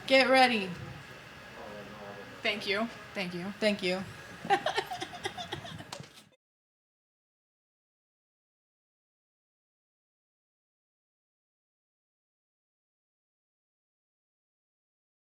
Get ready. Thank you. Thank you. Thank you.